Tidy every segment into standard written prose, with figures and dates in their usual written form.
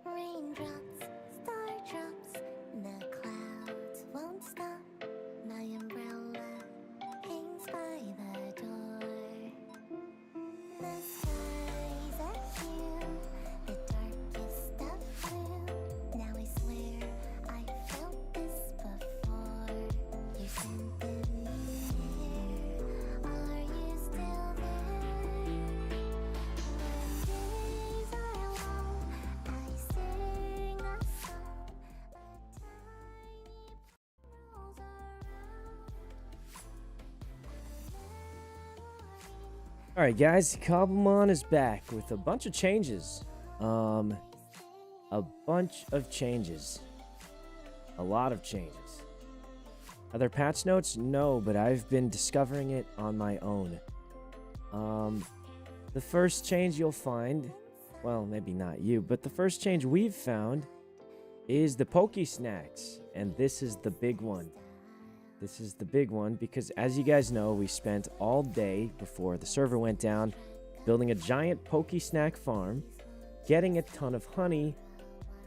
Raindrops, star drops, the clouds won't stop. My umbrella hangs by the door. The skies are hue, the darkest of blue. Now I swear I felt this before. You sent the near, are you still there? When days are long, I sing a song. A tiny rolls around. Alright guys, Cobblemon is back with a bunch of changes. A bunch of changes. A lot of changes. Are there patch notes? No, but I've been discovering it on my own. The first change you'll find, well, maybe not you, but the first change we've found is the Poke Snacks. And this is the big one. This is the big one because, as you guys know, we spent all day before the server went down building a giant Poke Snack farm, getting a ton of honey,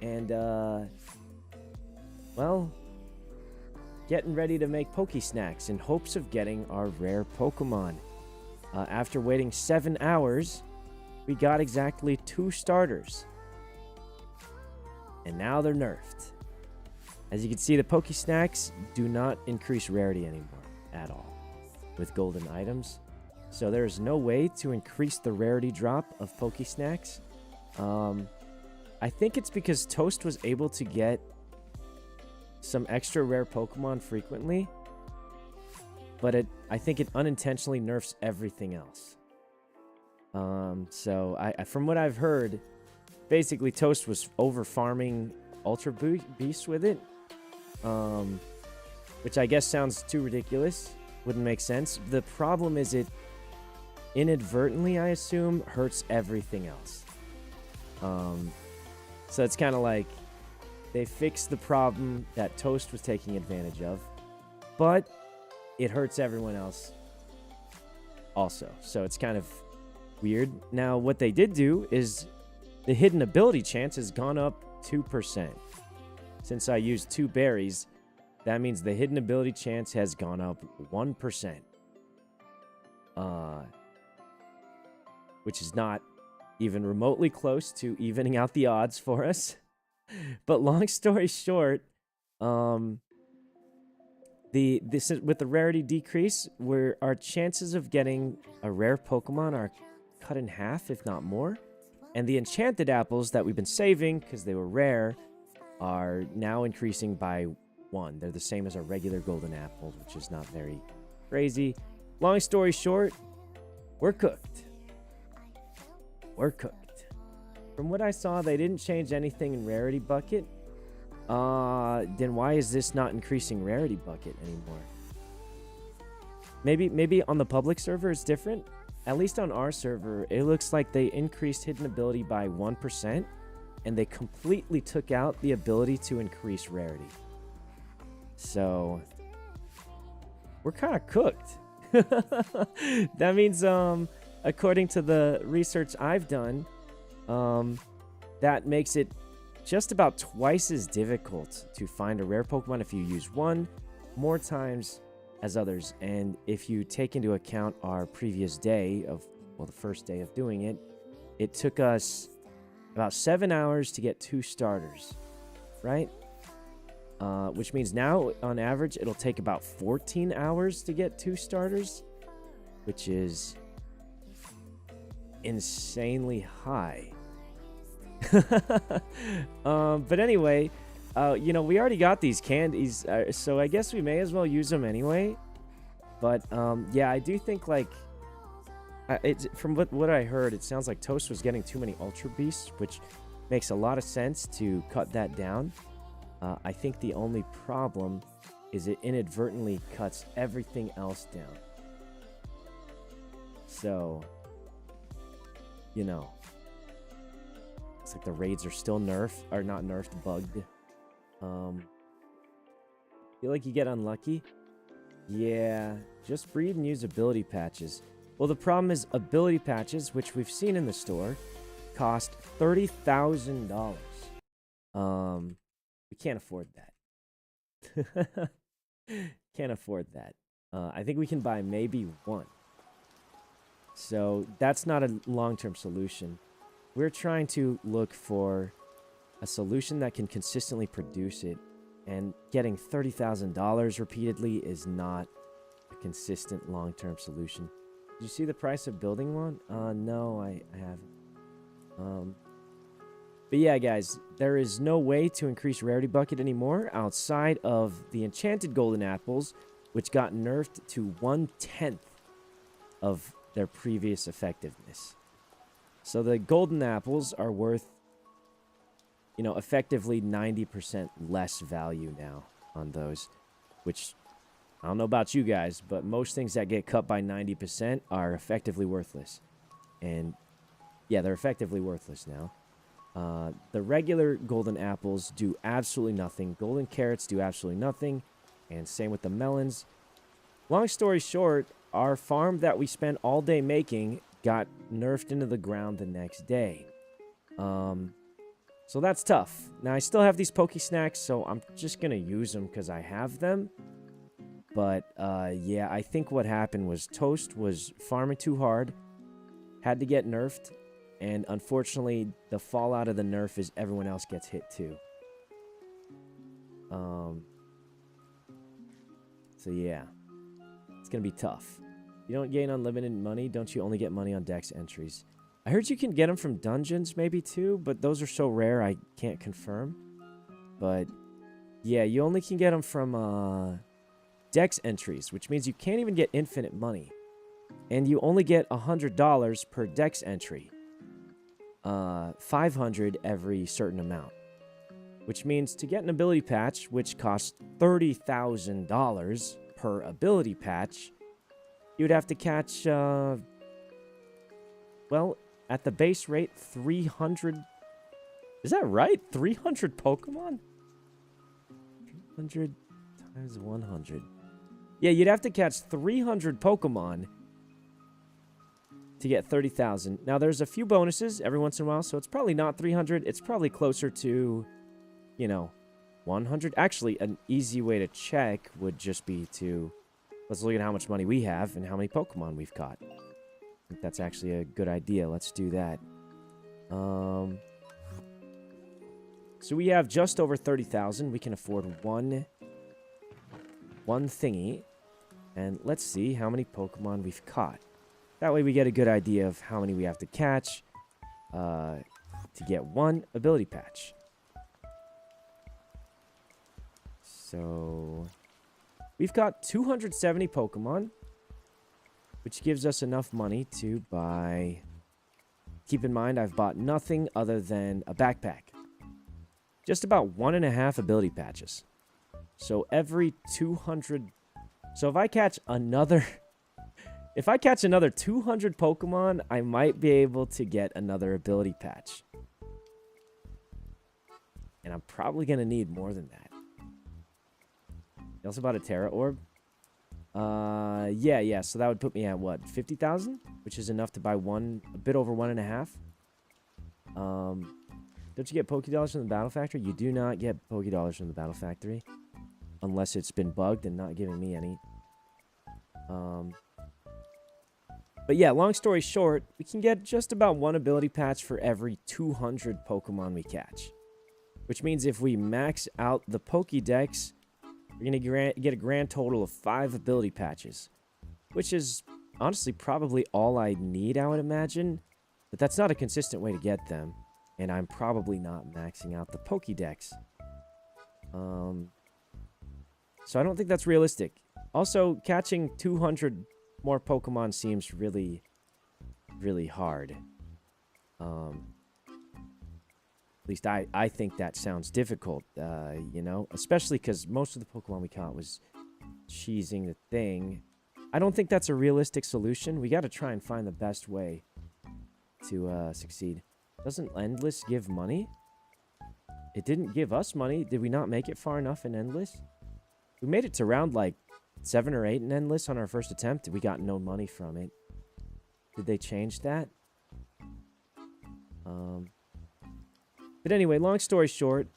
and, well, getting ready to make Poke Snacks in hopes of getting our rare Pokemon. After waiting 7 hours, we got exactly 2 starters. And now they're nerfed. As you can see, the Poke Snacks do not increase rarity anymore at all with golden items. So there is no way to increase the rarity drop of Poke Snacks. I think it's because Toast was able to get some extra rare Pokemon frequently, but I think it unintentionally nerfs everything else. So from what I've heard, basically Toast was over farming Ultra Beasts with it. Which I guess sounds too ridiculous. Wouldn't make sense. The problem is it inadvertently, I assume, hurts everything else. So it's kind of like They fixed the problem that Toast was taking advantage of, but it hurts everyone else also. So it's kind of weird. Now, what they did do is the hidden ability chance has gone up 2%. Since I used 2 berries, that means the hidden ability chance has gone up 1%. Which is not even remotely close to evening out the odds for us. But long story short, with the rarity decrease, our chances of getting a rare Pokemon are cut in half, if not more. And the enchanted apples that we've been saving, because they were rare, are now increasing by 1. They're the same as our regular golden apples, which is not very crazy. Long story short, we're cooked. We're cooked. From what I saw, they didn't change anything in Rarity Bucket. Then why is this not increasing Rarity Bucket anymore? Maybe on the public server it's different. At least on our server, it looks like they increased hidden ability by 1%, and they completely took out the ability to increase rarity. So we're kind of cooked. That means, according to the research I've done, that makes it just about twice as difficult to find a rare Pokemon if you use one more times as others. And if you take into account our previous day of, well, the first day of doing it, it took us about 7 hours to get 2 starters, right? Which means now, on average, it'll take about 14 hours to get 2 starters, which is insanely high. But anyway, we already got these candies, so I guess we may as well use them anyway. But yeah, I do think, like, from what I heard, it sounds like Toast was getting too many Ultra Beasts, which makes a lot of sense to cut that down. I think the only problem is it inadvertently cuts everything else down. So, it's like the raids are still nerfed, or not nerfed, bugged. Feel like you get unlucky? Yeah, just breed and use ability patches. Well, the problem is ability patches, which we've seen in the store, cost $30,000. We can't afford that. Can't afford that. I think we can buy maybe 1. So that's not a long-term solution. We're trying to look for a solution that can consistently produce it, and getting $30,000 repeatedly is not a consistent long-term solution. Did you see the price of building one? No, I haven't. But yeah, guys, there is no way to increase Rarity Bucket anymore outside of the Enchanted Golden Apples, which got nerfed to 1/10 of their previous effectiveness. So the Golden Apples are worth, effectively 90% less value now on those, which, I don't know about you guys, but most things that get cut by 90% are effectively worthless. And yeah, they're effectively worthless now. The regular golden apples do absolutely nothing. Golden carrots do absolutely nothing. And same with the melons. Long story short, our farm that we spent all day making got nerfed into the ground the next day. So that's tough. Now, I still have these Poke Snacks, so I'm just going to use them because I have them. But, yeah, I think what happened was Toast was farming too hard, had to get nerfed, and unfortunately, the fallout of the nerf is everyone else gets hit too. So yeah, it's gonna be tough. You don't gain unlimited money, don't you only get money on Dex entries? I heard you can get them from dungeons maybe too, but those are so rare I can't confirm. But yeah, you only can get them from Dex entries, which means you can't even get infinite money. And you only get $100 per Dex entry. 500 every certain amount. Which means to get an ability patch, which costs $30,000 per ability patch, you'd have to catch, well, at the base rate, 300... Is that right? 300 Pokemon? 100 times 100. Yeah, you'd have to catch 300 Pokemon to get 30,000. Now, there's a few bonuses every once in a while, so it's probably not 300. It's probably closer to, you know, 100. Actually, an easy way to check would just be to... Let's look at how much money we have and how many Pokemon we've caught. I think that's actually a good idea. Let's do that. So we have just over 30,000. We can afford one thingy. And let's see how many Pokemon we've caught. That way we get a good idea of how many we have to catch to get one ability patch. So we've got 270 Pokemon, which gives us enough money to buy... Keep in mind, I've bought nothing other than a backpack. Just about 1.5 ability patches. So every 200... So if I catch another... If I catch another 200 Pokemon, I might be able to get another ability patch. And I'm probably going to need more than that. You also bought a Terra Orb? Yeah. So that would put me at, what, 50,000? Which is enough to buy a bit over 1.5. Don't you get Pokédollars from the Battle Factory? You do not get Pokédollars from the Battle Factory. Unless it's been bugged and not giving me any. But yeah, long story short, we can get just about one ability patch for every 200 Pokemon we catch. Which means if we max out the Pokédex, we're going to get a grand total of 5 ability patches. Which is honestly probably all I need, I would imagine. But that's not a consistent way to get them. And I'm probably not maxing out the Pokédex. So I don't think that's realistic. Also, catching 200 more Pokemon seems really, really hard. At least I think that sounds difficult, you know? Especially because most of the Pokemon we caught was cheesing the thing. I don't think that's a realistic solution. We got to try and find the best way to succeed. Doesn't Endless give money? It didn't give us money. Did we not make it far enough in Endless? We made it to round, like, 7 or 8 in Endless on our first attempt. We got no money from it. Did they change that? But anyway, long story short,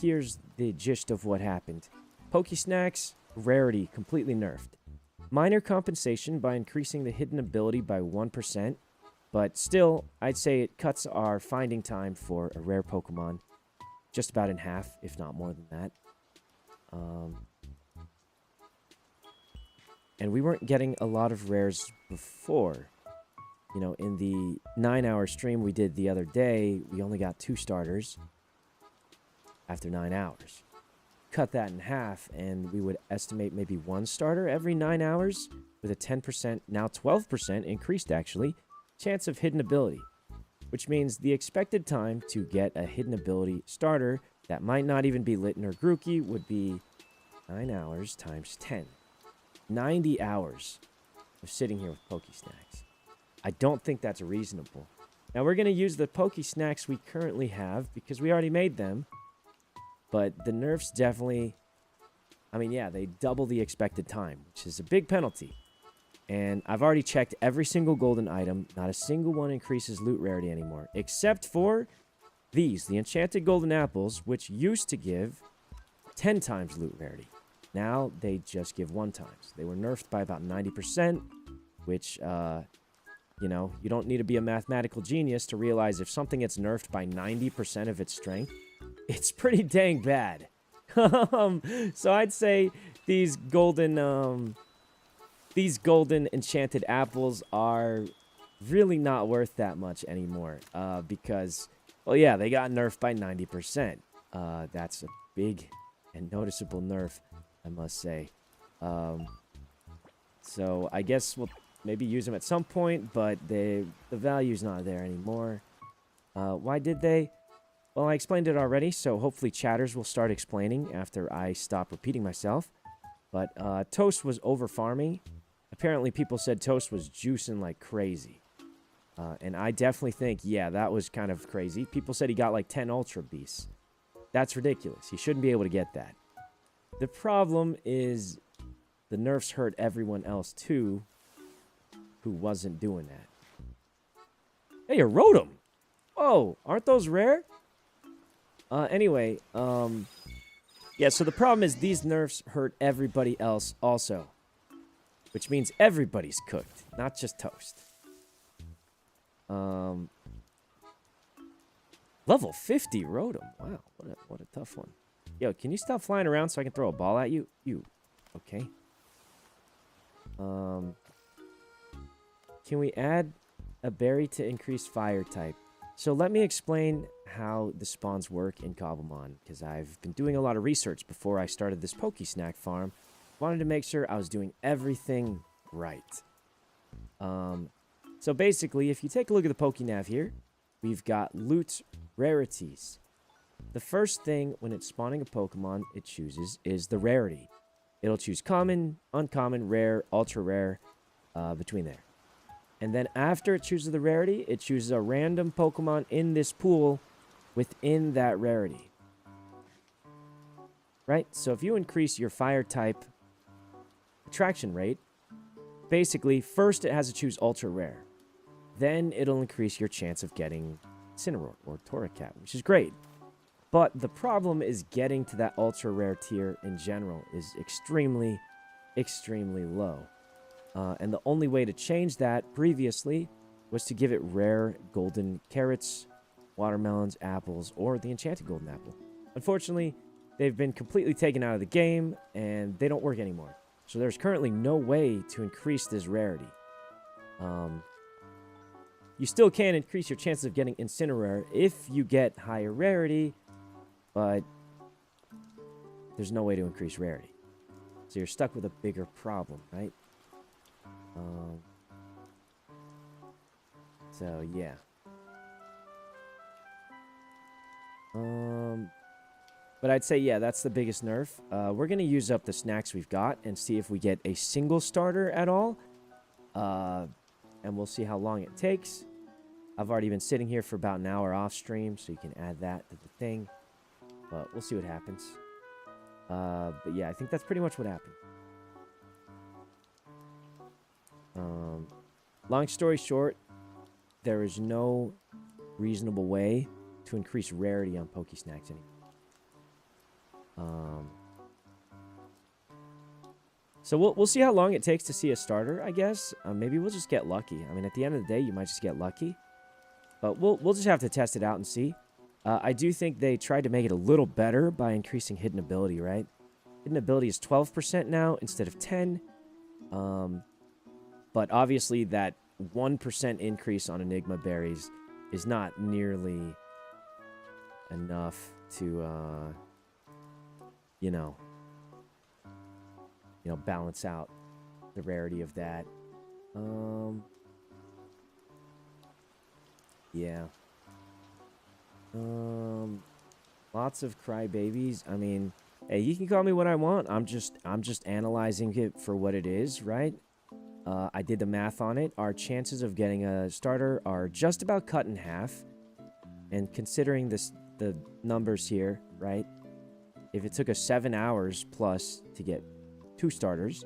here's the gist of what happened. Pokesnacks, rarity, completely nerfed. Minor compensation by increasing the hidden ability by 1%. But still, I'd say it cuts our finding time for a rare Pokemon just about in half, if not more than that. And we weren't getting a lot of rares before. You know, in the 9-hour stream we did the other day, we only got 2 starters after 9 hours. Cut that in half, and we would estimate maybe 1 starter every 9 hours with a 10%, now 12% increased actually, chance of hidden ability. Which means the expected time to get a hidden ability starter that might not even be Litten or Grookey would be 9 hours times 10. 90 hours of sitting here with Pokesnacks. I don't think that's reasonable. Now, we're going to use the Pokesnacks we currently have because we already made them. But the nerfs definitely... I mean, yeah, they double the expected time, which is a big penalty. And I've already checked every single golden item. Not a single one increases loot rarity anymore. Except for these, the enchanted golden apples, which used to give 10 times loot rarity. Now, they just give 1 times. They were nerfed by about 90%, which, you know, you don't need to be a mathematical genius to realize if something gets nerfed by 90% of its strength, it's pretty dang bad. So I'd say these golden enchanted apples are really not worth that much anymore, because, well, yeah, they got nerfed by 90%. That's a big and noticeable nerf, I must say. So I guess we'll maybe use them at some point, but the value's not there anymore. Why did they? Well, I explained it already, so hopefully chatters will start explaining after I stop repeating myself. But Toast was over farming. Apparently people said Toast was juicing like crazy. And I definitely think, yeah, that was kind of crazy. People said he got like 10 Ultra Beasts. That's ridiculous. He shouldn't be able to get that. The problem is the nerfs hurt everyone else too who wasn't doing that. Hey, you wrote them. Whoa, aren't those rare? Anyway, yeah, so the problem is these nerfs hurt everybody else also. Which means everybody's cooked, not just toast. Level 50 Rotom. Wow, what a tough one. Yo, can you stop flying around so I can throw a ball at you? Okay. Can we add a berry to increase fire type? So let me explain how the spawns work in Cobblemon, because I've been doing a lot of research before I started this Pokesnack farm. Wanted to make sure I was doing everything right. So basically, if you take a look at the Pokenav here, we've got loot rarities. The first thing when it's spawning a Pokemon it chooses is the rarity. It'll choose common, uncommon, rare, ultra rare, between there. And then after it chooses the rarity, it chooses a random Pokemon in this pool within that rarity. Right? So if you increase your fire type attraction rate, basically, first it has to choose ultra rare. Then it'll increase your chance of getting Incineroar or Torracat, which is great. But the problem is getting to that ultra rare tier in general is extremely, extremely low. And the only way to change that previously was to give it rare golden carrots, watermelons, apples, or the enchanted golden apple. Unfortunately, they've been completely taken out of the game, and they don't work anymore. So there's currently no way to increase this rarity. You still can increase your chances of getting Incineroar if you get higher rarity, but there's no way to increase rarity. So you're stuck with a bigger problem, right? So, yeah. But I'd say, yeah, that's the biggest nerf. We're going to use up the snacks we've got and see if we get a single starter at all. And we'll see how long it takes. I've already been sitting here for about an hour off stream, so you can add that to the thing. But we'll see what happens. But yeah, I think that's pretty much what happened. Long story short, there is no reasonable way to increase rarity on Pokesnacks anymore. So we'll see how long it takes to see a starter, I guess. Maybe we'll just get lucky. I mean, at the end of the day, you might just get lucky. But we'll just have to test it out and see. I do think they tried to make it a little better by increasing hidden ability, right? Hidden ability is 12% now instead of 10. But obviously that 1% increase on Enigma berries is not nearly enough to, you know, balance out the rarity of that. Yeah. Lots of crybabies. I mean, hey, you can call me what I want. I'm just analyzing it for what it is, right? I did the math on it. Our chances of getting a starter are just about cut in half. And considering the numbers here, right? If it took us 7 hours plus to get 2 starters,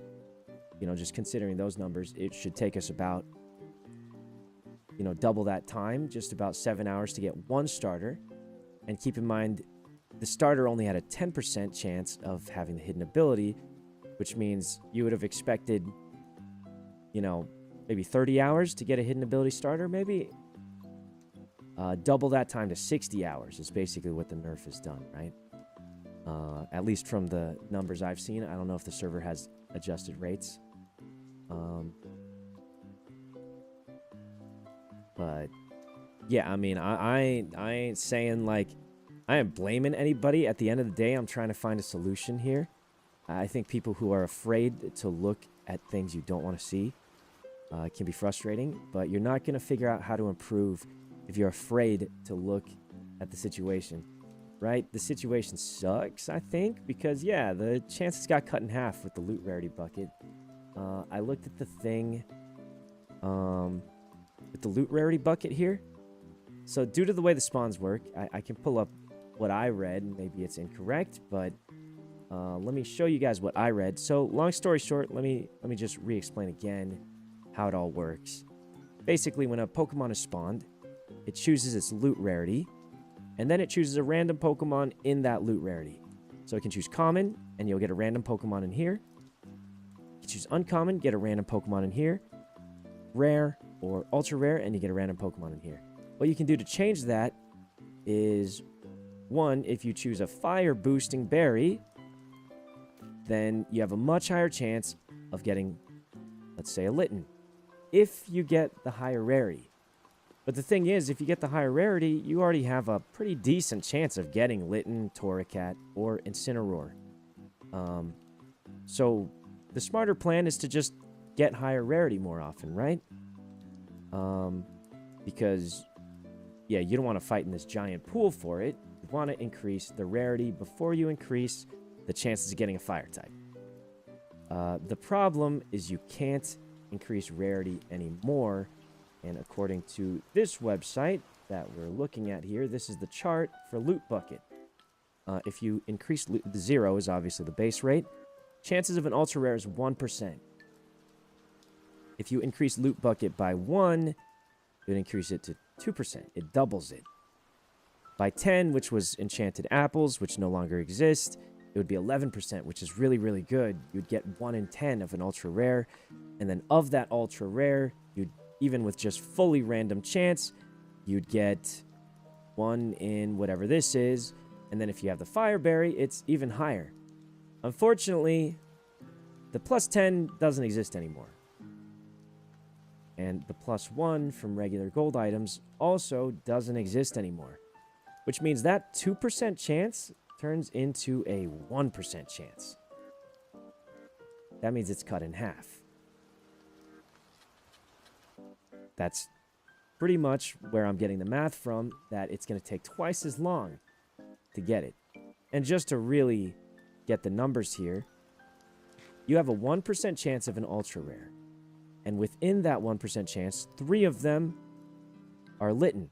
just considering those numbers, it should take us about, double that time, just about 7 hours to get 1 starter. And keep in mind, the starter only had a 10% chance of having the hidden ability, which means you would have expected, maybe 30 hours to get a hidden ability starter, maybe. Double that time to 60 hours is basically what the nerf has done, right? At least from the numbers I've seen. I don't know if the server has adjusted rates. But yeah, I mean, I ain't saying like I am blaming anybody. At the end of the day, I'm trying to find a solution here. I think people who are afraid to look at things you don't want to see can be frustrating, but you're not going to figure out how to improve if you're afraid to look at the situation, right? The situation sucks, I think, because, yeah, the chances got cut in half with the loot rarity bucket. I looked at the thing with the loot rarity bucket here. So due to the way the spawns work, I can pull up what I read, and maybe it's incorrect, but let me show you guys what I read. So, long story short, let me just re-explain again how it all works. Basically, when a Pokemon is spawned, it chooses its loot rarity, and then it chooses a random Pokemon in that loot rarity. So it can choose common, and you'll get a random Pokemon in here. You can choose uncommon, get a random Pokemon in here. Rare or ultra rare, and you get a random Pokemon in here. What you can do to change that is, one, if you choose a fire boosting berry, then you have a much higher chance of getting, let's say, a Litten, if you get the higher rarity. But the thing is, if you get the higher rarity, you already have a pretty decent chance of getting Litten, Torracat, or Incineroar. So the smarter plan is to just get higher rarity more often, right? Because, yeah, you don't want to fight in this giant pool for it. You want to increase the rarity before you increase the chances of getting a fire type. The problem is you can't increase rarity anymore. And according to this website that we're looking at here, this is the chart for Loot Bucket. If you increase the 0 is obviously the base rate. Chances of an ultra rare is 1%. If you increase Loot Bucket by 1, it would increase it to 2%. It doubles it. By 10, which was Enchanted Apples, which no longer exist, it would be 11%, which is really, really good. You'd get 1 in 10 of an ultra rare. And then of that ultra rare, even with just fully random chance, you'd get 1 in whatever this is. And then if you have the Fire Berry, it's even higher. Unfortunately, the plus 10 doesn't exist anymore. And the plus 1 from regular gold items also doesn't exist anymore. Which means that 2% chance turns into a 1% chance. That means it's cut in half. That's pretty much where I'm getting the math from, that it's going to take twice as long to get it. And just to really get the numbers here, you have a 1% chance of an ultra rare. And within that 1% chance, 3 of them are Litten.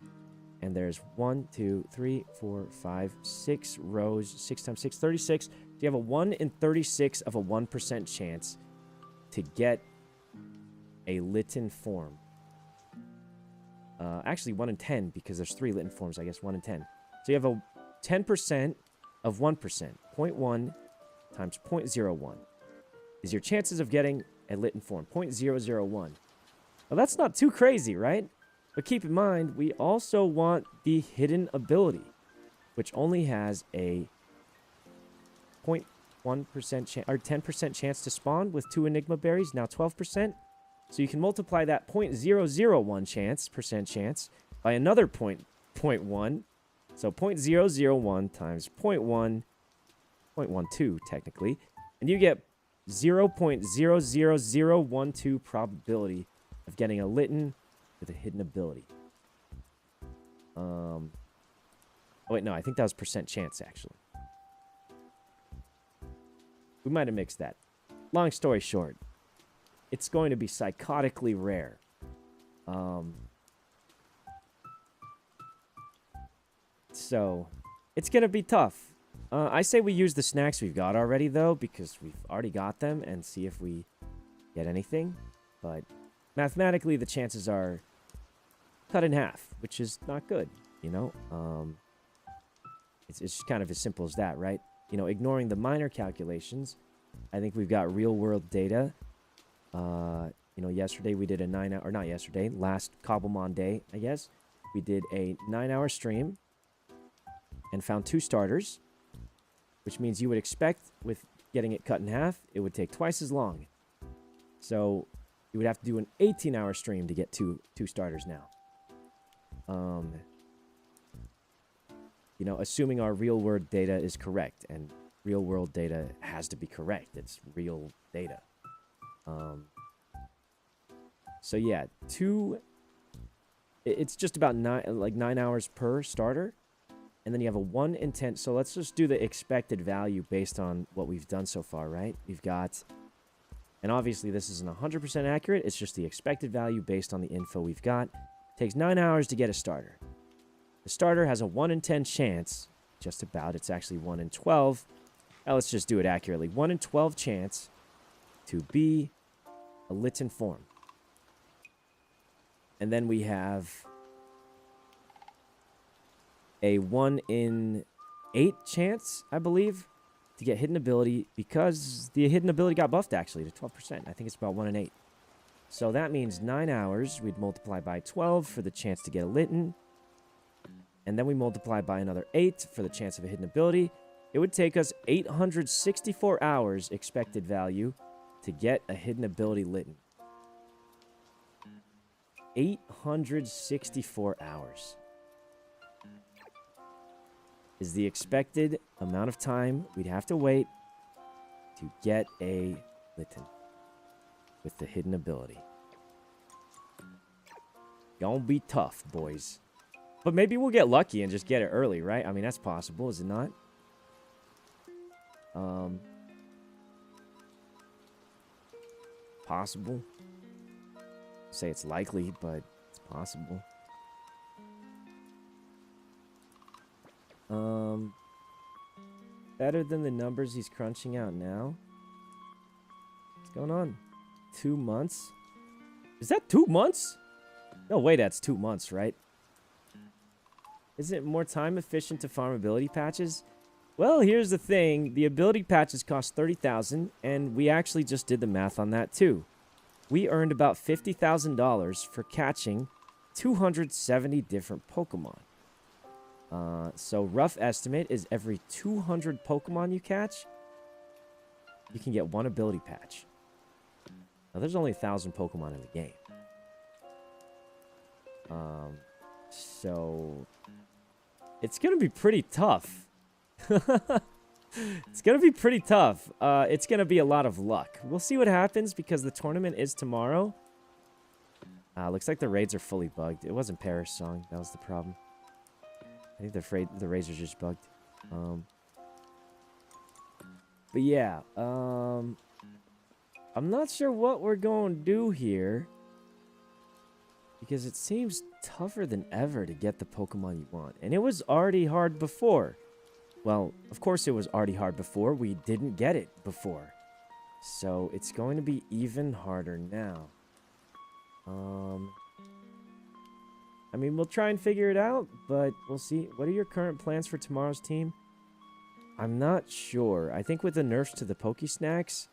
And there's 1, 2, 3, 4, 5, 6 rows. 6 times 6, 36. So you have a 1 in 36 of a 1% chance to get a Litten form. Actually, 1 in 10, because there's 3 Litten forms, I guess. 1 in 10. So you have a 10% of 1%. 0.1 times 0.01 is your chances of getting a Litten form. 0.001. Well, that's not too crazy, right? But keep in mind, we also want the hidden ability, which only has a 0.1% chance or 10% chance to spawn with 2 Enigma berries, now 12%. So you can multiply that 0.001 percent chance by another 0.1. So 0.001 times 0.12 technically, and you get 0.00012 probability of getting a Litten with a hidden ability. Oh wait, no, I think that was percent chance, actually. We might have mixed that. Long story short, it's going to be psychotically rare. So, it's going to be tough. I say we use the snacks we've got already, though, because we've already got them, and see if we get anything. But mathematically, the chances are cut in half, which is not good, you know? It's just kind of as simple as that, right? You know, ignoring the minor calculations, I think we've got real-world data. You know, yesterday we did a 9-hour, or not yesterday, last Cobblemon day, I guess. We did a 9-hour stream and found 2 starters, which means you would expect with getting it cut in half, it would take twice as long. So you would have to do an 18-hour stream to get two starters now. You know, assuming our real-world data is correct, and real-world data has to be correct. It's real data. So yeah, it's just about 9 hours per starter, and then you have a 1 in 10. So let's just do the expected value based on what we've done so far, right? We've got, and obviously this isn't 100% accurate. It's just the expected value based on the info we've got. It takes 9 hours to get a starter. The starter has a 1 in 10 chance, just about. It's actually 1 in 12 Now let's just do it accurately. 1 in 12 chance to be a Litten form. And then we have a 1 in 8 chance, I believe, to get hidden ability, because the hidden ability got buffed actually to 12%. I think it's about 1 in 8. So that means 9 hours. We'd multiply by 12 for the chance to get a Litten. And then we multiply by another 8 for the chance of a hidden ability. It would take us 864 hours expected value to get a hidden ability Litten. 864 hours is the expected amount of time we'd have to wait to get a Litten with the hidden ability. Gonna be tough, boys. But maybe we'll get lucky and just get it early, right? I mean, that's possible, is it not? Possible. Say it's likely, but it's possible. Better than the numbers he's crunching out now. What's going on? 2 months? Is that 2 months? No way that's 2 months, right? Isn't it more time efficient to farm ability patches? Well, here's the thing. The ability patches cost 30,000, and we actually just did the math on that too. We earned about $50,000 for catching 270 different Pokemon. So rough estimate is every 200 Pokemon you catch, you can get 1 ability patch. Now, there's only 1,000 Pokemon in the game. So it's going to be pretty tough. It's going to be pretty tough. It's going to be a lot of luck. We'll see what happens because the tournament is tomorrow. Looks like the raids are fully bugged. It wasn't Paris Song. That was the problem. I think the raids are just bugged. But yeah, I'm not sure what we're going to do here, because it seems tougher than ever to get the Pokemon you want. And it was already hard before. Well, of course it was already hard before. We didn't get it before. So it's going to be even harder now. I mean, we'll try and figure it out, but we'll see. What are your current plans for tomorrow's team? I'm not sure. I think with the nerfs to the Pokesnacks,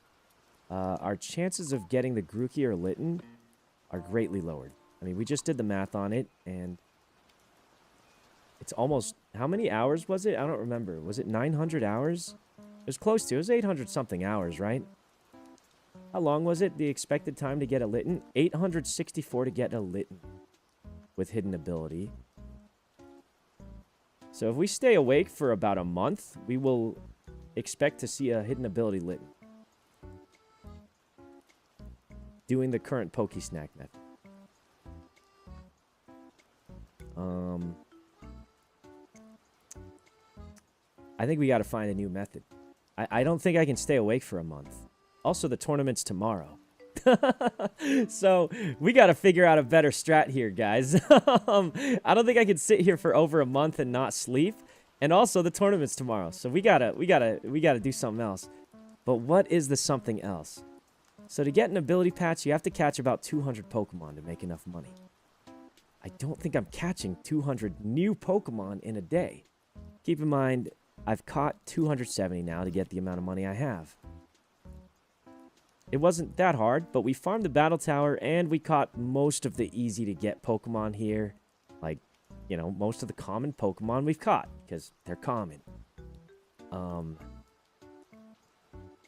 our chances of getting the Grookey or Litten are greatly lowered. I mean, we just did the math on it, and it's almost... How many hours was it? I don't remember. Was it 900 hours? It was close to. It was 800-something hours, right? How long was it, the expected time to get a Litten? 864 to get a Litten with hidden ability. So if we stay awake for about a month, we will expect to see a hidden ability Litten. Doing the current Pokesnack method. I think we got to find a new method. I don't think I can stay awake for a month. Also, the tournament's tomorrow. So, we got to figure out a better strat here, guys. I don't think I can sit here for over a month and not sleep. And also, the tournament's tomorrow. So, we gotta do something else. But what is the something else? So, to get an ability patch, you have to catch about 200 Pokemon to make enough money. I don't think I'm catching 200 new Pokemon in a day. Keep in mind, I've caught 270 now to get the amount of money I have. It wasn't that hard, but we farmed the Battle Tower, and we caught most of the easy-to-get Pokemon here. Like, you know, most of the common Pokemon we've caught, because they're common.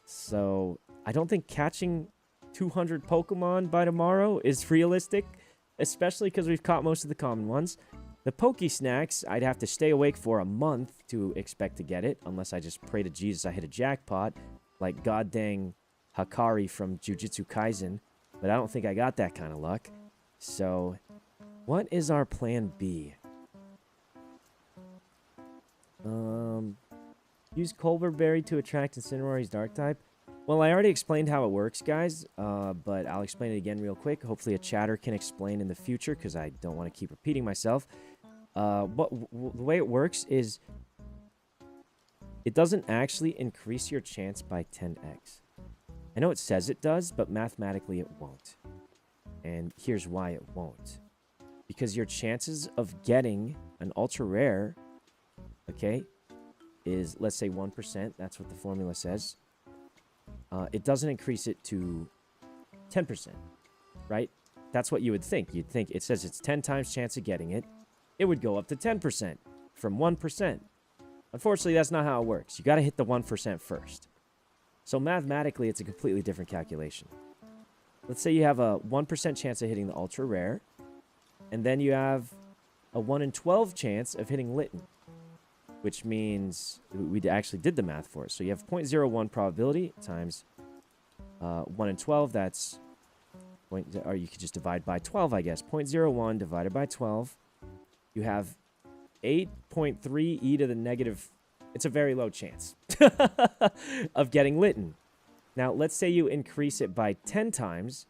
So, I don't think catching 200 Pokemon by tomorrow is realistic, especially because we've caught most of the common ones. The Pokesnacks, I'd have to stay awake for a month to expect to get it, unless I just pray to Jesus I hit a jackpot, like god dang Hakari from Jujutsu Kaisen, but I don't think I got that kind of luck. So, what is our plan B? Use Colberberry to attract Incineroar's dark type. Well, I already explained how it works, guys, but I'll explain it again real quick. Hopefully a chatter can explain in the future, because I don't want to keep repeating myself. The way it works is it doesn't actually increase your chance by 10x. I know it says it does, but mathematically it won't. And here's why it won't. Because your chances of getting an ultra rare, okay, is, let's say 1%. That's what the formula says. It doesn't increase it to 10%, right? That's what you would think. You'd think it says it's 10 times chance of getting it. It would go up to 10% from 1%. Unfortunately, that's not how it works. You got to hit the 1% first. So mathematically, it's a completely different calculation. Let's say you have a 1% chance of hitting the ultra rare, and then you have a 1 in 12 chance of hitting Litten, which means we actually did the math for it. So you have 0.01 probability times 1 in 12. That's or you could just divide by 12, I guess. 0.01 divided by 12. You have 8.3 e to the negative. It's a very low chance of getting Litten. Now, let's say you increase it by 10 times.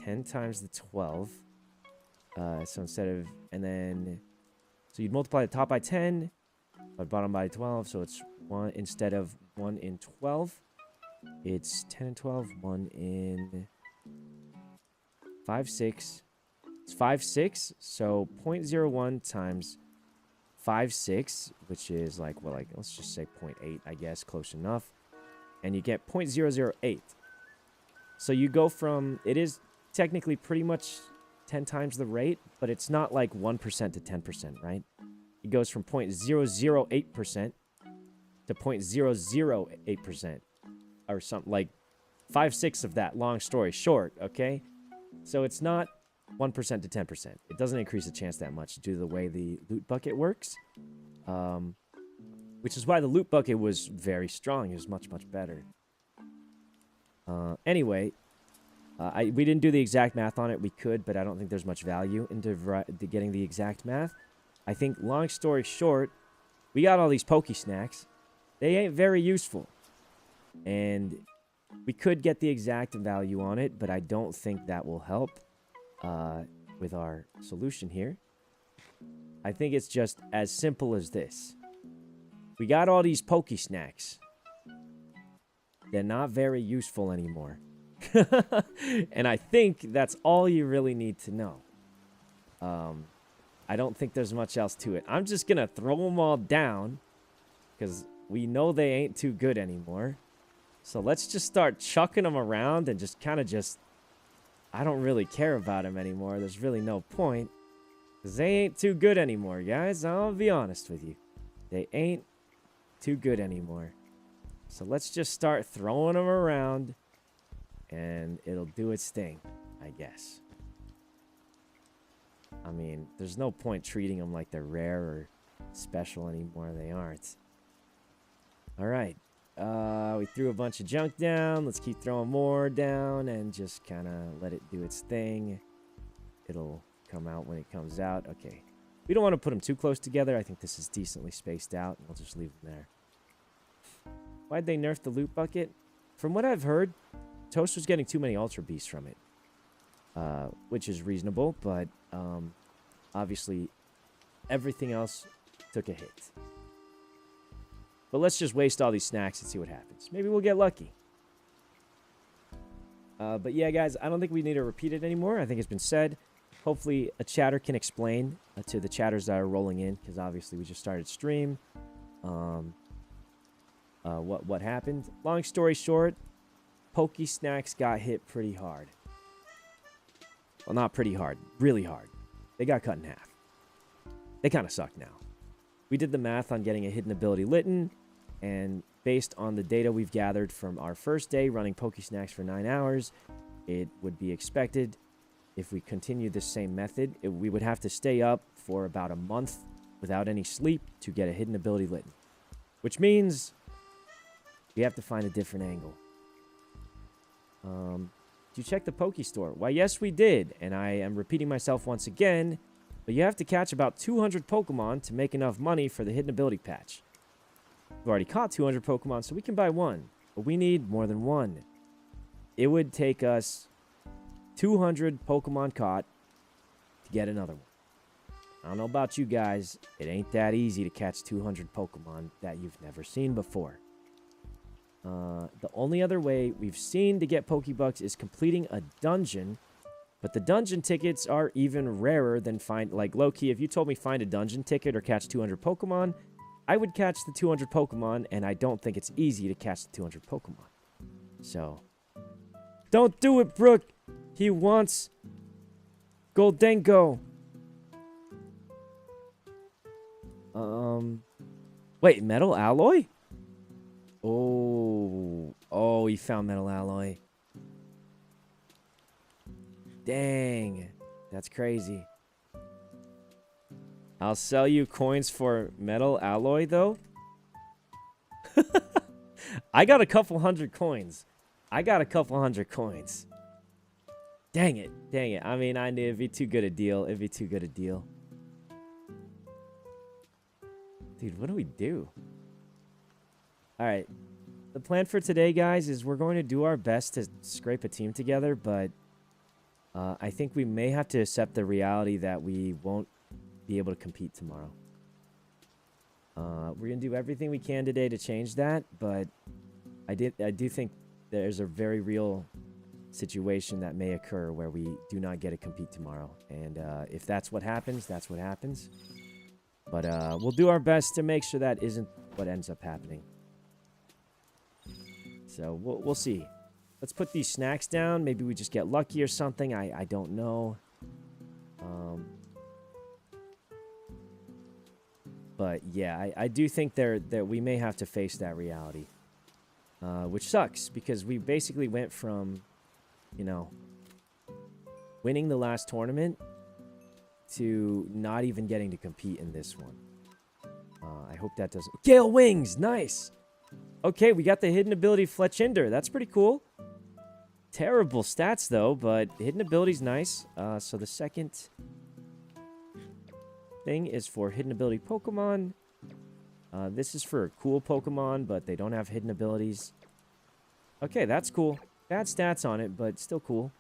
10 times the 12. So instead of, and then, so you'd multiply the top by 10, but bottom by 12. So it's 1 instead of 1 in 12. It's 10 and 12, 1 in 5, 6. It's 5, 6. So 0.01 times 5, 6, which is like, well, like, let's just say 0.8, I guess, close enough. And you get 0.008. So you go from, it is technically pretty much 10 times the rate, but it's not like 1% to 10%, right? It goes from 0.008% to 0.008%, or something like 5/6 of that, long story short, okay? So it's not 1% to 10%. It doesn't increase the chance that much due to the way the loot bucket works. Which is why the loot bucket was very strong. It was much, much better. Anyway, we didn't do the exact math on it. We could, but I don't think there's much value into getting the exact math. I think, long story short, we got all these Poke Snacks. They ain't very useful. And we could get the exact value on it, but I don't think that will help with our solution here. I think it's just as simple as this. We got all these Poke Snacks. They're not very useful anymore. And I think that's all you really need to know. I don't think there's much else to it. I'm just going to throw them all down because we know they ain't too good anymore. So let's just start chucking them around and just kind of just... I don't really care about them anymore. There's really no point. Because they ain't too good anymore, guys. I'll be honest with you. They ain't too good anymore. So let's just start throwing them around. And it'll do its thing, I guess. I mean, there's no point treating them like they're rare or special anymore. They aren't. Alright. We threw a bunch of junk down. Let's keep throwing more down and just kind of let it do its thing. It'll come out when it comes out. Okay. We don't want to put them too close together. I think this is decently spaced out. We'll just leave them there. Why'd they nerf the loot bucket? From what I've heard, Toast was getting too many Ultra Beasts from it. Which is reasonable, but obviously everything else took a hit. But let's just waste all these snacks and see what happens. Maybe we'll get lucky. But yeah, guys, I don't think we need to repeat it anymore. I think it's been said. Hopefully a chatter can explain to the chatters that are rolling in, because obviously we just started stream. What happened? Long story short, Poke Snacks got hit pretty hard. Well, not pretty hard. Really hard. They got cut in half. They kind of suck now. We did the math on getting a hidden ability Litten, and based on the data we've gathered from our first day running Poke Snacks for 9 hours, it would be expected if we continue this same method, we would have to stay up for about a month without any sleep to get a hidden ability Litten. Which means we have to find a different angle. Did you check the Poke Store? Why, yes, we did. And I am repeating myself once again. But you have to catch about 200 Pokemon to make enough money for the hidden ability patch. We've already caught 200 Pokemon, so we can buy one. But we need more than one. It would take us 200 Pokemon caught to get another one. I don't know about you guys. It ain't that easy to catch 200 Pokemon that you've never seen before. The only other way we've seen to get Pokebucks is completing a dungeon. But the dungeon tickets are even rarer than like, low-key, if you told me find a dungeon ticket or catch 200 Pokemon, I would catch the 200 Pokemon, and I don't think it's easy to catch the 200 Pokemon. So, don't do it, Brooke! He wants Goldengo. Wait, metal alloy? Oh, he found metal alloy. Dang, that's crazy. I'll sell you coins for metal alloy, though. I got a couple hundred coins. Dang it. I mean, I knew it'd be too good a deal. Dude, what do we do? All right. The plan for today, guys, is we're going to do our best to scrape a team together, but I think we may have to accept the reality that we won't be able to compete tomorrow. We're going to do everything we can today to change that, but I do think there's a very real situation that may occur where we do not get to compete tomorrow. And if that's what happens, that's what happens. But we'll do our best to make sure that isn't what ends up happening. So we'll see. Let's put these snacks down. Maybe we just get lucky or something. I don't know. But yeah, I do think that we may have to face that reality. Which sucks, because we basically went from, you know, winning the last tournament to not even getting to compete in this one. I hope that doesn't... Gale Wings! Nice! Okay, we got the hidden ability Fletchinder. That's pretty cool. Terrible stats, though, but hidden ability's nice. So the second thing is for hidden ability Pokemon. This is for cool Pokemon, but they don't have hidden abilities. Okay, that's cool. Bad stats on it, but still cool.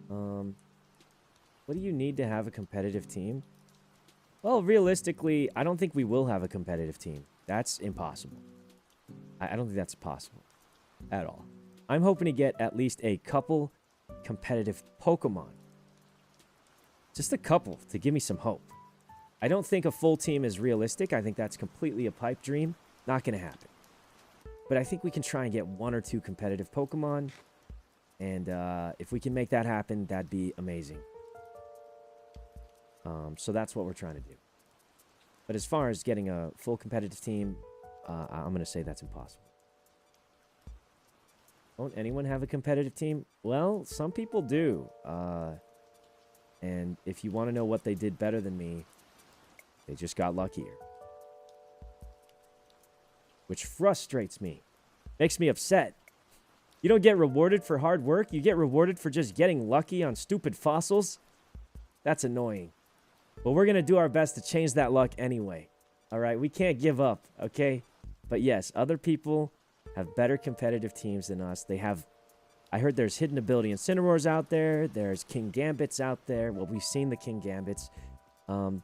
What do you need to have a competitive team? Well, realistically, I don't think we will have a competitive team. That's impossible. I don't think that's possible at all. I'm hoping to get at least a couple competitive Pokemon. Just a couple to give me some hope. I don't think a full team is realistic. I think that's completely a pipe dream. Not going to happen. But I think we can try and get 1 or 2 competitive Pokemon. And if we can make that happen, that'd be amazing. So that's what we're trying to do. But as far as getting a full competitive team, I'm going to say that's impossible. Won't anyone have a competitive team? Well, some people do. And if you want to know what they did better than me, they just got luckier. Which frustrates me. Makes me upset. You don't get rewarded for hard work. You get rewarded for just getting lucky on stupid fossils. That's annoying. But we're going to do our best to change that luck anyway. All right? We can't give up, okay? But yes, other people have better competitive teams than us. They have... I heard there's hidden ability Incineroars out there. There's King Gambits out there. Well, we've seen the King Gambits.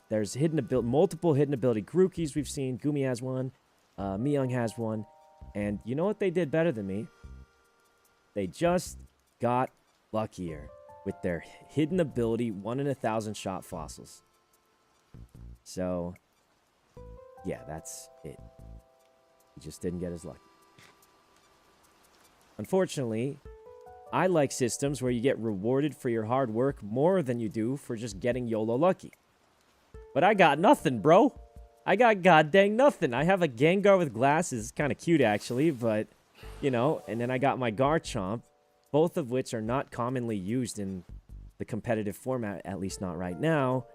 There's multiple hidden ability Grookis we've seen. Gumi has one. Miyung has one. And you know what they did better than me? They just got luckier with their hidden ability 1 in 1,000 shot fossils. So, yeah, that's it. He just didn't get as lucky. Unfortunately, I like systems where you get rewarded for your hard work more than you do for just getting YOLO lucky. But I got nothing, bro. I got goddamn nothing. I have a Gengar with glasses. Kind of cute, actually, but, you know, and then I got my Garchomp, both of which are not commonly used in the competitive format, at least not right now.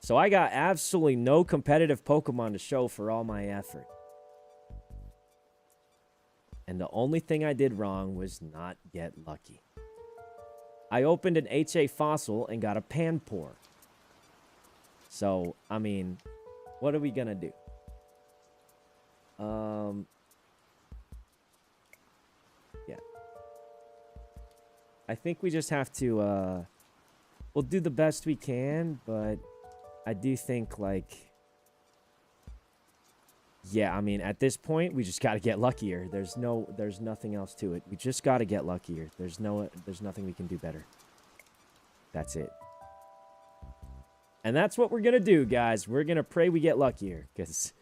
So I got absolutely no competitive Pokemon to show for all my effort. And the only thing I did wrong was not get lucky. I opened an HA fossil and got a Panpour. So, I mean, what are we gonna do? Yeah. I think we just have to, we'll do the best we can, but I do think, like, yeah, I mean, at this point, we just got to get luckier. There's nothing else to it. We just got to get luckier. There's nothing we can do better. That's it. And that's what we're going to do, guys. We're going to pray we get luckier. Because,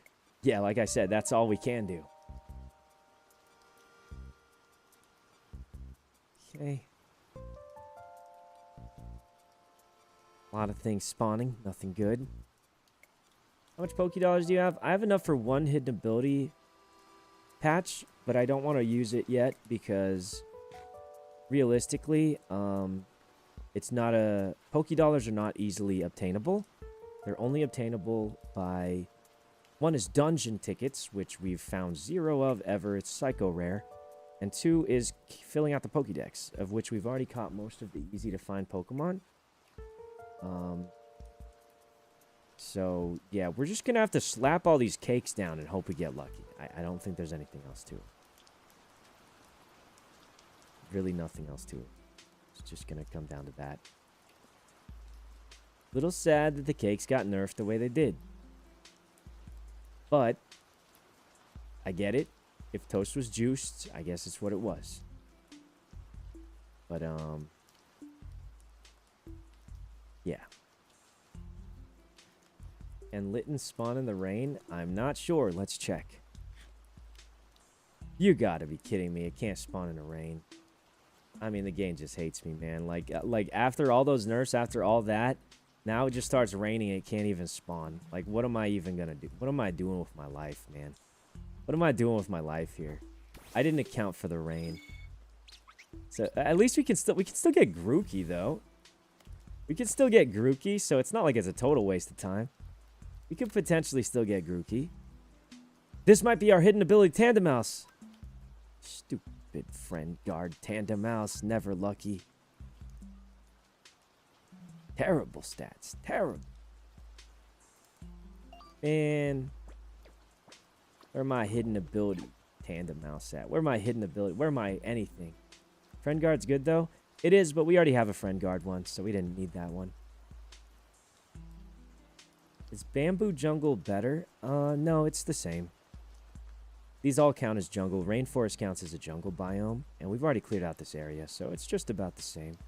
yeah, like I said, that's all we can do. Okay. A lot of things spawning. Nothing good. How much Poké Dollars do you have? I have enough for one hidden ability patch, but I don't want to use it yet because realistically, it's not a... Poké Dollars are not easily obtainable. They're only obtainable by... One is dungeon tickets, which we've found 0 of ever. It's psycho rare. And 2 is filling out the Pokédex, of which we've already caught most of the easy-to-find Pokemon. So, yeah, we're just going to have to slap all these cakes down and hope we get lucky. I don't think there's anything else to it. Really nothing else to it. It's just going to come down to that. Little sad that the cakes got nerfed the way they did. But, I get it. If toast was juiced, I guess it's what it was. But, yeah. Can Litten spawn in the rain? I'm not sure. Let's check. You gotta be kidding me. It can't spawn in the rain. I mean, the game just hates me, man. Like after all those nerfs, after all that, now it just starts raining and it can't even spawn. Like, what am I even gonna do? What am I doing with my life, man? What am I doing with my life here? I didn't account for the rain. So, at least we can still get Grookey, though. We can still get Grookey, so it's not like it's a total waste of time. We could potentially still get Grookey. This might be our hidden ability, Tandemouse. Stupid friend guard, Tandemouse. Never lucky. Terrible stats. Terrible. Man. Where my hidden ability, Tandemouse, at? Where my hidden ability? Where my anything? Friend guard's good, though. It is, but we already have a friend guard one, so we didn't need that one. Is Bamboo Jungle better? No, it's the same. These all count as jungle. Rainforest counts as a jungle biome, and we've already cleared out this area, so it's just about the same.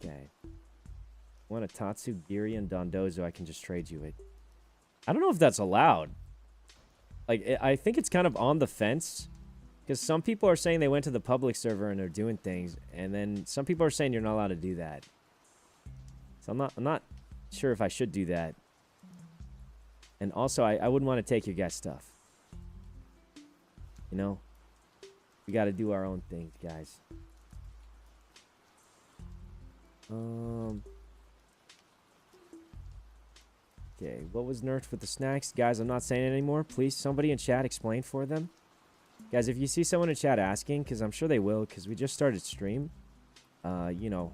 Okay. Want a Tatsu, Giri, and Dondozo I can just trade you it. I don't know if that's allowed. Like, I think it's kind of on the fence. Because some people are saying they went to the public server and are doing things, and then some people are saying you're not allowed to do that. So I'm not sure if I should do that. And also, I wouldn't want to take your guys' stuff. You know? We got to do our own thing, guys. Okay, what was nerfed with the snacks? Guys, I'm not saying it anymore. Please, somebody in chat explain for them. Guys, if you see someone in chat asking, because I'm sure they will, because we just started stream, you know,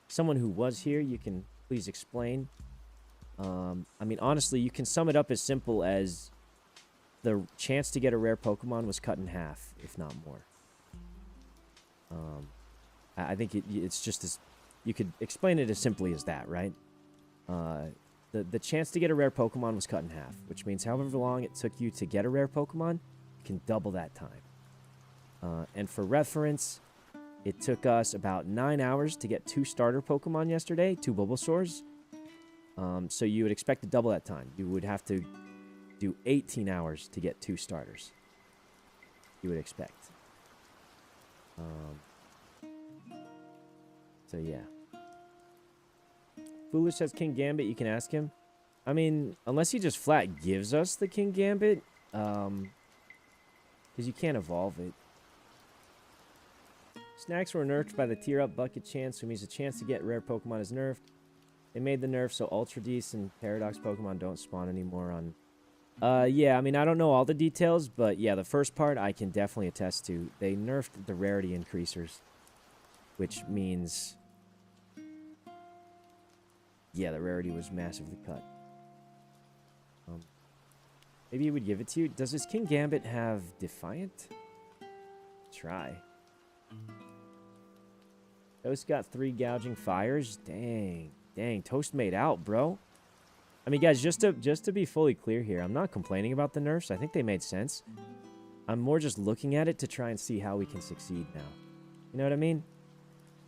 someone who was here, you can please explain. I mean, honestly, you can sum it up as simple as the chance to get a rare Pokemon was cut in half, if not more. I think it's just as... You could explain it as simply as that, right? The chance to get a rare Pokemon was cut in half, which means however long it took you to get a rare Pokemon, you can double that time. And for reference, it took us about 9 hours to get 2 starter Pokemon yesterday, 2 Bulbasaurs. So you would expect to double that time. You would have to do 18 hours to get 2 starters. You would expect. So yeah. Foolish has King Gambit, you can ask him. I mean, unless he just flat gives us the King Gambit, because you can't evolve it. Snacks were nerfed by the tier up bucket chance, which means the chance to get rare Pokemon is nerfed. They made the nerf so Ultra Beasts and Paradox Pokemon don't spawn anymore on... yeah, I mean, I don't know all the details, but yeah, the first part I can definitely attest to. They nerfed the rarity increasers, which means... Yeah, the rarity was massively cut. Maybe he would give it to you. Does his King Gambit have Defiant? try. Toast got 3 gouging fires. Dang. Dang. Toast made out, bro. I mean, guys, just to be fully clear here, I'm not complaining about the nerfs. I think they made sense. I'm more just looking at it to try and see how we can succeed now. You know what I mean?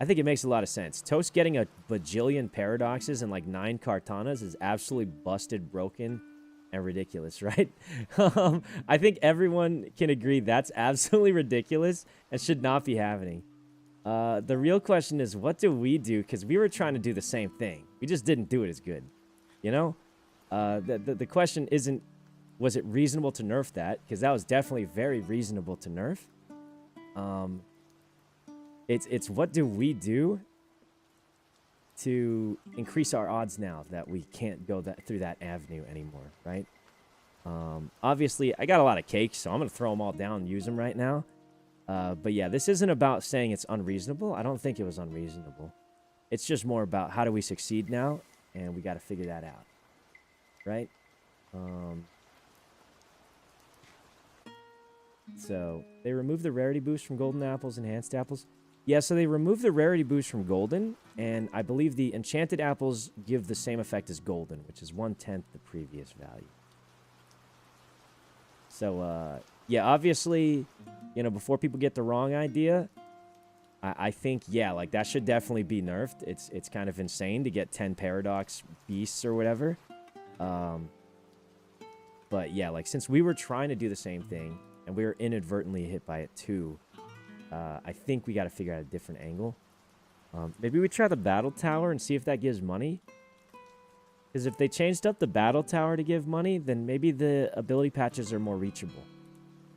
I think it makes a lot of sense. Toast getting a bajillion paradoxes and like 9 Kartanas is absolutely busted, broken, and ridiculous, right? I think everyone can agree that's absolutely ridiculous and should not be happening. The real question is, what do we do? Because we were trying to do the same thing. We just didn't do it as good. You know? The question isn't, was it reasonable to nerf that? Because that was definitely very reasonable to nerf. It's what do we do to increase our odds now that we can't go through that avenue anymore, right? Obviously, I got a lot of cakes, so I'm going to throw them all down and use them right now. But yeah, this isn't about saying it's unreasonable. I don't think it was unreasonable. It's just more about how do we succeed now, and we got to figure that out, right? So they removed the rarity boost from golden apples, enhanced apples. Yeah, so they removed the rarity boost from golden, and I believe the enchanted apples give the same effect as golden, which is 1/10 the previous value. So, yeah, obviously, you know, before people get the wrong idea, I think, yeah, like, that should definitely be nerfed. It's kind of insane to get 10 paradox beasts or whatever. But, yeah, like, since we were trying to do the same thing, and we were inadvertently hit by it too, I think we got to figure out a different angle. Maybe we try the battle tower and see if that gives money. Because if they changed up the battle tower to give money, then maybe the ability patches are more reachable.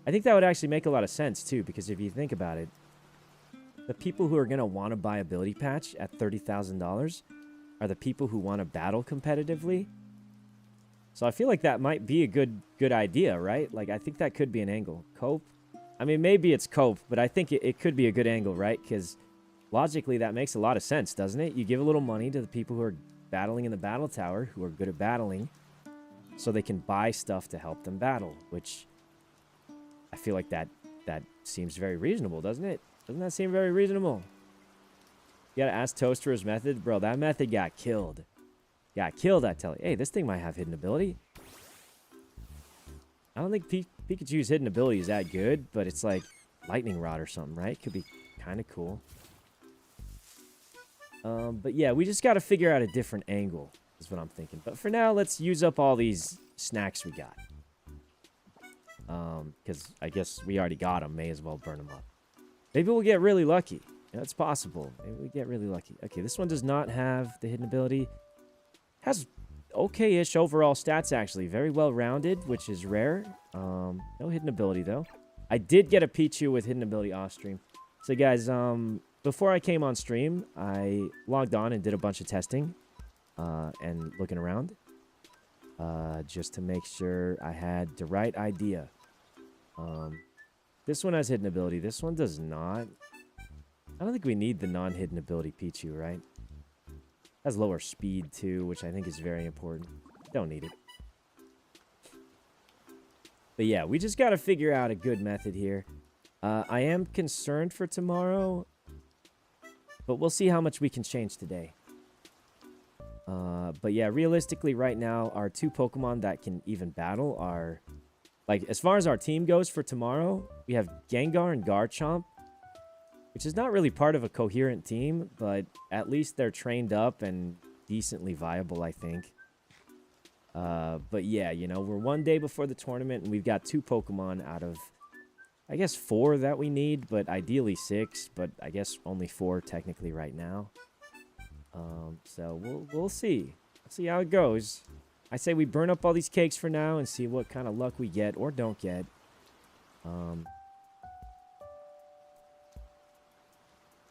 I think that would actually make a lot of sense too, because if you think about it, the people who are going to want to buy ability patch at $30,000 are the people who want to battle competitively. So I feel like that might be a good idea, right? Like, I think that could be an angle. Cope? I mean, maybe it's cope, but I think it could be a good angle, right? Because logically, that makes a lot of sense, doesn't it? You give a little money to the people who are battling in the battle tower, who are good at battling, so they can buy stuff to help them battle, which I feel like that seems very reasonable, doesn't it? Doesn't that seem very reasonable? You gotta ask Toast for his method. Bro, that method got killed. Got killed, I tell you. Hey, this thing might have hidden ability. I don't think Pikachu's hidden ability is that good, but it's like lightning rod or something, right? Could be kind of cool. But yeah, we just got to figure out a different angle, is what I'm thinking. But for now, let's use up all these snacks we got. Because I guess we already got them. May as well burn them up. Maybe we'll get really lucky. Yeah, it's possible. Maybe we get really lucky. Okay, this one does not have the hidden ability. Has okay-ish overall stats, actually. Very well-rounded, which is rare. No hidden ability, though. I did get a Pichu with hidden ability off-stream. So, guys, before I came on stream, I logged on and did a bunch of testing and looking around just to make sure I had the right idea. This one has hidden ability. This one does not. I don't think we need the non-hidden ability Pichu, right? Has lower speed, too, which I think is very important. Don't need it. But yeah, we just got to figure out a good method here. I am concerned for tomorrow, but we'll see how much we can change today. But yeah, realistically, right now, our 2 Pokemon that can even battle are... Like, as far as our team goes for tomorrow, we have Gengar and Garchomp, which is not really part of a coherent team, but at least they're trained up and decently viable, I think. But yeah, you know, we're 1 day before the tournament, and we've got 2 Pokemon out of, I guess, 4 that we need, but ideally 6, but I guess only 4 technically right now. So we'll see. We'll see how it goes. I say we burn up all these cakes for now and see what kind of luck we get or don't get. And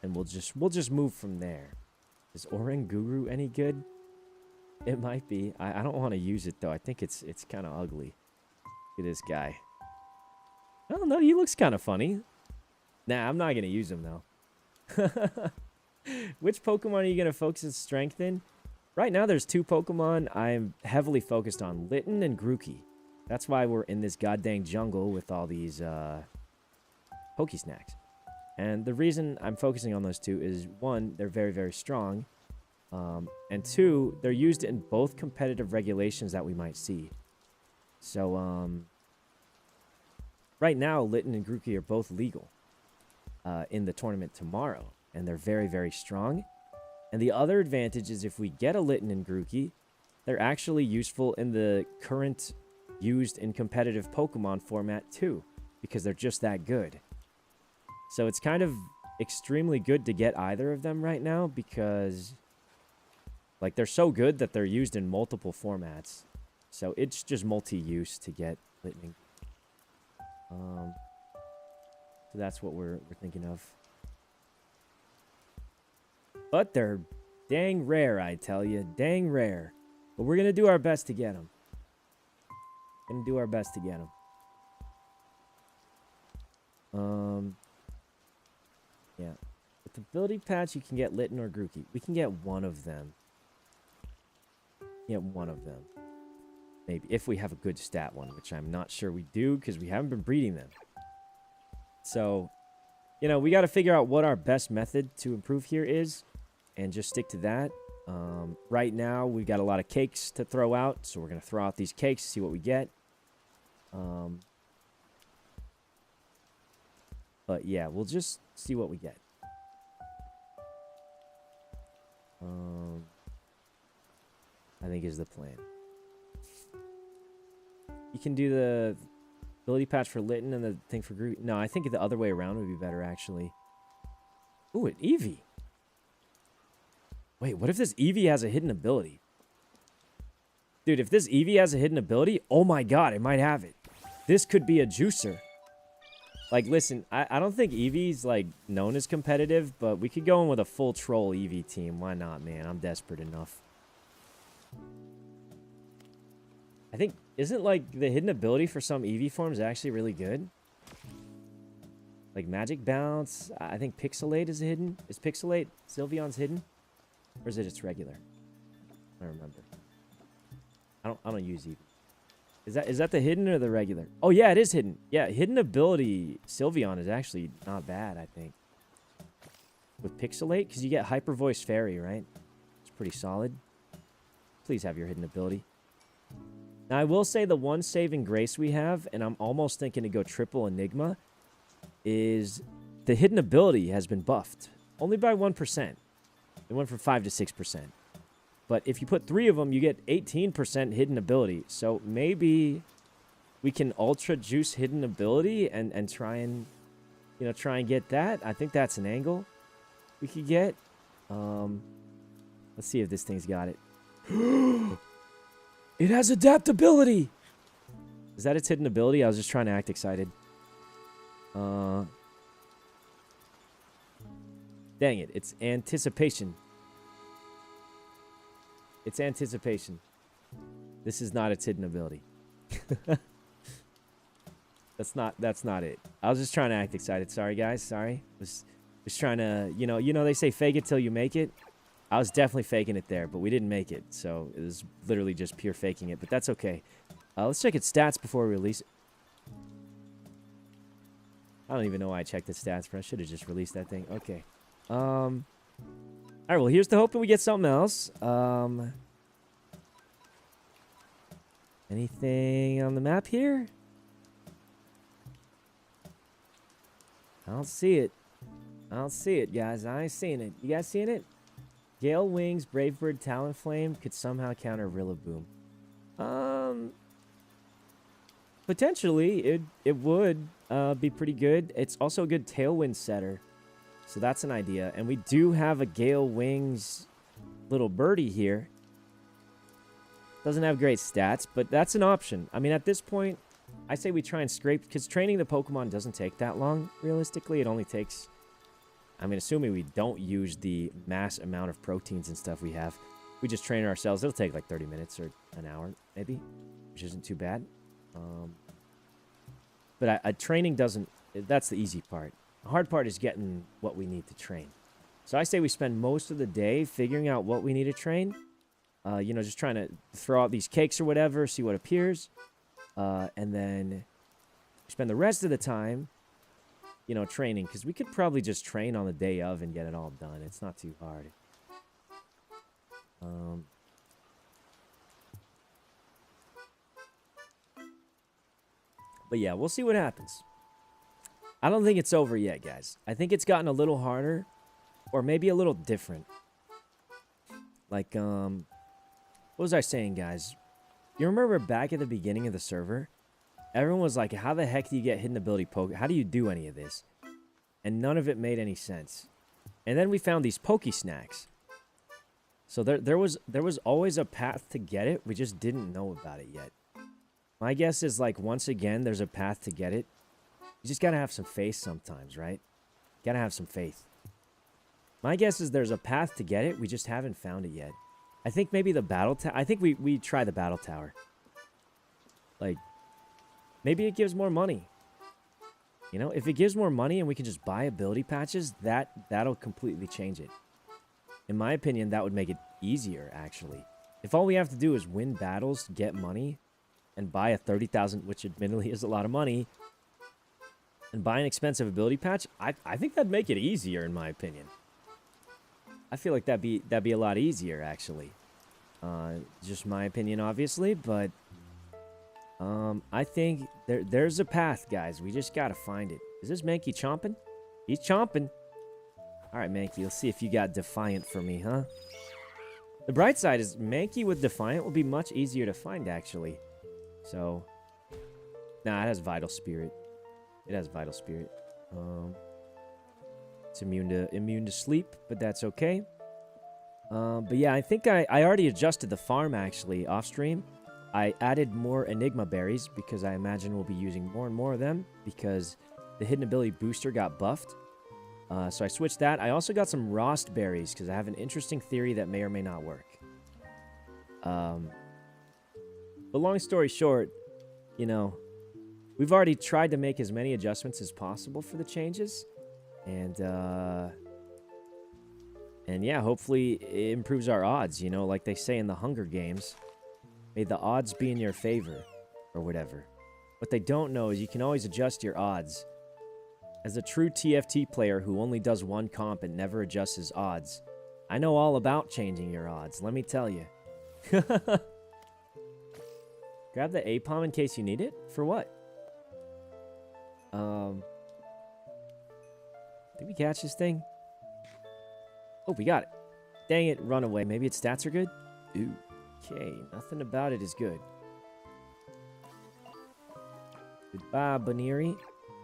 we'll just move from there. Is Oranguru any good? It might be. I don't want to use it though. I think it's kind of ugly. Look at this guy. I don't know. He looks kind of funny. Nah, I'm not gonna use him though. Which Pokemon are you gonna focus his strength in? Right now, there's 2 Pokemon I'm heavily focused on. Litten and Grookey. That's why we're in this goddamn jungle with all these Pokesnacks. And the reason I'm focusing on those two is, one, they're very, very strong. And two, they're used in both competitive regulations that we might see. So, right now, Litten and Grookey are both legal in the tournament tomorrow. And they're very, very strong. And the other advantage is if we get a Litten and Grookey, they're actually useful in the current used in competitive Pokemon format too, because they're just that good. So it's kind of extremely good to get either of them right now because, like, they're so good that they're used in multiple formats. So it's just multi-use to get Litten. So that's what we're thinking of. But they're dang rare, I tell you. Dang rare. But we're going to do our best to get them. Going to do our best to get them. Yeah. With the ability patch, you can get Litten or Grookey. We can get one of them. Get one of them. Maybe. If we have a good stat one, which I'm not sure we do because we haven't been breeding them. So, you know, we got to figure out what our best method to improve here is. And just stick to that. Right now, we've got a lot of cakes to throw out. So we're going to throw out these cakes, see what we get. But yeah, we'll just see what we get. I think is the plan. You can do the ability patch for Litten and the thing for Groot. No, I think the other way around would be better, actually. Ooh, an Eevee. Wait, what if this Eevee has a hidden ability? Dude, if this Eevee has a hidden ability, oh my god, it might have it. This could be a juicer. Like, listen, I don't think Eevee's, like, known as competitive, but we could go in with a full troll Eevee team. Why not, man? I'm desperate enough. I think, isn't, like, the hidden ability for some Eevee forms actually really good? Like, Magic Bounce. I think Pixelate is hidden. Is Pixelate Sylveon's hidden? Or is it just regular? I don't remember. I don't use Eevee. Is that the hidden or the regular? Oh yeah, it is hidden. Yeah, hidden ability Sylveon is actually not bad, I think. With Pixelate, because you get Hyper Voice Fairy, right? It's pretty solid. Please have your hidden ability. Now I will say the one saving grace we have, and I'm almost thinking to go triple Enigma, is the hidden ability has been buffed. Only by 1%. It went from 5 to 6%. But if you put 3 of them, you get 18% hidden ability. So maybe we can ultra juice hidden ability and try and, you know, try and get that. I think that's an angle we could get. Let's see if this thing's got it. It has adaptability. Is that its hidden ability? I was just trying to act excited. Dang it. It's anticipation. It's anticipation. This is not its hidden ability. That's not it. I was just trying to act excited. Sorry, guys. Sorry. Was trying to, you know they say fake it till you make it. I was definitely faking it there, but we didn't make it. So it was literally just pure faking it, but that's okay. Let's check its stats before we release it. I don't even know why I checked the stats, but I should have just released that thing. Okay. Alright, well, here's to hoping we get something else. Anything on the map here? I don't see it. I don't see it, guys. I ain't seeing it. You guys seeing it? Gale Wings, Brave Bird, Talonflame could somehow counter Rillaboom. Potentially, it would be pretty good. It's also a good Tailwind setter. So that's an idea. And we do have a Gale Wings little birdie here. Doesn't have great stats, but that's an option. I mean, at this point, I say we try and scrape, because training the Pokemon doesn't take that long, realistically. It only takes, I mean, assuming we don't use the mass amount of proteins and stuff we have. We just train ourselves. It'll take like 30 minutes or an hour, maybe, which isn't too bad. But training doesn't, that's the easy part. The hard part is getting what we need to train. So I say we spend most of the day figuring out what we need to train. You know, just trying to throw out these cakes or whatever, see what appears. And then spend the rest of the time you know, training, because we could probably just train on the day of and get it all done. It's not too hard. But yeah, we'll see what happens. I don't think it's over yet, guys. I think it's gotten a little harder, or maybe a little different. Like, what was I saying, guys? You remember back at the beginning of the server? Everyone was like, how the heck do you get hidden ability poke? How do you do any of this? And none of it made any sense. And then we found these Poke Snacks. So there was always a path to get it. We just didn't know about it yet. My guess is, like, once again, there's a path to get it. You just gotta have some faith sometimes, right? Gotta have some faith. My guess is there's a path to get it. We just haven't found it yet. I think maybe the battle tower. I think we try the battle tower. Like, maybe it gives more money. You know, if it gives more money and we can just buy ability patches, that'll completely change it. In my opinion, that would make it easier, actually. If all we have to do is win battles, get money, and buy a 30,000, which admittedly is a lot of money, and buy an expensive ability patch, I think that'd make it easier, in my opinion. I feel like that'd be a lot easier, actually. Just my opinion, obviously, but I think there's a path, guys. We just gotta find it. Is this Mankey chomping? He's chomping. All right, Mankey, let's see if you got Defiant for me, huh? The bright side is Mankey with Defiant will be much easier to find, actually. So, nah, it has Vital Spirit. It has Vital Spirit. It's immune to sleep, but that's okay. But yeah, I think I already adjusted the farm, actually, off stream. I added more Enigma berries because I imagine we'll be using more and more of them because the hidden ability booster got buffed. So I switched that. I also got some Rost berries because I have an interesting theory that may or may not work. But long story short, you know, we've already tried to make as many adjustments as possible for the changes. And yeah, hopefully it improves our odds, you know, like they say in the Hunger Games. May the odds be in your favor, or whatever. What they don't know is you can always adjust your odds. As a true TFT player who only does one comp and never adjusts his odds, I know all about changing your odds, let me tell you. Grab the APOM in case you need it? For what? Did we catch this thing? Oh, we got it. Dang it, run away. Maybe its stats are good? Ooh. Okay, nothing about it is good. Goodbye, Baniri.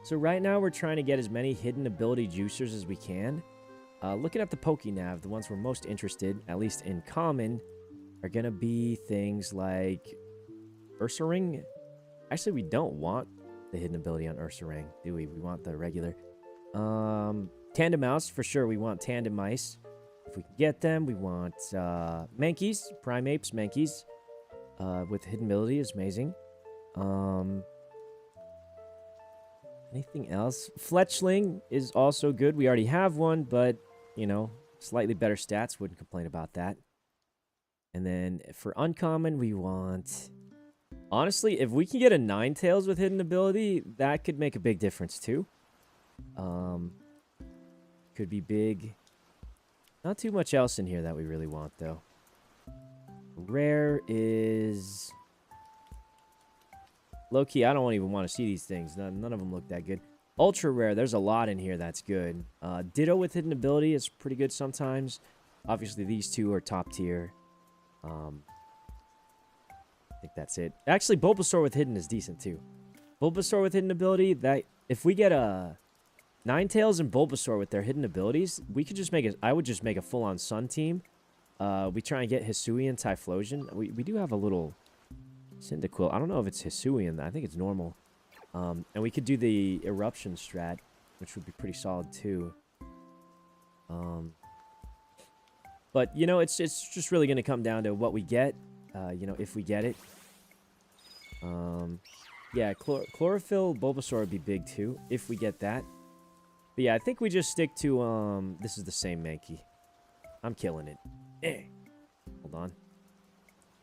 So right now we're trying to get as many hidden ability juicers as we can. Looking at the Pokénav, the ones we're most interested, at least in common, are going to be things like Ursaring. Actually, we don't want the hidden ability on Ursaring, do we? We want the regular. Tandem Mouse, for sure. We want Tandem Mice. If we can get them, we want Mankeys, Primates, Mankeys, with hidden ability is amazing. Anything else? Fletchling is also good. We already have one, but, you know, slightly better stats. Wouldn't complain about that. And then for uncommon, we want... Honestly, if we can get a Ninetales with hidden ability, that could make a big difference too. Could be big. Not too much else in here that we really want, though. Rare is... Low-key, I don't even want to see these things. None of them look that good. Ultra rare, there's a lot in here that's good. Ditto with hidden ability is pretty good sometimes. Obviously, these two are top tier. I think that's it. Actually, Bulbasaur with hidden is decent, too. Bulbasaur with hidden ability, that if we get a... Ninetales and Bulbasaur with their hidden abilities, we could just make a... I would just make a full-on Sun team. We try and get Hisuian Typhlosion. We do have a little... Cyndaquil. I don't know if it's Hisuian. I think it's normal. And we could do the Eruption strat, which would be pretty solid too. But, you know, it's just really going to come down to what we get, you know, if we get it. Yeah, Chlorophyll Bulbasaur would be big too, if we get that. But yeah, I think we just stick to, this is the same Mankey. I'm killing it. Hold on.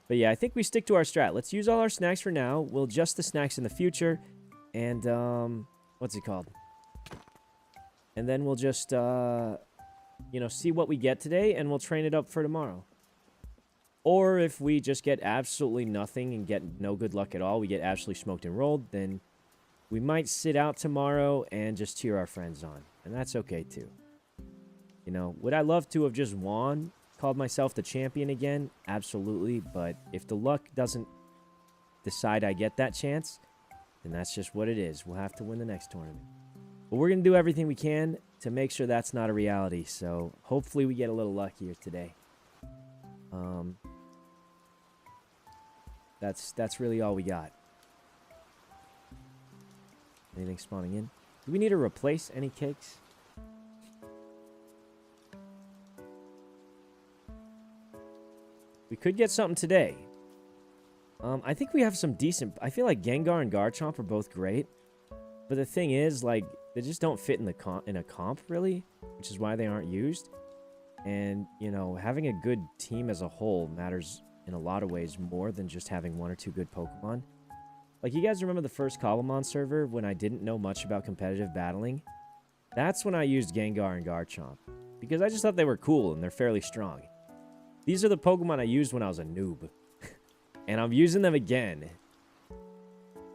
But yeah, I think we stick to our strat. Let's use all our snacks for now. We'll adjust the snacks in the future. And, what's it called? And then we'll just, you know, see what we get today, and we'll train it up for tomorrow. Or if we just get absolutely nothing and get no good luck at all, we get absolutely smoked and rolled, then we might sit out tomorrow and just cheer our friends on. And that's okay, too. You know, would I love to have just won, called myself the champion again? Absolutely. But if the luck doesn't decide I get that chance, then that's just what it is. We'll have to win the next tournament. But we're going to do everything we can to make sure that's not a reality. So hopefully we get a little luckier today. That's really all we got. Anything spawning in? Do we need to replace any cakes? We could get something today. I think we have some decent... I feel like Gengar and Garchomp are both great. But the thing is, like, they just don't fit in a comp, really. Which is why they aren't used. And, you know, having a good team as a whole matters in a lot of ways more than just having one or two good Pokemon. Like, you guys remember the first Cobblemon server when I didn't know much about competitive battling? That's when I used Gengar and Garchomp. Because I just thought they were cool and they're fairly strong. These are the Pokemon I used when I was a noob. And I'm using them again.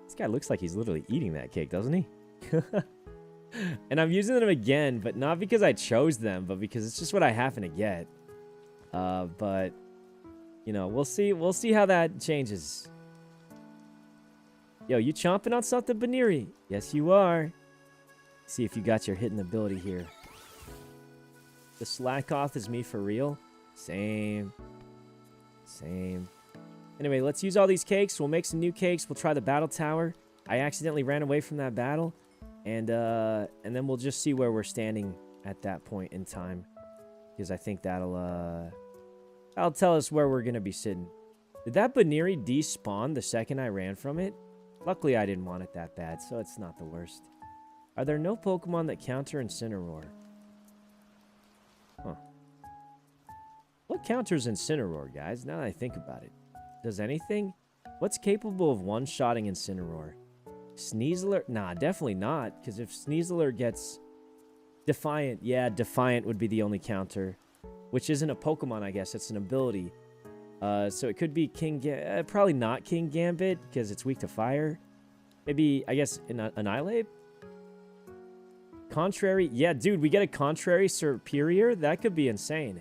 This guy looks like he's literally eating that cake, doesn't he? And I'm using them again, but not because I chose them, but because it's just what I happen to get. But, you know, we'll see. We'll see how that changes. Yo, you chomping on something, Baniri? Yes, you are. See if you got your hidden ability here. The Slackoth is me for real? Same. Same. Anyway, let's use all these cakes. We'll make some new cakes. We'll try the battle tower. I accidentally ran away from that battle. And then we'll just see where we're standing at that point in time. Because I think that'll tell us where we're going to be sitting. Did that Baniri despawn the second I ran from it? Luckily, I didn't want it that bad, so it's not the worst. Are there no Pokemon that counter Incineroar? Huh. What counters Incineroar, guys, now that I think about it? Does anything? What's capable of one-shotting Incineroar? Sneasler? Nah, definitely not, because if Sneasler gets Defiant, yeah, Defiant would be the only counter, which isn't a Pokemon, I guess. It's an ability. So it could be probably not King Gambit, because it's weak to fire. Maybe, I guess, Annihilate? Contrary? Yeah, dude, we get a Contrary Superior? That could be insane.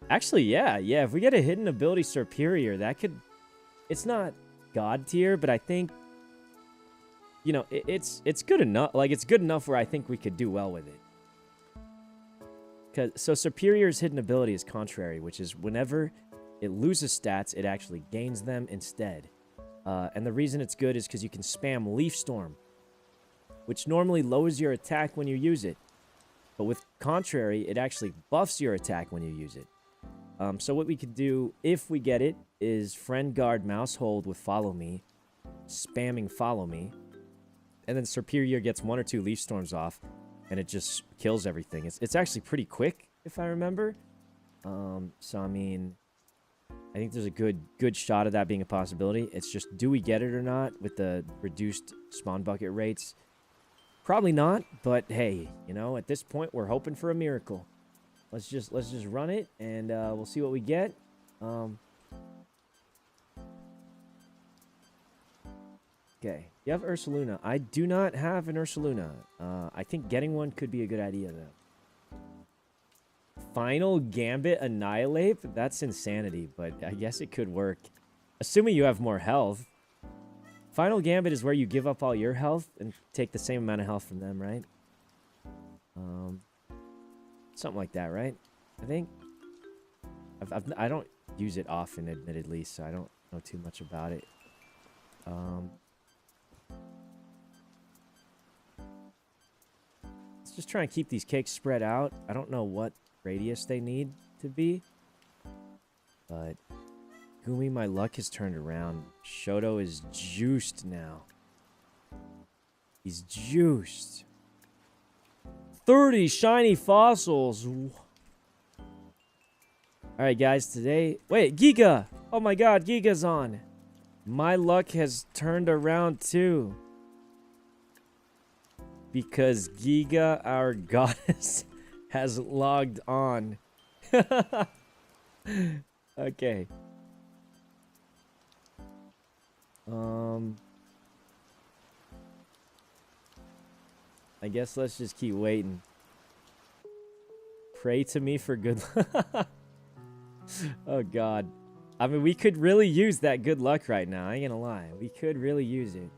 Actually, yeah, if we get a hidden ability Superior, that could... It's not God tier, but I think... You know, it's good enough. Like, it's good enough where I think we could do well with it. So Superior's hidden ability is Contrary, which is whenever it loses stats, it actually gains them instead. And the reason it's good is because you can spam Leaf Storm, which normally lowers your attack when you use it. But with Contrary, it actually buffs your attack when you use it. So what we could do, if we get it, is Friend Guard Mouse Hold with Follow Me, spamming Follow Me, and then Superior gets 1 or 2 Leaf Storms off, and it just kills everything. It's actually pretty quick, if I remember. So, I mean, I think there's a good shot of that being a possibility. It's just, do we get it or not with the reduced spawn bucket rates? Probably not, but hey, you know, at this point, we're hoping for a miracle. Let's just run it, and we'll see what we get. Okay, you have Ursaluna. I do not have an Ursaluna. I think getting one could be a good idea, though. Final Gambit Annihilate? That's insanity, but I guess it could work. Assuming you have more health. Final Gambit is where you give up all your health and take the same amount of health from them, right? Something like that, right? I think. I don't use it often, admittedly, so I don't know too much about it. Let's just try and keep these cakes spread out. I don't know what radius they need to be. But Gumi, my luck has turned around. Shoto is juiced now. He's juiced. 30 shiny fossils. Alright, guys, today... Wait, Giga! Oh my god, Giga's on. My luck has turned around, too. because Giga, our goddess, has logged on. Okay. I guess let's just keep waiting. Pray to me for good luck. Oh, God. I mean, we could really use that good luck right now. I ain't gonna lie. We could really use it.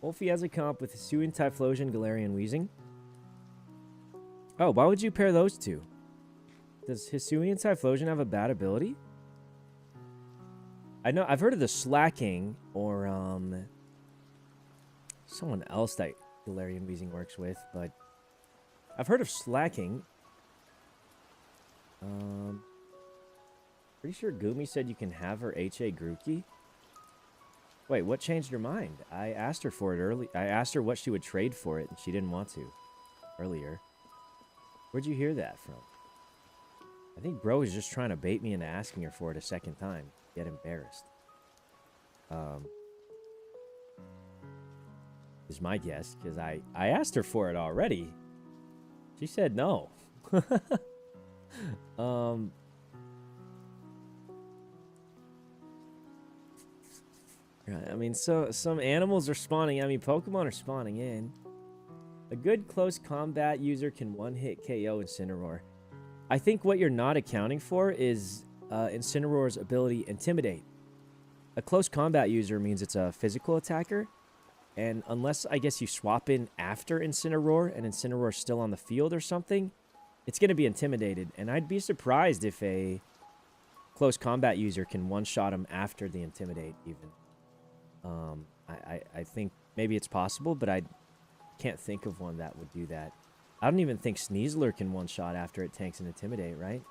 Wolfie has a comp with Hisuian, Typhlosion, Galarian, Weezing. Oh, why would you pair those two? Does Hisuian Typhlosion have a bad ability? I know I've heard of the Slacking or someone else that Galarian Weezing works with, but I've heard of Slacking. Pretty sure Gumi said you can have her HA Grookey. Wait, what changed her mind? I asked her for it early. I asked her what she would trade for it, and she didn't want to earlier. Where'd you hear that from? I think bro is just trying to bait me into asking her for it a second time. Get embarrassed. Is my guess, because I asked her for it already. She said no. I mean, so some animals are spawning. I mean, Pokemon are spawning in. A good close combat user can one-hit KO Incineroar. I think what you're not accounting for is Incineroar's ability Intimidate. A close combat user means it's a physical attacker. And unless, I guess, you swap in after Incineroar and Incineroar's still on the field or something, it's going to be intimidated. And I'd be surprised if a close combat user can one-shot him after the Intimidate, even. I think maybe it's possible, but I can't think of one that would do that. I don't even think Sneasler can one-shot after it tanks and Intimidate, right?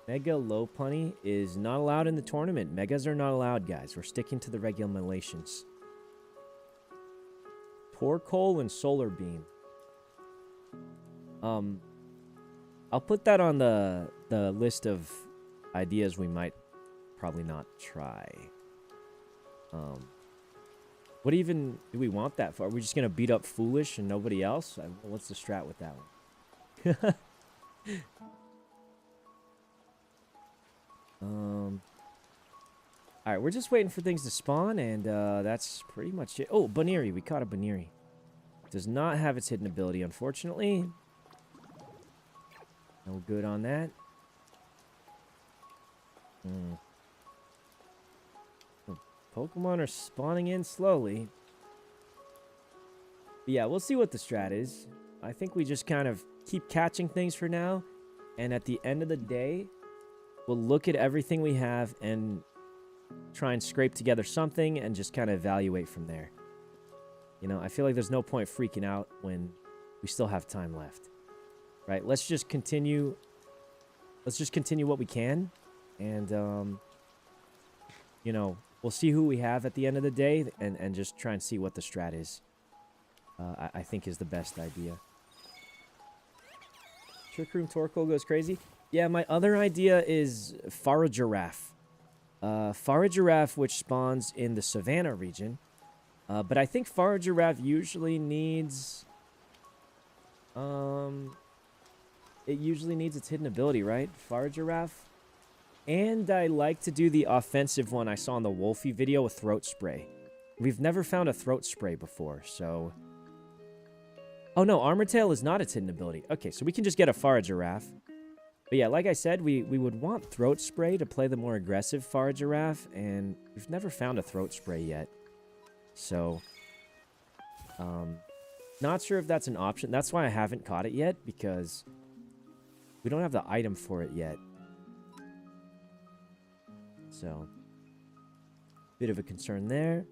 Mega Lopunny is not allowed in the tournament. Megas are not allowed, guys. We're sticking to the regulations. Torkoal and Solar Beam. I'll put that on the list of ideas we might probably not try. What even do we want that for? Are we just going to beat up Foolish and nobody else? What's the strat with that one? Alright, we're just waiting for things to spawn, and that's pretty much it. Oh, Baneri. We caught a Baneri. Does not have its hidden ability, unfortunately. No good on that. Pokemon are spawning in slowly. But yeah, we'll see what the strat is. I think we just kind of keep catching things for now. And at the end of the day, we'll look at everything we have and try and scrape together something and just kind of evaluate from there. You know, I feel like there's no point freaking out when we still have time left. Right? Let's just continue what we can. And, you know, we'll see who we have at the end of the day and just try and see what the strat is. I think is the best idea. Trick Room Torkoal goes crazy. Yeah, my other idea is Farigiraf. Farigiraf, which spawns in the Savannah region. But I think Farigiraf usually needs... it usually needs its hidden ability, right? Farigiraf. And I like to do the offensive one I saw in the Wolfie video with Throat Spray. We've never found a Throat Spray before, so... Oh no, Armor Tail is not its hidden ability. Okay, so we can just get a Farigiraf. But yeah, like I said, we would want Throat Spray to play the more aggressive Farigiraf, and we've never found a Throat Spray yet. So, not sure if that's an option. That's why I haven't caught it yet, because we don't have the item for it yet. So, bit of a concern there.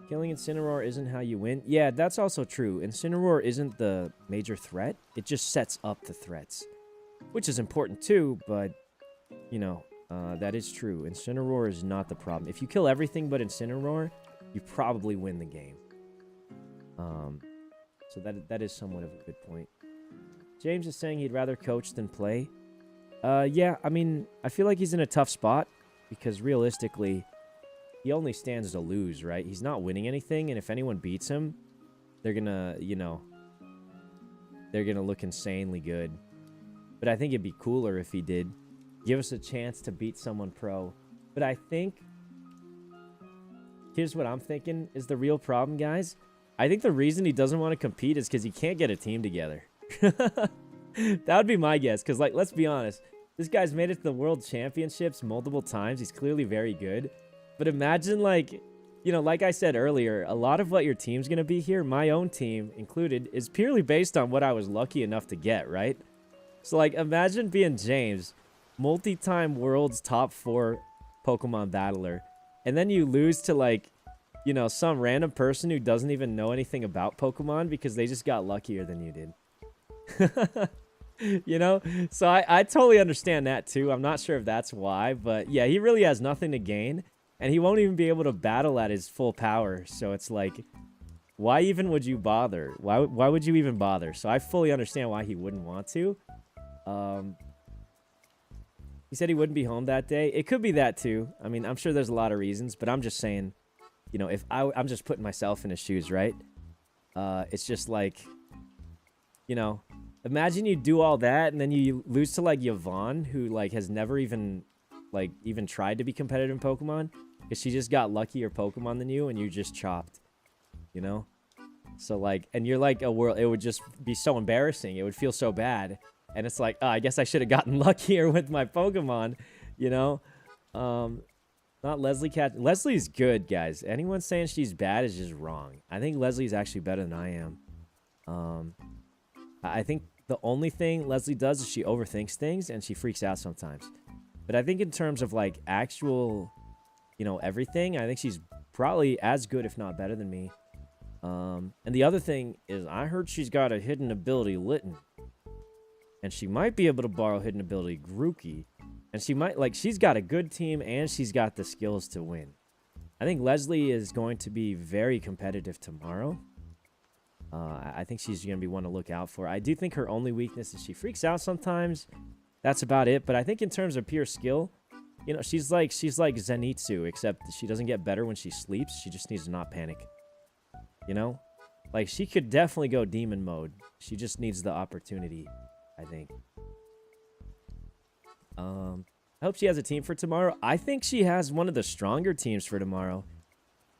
Killing Incineroar isn't how you win. Yeah, that's also true. Incineroar isn't the major threat. It just sets up the threats, which is important too, but, you know, that is true. Incineroar is not the problem. If you kill everything but Incineroar, you probably win the game. So that is somewhat of a good point. James is saying he'd rather coach than play. Yeah, I mean, I feel like he's in a tough spot because realistically, he only stands to lose, right? He's not winning anything, and if anyone beats him, they're gonna, you know, they're gonna look insanely good. But I think it'd be cooler if he did. Give us a chance to beat someone pro. But I think, here's what I'm thinking is the real problem, guys. I think the reason he doesn't want to compete is because he can't get a team together. That would be my guess. Because, like, let's be honest. This guy's made it to the World Championships multiple times. He's clearly very good. But imagine, like, you know, like I said earlier, a lot of what your team's going to be here, my own team included, is purely based on what I was lucky enough to get, right? So, like, imagine being James, multi-time world's top 4 Pokemon battler, and then you lose to, like, you know, some random person who doesn't even know anything about Pokemon because they just got luckier than you did. You know? So I totally understand that, too. I'm not sure if that's why, but yeah, he really has nothing to gain, and he won't even be able to battle at his full power, so it's like, why even would you bother? Why would you even bother? So I fully understand why he wouldn't want to. He said he wouldn't be home that day. It could be that, too. I mean, I'm sure there's a lot of reasons, but I'm just saying, you know, if I'm just putting myself in his shoes, right? It's just like, you know, imagine you do all that and then you lose to, like, Yvonne, who, like, has never even, like, even tried to be competitive in Pokemon because she just got luckier Pokemon than you and you just chopped, you know? So, like, and you're like a world, it would just be so embarrassing. It would feel so bad. And it's like, oh, I guess I should have gotten luckier with my Pokemon, you know? Not Leslie Cat. Leslie's good, guys. Anyone saying she's bad is just wrong. I think Leslie's actually better than I am. I think the only thing Leslie does is she overthinks things and she freaks out sometimes. But I think in terms of, like, actual, you know, everything, I think she's probably as good, if not better than me. And the other thing is I heard she's got a hidden ability, Litten. And she might be able to borrow hidden ability, Grookey. And she might, like, she's got a good team and she's got the skills to win. I think Leslie is going to be very competitive tomorrow. I think she's going to be one to look out for. I do think her only weakness is she freaks out sometimes. That's about it. But I think in terms of pure skill, you know, she's like Zenitsu, except she doesn't get better when she sleeps. She just needs to not panic. You know? Like, she could definitely go demon mode. She just needs the opportunity, I think. I hope she has a team for tomorrow. I think she has one of the stronger teams for tomorrow.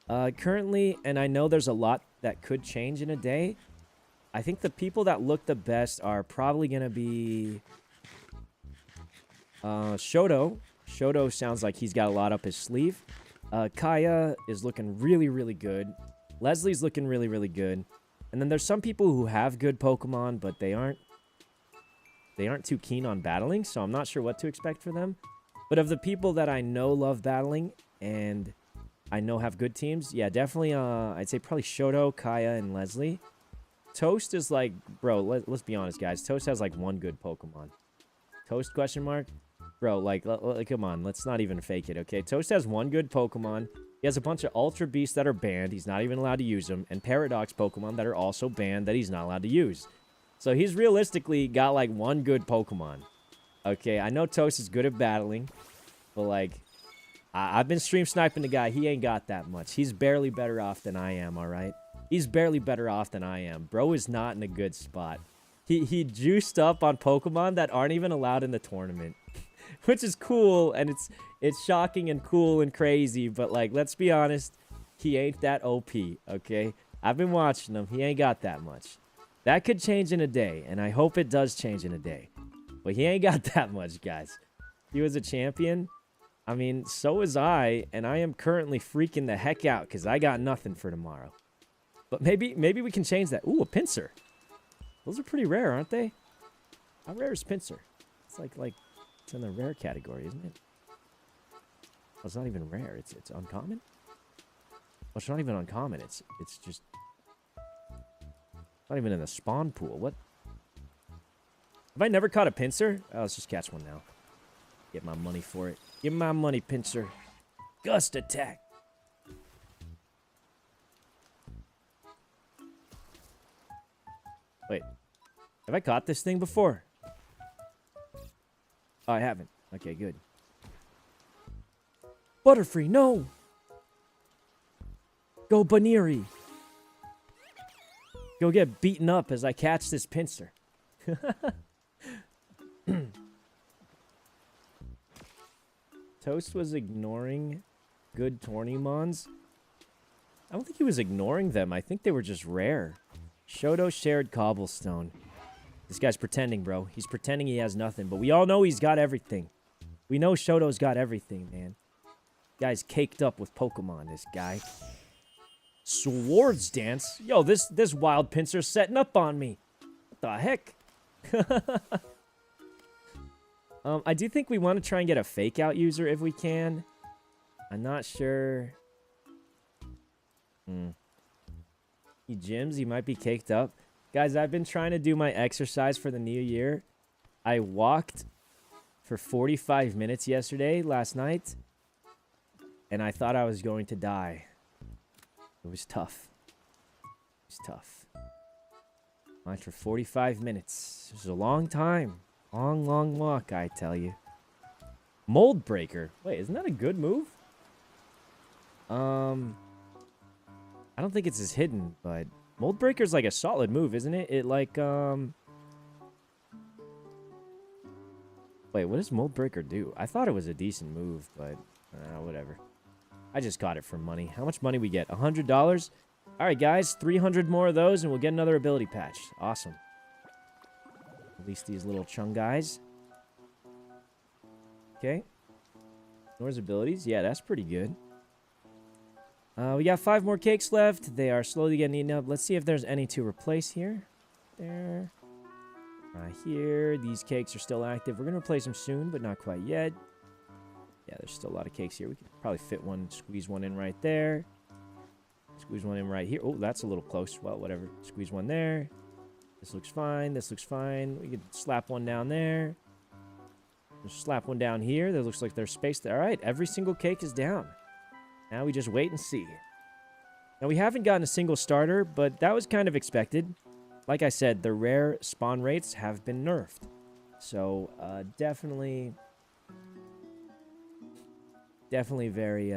Currently, and I know there's a lot that could change in a day, I think the people that look the best are probably going to be Shoto. Shoto sounds like he's got a lot up his sleeve. Kaya is looking really, really good. Leslie's looking really, really good. And then there's some people who have good Pokemon, but they aren't too keen on battling, so I'm not sure what to expect for them. But of the people that I know love battling and I know have good teams, yeah, definitely, I'd say probably Shoto, Kaya, and Leslie. Toast is like, bro, let's be honest, guys. Toast has like one good Pokemon. Toast, question mark? Bro, like, come on, let's not even fake it, okay? Toast has one good Pokemon. He has a bunch of Ultra Beasts that are banned. He's not even allowed to use them. And Paradox Pokemon that are also banned that he's not allowed to use. So he's realistically got, like, one good Pokemon. Okay, I know Toast is good at battling. But, like, I've been stream sniping the guy. He ain't got that much. He's barely better off than I am, all right? He's barely better off than I am. Bro is not in a good spot. He juiced up on Pokemon that aren't even allowed in the tournament. Which is cool, and it's shocking and cool and crazy. But, like, let's be honest. He ain't that OP, okay? I've been watching him. He ain't got that much. That could change in a day, and I hope it does change in a day. But he ain't got that much, guys. He was a champion. I mean, so was I, and I am currently freaking the heck out because I got nothing for tomorrow. But maybe we can change that. Ooh, a Pinsir. Those are pretty rare, aren't they? How rare is Pinsir? It's like it's in the rare category, isn't it? Well, it's not even rare. It's uncommon. Well, it's not even uncommon. It's just not even in the spawn pool. What? Have I never caught a Pinsir? Oh, let's just catch one now. Get my money for it. Give me my money, Pinsir. Gust attack. Wait. Have I caught this thing before? Oh, I haven't. Okay, good. Butterfree, no! Go Baneri. Go get beaten up as I catch this pincer. Toast was ignoring good Tornimons. I don't think he was ignoring them. I think they were just rare. Shoto shared cobblestone. This guy's pretending, bro. He's pretending he has nothing, but we all know he's got everything. We know Shoto's got everything, man. Guy's caked up with Pokemon, this guy. Swords dance? Yo, this wild pincer's setting up on me. What the heck? I do think we want to try and get a fake out user if we can. I'm not sure. He gyms, he might be caked up. Guys, I've been trying to do my exercise for the new year. I walked for 45 minutes last night. And I thought I was going to die. It was tough. It was tough. Went for 45 minutes. It was a long time. Long, long walk, I tell you. Mold Breaker. Wait, isn't that a good move? I don't think it's as hidden, but Mold Breaker's like a solid move, isn't it? It like, Wait, what does Mold Breaker do? I thought it was a decent move, but whatever. I just got it for money. How much money we get? $100? All right, guys. 300 more of those, and we'll get another ability patch. Awesome. Release these little chung guys. Okay. Ignores abilities. Yeah, that's pretty good. We got 5 more cakes left. They are slowly getting eaten up. Let's see if there's any to replace here. There. Right here. These cakes are still active. We're going to replace them soon, but not quite yet. Yeah, there's still a lot of cakes here. We could probably fit one, squeeze one in right there. Squeeze one in right here. Oh, that's a little close. Well, whatever. Squeeze one there. This looks fine. This looks fine. We could slap one down there. Just slap one down here. There looks like there's space there. All right, every single cake is down. Now we just wait and see. Now, we haven't gotten a single starter, but that was kind of expected. Like I said, the rare spawn rates have been nerfed. So, definitely very,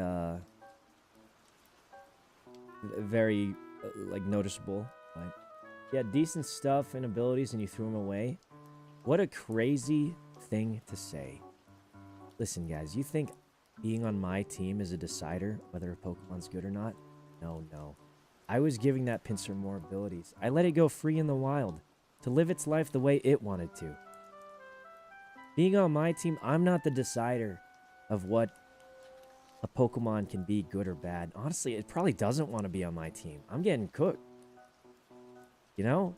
like, noticeable. But, yeah, decent stuff and abilities, and you threw them away. What a crazy thing to say. Listen, guys, you think being on my team is a decider whether a Pokemon's good or not? No. I was giving that pincer more abilities. I let it go free in the wild to live its life the way it wanted to. Being on my team, I'm not the decider of what a Pokemon can be good or bad. Honestly, it probably doesn't want to be on my team. I'm getting cooked. You know?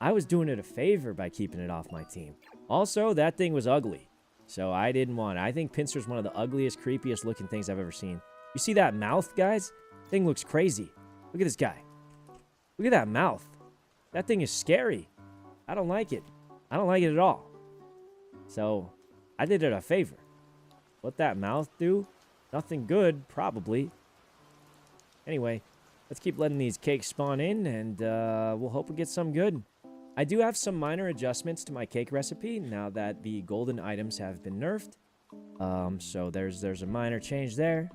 I was doing it a favor by keeping it off my team. Also, that thing was ugly. So I didn't want it. I think Pinsir's one of the ugliest, creepiest looking things I've ever seen. You see that mouth, guys? Thing looks crazy. Look at this guy. Look at that mouth. That thing is scary. I don't like it. I don't like it at all. So, I did it a favor. What that mouth do? Nothing good, probably. Anyway, let's keep letting these cakes spawn in, and we'll hope we get some good. I do have some minor adjustments to my cake recipe now that the golden items have been nerfed. So there's a minor change there.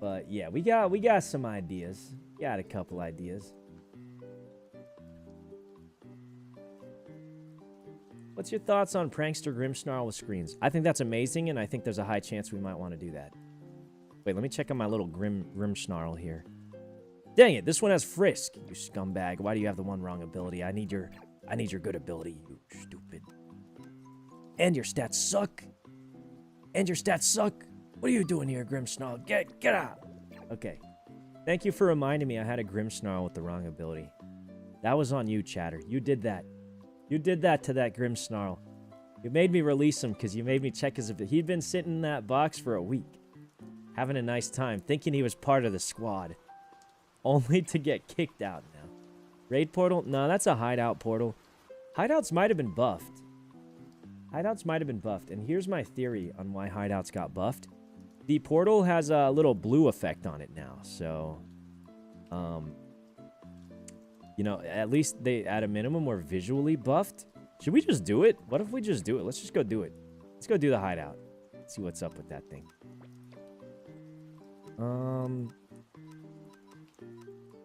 But yeah, we got some ideas. Got a couple ideas. What's your thoughts on Prankster Grimmsnarl with screens? I think that's amazing, and I think there's a high chance we might want to do that. Wait, let me check on my little Grimmsnarl here. Dang it, this one has Frisk, you scumbag. Why do you have the one wrong ability? I need your good ability, you stupid. And your stats suck. And your stats suck. What are you doing here, Grimmsnarl? Get out. Okay. Thank you for reminding me I had a Grimmsnarl with the wrong ability. That was on you, Chatter. You did that. You did that to that Grimmsnarl. You made me release him because you made me check his ability. He'd been sitting in that box for a week. Having a nice time, thinking he was part of the squad. Only to get kicked out now. Raid portal? No, that's a hideout portal. Hideouts might have been buffed. Hideouts might have been buffed. And here's my theory on why hideouts got buffed. The portal has a little blue effect on it now. So, You know, at least they, at a minimum, were visually buffed. Should we just do it? What if we just do it? Let's just go do it. Let's go do the hideout. See what's up with that thing.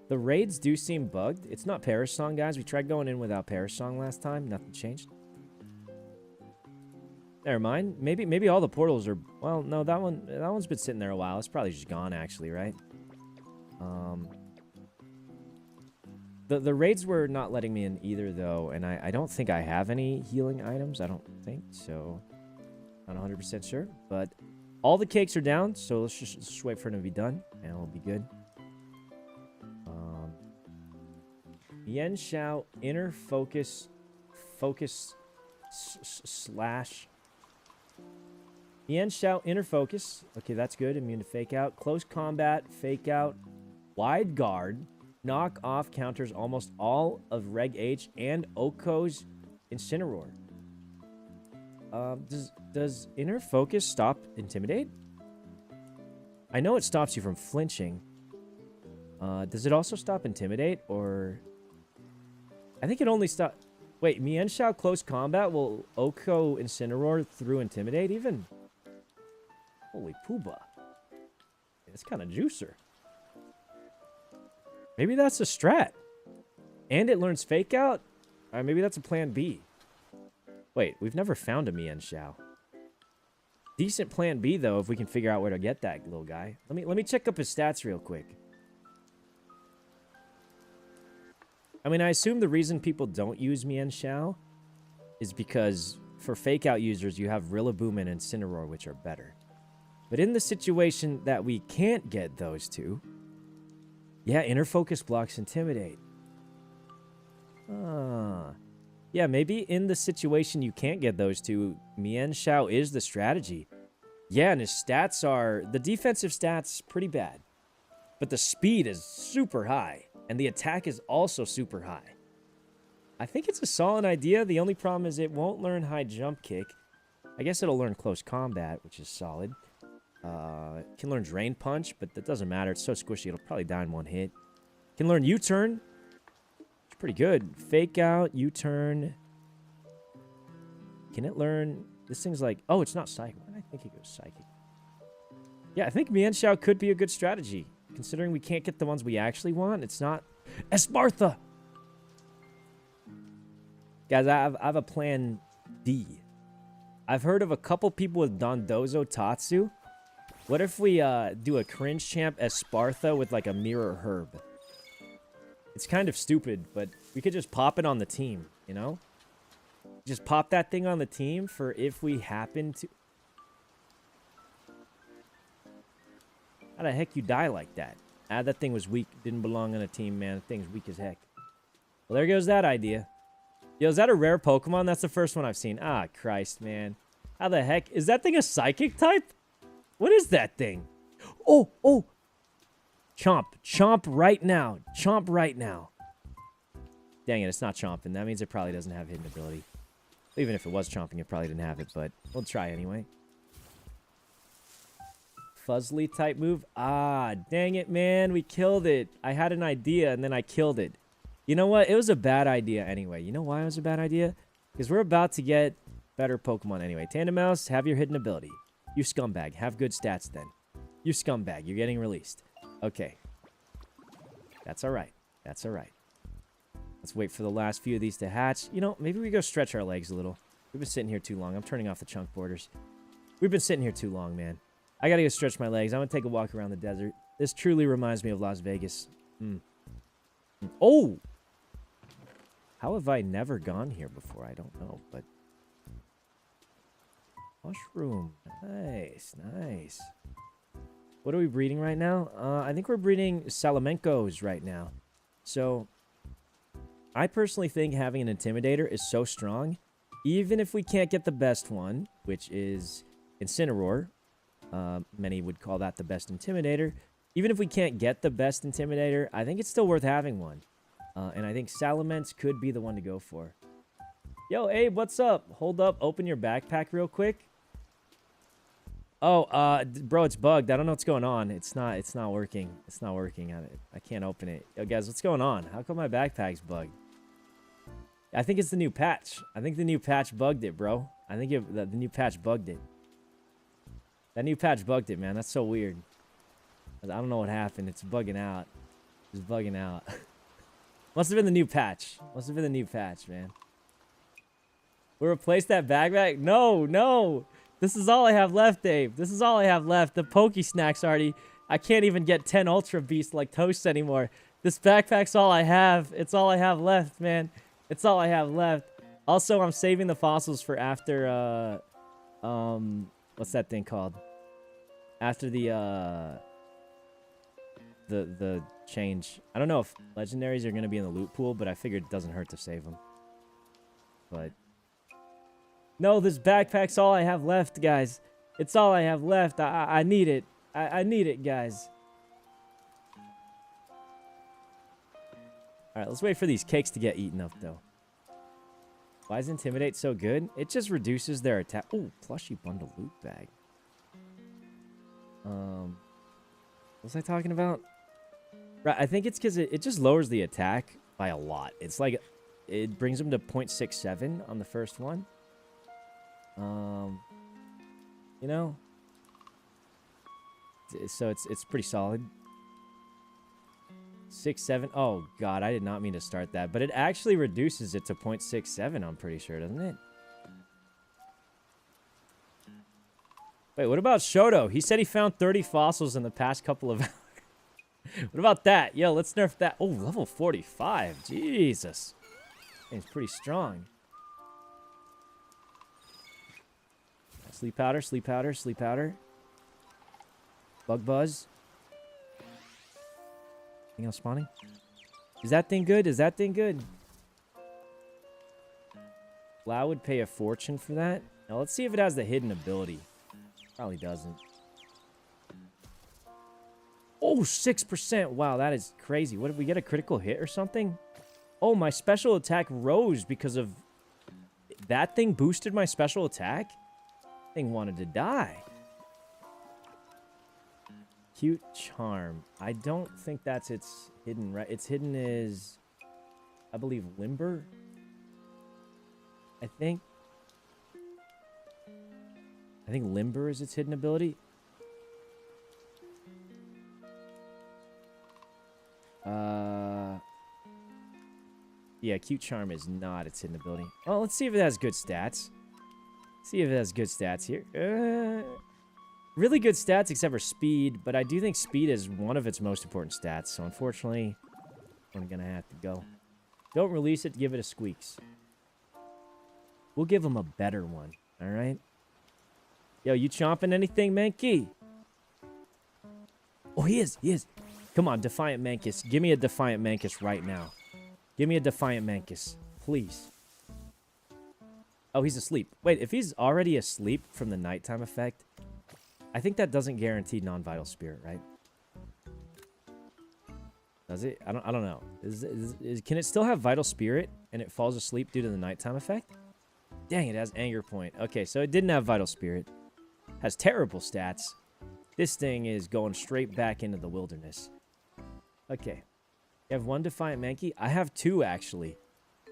The raids do seem bugged. It's not Parish Song, guys. We tried going in without Parish Song last time. Nothing changed. Never mind. Maybe all the portals are... Well, no, that one's been sitting there a while. It's probably just gone, actually, right? The raids were not letting me in either, though, and I don't think I have any healing items. I don't think, so... Not 100% sure, but all the cakes are down, so let's just wait for them to be done, and we'll be good. Yen Shao inner focus slash Yen Shao inner focus. Okay, that's good. Immune to fake out. Close combat, fake out, wide guard, knock off counters almost all of Reg H and Oko's Incineroar. Does inner focus stop intimidate? I know it stops you from flinching. Does it also stop intimidate, or... I think it only stop... Wait, Mian Shao close combat will Oko Incineroar through intimidate even? Holy pooba. It's kind of juicer. Maybe that's a strat. And it learns fake out? Alright, maybe that's a plan B. Wait, we've never found a Mian Shao. Decent plan B, though, if we can figure out where to get that little guy. Let me check up his stats real quick. I mean, I assume the reason people don't use Mian Shao is because for fake out users, you have Rillaboom and Incineroar, which are better. But in the situation that we can't get those two, yeah, inner focus blocks intimidate. Yeah, maybe in the situation you can't get those two, Mian Shao is the strategy. Yeah, and his stats are... The defensive stats, pretty bad. But the speed is super high. And the attack is also super high. I think it's a solid idea. The only problem is it won't learn high jump kick. I guess it'll learn close combat, which is solid. It can learn drain punch, but that doesn't matter. It's so squishy, it'll probably die in one hit. It can learn U-turn. It's pretty good. Fake out, U-turn. Can it learn... This thing's like... Oh, it's not psychic. Why did I think it goes psychic? Yeah, I think Mian Shao could be a good strategy. Considering we can't get the ones we actually want, it's not... Espartha! Guys, I have a plan D. I've heard of a couple people with Dondozo Tatsu. What if we do a cringe champ Espartha with like a mirror herb? It's kind of stupid, but we could just pop it on the team, you know? Just pop that thing on the team for if we happen to... How the heck you die like that? Ah, that thing was weak. Didn't belong on a team, man. That thing's weak as heck. Well, there goes that idea. Yo, is that a rare Pokemon? That's the first one I've seen. Ah, Christ, man. How the heck? Is that thing a psychic type? What is that thing? Oh, oh. Chomp. Chomp right now. Chomp right now. Dang it, it's not chomping. That means it probably doesn't have hidden ability. Even if it was chomping, it probably didn't have it, but we'll try anyway. Fuzzly type move. Ah, dang it, man. We killed it. I had an idea, and then I killed it. You know what? It was a bad idea anyway. You know why it was a bad idea? Because we're about to get better Pokemon anyway. Tandem Mouse, have your hidden ability. You scumbag. Have good stats then. You scumbag. You're getting released. Okay. That's all right. That's all right. Let's wait for the last few of these to hatch. You know, maybe we go stretch our legs a little. We've been sitting here too long. I'm turning off the chunk borders. We've been sitting here too long, man. I gotta go stretch my legs. I'm gonna take a walk around the desert. This truly reminds me of Las Vegas. Oh! How have I never gone here before? I don't know, but... Mushroom. Nice, nice. What are we breeding right now? I think we're breeding Salamencos right now. So, I personally think having an Intimidator is so strong. Even if we can't get the best one, which is Incineroar. Many would call that the best Intimidator. Even if we can't get the best Intimidator, I think it's still worth having one. And I think Salamence could be the one to go for. Yo, Abe, what's up? Hold up. Open your backpack real quick. Bro, it's bugged. I don't know what's going on. It's not working. It's not working. I can't open it. Yo, guys, what's going on? How come my backpack's bugged? I think it's the new patch. I think the new patch bugged it, bro. I think the new patch bugged it. That new patch bugged it, man. That's so weird. I don't know what happened. It's bugging out. It's bugging out. Must have been the new patch. Must have been the new patch, man. We replaced that backpack? No, no. This is all I have left, Dave. This is all I have left. The Poke Snacks already... I can't even get 10 Ultra Beasts like Toast anymore. This backpack's all I have. It's all I have left, man. It's all I have left. Also, I'm saving the fossils for after, what's that thing called? After the change. I don't know if legendaries are going to be in the loot pool, but I figured it doesn't hurt to save them. But... no, this backpack's all I have left, guys. It's all I have left. I need it. I need it, guys. Alright, let's wait for these cakes to get eaten up, though. Why is Intimidate so good? It just reduces their attack. Oh, plushie bundle loot bag. What was I talking about? Right, I think it's because it just lowers the attack by a lot. It's like, it brings them to 0.67 on the first one. You know? So it's pretty solid. 6.7. Oh, God, I did not mean to start that. But it actually reduces it to 0.67, I'm pretty sure, doesn't it? Wait, what about Shoto? He said he found 30 fossils in the past couple of hours. What about that? Yo, let's nerf that. Oh, level 45. Jesus. It's pretty strong. Sleep powder, sleep powder, sleep powder. Bug buzz. Anything else spawning? Is that thing good? Is that thing good? Lau would pay a fortune for that. Now let's see if it has the hidden ability. Probably doesn't. Oh, 6%. Wow, that is crazy. What if we get a critical hit or something? Oh, my special attack rose because of... that thing boosted my special attack? Thing wanted to die. Cute charm. I don't think that's its hidden, right? Its hidden is, I believe, limber. I think limber is its hidden ability. Yeah, cute charm is not its hidden ability. Well, let's see if it has good stats. See if it has good stats here. Really good stats except for speed, but I do think speed is one of its most important stats. So unfortunately, I'm gonna have to go. Don't release it, give it a squeaks. We'll give him a better one, all right? Yo, you chomping anything, Mankey? Oh, he is. Come on, Defiant Mankus. Give me a Defiant Mankus right now. Give me a Defiant Mankus, please. Oh, he's asleep. Wait, if he's already asleep from the nighttime effect, I think that doesn't guarantee non-vital spirit, right? Does it? I don't know. Can it still have vital spirit and it falls asleep due to the nighttime effect? Dang, it has anger point. Okay, so it didn't have vital spirit. Has terrible stats. This thing is going straight back into the wilderness. Okay. You have one Defiant Mankey? I have two, actually.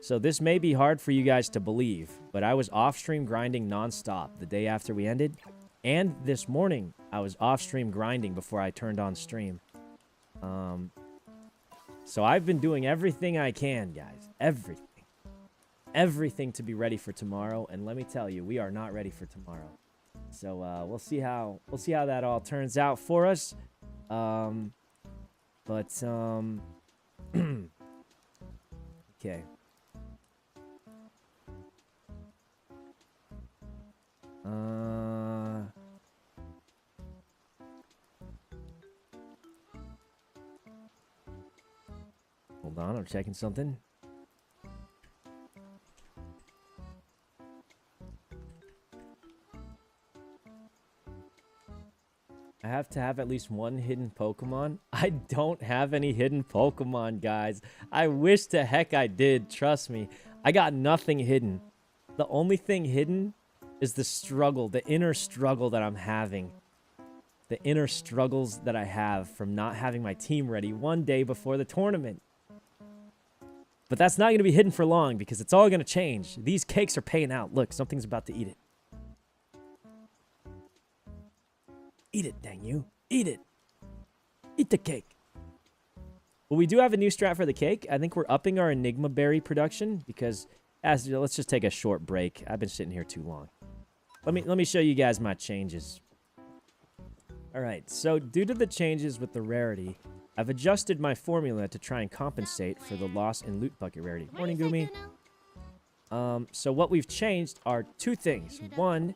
So this may be hard for you guys to believe, but I was off-stream grinding non-stop the day after we ended. And this morning, I was off-stream grinding before I turned on stream. So I've been doing everything I can, guys. Everything. Everything to be ready for tomorrow. And let me tell you, we are not ready for tomorrow. So we'll see how that all turns out for us. Okay. Hold on, I'm checking something. I have to have at least one hidden Pokemon. I don't have any hidden Pokemon, guys. I wish to heck I did, trust me. I got nothing hidden. The only thing hidden is the struggle, the inner struggle that I'm having the inner struggles that I have from not having my team ready one day before the tournament. But that's not going to be hidden for long because it's all going to change. These cakes are paying out. Look, something's about to eat it. Eat it, dang you. Eat it. Eat the cake. Well, we do have a new strat for the cake. I think we're upping our Enigma Berry production because let's just take a short break. I've been sitting here too long. Let me show you guys my changes. All right, so due to the changes with the rarity, I've adjusted my formula to try and compensate for the loss in loot bucket rarity. Morning, Gumi. So what we've changed are two things. One,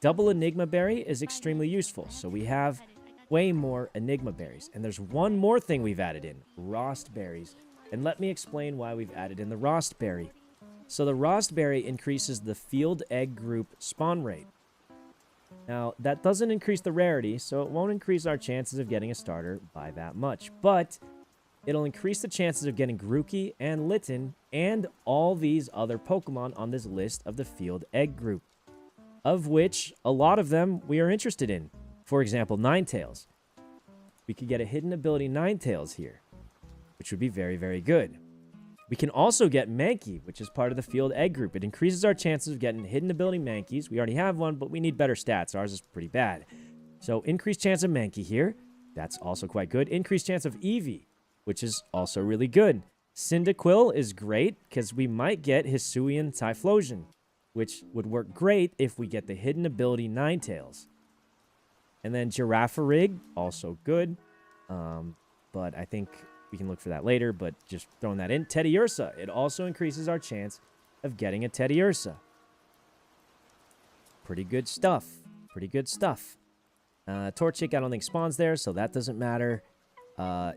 double Enigma Berry is extremely useful. So we have way more Enigma Berries. And there's one more thing we've added in, Rost Berries. And let me explain why we've added in the Rost Berry. So the Rost Berry increases the field egg group spawn rate. Now, that doesn't increase the rarity, so it won't increase our chances of getting a starter by that much. But it'll increase the chances of getting Grookey and Litten and all these other Pokemon on this list of the field egg group, of which a lot of them we are interested in. For example, Ninetales. We could get a hidden ability Ninetales here, which would be very, very good. We can also get Mankey, which is part of the field egg group. It increases our chances of getting hidden ability Mankeys. We already have one, but we need better stats. Ours is pretty bad. So increased chance of Mankey here. That's also quite good. Increased chance of Eevee, which is also really good. Cyndaquil is great because we might get Hisuian Typhlosion, which would work great if we get the hidden ability Ninetales. And then Girafarig, also good. But I think we can look for that later, but just throwing that in. Teddiursa. It also increases our chance of getting a Teddiursa. Pretty good stuff. Pretty good stuff. Torchic, I don't think spawns there, so that doesn't matter.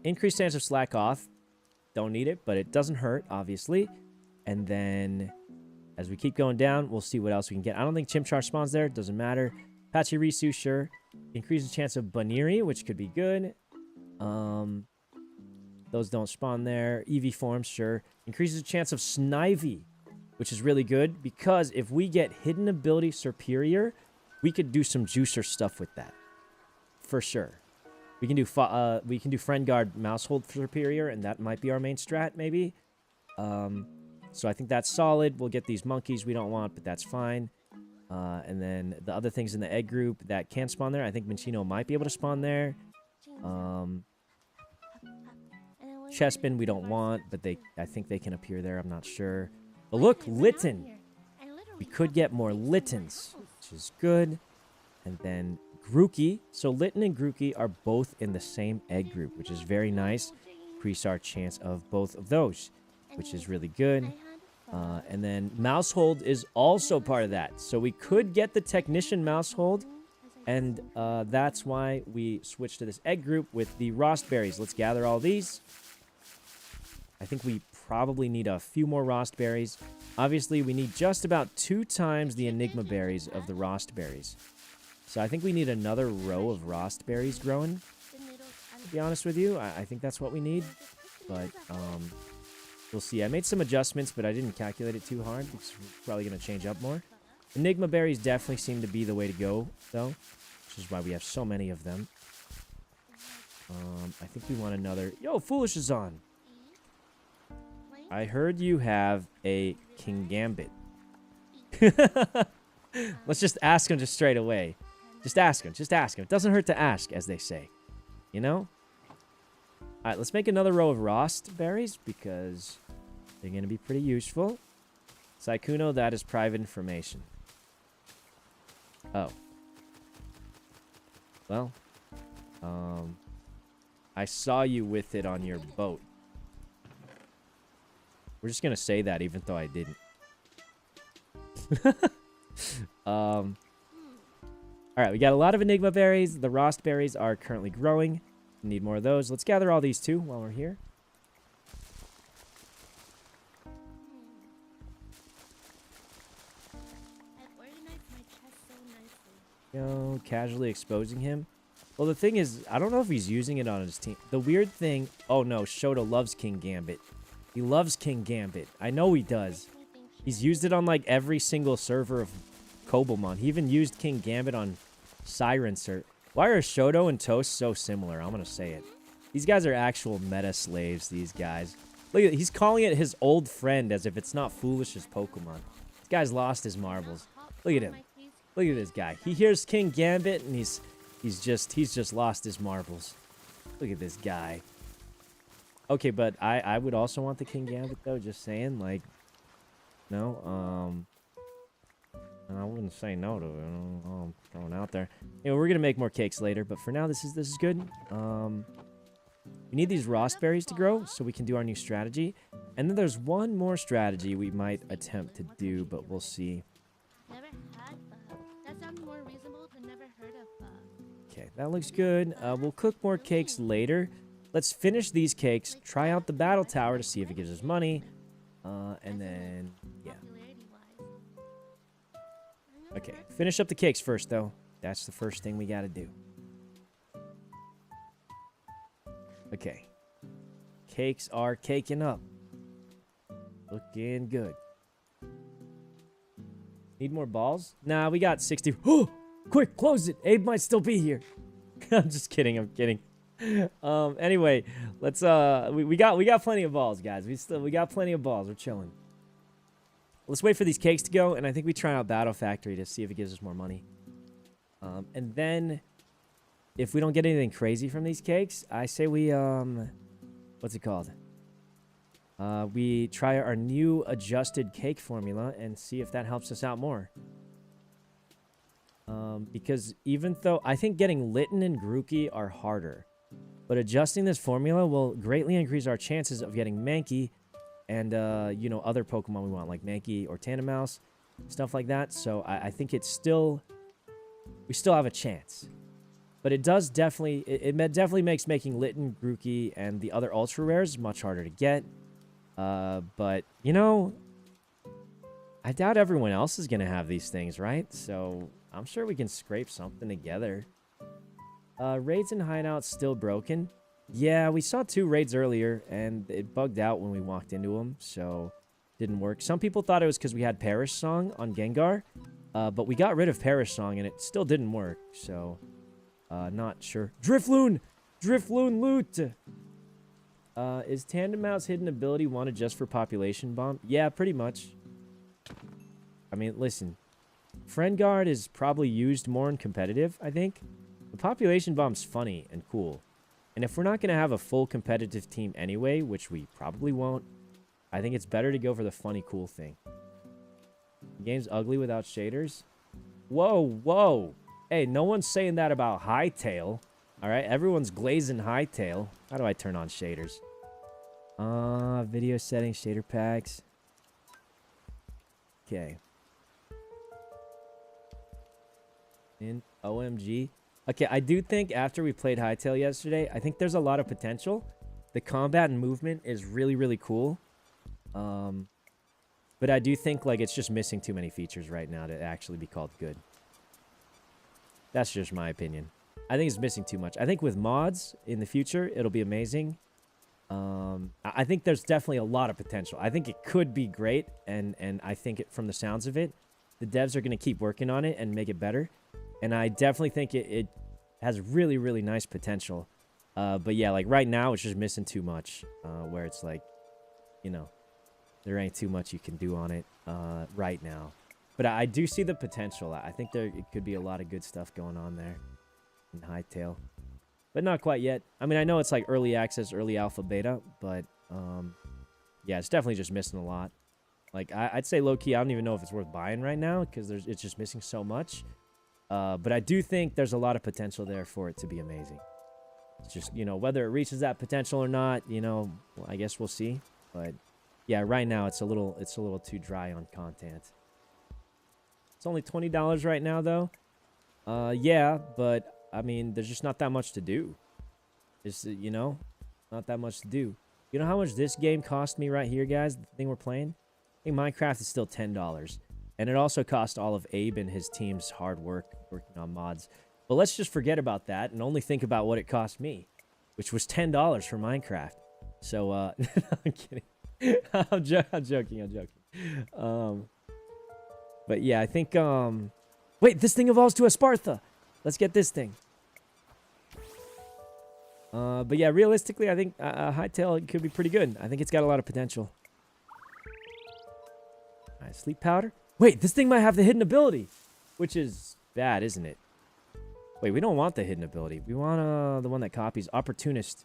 Increased chance of Slack Off. Don't need it, but it doesn't hurt, obviously. And then, as we keep going down, we'll see what else we can get. I don't think Chimchar spawns there. Doesn't matter. Pachirisu, sure. Increases chance of Baniri, which could be good. Those don't spawn there. Eevee forms, sure. Increases the chance of Snivy, which is really good because if we get hidden ability Superior, we could do some juicer stuff with that. For sure. We can do Friend Guard Mousehold Superior, and that might be our main strat, maybe. So I think that's solid. We'll get these monkeys we don't want, but that's fine. And then the other things in the egg group that can spawn there, I think Minchino might be able to spawn there. Chespin we don't want, but I think they can appear there. I'm not sure. But look, Litten. We could get more Littens, which is good. And then Grookey. So Litten and Grookey are both in the same egg group, which is very nice. Increase our chance of both of those, which is really good. And then Mousehold is also part of that. So we could get the Technician Mousehold. And that's why we switched to this egg group with the Rost Berries. Let's gather all these. I think we probably need a few more Rost Berries. Obviously, we need just about 2 times the Enigma Berries of the Rost Berries. So I think we need another row of Rost Berries growing, to be honest with you. I think that's what we need. But we'll see. I made some adjustments, but I didn't calculate it too hard because we're probably going to change up more. Enigma Berries definitely seem to be the way to go, though, which is why we have so many of them. I think we want another... Yo, Foolish is on! I heard you have a King Gambit. Let's just ask him just straight away. Just ask him. Just ask him. It doesn't hurt to ask, as they say. You know? Alright, let's make another row of Rost Berries, because they're going to be pretty useful. Sykkuno, that is private information. Oh. Well. I saw you with it on your boat. We're just going to say that even though I didn't. Alright, we got a lot of Enigma Berries. The Rost Berries are currently growing. Need more of those. Let's gather all these too while we're here. Yo, casually exposing him. Well, the thing is, I don't know if he's using it on his team. The weird thing... Oh, no. Shota loves King Gambit. He loves King Gambit. I know he does. He's used it on, like, every single server of Cobblemon. He even used King Gambit on Sirenser. Why are Shoto and Toast so similar? I'm going to say it. These guys are actual meta slaves, these guys. Look at, he's calling it his old friend as if it's not foolish as Pokemon. This guy's lost his marbles. Look at him. Look at this guy. He hears King Gambit and he's just lost his marbles. Look at this guy. Okay, but I would also want the King Gambit though, just saying, like, no, I wouldn't say no to it. I'm throwing out there. You know, we're gonna make more cakes later, but for now this is good. We need these raspberries to grow so we can do our new strategy. And then there's one more strategy we might attempt to do, but we'll see. Never had pho. That sounds more reasonable than never heard of pho. Okay, that looks good. We'll cook more cakes later. Let's finish these cakes, try out the battle tower to see if it gives us money. And then, yeah. Okay, finish up the cakes first, though. That's the first thing we gotta do. Okay. Cakes are caking up. Looking good. Need more balls? Nah, we got 60. Oh! Quick, close it! Abe might still be here. I'm just kidding, I'm kidding. Anyway, let's we got plenty of balls, guys. We got plenty of balls. We're chilling. Let's wait for these cakes to go, and I think we try out Battle Factory to see if it gives us more money. And then if we don't get anything crazy from these cakes, I say we what's it called? We try our new adjusted cake formula and see if that helps us out more. Because even though I think getting Litten and Grookey are harder, but adjusting this formula will greatly increase our chances of getting Mankey and, you know, other Pokemon we want, like Mankey or Tandemaus, stuff like that. So I think it's still, we still have a chance. But it does definitely, it definitely makes making Litten, Grookey, and the other Ultra Rares much harder to get. But, you know, I doubt everyone else is going to have these things, right? So I'm sure we can scrape something together. Raids and hideouts still broken. Yeah, we saw 2 raids earlier, and it bugged out when we walked into them, so didn't work. Some people thought it was because we had Perish Song on Gengar, but we got rid of Perish Song, and it still didn't work, so not sure. Drifloon! Drifloon loot! Is Tandemaus' hidden ability wanted just for Population Bomb? Yeah, pretty much. I mean, listen. Friend Guard is probably used more in competitive, I think. The Population Bomb's funny and cool. And if we're not going to have a full competitive team anyway, which we probably won't, I think it's better to go for the funny, cool thing. The game's ugly without shaders. Whoa, whoa. Hey, no one's saying that about Hytale. Alright, everyone's glazing Hytale. How do I turn on shaders? Video settings, shader packs. Okay. In OMG. Okay, I do think after we played Hytale yesterday, I think there's a lot of potential. The combat and movement is really, really cool. But I do think, like, it's just missing too many features right now to actually be called good. That's just my opinion. I think it's missing too much. I think with mods in the future, it'll be amazing. I think there's definitely a lot of potential. I think it could be great, and I think from the sounds of it, the devs are going to keep working on it and make it better. And I definitely think it has really, really nice potential. But yeah, like right now, it's just missing too much. Where it's like, you know, there ain't too much you can do on it right now. But I do see the potential. I think it could be a lot of good stuff going on there in Hytale. But not quite yet. I mean, I know it's like early access, early alpha, beta. But yeah, it's definitely just missing a lot. Like, I'd say low-key, I don't even know if it's worth buying right now because it's just missing so much. But I do think there's a lot of potential there for it to be amazing. It's just, you know, whether it reaches that potential or not, you know, well, I guess we'll see. But yeah, right now it's a little too dry on content. It's only $20 right now, though. Yeah, but I mean, there's just not that much to do. Just, you know, not that much to do. You know how much this game cost me right here, guys? The thing we're playing? I think Minecraft is still $10. And it also cost all of Abe and his team's hard work working on mods. But let's just forget about that and only think about what it cost me, which was $10 for Minecraft. So, I'm kidding. I'm joking. But yeah, I think, wait, this thing evolves to a Spartha. Let's get this thing. But yeah, realistically, I think Hightail could be pretty good. I think it's got a lot of potential. All right, sleep powder. Wait, this thing might have the hidden ability, which is bad, isn't it? Wait, we don't want the hidden ability. We want the one that copies. Opportunist.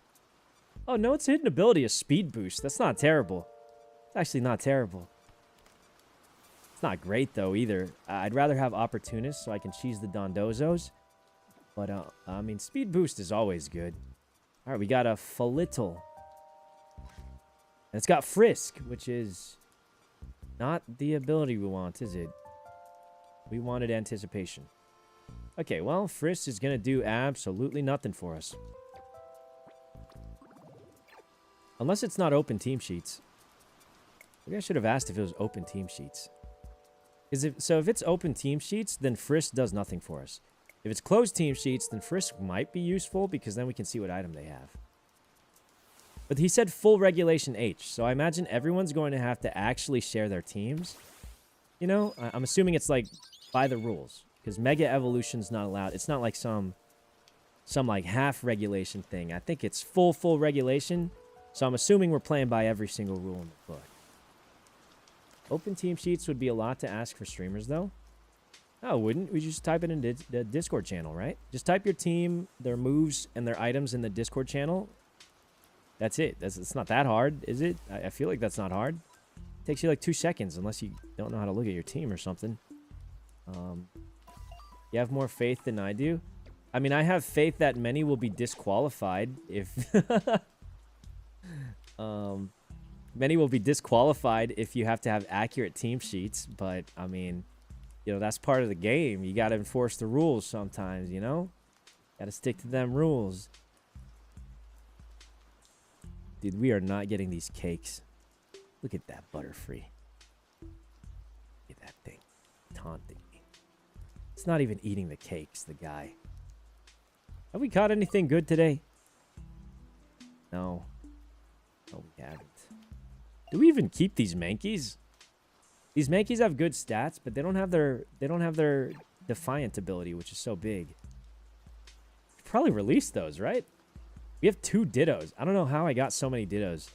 Oh, no, its hidden ability is speed boost. That's not terrible. It's actually not terrible. It's not great, though, either. I'd rather have Opportunist so I can cheese the Dondozos. But, I mean, speed boost is always good. All right, we got a Falittle. And it's got Frisk, which is not the ability we want, is it? We wanted Anticipation. Okay, well, Frisk is going to do absolutely nothing for us. Unless it's not open team sheets. Maybe I should have asked if it was open team sheets. So if it's open team sheets, then Frisk does nothing for us. If it's closed team sheets, then Frisk might be useful because then we can see what item they have. But he said full regulation H, so I imagine everyone's going to have to actually share their teams. You know, I'm assuming it's like by the rules because Mega Evolution's not allowed. It's not like some like half regulation thing. I think it's full regulation. So I'm assuming we're playing by every single rule in the book. Open team sheets would be a lot to ask for streamers, though. No, it wouldn't. We just type it in the Discord channel, right? Just type your team, their moves, and their items in the Discord channel. That's it. It's not that hard, is it? I feel like that's not hard. It takes you like 2 seconds, unless you don't know how to look at your team or something. You have more faith than I do. I mean, I have faith that many will be disqualified if... many will be disqualified if you have to have accurate team sheets, but, I mean... You know, that's part of the game. You got to enforce the rules sometimes, you know? Got to stick to them rules. Dude, we are not getting these cakes. Look at that Butterfree. Look at that thing. Taunting me. It's not even eating the cakes, the guy. Have we caught anything good today? No. No, we haven't. Do we even keep these Mankeys? These Mankeys have good stats, but they don't have their Defiant ability, which is so big. Probably release those, right? We have 2 Dittos. I don't know how I got so many Dittos.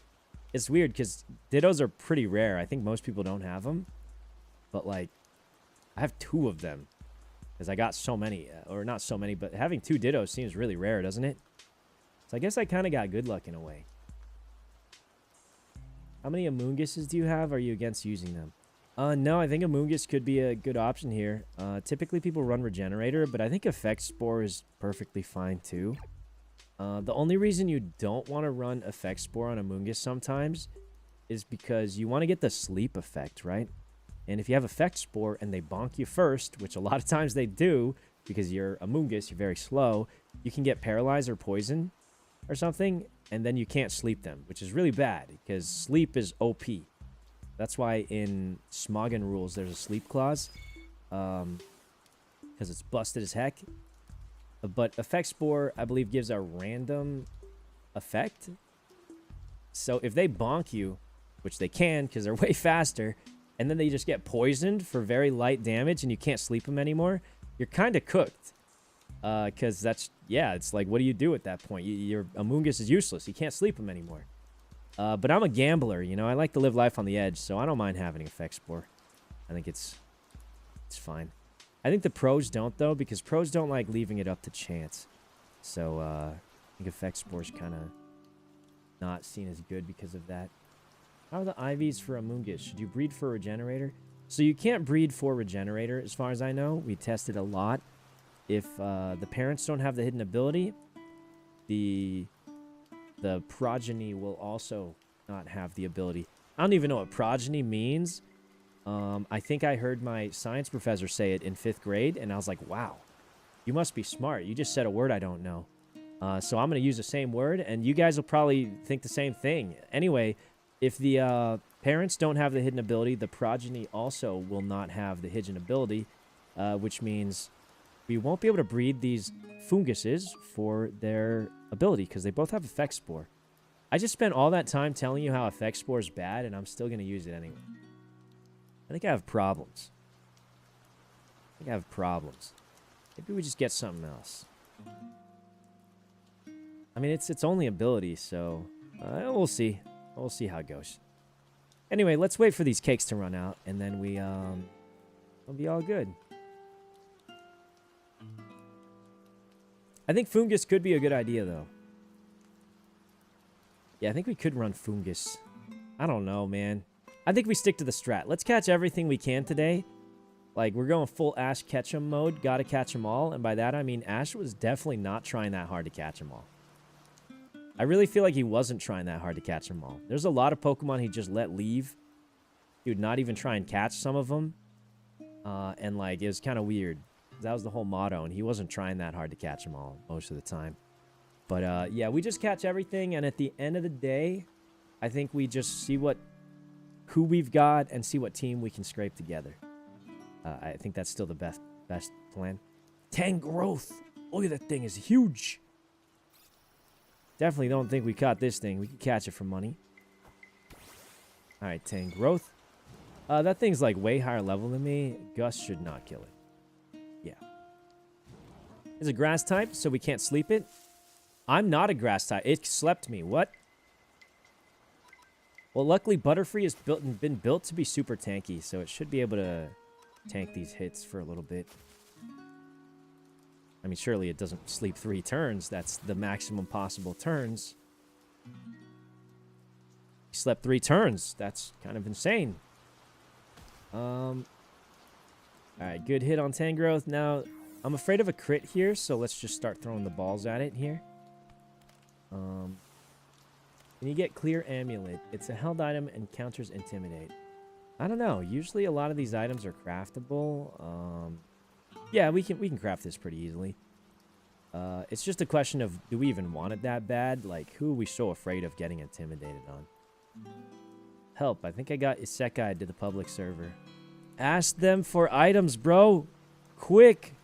It's weird because Dittos are pretty rare. I think most people don't have them. But, like, I have 2 of them because I got so many. Or not so many, but having 2 Dittos seems really rare, doesn't it? So I guess I kind of got good luck in a way. How many Amoonguses do you have? Are you against using them? No, I think Amoongus could be a good option here. Typically, people run Regenerator, but I think Effect Spore is perfectly fine, too. The only reason you don't want to run Effect Spore on Amoongus sometimes is because you want to get the sleep effect, right? And if you have Effect Spore and they bonk you first, which a lot of times they do, because you're Amoongus, you're very slow, you can get paralyzed or poisoned or something, and then you can't sleep them, which is really bad, because sleep is OP. That's why in Smoggin rules there's a sleep clause, because it's busted as heck. But Effect Spore, I believe, gives a random effect. So if they bonk you, which they can because they're way faster, and then they just get poisoned for very light damage and you can't sleep them anymore, you're kind of cooked. Because that's, yeah, it's like, what do you do at that point? Your Amoongus is useless. You can't sleep them anymore. But I'm a gambler, you know. I like to live life on the edge, so I don't mind having Effect Spore. I think it's fine. I think the pros don't, though, because pros don't like leaving it up to chance. So, I think Effect Spore is kind of not seen as good because of that. How are the IVs for Amoongus? Should you breed for Regenerator? So you can't breed for Regenerator, as far as I know. We tested a lot. If the parents don't have the hidden ability, the progeny will also not have the ability. I don't even know what progeny means. I think I heard my science professor say it in 5th grade, and I was like, wow, you must be smart. You just said a word I don't know. So I'm going to use the same word, and you guys will probably think the same thing. Anyway, if the parents don't have the hidden ability, the progeny also will not have the hidden ability, which means we won't be able to breed these funguses for their ability because they both have Effect Spore. I just spent all that time telling you how Effect Spore is bad, and I'm still going to use it anyway. I think I have problems. Maybe we just get something else. I mean, it's its only ability, so we'll see. We'll see how it goes. Anyway, let's wait for these cakes to run out, and then we'll be all good. I think Fungus could be a good idea, though. Yeah, I think we could run Fungus. I don't know, man. I think we stick to the strat. Let's catch everything we can today. Like, we're going full Ash catch 'em mode. Gotta catch 'em all. And by that, I mean Ash was definitely not trying that hard to catch 'em all. I really feel like he wasn't trying that hard to catch 'em all. There's a lot of Pokemon he just let leave. He would not even try and catch some of them. And, like, it was kind of weird. That was the whole motto, and he wasn't trying that hard to catch them all most of the time. But, yeah, we just catch everything, and at the end of the day, I think we just see who we've got and see what team we can scrape together. I think that's still the best plan. Tangrowth! Look at that thing, it's huge! Definitely don't think we caught this thing. We can catch it for money. Alright, Tangrowth. That thing's, like, way higher level than me. Gus should not kill it. Yeah. It's a grass type, so we can't sleep it. I'm not a grass type. It slept me. What? Well, luckily, Butterfree has been built to be super tanky, so it should be able to tank these hits for a little bit. I mean, surely it doesn't sleep 3 turns. That's the maximum possible turns. He slept 3 turns. That's kind of insane. Alright, good hit on Tangrowth. Now, I'm afraid of a crit here, so let's just start throwing the balls at it here. Can you get Clear Amulet? It's a held item and counters Intimidate. I don't know. Usually a lot of these items are craftable. Yeah, we can craft this pretty easily. It's just a question of, do we even want it that bad? Like, who are we so afraid of getting intimidated on? Help, I think I got Isekai to the public server. Ask them for items, bro. Quick.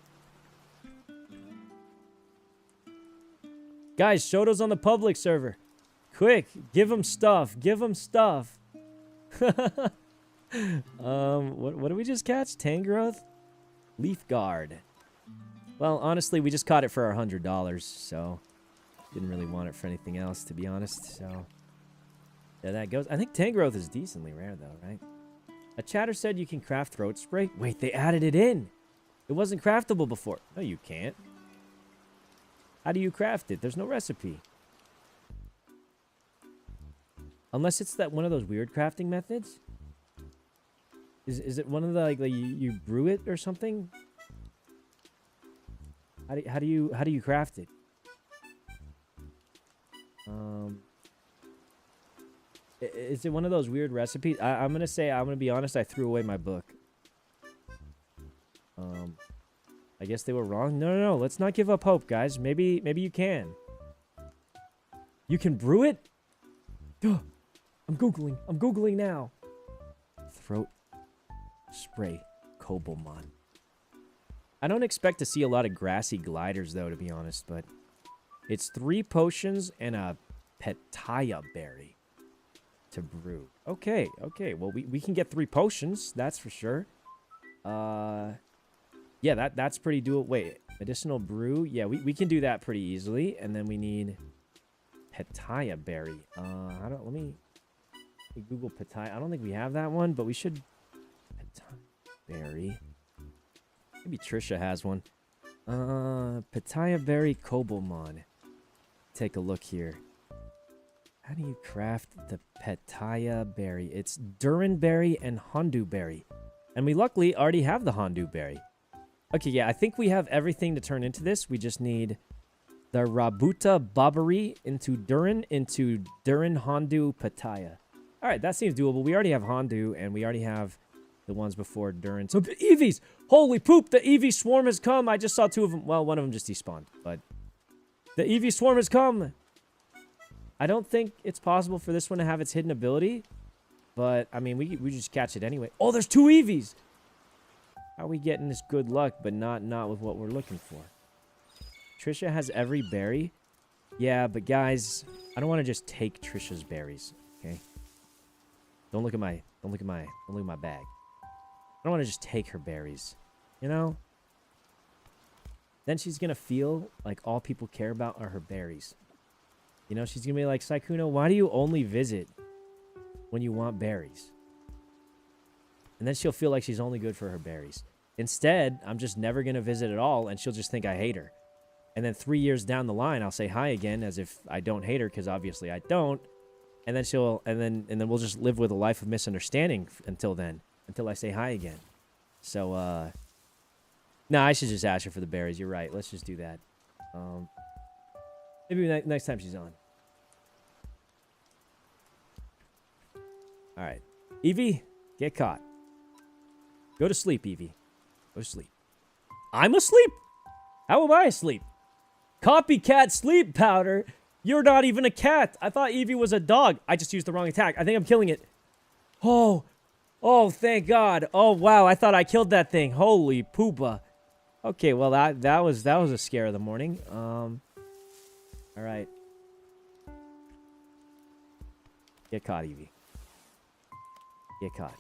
Guys, Shoto's on the public server. Quick, give him stuff. Give him stuff. What did we just catch? Tangrowth? Leaf Guard. Well, honestly, we just caught it for our $100, so didn't really want it for anything else, to be honest, so there that goes. I think Tangrowth is decently rare, though, right? A chatter said you can craft throat spray. Wait, they added it in. It wasn't craftable before. No, you can't. How do you craft it? There's no recipe. Unless it's that one of those weird crafting methods. Is it one of the like you brew it or something? How do you craft it? Is it one of those weird recipes? I'm gonna be honest. I threw away my book. I guess they were wrong. No. Let's not give up hope, guys. Maybe you can. You can brew it? Duh. I'm googling now. Throat spray Cobblemon. I don't expect to see a lot of grassy gliders, though, to be honest, but it's 3 potions and a pitaya berry to brew. Okay. Well, we can get 3 potions, that's for sure. Yeah, that's pretty doable. Wait, medicinal brew? Yeah, we can do that pretty easily. And then we need pitaya berry. Let me Google pitaya. I don't think we have that one, but we should. Pitaya berry. Maybe Trisha has one. Pitaya berry Cobblemon. Take a look here. How do you craft the pitaya berry? It's Durin berry and Hondu berry. And we luckily already have the Hondu berry. Okay, yeah, I think we have everything to turn into this. We just need the Rabuta Babari into Durin Hondu Pitaya. All right, that seems doable. We already have Hondu, and we already have the ones before Durin. So, Eevees! Holy poop! The Eevee swarm has come! I just saw 2 of them. Well, one of them just despawned, but the Eevee swarm has come! I don't think it's possible for this one to have its hidden ability, but, I mean, we just catch it anyway. Oh, there's 2 Eevees! How are we getting this good luck, but not with what we're looking for? Trisha has every berry. Yeah, but guys, I don't want to just take Trisha's berries. Okay. Don't look at my bag. I don't want to just take her berries. You know. Then she's gonna feel like all people care about are her berries. You know, she's going to be like, Sykkuno, why do you only visit when you want berries? And then she'll feel like she's only good for her berries. Instead, I'm just never going to visit at all, and she'll just think I hate her. And then 3 years down the line, I'll say hi again as if I don't hate her, because obviously I don't. And then and then we'll just live with a life of misunderstanding until then, until I say hi again. So, no, I should just ask her for the berries. You're right. Let's just do that. Maybe next time she's on. All right. Evie, get caught. Go to sleep, Evie. Go to sleep. I'm asleep? How am I asleep? Copycat sleep powder? You're not even a cat. I thought Evie was a dog. I just used the wrong attack. I think I'm killing it. Oh. Oh, thank God. Oh, wow. I thought I killed that thing. Holy poopa. Okay, well, that was a scare of the morning. All right. Get caught, Evie. Get caught.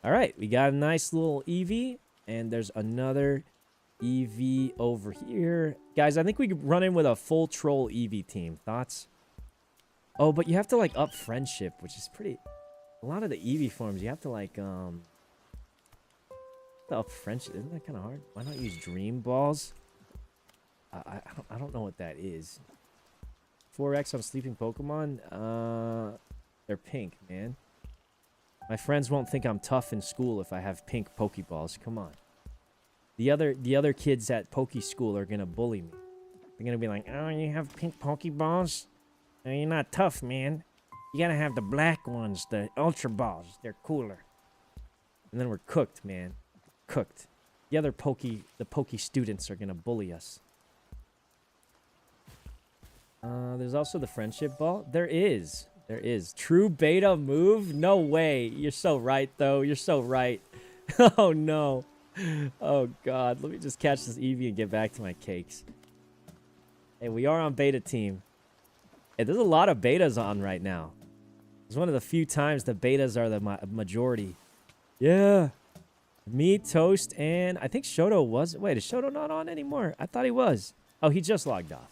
All right, we got a nice little Eevee, and there's another Eevee over here. Guys, I think we could run in with a full troll Eevee team. Thoughts? Oh, but you have to, like, up friendship, which is pretty... A lot of the Eevee forms, you have to, like, up friendship. Isn't that kind of hard? Why not use Dream Balls? I don't know what that is. 4X on sleeping Pokemon? They're pink, man. My friends won't think I'm tough in school if I have pink Pokeballs. Come on. The other kids at Poke School are gonna bully me. They're gonna be like, oh, you have pink Pokeballs? No, you're not tough, man. You gotta have the black ones, the Ultra Balls. They're cooler. And then we're cooked, man. Cooked. The Poke students are gonna bully us. There's also the friendship ball. There is. There is. True beta move? No way. You're so right, though. You're so right. Oh, no. Oh, God. Let me just catch this Eevee and get back to my cakes. Hey, we are on beta team. Hey, there's a lot of betas on right now. It's one of the few times the betas are the majority. Yeah. Me, Toast, and I think Shoto was... Wait, is Shoto not on anymore? I thought he was. Oh, he just logged off.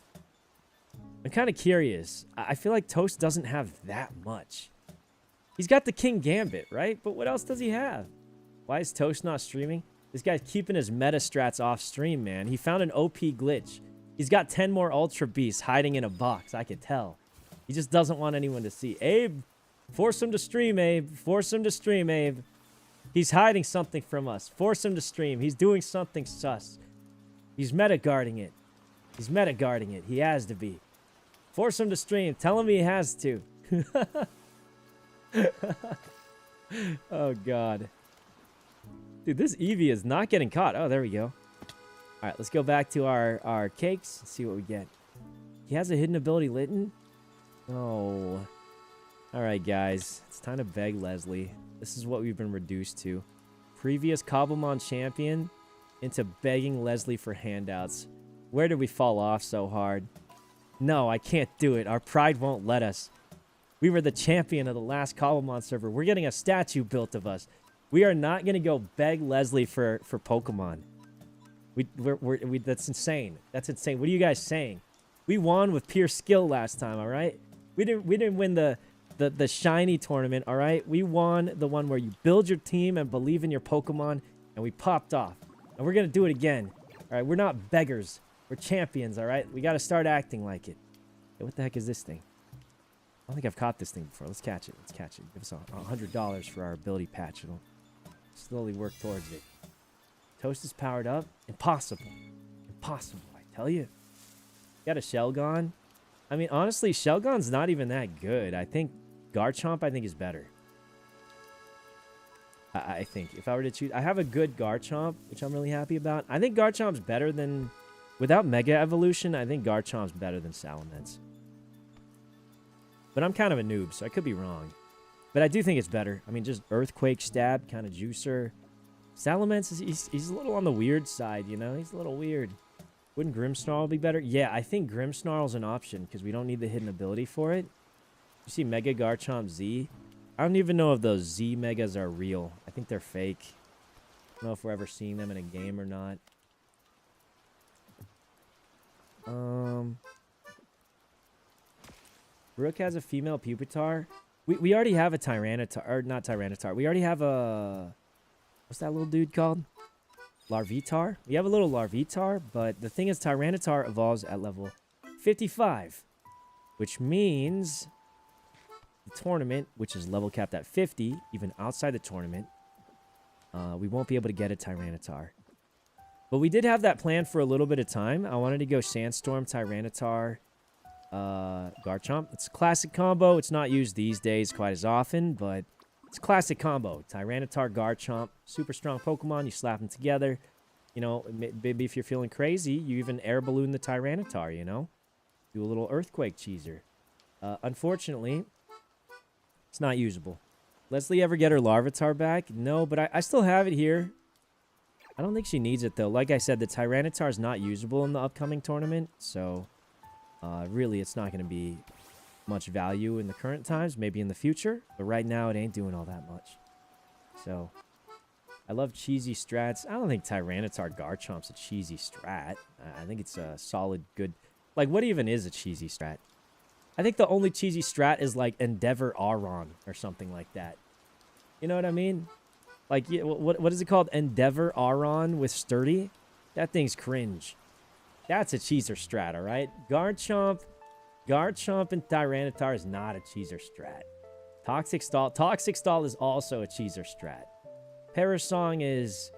I'm kind of curious. I feel like Toast doesn't have that much. He's got the King Gambit, right? But what else does he have? Why is Toast not streaming? This guy's keeping his meta strats off stream, man. He found an OP glitch. He's got 10 more Ultra Beasts hiding in a box. I could tell. He just doesn't want anyone to see. Abe, force him to stream, Abe. Force him to stream, Abe. He's hiding something from us. Force him to stream. He's doing something sus. He's meta-guarding it. He's meta-guarding it. He has to be. Force him to stream. Tell him he has to. Oh, God. Dude, this Eevee is not getting caught. Oh, there we go. All right, let's go back to our cakes and see what we get. He has a hidden ability, Litten. Oh. All right, guys. It's time to beg Leslie. This is what we've been reduced to. Previous Cobblemon champion into begging Leslie for handouts. Where did we fall off so hard? No, I can't do it. Our pride won't let us. We were the champion of the last Cobblemon server. We're getting a statue built of us. We are not going to go beg Leslie for Pokemon. That's insane. That's insane. What are you guys saying? We won with pure skill last time, all right? We didn't win the shiny tournament, all right? We won the one where you build your team and believe in your Pokemon, and we popped off. And we're going to do it again. All right, we're not beggars. We're champions, all right? We got to start acting like it. Hey, what the heck is this thing? I don't think I've caught this thing before. Let's catch it. Let's catch it. Give us $100 for our ability patch. It'll slowly work towards it. Toast is powered up. Impossible. Impossible, I tell you. Got a Shelgon. I mean, honestly, Shelgon's not even that good. I think Garchomp, is better. I think. If I were to choose... I have a good Garchomp, which I'm really happy about. I think Garchomp's better than... Without Mega Evolution, I think Garchomp's better than Salamence. But I'm kind of a noob, so I could be wrong. But I do think it's better. I mean, just Earthquake Stab, kind of juicer. Salamence, he's a little on the weird side, you know? He's a little weird. Wouldn't Grimmsnarl be better? Yeah, I think Grimmsnarl's an option, because we don't need the hidden ability for it. You see Mega Garchomp Z? I don't even know if those Z Megas are real. I think they're fake. don't know if we're ever seeing them in a game or not. Rook has a female Pupitar. We already have a Tyranitar, or not Tyranitar. We already have a... What's that little dude called? Larvitar? We have a little Larvitar, but the thing is Tyranitar evolves at level 55. Which means the tournament, which is level capped at 50, even outside the tournament, we won't be able to get a Tyranitar. But we did have that plan for a little bit of time. I wanted to go Sandstorm, Tyranitar, Garchomp. It's a classic combo. It's not used these days quite as often, but it's a classic combo. Tyranitar, Garchomp, super strong Pokemon. You slap them together. You know, maybe if you're feeling crazy, you even air balloon the Tyranitar, you know? Do a little Earthquake Cheeser. Unfortunately, it's not usable. Leslie ever get her Larvitar back? No, but I still have it here. I don't think she needs it, though. Like I said, the Tyranitar is not usable in the upcoming tournament, so really it's not going to be much value in the current times, maybe in the future, but right now it ain't doing all that much. So, I love cheesy strats. I don't think Tyranitar Garchomp's a cheesy strat. I think it's a solid, good... Like, what even is a cheesy strat? I think the only cheesy strat is, like, Endeavor Aron or something like that. You know what I mean? Like, what is it called? Endeavor Aron with Sturdy? That thing's cringe. That's a cheeser strat, all right? Garchomp and Tyranitar is not a cheeser strat. Toxic Stall is also a cheeser strat. Parasong is...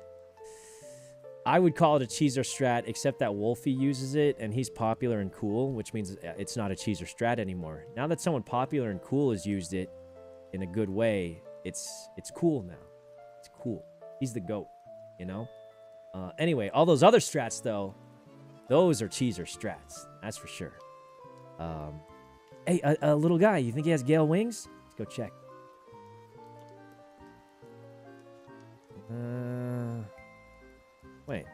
I would call it a cheeser strat, except that Wolfie uses it, and he's popular and cool, which means it's not a cheeser strat anymore. Now that someone popular and cool has used it in a good way, it's cool now. It's cool. He's the GOAT, you know? Anyway, all those other strats, though, those are cheeser strats. That's for sure. Hey, a little guy, you think he has Gale Wings? Let's go check. Wait.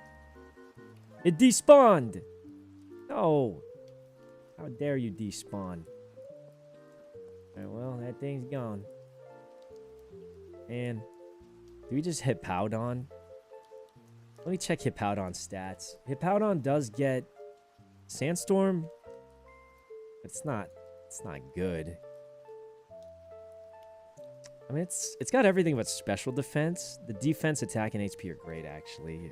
It despawned! No! How dare you despawn? Alright, well, that thing's gone. And do we just hit Hippowdon? Let me check Hippowdon's stats. Hippowdon does get Sandstorm, but it's not good. I mean, it's got everything but special defense. The defense, attack, and HP are great, actually.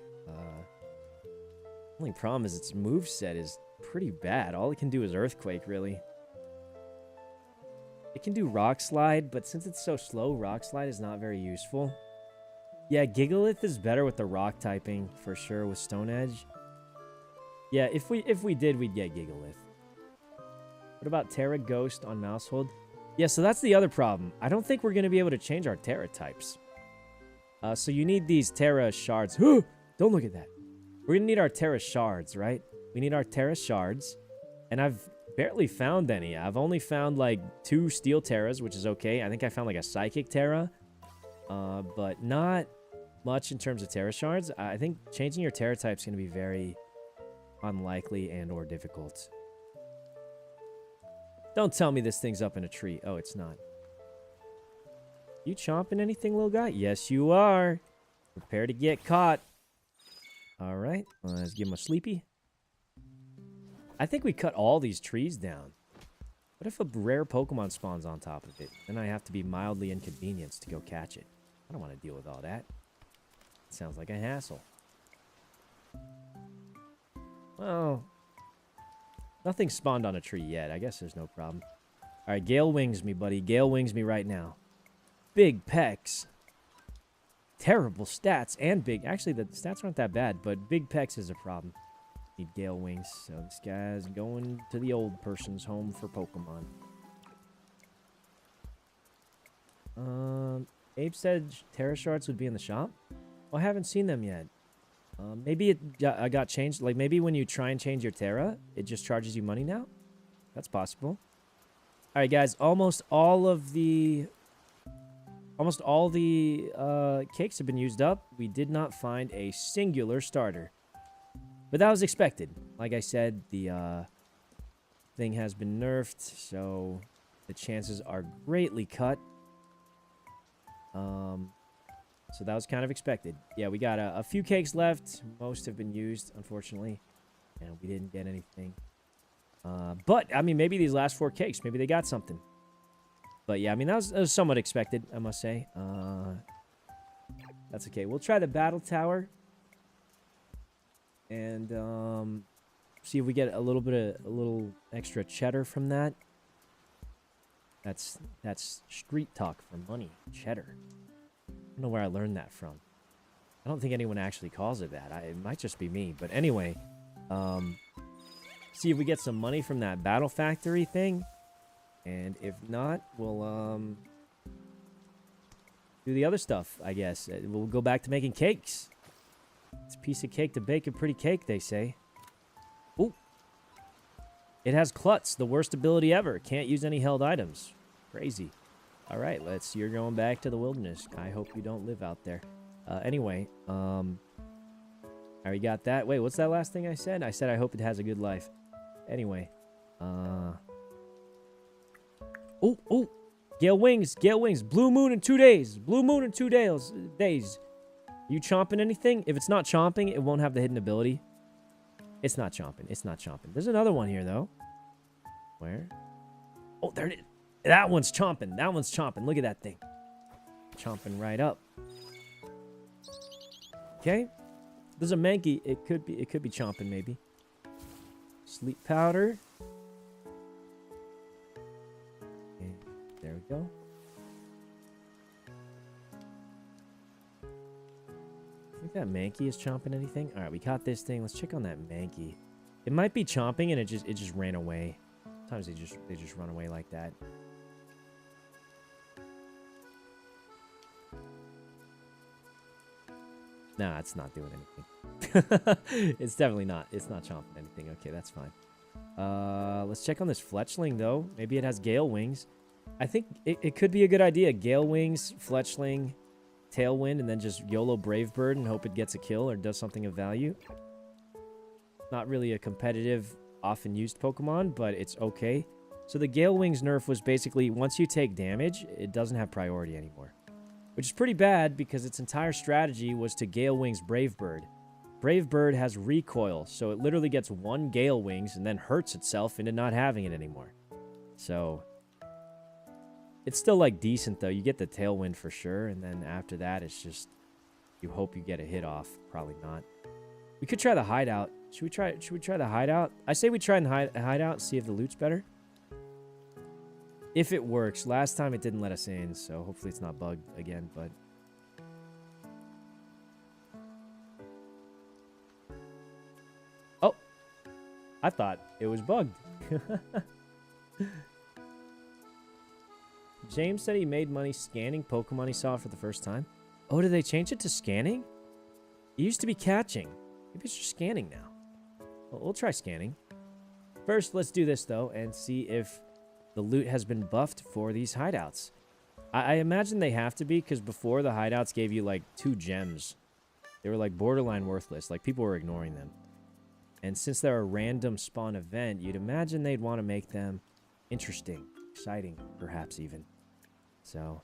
Only problem is its moveset is pretty bad. All it can do is Earthquake, really. It can do Rock Slide, but since it's so slow, Rock Slide is not very useful. Yeah, Gigalith is better with the Rock typing, for sure, with Stone Edge. Yeah, if we did, we'd get Gigalith. What about Terra Ghost on Mousehold? Yeah, so that's the other problem. I don't think we're going to be able to change our Terra types. So you need these Terra Shards. Don't look at that. We're going to need our Terra Shards, right? We need our Terra Shards. And I've barely found any. I've only found, like, 2 Steel Terras, which is okay. I think I found, like, a Psychic Terra. But not much in terms of Terra Shards. I think changing your Terra type is going to be very unlikely and or difficult. Don't tell me this thing's up in a tree. Oh, it's not. You chomping anything, little guy? Yes, you are. Prepare to get caught. All right. Let's give him a sleepy. I think we cut all these trees down. What if a rare Pokemon spawns on top of it? Then I have to be mildly inconvenienced to go catch it. I don't want to deal with all that. It sounds like a hassle. Well, nothing spawned on a tree yet. I guess there's no problem. All right, Gale Wings me, buddy. Gale Wings me right now. Big pecs. Terrible stats and big... Actually, the stats aren't that bad, but big pecs is a problem. Need Gale Wings. So this guy's going to the old person's home for Pokemon. Abe said Terra Shards would be in the shop. Well, I haven't seen them yet. Maybe it got changed. Like, maybe when you try and change your Terra, it just charges you money now? That's possible. All right, guys. Almost all the cakes have been used up. We did not find a singular starter. But that was expected. Like I said, the thing has been nerfed, so the chances are greatly cut. So that was kind of expected. Yeah, we got a few cakes left. Most have been used, unfortunately. And we didn't get anything. But, I mean, maybe these last 4 cakes, maybe they got something. But, yeah, I mean, that was somewhat expected, I must say. That's okay. We'll try the battle tower. And, see if we get a little extra cheddar from that. That's street talk for money. Cheddar. I don't know where I learned that from. I don't think anyone actually calls it that. It might just be me. But anyway, see if we get some money from that battle factory thing. And if not, we'll do the other stuff, I guess. We'll go back to making cakes. It's a piece of cake to bake a pretty cake, they say. Ooh. It has Klutz, the worst ability ever. Can't use any held items. Crazy. All right, you're going back to the wilderness. I hope you don't live out there. Anyway, I already got that. Wait, what's that last thing I said? I said I hope it has a good life. Anyway, oh, Gale Wings, Blue Moon in 2 days. Blue Moon in 2 days. You chomping anything? If it's not chomping, it won't have the hidden ability. It's not chomping. There's another one here, though. Where? Oh, there it is. That one's chomping. Look at that thing. Chomping right up. Okay. There's a Mankey. It could be chomping, maybe. Sleep powder. And there we go. I think that Mankey is chomping anything. All right, we caught this thing. Let's check on that Mankey. It might be chomping and it just ran away. Sometimes they just run away like that. Nah, it's not doing anything. It's definitely not. It's not chomping anything. Okay, that's fine. Let's check on this Fletchling, though. Maybe it has Gale Wings. I think it could be a good idea. Gale Wings, Fletchling, Tailwind, and then just YOLO Brave Bird and hope it gets a kill or does something of value. Not really a competitive, often used Pokemon, but it's okay. So the Gale Wings nerf was basically, once you take damage, it doesn't have priority anymore. Which is pretty bad because its entire strategy was to Gale Wings Brave Bird. Brave Bird has recoil, so it literally gets 1 Gale Wings and then hurts itself into not having it anymore. So it's still like decent though. You get the Tailwind for sure, and then after that it's just you hope you get a hit off. Probably not. We could try the hideout. Should we try the hideout? I say we try the hideout and see if the loot's better. If it works. Last time it didn't let us in, so hopefully it's not bugged again, but oh, I thought it was bugged. James said he made money scanning Pokemon he saw for the first time. Oh, did they change it to scanning? It used to be catching. Maybe it's just scanning now. Well, we'll try scanning. First, let's do this, though, and see if the loot has been buffed for these hideouts. I imagine they have to be, because before the hideouts gave you, like, 2 gems. They were, like, borderline worthless. Like, people were ignoring them. And since they're a random spawn event, you'd imagine they'd want to make them interesting, exciting, perhaps even. So,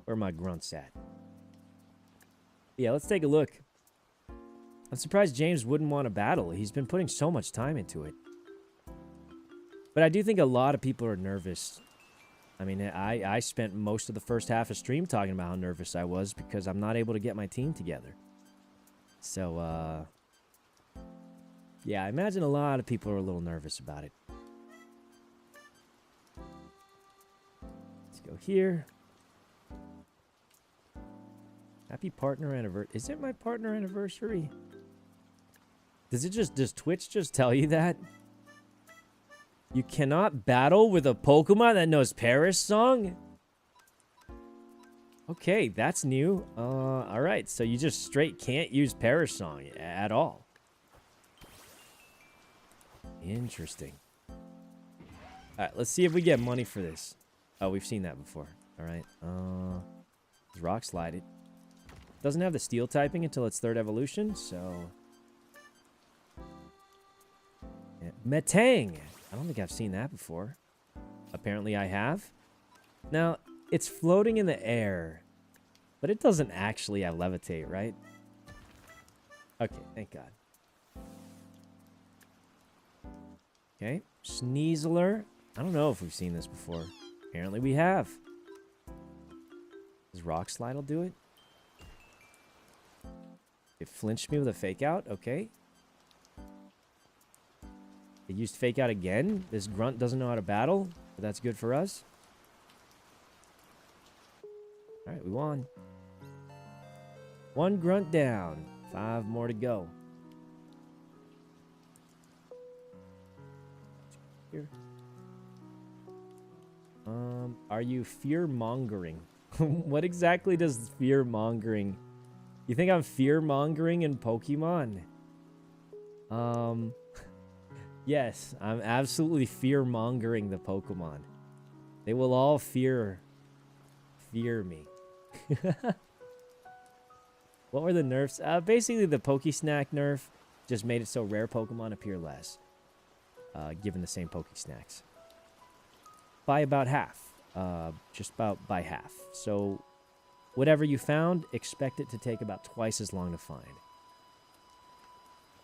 where are my grunts at? Yeah, let's take a look. I'm surprised James wouldn't want to battle. He's been putting so much time into it. But I do think a lot of people are nervous. I mean, I spent most of the first half of stream talking about how nervous I was because I'm not able to get my team together. So, yeah, I imagine a lot of people are a little nervous about it. Let's go here. Happy partner anniversary. Is it my partner anniversary? Does Twitch just tell you that? You cannot battle with a Pokemon that knows Paris song? Okay, that's new. Alright, so you just straight can't use Paris song at all. Interesting. Alright, let's see if we get money for this. Oh, we've seen that before. Alright, rock slide it. Doesn't have the steel typing until its 3rd evolution, so... Yeah. Metang! I don't think I've seen that before. Apparently I have. Now, it's floating in the air, but it doesn't actually have levitate, right? Okay, thank God. Okay, Sneasler. I don't know if we've seen this before. Apparently we have. Does Rock Slide will do it? It flinched me with a fake out. Okay. It used fake out again. This grunt doesn't know how to battle, but that's good for us. All right, we won. 1 grunt down. 5 more to go. Here. Are you fear-mongering? What exactly does fear-mongering... You think I'm fear-mongering in Pokemon? Yes, I'm absolutely fear-mongering the Pokemon. They will all fear me. What were the nerfs? Basically, the Pokesnack nerf just made it so rare Pokemon appear less, given the same Pokesnacks. By about half. Just about by half. So, whatever you found, expect it to take about twice as long to find.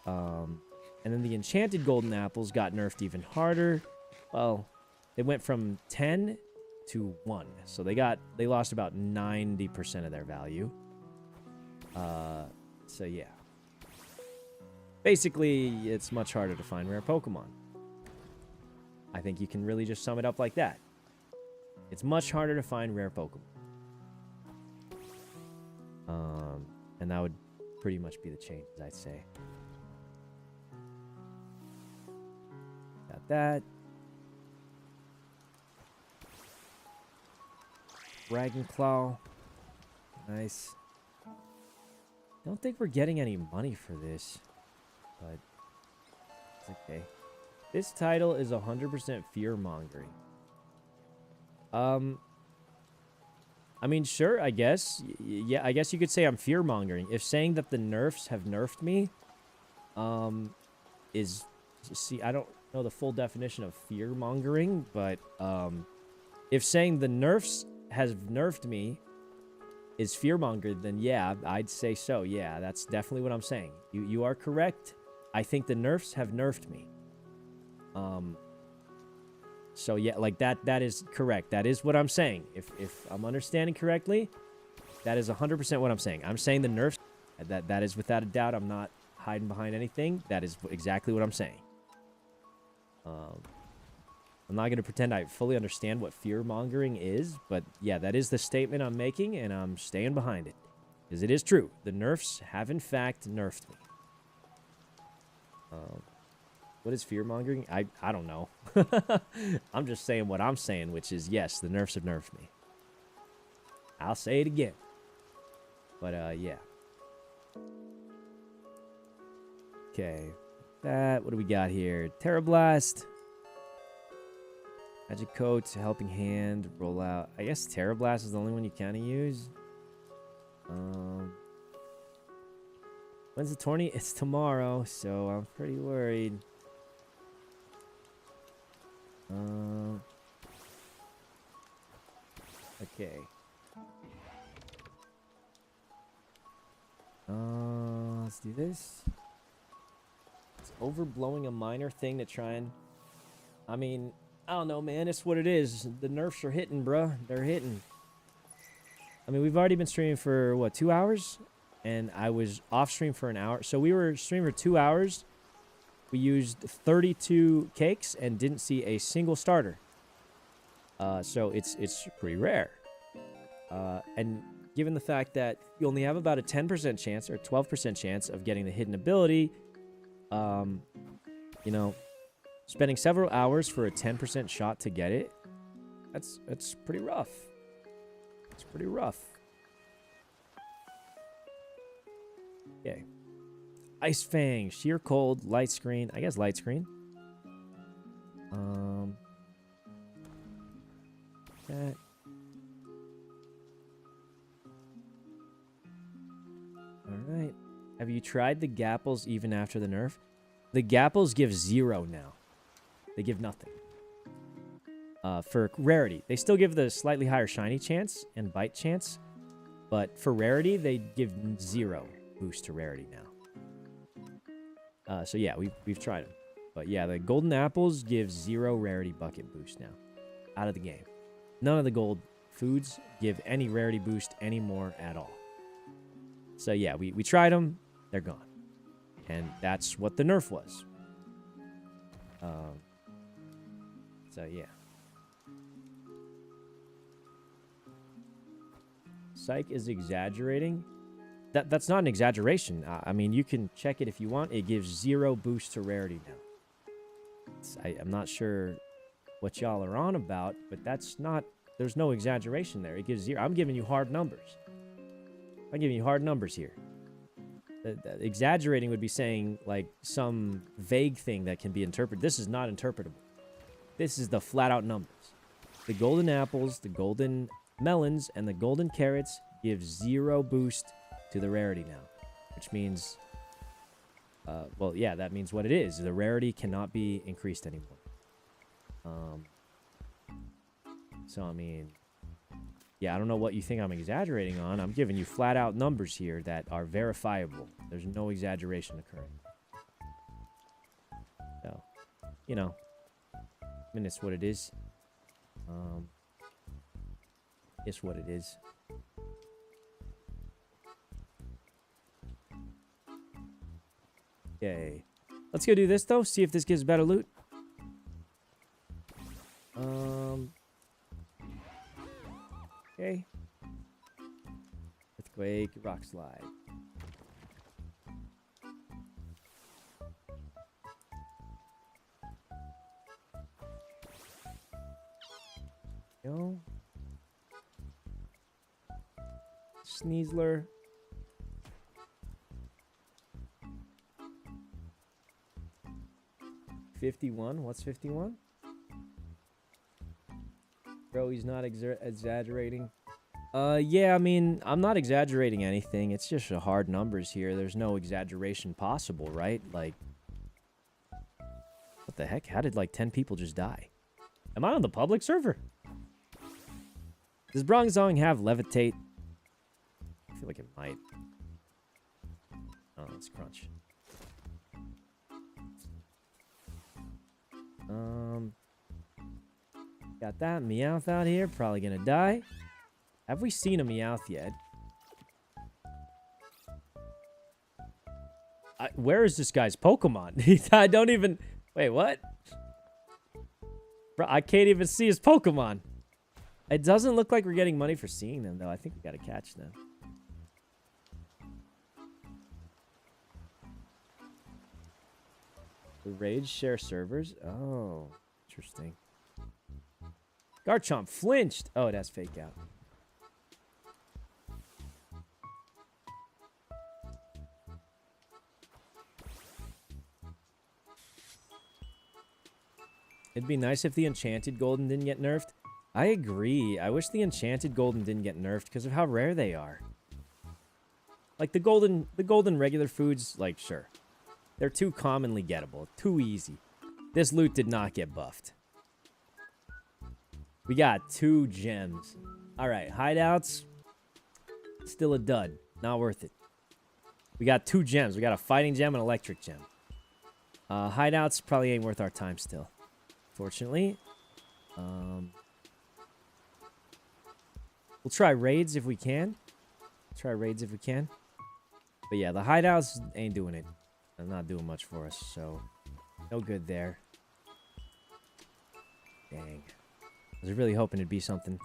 And then the enchanted golden apples got nerfed even harder. Well, they went from 10 to 1. So they lost about 90% of their value. So yeah. Basically, it's much harder to find rare Pokemon. I think you can really just sum it up like that. It's much harder to find rare Pokemon. And that would pretty much be the changes, I'd say. Got that. Dragonclaw. Nice. Don't think we're getting any money for this, but it's okay. This title is 100% fear-mongering. I mean, sure, I guess. Yeah, I guess you could say I'm fear-mongering. If saying that the nerfs have nerfed me, is... See, I don't know the full definition of fear-mongering, but, if saying the nerfs has nerfed me is fear-mongered, then yeah, I'd say so. Yeah, that's definitely what I'm saying. You are correct. I think the nerfs have nerfed me. So yeah, like that is correct. That is what I'm saying. If I'm understanding correctly, that is 100% what I'm saying. I'm saying the nerfs, that is without a doubt. I'm not hiding behind anything. That is exactly what I'm saying. I'm not going to pretend I fully understand what fear-mongering is, but yeah, that is the statement I'm making, and I'm staying behind it. Because it is true. The nerfs have, in fact, nerfed me. What is fear-mongering? I don't know. I'm just saying what I'm saying, which is, yes, the nerfs have nerfed me. I'll say it again. But, yeah. Okay. What do we got here? Terrablast. Magic Coat, Helping Hand, Roll Out. I guess Terrablast is the only one you kind of use. When's the tourney? It's tomorrow, so I'm pretty worried. Okay. Let's do this. It's overblowing a minor thing to try and... I mean, I don't know, man. It's what it is. The nerfs are hitting, bruh. They're hitting. I mean, we've already been streaming for, what, 2 hours? And I was off stream for an hour. So we were streaming for 2 hours. We used 32 cakes and didn't see a single starter. So it's pretty rare. And given the fact that you only have about a 10% chance or 12% chance of getting the hidden ability, you know, spending several hours for a 10% shot to get it, that's pretty rough. It's pretty rough. Okay. Ice Fang, Sheer Cold, Light Screen. I guess Light Screen. That. Alright. Have you tried the Gapples even after the nerf? The Gapples give 0 now. They give nothing. For rarity, they still give the slightly higher shiny chance and bite chance, but for rarity, they give 0 boost to rarity now. So yeah, we've tried them. But yeah, the golden apples give 0 rarity bucket boost now. Out of the game. None of the gold foods give any rarity boost anymore at all. So yeah, we tried them. They're gone. And that's what the nerf was. So yeah. Psych is exaggerating. That's not an exaggeration. I mean, you can check it if you want. It gives 0 boost to rarity now. I'm not sure what y'all are on about, but that's not... There's no exaggeration there. It gives 0. I'm giving you hard numbers. I'm giving you hard numbers here. Exaggerating would be saying, like, some vague thing that can be interpreted. This is not interpretable. This is the flat-out numbers. The golden apples, the golden melons, and the golden carrots give 0 boost to the rarity now. Which means... well, yeah, that means what it is. The rarity cannot be increased anymore. So, I mean... Yeah, I don't know what you think I'm exaggerating on. I'm giving you flat-out numbers here that are verifiable. There's no exaggeration occurring. So, you know. I mean, it's what it is. It's what it is. Okay. Let's go do this, though. See if this gives better loot. Okay. Earthquake, rock slide. Go. Sneasler. $51. What's 51? Bro, he's not exaggerating. Yeah, I mean, I'm not exaggerating anything. It's just hard numbers here. There's no exaggeration possible, right? Like, what the heck? How did, like, 10 people just die? Am I on the public server? Does Bronzong have levitate? I feel like it might. Oh, let's crunch. Got that Meowth out here. Probably gonna die. Have we seen a Meowth yet? Where is this guy's Pokemon? I don't even... Wait, what? Bro, I can't even see his Pokemon. It doesn't look like we're getting money for seeing them, though. I think we gotta catch them. The Rage share servers? Oh, interesting. Garchomp flinched. Oh, that's fake out. It'd be nice if the Enchanted Golden didn't get nerfed. I agree. I wish the Enchanted Golden didn't get nerfed because of how rare they are. Like the golden regular foods, like sure. They're too commonly gettable. Too easy. This loot did not get buffed. We got 2 gems. Alright, hideouts. Still a dud. Not worth it. We got 2 gems. We got a fighting gem and an electric gem. Hideouts probably ain't worth our time still. Fortunately. We'll try raids if we can. But yeah, the hideouts ain't doing it. They're not doing much for us, so no good there. Dang. I was really hoping it'd be something.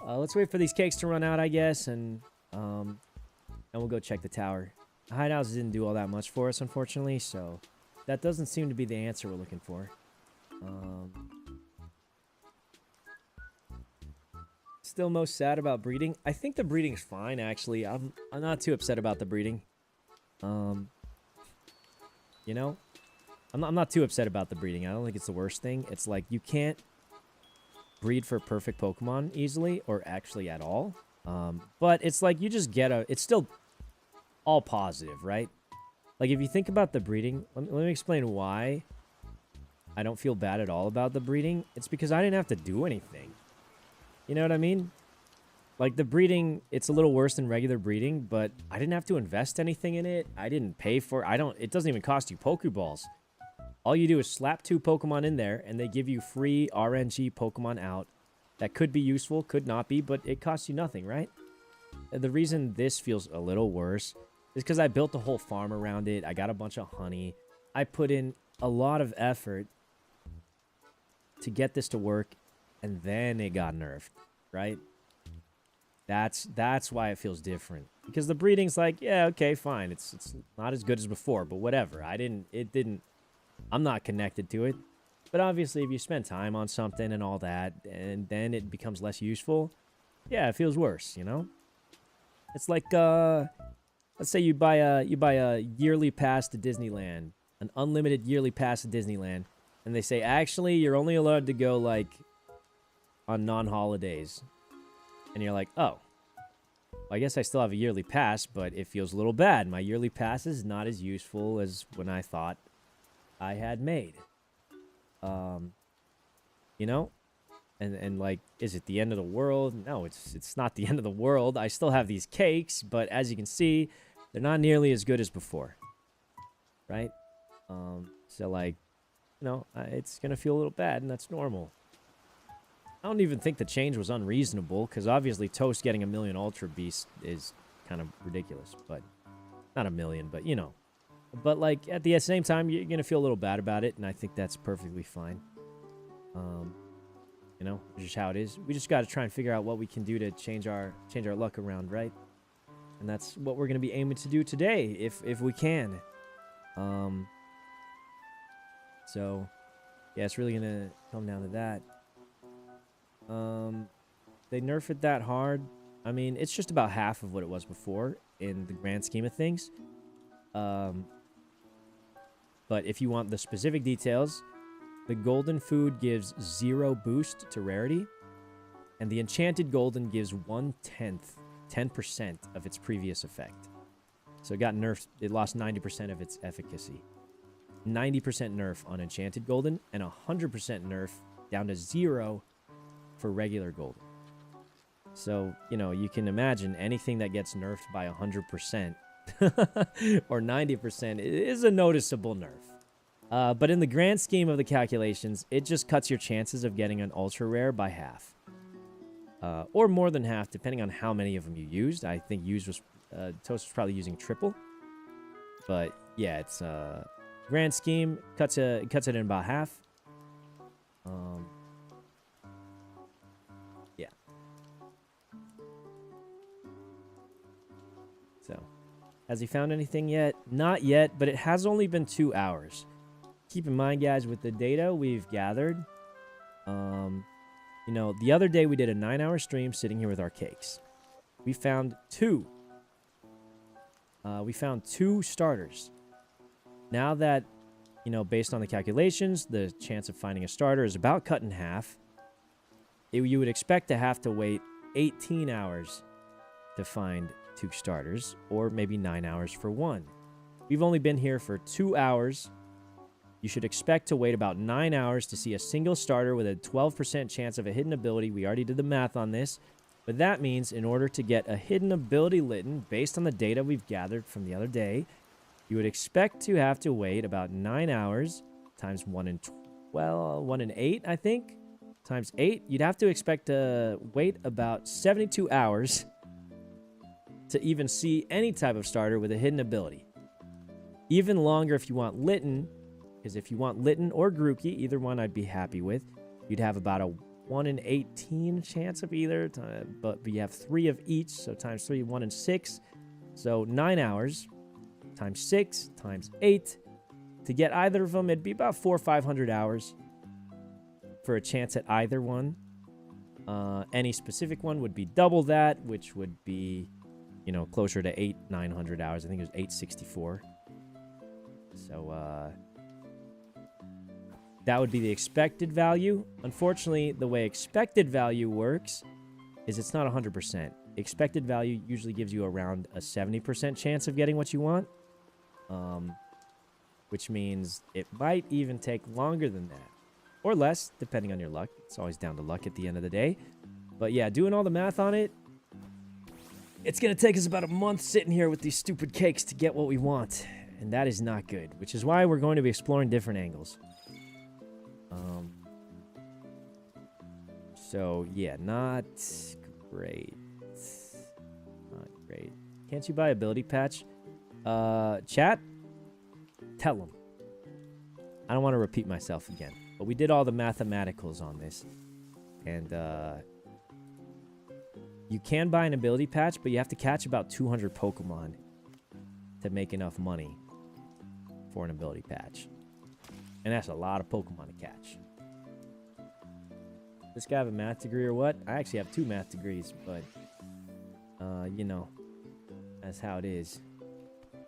Let's wait for these cakes to run out, I guess, and we'll go check the tower. The hideouts didn't do all that much for us, unfortunately, so that doesn't seem to be the answer we're looking for. Still most sad about breeding. I think the breeding's fine, actually. I'm not too upset about the breeding. You know, I'm not too upset about the breeding. I don't think it's the worst thing. It's like you can't breed for perfect Pokemon easily or actually at all. But it's like you just get it's still all positive, right? Like if you think about the breeding, let me explain why I don't feel bad at all about the breeding. It's because I didn't have to do anything. You know what I mean? Like, the breeding, it's a little worse than regular breeding, but I didn't have to invest anything in it. I didn't pay for it. It doesn't even cost you Pokeballs. All you do is slap 2 Pokemon in there, and they give you free RNG Pokemon out. That could be useful, could not be, but it costs you nothing, right? The reason this feels a little worse is because I built a whole farm around it. I got a bunch of honey. I put in a lot of effort to get this to work, and then it got nerfed, right? That's why it feels different. Because the breeding's like, yeah, okay, fine. It's not as good as before, but whatever. I'm not connected to it. But obviously, if you spend time on something and all that, and then it becomes less useful, yeah, it feels worse, you know? It's like, let's say you buy a yearly pass to Disneyland, an unlimited yearly pass to Disneyland, and they say, actually, you're only allowed to go, like, on non-holidays. And you're like, oh, well, I guess I still have a yearly pass, but it feels a little bad. My yearly pass is not as useful as when I thought I had made. You know? And like, is it the end of the world? No, it's not the end of the world. I still have these cakes, but as you can see, they're not nearly as good as before. Right? So like, you know, it's gonna feel a little bad, and that's normal. I don't even think the change was unreasonable, because obviously Toast getting 1,000,000 Ultra Beasts is kind of ridiculous, but not 1,000,000, but you know. But like at the same time, you're gonna feel a little bad about it, and I think that's perfectly fine. You know, just how it is. We just got to try and figure out what we can do to change our luck around, right? And that's what we're gonna be aiming to do today, if we can. So yeah, it's really gonna come down to that. They nerf it that hard. I mean, it's just about half of what it was before in the grand scheme of things. But if you want the specific details, the golden food gives 0 boost to rarity, and the enchanted golden gives 1/10, 10% of its previous effect. So it got nerfed. It lost 90% of its efficacy. 90% nerf on enchanted golden, and 100% nerf down to 0 for regular golden. So, you know, you can imagine anything that gets nerfed by 100% or 90% is a noticeable nerf. But in the grand scheme of the calculations, it just cuts your chances of getting an ultra rare by half. Or more than half, depending on how many of them you used. I think Toast was probably using triple. But yeah, it's grand scheme, cuts it in about half. Yeah. So, has he found anything yet? Not yet, but it has only been 2 hours. Keep in mind, guys, with the data we've gathered, you know, the other day we did a 9-hour stream sitting here with our cakes. We found 2. We found 2 starters. Now that, you know, based on the calculations, the chance of finding a starter is about cut in half. You would expect to have to wait 18 hours to find 2 starters, or maybe 9 hours for 1. We've only been here for 2 hours. You should expect to wait about 9 hours to see a single starter with a 12% chance of a hidden ability. We already did the math on this. But that means in order to get a hidden ability Litten, based on the data we've gathered from the other day, you would expect to have to wait about 9 hours times 1 in 8, I think. Times 8. You'd have to expect to wait about 72 hours to even see any type of starter with a hidden ability. Even longer if you want Litten, because if you want Litten or Grookey, either one I'd be happy with, you'd have about a 1 in 18 chance of either, but you have 3 of each, so times 3, 1 in 6. So 9 hours times 6 times 8. To get either of them, it'd be about 400 or 500 hours for a chance at either one. Any specific one would be double that, which would be, you know, closer to 900 hours. I think it was 864. So, that would be the expected value. Unfortunately, the way expected value works is it's not 100%. Expected value usually gives you around a 70% chance of getting what you want. which means it might even take longer than that. Or less, depending on your luck. It's always down to luck at the end of the day. But yeah, doing all the math on it, it's going to take us about a month sitting here with these stupid cakes to get what we want. And that is not good, which is why we're going to be exploring different angles. So, yeah, not great. Not great. Can't you buy ability patch? Chat? Tell them. I don't want to repeat myself again. But we did all the mathematicals on this. And, you can buy an ability patch, but you have to catch about 200 Pokemon to make enough money for an ability patch. And that's a lot of Pokemon to catch. This guy have a math degree or what? I actually have 2 math degrees, but, you know, that's how it is.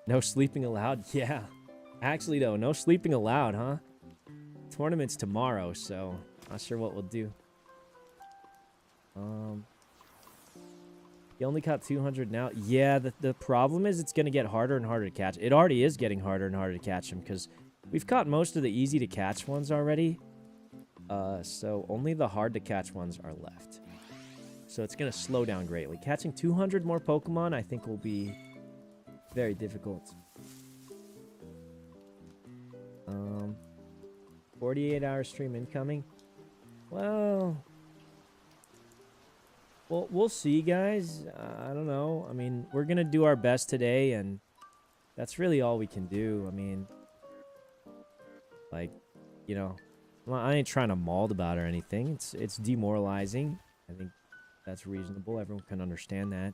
No sleeping allowed? Yeah. Actually, though, no sleeping allowed, huh? Tournament's tomorrow, so not sure what we'll do. You only caught 200 now? Yeah, the problem is it's going to get harder and harder to catch. It already is getting harder and harder to catch them because we've caught most of the easy to catch ones already. So only the hard to catch ones are left. So it's going to slow down greatly. Catching 200 more Pokemon, I think, will be very difficult. 48-hour stream incoming. Well, we'll see, guys. I don't know. I mean, we're going to do our best today, and that's really all we can do. I mean, like, you know, I ain't trying to mauled about or anything. It's demoralizing. I think that's reasonable. Everyone can understand that.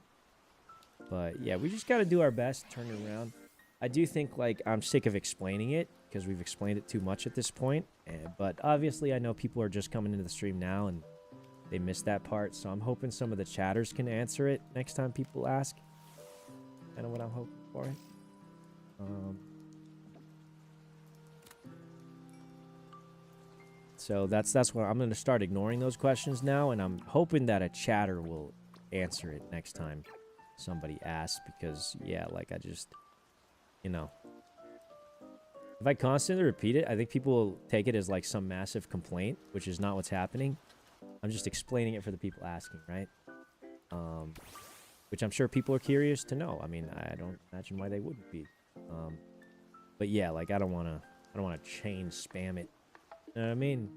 But, yeah, we just got to do our best, turn it around. I do think, like, I'm sick of explaining it because we've explained it too much at this point. But obviously, I know people are just coming into the stream now, and they missed that part. So I'm hoping some of the chatters can answer it next time people ask. Kind of what I'm hoping for. So that's what I'm going to start ignoring those questions now, and I'm hoping that a chatter will answer it next time somebody asks, because yeah, like I just, you know, if I constantly repeat it, I think people will take it as like some massive complaint, which is not what's happening. I'm just explaining it for the people asking, right? Which I'm sure people are curious to know. I mean, I don't imagine why they wouldn't be. But yeah, like I don't want to chain spam it. You know what I mean?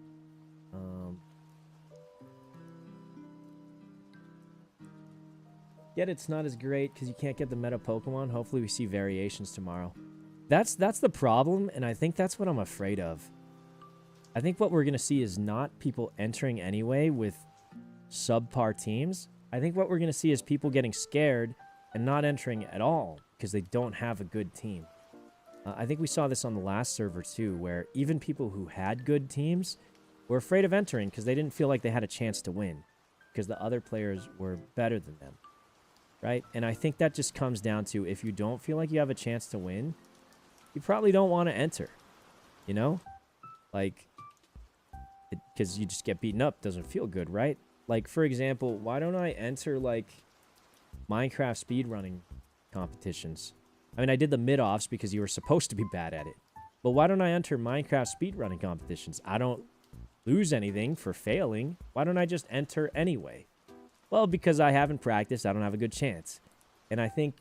Yet it's not as great because you can't get the meta Pokemon. Hopefully we see variations tomorrow. That's the problem, and I think that's what I'm afraid of. I think what we're going to see is not people entering anyway with subpar teams. I think what we're going to see is people getting scared and not entering at all because they don't have a good team. I think we saw this on the last server too, where even people who had good teams were afraid of entering because they didn't feel like they had a chance to win because the other players were better than them, right? And I think that just comes down to if you don't feel like you have a chance to win, you probably don't want to enter, you know? Like, because you just get beaten up, doesn't feel good, right? Like, for example, why don't I enter, like, Minecraft speedrunning competitions? I mean, I did the mid-offs because you were supposed to be bad at it. But why don't I enter Minecraft speedrunning competitions? I don't lose anything for failing. Why don't I just enter anyway? Well, because I haven't practiced, I don't have a good chance. And I think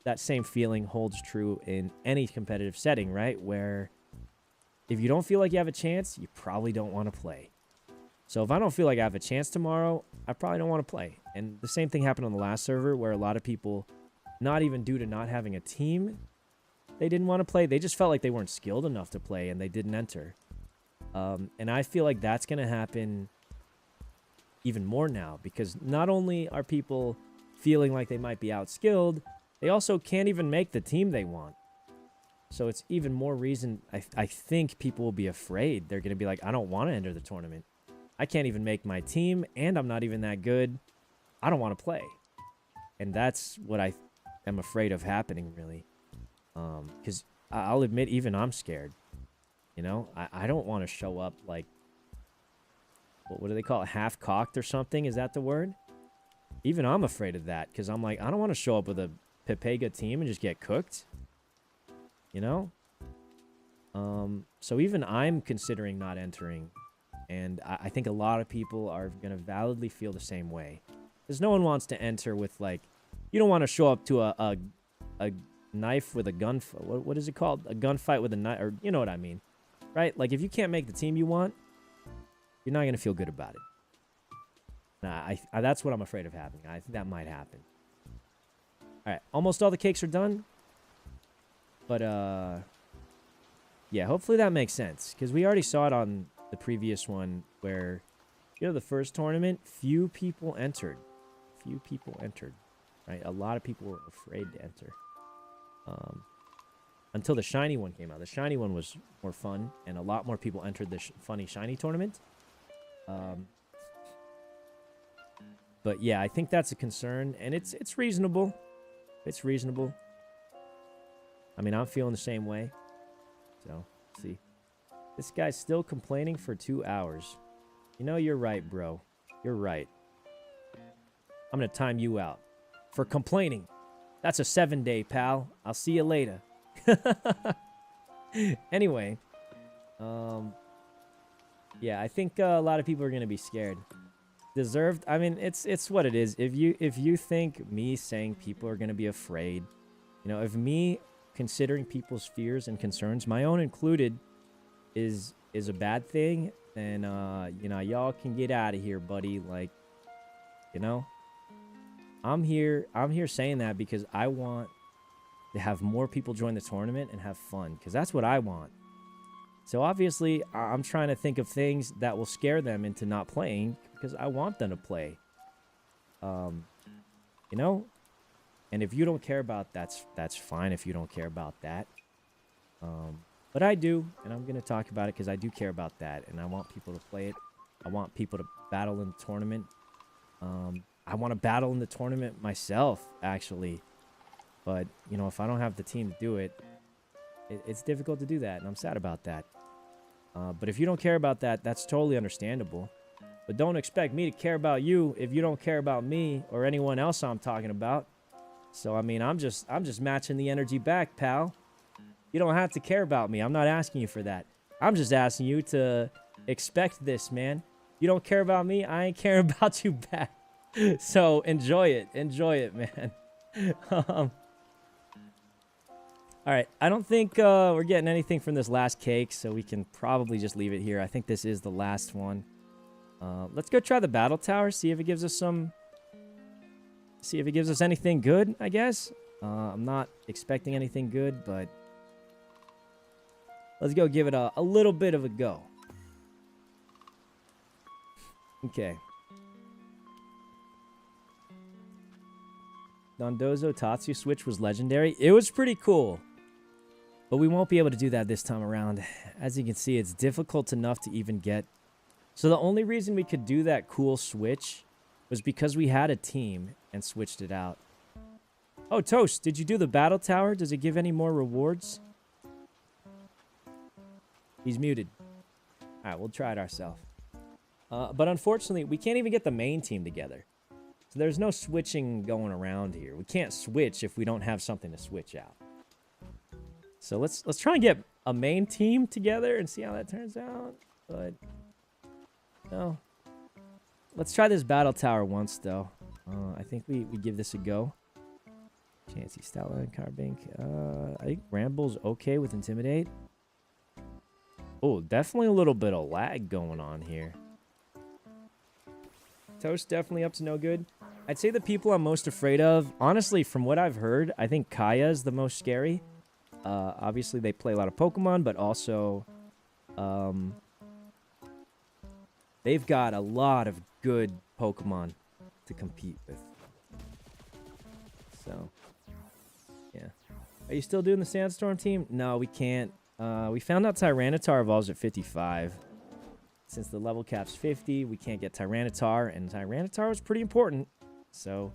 that same feeling holds true in any competitive setting, right? Where if you don't feel like you have a chance, you probably don't want to play. So if I don't feel like I have a chance tomorrow, I probably don't want to play. And the same thing happened on the last server where a lot of people, not even due to not having a team, they didn't want to play. They just felt like they weren't skilled enough to play and they didn't enter. And I feel like that's going to happen even more now because not only are people feeling like they might be outskilled, they also can't even make the team they want. So it's even more reason I think people will be afraid. They're going to be like, I don't want to enter the tournament. I can't even make my team, and I'm not even that good. I don't want to play. And that's what I am afraid of happening, really. Because I'll admit, even I'm scared. You know, I don't want to show up like, what do they call it? Half-cocked or something? Is that the word? Even I'm afraid of that, because I'm like, I don't want to show up with a Pepega team and just get cooked. You know? So even I'm considering not entering. And I think a lot of people are going to validly feel the same way. Because no one wants to enter with, like... You don't want to show up to a knife with a gun... What is it called? A gunfight with a knife... Or you know what I mean. Right? Like, if you can't make the team you want, you're not going to feel good about it. Nah, that's what I'm afraid of happening. I think that might happen. Alright, almost all the cakes are done. But, yeah, hopefully that makes sense. Because we already saw it on the previous one where, you know, the first tournament, few people entered. Few people entered. Right? A lot of people were afraid to enter. Until the shiny one came out. The shiny one was more fun, and a lot more people entered the funny shiny tournament. But yeah, I think that's a concern, and it's reasonable. It's reasonable. I mean, I'm feeling the same way. So, let's see. This guy's still complaining for 2 hours. You know, you're right, bro. You're right. I'm gonna time you out. For complaining. That's a 7-day, pal. I'll see you later. Anyway. Yeah, I think a lot of people are gonna be scared. Deserved. I mean, it's what it is. If you think me saying people are gonna be afraid, you know, if me considering people's fears and concerns, my own included, is a bad thing, then you know, y'all can get out of here, buddy. Like, you know, I'm here saying that because I want to have more people join the tournament and have fun, because that's what I want. So obviously, I'm trying to think of things that will scare them into not playing, because I want them to play. You know? And if you don't care about that's fine if you don't care about that. But I do, and I'm going to talk about it because I do care about that, and I want people to play it. I want people to battle in the tournament. I want to battle in the tournament myself, actually. But, you know, if I don't have the team to do it, it's difficult to do that, and I'm sad about that. But if you don't care about that, that's totally understandable. But don't expect me to care about you if you don't care about me or anyone else I'm talking about. So, I mean, I'm just matching the energy back, pal. You don't have to care about me. I'm not asking you for that. I'm just asking you to expect this, man. You don't care about me, I ain't caring about you back. So, enjoy it. Enjoy it, man. Alright, I don't think we're getting anything from this last cake, so we can probably just leave it here. I think this is the last one. Let's go try the battle tower, see if it gives us some... See if it gives us anything good, I guess. I'm not expecting anything good, but... Let's go give it a little bit of a go. Okay. Dondozo Tatsu switch was legendary. It was pretty cool. But we won't be able to do that this time around. As you can see, it's difficult enough to even get... So the only reason we could do that cool switch was because we had a team and switched it out. Oh, Toast, did you do the battle tower? Does it give any more rewards? He's muted. Alright, we'll try it ourselves. But unfortunately, we can't even get the main team together. So there's no switching going around here. We can't switch if we don't have something to switch out. So let's try and get a main team together and see how that turns out. But no. Let's try this battle tower once though. I think we give this a go. Chansey, Stoutland, Carbink. I think Ramble's okay with Intimidate. Oh, definitely a little bit of lag going on here. Toast definitely up to no good. I'd say the people I'm most afraid of, honestly, from what I've heard, I think Kaya is the most scary. Obviously, they play a lot of Pokemon, but also they've got a lot of good Pokemon to compete with. So, yeah. Are you still doing the Sandstorm team? No, we can't. We found out Tyranitar evolves at 55. Since the level cap's 50, we can't get Tyranitar, and Tyranitar was pretty important. So,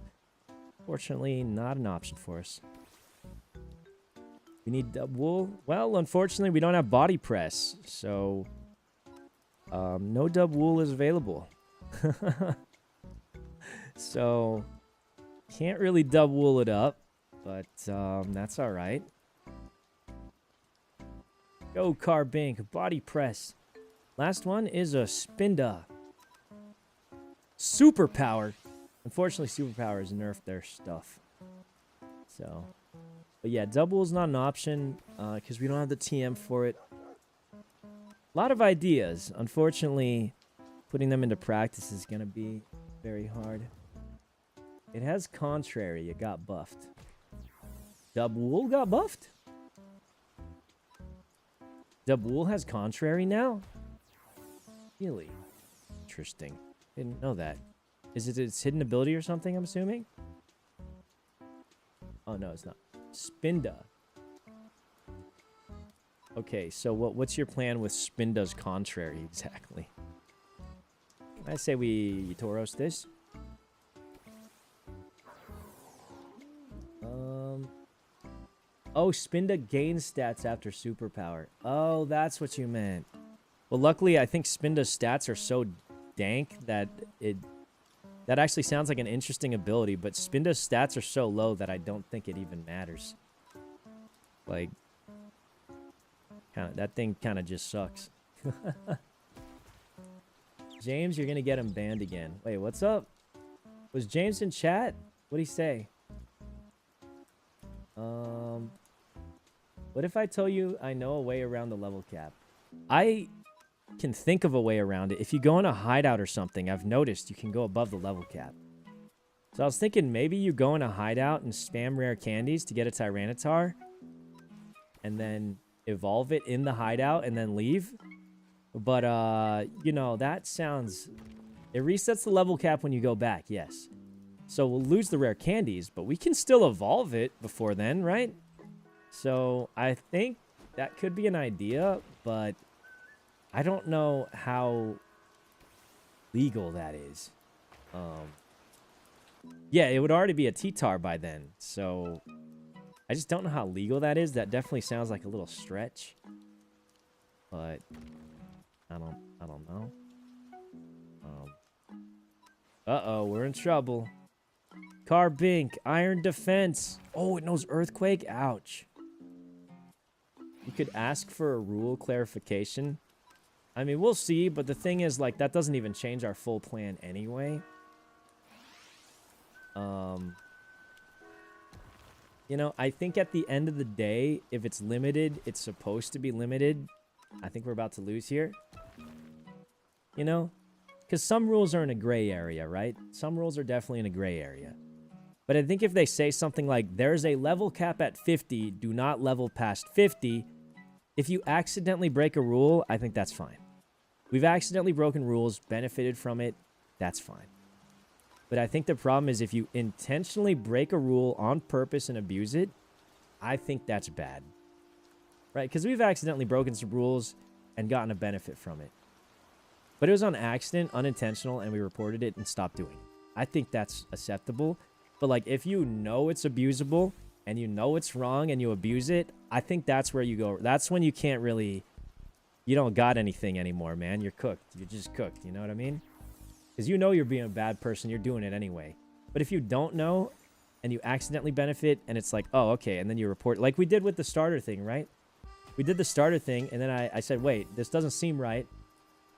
fortunately, not an option for us. We need Dub Wool. Well, unfortunately, we don't have Body Press, so no Dub Wool is available. So, can't really Dub Wool it up, but that's all right. Go Carbink. Body press. Last one is a Spinda. Superpower. Unfortunately, superpowers nerfed their stuff. So, but yeah, double is not an option because we don't have the TM for it. A lot of ideas. Unfortunately, putting them into practice is going to be very hard. It has contrary. It got buffed. Double got buffed? Double has contrary now? Really? Interesting. Didn't know that. Is it its hidden ability or something, I'm assuming? Oh, no, it's not. Spinda. Okay, so what's your plan with Spinda's contrary exactly? I say we Tauros this. Oh, Spinda gains stats after superpower. Oh, that's what you meant. Well, luckily, I think Spinda's stats are so dank that that actually sounds like an interesting ability, but Spinda's stats are so low that I don't think it even matters. Like, that thing kind of just sucks. James, you're gonna get him banned again. Wait, what's up? Was James in chat? What'd he say? What if I tell you I know a way around the level cap? I can think of a way around it. If you go in a hideout or something, I've noticed you can go above the level cap. So I was thinking maybe you go in a hideout and spam rare candies to get a Tyranitar, and then evolve it in the hideout and then leave. But, you know, that sounds... It resets the level cap when you go back, yes. So we'll lose the rare candies, but we can still evolve it before then, right? So I think that could be an idea, but I don't know how legal that is. Yeah, it would already be a T-Tar by then, so I just don't know how legal that is. That definitely sounds like a little stretch, but I don't know. Uh-oh, we're in trouble. Carbink, Iron Defense. Oh, it knows Earthquake? Ouch. You could ask for a rule clarification. I mean, we'll see, but the thing is, like, that doesn't even change our full plan anyway. You know, I think at the end of the day, if it's limited, it's supposed to be limited. I think we're about to lose here. You know? Because some rules are in a gray area, right? Some rules are definitely in a gray area. But I think if they say something like, there's a level cap at 50, do not level past 50, if you accidentally break a rule, I think that's fine. We've accidentally broken rules, benefited from it, that's fine. But I think the problem is if you intentionally break a rule on purpose and abuse it, I think that's bad. Right? Because we've accidentally broken some rules and gotten a benefit from it. But it was on accident, unintentional, and we reported it and stopped doing it. I think that's acceptable. But, like, if you know it's abusable and you know it's wrong and you abuse it, I think that's where you go. That's when you can't really... You don't got anything anymore, man. You're cooked. You're just cooked. You know what I mean? Because you know you're being a bad person. You're doing it anyway. But if you don't know and you accidentally benefit and it's like, oh, okay, and then you report... Like we did with the starter thing, right? We did the starter thing, and then I said, wait, this doesn't seem right.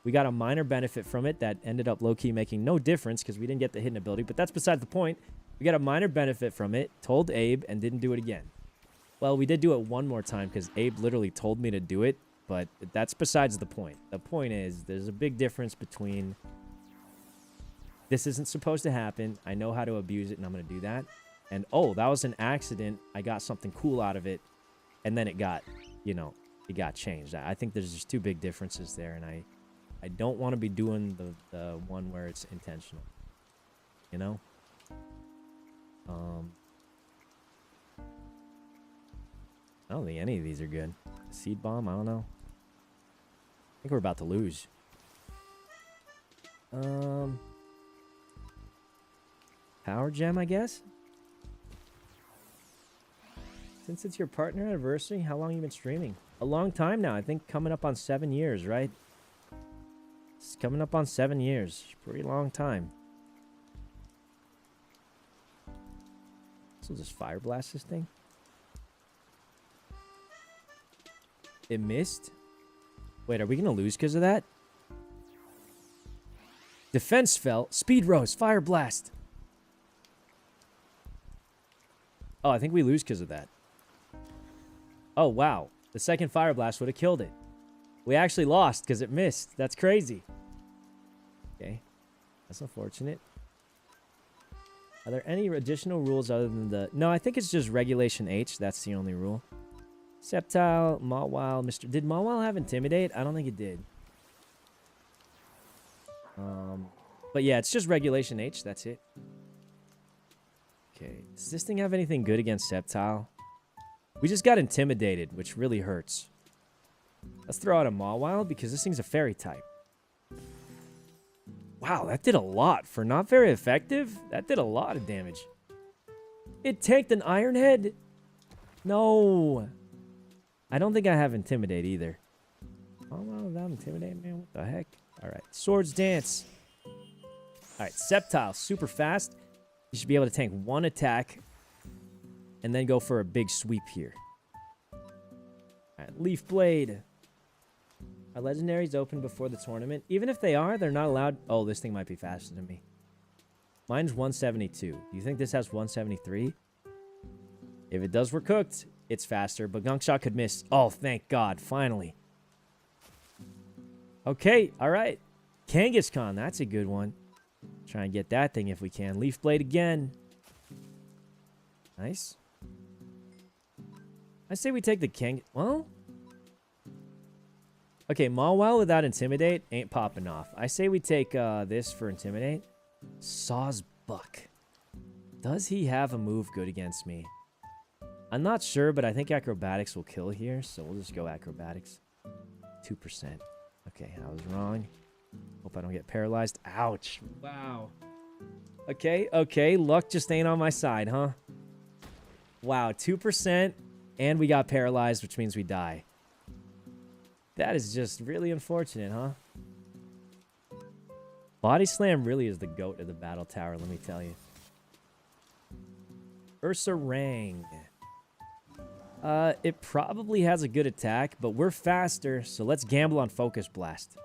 We got a minor benefit from it that ended up low-key making no difference because we didn't get the hidden ability. But that's besides the point. We got a minor benefit from it, told Abe, and didn't do it again. Well, we did do it one more time because Abe literally told me to do it, but that's besides the point. The point is there's a big difference between this isn't supposed to happen, I know how to abuse it, and I'm going to do that, and, oh, that was an accident, I got something cool out of it, and then it got, you know, it got changed. I think there's just two big differences there, and I don't want to be doing the one where it's intentional, you know? I don't think any of these are good. Seed bomb, I don't know. I think we're about to lose. Power gem, I guess? Since it's your partner anniversary, how long have you been streaming? A long time now. I think coming up on 7 years, right? It's coming up on 7 years. Pretty long time. So just fire blast this thing. It missed. Wait, are we going to lose because of that? Defense fell. Speed rose. Fire blast. Oh, I think we lose because of that. Oh, wow. The second fire blast would have killed it. We actually lost because it missed. That's crazy. Okay. That's unfortunate. Are there any additional rules other than the... No, I think it's just Regulation H. That's the only rule. Sceptile, Mawile, Mr... Did Mawile have Intimidate? I don't think it did. But yeah, it's just Regulation H. That's it. Okay. Does this thing have anything good against Sceptile? We just got Intimidated, which really hurts. Let's throw out a Mawile because this thing's a fairy type. Wow, that did a lot. For not very effective, that did a lot of damage. It tanked an Iron Head? No. I don't think I have Intimidate either. Oh, well, without Intimidate, man. What the heck? All right, Swords Dance. All right, Sceptile, super fast. You should be able to tank one attack and then go for a big sweep here. All right, Leaf Blade. Are legendaries open before the tournament? Even if they are, they're not allowed... Oh, this thing might be faster than me. Mine's 172. Do you think this has 173? If it does, we're cooked. It's faster, but Gunk Shot could miss. Oh, thank God. Finally. Okay, all right. Kangaskhan, that's a good one. Try and get that thing if we can. Leaf Blade again. Nice. I say we take the Kang... Well... Okay, Mawile without Intimidate ain't popping off. I say we take this for Intimidate. Sawsbuck. Does he have a move good against me? I'm not sure, but I think Acrobatics will kill here, so we'll just go Acrobatics. 2%. Okay, I was wrong. Hope I don't get paralyzed. Ouch. Wow. Okay, okay. Luck just ain't on my side, huh? Wow, 2%, and we got paralyzed, which means we die. That is just really unfortunate, huh? Body Slam really is the goat of the battle tower, let me tell you. Ursa-Rang. It probably has a good attack, but we're faster, so let's gamble on Focus Blast.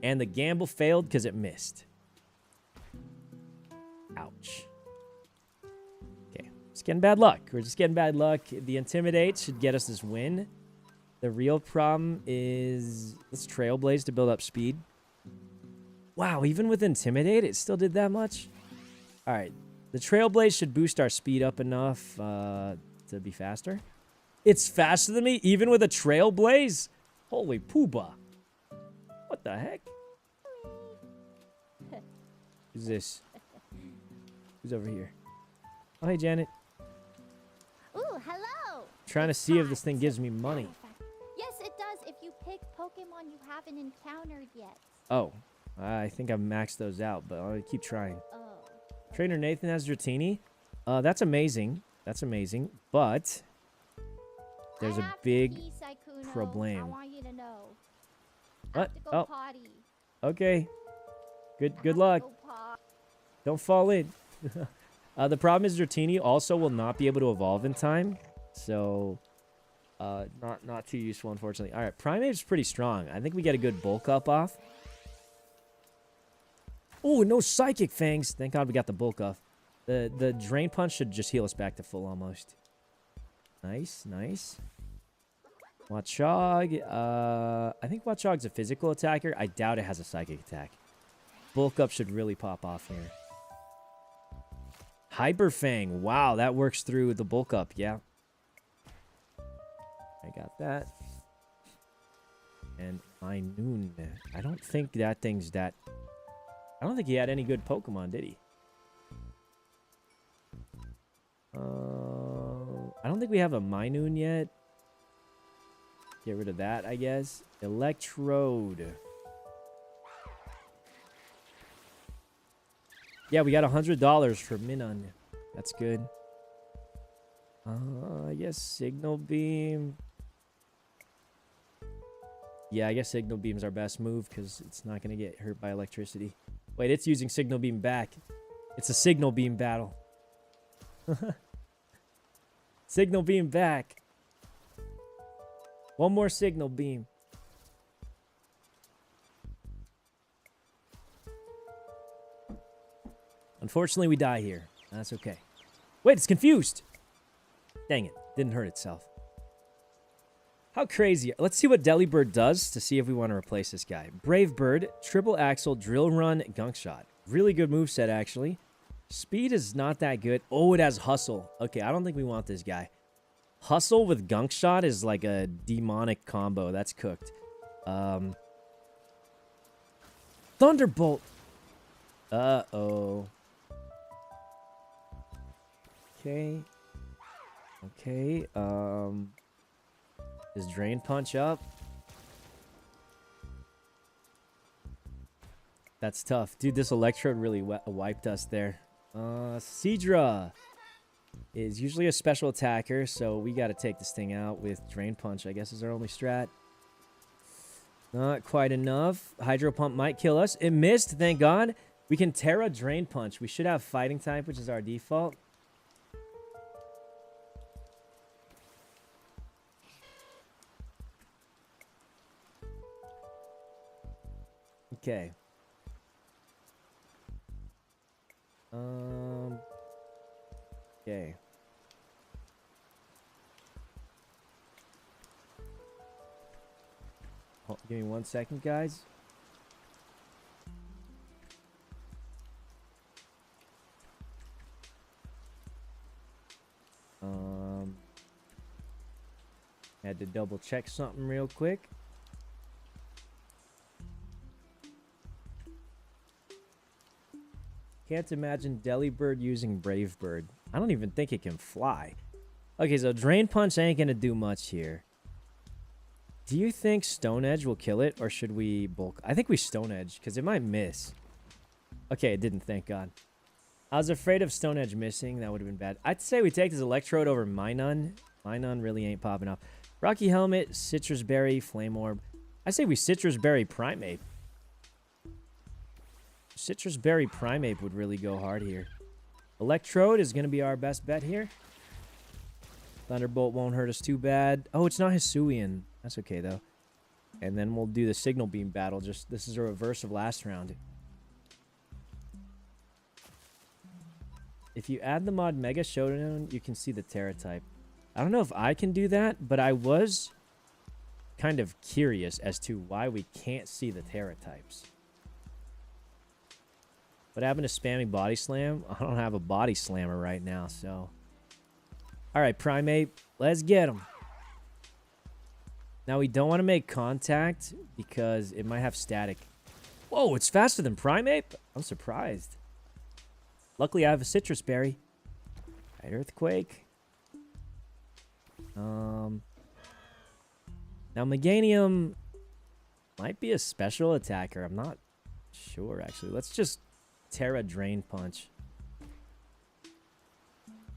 And the gamble failed because it missed. Ouch. Okay, just getting bad luck. We're just getting bad luck. The Intimidate should get us this win. The real problem is... Let's Trailblaze to build up speed. Wow, even with Intimidate, it still did that much? Alright. The Trailblaze should boost our speed up enough to be faster. It's faster than me, even with a Trailblaze? Holy poobah. What the heck? Who's this? Who's over here? Oh, hey, Janet. Ooh, hello! Trying to see if this thing gives me money. Yes, it does if you pick Pokemon you haven't encountered yet. Oh, I think I've maxed those out, but I'll keep trying. Oh. Trainer Nathan has Dratini. That's amazing. That's amazing. But there's a big problem. I want you to know. What? I have to go potty. Okay. Good luck. Don't fall in. The problem is Dratini also will not be able to evolve in time. So, not too useful, unfortunately. All right, Primate's pretty strong. I think we get a good bulk up off. Oh, no Psychic Fangs. Thank God we got the bulk off. The Drain Punch should just heal us back to full almost. Nice, nice. Watchog. I think Watchog's a physical attacker. I doubt it has a psychic attack. Bulk up should really pop off here. Hyper Fang. Wow, that works through the bulk up. Yeah. I got that. And Minun. I don't think that thing's that... I don't think he had any good Pokemon, did he? I don't think we have a Minun yet. Get rid of that, I guess. Electrode. Yeah, we got $100 for Minun. That's good. I guess Signal Beam. Yeah, I guess Signal Beam's our best move because it's not going to get hurt by electricity. Wait, it's using Signal Beam back. It's a Signal Beam battle. Signal Beam back. One more signal beam. Unfortunately, we die here. That's okay. Wait, it's confused. Dang it. Didn't hurt itself. How crazy. Let's see what Delibird does to see if we want to replace this guy. Brave Bird, Triple Axle, Drill Run, Gunk Shot. Really good moveset, actually. Speed is not that good. Oh, it has Hustle. Okay, I don't think we want this guy. Hustle with Gunk Shot is like a demonic combo. That's cooked. Thunderbolt. Uh-oh. Okay. Okay. Is Drain Punch up? That's tough. Dude, this Electrode really wiped us there. Seadra is usually a special attacker, so we got to take this thing out with Drain Punch, I guess is our only strat. Not quite enough. Hydro Pump might kill us. It missed, thank God. We can Terra Drain Punch. We should have Fighting type, which is our default. Okay. Okay. Give me 1 second, guys. Had to double check something real quick. Can't imagine Delibird using Brave Bird. I don't even think it can fly. Okay, so Drain Punch ain't gonna do much here. Do you think Stone Edge will kill it, or should we bulk? I think we Stone Edge, because it might miss. Okay, it didn't, thank God. I was afraid of Stone Edge missing. That would have been bad. I'd say we take this Electrode over Minun. Minun really ain't popping up. Rocky Helmet, Citrus Berry, Flame Orb. I say we Citrus Berry Primeape. Citrus Berry Primeape would really go hard here. Electrode is going to be our best bet here. Thunderbolt won't hurt us too bad. Oh, it's not Hisuian. That's okay, though. And then we'll do the Signal Beam battle. Just this is a reverse of last round. If you add the mod Mega Showdown, you can see the Terra type. I don't know if I can do that, but I was kind of curious as to why we can't see the Terra types. What happened to spamming Body Slam? I don't have a Body Slammer right now, so... Alright, Primeape, let's get him. Now, we don't want to make contact because it might have static. Whoa, it's faster than Primeape? I'm surprised. Luckily, I have a Citrus Berry. Right, Earthquake. Now, Meganium might be a special attacker. I'm not sure, actually. Let's just Terra Drain Punch.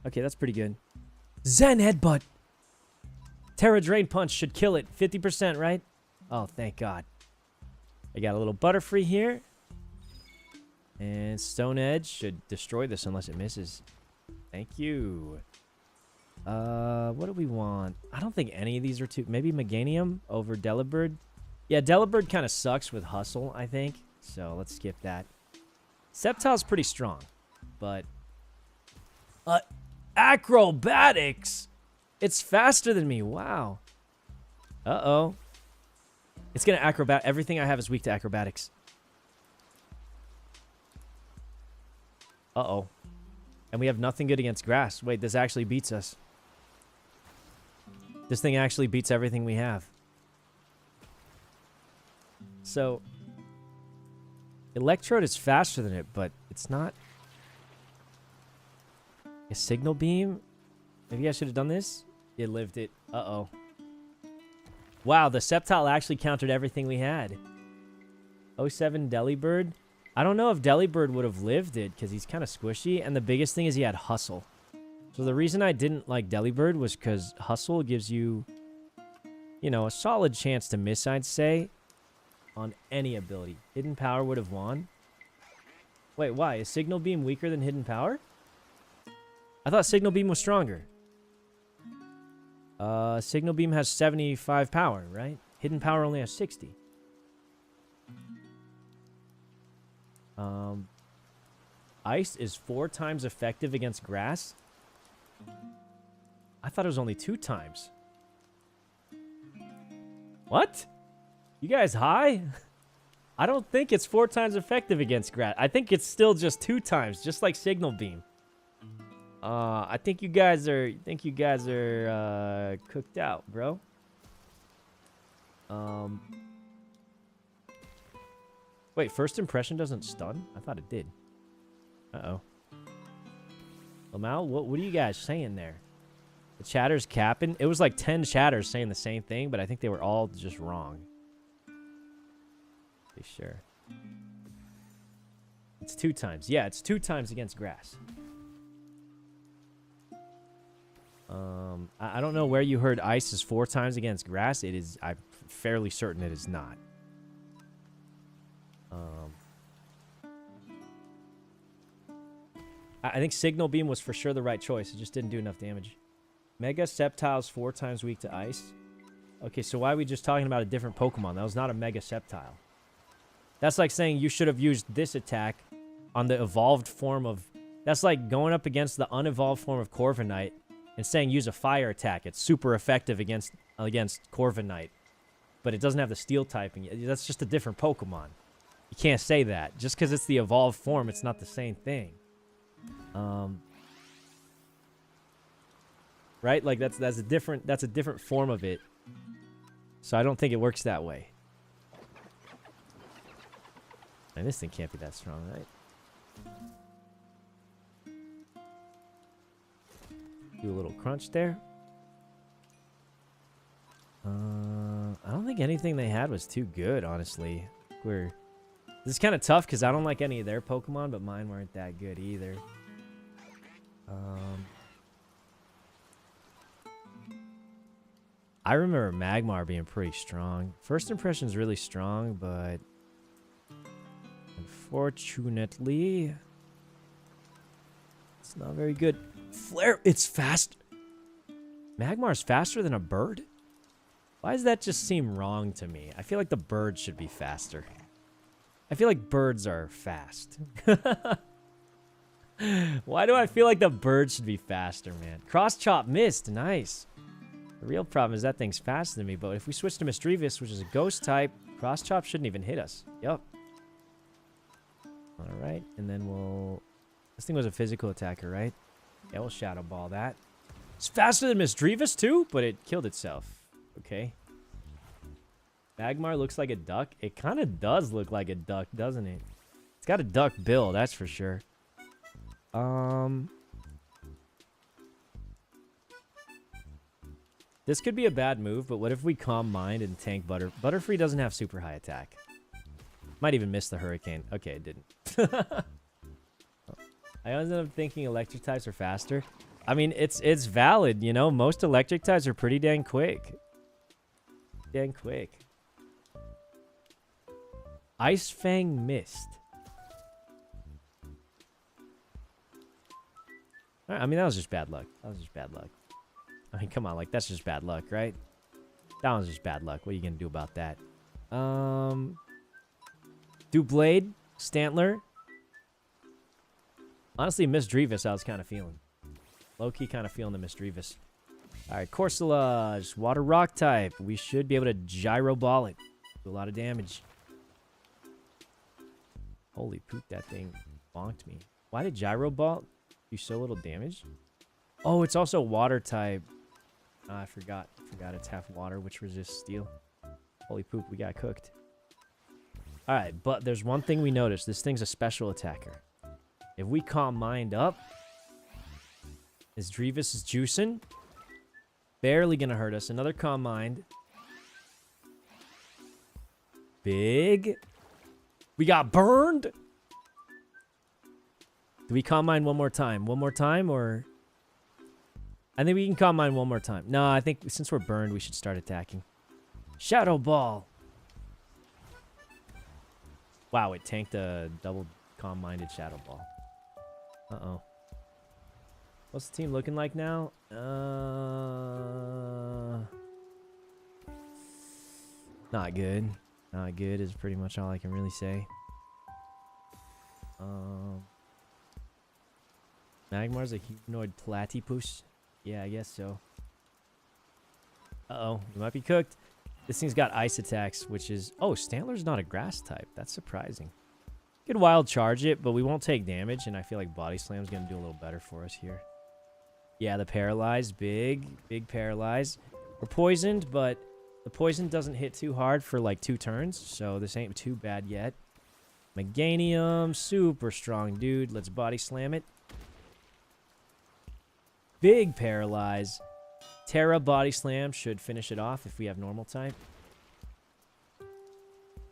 Okay, that's pretty good. Zen Headbutt! Terra Drain Punch should kill it. 50%, right? Oh, thank God. I got a little Butterfree here. And Stone Edge should destroy this unless it misses. Thank you. What do we want? I don't think any of these are too... Maybe Meganium over Delibird? Yeah, Delibird kind of sucks with Hustle, I think. So, let's skip that. Sceptile's pretty strong. But... Acrobatics! It's faster than me. Wow. Uh-oh. It's going to acrobat. Everything I have is weak to acrobatics. Uh-oh. And we have nothing good against grass. Wait, this actually beats us. This thing actually beats everything we have. So, Electrode is faster than it, but it's not... A Signal Beam? Maybe I should have done this? It lived it. Uh-oh. Wow, the Sceptile actually countered everything we had. 07 Delibird. I don't know if Delibird would have lived it, because he's kind of squishy, and the biggest thing is he had Hustle. So the reason I didn't like Delibird was because Hustle gives you, you know, a solid chance to miss, I'd say, on any ability. Hidden Power would have won. Wait, why? Is Signal Beam weaker than Hidden Power? I thought Signal Beam was stronger. Signal Beam has 75 power, right? Hidden Power only has 60. Ice is 4 times effective against grass? I thought it was only 2 times. What? You guys high? I don't think it's 4 times effective against grass. I think it's still just 2 times, just like Signal Beam. I think you guys are cooked out, bro. Wait, First Impression doesn't stun? I thought it did. Uh-oh. Lamau, what are you guys saying there? The chatter's capping? It was like 10 chatters saying the same thing, but I think they were all just wrong. Be sure. It's 2 times. Yeah, it's 2 times against grass. I don't know where you heard ice is 4 times against grass. It is. I'm fairly certain it is not. I think Signal Beam was for sure the right choice. It just didn't do enough damage. Mega Sceptile's 4 times weak to ice. Okay, so why are we just talking about a different Pokemon? That was not a Mega Sceptile. That's like saying you should have used this attack on the evolved form of... That's like going up against the unevolved form of Corviknight and saying use a fire attack. It's super effective against Corviknight, but it doesn't have the steel typing. That's just a different Pokemon. You can't say that. Just because it's the evolved form, it's not the same thing. Right? Like that's a different form of it. So I don't think it works that way. And this thing can't be that strong, right? Do a little crunch there. I don't think anything they had was too good, honestly. This is kind of tough because I don't like any of their Pokemon, but mine weren't that good either. I remember Magmar being pretty strong. First Impression's really strong, but unfortunately, it's not very good. Flare, it's fast. Magmar's faster than a bird? Why does that just seem wrong to me? I feel like the bird should be faster. I feel like birds are fast. Why do I feel like the bird should be faster, man? Cross Chop missed. Nice. The real problem is that thing's faster than me, but if we switch to Misdreavus, which is a ghost type, Cross Chop shouldn't even hit us. Yep. Alright, and then we'll... This thing was a physical attacker, right? Yeah, we'll Shadow Ball that. It's faster than Misdreavus, too, but it killed itself. Okay. Magmar looks like a duck. It kind of does look like a duck, doesn't it? It's got a duck bill, that's for sure. This could be a bad move, but what if we Calm Mind and tank Butterfree doesn't have super high attack. Might even miss the Hurricane. Okay, it didn't. I ended up thinking electric types are faster. I mean, it's valid, you know? Most electric types are pretty dang quick. Dang quick. Ice Fang missed. I mean, that was just bad luck. That was just bad luck. I mean, come on, like, that's just bad luck, right? That was just bad luck. What are you gonna do about that? Do Blade, Stantler. Honestly, Misdreavus I was kind of feeling. Low-key kind of feeling the Misdreavus. Alright, Corsola, just Water Rock type. We should be able to Gyro Ball it. Do a lot of damage. Holy poop, that thing bonked me. Why did Gyro Ball do so little damage? Oh, it's also Water type. I forgot it's half water, which resists steel. Holy poop, we got cooked. Alright, but there's one thing we noticed. This thing's a special attacker. If we Calm Mind up, Misdreavus is juicing. Barely gonna hurt us. Another Calm Mind. Big. We got burned. Do we Calm Mind one more time? One more time, or... I think we can Calm Mind one more time. No, I think since we're burned, we should start attacking. Shadow Ball. Wow, it tanked a double Calm-Minded Shadow Ball. Uh-oh. What's the team looking like now? Not good. Not good is pretty much all I can really say. Magmar's a humanoid platypus. Yeah, I guess so. Uh-oh, we might be cooked. This thing's got ice attacks, which is... Oh, Stantler's not a grass type. That's surprising. Could wild charge it, but we won't take damage, and I feel like Body Slam's going to do a little better for us here. Yeah, the Paralyzed. Big Paralyzed. We're poisoned, but the poison doesn't hit too hard for like 2 turns, so this ain't too bad yet. Meganium. Super strong, dude. Let's Body Slam it. Big Paralyze. Terra Body Slam should finish it off if we have normal type.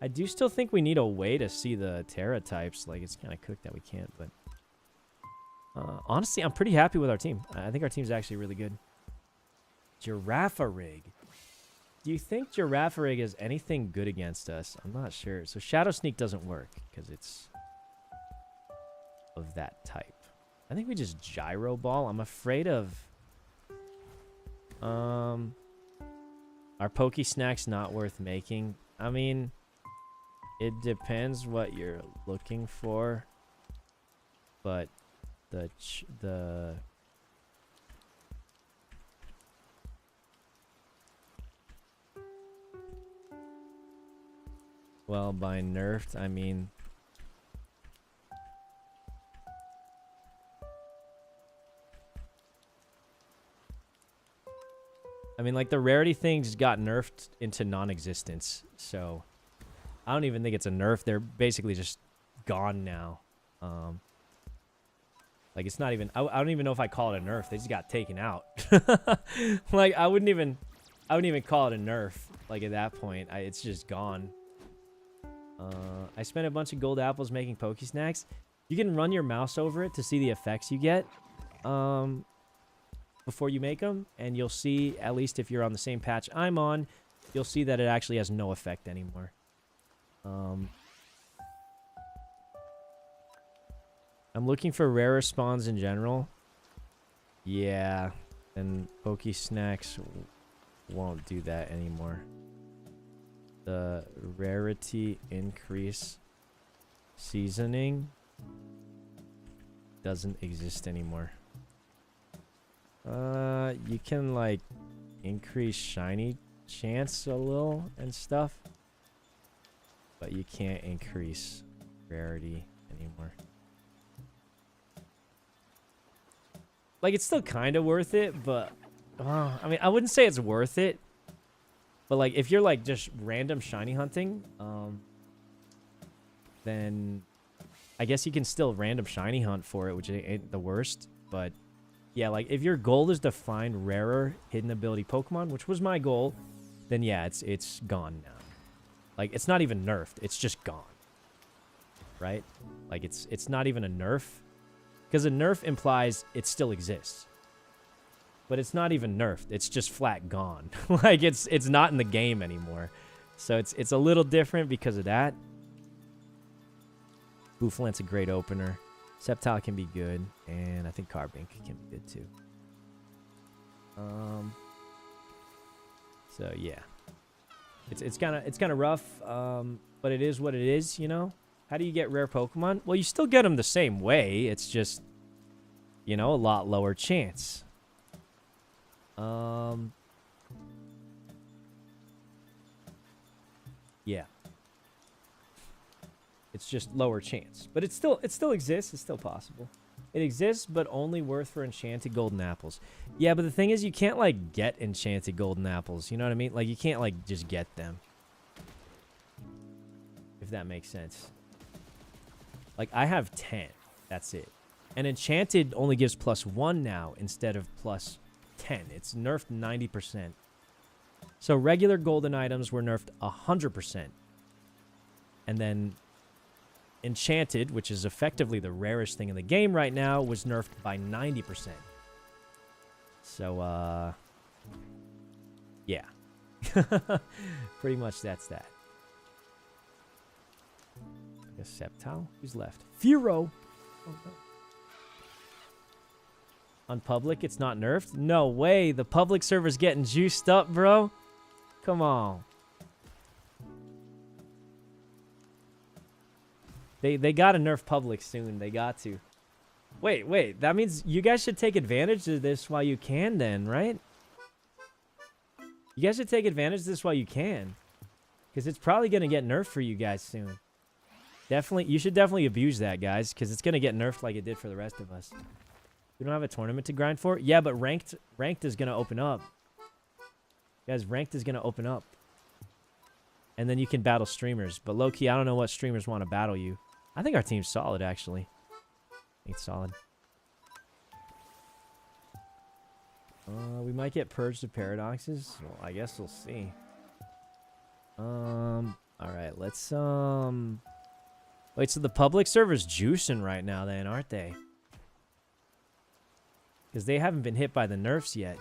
I do still think we need a way to see the Terra types. Like, it's kind of cooked that we can't, but... honestly, I'm pretty happy with our team. I think our team's actually really good. Girafarig. Do you think Girafarig is anything good against us? I'm not sure. So Shadow Sneak doesn't work because it's of that type. I think we just Gyro Ball. I'm afraid of... Our Poke Snack's not worth making. I mean... It depends what you're looking for, but well, by nerfed, I mean like the rarity things got nerfed into non-existence, so I don't even think it's a nerf. They're basically just gone now. Like, it's not even... I don't even know if I call it a nerf. They just got taken out. Like, I wouldn't even call it a nerf. Like, at that point, it's just gone. I spent a bunch of gold apples making Poke Snacks. You can run your mouse over it to see the effects you get before you make them. And you'll see, at least if you're on the same patch I'm on, you'll see that it actually has no effect anymore. I'm looking for rarer spawns in general. Yeah, and Poke Snacks won't do that anymore. The rarity increase seasoning doesn't exist anymore. You can like increase shiny chance a little and stuff, but you can't increase rarity anymore. Like, it's still kind of worth it, but... I mean, I wouldn't say it's worth it. But, like, if you're, like, just random shiny hunting, then I guess you can still random shiny hunt for it, which ain't the worst. But, yeah, like, if your goal is to find rarer hidden ability Pokemon, which was my goal, then, yeah, it's gone now. Like, it's not even nerfed. It's just gone. Right? Like, it's not even a nerf. Because a nerf implies it still exists. But it's not even nerfed. It's just flat gone. Like, it's not in the game anymore. So it's a little different because of that. Bouffalante's a great opener. Sceptile can be good. And I think Carbink can be good too. So, yeah. It's kind of rough. But it is what it is, you know? How do you get rare Pokemon? Well, you still get them the same way. It's just, you know, a lot lower chance. Yeah. It's just lower chance. But it still exists. It's still possible. It exists, but only worth for enchanted golden apples. Yeah, but the thing is, you can't, like, get enchanted golden apples. You know what I mean? Like, you can't, like, just get them. If that makes sense. Like, I have 10. That's it. And enchanted only gives +1 now instead of +10. It's nerfed 90%. So regular golden items were nerfed 100%. And then enchanted, which is effectively the rarest thing in the game right now, was nerfed by 90%. So, yeah. Pretty much that's that. I guess Sceptile? Who's left? Furo! Oh, On public, it's not nerfed? No way. The public server's getting juiced up, bro. Come on. They got to nerf public soon. They got to. Wait. That means you guys should take advantage of this while you can then, right? You guys should take advantage of this while you can. Because it's probably going to get nerfed for you guys soon. Definitely. You should definitely abuse that, guys. Because it's going to get nerfed like it did for the rest of us. We don't have a tournament to grind for? Yeah, but ranked is going to open up. Guys, ranked is going to open up. And then you can battle streamers. But low-key, I don't know what streamers want to battle you. I think our team's solid, actually. I think it's solid. We might get purged of paradoxes. Well, I guess we'll see. Alright, let's, Wait, so the public server's juicing right now then, aren't they? Because they haven't been hit by the nerfs yet.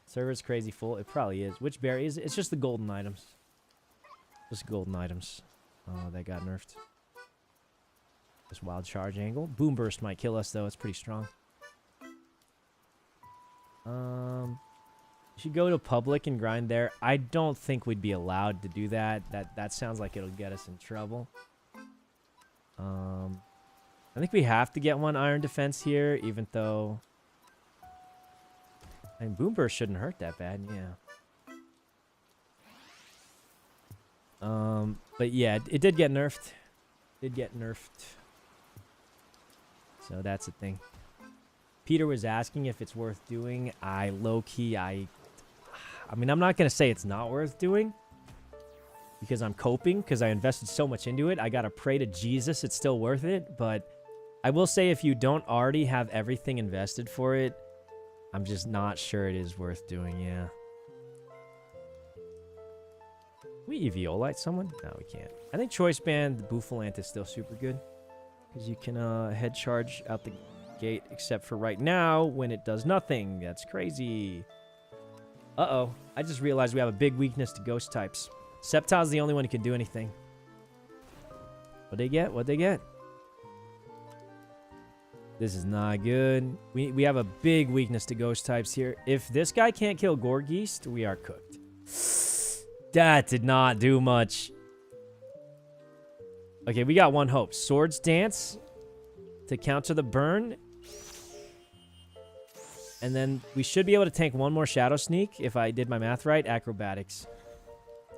Server's crazy full. It probably is. Which berry is it? It's just the golden items. Just golden items. Oh, that got nerfed. This wild charge angle. Boom burst might kill us, though. It's pretty strong. Should go to public and grind there. I don't think we'd be allowed to do that. That sounds like it'll get us in trouble. I think we have to get one iron defense here, even though... I mean, boom burst shouldn't hurt that bad, yeah. But yeah, it did get nerfed. So that's the thing. Peter was asking if it's worth doing. Low-key, I mean, I'm not going to say it's not worth doing. Because I'm coping, because I invested so much into it. I got to pray to Jesus it's still worth it. But I will say if you don't already have everything invested for it, I'm just not sure it is worth doing, yeah. Can we EVO-light someone? No, we can't. I think Choice Band, the Bouffalant is still super good. Because you can head charge out the gate, except for right now, when it does nothing. That's crazy. Uh-oh. I just realized we have a big weakness to ghost types. Sceptile's the only one who can do anything. What'd they get? What'd they get? This is not good. We have a big weakness to ghost types here. If this guy can't kill Gorgeist, we are cooked. That did not do much. Okay, we got one hope. Swords Dance to counter the burn. And then we should be able to tank one more Shadow Sneak if I did my math right. Acrobatics.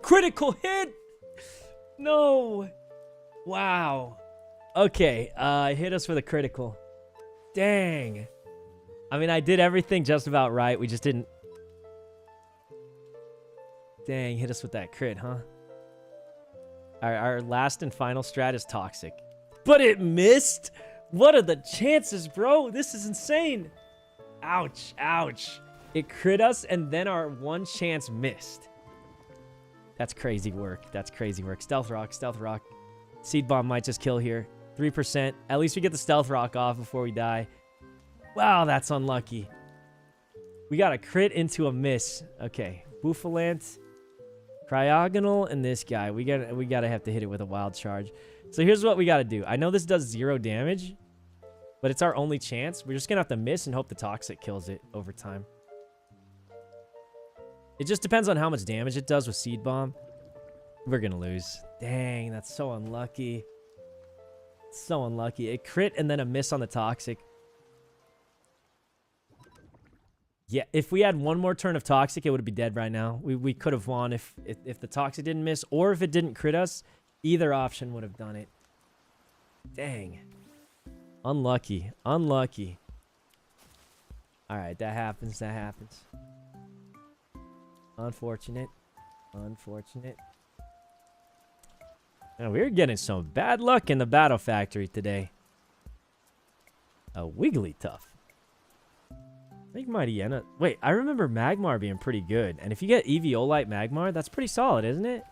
Critical hit! No! Wow. Okay, hit us with a critical. Dang. I mean, I did everything just about right. We just didn't... Dang, hit us with that crit, huh? Our last and final strat is Toxic. But it missed? What are the chances, bro? This is insane. Ouch, ouch. It crit us, and then our one chance missed. That's crazy work. That's crazy work. Stealth Rock, Stealth Rock. Seed Bomb might just kill here. 3%. At least we get the Stealth Rock off before we die. Wow, that's unlucky. We got a crit into a miss. Okay. Bouffalant, Cryogonal, and this guy. We gotta have to hit it with a wild charge. So here's what we gotta do. I know this does 0 damage, but it's our only chance. We're just gonna have to miss and hope the Toxic kills it over time. It just depends on how much damage it does with Seed Bomb. We're gonna lose. Dang, that's so unlucky. So unlucky. It crit and then a miss on the Toxic. Yeah, if we had one more turn of Toxic, it would be dead right now. We could have won if the Toxic didn't miss, or if it didn't crit us. Either option would have done it. Dang. Unlucky. Unlucky. Alright, that happens. That happens. Unfortunate. Unfortunate. Now, we're getting some bad luck in the Battle Factory today. A Wigglytuff. I think Mightyena... Wait, I remember Magmar being pretty good. And if you get Eviolite Magmar, that's pretty solid, isn't it?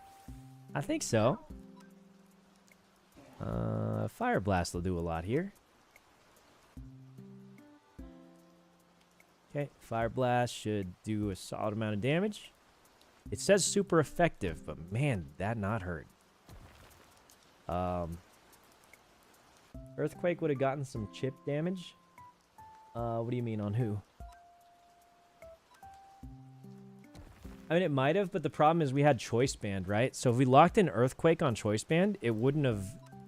I think so. Fire Blast will do a lot here. Okay, Fire Blast should do a solid amount of damage. It says super effective, but man, did that not hurt. Earthquake would have gotten some chip damage. What do you mean on who? I mean, it might have, but the problem is we had Choice Band, right? So if we locked in Earthquake on Choice Band, it wouldn't have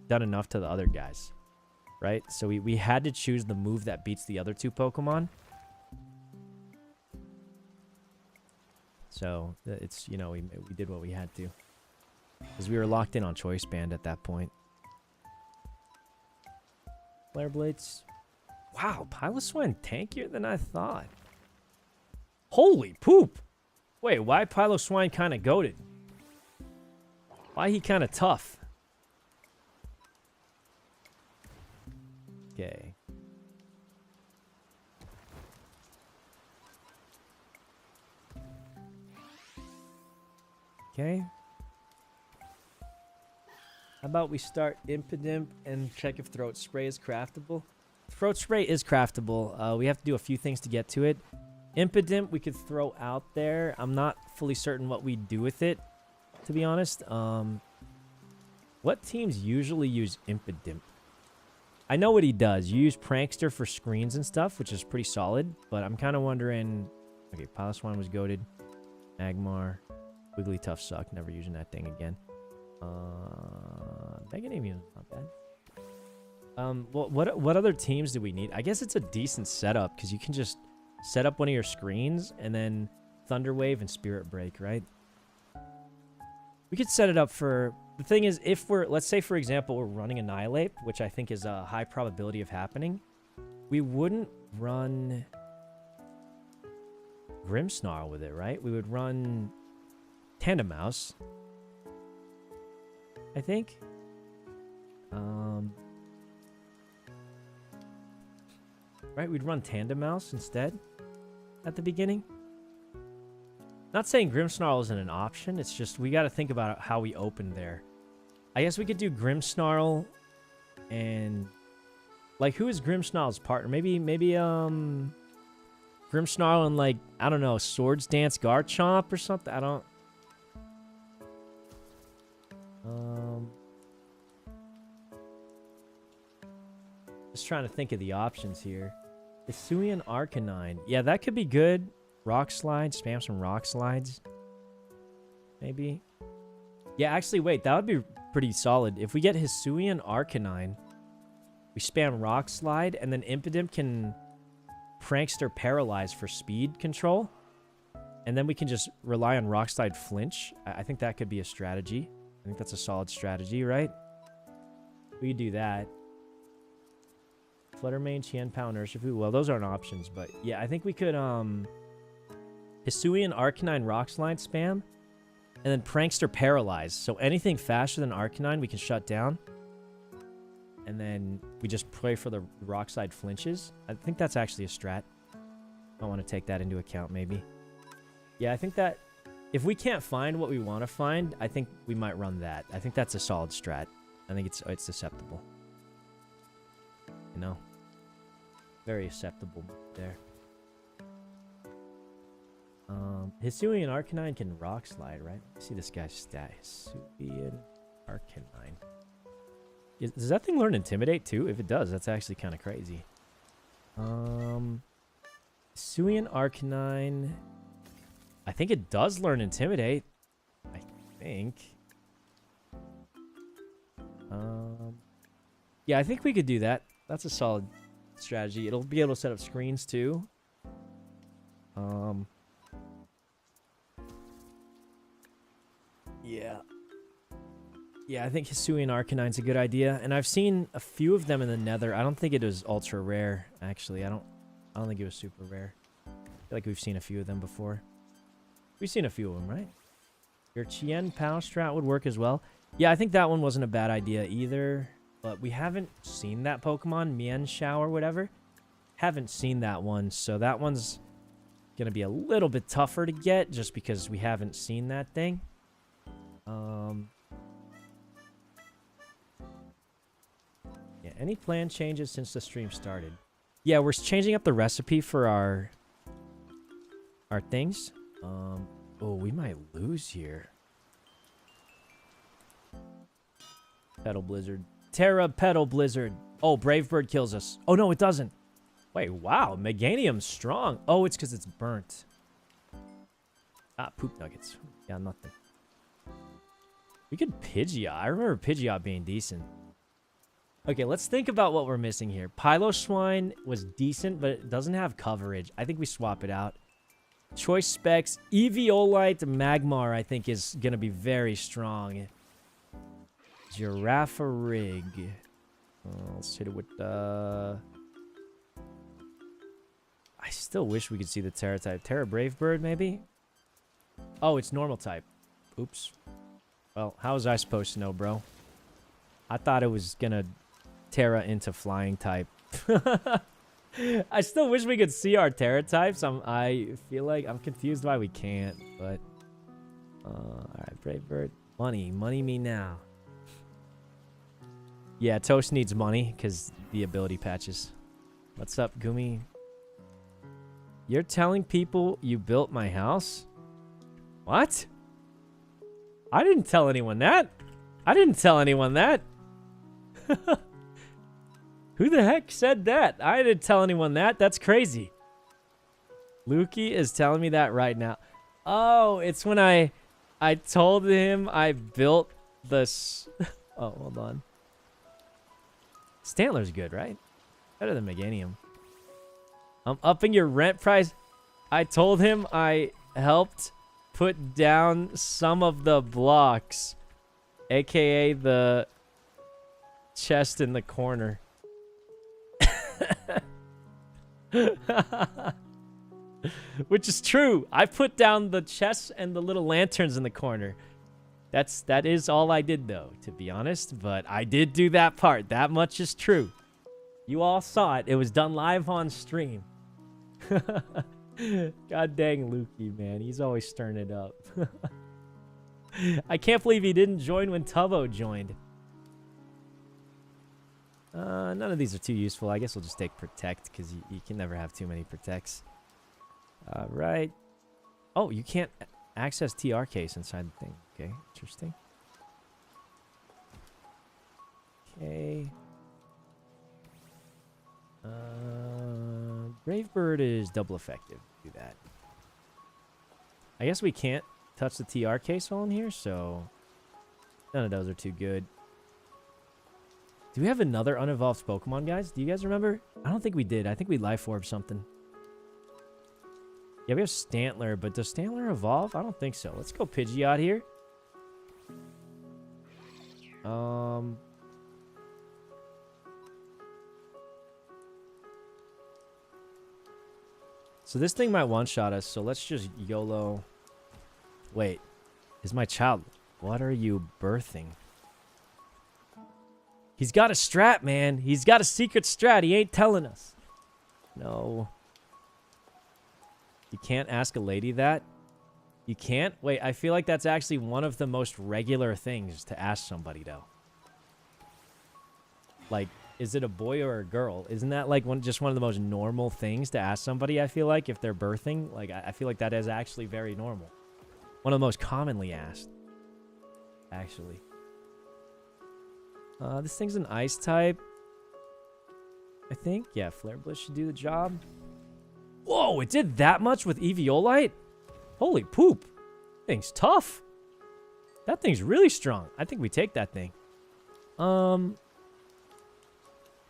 done enough to the other guys, right? So we had to choose the move that beats the other two Pokemon. So it's, you know, we did what we had to. Because we were locked in on Choice Band at that point. Flare Blades. Wow, Piloswine tankier than I thought. Holy poop! Wait, why Piloswine kind of goated? Why he kind of tough? Okay. Okay. How about we start Impidimp and check if Throat Spray is craftable? Throat Spray is craftable. We have to do a few things to get to it. Impidimp we could throw out there. I'm not fully certain what we do with it, to be honest. What teams usually use Impidimp? I know what he does. You use Prankster for screens and stuff, which is pretty solid. But I'm kind of wondering... Okay, Piloswine was goated. Magmar. Wigglytuff sucked. Never using that thing again. Meganamium, not bad. What other teams do we need? I guess it's a decent setup because you can just set up one of your screens and then Thunder Wave and Spirit Break, right? We could set it up for... The thing is, if we're... Let's say, for example, we're running Annihilate, which I think is a high probability of happening. We wouldn't run Grimmsnarl with it, right? We would run Tandemaus, I think. Right, we'd run Tandemaus instead at the beginning. Not saying Grimmsnarl isn't an option. It's just we got to think about how we open there. I guess we could do Grimmsnarl and... Like, who is Grimmsnarl's partner? Maybe Grimmsnarl and, like, I don't know, Swords Dance Garchomp or something? I don't... Just trying to think of the options here. Hisuian Arcanine. Yeah, that could be good. Rock Slide. Spam some Rock Slides. Maybe. Yeah, actually, wait. That would be pretty solid. If we get Hisuian Arcanine, we spam Rock Slide, and then Impidimp can Prankster Paralyze for speed control. And then we can just rely on Rock Slide Flinch. I think that could be a strategy. I think that's a solid strategy, right? We could do that. Fluttermane, Qianpao, Urshifu. Well, those aren't options, but yeah, I think we could Hisuian Arcanine Rock Slide spam, and then Prankster Paralyze. So anything faster than Arcanine, we can shut down. And then we just pray for the Rock Slide flinches. I think that's actually a strat. I want to take that into account, maybe. Yeah, I think that if we can't find what we want to find, I think we might run that. I think that's a solid strat. I think it's acceptable. You know? Very acceptable there. Hisuian Arcanine can Rock Slide, right? Let's see this guy's stat. Hisuian Arcanine. Does that thing learn Intimidate too? If it does, that's actually kind of crazy. Hisuian Arcanine. I think it does learn Intimidate. I think. Yeah, I think we could do that. That's a solid strategy. It'll be able to set up screens too. Yeah. Yeah, I think Hisuian Arcanine's a good idea. And I've seen a few of them in the Nether. I don't think it was ultra rare, actually. I don't think it was super rare. I feel like we've seen a few of them before. We've seen a few of them, right? Your Qianpao strat would work as well. Yeah, I think that one wasn't a bad idea either. But we haven't seen that Pokemon, Mienshao or whatever. Haven't seen that one, so that one's going to be a little bit tougher to get just because we haven't seen that thing. Yeah, any plan changes since the stream started? Yeah, we're changing up the recipe for our things. Oh, we might lose here. Petal Blizzard. Terra Petal Blizzard. Oh, Brave Bird kills us. Oh, no, it doesn't. Wait, wow. Meganium's strong. Oh, it's because it's burnt. Ah, poop nuggets. Yeah, nothing. We could Pidgeot. I remember Pidgeot being decent. Okay, let's think about what we're missing here. Piloswine was decent, but it doesn't have coverage. I think we swap it out. Choice specs. Eviolite Magmar, I think, is going to be very strong. Girafarig. Let's hit it with the... I still wish we could see the Terra type. Terra Brave Bird, maybe? Oh, it's normal type. Oops. Well, how was I supposed to know, bro? I thought it was going to Terra into flying type. I still wish we could see our Terra types. I feel like I'm confused why we can't, but... Alright, Brave Bird. Money. Money me now. Yeah, Toast needs money because the ability patches. What's up, Gumi? You're telling people you built my house? What? I didn't tell anyone that. I didn't tell anyone that. Who the heck said that? I didn't tell anyone that. That's crazy. Lukey is telling me that right now. Oh, it's when I told him I built this. Oh, hold on. Stantler's good, right? Better than Meganium. I'm upping your rent price. I told him I helped put down some of the blocks, aka the chest in the corner. Which is true. I put down the chests and the little lanterns in the corner. That is all I did, though, to be honest. But I did do that part. That much is true. You all saw it. It was done live on stream. God dang Lukey, man. He's always stirring it up. I can't believe he didn't join when Tubbo joined. None of these are too useful. I guess we'll just take Protect, because you can never have too many Protects. Right. Oh, you can't access TR case inside the thing. Okay, interesting. Okay. Brave Bird is double effective. Do that. I guess we can't touch the TR case while in here, so none of those are too good. Do we have another unevolved Pokemon, guys? Do you guys remember? I don't think we did. I think we Life Orb something. Yeah, we have Stantler, but does Stantler evolve? I don't think so. Let's go Pidgeot here. So this thing might one-shot us, so let's just YOLO. Wait, is my child... What are you birthing? He's got a strat, man. He's got a secret strat. He ain't telling us. No. You can't ask a lady that? You can't? Wait, I feel like that's actually one of the most regular things to ask somebody, though. Like, is it a boy or a girl? Isn't that like just one of the most normal things to ask somebody, I feel like, if they're birthing? Like, I feel like that is actually very normal. One of the most commonly asked, actually. This thing's an ice type, I think. Yeah, Flare Blitz should do the job. Whoa, it did that much with Eviolite? Holy poop. Thing's tough. That thing's really strong. I think we take that thing.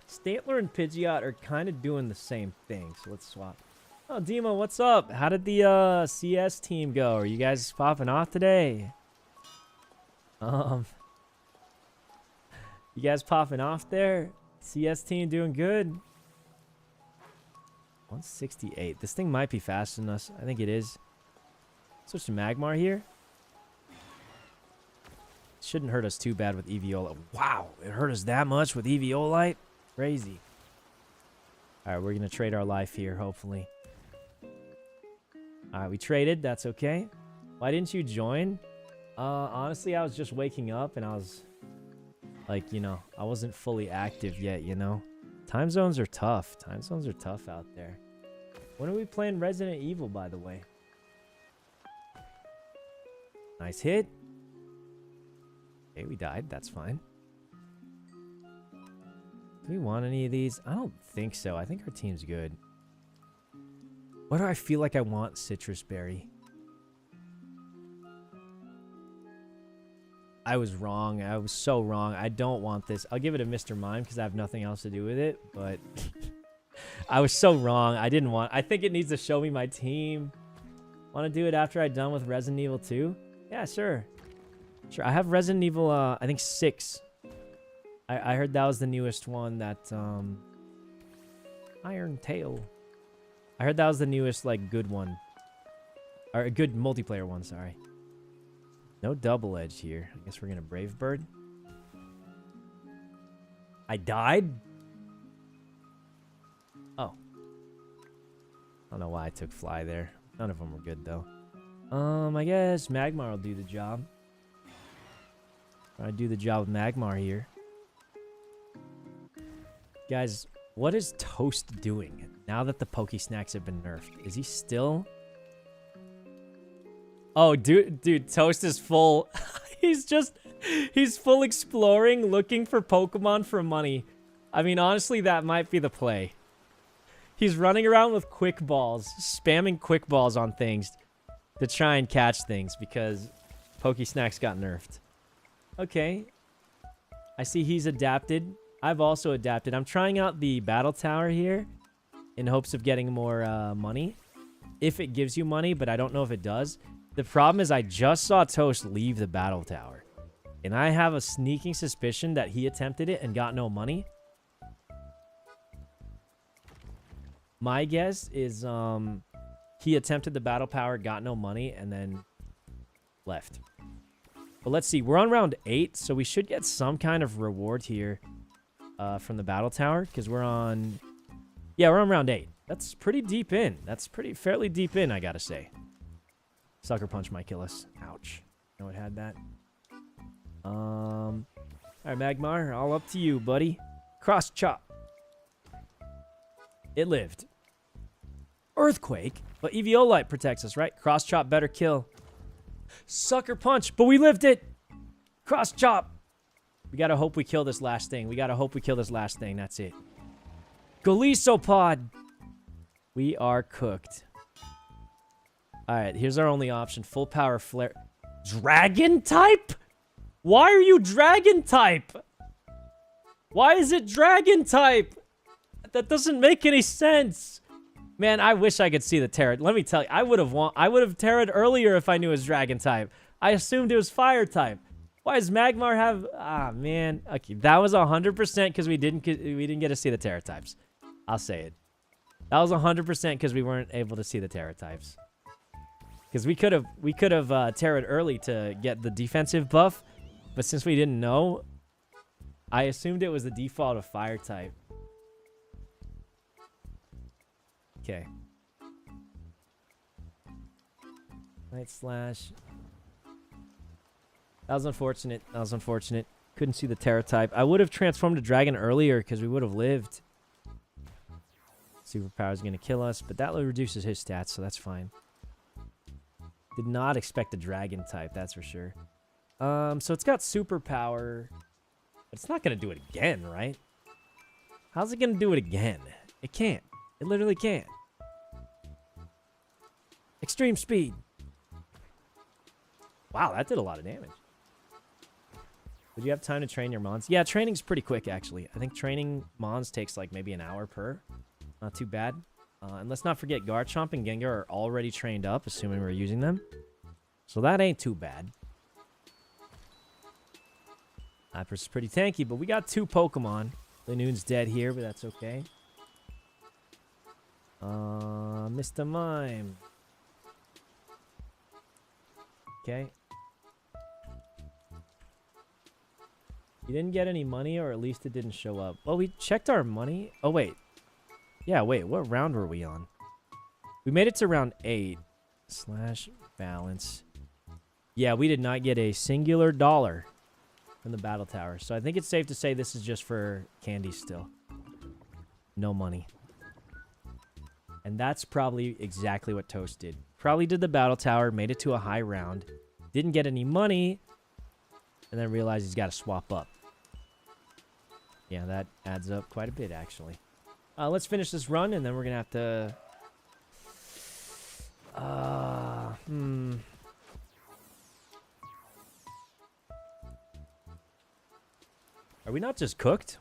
Stantler and Pidgeot are kind of doing the same thing, so let's swap. Oh, Demo, what's up? How did the CS team go? Are you guys popping off today? You guys popping off there? CS team doing good? 168. This thing might be faster than us. I think it is. Switch to Magmar here. Shouldn't hurt us too bad with Eviolite. Wow, it hurt us that much with Eviolite? Crazy. Alright, we're going to trade our life here, hopefully. Alright, we traded. That's okay. Why didn't you join? Honestly, I was just waking up and I was... Like, you know, I wasn't fully active yet, you know? Time zones are tough. Time zones are tough out there. When are we playing Resident Evil, by the way? Nice hit. Okay, we died. That's fine. Do we want any of these? I don't think so. I think our team's good. What do I feel like I want? Citrus berry. I was wrong. I was so wrong. I don't want this. I'll give it to Mr. Mime because I have nothing else to do with it. But I was so wrong. I didn't want... I think it needs to show me my team. Want to do it after I'm done with Resident Evil 2? Yeah, sure. Sure. I have Resident Evil, I think 6. I heard that was the newest one that, Iron Tail. I heard that was the newest, like, good one. Or a good multiplayer one, sorry. No double edge here. I guess we're gonna Brave Bird. I died? Oh. I don't know why I took Fly there. None of them were good, though. I guess Magmar will do the job. I do the job with Magmar here. Guys, what is Toast doing now that the Pokesnacks have been nerfed? Is he still... Oh, dude, Toast is full. He's full exploring, looking for Pokemon for money. I mean, honestly, that might be the play. He's running around with quick balls, spamming quick balls on things to try and catch things because Pokesnacks got nerfed. Okay. I see he's adapted. I've also adapted. I'm trying out the battle tower here in hopes of getting more money. If it gives you money, but I don't know if it does. The problem is I just saw Toast leave the battle tower. And I have a sneaking suspicion that he attempted it and got no money. My guess is he attempted the battle power, got no money, and then left. But let's see. We're on round 8, so we should get some kind of reward here from the battle tower. Because we're on... Yeah, we're on round 8. That's pretty deep in. That's fairly deep in, I gotta say. Sucker Punch might kill us. Ouch. No, it had that. Alright, Magmar. All up to you, buddy. Cross Chop. It lived. Earthquake? But Eviolite protects us, right? Cross Chop better kill. Sucker Punch, but we lived it! Cross Chop! We gotta hope we kill this last thing. That's it. Golisopod! We are cooked. Alright, here's our only option. Full power flare. Dragon type? Why are you dragon type? Why is it dragon type? That doesn't make any sense. Man, I wish I could see the Terra. Let me tell you, I would have Terra'd earlier if I knew it was dragon type. I assumed it was fire type. Why does Magmar have... Ah, man. Okay, that was 100% because we didn't get to see the Terra types. I'll say it. That was 100% because we weren't able to see the Terra types. Because we could have Terra'd early to get the defensive buff, but since we didn't know, I assumed it was the default of fire type. Okay. Night Slash. That was unfortunate. Couldn't see the Terra type. I would have transformed to Dragon earlier because we would have lived. Superpower is going to kill us, but that reduces his stats, so that's fine. Did not expect a Dragon type, that's for sure. So it's got Superpower. But it's not going to do it again, right? How's it going to do it again? It can't. It literally can't. Extreme Speed. Wow, that did a lot of damage. Would you have time to train your Mons? Yeah, training's pretty quick, actually. I think training Mons takes like maybe an hour per. Not too bad. And let's not forget Garchomp and Gengar are already trained up, assuming we're using them. So that ain't too bad. Lapras is pretty tanky, but we got 2 Pokemon. Linoon's dead here, but that's okay. Mr. Mime. Okay. You didn't get any money, or at least it didn't show up. Well, we checked our money. Oh, wait. Yeah, wait. What round were we on? We made it to round 8. / balance. Yeah, we did not get a singular dollar from the battle tower. So I think it's safe to say this is just for candy still. No money. And that's probably exactly what Toast did. Probably did the battle tower, made it to a high round, didn't get any money, and then realized he's got to swap up. Yeah, that adds up quite a bit, actually. Let's finish this run, and then we're going to have to... Are we not just cooked?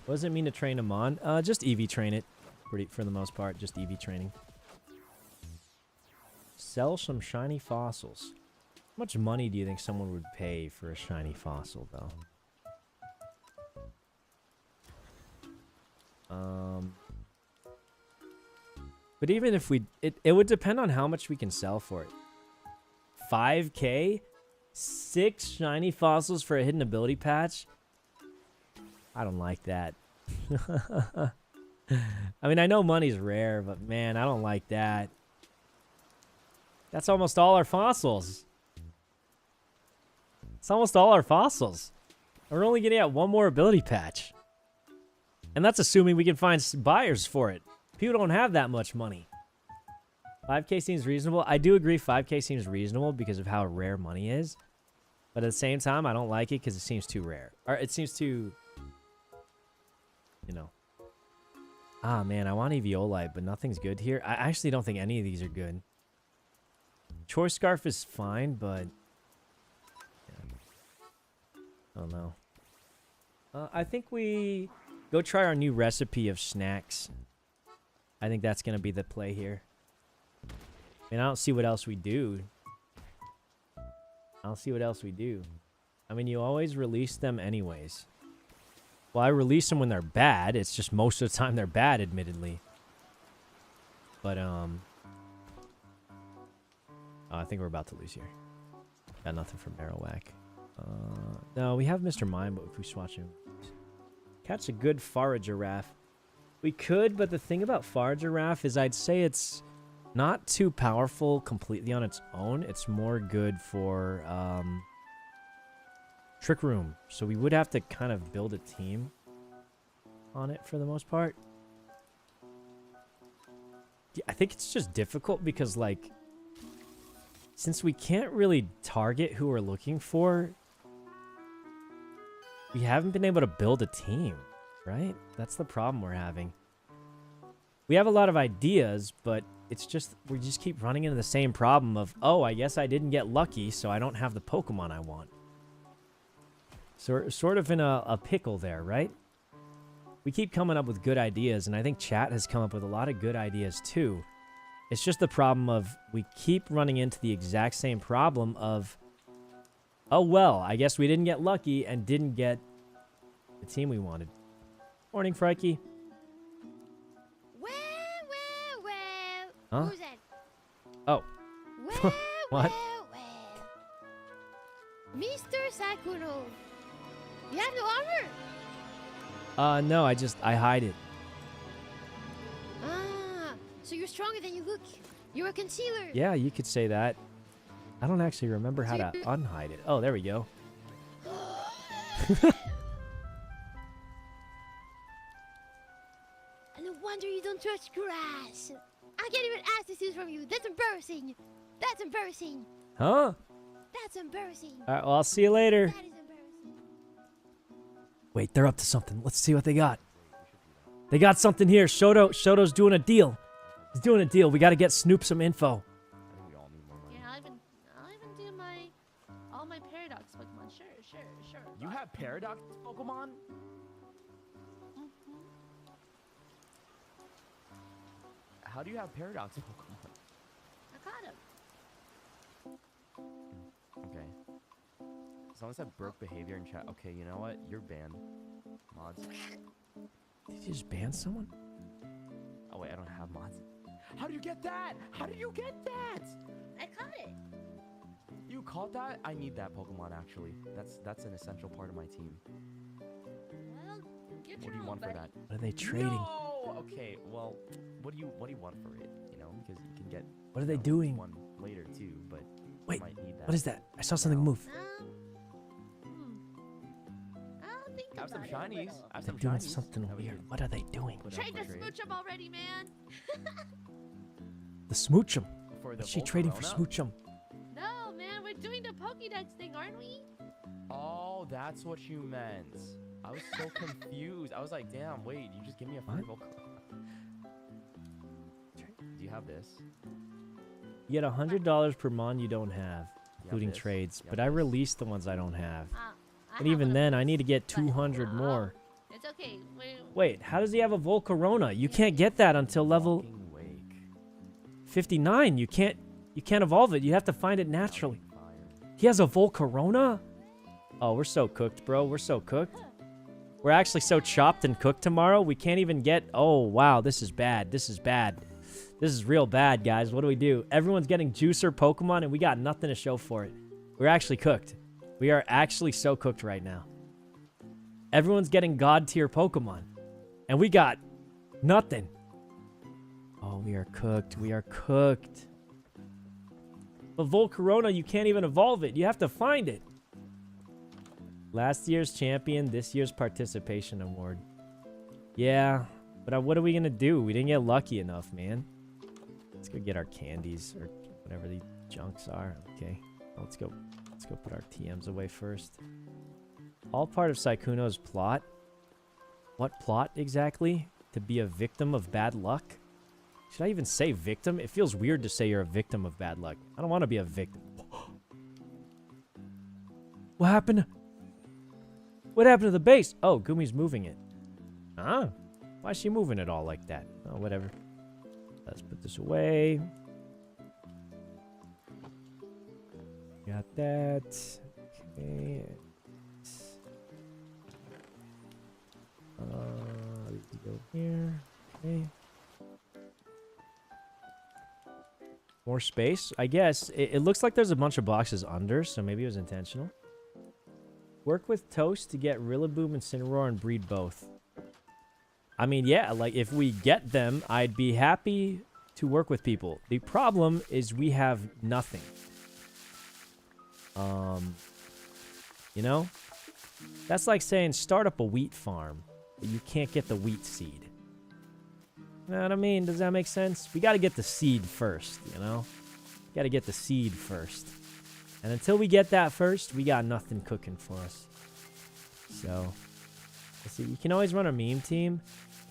What does it mean to train them on? Just EV train it. For the most part, just EV training. Sell some shiny fossils. How much money do you think someone would pay for a shiny fossil, though? But even if we... It would depend on how much we can sell for it. 5K? 6 shiny fossils for a hidden ability patch? I don't like that. I mean, I know money's rare, but man, I don't like that. That's almost all our fossils. It's almost all our fossils. We're only getting out one more ability patch. And that's assuming we can find buyers for it. People don't have that much money. 5K seems reasonable. I do agree 5K seems reasonable because of how rare money is. But at the same time, I don't like it because it seems too rare. Or it seems too... You know. Ah, man, I want Eviolite, but nothing's good here. I actually don't think any of these are good. Choice Scarf is fine, but... Yeah. Oh, no. I think we go try our new recipe of snacks. I think that's going to be the play here. And I don't see what else we do. I don't see what else we do. I mean, you always release them anyways. Well, I release them when they're bad. It's just most of the time they're bad, admittedly. But, oh, I think we're about to lose here. Got nothing from Marowak. No, we have Mr. Mime, but if we swatch him... Catch a good Farigiraffe. We could, but the thing about Farigiraffe is I'd say it's not too powerful completely on its own. It's more good for, Trick Room. So we would have to kind of build a team on it for the most part. Yeah, I think it's just difficult because, like, since we can't really target who we're looking for, we haven't been able to build a team, right? That's the problem we're having. We have a lot of ideas, but it's just, we just keep running into the same problem of, oh, I guess I didn't get lucky, so I don't have the Pokemon I want. So we're sort of in a pickle there, right? We keep coming up with good ideas, and I think chat has come up with a lot of good ideas too. It's just the problem of we keep running into the exact same problem of, oh, well, I guess we didn't get lucky and didn't get the team we wanted. Morning, Frikey. Well. Huh? Who's that? Oh. What? Mr. Sykkuno. You have no armor? No, I hide it. Ah, so you're stronger than you look. You're a concealer. Yeah, you could say that. I don't actually remember how to unhide it. Oh, there we go. No wonder you don't touch grass. I can't even ask this from you. That's embarrassing. That's embarrassing. Huh? That's embarrassing. All right, well, I'll see you later. That is embarrassing. Wait, they're up to something. Let's see what they got. They got something here. Shoto's doing a deal. He's doing a deal. We got to get Snoop some info. Yeah, I'll even do all my Paradox Pokemon. Sure. You have Paradox Pokemon? How do you have Paradox Pokemon? I got him. Okay. Someone said broke behavior in chat. Okay, you know what? You're banned. Mods. Did you just ban someone? Oh wait, I don't have mods. How do you get that? How do you get that? I caught it. You caught that? I need that Pokemon actually. That's an essential part of my team. Well, get What your do you own, want for buddy. that? What are they trading? No! Okay, well, what do you want for it? You know, because you can get. What are they you know, doing? One later too, but Wait, you might need that. what is that? I saw something move. I'll think Have some about it. shinies. Have They're some doing shinies something that we weird. could What are they doing? put up Trade for the smooch up already, man. The Smoochum. For the What's she trading for Volcarona? Smoochum? No, man, we're doing the Pokédex thing, aren't we? Oh, that's what you meant. I was so confused. I was like, damn, wait, you just give me a free What? Volcarona. Do you have this? You get $100 per mon you don't have, including this? trades. You But have I this? released the ones I don't have. I And have even one of then, I those, need to get but, 200 more. It's okay. Wait, how does he have a Volcarona? You can't get that until level Walking Wake. 59. You can't evolve it. You have to find it naturally. Fire. He has a Volcarona? Oh, we're so cooked, bro. We're so cooked. We're actually so chopped and cooked tomorrow. We can't even get... Oh, wow. This is bad. This is bad. This is real bad, guys. What do we do? Everyone's getting juicer Pokemon, and we got nothing to show for it. We're actually cooked. We are actually so cooked right now. Everyone's getting God tier Pokemon, and we got nothing. Oh, we are cooked. We are cooked. But Volcarona, you can't even evolve it. You have to find it. Last year's champion, this year's participation award. Yeah, but what are we going to do? We didn't get lucky enough, man. Let's go get our candies or whatever the junks are. Okay, let's go put our TMs away first. All part of Sykkuno's plot. What plot exactly? To be a victim of bad luck? Should I even say victim? It feels weird to say you're a victim of bad luck. I don't want to be a victim. What happened? What happened to the base? Oh, Gumi's moving it. Huh? Why is she moving it all like that? Oh, whatever. Let's put this away. Got that. Okay. Go here. Okay. More space, I guess. It looks like there's a bunch of boxes under, so maybe it was intentional. Work with Toast to get Rillaboom and Cineroar and breed both. I mean, yeah, like, if we get them, I'd be happy to work with people. The problem is we have nothing. You know? That's like saying start up a wheat farm, but you can't get the wheat seed. You know what I mean? Does that make sense? We got to get the seed first, you know? Got to get the seed first. And until we get that first, we got nothing cooking for us. So, let's see. You can always run a meme team.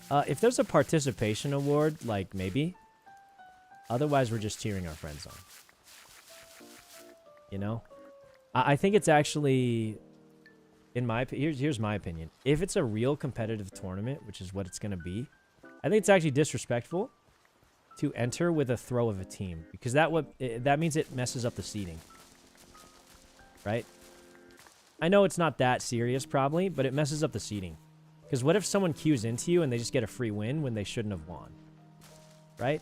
If there's a participation award, like, maybe. Otherwise, we're just cheering our friends on. You know? I think it's actually... Here's my opinion. If it's a real competitive tournament, which is what it's going to be, I think it's actually disrespectful to enter with a throw of a team. Because that means it messes up the seeding. Right? I know it's not that serious, probably, but it messes up the seeding. Because what if someone queues into you and they just get a free win when they shouldn't have won? Right?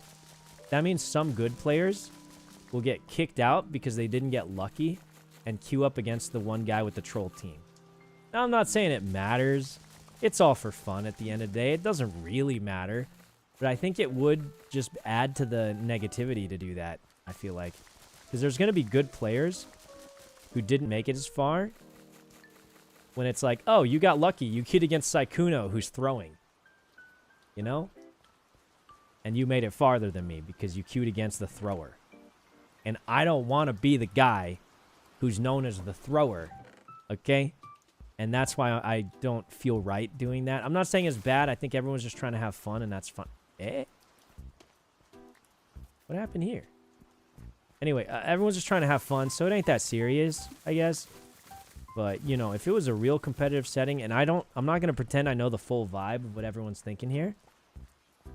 That means some good players will get kicked out because they didn't get lucky and queue up against the one guy with the troll team. Now, I'm not saying it matters. It's all for fun at the end of the day. It doesn't really matter. But I think it would just add to the negativity to do that, I feel like. Because there's going to be good players who didn't make it as far. When it's like, oh, you got lucky. You queued against Sykkuno, who's throwing. You know? And you made it farther than me because you queued against the thrower. And I don't want to be the guy who's known as the thrower. Okay? And that's why I don't feel right doing that. I'm not saying it's bad. I think everyone's just trying to have fun, and that's fun. Eh? What happened here? Anyway, everyone's just trying to have fun, so it ain't that serious, I guess. But, you know, if it was a real competitive setting, and I'm not going to pretend I know the full vibe of what everyone's thinking here.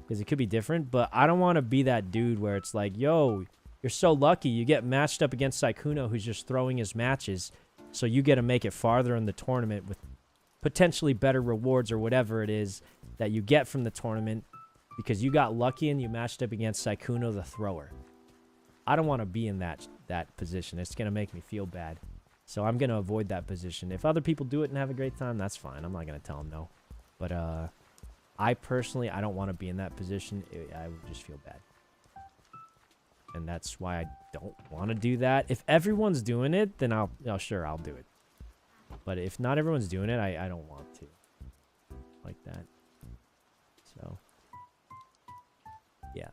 Because it could be different, but I don't want to be that dude where it's like, yo, you're so lucky. You get matched up against Sykkuno, who's just throwing his matches. So you get to make it farther in the tournament with potentially better rewards or whatever it is that you get from the tournament because you got lucky and you matched up against Sykkuno the thrower. I don't want to be in that position. It's going to make me feel bad. So I'm going to avoid that position. If other people do it and have a great time, that's fine. I'm not going to tell them no. But I personally, I don't want to be in that position. I would just feel bad. And that's why I don't want to do that. If everyone's doing it, then I'll do it. But if not everyone's doing it, I don't want to. Like that. So. Yeah.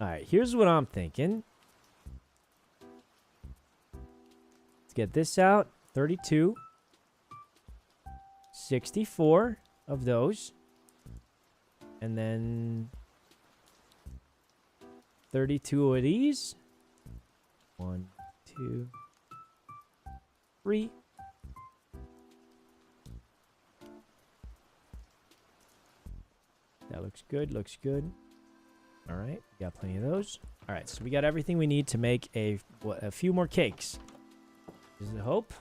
Alright, here's what I'm thinking. Let's get this out. 32. 64 of those. And then 32 of these. 1, 2, 3. That looks good, looks good. All right, we got plenty of those. All right, so we got everything we need to make a few more cakes. Is it hope?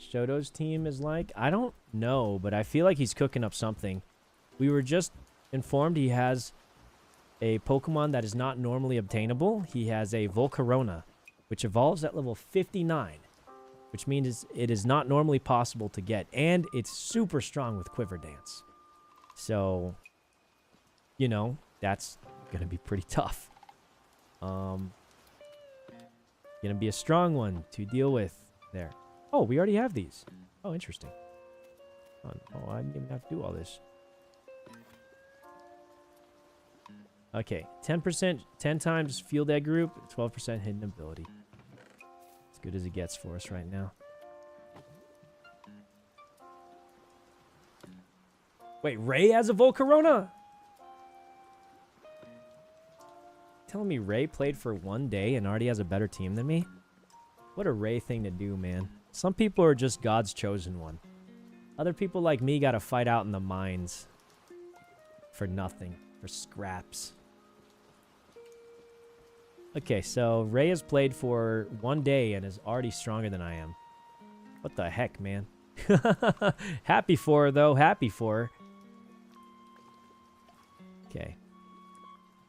Shoto's team is like, I don't know, but I feel like he's cooking up something. We were just informed he has a Pokemon that is not normally obtainable. He has a Volcarona, which evolves at level 59, which means it is not normally possible to get, and it's super strong with Quiver Dance. So, you know, that's gonna be pretty tough. Gonna be a strong one to deal with there. Oh, we already have these. Oh, interesting. Oh, I didn't even have to do all this. Okay, 10%, 10 times field egg group, 12% hidden ability. As good as it gets for us right now. Wait, Ray has a Volcarona? Telling me Ray played for 1 day and already has a better team than me? What a Ray thing to do, man. Some people are just God's chosen one. Other people like me gotta fight out in the mines. For nothing. For scraps. Okay, so Ray has played for 1 day and is already stronger than I am. What the heck, man? Happy for her, though. Happy for her. Okay.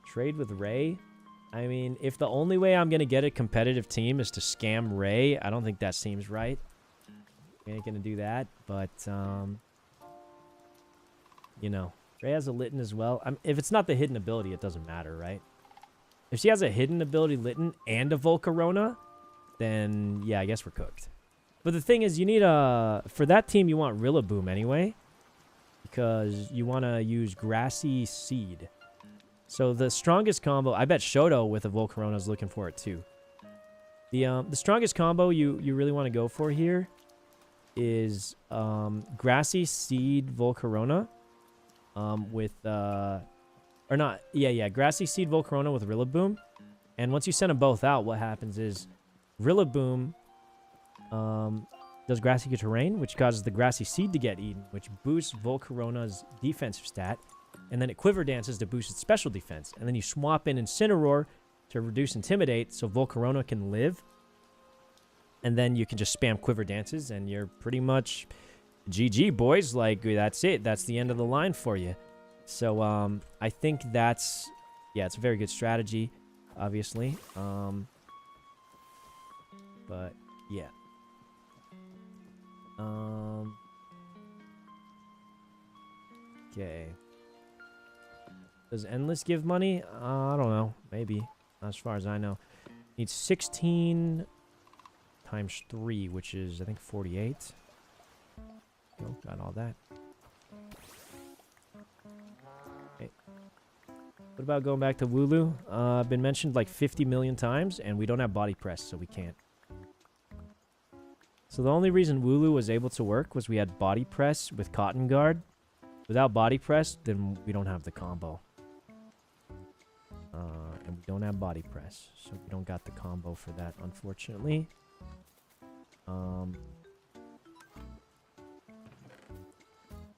Trade with Ray? I mean, if the only way I'm going to get a competitive team is to scam Ray, I don't think that seems right. We ain't going to do that, but, you know, Ray has a Litten as well. If it's not the hidden ability, it doesn't matter, right? If she has a hidden ability Litten and a Volcarona, then, yeah, I guess we're cooked. But the thing is, you need a... For that team, you want Rillaboom anyway, because you want to use Grassy Seed. So the strongest combo, I bet Shoto with a Volcarona is looking for it too. The strongest combo you really want to go for here is Grassy Seed Volcarona with Grassy Seed Volcarona with Rillaboom. And once you send them both out, what happens is Rillaboom does Grassy Terrain, which causes the Grassy Seed to get eaten, which boosts Volcarona's defensive stat. And then it Quiver Dances to boost its special defense. And then you swap in Incineroar to reduce Intimidate so Volcarona can live. And then you can just spam Quiver Dances and you're pretty much GG, boys. Like, that's it. That's the end of the line for you. So, I think that's... Yeah, it's a very good strategy, obviously. But, yeah. Okay. Does Endless give money? I don't know. Maybe. Not as far as I know. Needs 16 times 3, which is, I think, 48. Oh, got all that. Okay. What about going back to Wooloo? Been mentioned like 50 million times, and we don't have body press, so we can't. So the only reason Wooloo was able to work was we had body press with Cotton Guard. Without body press, then we don't have the combo. And we don't have body press, so we don't got the combo for that, unfortunately.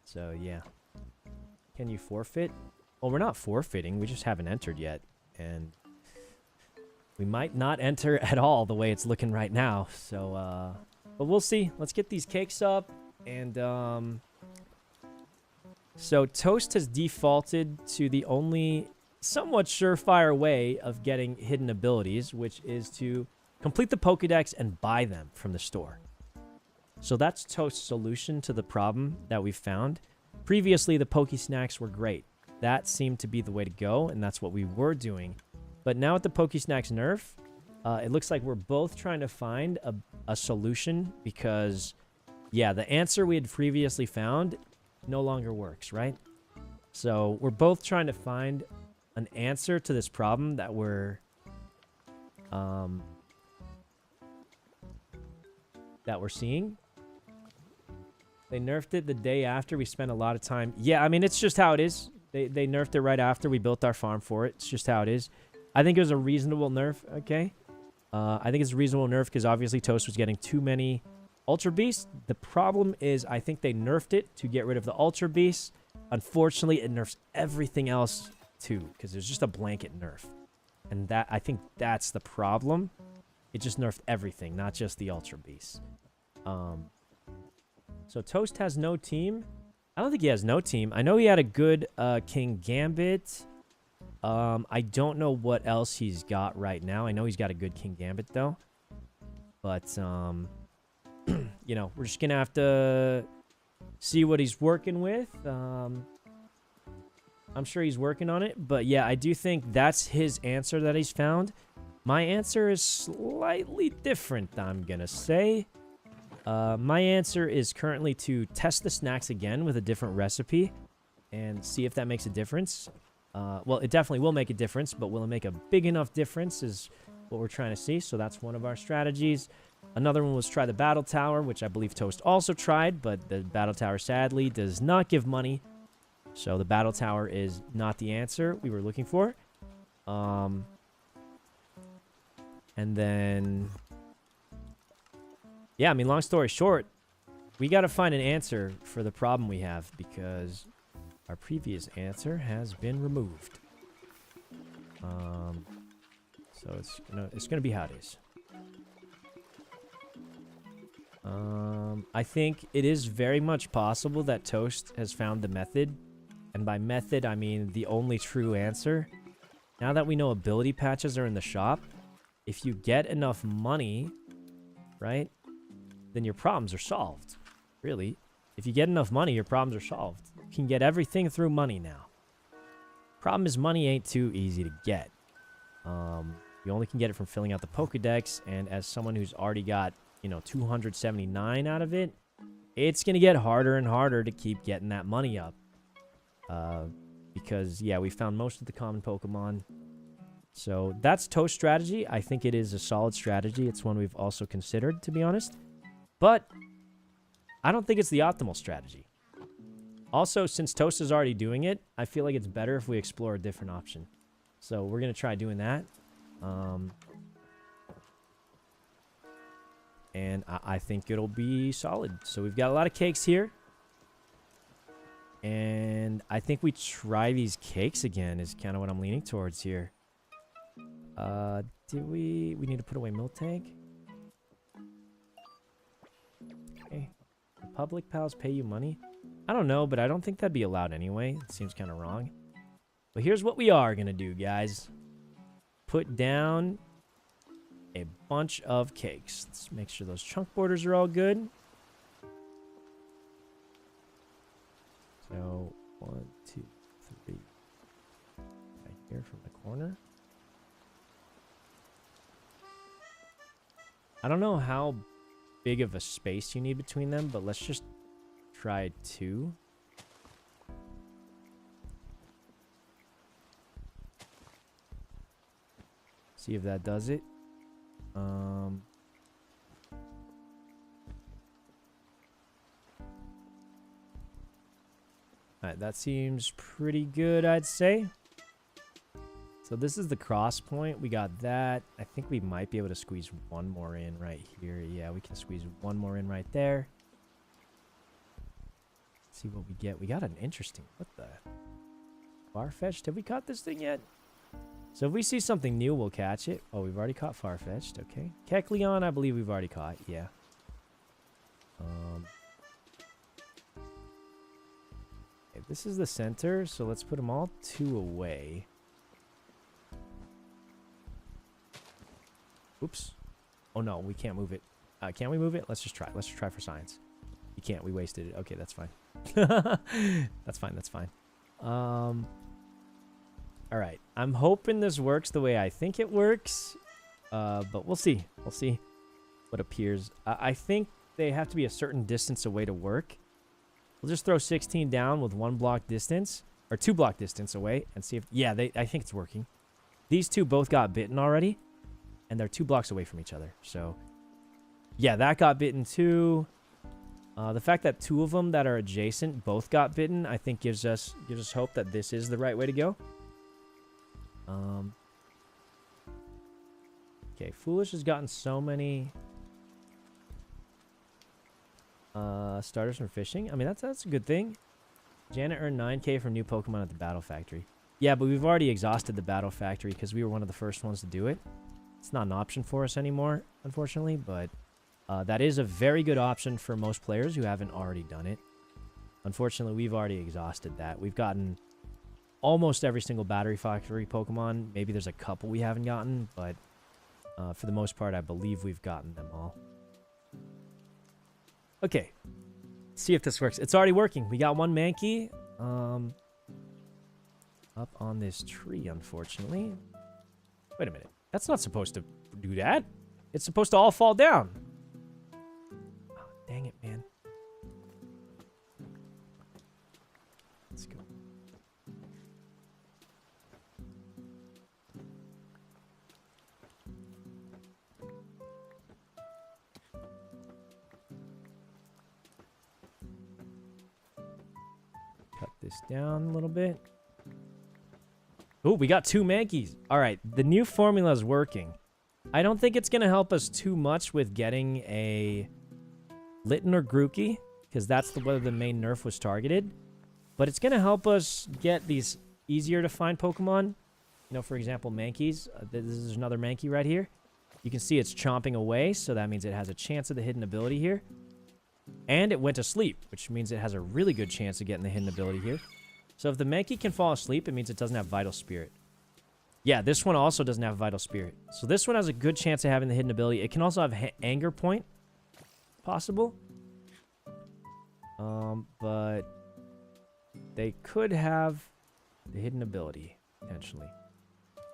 So, yeah. Can you forfeit? Well, we're not forfeiting. We just haven't entered yet. And we might not enter at all the way it's looking right now. So, but we'll see. Let's get these cakes up. And, so Toast has defaulted to the only somewhat surefire way of getting hidden abilities, which is to complete the Pokédex and buy them from the store. So that's Toast's solution to the problem that we found. Previously, the Pokésnacks were great. That seemed to be the way to go, and that's what we were doing. But now with the Pokésnacks nerf, it looks like we're both trying to find a solution because, yeah, the answer we had previously found no longer works, right? So we're both trying to find an answer to this problem that we're that we're seeing. They nerfed it the day after. We spent a lot of time. Yeah, I mean, it's just how it is. They nerfed it right after we built our farm for it. It's just how it is. I think it was a reasonable nerf, okay? I think it's a reasonable nerf because obviously Toast was getting too many Ultra Beasts. The problem is I think they nerfed it to get rid of the Ultra Beasts. Unfortunately, it nerfs everything else too because there's just a blanket nerf. And that I think that's the problem. It just nerfed everything, not just the Ultra Beasts. So Toast has no team. I don't think he has no team. I know he had a good King Gambit. I don't know what else he's got right now. I know he's got a good King Gambit, though. But, you know, we're just going to have to see what he's working with. I'm sure he's working on it. But, yeah, I do think that's his answer that he's found. My answer is slightly different, I'm going to say. My answer is currently to test the snacks again with a different recipe and see if that makes a difference. Well, it definitely will make a difference, but will it make a big enough difference is what we're trying to see. So that's one of our strategies. Another one was try the Battle Tower, which I believe Toast also tried, but the Battle Tower sadly does not give money. So the Battle Tower is not the answer we were looking for. And then... yeah, I mean, long story short, we got to find an answer for the problem we have because our previous answer has been removed. So it's gonna be how it is. I think it is very much possible that Toast has found the method, and by method I mean the only true answer. Now that we know ability patches are in the shop, if you get enough money, right? Then your problems are solved. Really. If you get enough money, your problems are solved. You can get everything through money now. Problem is money ain't too easy to get. You only can get it from filling out the Pokedex, and as someone who's already got, you know, 279 out of it, it's going to get harder and harder to keep getting that money up. Because, yeah, we found most of the common Pokemon. So that's Toast's strategy. I think it is a solid strategy. It's one we've also considered, to be honest. But I don't think it's the optimal strategy. Also, since Toast is already doing it, I feel like it's better if we explore a different option. So we're going to try doing that. And I think it'll be solid. So we've got a lot of cakes here. And I think we try these cakes again is kind of what I'm leaning towards here. We need to put away milk tank. Okay. Do public pals pay you money? I don't know, but I don't think that'd be allowed anyway. It seems kind of wrong. But here's what we are gonna do, guys. Put down a bunch of cakes. Let's make sure those chunk borders are all good. So, 1, 2, 3. Right here from the corner. I don't know how big of a space you need between them, but let's just try 2. See if that does it. Alright, that seems pretty good, I'd say. So this is the cross point. We got that. I think we might be able to squeeze one more in right here. Yeah, we can squeeze one more in right there. Let's see what we get. We got an interesting... What the... Farfetch'd? Have we caught this thing yet? So if we see something new, we'll catch it. Oh, we've already caught Farfetch'd. Okay. Kecleon, I believe we've already caught. Yeah. Okay, this is the center, so let's put them all 2 away. Oops. Oh, no, we can't move it. Can we move it? Let's just try. Let's just try for science. You can't. We wasted it. Okay, that's fine. That's fine. That's fine. All right. I'm hoping this works the way I think it works. But we'll see. We'll see what appears. I think they have to be a certain distance away to work. We'll just throw 16 down with 1 block distance. Or 2 block distance away. And see if... Yeah, I think it's working. These 2 both got bitten already. and they're 2 blocks away from each other. So, yeah, that got bitten too. The fact that 2 of them that are adjacent both got bitten, I think gives us hope that this is the right way to go. Okay, Foolish has gotten so many starters from fishing. I mean, that's a good thing. Janet earned 9k from new Pokemon at the Battle Factory. Yeah, but we've already exhausted the Battle Factory because we were one of the first ones to do it. It's not an option for us anymore, unfortunately, but that is a very good option for most players who haven't already done it. Unfortunately, we've already exhausted that. We've gotten almost every single Battery Factory Pokemon. Maybe there's a couple we haven't gotten, but for the most part, I believe we've gotten them all. Okay. Let's see if this works. It's already working. We got 1 Mankey up on this tree, unfortunately. Wait a minute. That's not supposed to do that. It's supposed to all fall down. Oh, dang it, man. Let's go. Cut this down a little bit. Oh, we got 2 Mankeys. All right, the new formula is working. I don't think it's going to help us too much with getting a Litten or Grookey, because that's where the main nerf was targeted. But it's going to help us get these easier to find Pokemon. You know, for example, Mankeys. This is another Mankey right here. You can see it's chomping away, so that means it has a chance of the hidden ability here. And it went to sleep, which means it has a really good chance of getting the hidden ability here. So if the Mankey can fall asleep, it means it doesn't have Vital Spirit. Yeah, this one also doesn't have Vital Spirit. So this one has a good chance of having the hidden ability. It can also have Anger Point. Possible. But they could have the hidden ability, potentially.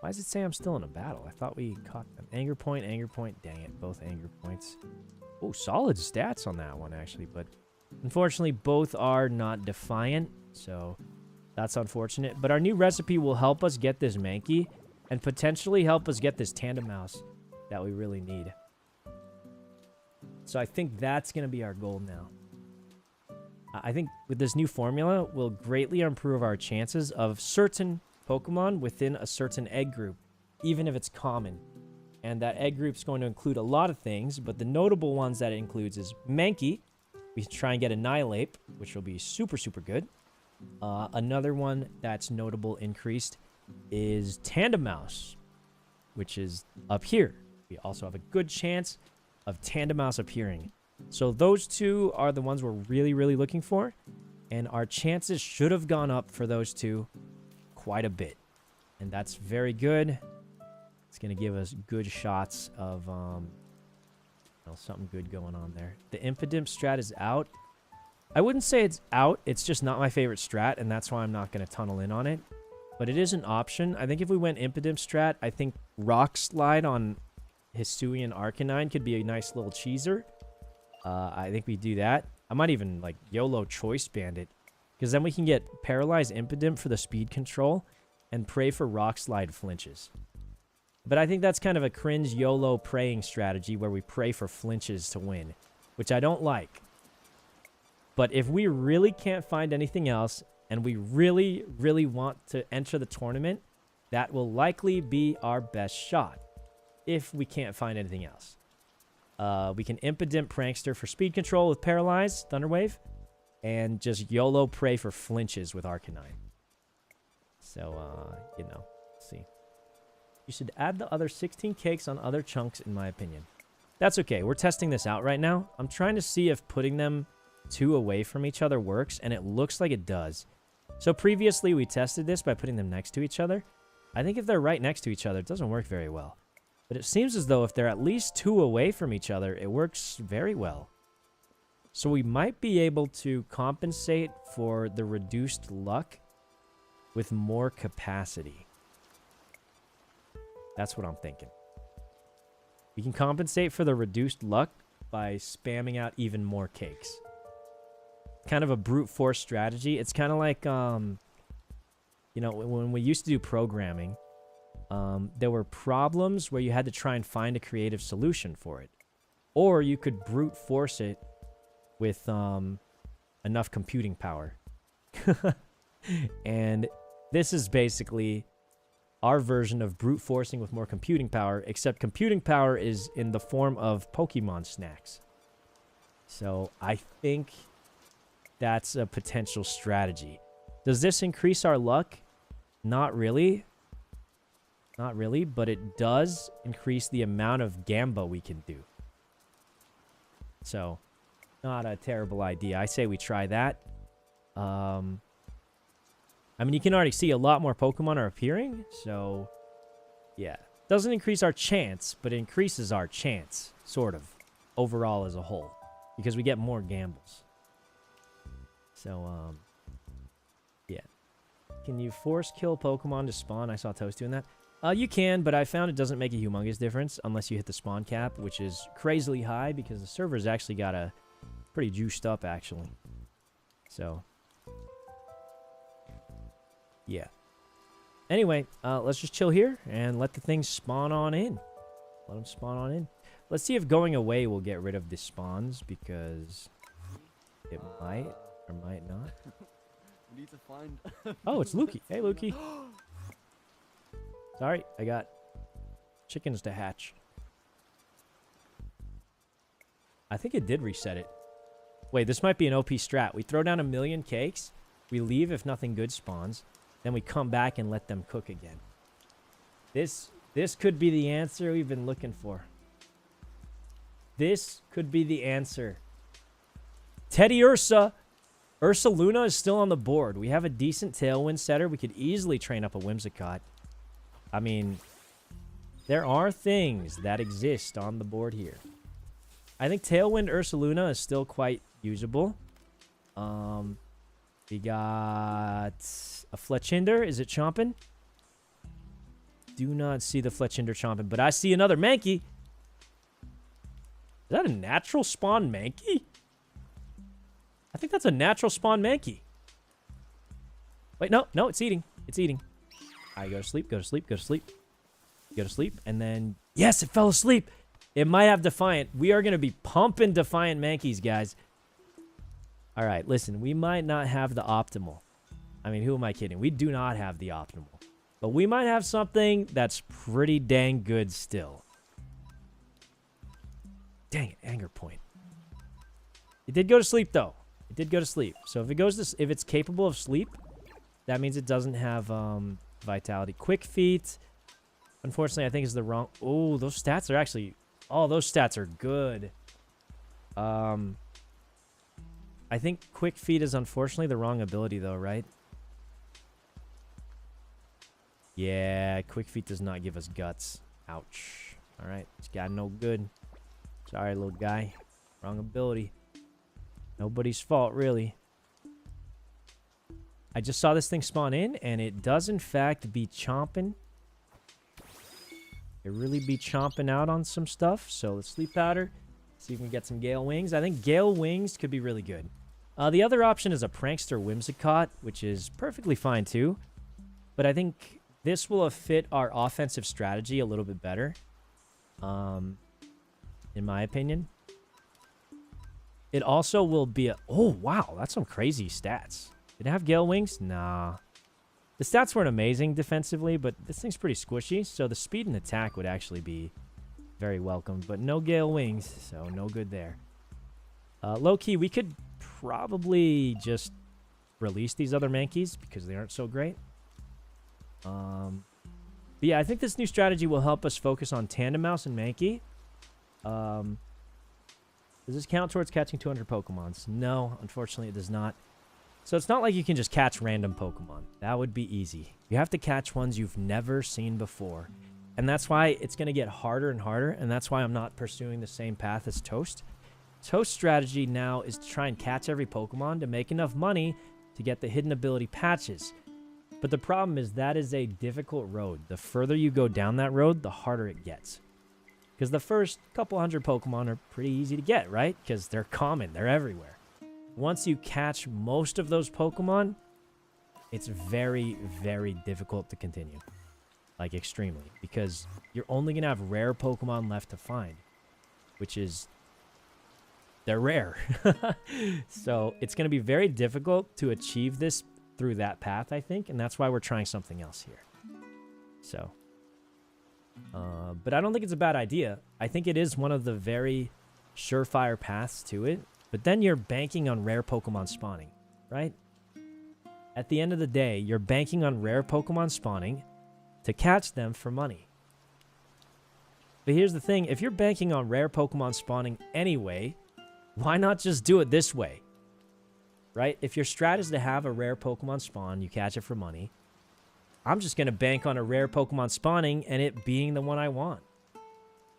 Why does it say I'm still in a battle? I thought we caught them. Anger Point, dang it. Both Anger Points. Oh, solid stats on that one, actually. But unfortunately, both are not Defiant. So that's unfortunate. But our new recipe will help us get this Mankey and potentially help us get this Tandem Mouse that we really need. So I think that's going to be our goal now. I think with this new formula, we'll greatly improve our chances of certain Pokemon within a certain egg group, even if it's common. And that egg group's going to include a lot of things, but the notable ones that it includes is Mankey. We try and get Annihilate, which will be super, super good. Another one that's notable increased is Tandem Mouse, which is up here. We also have a good chance of Tandem Mouse appearing. So those 2 are the ones we're really, really looking for. And our chances should have gone up for those 2 quite a bit. And that's very good. It's going to give us good shots of something good going on there. The Impidimp strat is out. I wouldn't say it's out. It's just not my favorite strat, and that's why I'm not going to tunnel in on it. But it is an option. I think if we went Impidimp strat, I think Rock Slide on Hisuian Arcanine could be a nice little cheeser. I think we do that. I might even, like, YOLO Choice Bandit, because then we can get Paralyzed Impidimp for the speed control and pray for Rock Slide flinches. But I think that's kind of a cringe YOLO praying strategy where we pray for flinches to win, which I don't like. But if we really can't find anything else, and we really, really want to enter the tournament, that will likely be our best shot, if we can't find anything else. We can Impidimp Prankster for speed control with Paralyze, Thunderwave, and just YOLO pray for flinches with Arcanine. So, you know, let's see. You should add the other 16 cakes on other chunks, in my opinion. That's okay. We're testing this out right now. I'm trying to see if putting them 2 away from each other works, and it looks like it does. So previously, we tested this by putting them next to each other. I think if they're right next to each other, it doesn't work very well. But it seems as though if they're at least 2 away from each other, it works very well. So we might be able to compensate for the reduced luck with more capacity. That's what I'm thinking. We can compensate for the reduced luck by spamming out even more cakes. Kind of a brute force strategy. It's kind of like, you know, when we used to do programming, there were problems where you had to try and find a creative solution for it. Or you could brute force it with enough computing power. And this is basically our version of brute forcing with more computing power, except computing power is in the form of Pokemon snacks. So I think that's a potential strategy. Does this increase our luck? Not really. Not really, but it does increase the amount of Gamba we can do. So, not a terrible idea. I say we try that. I mean, you can already see a lot more Pokemon are appearing, so yeah. Doesn't increase our chance, but it increases our chance, sort of, overall as a whole, because we get more gambles. So, yeah. Can you force kill Pokemon to spawn? I saw Toast doing that. You can, but I found it doesn't make a humongous difference unless you hit the spawn cap, which is crazily high because the server's actually got a pretty juiced up, actually. So, yeah. Anyway, let's just chill here and let the things spawn on in. Let them spawn on in. Let's see if going away will get rid of the spawns, because it might or might not. We need to find... Oh, it's Lukey. Hey, Lukey. Sorry, I got chickens to hatch. I think it did reset it. Wait, this might be an OP strat. We throw down 1,000,000 cakes. We leave if nothing good spawns. Then we come back and let them cook again. This could be the answer we've been looking for. This could be the answer. Teddy Ursa. Ursa Luna is still on the board. We have a decent Tailwind setter. We could easily train up a Whimsicott. I mean, there are things that exist on the board here. I think Tailwind Ursaluna is still quite usable. We got a Fletchinder. Is it chomping? Do not see the Fletchinder chomping, but I see another Mankey. Is that a natural spawn Mankey? I think that's a natural spawn Mankey. Wait, no, it's eating. It's eating. I go to sleep, go to sleep, go to sleep. Go to sleep, and then... Yes, it fell asleep! It might have Defiant. We are going to be pumping Defiant Mankeys, guys. Alright, listen. We might not have the optimal. I mean, who am I kidding? We do not have the optimal. But we might have something that's pretty dang good still. Dang it, Anger Point. It did go to sleep, though. It did go to sleep. So if it goes to... If it's capable of sleep, that means it doesn't have... Vitality. Quick Feet. Unfortunately, I think is the wrong... Oh, those stats are actually... Oh, those stats are good. I think Quick Feet is unfortunately the wrong ability, though, right? Yeah, Quick Feet does not give us guts. Ouch. Alright, it's got no good. Sorry, little guy. Wrong ability. Nobody's fault, really. I just saw this thing spawn in, and it does, in fact, be chomping. It really be chomping out on some stuff. So let's Sleep Powder. See if we can get some Gale Wings. I think Gale Wings could be really good. The other option is a Prankster Whimsicott, which is perfectly fine, too. But I think this will fit our offensive strategy a little bit better. In my opinion. It also will be a... Oh, wow. That's some crazy stats. Did it have Gale Wings? Nah. The stats weren't amazing defensively, but this thing's pretty squishy, so the speed and attack would actually be very welcome. But no Gale Wings, so no good there. Low-key, we could probably just release these other Mankeys because they aren't so great. But yeah, I think this new strategy will help us focus on Tandem Mouse and Mankey. Does this count towards catching 200 Pokemons? No, unfortunately it does not. So it's not like you can just catch random Pokemon. That would be easy. You have to catch ones you've never seen before. And that's why it's going to get harder and harder, and that's why I'm not pursuing the same path as Toast. Toast's strategy now is to try and catch every Pokemon to make enough money to get the hidden ability patches. But the problem is that is a difficult road. The further you go down that road, the harder it gets. Because the first couple hundred Pokemon are pretty easy to get, right? Because they're common. They're everywhere. Once you catch most of those Pokemon, it's very, very difficult to continue. like extremely, because you're only gonna have rare Pokemon left to find, which is they're rare. So it's gonna be very difficult to achieve this through that path, I think, and that's why we're trying something else here. So, but I don't think it's a bad idea. I think it is one of the very surefire paths to it, but then you're banking on rare Pokemon spawning, right? At the end of the day, you're banking on rare Pokemon spawning to catch them for money. But here's the thing, if you're banking on rare Pokemon spawning anyway, why not just do it this way? Right? If your strat is to have a rare Pokemon spawn, you catch it for money, I'm just going to bank on a rare Pokemon spawning and it being the one I want.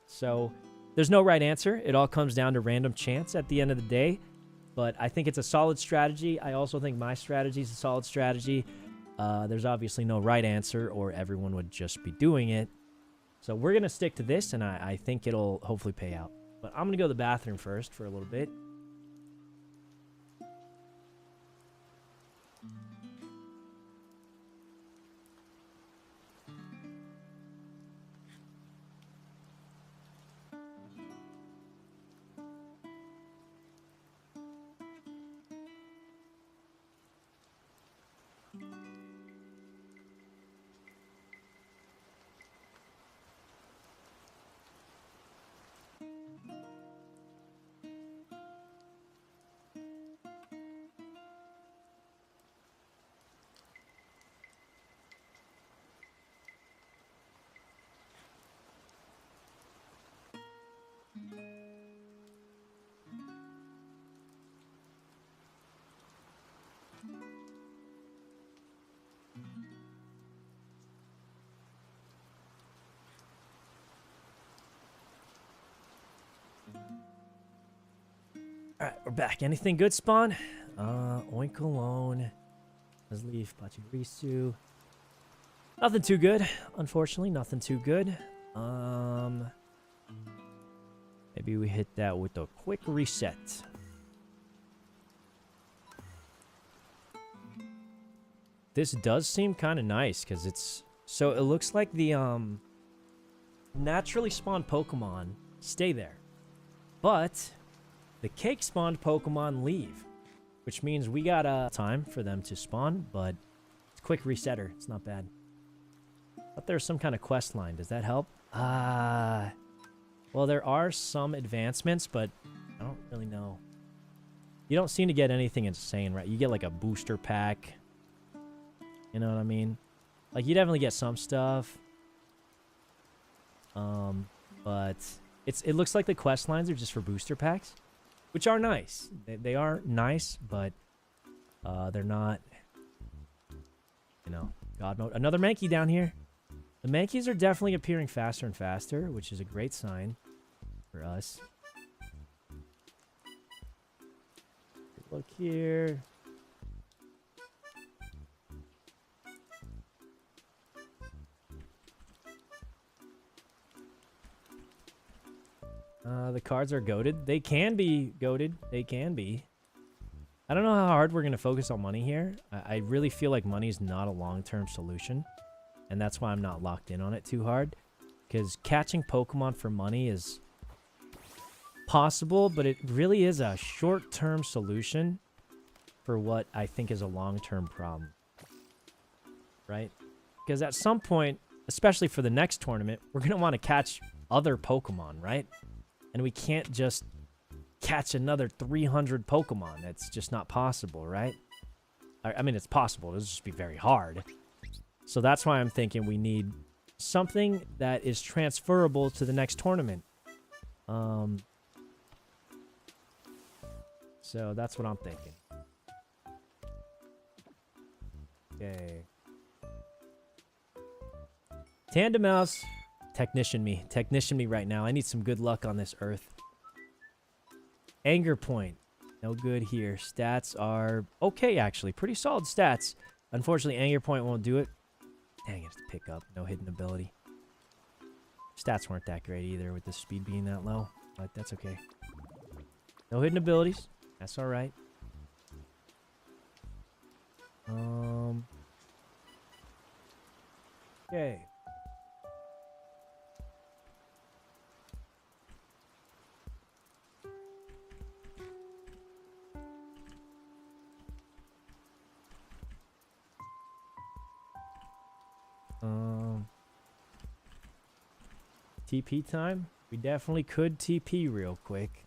So there's no right answer. It all comes down to random chance at the end of the day. But I think it's a solid strategy. I also think my strategy is a solid strategy. There's obviously no right answer or everyone would just be doing it. So we're going to stick to this and I think it'll hopefully pay out. But I'm going to go to the bathroom first for a little bit. Alright, we're back. Anything good, Spawn? Oinkalone, Leaf, Pachirisu. Nothing too good, unfortunately. Nothing too good. Maybe we hit that with a quick reset. This does seem kind of nice because it's... So it looks like the naturally spawned Pokemon stay there. But the cake spawned Pokemon leave. Which means we got time for them to spawn, but it's a quick resetter. It's not bad. Thought there was some kind of quest line. Does that help? Well, there are some advancements, but I don't really know. You don't seem to get anything insane, right? You get like a booster pack. You know what I mean? Like, you definitely get some stuff. But it looks like the quest lines are just for booster packs, which are nice. They are nice, but they're not, you know, God mode. Another Mankey down here. The Mankeys are definitely appearing faster and faster, which is a great sign for us. Look here. The cards are goated. They can be goated. They can be. I don't know how hard we're going to focus on money here. I really feel like money is not a long-term solution. And that's why I'm not locked in on it too hard. Because catching Pokemon for money is possible, but it really is a short-term solution for what I think is a long-term problem. Right? Because at some point, especially for the next tournament, we're going to want to catch other Pokemon, right? And we can't just catch another 300 Pokemon. That's just not possible, right? I mean, it's possible. It'll just be very hard. So that's why I'm thinking we need something that is transferable to the next tournament. So that's what I'm thinking. Okay. Tandem Mouse. Technician me right now. I need some good luck on this earth. Anger Point. No good here. Stats are okay, actually. Pretty solid stats. Unfortunately, Anger Point won't do it. Dang, it's a pick up. No hidden ability. Stats weren't that great either with the speed being that low. But that's okay. No hidden abilities. That's alright. Okay. TP time? We definitely could TP real quick.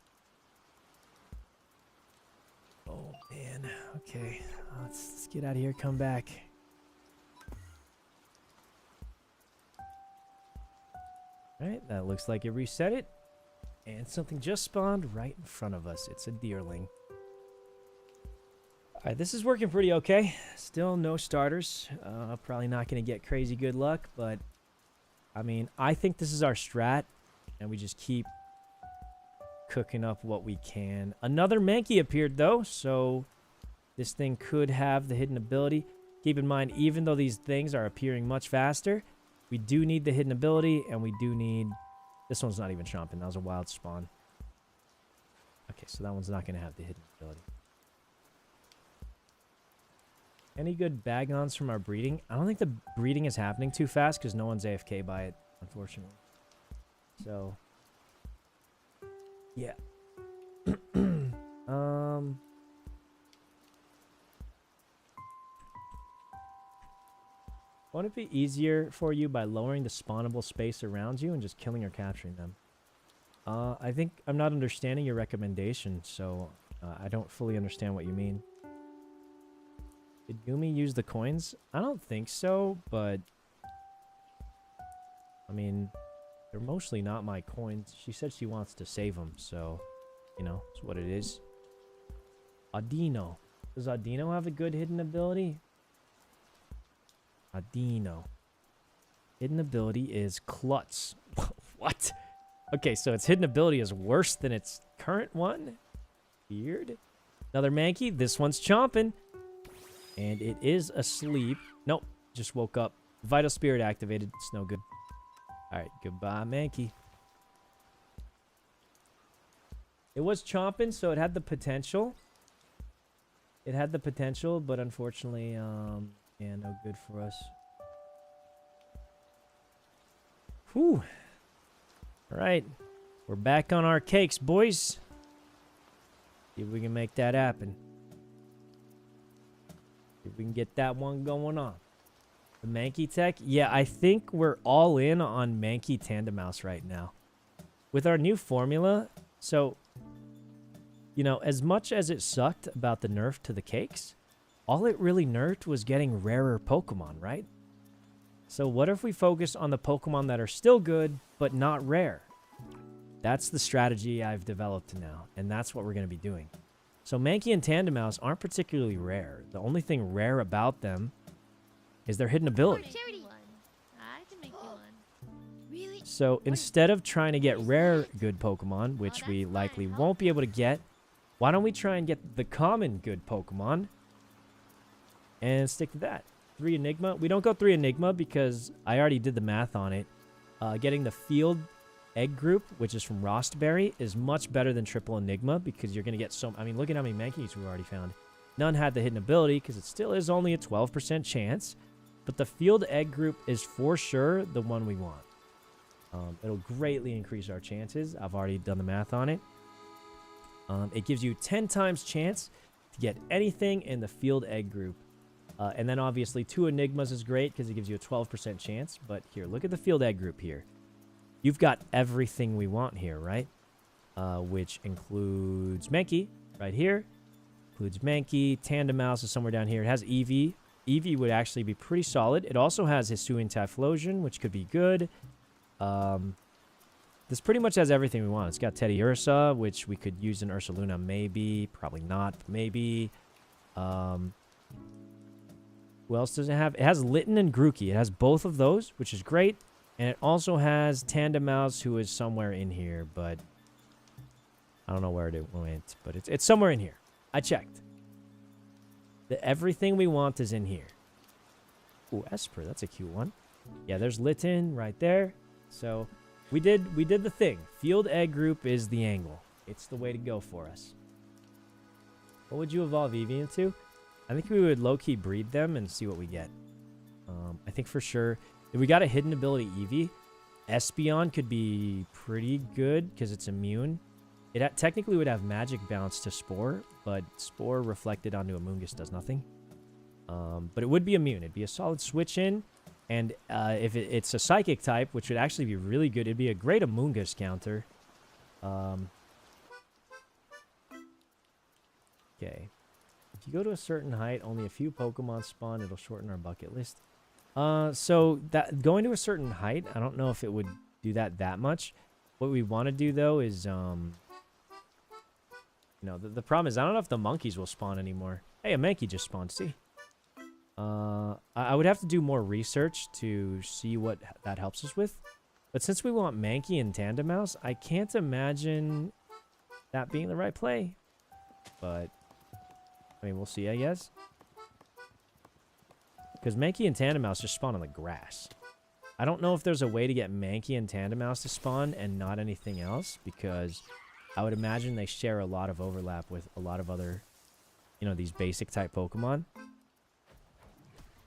Oh, man. Okay. Let's get out of here. Come back. Alright, that looks like it reset it. And something just spawned right in front of us. It's a deerling. Alright, this is working pretty okay. Still no starters. Probably not going to get crazy good luck, but I mean, I think this is our strat, and we just keep cooking up what we can. Another Mankey appeared, though, so this thing could have the hidden ability. Keep in mind, even though these things are appearing much faster, we do need the hidden ability, and we do need... This one's not even chomping. That was a wild spawn. Okay, so that one's not going to have the hidden ability. Any good bag-ons from our breeding? I don't think the breeding is happening too fast because no one's AFK by it, unfortunately. So, yeah. Won't it be easier for you by lowering the spawnable space around you and just killing or capturing them? I think I'm not understanding your recommendation, so I don't fully understand what you mean. Did Yumi use the coins? I don't think so, but... I mean, they're mostly not my coins. She said she wants to save them, so... You know, it's what it is. Audino. Does Audino have a good hidden ability? Audino. Hidden ability is Klutz. What? Okay, so its hidden ability is worse than its current one? Weird. Another Mankey. This one's chomping. And it is asleep. Nope. Just woke up. Vital Spirit activated. It's no good. Alright, goodbye, Mankey. It was chomping, so it had the potential. It had the potential, but unfortunately, yeah, no good for us. Whew. Alright. We're back on our cakes, boys. See if we can make that happen. See if we can get that one going on. The Mankey tech? Yeah, I think we're all in on Mankey Tandem Mouse right now. With our new formula, so, you know, as much as it sucked about the nerf to the cakes, all it really nerfed was getting rarer Pokemon, right? So what if we focus on the Pokemon that are still good, but not rare? That's the strategy I've developed now, and that's what we're going to be doing. So Mankey and Tandem Mouse aren't particularly rare. The only thing rare about them is their hidden ability. I can make you one. Really? So instead of trying to get rare good Pokemon, which we likely won't be able to get, why don't we try and get the common good Pokemon and stick to that? 3 Enigma. We don't go 3 Enigma because I already did the math on it. Getting the field egg group, which is from Rostberry, is much better than triple Enigma because you're going to get so... I mean, look at how many Mankeys we've already found. None had the hidden ability because it still is only a 12% chance. But the field egg group is for sure the one we want. It'll greatly increase our chances. I've already done the math on it. It gives you 10 times chance to get anything in the field egg group. And then obviously 2 Enigmas is great because it gives you a 12% chance. But here, look at the field egg group here. You've got everything we want here, right? Which includes Mankey right here. Includes Mankey. Tandem Mouse is somewhere down here. It has Eevee. Eevee would actually be pretty solid. It also has Hisuian Typhlosion, which could be good. This pretty much has everything we want. It's got Teddy Ursa, which we could use in Ursaluna, maybe. Probably not, but maybe. Who else does it have? It has Litten and Grookey. It has both of those, which is great. And it also has Tandem Mouse, who is somewhere in here, but I don't know where it went. But it's somewhere in here. I checked. Everything we want is in here. Ooh, Esper, that's a cute one. Yeah, there's Litten right there. So we did the thing. Field egg group is the angle. It's the way to go for us. What would you evolve Eevee into? I think we would low-key breed them and see what we get. I think for sure, if we got a hidden ability Eevee, Espeon could be pretty good because it's immune. It technically would have magic bounce to Spore, but Spore reflected onto Amoonguss does nothing. But it would be immune. It'd be a solid switch in. And if it's a psychic type, which would actually be really good, it'd be a great Amoonguss counter. Okay. If you go to a certain height, only a few Pokemon spawn. It'll shorten our bucket list. So that going to a certain height, I don't know if it would do that much. What we want to do though is, you know, the problem is I don't know if the monkeys will spawn anymore. Hey, a Mankey just spawned. See. I would have to do more research to see what that helps us with. But since we want Mankey and Tandemaus, I can't imagine that being the right play. But I mean, we'll see, I guess. Because Mankey and Tandemaus just spawn on the grass. I don't know if there's a way to get Mankey and Tandemaus to spawn and not anything else. Because I would imagine they share a lot of overlap with a lot of other, you know, these basic type Pokemon.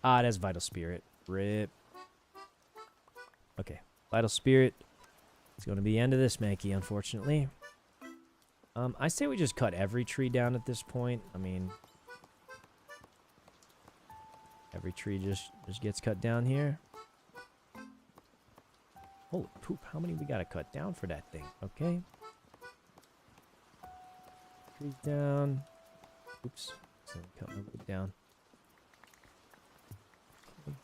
Ah, that's Vital Spirit. RIP. Okay. Vital Spirit. It's going to be the end of this Mankey, unfortunately. I say we just cut every tree down at this point. I mean, every tree just gets cut down here. Holy poop, how many we gotta cut down for that thing? Okay. Trees down. Oops. So cut my wood down. Okay.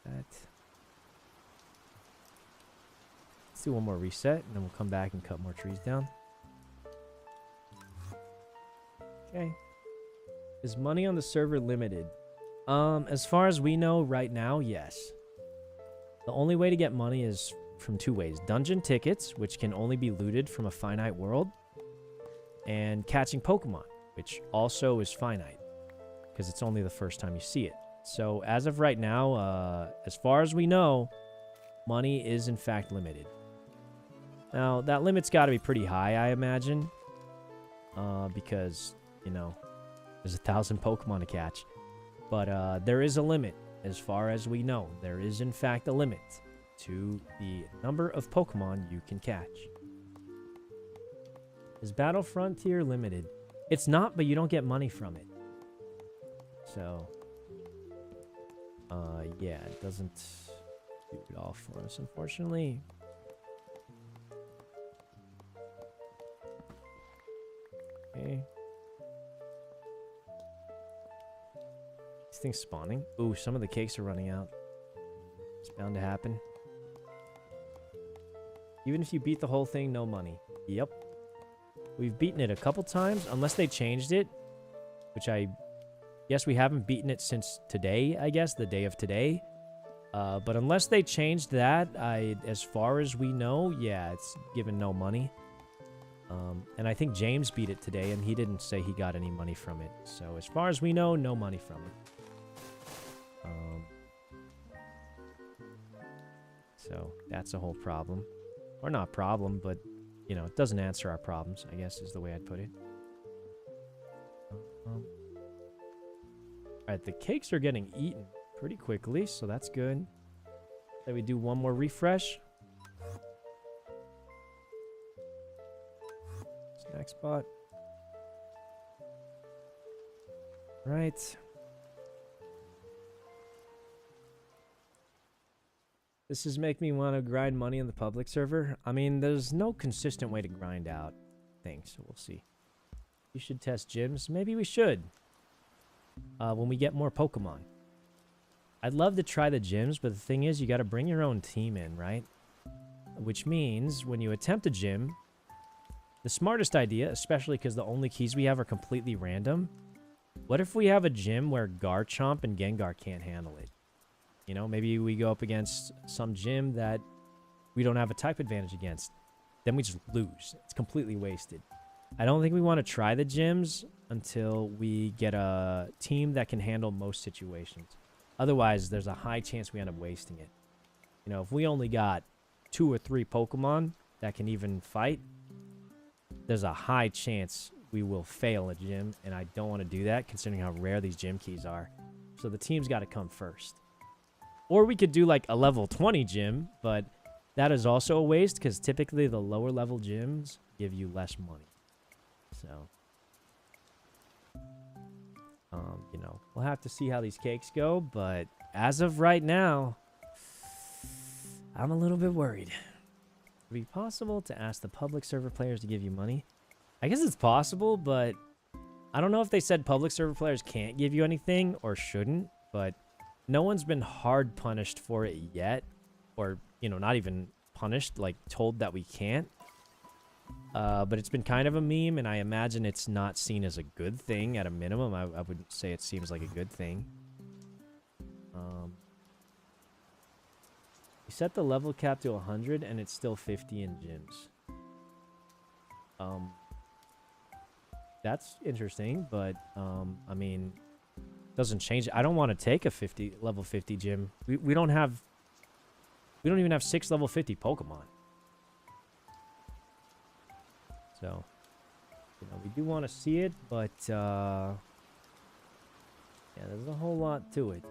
That. Let's do one more reset, and then we'll come back and cut more trees down. Okay. Is money on the server limited? As far as we know right now, yes. The only way to get money is from two ways. Dungeon tickets, which can only be looted from a finite world. And catching Pokemon, which also is finite. Because it's only the first time you see it. So, as of right now, as far as we know, money is in fact limited. Now, that limit's got to be pretty high, I imagine. Because, you know, there's 1,000 Pokemon to catch. But there is a limit, as far as we know. There is, in fact, a limit to the number of Pokemon you can catch. Is Battle Frontier limited? It's not, but you don't get money from it. So, yeah, it doesn't do it all for us, unfortunately. Okay. These things spawning. Ooh, some of the cakes are running out. It's bound to happen. Even if you beat the whole thing, no money. Yep. We've beaten it a couple times, unless they changed it. Which I guess we haven't beaten it since today, I guess, the day of today. But unless they changed that, as far as we know, yeah, it's given no money. And I think James beat it today, and he didn't say he got any money from it. So as far as we know, no money from it. So that's a whole problem. Or not problem, but, you know, it doesn't answer our problems, I guess is the way I'd put it. Alright, the cakes are getting eaten pretty quickly, so that's good. Then we do one more refresh. Snack spot. Right. This is making me want to grind money in the public server. I mean, there's no consistent way to grind out things, so we'll see. You should test gyms. Maybe we should. When we get more Pokemon. I'd love to try the gyms, but the thing is, you got to bring your own team in, right? Which means, when you attempt a gym, the smartest idea, especially because the only keys we have are completely random, what if we have a gym where Garchomp and Gengar can't handle it? You know, maybe we go up against some gym that we don't have a type advantage against. Then we just lose. It's completely wasted. I don't think we want to try the gyms until we get a team that can handle most situations. Otherwise, there's a high chance we end up wasting it. You know, if we only got 2 or 3 Pokemon that can even fight, there's a high chance we will fail a gym, and I don't want to do that considering how rare these gym keys are. So the team's got to come first. Or we could do like a level 20 gym, but that is also a waste because typically the lower level gyms give you less money. So, you know, we'll have to see how these cakes go. But as of right now, I'm a little bit worried. Would it be possible to ask the public server players to give you money? I guess it's possible, but I don't know if they said public server players can't give you anything or shouldn't, but no one's been hard punished for it yet. Or, you know, not even punished, like told that we can't. But it's been kind of a meme, and I imagine it's not seen as a good thing at a minimum. I wouldn't say it seems like a good thing. We set the level cap to 100, and it's still 50 in gyms. That's interesting, but, I mean, doesn't change. I don't want to take a level 50 gym. We don't even have 6 level 50 Pokemon. So, you know, we do want to see it, but, yeah, there's a whole lot to it.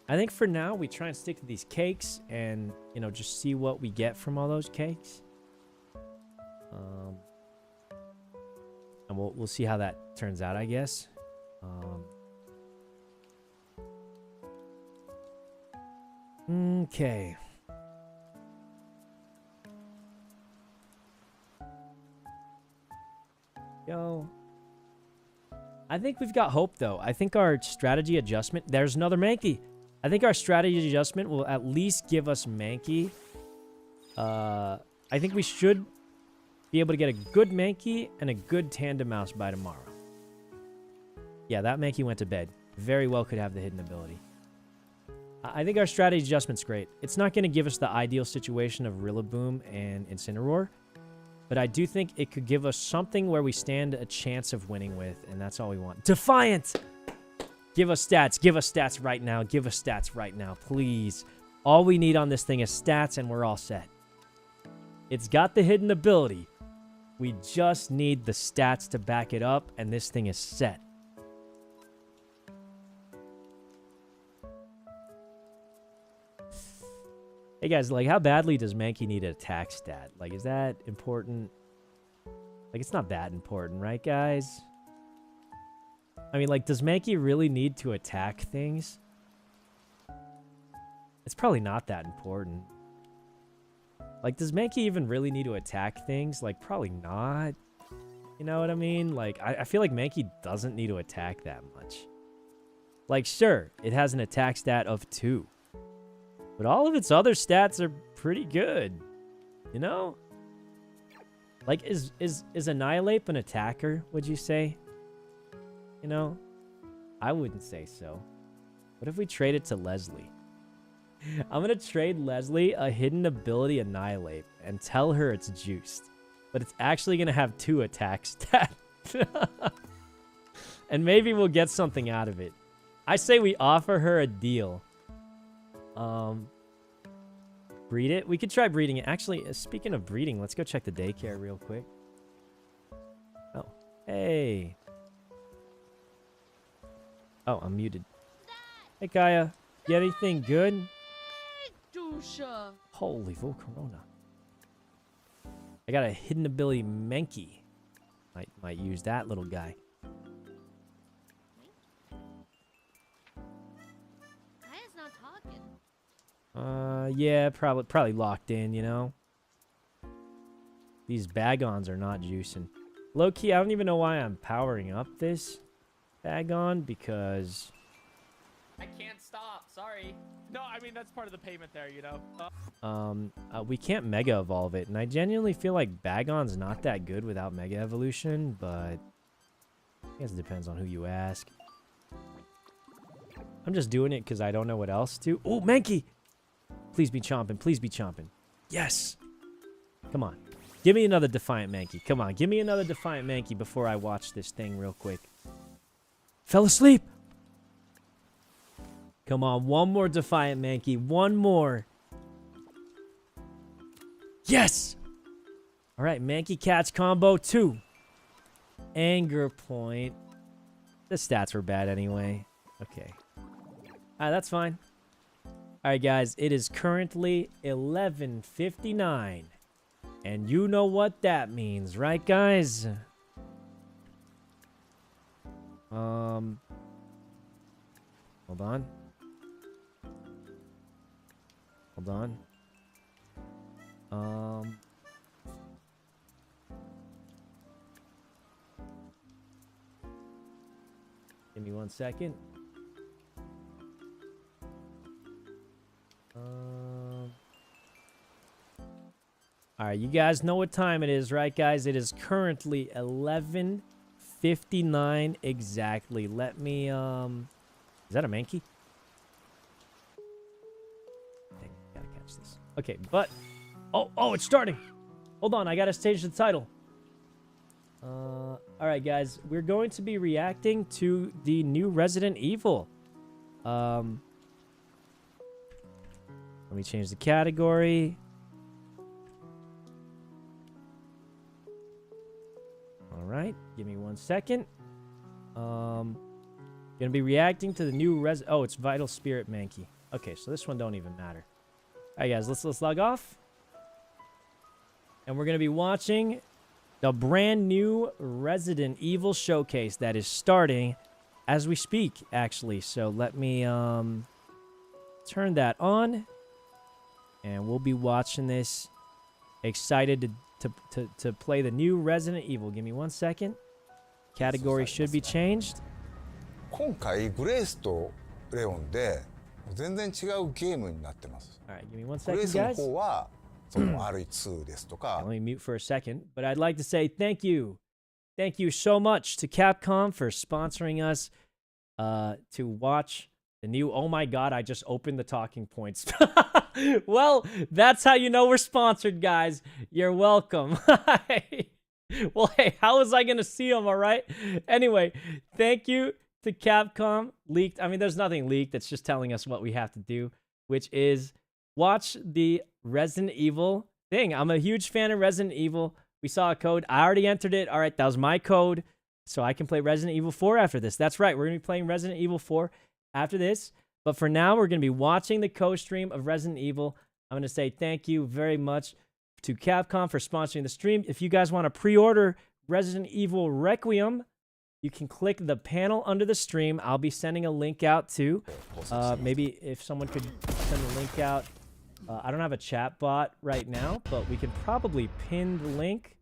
I think for now, we try and stick to these cakes and, you know, just see what we get from all those cakes. And we'll see how that turns out, I guess. Okay. Yo. I think we've got hope, though. I think our strategy adjustment... There's another Mankey. I think our strategy adjustment will at least give us Mankey. I think we should be able to get a good Mankey and a good Tandem Mouse by tomorrow. Yeah, that Mankey went to bed. Very well could have the hidden ability. I think our strategy adjustment's great. It's not going to give us the ideal situation of Rillaboom and Incineroar, but I do think it could give us something where we stand a chance of winning with, and that's all we want. Defiant! Give us stats. Give us stats right now. Give us stats right now, please. All we need on this thing is stats, and we're all set. It's got the hidden ability. We just need the stats to back it up, and this thing is set. Hey guys, like, how badly does Mankey need an attack stat? Like, is that important? Like, it's not that important, right, guys? I mean, like, does Mankey really need to attack things? It's probably not that important. Like, does Mankey even really need to attack things? Like, probably not. You know what I mean? Like, I feel like Mankey doesn't need to attack that much. Like, sure, it has an attack stat of 2. But all of its other stats are pretty good. You know? Like, is Annihilate an attacker, would you say? You know? I wouldn't say so. What if we trade it to Leslie? I'm going to trade Leslie a hidden ability Annihilate and tell her it's juiced. But it's actually going to have 2 attack stats. And maybe we'll get something out of it. I say we offer her a deal. Breed it? We could try breeding it. Actually, speaking of breeding, let's go check the daycare real quick. Oh, hey. Oh, I'm muted. Hey, Kaya. Get anything good? Holy Volcarona. I got a hidden ability Mankey. Might use that little guy. Yeah, probably locked in, you know? These Bagons are not juicing. Low-key, I don't even know why I'm powering up this Bagon, because... I can't stop, sorry. No, I mean, that's part of the payment there, you know? We can't Mega Evolve it, and I genuinely feel like Bagon's not that good without Mega Evolution, but... I guess it depends on who you ask. I'm just doing it because I don't know what else to. Oh, Mankey! Please be chomping. Please be chomping. Yes! Come on. Give me another Defiant Mankey. Come on. Give me another Defiant Mankey before I watch this thing real quick. Fell asleep! Come on. One more Defiant Mankey. One more. Yes! Alright. Mankey catch combo 2. Anger point. The stats were bad anyway. Okay. Alright, that's fine. Alright, guys. It is currently 11:59. And you know what that means, right, guys? Hold on. Hold on. Give me 1 second. Alright, you guys know what time it is, right, guys? It is currently 11:59 exactly. Let me, Is that a Mankey? Dang, gotta catch this. Okay, but... Oh, it's starting! Hold on, I gotta stage the title. Alright, guys. We're going to be reacting to the new Resident Evil. Let me change the category. Alright, give me 1 second. Gonna be reacting to the new Oh, it's Vital Spirit Mankey. Okay, so this one don't even matter. Alright, guys, let's log off. And we're gonna be watching the brand new Resident Evil showcase that is starting as we speak, actually. So let me turn that on. And we'll be watching this. Excited to play the new Resident Evil. Give me 1 second. Category should be changed. 今回グレースとレオンで全然違うゲームになってます。 Alright, give me 1グレー second, スの guys. 方はその RE2 ですとか Let me mute for a second. But I'd like to say thank you. Thank you so much to Capcom for sponsoring us to watch the new... Oh my god, I just opened the talking points. Well, that's how you know we're sponsored, guys. You're welcome. Well, hey, how was I going to see them, all right? Anyway, thank you to Capcom. Leaked. I mean, there's nothing leaked. It's just telling us what we have to do, which is watch the Resident Evil thing. I'm a huge fan of Resident Evil. We saw a code. I already entered it. All right, that was my code. So I can play Resident Evil 4 after this. That's right. We're going to be playing Resident Evil 4 after this. But for now, we're going to be watching the co-stream of Resident Evil. I'm going to say thank you very much to Capcom for sponsoring the stream. If you guys want to pre-order Resident Evil Requiem, you can click the panel under the stream. I'll be sending a link out too. Maybe if someone could send the link out. I don't have a chat bot right now, but we can probably pin the link.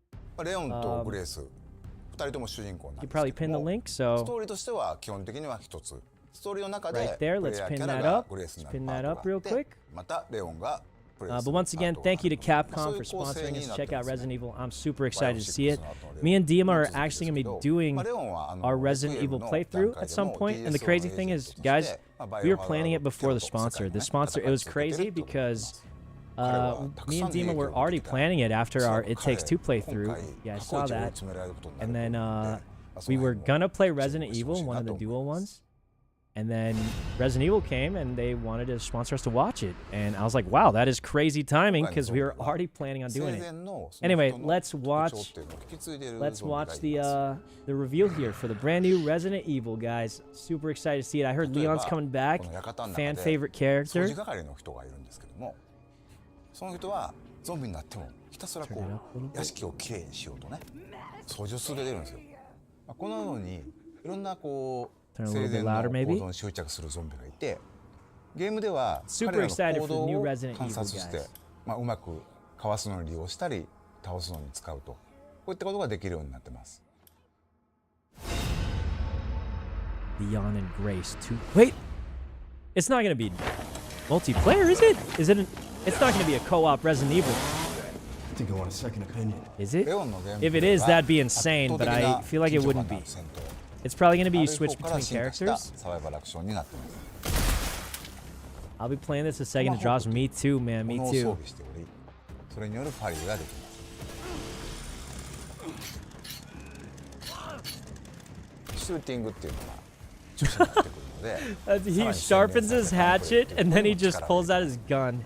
レオンとグレース2人とも主人公なん You です probably け pin ど the も link, ス so トーリーとしては基本的には一つストーリーの中で right プ there, レイ let's ヤー pin キャラ that が up. グレースにな Let's る pin パー that ト up が real あって quick. またレオンがプレイ But する once パー again, トがあ thank you る to そう Capcom い for う構成 sponsoring に us. なって Check ま out すね Resident Evil. I'm super バイ excited オ to シッ see ク it. スの後 Me and レオ Dima ン are 続き actually で going す to け be ど doing レオンは our Resident レクイエム Evil の playthrough 段階 at で some も point. And the TGS の crazy エー thing ジェン is, トと guys, してバイ we オ were ハザー planning ド it テ before ロ the の世 sponsor. 界 The に sponsor, 戦 it い was 続けて crazy ると思いま because す彼はたく me さ and んの Dima 影響 were を already 受けた planning it after そ our の It 彼 Takes Two 今 playthrough. 回 Yeah, I 過去 saw 一を追い that. 詰められることにな And る then と思うので we were その gonna play 辺も Resident 注目してほ Evil, しい one な of と the 思い dual ます ones. And then Resident Evil came and they wanted to sponsor us to watch it. And I was like, wow, that is crazy timing because we were already planning on doing 生 it. 前のその Anyway, 人の let's 特徴 watch っていうのを引き継いでいる let's ゾンビが watch います the reveal here for the brand new Resident Evil, guys. Super excited to see it. I heard 例えば Leon's coming back. この館の Fan 中で favorite 掃 character. 除係の人がいるんですけどもその人はゾンビになってもひたすらこ Turn it up a little う bit. 屋敷をきれいにしようとね掃除を続けてるんですよこのようにいろんなこう Turn a 生 little 前 bit の louder, 行 maybe. 動に執着するゾンビがいてゲームでは Super 彼らの excited 行 for the 動 new を Resident 観 Evil, 察して guys. うまくかわすのに利用したり倒すのに使うとこういったことができるようになってます Leon and Grace too. Wait, it's not gonna be multiplayer, is it? Is it? It's not gonna be a co-op Resident Evil, I think I want a second opinion. is it? レオンのゲーム If it で is, は that'd be 圧 insane. 倒 But 的 I な feel like it 緊張感 wouldn't のあ be. る戦闘 It's probably gonna be あ you る一 switch 方から between 進化した characters. サバイバルアクションになっています I'll be playing this the second it drops. Me too, man. Me 物を装 too. 備しておりそれによるパリができますシューティングっていうのは女子になってくるので He sharpens his hatchet and then he just pulls out his gun.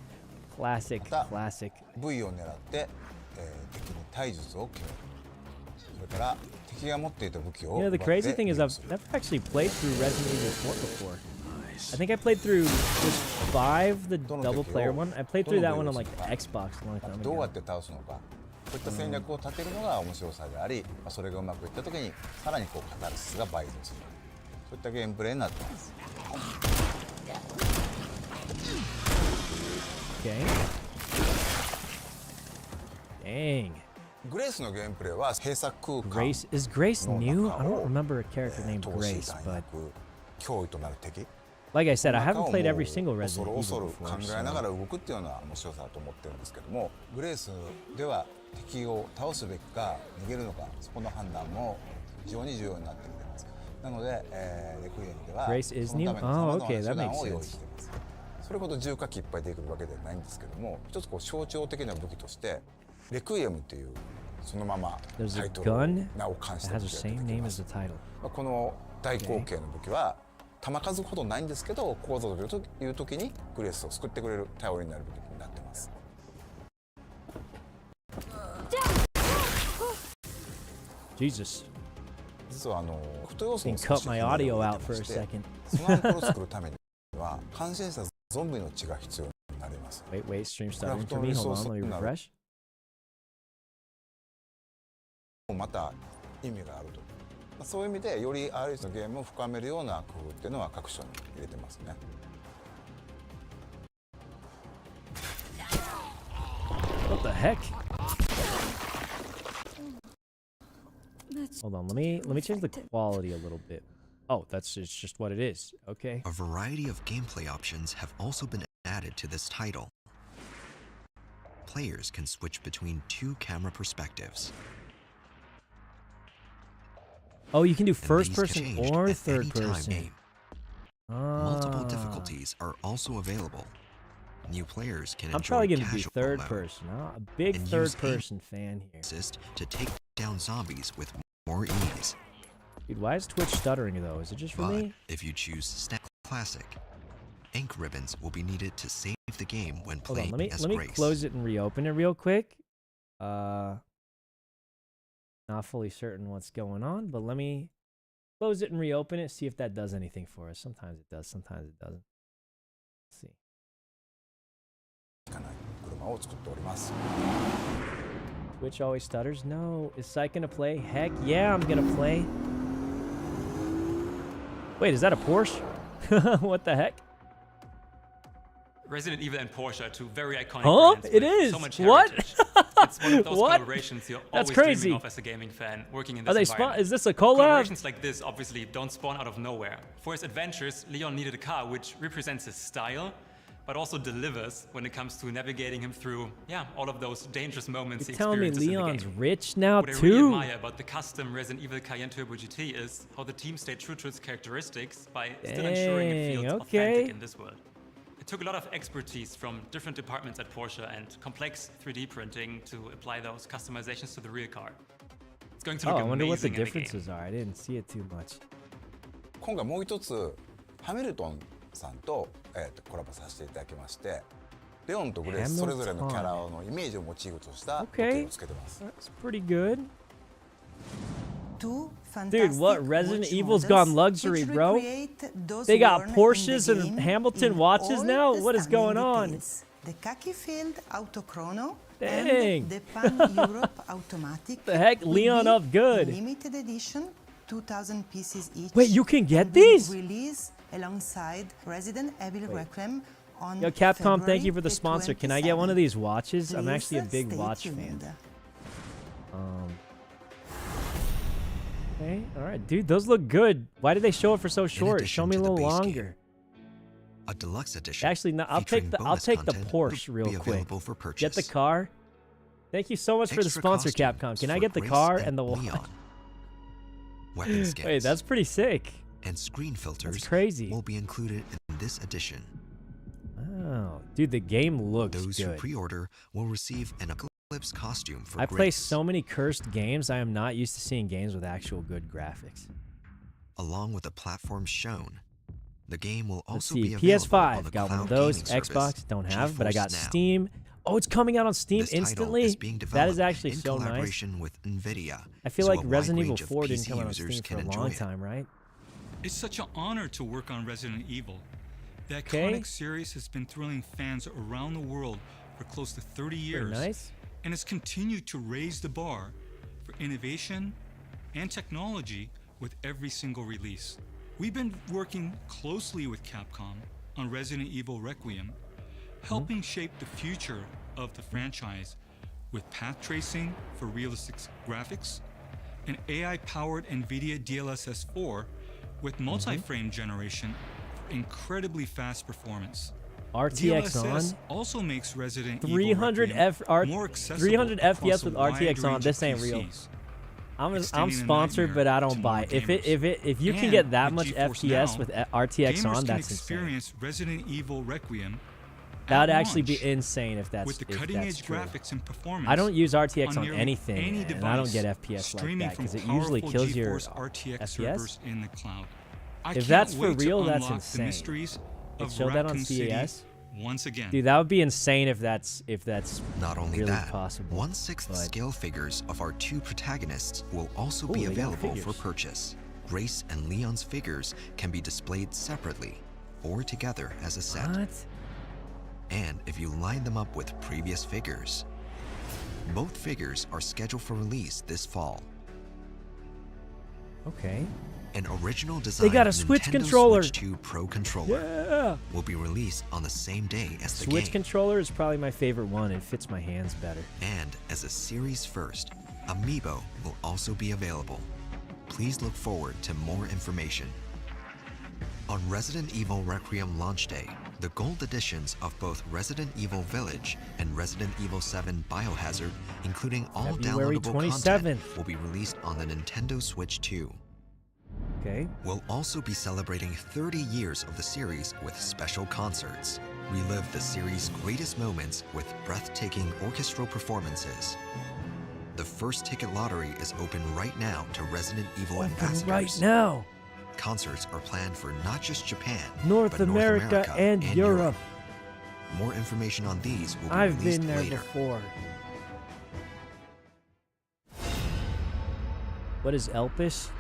Classic, classic. V を狙って、敵に体術を決めるそれから敵が持っていた武器を You know, the 奪って crazy thing is 利用 I've する never actually played through Resident Evil 4 before. I think I played through just 5, the double player one. I played through that one on like the Xbox a long time どうやっ ago. て倒すのかこういった戦略を立てるのが面白さであり、それがうまくいった時にさらにこうカタルシスが倍増するそういったゲームプレイになっています Okay. Dang. グレイスのゲームプレイは閉鎖空間 Grace is Grace new? I don't remember a character named 投資 Grace, 弾 but 薬脅威となる敵 like I said, I haven't 中を played もう every single 恐 Resident る恐 Evil る before. 考えなが So. ら動くっていうような面白さだと思ってるんですけどもグレースでは敵を倒すべきか逃げるのかそこの判断も非常に重要になってきていますなので、レクイエムでは Grace is そのために new? さまざ Oh, ま okay, な that 手段 makes を用意 sense. していますそれほど重火器いっぱい出てくるわけではないんですけども一つこう象徴的な武器としてレクイエムっていうそのまま There's タ a イトルを gun 名を冠し that た has 武 the 器が出 same てき name ま as す the title. この大口径の武器は弾数ほどないんですけどここぞという時にグレースを救ってくれる頼りになる武器になってます Jesus. 実は太要素 Can の cut 少し my ヒント audio が out 出 for て a まして second. そのアンコールを作るためには感染したゾンビの血が必要になります Wait, stream Craft stuttering for me. Hold resource on, let me now. refresh. また意味があるとそういう意味でより RS のゲームを深めるような工夫っていうのは各所に入れてますね What the heck? Hold on, let me change the quality a little bit. Oh, it's just what it is. Okay. A variety of gameplay options have also been added to this title. Players can switch between 2 camera perspectives. Oh, you can do and first these can person change or at third any time person. game. Multiple Ah. difficulties are also available. New players can I'm enjoy probably gonna be casual third mode person. A big and third use aim person fan here. assist to take down zombies with more ease. Dude, why is Twitch stuttering though? Is it just for But me? if you choose Snap Classic, ink ribbons will be needed to save the game when Hold on, playing as let me Grace. close it and reopen it real quick. Not fully certain what's going on, but let me close it and reopen it, see if that does anything for us. Sometimes it does, sometimes it doesn't. Let's see. 車を作っております Twitch always stutters. No. Is Syke gonna play? Heck yeah, I'm gonna play. Wait, is that a Porsche? What the heck? Resident Evil and Porsche are two very iconic Huh? brands It with is. so much What? heritage. It's one of those What? collaborations you're That's always crazy. dreaming of as a gaming fan working in Are this they environment. is this a collab? Collaborations like this obviously don't spawn out of nowhere. For his adventures, Leon needed a car which represents his style, but also delivers when it comes to navigating him through, all of those dangerous moments You're he telling me experiences Leon's in the game. rich now What I really too? admire about the custom Resident Evil Cayenne Turbo GT is how the team stayed true to its characteristics by still ensuring it feels Dang, okay. authentic in this world. It took a lot of expertise from different departments at Porsche and complex 3D printing to apply those customizations to the real car. It's going to Oh, look I wonder what the amazing in the game. differences are. I didn't see it too much. 今回もう一つハミルトンさんと、コラボさせていただきましてレオンとグレースそれぞれのキャラのイメージをモチーフとした時計をつけてます That's pretty good. Dude, what? Resident Evil's gone luxury, bro. They got Porsches and Hamilton watches now? What is going on? The khaki field autochrono Dang. and the Pan-Europe automatic. The heck, will Leon be up good. Limited edition, 2,000 pieces each. Wait, you can get and will these? Release alongside Resident Evil Requiem on Yo, Capcom, thank February you for the sponsor. Can I get one of these watches? I'm Please actually a big stay watch tuned. fan. Okay, all right, dude, those look good. Why did they show it for so short? Show addition me a to the little base longer. game, a deluxe edition. Actually, no, I'll featuring take the bonus content Porsche will real be quick. available for purchase. Get the car. Thank you so much for the Extra sponsor, costumes Capcom. Can I for get the Grace car and the watch? Leon. Weapon skins. Wait, that's pretty sick. And screen filters crazy. will be included in this edition. Oh, dude, the game looks Those who good. pre-order will receive an Eclipse costume for I play Grace, so many cursed games. I am not used to seeing games with actual good graphics. along with the platforms shown. The game will Let's also see. be available on PS5 the got one of cloud those. gaming Xbox service, don't have, but I got GeForce Now. Steam. Oh, it's coming out on Steam This title instantly. is being That is developed actually in so nice. collaboration with NVIDIA, I feel so like a wide Resident Evil range of 4 didn't PC come out on users Steam for can a enjoy long it. time, right? It's such an honor to work on Resident Evil. The Okay. iconic series has been thrilling fans around the world for close to 30 Pretty years. nice. And has continued to raise the bar for innovation and technology with every single release. We've been working closely with Capcom on Resident Evil Requiem, helping shape the future of the franchise with path tracing for realistic graphics, and AI-powered NVIDIA DLSS 4 with multi-frame generation for incredibly fast performance. RTX DLSS on also makes Resident 300 Evil Requiem more accessible 300 FPS across a with wide RTX on. range This of ain't real. PCs, I'm extending the sponsored, nightmare but I to don't more buy it. gamers. If you can And get that with much GeForce FPS Now, with RTX gamers on, can that's insane. experience Resident Evil Requiem That would at actually be launch insane if with the if cutting-edge that's true. graphics and performance. I don't use RTX on nearly anything, any and I don't get device, FPS like streaming that from because it usually powerful kills your GeForce RTX FPS. servers in the cloud. I If can't that's for wait to real, that's unlock the insane. mysteries It of showed that on Raccoon City CES. once again. Dude, that would be insane if that's Not only really that, possible. 1/6 but- scale figures of our two protagonists will also Ooh, be they got available for figures. purchase. Grace and Leon's figures can be displayed separately or together as a set. What? And if you line them up with previous figures, both figures are scheduled for release this fall. Okay. An original design got a Switch Nintendo controller. Switch 2 Pro controller Yeah. will be released on the same day as the Switch game. controller is probably my favorite one. It fits my hands better. And as a series first, Amiibo will also be available. Please look forward to more information. On Resident Evil Requiem launch day, the gold editions of both Resident Evil Village and Resident Evil 7 Biohazard, including all February downloadable 27th. content, will be released on the Nintendo Switch 2. Okay. We'll also be celebrating 30 years of the series with special concerts. Relive the series' greatest moments with breathtaking orchestral performances. The first ticket lottery is open right now to Resident Evil ambassadors. Right now. Concerts are planned for not just Japan, North but America and Europe. More information on these will be I've released been there later. before. What is Elpis?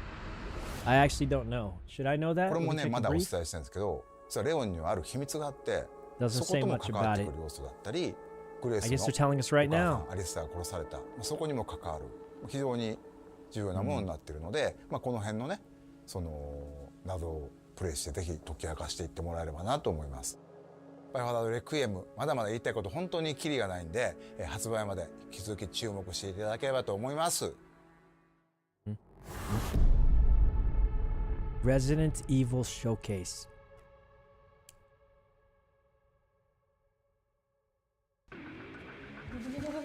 I actually don't know. Should I know that? これも Let me ね take ま a だお brief. 伝えしたいんですけど、実はレオンにはある秘密があって、 Doesn't そこ say とも much 関わっ about て it. くる要素だったり、グレース I の guess they're telling us right お母さ now. んアリスターが殺された、そこにも関わる非常に重要なものになっているので、この辺のねその謎をプレイしてぜひ解き明かしていってもらえればなと思います。バイオハザードレクイエム、まだまだ言いたいこと本当にキリがないんで、発売まで引き続き注目していただければと思います。Resident Evil Showcase.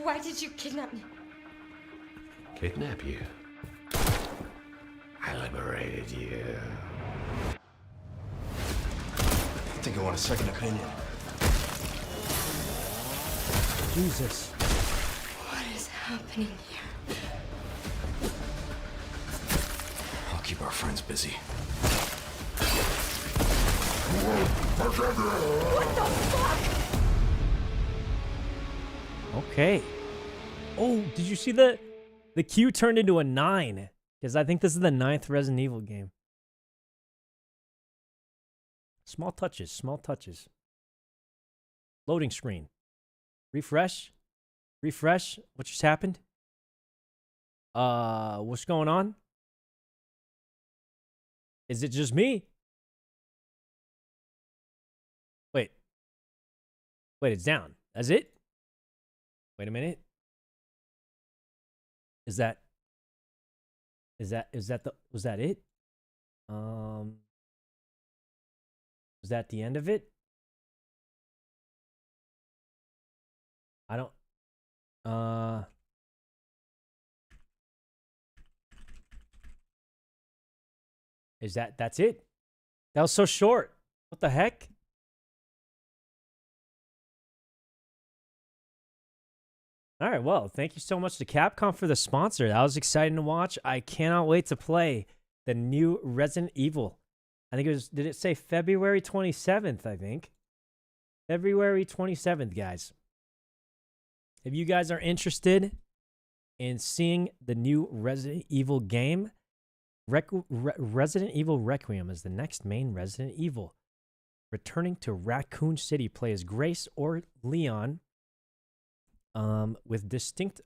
Why did you kidnap me? Kidnap you? I liberated you. I think I want a second opinion. Jesus. What is happening here? I'll keep our friends busy. Okay. Oh, did you see the Q turned into a 9? Because I think this is the 9th Resident Evil game. Small touches, small touches. Loading screen. Refresh. Refresh. What just happened? What's going on? Is it just me? Wait. Wait, it's down. That's it? Wait a minute. Was that it? Was that the end of it? I don't, that's it? That was so short. What the heck? All right, well, thank you so much to Capcom for the sponsor. That was exciting to watch. I cannot wait to play the new Resident Evil. I think it was, did it say February 27th, I think? February 27th, guys. If you guys are interested in seeing the new Resident Evil game, Resident Evil Requiem is the next main Resident Evil. Returning to Raccoon City, play as Grace or Leon. With distinct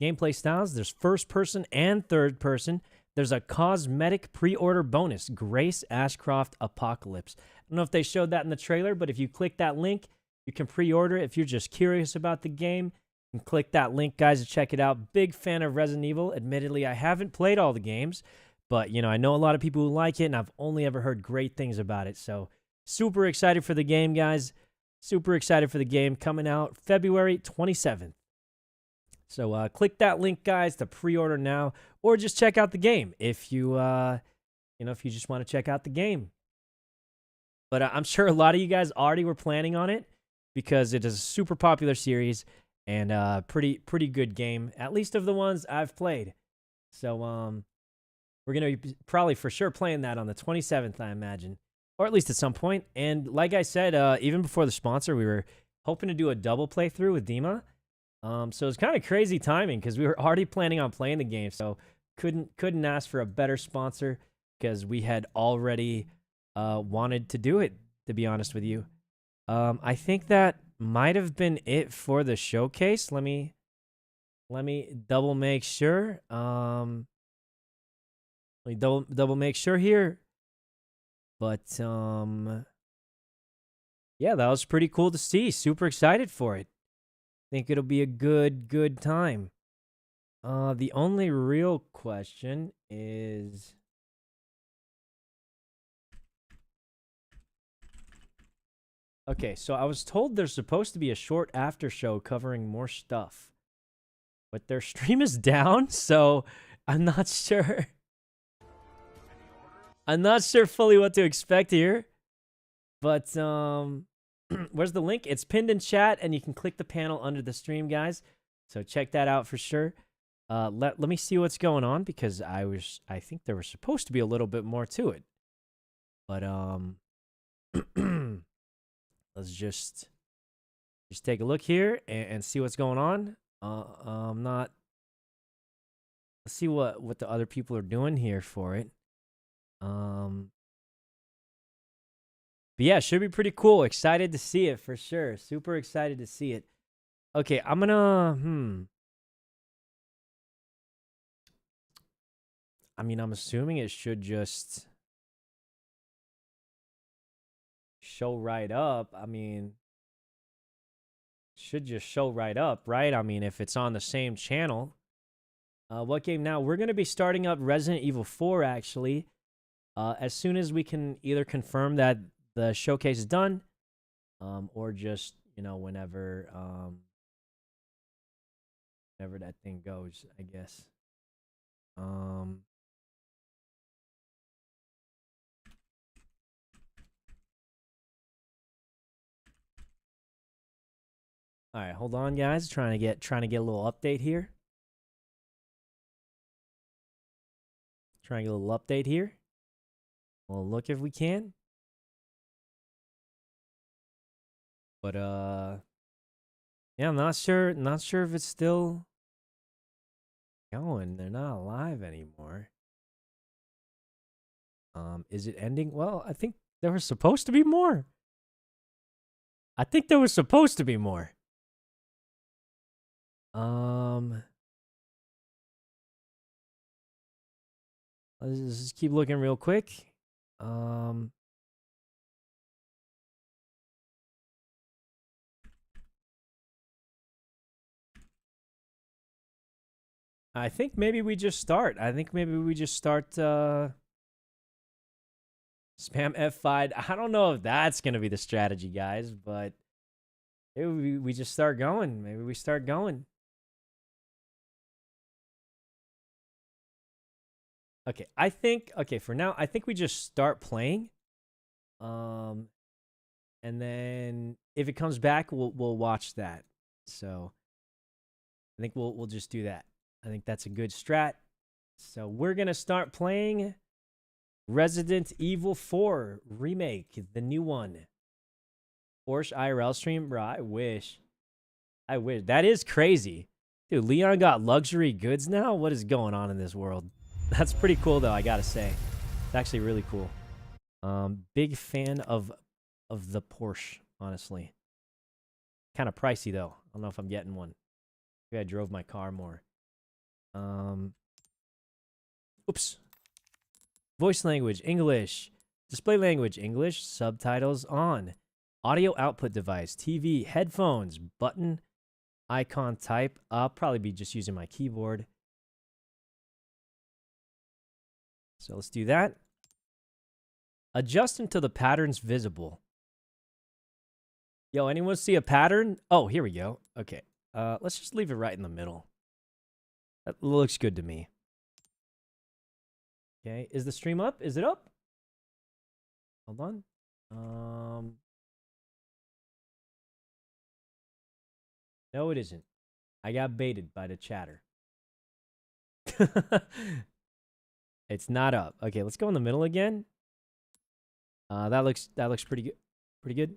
gameplay styles. There's first person and third person. There's a cosmetic pre-order bonus, Grace Ashcroft Apocalypse. don't know if they showed that in the trailer, but if you click that link, you can pre-order it if you're just curious about the game. You can click that link, guys, to check it out. Big fan of Resident Evil. Admittedly, I haven't played all the games, but, you know, I know a lot of people who like it, and I've only ever heard great things about it. So, super excited for the game, guys. Super excited for the game coming out February 27th. So, click that link, guys, to pre-order now, or just check out the game if you, if you just want to check out the game. But I'm sure a lot of you guys already were planning on it because it is a super popular series and pretty good game, at least of the ones I've played. So, we're going to be probably for sure playing that on the 27th, I imagine. Or at least at some point. And like I said, even before the sponsor, we were hoping to do a double playthrough with Dima. So it's kind of crazy timing because we were already planning on playing the game. So couldn't ask for a better sponsor because we had already wanted to do it, to be honest with you. I think that might have been it for the showcase. Let me double make sure. Let me double make sure here. But, yeah, that was pretty cool to see. Super excited for it. Think it'll be a good time. The only real question is... Okay, so I was told there's supposed to be a short after show covering more stuff. But their stream is down, so I'm not sure. I'm not sure fully what to expect here. But, where's the link? It's pinned in chat, and you can click the panel under the stream, guys. So check that out for sure. Let me see what's going on, because I think there was supposed to be a little bit more to it. But, let's just take a look here and see what's going on. Let's see what the other people are doing here for it. But yeah, should be pretty cool. Excited to see it for sure. Super excited to see it. Okay, I'm gonna I mean, I'm assuming it should just show right up. I mean, should just show right up, right? I mean, if it's on the same channel. What game now? We're going to be starting up Resident Evil 4, actually. As soon as we can either confirm that the showcase is done, or just, whenever that thing goes, I guess. All right, hold on, guys. Trying to get a little update here. Trying to get a little update here. We'll look if we can. But yeah, I'm not sure if it's still going. They're not alive anymore. Is it ending? Well, I think there was supposed to be more. Let's just keep looking real quick. I think maybe we just start. Spam F5. I don't know if that's going to be the strategy, guys, but maybe we just start going. Maybe we start going. Okay, for now, I think we just start playing. And then if it comes back, we'll watch that. So I think we'll just do that. I think that's a good strat. So we're going to start playing Resident Evil 4 Remake, the new one. Porsche IRL stream? Bro, I wish. That is crazy. Dude, Leon got luxury goods now? What is going on in this world? That's pretty cool, though, I gotta say. It's actually really cool. Big fan of the Porsche, honestly. Kind of pricey, though. I don't know if I'm getting one. Maybe I drove my car more. Oops. Voice language, English. Display language, English, subtitles on. Audio output device, TV, headphones, button, icon type. I'll probably be just using my keyboard. So let's do that. Adjust until the pattern's visible. Yo, anyone see a pattern? Oh, here we go. Okay. Let's just leave it right in the middle. That looks good to me. Okay, is the stream up? Is it up? Hold on. No, it isn't. I got baited by the chatter. It's not up. Okay, let's go in the middle again. That looks pretty good. Pretty good.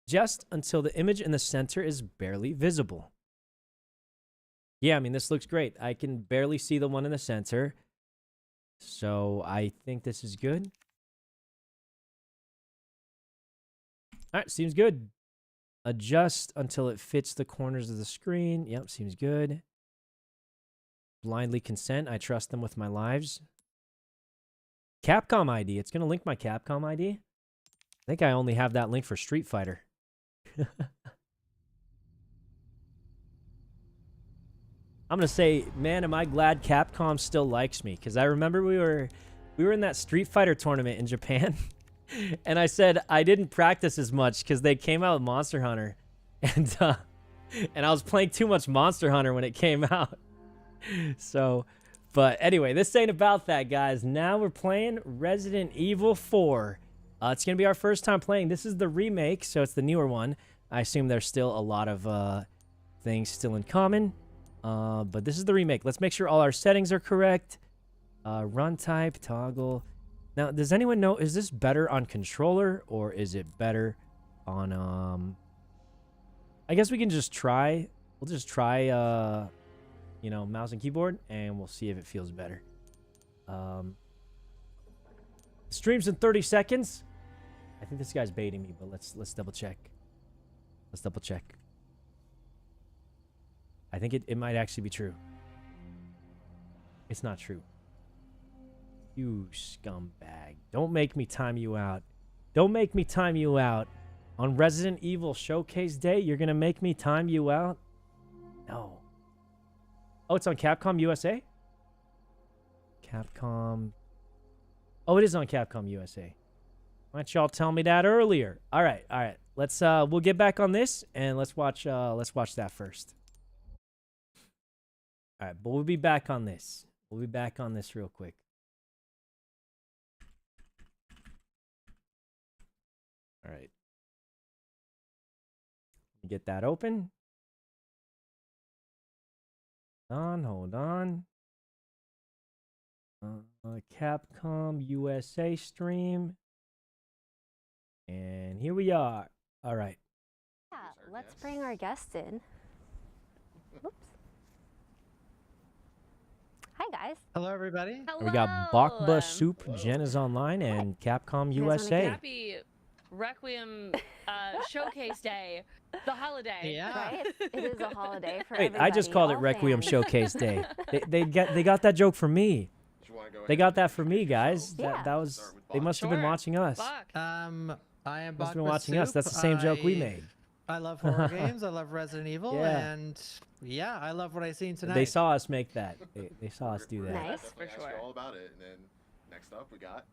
Just until the image in the center is barely visible. Yeah, I mean, this looks great. I can barely see the one in the center. So I think this is good. All right, seems good. Adjust until it fits the corners of the screen. Yep, seems good. Blindly consent. I trust them with my lives. Capcom ID. It's going to link my Capcom ID. I think I only have that link for Street Fighter. I'm going to say, man, am I glad Capcom still likes me. Because I remember we were in that Street Fighter tournament in Japan. And I said I didn't practice as much because they came out with Monster Hunter. And I was playing too much Monster Hunter when it came out. So, but anyway, this ain't about that, guys. Now we're playing Resident Evil 4. It's going to be our first time playing. This is the remake, so it's the newer one. I assume there's still a lot of things still in common. But this is the remake. Let's make sure all our settings are correct. Run type, toggle. Now, does anyone know, is this better on controller or is it better on, I guess we can just try, we'll just try, you know, mouse and keyboard and we'll see if it feels better. Streams in 30 seconds. I think this guy's baiting me, but let's double check. Let's double check. I think it might actually be true. It's not true. You scumbag. Don't make me time you out. Don't make me time you out. On Resident Evil Showcase Day, you're going to make me time you out? No. Oh, it's on Capcom USA? Capcom. Oh, it is on Capcom USA. Why don't y'all tell me that earlier? All right, all right. Let's we'll get back on this and let's watch that first. All right, but we'll be back on this. We'll be back on this real quick. All right. Get that open. Hold on. Capcom USA stream. And here we are. All right. Yeah, let's bring our guests in. Oops. Hi, guys. Hello, everybody. Hello. We got Bakba Soup, Jen is online, and Capcom USA. Happy Requiem Showcase Day, the holiday. Yeah. Right? It is a holiday for Wait, everybody. I just called it all Requiem fans. Showcase Day. They got that joke from me. They got that from me, guys. Yeah. That was they must have been watching us. I am Must have been Bakba watching us. Soup. That's the same joke we made. I love horror games. I love Resident Evil. Yeah. And yeah, I love what I've seen tonight. They saw us make that. They saw us do that. Nice. For sure. All about it, and then next up we got.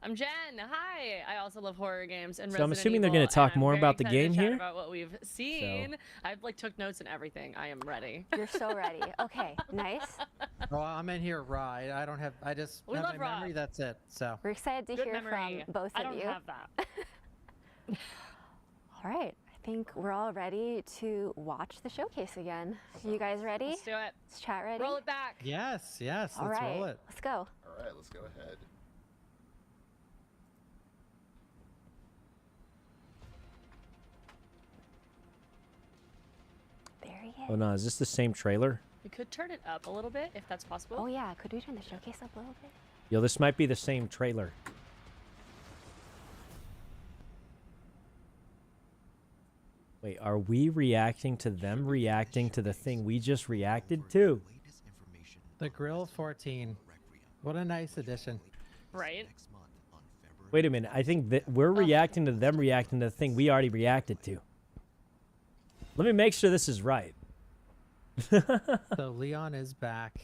I'm Jen. Hi. I also love horror games and So I'm Resident assuming they're Evil, gonna talk and I'm more very about the excited to game chat here? About what we've seen. I've like took notes and everything. I am ready. You're so ready. Okay, nice. Oh, I'm in here raw. I don't have. I just We have love my raw. memory. That's it. So. We're excited to Good hear memory. from both I of don't you. have that. All right. I think we're all ready to watch the showcase again. You guys ready? Let's do it. Is chat ready? Roll it back. Yes. Yes. All Let's right. roll it. Let's go. All right, let's go ahead. There he is. Oh no, is this the same trailer? We could turn it up a little bit if that's possible. Oh yeah, could we turn the showcase up a little bit? Yo, this might be the same trailer. Wait, are we reacting to them reacting to the thing we just reacted to? The Grill 14. What a nice addition. Right. Wait a minute. I think that we're reacting to them reacting to the thing we already reacted to. Let me make sure this is right. So Leon is back.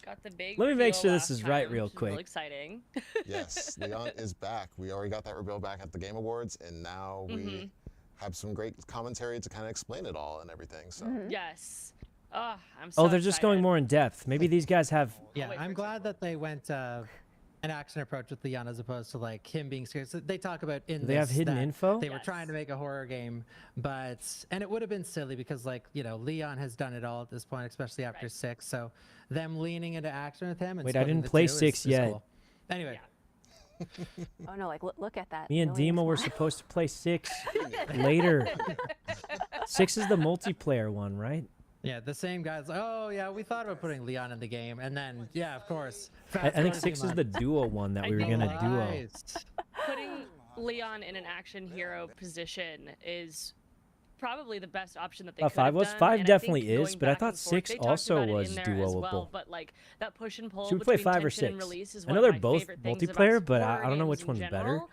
Got the big. Let me make reveal sure this last is right time, real which is quick. Real exciting. Yes, Leon is back. We already got that reveal back at the Game Awards, and now we have some great commentary to kind of explain it all and everything. So Yes. Oh, I'm so. Oh, they're just going more in depth. Maybe these guys have. Yeah, I'm glad that they went an action approach with Leon as opposed to like him being scared. So they talk about in They have this hidden that info? They were trying to make a horror game, and it would have been silly because like, you know, Leon has done it all at this point, especially after 6. So them leaning into action with him and Wait, I splitting didn't the play two 6 is yet. Cool. Anyway. Oh no, like look at that. Me and millions Dima were more. supposed to play 6 later. 6 is the multiplayer one, right? Yeah, the same guys. Oh yeah, we thought about putting Leon in the game, and then yeah, of course. I think 6 is the duo one that we were gonna duo. Putting Leon in an action hero position is probably the best option that they could 5 have was done, 5 and I definitely think is, going but I back thought and forth, 6 they talked also about it was in there as duoable. well, but like that push and pull Should we play between 5 or tension and 6? release is I one know of they're my both favorite things about multiplayer, but horror I don't know games which in one's better. general.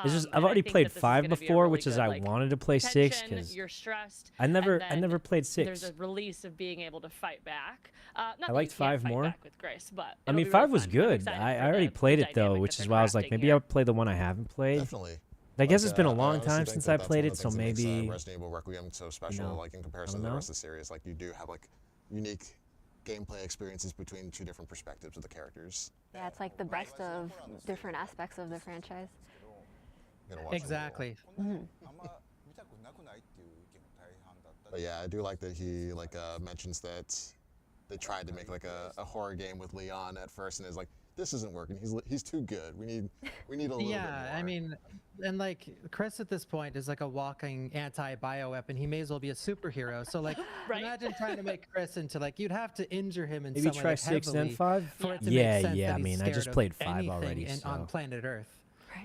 It's just And I've I already think played that this is 5 gonna be a before, really which is good, I like, wanted to play 6 tension, because you're stressed. I and never then played There's 6. a release of being able to fight back. Not I that liked you can't 5 fight more. back with Grace, but I it'll mean, be 5 really was fun. I'm good. excited I for already the played it though, dynamic which that is they're why I was like, crafting maybe here. I'll play the one I haven't played. definitely. I guess it's been a I long honestly time think since that I that's played one of it, the so things that makes, maybe. Resident Evil Requiem so special, know, like in comparison to the rest of the series. Like you do have like unique gameplay experiences between 2 different perspectives of the characters. Yeah, it's like the best of different aspects of the franchise. Exactly. But yeah, I do like that he mentions that they tried to make like a horror game with Leon at first, and is like, this isn't working. He's too good. We need a little bit more. Yeah, I mean, and like Chris at this point is like a walking anti-bioweapon. He may as well be a superhero. So like, imagine trying to make Chris into like, you'd have to injure him in Maybe some way, try like, 6 then heavily 5? for it to Yeah, make sense yeah, that I he's mean, I scared just of played 5 anything already, on so. planet Earth.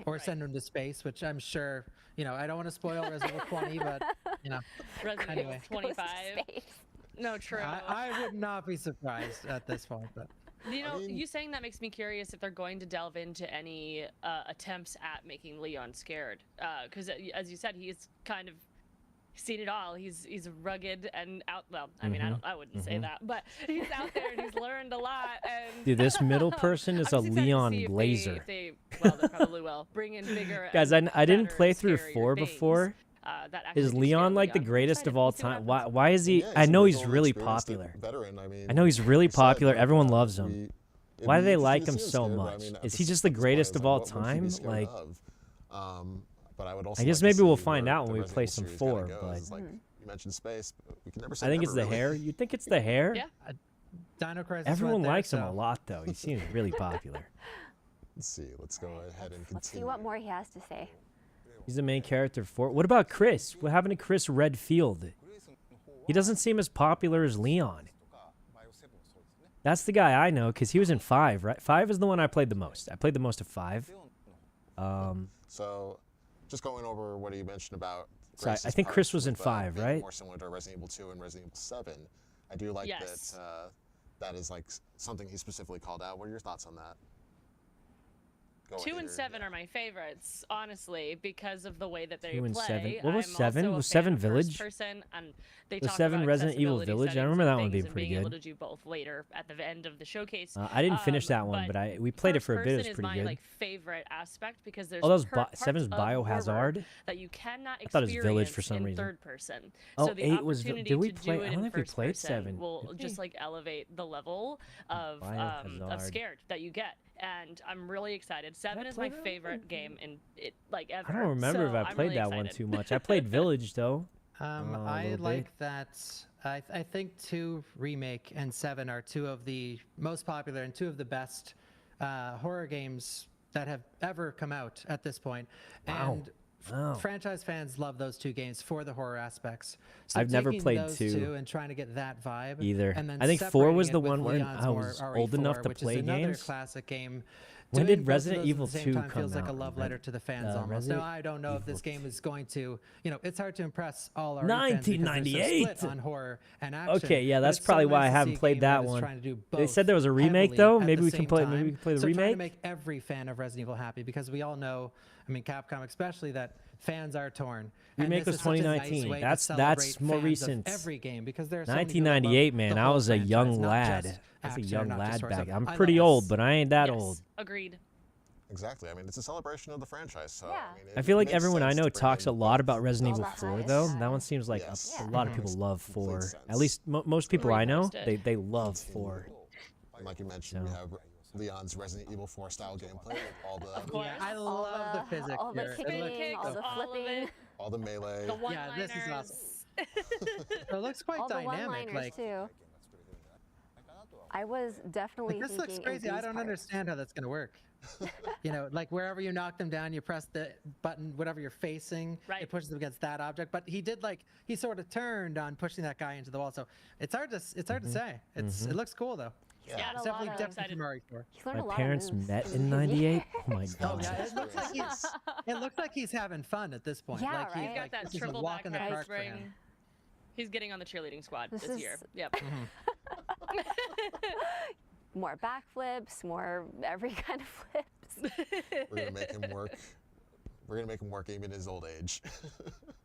Or send him to space, which I'm sure, you know, I don't want to spoil Resident Evil 20, but, you know. Resident Evil Anyway. 25. No, true. I would not be surprised at this point, but. You know, you saying that makes me curious if they're going to delve into any attempts at making Leon scared. Because as you said, he's kind of seen it all. He's rugged and out. Well, I mean, I wouldn't say that, but he's out there and he's learned a lot. And Dude, this middle person is a I'm just excited to Leon see if Blazer. well, they probably will bring in bigger. Guys, and I didn't better play and through scarier 4 things, before. that actually Is do Leon scare like the Leon. greatest of all We'll see what time? happens. Why is he? Yeah, I he's a know he's legal really experienced popular. veteran. I mean, I know he's really like you said, popular. like, Everyone loves him. it'd Why do be they interesting like to him see so scared, but I much? mean, Is at he the just the spot greatest is, of like, all what would you be time? scared Like, of? But I would also. I guess like to maybe we'll see find where out the when we Resident play Evil some series kinda 4, goes. but- It's like, you mentioned space, but we can never say I think never, it's the really. hair. You think it's the hair? Yeah. Dino Crisis Everyone went there, likes him so- a lot, though. He seems really popular. Let's see. Let's go ahead and Let's see continue. what more he has to say. He's the main character for. What about Chris? What happened to Chris Redfield? He doesn't seem as popular as Leon. That's the guy I know because he was in 5, right? 5 is the one I played the most. I played the most of 5. So, just going over what you mentioned about. So I Grace's think part Chris was in with, 5, being right? More similar to Resident Evil 2 and Resident Evil 7. I do like Yes. that. That is like something he specifically called out. What are your thoughts on that? Go 2 and ahead, 7 are my favorites, honestly, because of the way that they 2 and play. 7. What was I'm 7? also a Was fan 7 of Village? First person, and they Was talk 7 about Resident Evil accessibility Village? I settings remember and that one things being and pretty being able good. to do both later at the end of the showcase. I didn't finish that one, but we played it for a bit. It was First person pretty is good. my like favorite aspect because there's Oh, that was parts 7's of Biohazard? horror that you cannot I thought it was experience Village for some in reason. third person. Oh, so the 8 was. opportunity Did we to play? do I it don't know in if we first played person 7. will Did just we? like elevate the level of Biohazard. scared that you get, and I'm really excited. 7 is play my that? favorite game in it like ever. I don't remember so if I I'm played really that one excited. too much. I played Village though. a I little like bit. that. I think 2 Remake and 7 are 2 of the most popular and 2 of the best horror games that have ever come out at this point. Wow. And Wow. franchise fans love those 2 games for the horror aspects. So I've never taking played those 2 2 and trying to get that vibe either. and then I think 4 separating was it the with one when Leon's I was more old enough RE4, to which play is another games. classic game. When doing did both of Resident those at Evil the same 2 time come feels like a out? love letter to the fans almost. Resident Now, I don't know if Evil this game is going to, it's hard to impress all our 1998. fans on horror and action. Okay, yeah, but that's it's so probably why nice I to haven't see a played game that is one. trying to do They said both there was a remake heavily though. at Maybe the we can same play. time. Maybe we can play the so trying to remake. make every fan of Resident Evil happy, because we all know, I mean, Capcom especially, that fans are torn. And Remake this was is such a nice 2019. way to That's celebrate more fans of recent. every game, because there are so many people that love 1998, man. the I whole was a franchise, young not lad. just I was a action, young not just lad horror. back. So I'm I pretty love old, this. but I ain't that Yes, old. agreed. Exactly. I mean, it's a celebration of the franchise. So I, mean, I feel like makes everyone I sense know to bring talks in a lot both. about Resident Evil that 4, nice. though. That one seems like Yes. a lot of people Makes love complete 4. sense. At least most people I know, Repost it. they love 4. And like you mentioned, we have Leon's Resident Evil 4 style gameplay with all the course. I love the physics all the here. It kicking, looks- all the all of flipping, it. all the melee. The Yeah, this is one-liners. It looks quite all the dynamic. one-liners Like, too. I was definitely this looks thinking crazy. in I these don't parts. understand how that's gonna work. Like wherever you knock them down, you press the button, whatever you're facing, Right. it pushes them against that object. But he did he sort of turned on pushing that guy into the wall. So it's hard to say. It looks cool though. Yeah, got It's a definitely lot of- different excited. from Mario 4. He's learned My a lot parents of moves met the in movie. '98. Oh my Oh god. yeah, it looks like he's having fun at this point. Yeah, like right? He's got that this is a triple walk in the backpack park for him. ring. He's getting on the cheerleading squad This this year. is- Yep. More backflips, more every kind of flips. We're gonna make him work. We're gonna make him work even in his old age.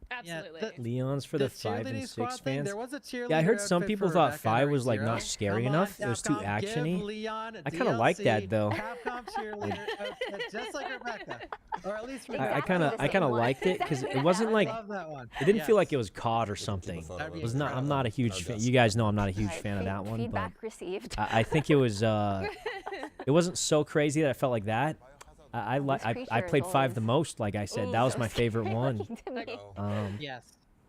Absolutely. Leon's for the 5 cheerleading and squad 6 thing, fans. there was a cheerleader Yeah, I heard some outfit people for thought Rebecca 5 and was like Zero. not scary Come enough. on, It was too Capcom, give actiony. Leon a I kind of like that DLC though. Capcom cheerleader outfit, just like Rebecca, or at least I Exactly kind of the I same kind of one. liked it because it wasn't I like love that one. it didn't feel like it Yes. was COD or something. That'd be It was not. I'm not a huge That'd fan. be You guys know I'm not a huge Right, fan of that one, but feedback received. I think it was. It wasn't so crazy that I felt like that. I creature played is 5 the always- most. Like I said, that was my favorite one. To me. Yes.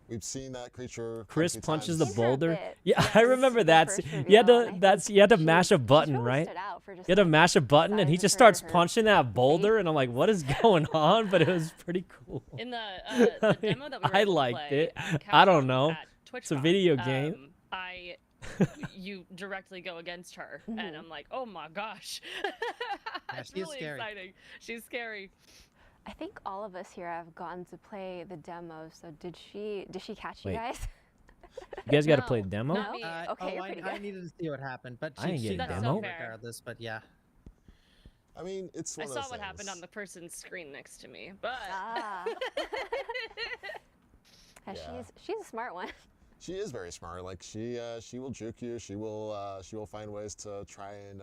We've seen that creature. Chris quite a few punches the times. boulder. bit. Yeah, Yes, I remember the that. first You had reveal, and to I you had to think mash a button, really right? stood out for just, You had to like, mash a button, and he size just of starts her punching that boulder, and I'm like, what is going on? But it was pretty cool. In the demo that we were I able to liked play it. at I don't Capcom know. at It's a TwitchCon, video game. You directly go against her, Mm-hmm. and I'm like, oh my gosh, it's she's really scary. exciting. She's scary. I think all of us here have gotten to play the demo. So did she catch Wait. you guys? You guys got to No, play the demo. not me. Okay, you're pretty I good. needed to see what happened, but I didn't she get a That's demo. so fair. regardless. But yeah, I mean, it's I one of saw those what happened things. on the person's screen next to me, but Ah. Yeah, Yeah. she's a smart one. She is very smart. Like she will juke you. She will find ways to try and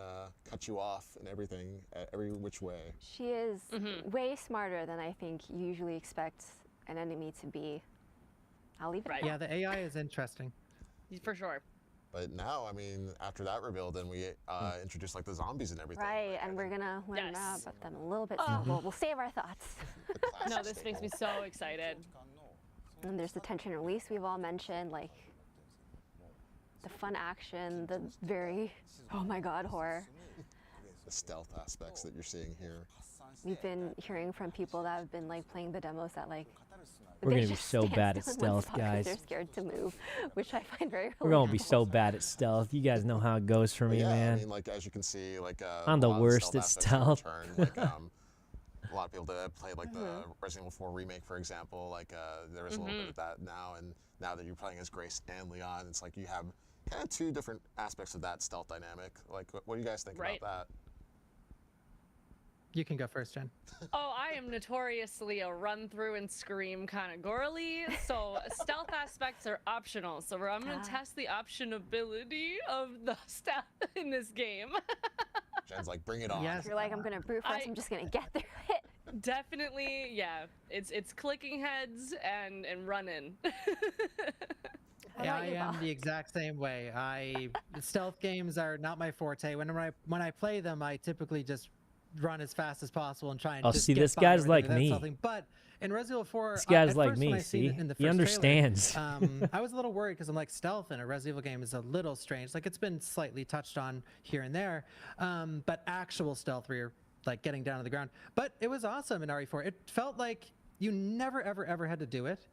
cut you off and everything, every which way. She is way smarter than I think you usually expect an enemy to be. I'll leave it Right. at yeah, that. the AI is interesting. for sure. But now, I mean, after that reveal, then we introduced like the zombies and everything. Right, and we're gonna learn Yes. about them a little bit soon. We'll save our thoughts. The classic No, this makes me so excited. And there's the tension and release we've all mentioned, like the fun action, the very, oh my god, horror. The stealth aspects that you're seeing here. We've been hearing from people that have been like playing the demos that like We're they gonna be just so stand bad at still in one stealth, spot 'cause guys. They're scared to move, which I find very We're gonna be relatable. so bad at stealth. You guys know how it goes for me, Yeah, man. I mean, like as you can see, like I'm a the lot of worst at aspects have stealth. returned, like, a lot of people that played like the Resident Evil 4 remake, for example, like there is a little bit of that now, and now that you're playing as Grace and Leon, it's like you have kind of two different aspects of that stealth dynamic. Like, what do you guys think Right. about that? You can go first, Jen. Oh, I am notoriously a run through and scream kind of girly, so stealth aspects are optional. So I'm gonna test the optionability of the stealth in this game. Jen's like, bring it on. Yes. You're like, I'm gonna brute force. I'm just gonna get through it. Definitely, yeah. It's clicking heads and running. Yeah, I am the exact same way. Stealth games are not my forte. When I play them, I typically just run as fast as possible and try and Oh, just see, get this by guy's everything like without me. stealthing. But in Resident Evil 4, This guy's at like first me, when I seen it see? in the He first understands. trailer, I was a little worried because I'm like, stealth in a Resident Evil game is a little strange. Like it's been slightly touched on here and there, but actual stealth where you're like getting down to the ground. But it was awesome in RE4. It felt like you never ever had to do it.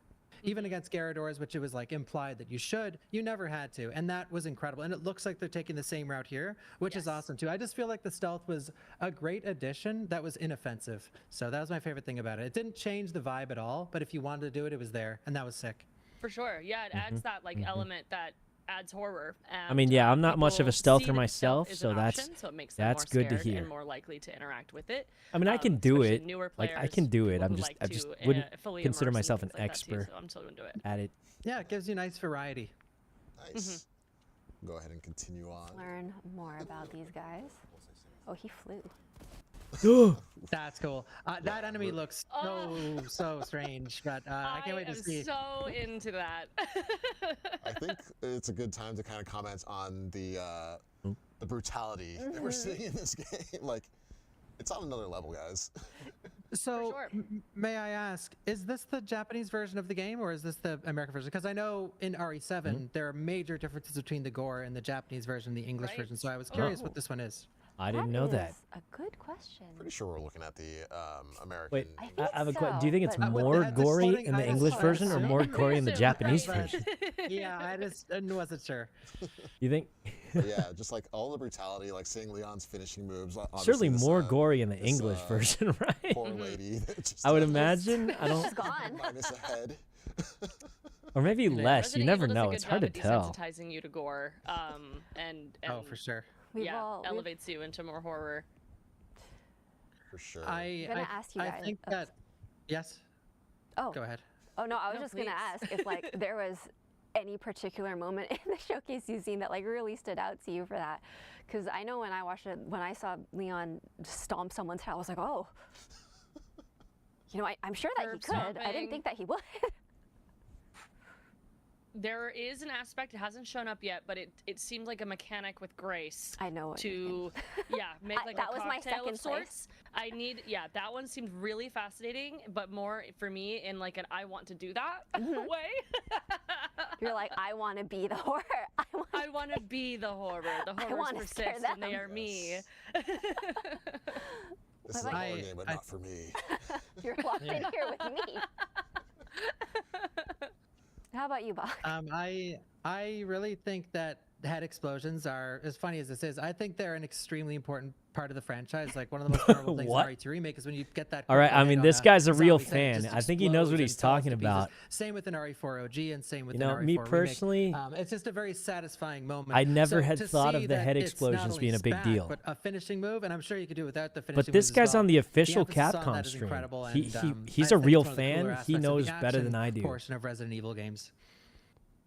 Even against Gyarados, which it was like implied that you should, you never had to, and that was incredible. And it looks like they're taking the same route here, which is awesome too. I just feel like the stealth was a great addition that was inoffensive. So that was my favorite thing about it. It didn't change the vibe at all, but if you wanted to do it, it was there, and that was sick. For sure, yeah, it adds that like element that adds horror. And, I mean, yeah, I'm not much of a people stealther see that myself, stealth is so an that's option, so it makes them that's more good to scared hear. and more likely to interact with it. I mean, I can do especially it. newer Like I players, can do it. people I'm who just like I just to, wouldn't fully consider immerse myself an and things like that too, expert so I'm still gonna do it. at it. Yeah, it gives you nice variety. Nice. Go ahead and continue on. Learn more about these guys. Oh, he flew. That's cool. That enemy looks so strange, but I can't wait to see. I'm so into that. I think it's a good time to kind of comment on the brutality that we're seeing in this game. Like, it's on another level, guys. So, may I ask, is this the Japanese version of the game, or is this the American version? Because I know in RE7 there are major differences between the gore and the Japanese version and the English version. So I was curious what this one is. I didn't know that. A good question. Pretty sure we're looking at the American. Wait, English. I have a question. Do you think it's but more the gory floating in the items English are version or so more gory in the aggressive, Japanese but- version? Yeah, I just wasn't sure. You think? But yeah, just like all the brutality, like seeing Leon's finishing moves. Certainly obviously this, more gory in the this, English version, right? Poor lady. that just I would has imagine. I don't. She's gone. minus a head. Or maybe less. You Resident never Evil does a know. good It's hard to job tell. at desensitizing you to gore, and Oh, for sure. elevates you into more horror. For sure. I'm gonna ask you I guys. think that. Yes. Oh. Go ahead. Oh no, I was No, just gonna please. ask if like there was any particular moment in the showcase you've seen that like really stood out to you for that, because I know when I watched it, when I saw Leon just stomp someone's head, I was like, oh, you know, I'm sure that he Curb could. I stomping. didn't think that he would. There is an aspect, it hasn't shown up yet, but it seemed like a mechanic with Grace. I know what you to make like that a was my cocktail second of sorts. That one seemed really fascinating, but more for me in like an I want to do that way. You're like, I want to be the horror. I want to be the horror. The horrors wanna scare persist and they them. are me. This is a horror game, but not for me. You're locked in here with me. How about you, Bach? I really think that head explosions are, as funny as this is, I think they're an extremely important part of the franchise. Like one of the most memorable things in What? RE2 Remake is when you get that. All right, critical I hit mean, on this a guy's a real zombie's head, it fan. just I think he knows what explodes he's and falls talking to pieces. about. Same with an RE4 OG and same with You know, an RE4 me Remake. personally, It's just a very satisfying moment. I never So had to thought see of the that head it's not explosions only being a big spat, deal. But a finishing move, and I'm sure you could do without the finishing But this moves as guy's well. on the official emphasis on Capcom that is stream. incredible, He's and, a I think real it's one of the cooler fan. He aspects of knows the better than action I do. portion of Resident Evil games.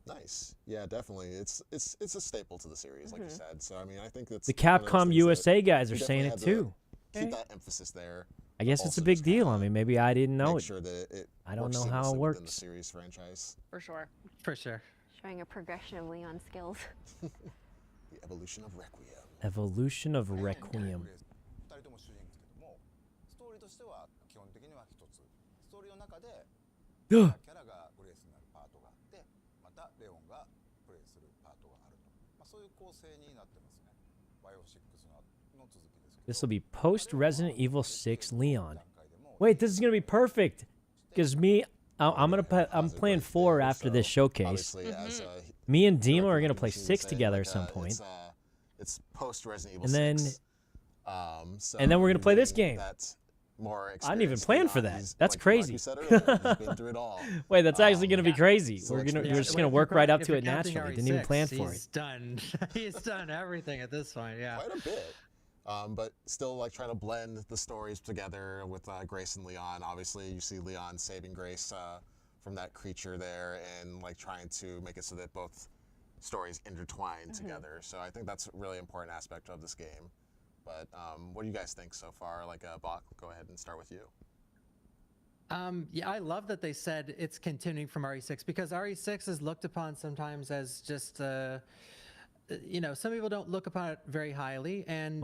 Nice. Yeah, definitely. It's a staple to the series, like you said. So I mean, I think it's The one of those Capcom things USA that guys we are definitely saying had it to too. Keep that emphasis there. I guess it's a Also big just deal. kinda I mean, maybe I didn't know make it. sure that it I don't works know how it seamlessly within the works. series franchise. For sure. For sure. Showing a progression of Leon's skills. The evolution of Requiem. Evolution of Requiem. 2人とも主人公ですけども、ストーリーとしては基本的には一つ。ストーリーの中でキャラがグレースになるパートがあって、またレオンがプレイするパートがあると。そういう構成になってますね。バイオ6の続きですけど。 This will be post Resident Evil 6 Leon. Wait, this is gonna be perfect. Because I'm playing 4 after this showcase. Me and Dima are gonna play 6 together at some point. It's post Resident Evil And then 6. and then we're gonna play this getting game. that more I didn't even experienced plan for Leon. that. He's, That's like crazy. you said earlier, he's been through it all. Wait, that's actually gonna be crazy. So We're experience. just gonna work right up to it naturally. Didn't even plan for He's it. done. He's done everything at this point. Yeah. Quite a bit. But still, like trying to blend the stories together with Grace and Leon. Obviously, you see Leon saving Grace from that creature there, and like trying to make it so that both stories intertwine together. So I think that's a really important aspect of this game. But what do you guys think so far? Like, Bach, go ahead and start with you. Yeah, I love that they said it's continuing from RE6 because RE6 is looked upon sometimes as just, you know, some people don't look upon it very highly, and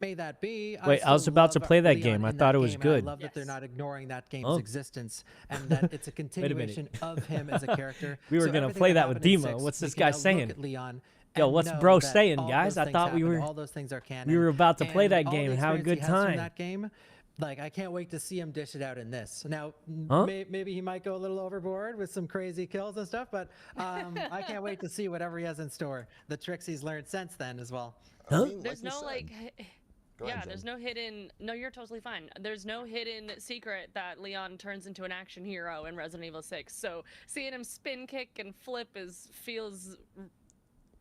may that be. Wait, I was still about to love play that Leon game. I in thought that it was game, and good. I love that they're not ignoring that game's existence and that it's a continuation of him as a character. We were So gonna everything play that that with happened in Dima. 6, What's we this can guy now look saying? at Leon Yo, and what's know bro that saying, all guys? those I things thought we happened, were all those things are canon. we were about to play and that all game the and have a experience good he has from time. that game Like, I can't wait to see him dish it out in this. Now, Huh? maybe he might go a little overboard with some crazy kills and stuff, but I can't wait to see whatever he has in store. The tricks he's learned since then as well. Huh? There's no like, Go ahead, there's Jen. no hidden. No, you're totally fine. There's no hidden secret that Leon turns into an action hero in Resident Evil 6. So seeing him spin kick and flip feels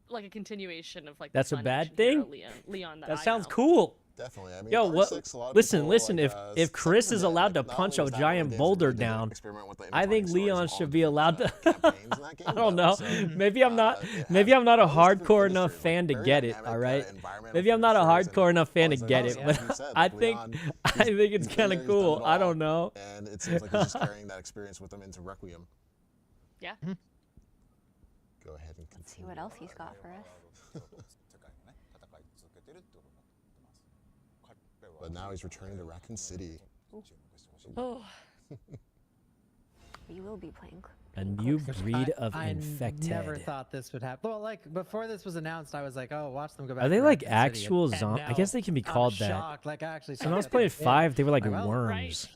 like a continuation of like. That's the a fun bad action hero thing? Leon that That I sounds know. cool. Definitely. I mean, Yo, what? R6, a lot of Listen, people, listen. like, If Chris is something that, allowed to like, not punch only a was that giant one game, boulder they did down, experiment with the I think intertwining stories Leon of all should the be different, allowed to. campaigns in that game, I don't though, know. so, Maybe I'm not. it Maybe has I'm not a all these different hardcore industries, enough like, fan to very get it. dynamic, All right. environmental Maybe I'm not a finishers hardcore and enough fan to all get those it, things. but Like you said, I like, think Leon, I he's think it's been kind there, of he's done cool. it I all, don't know. And it seems like he's just carrying that experience with him into Requiem. Yeah. Go ahead and Let's see what else he's got for us. But now he's returning to Raccoon City. Oh. We will be playing. A new breed of infected. I never thought this would happen. Well, like before this was announced, I was like, "Oh, watch them go back." Are they to like Raccoon City," actual and zombies? I now guess they can be I'm called that. shocked. Like, I actually When I was saw playing that they 5, they were like did. Well, worms.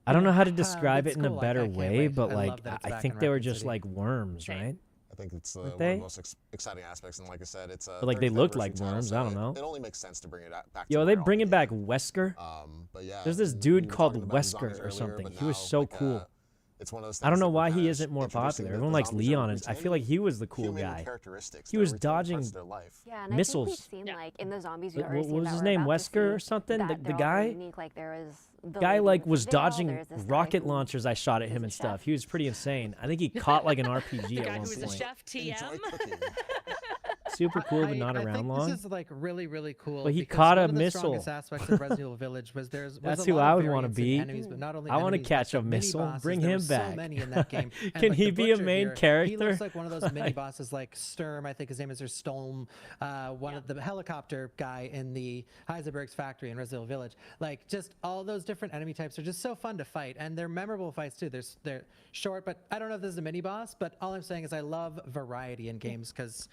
I don't know how to describe it's it in a cool. better I can't way, wait. but I like love that it's I back think in they were Raccoon just City. like worms, right? I think it's Weren't one they? of the most exciting aspects, and like I said, it's But like they 35th looked version like title, worms. so I don't know. It only makes sense to bring it back. Yo, to are they where all bringing began. back Wesker? But yeah, There's this we dude were called talking about the Wesker zombies or earlier, something. but He was now, so like, cool. it's one of those I don't things know that why we're he kinda isn't more introducing popular. that Everyone the likes zombies are Leon. I feel retaining like he was the cool human guy. characteristics He that was are retaining parts dodging of their life. Yeah, and I missiles. think we've seen like in the zombies. We've What already seen was that his we're name? about to Wesker or see something? that The they're all guy? very unique. Like there was the Guy lady like with was the veil, dodging there's this guy rocket who launchers I shot at him and was a chef. stuff. He was pretty insane. I think he caught like an RPG The at guy one who was a point. chef TM. Super cool, but not I around think long. This is like really cool. But he because caught one a of the missile. strongest aspects of Resident Evil Village was That's a who lot I of would want to variance in be. enemies, but not only I want to enemies, catch but a mini missile. bosses. Bring There him were back. So many in that game. And, Can like, he the be a butcher main here, character? He looks like one of those mini bosses, like Sturm. I think his name is, or Stolm. One of the helicopter guy in the Heisenberg's factory in Resident Evil Village. Like, just all those different enemy types are just so fun to fight, and they're memorable fights too. They're short, but I don't know if this is a mini boss. But all I'm saying is I love variety in games because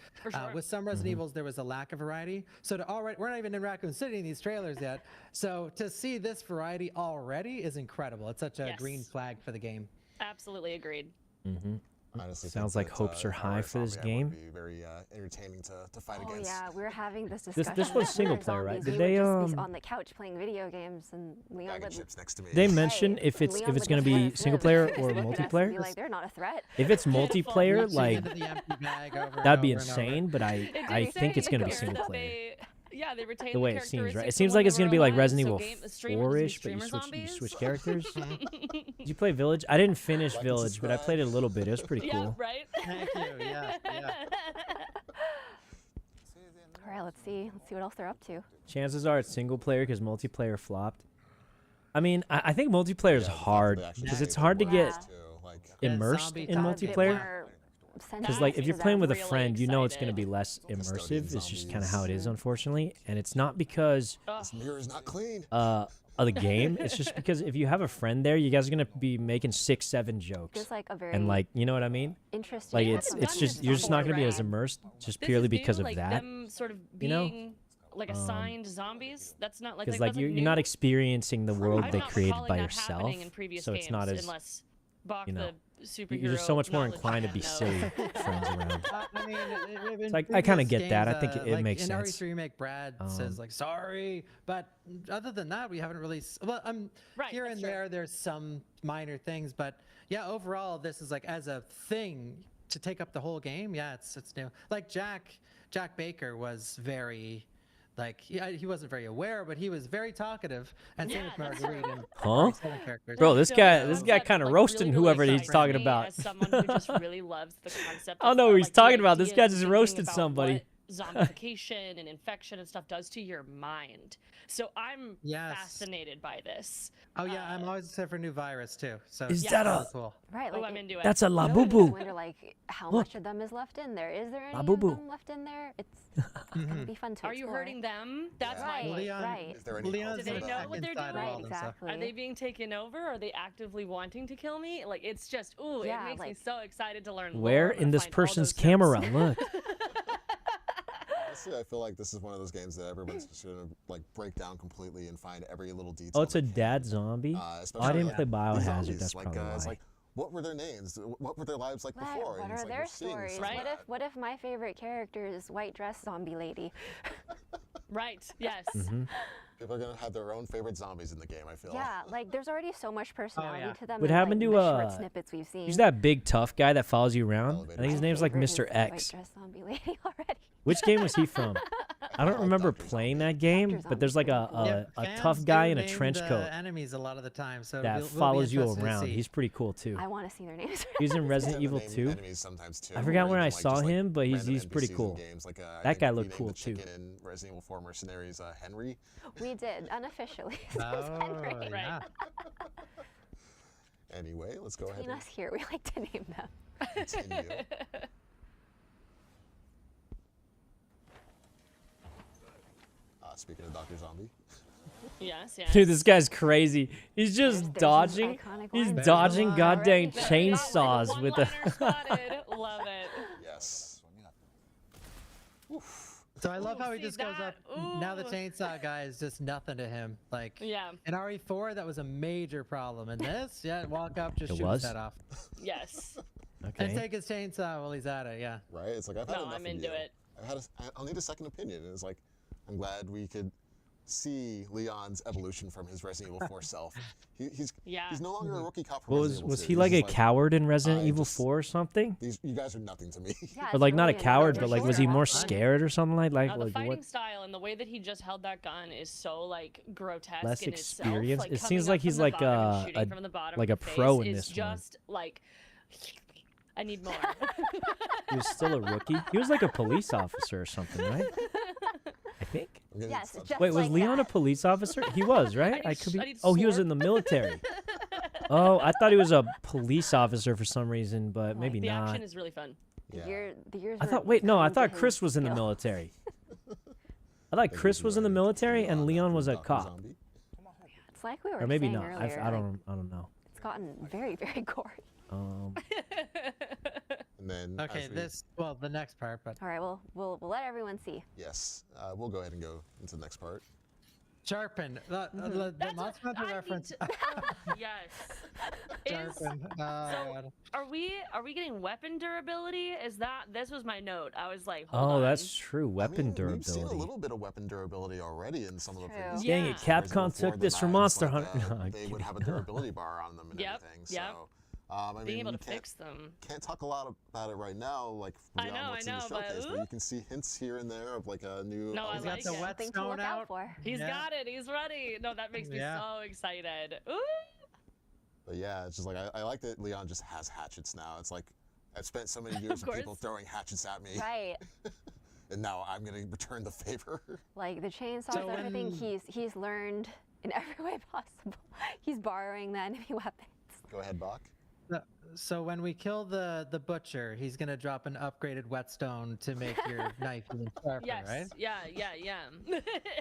with some Resident Evils there was a lack of variety. So we're not even in Raccoon City in these trailers yet. So to see this variety already is incredible. It's such a green flag for the game. Absolutely agreed. Mm-hmm. Honestly, Sounds think like that, hopes are high for this Zombie game. would be very entertaining to fight Oh against. yeah, we were having this discussion. This was that single for player, right? zombies, Did we they would just be on the couch playing video games, and Leon Bag of would. chips next to me. They mention Right, if and it's Leon would going to just let be us single live. player He'd just or look at us and multiplayer. be like, they're not a threat. If it's multiplayer, Reaching like into the empty bag over and that'd be over and over. insane. But I think it's going to be single player. Yeah, they retain The way it seems, right? It characteristics seems of like when it's they going to were be like alive, Resident so Evil game- 4-ish, but you streamer switch zombies. characters. Did you play Village? I didn't finish Village, but I played it a little bit. It was pretty Yeah, cool. right? Thank you. Yeah. All right, let's see what else they're up to. Chances are it's single player because multiplayer flopped. I mean, I think multiplayer is hard because it's hard to get immersed in multiplayer. Because like if you're playing with a friend, you know it's going to be less immersive. It's just kind of how it is, unfortunately. And it's not because This mirror is not clean. of the game. It's just because if you have a friend there, you guys are going to be making 6-7 jokes. Just like a very And like, you know what I mean? interesting. Like Yeah, it's haven't done just this you're just not before, going to be as right? immersed just This purely is new, like because of that. them sort of You being know? like assigned zombies. That's not like Because that like wasn't you're not new. experiencing the world I'm they not created recalling by that yourself, happening in previous so it's not games as unless Bach, you know. the superhero You're just so much more knowledge inclined to man be knows. silly friends around. I mean, So I kinda get that. I think it like makes in sense. RE3 remake, Brad says like sorry, but other than that, we haven't really. Well, here and there, there's some minor things, but yeah, overall, this is like as a thing to take up the whole game. Yeah, it's new. Like Jack Baker was very. Like he wasn't very aware, but he was very talkative, and same with Marguerite. And Huh? seven characters. Bro, this guy kind of roasting whoever he's talking about. As someone who just really loves the concept. I don't know of, who he's like, talking the about. This idea guy of just thinking roasted about somebody. what zombification and infection and stuff does to your mind. So I'm fascinated by this. Oh yeah, I'm always excited for a new virus too. So Is yeah, that a- that's cool. Right, Oh, like I'm into it. That's a you always labubu. wonder like how Look. much of them is left in there. Is there any Labubu. of them left in there? It's gonna be fun to Are you explore. hurting them? That's Right, my Leon, right. Is there any Leon's Do they like know what they're inside of doing? all Right, them, so- exactly. Are they being taken over? Are they actively wanting to kill me? Like it's just Yeah, it makes me like- so excited to learn. Where more. I'm in gonna this find all person's those camera? notes. Look. Honestly, I feel like this is one of those games that everyone's just gonna like break down completely and find every little detail. Oh, it's a dad zombie. I didn't play Biohazard. That's like, probably why. it's like, what were their names? What were their lives like before? What And are it's like, their we're seeing stories? some of that. What if my favorite character is white dress zombie lady? Right. Yes. People are gonna have their own favorite zombies in the game. I feel. Yeah, like there's already so much personality to them. What in, happened like, to the short snippets we've seen. Who's that big tough guy that follows you around? I think his name's like favorite Mr. is X. White dress zombie lady already. Which game was he from? I don't remember playing that game, but there's like a tough guy in a trench coat Enemies a lot of the time, so that we'll be follows you interested to around. see. He's pretty cool too. I want to see their names. He was in Resident Evil 2. I forgot where I saw him, but he's pretty cool. Games, like, that guy we looked named cool the too. chicken in Resident Evil 4 Mercenaries, Henry. We did unofficially. Oh, yeah. Anyway, let's go ahead. Between us here, we like to name them. Continue. Speaking of Dr. Zombie. Yes, yes. Dude, this guy's crazy. He's just There's dodging. He's dodging goddamn chainsaws with the. Love it. Yes. So I love how he see just goes up. Now the chainsaw guy is just nothing to him. Like Yeah. in RE4, that was a major problem. In this, yeah, walk up, just It shoot was? his head off. Yes. And take his chainsaw while he's at it. Yeah. Right? It's like I've had No, enough I'm of into you. it. I'll need a second opinion. And it's like I'm glad we could see Leon's evolution from his Resident Evil 4 self. He's no longer a rookie cop from What Resident Evil was 2. he He's like a just coward in Resident Evil 4 or something? You guys are nothing to me. Yeah, Or like not a really coward, another but like was he shooter. more scared or something like The like fighting what? style and the way that he just held that gun is so like grotesque Less in experience? itself. Like, it coming seems up like from he's the like bottom and shooting from the bottom like of a the pro face in is this one. just like I need more. He was still a rookie. He was like a police officer or something, right? I think. Yes, just Wait, was like Leon that. a police officer? He was, right? I could need be. Oh, he was sword. in the military. Oh, I thought he was a police officer for some reason, but maybe The not. action is really fun. The years I were thought. Wait, no, I kind to thought his Chris was in the skill. military. I thought Chris was in the military and Leon was a cop, It's like we were or maybe saying not. earlier, I like, don't know. It's gotten very, very gory. And then Okay, the next part, but All right, we'll let everyone see. Yes, we'll go ahead and go into the next part. Sharpen. The Monster Hunter reference. Yes. Sharpen. Oh, God. Are we getting weapon durability? This was my note. I was like, hold Oh, on. that's true. Weapon We've seen a durability. little bit of weapon durability already in some of the previous Dang it, games. Capcom Resident Evil 4, took the this from knives, Monster like, Hunter. No, I'm they would have a durability bar on them and Yep, everything. yep. So, I mean, Being able we to can't- fix them. Can't talk a lot about it right now, like I beyond know, what's I in the know, but showcase, but you can see hints here and there of like a new. No, I element. like the it. whetstone Something to look out out. for. He's Yeah. got it. He's ready. No, that makes me Yeah. so excited. Ooh. But yeah, it's just like I like that Leon just has hatchets now. It's like I've spent so many years with people course. throwing hatchets at me, Right. and now I'm gonna return the favor. Like the chainsaws, So everything when- he's learned in every way possible. He's borrowing the enemy weapons. Go ahead, Bach. So when we kill the butcher, he's gonna drop an upgraded whetstone to make your knife even sharper, Yes. right? Yeah.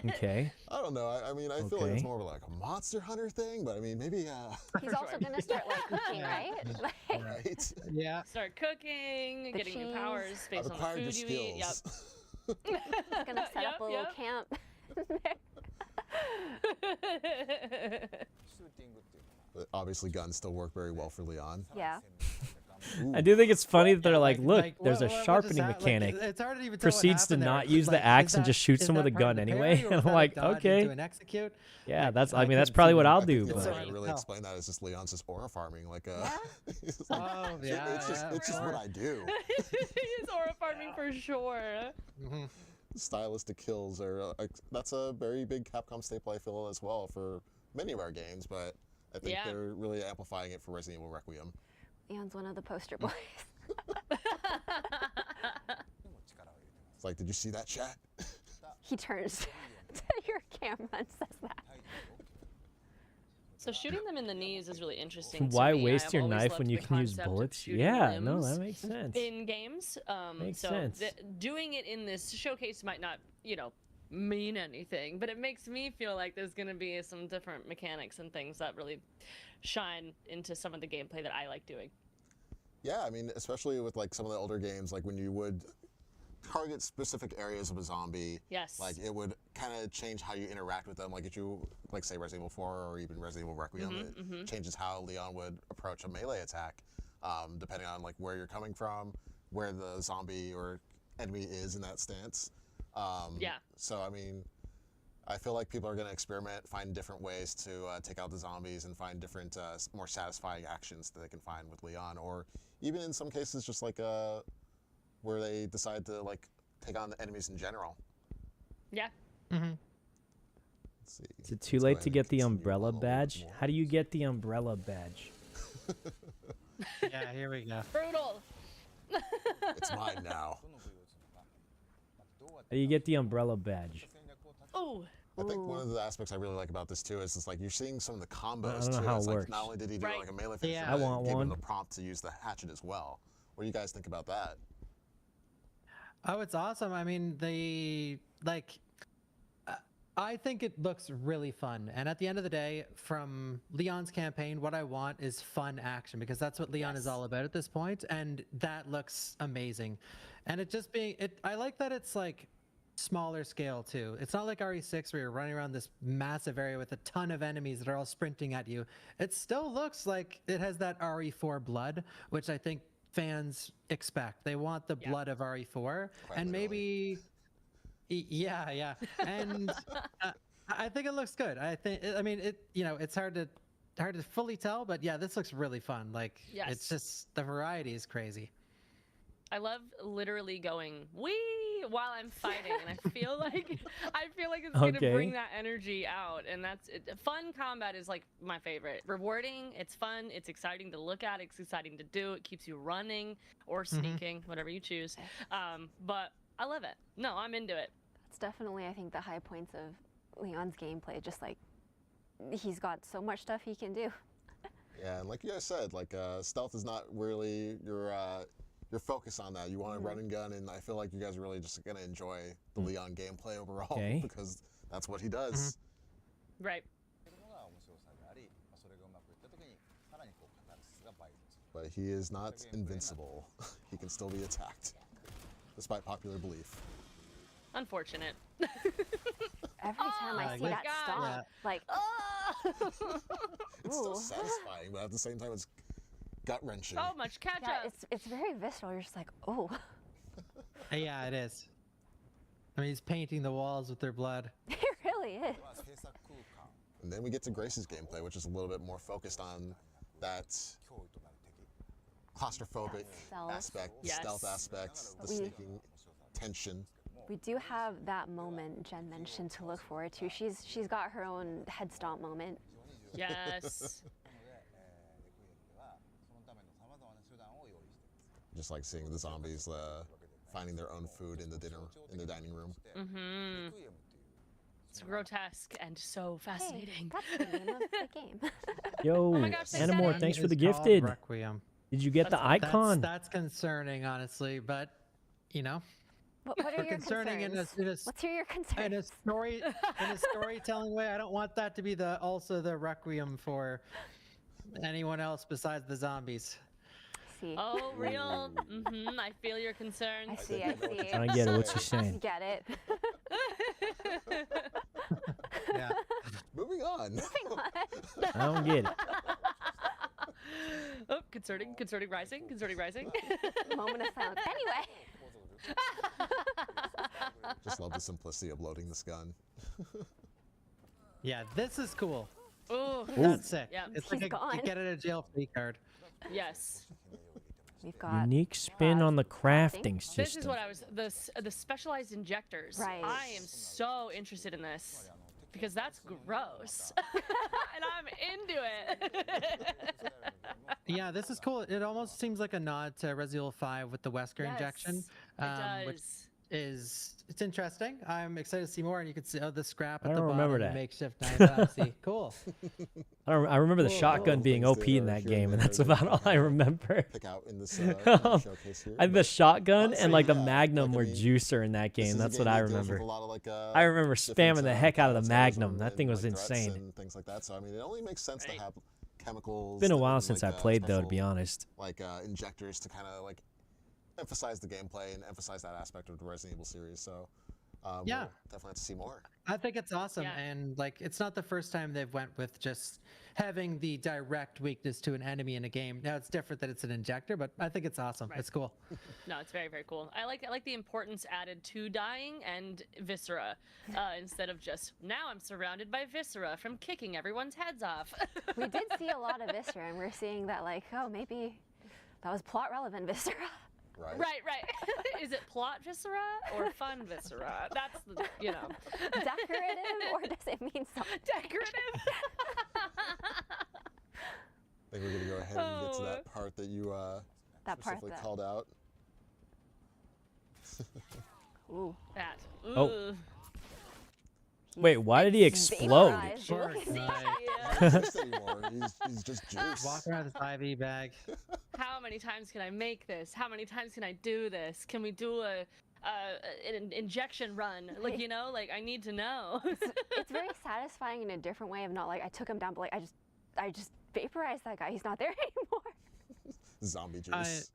Okay. I don't know. I mean, I feel like Okay. it's more of like a Monster Hunter thing, but I mean, maybe. He's also gonna start like cooking, right? Like, Right. Yeah. Start cooking, The getting new cheese. powers I've based on the acquired your food you eat. Yep. skills. he's gonna set up a little Yep. camp. But obviously, guns still work very well for Leon. Yeah. I do think it's funny that they're like, look, there's a what just sharpening hap- like, mechanic. it's hard to even tell what Proceeds to happened there. not use the Like, axe is and that- just shoots is them with that a part gun of the anyway. parry, or And is I'm that a like, dodge okay. into an execute? Yeah, Like, that's. I mean, couldn't that's probably see what that. I'll I do. think the But only way to really tell. explain that is just Leon's just aura farming. Like, it's Oh, yeah. it's just what I do. He's aura farming for sure. Mm-hmm. Stylistic kills are that's a very big Capcom staple, I feel, as well for many of our games, but I think Yeah. they're really amplifying it for Resident Evil Requiem. Leon's one of the poster boys. It's like, did you see that, chat? He turns to your camera and says that. So shooting them in the knees is really interesting. why to me. waste I've your always knife loved when you the can use concept of bullets? shooting Yeah, no, limbs that makes sense. in games. Makes so sense. Doing it in this showcase might not, mean anything, but it makes me feel like there's going to be some different mechanics and things that really shine into some of the gameplay that I like doing. Yeah, I mean, especially with like some of the older games, like when you would target specific areas of a zombie. Yes. Like it would kind of change how you interact with them. Like if you like say Resident Evil 4 or even Resident Evil Requiem, it changes how Leon would approach a melee attack, depending on like where you're coming from, where the zombie or enemy is in that stance. Yeah. So I mean, I feel like people are going to experiment, find different ways to take out the zombies and find different, more satisfying actions that they can find with Leon, or even in some cases just like where they decide to like take on the enemies in general. Yeah. Let's see. Is it too late to get the umbrella badge? How do you get the umbrella badge? Yeah, here we go. Brutal. It's mine now. How do you get the umbrella badge? Oh. I think one of the aspects I really like about this too is it's like you're seeing some of the combos I don't know too. how It's it like works. not only did he do like a melee finisher, I want gave one. him the prompt to use the hatchet as well. What do you guys think about that? Oh, it's awesome. I mean, I think it looks really fun. And at the end of the day, from Leon's campaign, what I want is fun action, because that's what Leon is all about at this point, and that looks amazing. And it just being, I like that it's like smaller scale too. It's not like RE6 where you're running around this massive area with a ton of enemies that are all sprinting at you. It still looks like it has that RE4 blood, which I think fans expect. They want the blood of RE4, and maybe yeah, and I think it looks good. I mean it's hard to fully tell, but yeah, this looks really fun. Like it's just, the variety is crazy. I love literally going wee while I'm fighting, and I feel like it's gonna bring that energy out, and that's it. Fun combat is like my favorite. Rewarding, it's fun, it's exciting to look at, it's exciting to do. It keeps you running or sneaking, whatever you choose. But I love it. No, I'm into it. That's definitely, I think, the high points of Leon's gameplay. Just like he's got so much stuff he can do. Yeah, and like you guys said, like stealth is not really your focus on that. You want to run and gun, and I feel like you guys are really just gonna enjoy the Leon gameplay overall because that's what he does. Right. But he is not invincible. He can still be attacked, despite popular belief. Unfortunate. Every time I see that stomp, like, It's still satisfying, but at the same time, it's gut-wrenching. So much ketchup. Yeah, it's very visceral. You're just like, oh. Yeah, it is. I mean, he's painting the walls with their blood. It really is. And then we get to Grace's gameplay, which is a little bit more focused on that claustrophobic aspect, stealth aspect, the sneaking tension. We do have that moment Jen mentioned to look forward to. She's got her own head stomp moment. Yes. Just like seeing the zombies finding their own food in the dining room. Mm-hmm. It's grotesque and so fascinating. Hey, that's the name of the game. Yo, oh my gosh, Animore, thanks for the gifted. Requiem. Did you get the icon? That's concerning, honestly, but you know. What are your concerns? What's your concern? In a storytelling way, I don't want that to be also the requiem for anyone else besides the zombies. See. Oh, real? I feel your concern. I see. I get it. What's she saying? I get it. Yeah. Moving on. I don't get it. Oh, concerning rising. Moment of silence. Anyway. Just love the simplicity of loading this gun. Yeah, this is cool. Ooh. That's sick. Yeah. It's like a get out of jail free card. Yes. We've got unique spin on the crafting system. This is what I was the specialized injectors. Right. I am so interested in this because that's gross, and I'm into it. Yeah, this is cool. It almost seems like a nod to Resident Evil 5 with the Wesker injection, which it's interesting. I'm excited to see more, and you can see the scrap at the bottom, the makeshift knife. Cool. I remember the shotgun being OP in that game, and that's about all I remember. Pick out in this showcase here. The shotgun and like the Magnum were juicer in that game. That's what I remember. I remember spamming the heck out of the Magnum. That thing was insane. And things like that. So I mean, it only makes sense to have chemicals. It's been a while since I played, though, to be honest. Like injectors to kind of like emphasize the gameplay and emphasize that aspect of the Resident Evil series. So Yeah. we'll definitely have to see more. I think it's awesome, Yeah. and like it's not the first time they've went with just having the direct weakness to an enemy in a game. Now it's different that it's an injector, but I think it's awesome. Right. It's cool. No, it's very, very cool. I like the importance added to dying and viscera, instead of just now I'm surrounded by viscera from kicking everyone's heads off. We did see a lot of viscera, and we're seeing that like, oh, maybe that was plot relevant viscera. Right. Right. Is it plot viscera or fun viscera? That's the, Decorative, or does it mean something? Decorative. I think we're gonna go ahead and get to that part that you specifically called out. Ooh. That. Oh. Ooh. Wait, why did he explode? Vaporized. Poor Look at guy. Juice anymore. He's just juice. Walk around with this IV bag. How many times can I make this? How many times can I do this? Can we do an injection run? Like, like I need to know. It's very satisfying in a different way of not like I took him down, but like I just vaporized that guy. He's not there anymore. Zombie juice.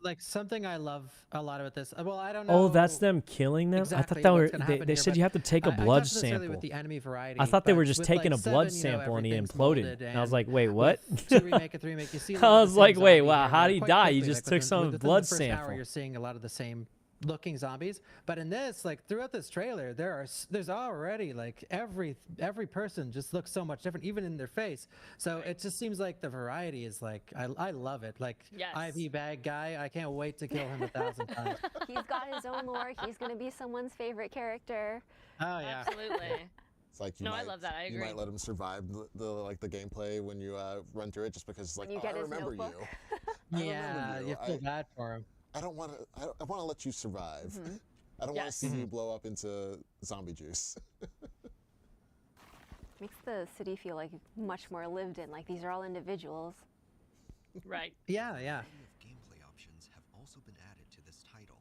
Like something I love a lot about this. Well, I don't know. Oh, that's them killing them? Exactly I thought what's they gonna were. happen They here, said but you have to take a I blood touched this earlier sample. with the enemy variety. I thought they but were just with, taking like, a blood 7, sample and he everything's imploded. molded, And I was and like, wait, what? to remake it, you see. I was like, wait, wow, how did did he die? You just took some within blood the first sample. Hour, you're seeing a lot of the same looking zombies, but in this, like throughout this trailer, there's already like every person just looks so much different, even in their face. So it just seems like the variety is like I love it. Like Yes. IV bag guy, I can't wait to kill him 1,000 times. He's got his own lore. He's gonna be someone's favorite character. Oh yeah. Absolutely. It's like No, I love that. I You agree. might let him survive the gameplay when you run through it, just because it's like, When you oh, get I his remember notebook. you. I Yeah, remember you feel bad for him. I don't want to. I want to let you survive. I don't want to Yes. see you blow up into zombie juice. Makes the city feel like much more lived in. Like these are all individuals. Right. Yeah. Gameplay options have also been added to this title.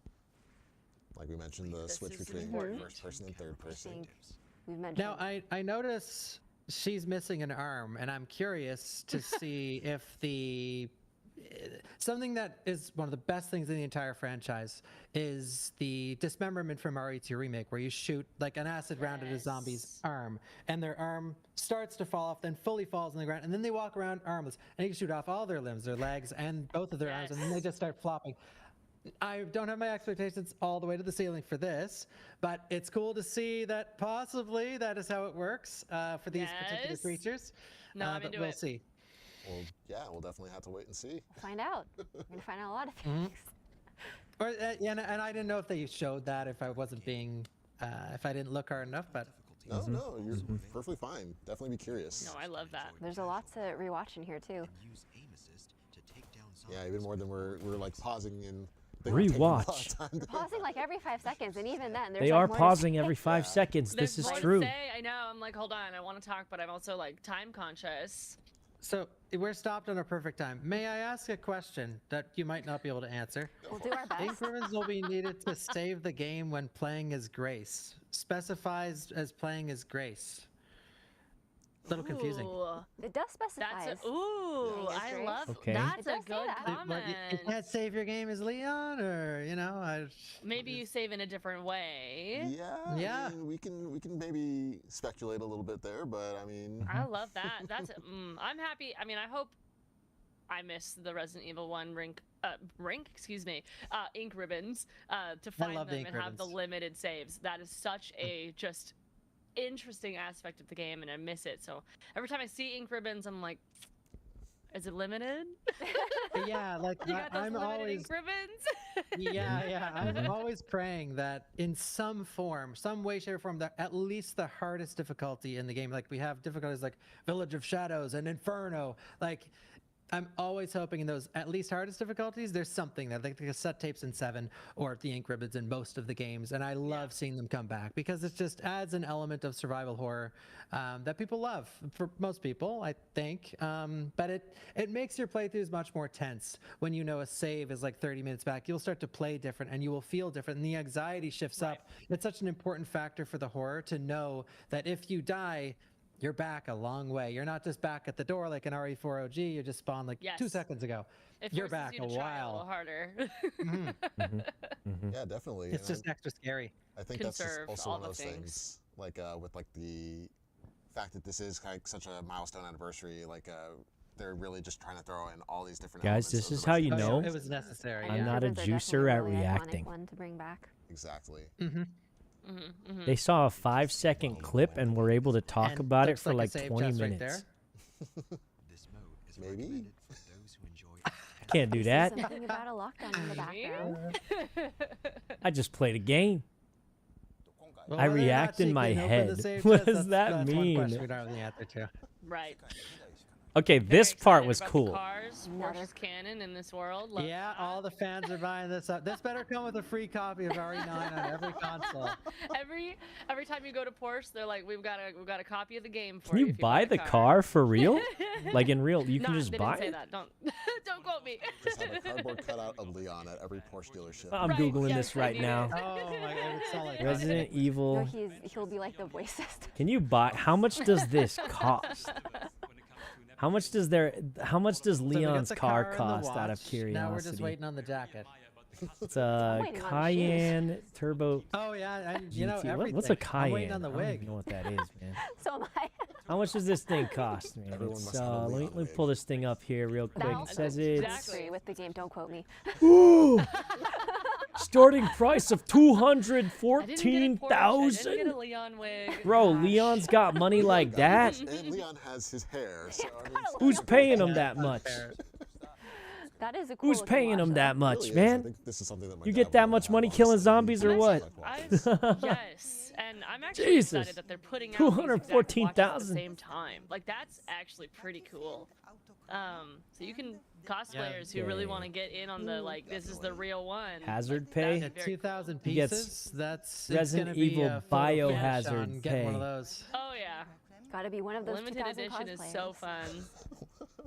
Like we mentioned, the This switch is between important. first person and third person. We've mentioned. Now I notice she's missing an arm, and I'm curious to see if something that is one of the best things in the entire franchise is the dismemberment from RE2 Remake, where you shoot like an acid round at a zombie's arm, and their arm starts to fall off, then fully falls on the ground, and then they walk around armless, and you can shoot off all their limbs, their legs, and both of their arms, and then they just start flopping. I don't have my expectations all the way to the ceiling for this, but it's cool to see that possibly that is how it works for these particular Yes. creatures. No, I'm but into we'll it. see. Well, yeah, we'll definitely have to wait and see. Find out. We're gonna find out a lot of Mm-hmm. things. Or, yeah, and I didn't know if they showed that, if I wasn't being, if I didn't look hard enough, but No, no, you're perfectly fine. Definitely be curious. No, I love that. There's a lot to rewatch in here too. Use aim assist to take down Yeah, even more than we're like pausing and they were taking a lot of Rewatch. time to- Pausing like every 5 seconds, and even then, there's They like are more to pausing say. every 5 seconds. There's This is more to true. say. I know. I'm like, hold on. I want to talk, but I'm also like time conscious. so we're stopped on a perfect time. May I ask a question that you might not be able to answer? We'll do our best. Increments will be needed to save the game when playing as Grace. Specifies as playing as Grace. A little confusing. Ooh, It does specify. that's as ooh. playing as I Grace. love. Okay. That's It a does say good that. comment. You can't save your game as Leon, or Maybe you save in a different way. Yeah. Yeah. I mean, we can maybe speculate a little bit there, but I mean, I love that. That's. I'm happy. I mean, I hope. I miss the Resident Evil 1 ink ribbons to find love the them ink and have the ribbons. limited saves. That is such a just interesting aspect of the game, and I miss it. So every time I see ink ribbons, I'm like, is it limited? yeah, like You got those I'm limited always ink ribbons? yeah, I'm always praying that in some form, some way, shape, or form, that at least the hardest difficulty in the game, like we have difficulties like Village of Shadows and Inferno, like I'm always hoping in those at least hardest difficulties, there's something there, like the cassette tapes in 7 or the ink ribbons in most of the games, and I love seeing them come back because it just adds an element of survival horror that people love, for most people, I think. But it makes your playthroughs much more tense when you know a save is like 30 minutes back. You'll start to play different, and you will feel different, and the anxiety shifts up. It's such an important factor for the horror to know that if you die, you're back a long way. You're not just back at the door like an RE4 OG. You just spawned like 2 seconds ago. You're back you to a try while. a little harder. Yeah, definitely. It's just extra scary. I think that's just Conserve also all one of the those things. things, like with like the fact that this is like such a milestone anniversary. Like they're really just trying to throw in all these different. Guys, elements this of is the how you Resident know Evil It was necessary. I'm yeah. not a Ribbons are juicer definitely at a really iconic reacting. one to bring back. Exactly. They saw a 5-second clip and were able to talk And about it looks for like a like save 20 chest right minutes. Maybe. Can't do that. Something about a lockdown in the background. I just played a game. Well, I whether or not react she in my can open the head. save What chest, does that that's one mean? question we don't have the answer to. Right. Okay, this part was About the cool. cars, Porsche's canon in this world. Love Yeah, all the fans are buying this up. This better come with a free copy of RE9 on every console. every time you go to Porsche, they're like, we've got a copy of the game for Can you. you if buy want the a car for real? Like in real, you can No, just they buy didn't say it? that. Don't quote me. Just have a cardboard cutout of Leon at every Porsche dealership. I'm Googling this right now. Oh my god, it's all like Resident Evil. No, he'll be like the voice system. Can you buy? How much does this cost? How much does So we got Leon's the car and the cost out of watch. curiosity? Now we're just waiting on the jacket. It's a waiting on Cayenne Turbo. Oh yeah, you know GT. everything. What's a I'm Cayenne? waiting on the I don't wig. even know what that is, man. So am I. How much does this thing cost, man? Everyone It's, must have a let me Leon let me pull this thing up here real quick. Now, It says it's free with the game. Don't quote me. Ooh, starting price of I didn't get a Porsche. I didn't get 214,000. a Leon wig. Bro, Gosh. Leon's got money like that. And Leon has his hair, so I mean, Who's paying him that much? That is a cool. Who's looking paying watch, him though. that it much, really is. I man? think this is something that my You dad get would that wanna much have, money honestly. killing zombies or He what? likes watching. Yes, and I'm actually Jesus. excited that they're putting out these exact watches at the 214,000. same time. Like that's actually pretty cool. So you can cosplayers who really want to get in on the like this is the real one. Hazard like, pay? that'd be At very 2,000 He gets pieces, that's it's Resident gonna be Evil a photo finish Biohazard on getting one of pay. those. cool. Oh yeah, Gotta be one of those limited 2000 edition is cosplayers. so fun.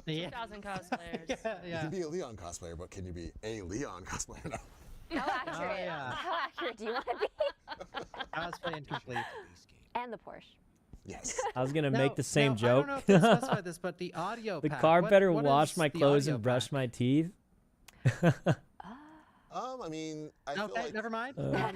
Yeah. 2,000 cosplayers. Yeah, You yeah. can be a Leon cosplayer, but can you be a Leon cosplayer now? How accurate? yeah. How accurate do you want to be? Cosplay incomplete. And the Porsche. Yes. I was gonna Now- make the same now, joke. I don't know if they specified this, but the audio The pack, car what- better what wash is my the clothes audio and brush pack? my teeth. I mean, I feel Okay, like never mind. Oh, God.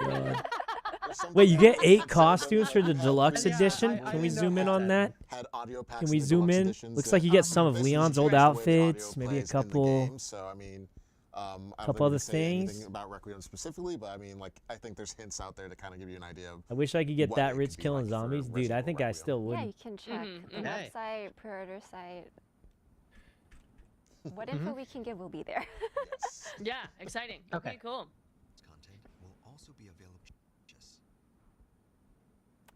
there's some Wait, you people get that 8 said costumes for the that deluxe Yeah, edition? I Can we didn't know zoom in about on that. that? had audio packs Can we in the zoom deluxe in? editions Looks that like you get some of basically Leon's change old the way the outfits, audio maybe a plays in the couple. game, so I mean, I couple other wouldn't say anything things. about Requiem specifically, but I mean, like, I think there's hints out there to kind of give you an idea of I wish I could get what that it could rich be killing like for zombies. Dude, Resident I Evil think I Requiem. still Yeah, wouldn't. you can check the Okay. website, pre-order site. What info we can give will be there. Yes. Yeah, exciting. Okay. Okay, cool. Content will also be available.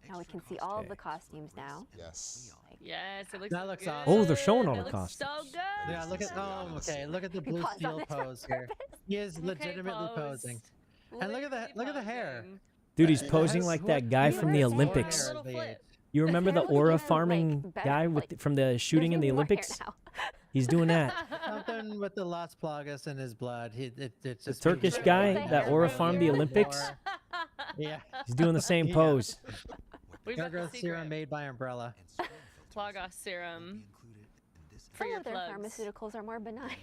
Now we can see all of the costumes now. Yes. Yes, it looks That looks good. awesome. Oh, they're showing all It the looks costumes. so good. Yeah, look at okay, look at the We blue paused on steel this on pose here. He is legitimately posing. And look at the hair. Dude, he's Yeah. posing like that guy You from the were saying Olympics. Little flip. You His remember hair the was aura even, farming like, better, guy with like, from the shooting in the There's more hair Olympics? now. He's doing that. Something with the Las Plagas in his blood. It's The just Turkish With guy the that hair aura right farmed the here. Olympics. Yeah. He's doing the same Yeah. pose. We've got the Gargoyle serum secret. made by Umbrella. Plagos serum for Some your of their plugs. pharmaceuticals are more benign.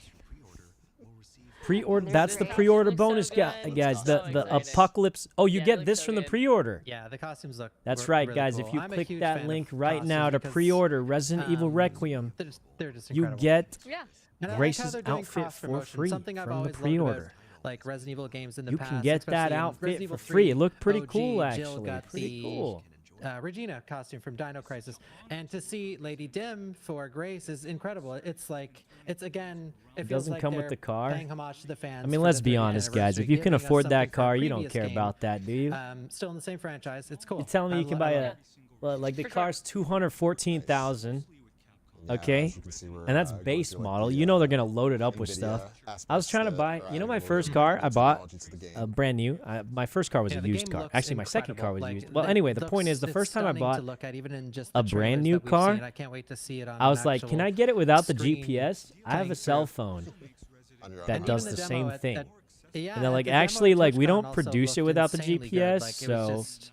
Pre-order. There's That's the this. pre-order Looks bonus, so guy, good. guys. Looks The so the exciting. apocalypse. Oh, you Yeah, it get looks this so from the good. pre-order. Yeah, the costumes look. That's re- right, really guys. cool. If you I'm a click huge that fan of link right costumes now to because, pre-order Resident Evil Requiem, they're just you incredible. get Yeah. And I like how Grace's they're doing outfit cross for promotion, free something I've from the always loved pre-order. about, like Resident Evil games in the You past. can get that especially in outfit Resident Evil for free. 3 It looked pretty OG, cool, Jill actually. got Pretty the, cool. Regina costume from Dino Crisis, and to see Lady Dim for Grace is incredible. It's like it feels doesn't like come with they're the car. paying homage to the fans. I mean, for let's the be 30th honest, guys. If anniversary, you can giving us afford something that for a car, you don't previous care game. about that, do you? Still in the same franchise. It's cool. You telling me you can buy a, well, like the car's 214,000. Okay, as you can see, we're, and that's going base through, like, model. the, You know they're gonna load it up with NVIDIA stuff. I was aspects trying to that buy. are You know, my adding a first little car bit I of bought technology to the game. a brand new. My first car was Yeah, a the used game car. looks Actually, my second car was incredible. used. Like, Well, it anyway, the looks- point is, the it's first time I stunning bought to look at, even in just a the brand trailers new that we've car, seen. I can't wait to see it on I was an like, can actual I get it without the screen GPS? I have playing a cell through. phone On your that own. does Even the demo same at- thing. yeah, And they're at like, the demo at actually, like we TwitchCon don't also produce it looked without the insanely good. GPS, Like, it was so just-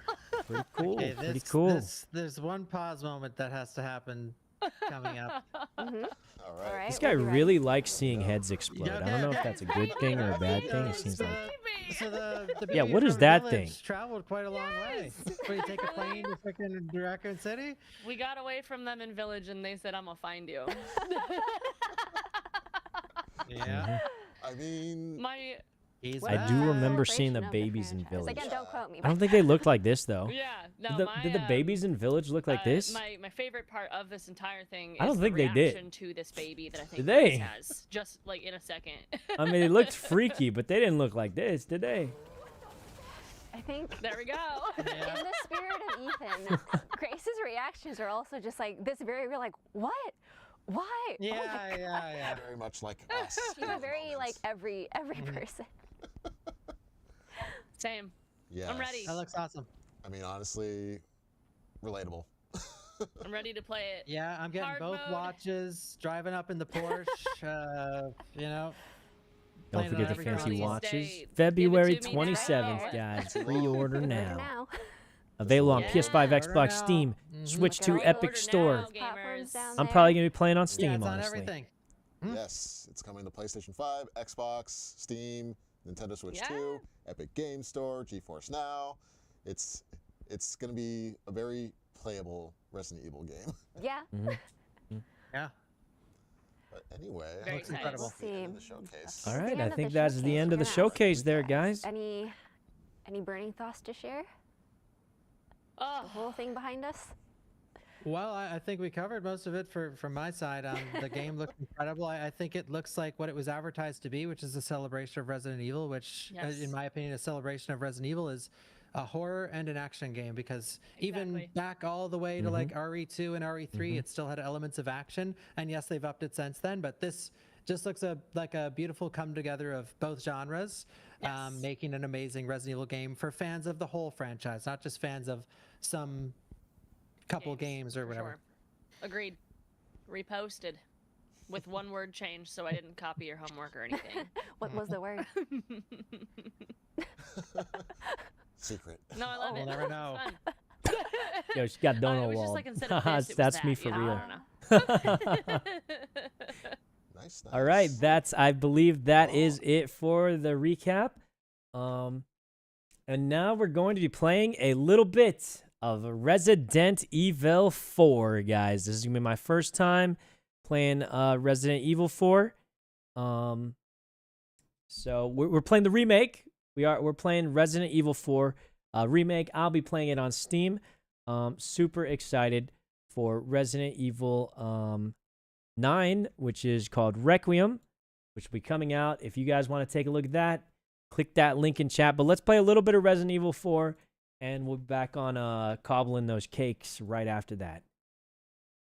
Pretty cool. Okay, Pretty cool. There's one pause moment that has to happen coming up. All right. This guy really likes seeing heads explode. I don't know if that's a good thing or a bad thing. It seems like. So the Yeah, baby what is from that Village thing? Traveled quite a long way. So you take a plane to freaking Raccoon City? We got away from them in Village, and they said, "I'm gonna find you." Yeah. I mean, I do remember seeing the babies in Village. Again, don't quote me. I don't think they looked like this though. Yeah, no. Did the babies in Village look like this? My favorite part of this entire thing is I don't think the they did. reaction to this baby that I think Did they? Chris has. Just like in a second. I mean, they looked freaky, but they didn't look like this, did they? I think there we go. in the spirit of Ethan, Grace's reactions are also just like this very real, like, what? Why? Yeah, oh my yeah. Very much like us. She's a very like every person. Same. Yeah. I'm ready. That looks awesome. I mean, honestly, relatable. I'm ready to play it. Yeah, I'm getting Hard both mode. watches, driving up in the Porsche, you know. Don't playing it forget on the every fancy console. watches. Give it February to me 27th, now. guys. Pre-order now. Now. Available on Yeah. PS5, Xbox, Order Steam, now. Switch Look 2, at Epic Order Store. now, Platforms gamers. down I'm there. probably gonna be playing on Yeah, Steam, it's on honestly. everything. Yes, it's coming to PlayStation 5, Xbox, Steam, Nintendo Switch Yeah. 2, Epic Game Store, GeForce Now. It's going to be a very playable Resident Evil game. Yeah. Yeah. But anyway, Very I think excited. that's the end of We'll the showcase. All It's the right, end I of think the that's the showcase. end of the We're gonna showcase there, guys. Any burning thoughts to share? The Oh, whole thing behind us? Well, I think we covered most of it from my side. The game looked incredible. I think it looks like what it was advertised to be, which is a celebration of Resident Evil, which, Yes. in my opinion, a celebration of Resident Evil is a horror and an action game, because even Exactly. back all the way to like RE2 and RE3, it still had elements of action. And yes, they've upped it since then, but this just looks like a beautiful come together of both genres, Yes. making an amazing Resident Evil game for fans of the whole franchise, not just fans of some couple games or for whatever. sure. Agreed. Reposted. With one word change, so I didn't copy your homework or anything. What was the word? Secret. No, I love We'll it. never know. Fun. Yo, she got It donut was just wall. like instead of this, it was That's that, me you for know? real. I don't know. Nice. All right, I believe that is it for the recap. And now we're going to be playing a little bit of Resident Evil 4, guys. This is gonna be my first time playing Resident Evil 4. So we're playing the remake. We're playing Resident Evil 4 remake. I'll be playing it on Steam. Super excited for Resident Evil 9, which is called Requiem, which will be coming out. If you guys want to take a look at that, click that link in chat. But let's play a little bit of Resident Evil 4, and we'll be back on cobbling those cakes right after that.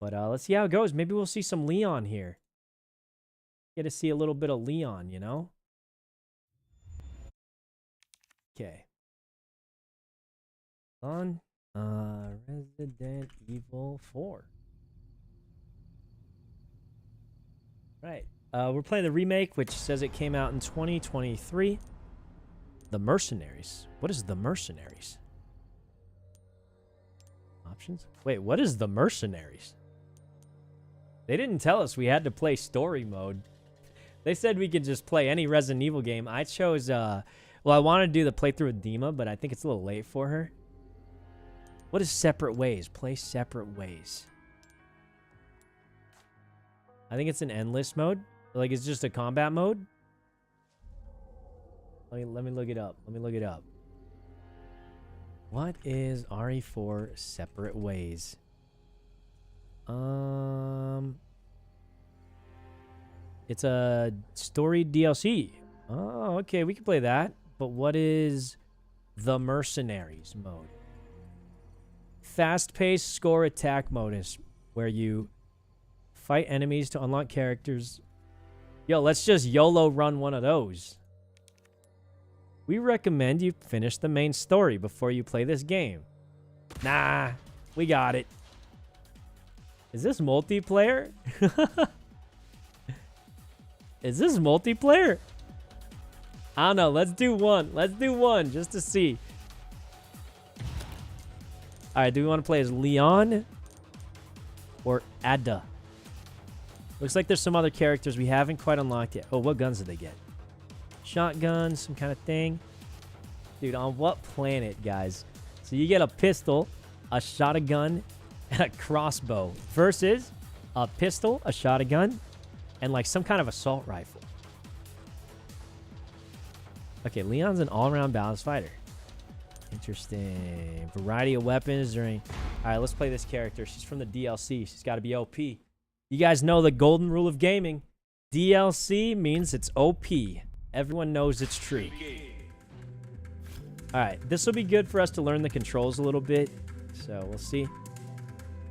But let's see how it goes. Maybe we'll see some Leon here. Get to see a little bit of Leon, you know? Okay. On Resident Evil 4. Right. We're playing the remake, which says it came out in 2023. The Mercenaries. What is The Mercenaries? Options? Wait, what is The Mercenaries? They didn't tell us we had to play story mode. They said we could just play any Resident Evil game. I chose, well, I wanted to do the playthrough with Dima, but I think it's a little late for her. What is separate ways? Play separate ways. I think it's an endless mode. Like, it's just a combat mode. Let me look it up. Let me look it up. What is RE4 separate ways? It's a story DLC. Oh, okay, we can play that. But what is the Mercenaries mode? Fast-paced score attack mode is where you fight enemies to unlock characters. Yo, let's just YOLO run one of those. We recommend you finish the main story before you play this game. Nah, we got it. Is this multiplayer? Is this multiplayer? I don't know. Let's do one. Let's do one just to see. All right, do we want to play as Leon? or Ada. Looks like there's some other characters we haven't quite unlocked yet. Oh, what guns did they get? Shotgun, some kind of thing. Dude, on what planet, guys? So you get a pistol, a shotgun, and a crossbow versus a pistol, a shotgun, and like some kind of assault rifle. Okay, Leon's an all-around balanced fighter. Interesting. Variety of weapons during... All right, let's play this character. She's from the DLC. She's got to be OP. You guys know the golden rule of gaming. DLC means it's OP. Everyone knows it's true. All right, this will be good for us to learn the controls a little bit. So we'll see.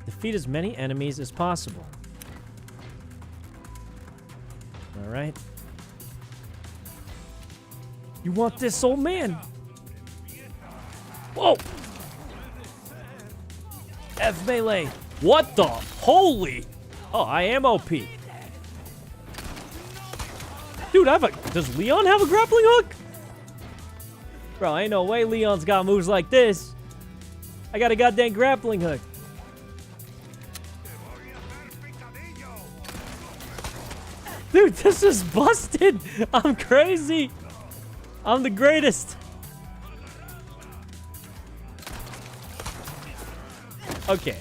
Defeat as many enemies as possible. All right. You want this, old man? Whoa! F melee. What the? Holy! Oh, I am OP. Dude, does Leon have a grappling hook? Bro, ain't no way Leon's got moves like this. I got a goddamn grappling hook. Dude, this is busted. I'm crazy. I'm the greatest. Okay.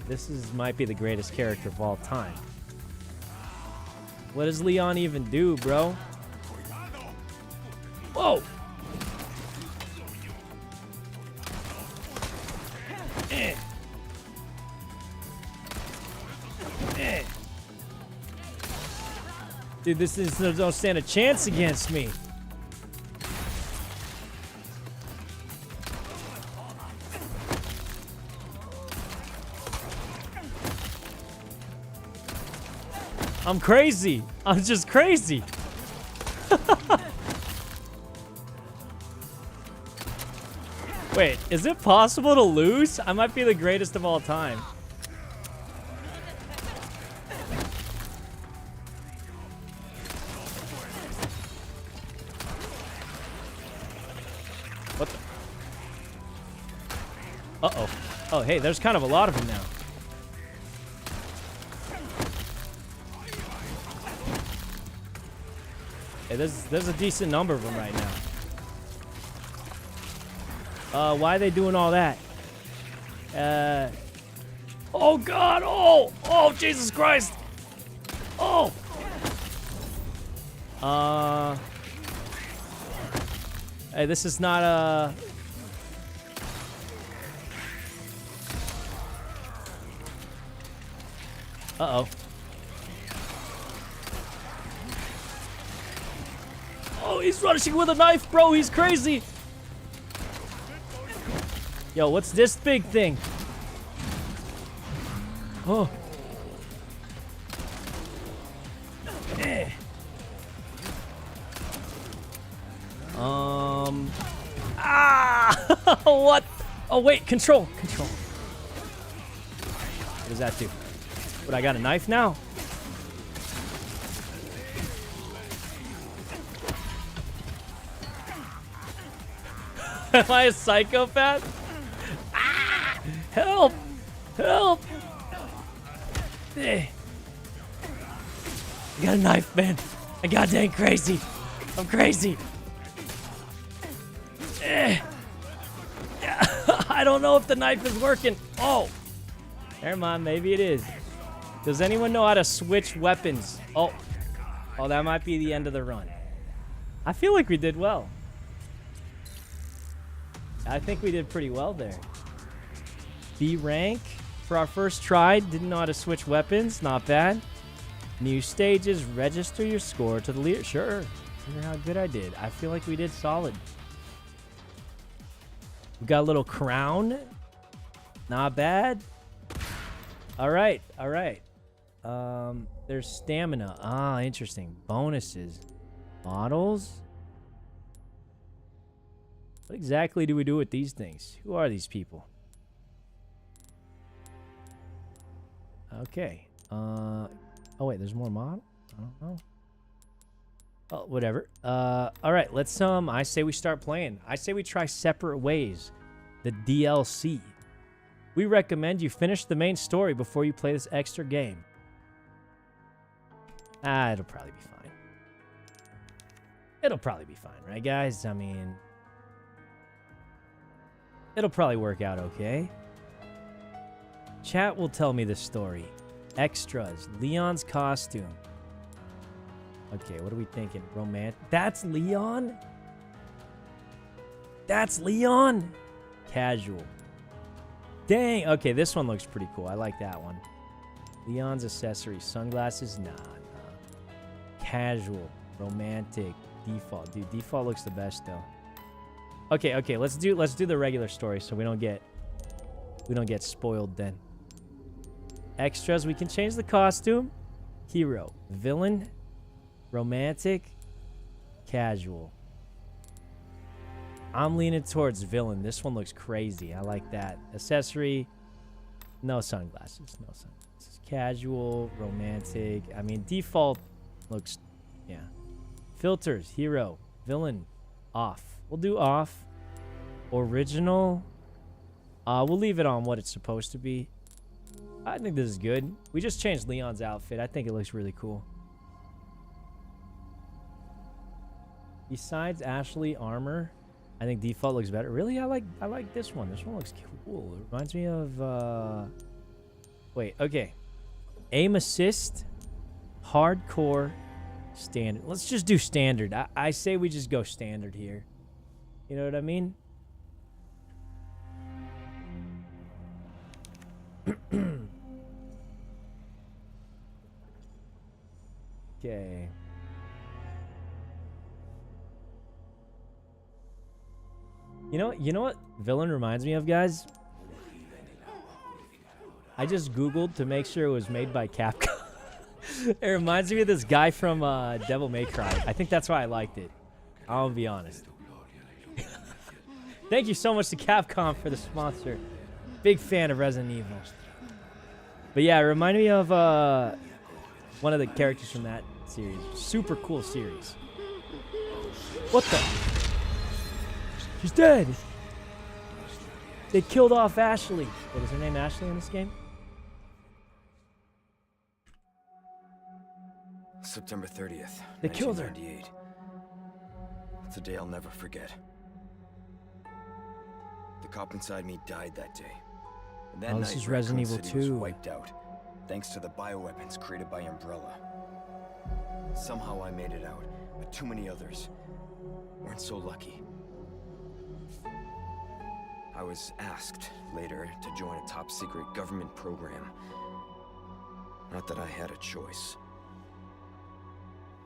This might be the greatest character of all time. What does Leon even do, bro? Whoa! Dude, this don't stand a chance against me. I'm crazy. I'm just crazy. Wait, is it possible to lose? I might be the greatest of all time. What the? Uh-oh. Oh, hey, there's kind of a lot of them now. Hey, there's a decent number of them right now. Why are they doing all that? Oh God! Oh, Jesus Christ! Oh! Hey, this is not a... Uh-oh. Oh, he's rushing with a knife, bro. He's crazy. Yo, what's this big thing? Oh. What? Oh, wait. Control. What does that do? But I got a knife now? Am I a psychopath? Ah! Help! Help! I got a knife, man. I'm goddamn crazy. I'm crazy. I don't know if the knife is working. Oh. Never mind. Maybe it is. Does anyone know how to switch weapons? Oh, that might be the end of the run. I feel like we did well. I think we did pretty well there. B rank for our first try. Didn't know how to switch weapons. Not bad. New stages. Register your score to the leader. Sure. Wonder how good I did. I feel like we did solid. We got a little crown. Not bad. All right. There's stamina. Ah, interesting. Bonuses. Models. What exactly do we do with these things? Who are these people? Okay. Oh wait, there's more mod? I don't know. Oh, whatever. All right, let's I say we start playing. I say we try Separate Ways, the DLC. We recommend you finish the main story before you play this extra game. It'll probably be fine. It'll probably be fine, right, guys? I mean, it'll probably work out okay. Chat will tell me the story. Extras. Leon's costume. Okay, what are we thinking? Romantic. That's Leon? That's Leon? Casual. Dang. Okay, this one looks pretty cool. I like that one. Leon's accessories. Sunglasses? Nah. Casual. Romantic. Default. Dude, default looks the best though. Okay, let's do the regular story so we don't get spoiled then. Extras, we can change the costume. Hero. Villain. Romantic. Casual. I'm leaning towards villain. This one looks crazy. I like that. Accessory. No sunglasses. No sunglasses. Casual. Romantic. I mean, default looks... Yeah. Filters. Hero. Villain. Off. We'll do off. Original. We'll leave it on what it's supposed to be. I think this is good. We just changed Leon's outfit. I think it looks really cool. Besides Ashley armor, I think default looks better. Really, I like this one. This one looks cool. It reminds me of wait, okay. Aim assist, hardcore, standard. Let's just do standard. I say we just go standard here. You know what I mean? Okay. You know what villain reminds me of, guys? I just Googled to make sure it was made by Capcom. It reminds me of this guy from Devil May Cry. I think that's why I liked it. I'll be honest. Thank you so much to Capcom for the sponsor. Big fan of Resident Evil. But yeah, it reminded me of one of the characters from that series. Super cool series. What the? She's dead. They killed off Ashley. Wait, is her name Ashley in this game? September 30th. They killed her. 1998. It's a day I'll never forget. The cop inside me died that day. And that This night, is Resident Raccoon Evil City was 2. wiped out, thanks to the bioweapons created by Umbrella. Somehow I made it out, but too many others weren't so lucky. I was asked later to join a top-secret government program. Not that I had a choice.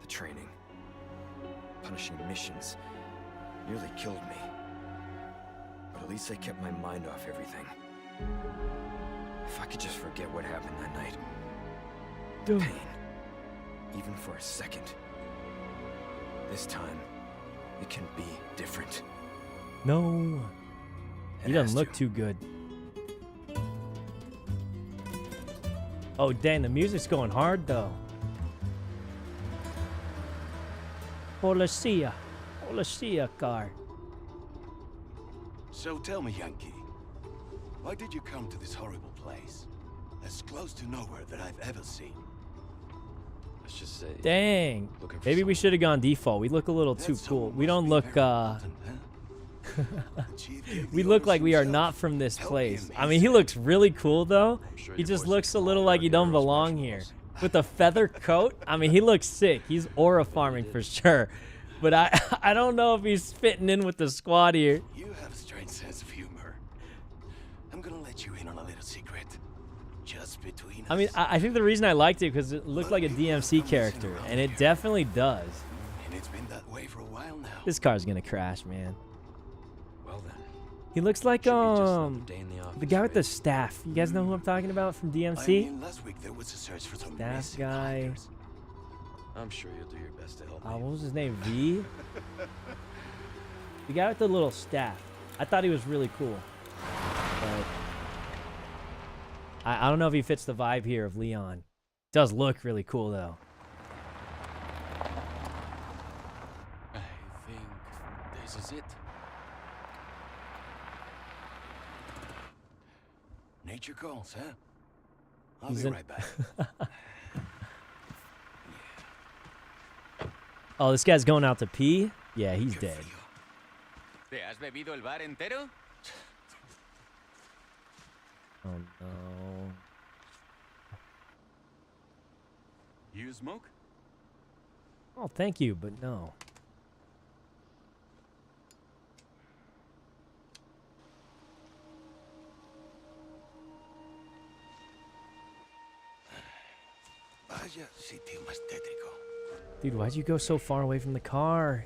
The training, punishing missions, nearly killed me. But at least I kept my mind off everything. If I could just forget what happened that night. The pain, even for a second. This time, it can be different. No. He doesn't look too good. Oh, dang, the music's going hard, though. Policia car. So tell me, Yankee, why did you come to this horrible place? As close to nowhere that I've ever seen. Let's just say... Dang. Maybe we should have gone default. We look a little too cool. We don't look, we look like we are not from this place. I mean, he looks really cool, though. He just looks a little like he don't belong here. With a feather coat, I mean, he looks sick. He's aura farming for sure. But I don't know if he's fitting in with the squad here. You have a strange sense of humor. I'm gonna let you in on a little secret. Just between us. I mean, I think the reason I liked it because it looked like a DMC character, and it definitely does. And it's been that way for a while now. This car's gonna crash, man. Well then. He looks like the guy with the staff. You guys know who I'm talking about from DMC? I mean, last week there was a search for some Staff guy. I'm sure you'll do your best to help me. What was his name? V? The guy with the little staff. I thought he was really cool. But I don't know if he fits the vibe here of Leon. Does look really cool, though. I think this is it. Nature calls, huh? I'll He's be in- right back. Oh, this guy's going out to pee? Yeah, he's dead. ¿Te has bebido el bar entero? Oh no. You smoke? Oh, thank you, but no. Vaya sitio más tétrico. Dude, why'd you go so far away from the car?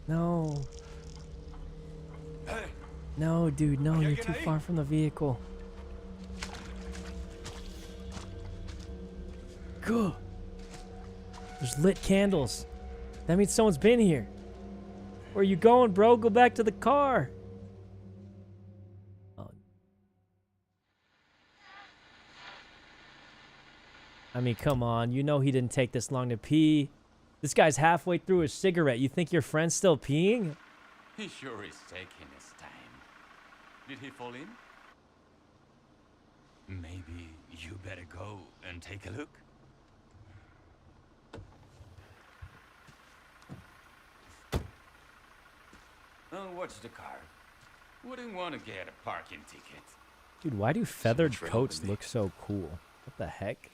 No. No, dude, no, you're too far from the vehicle. Good. There's lit candles. That means someone's been here. Where are you going, bro? Go back to the car. Oh. I mean, come on. You know he didn't take this long to pee. This guy's halfway through his cigarette. You think your friend's still peeing? He sure is taking his time. Did he fall in? Maybe you better go and take a look. Oh, watch the car. Wouldn't want to get a parking ticket. Dude, why do feathered coats look so cool? What the heck?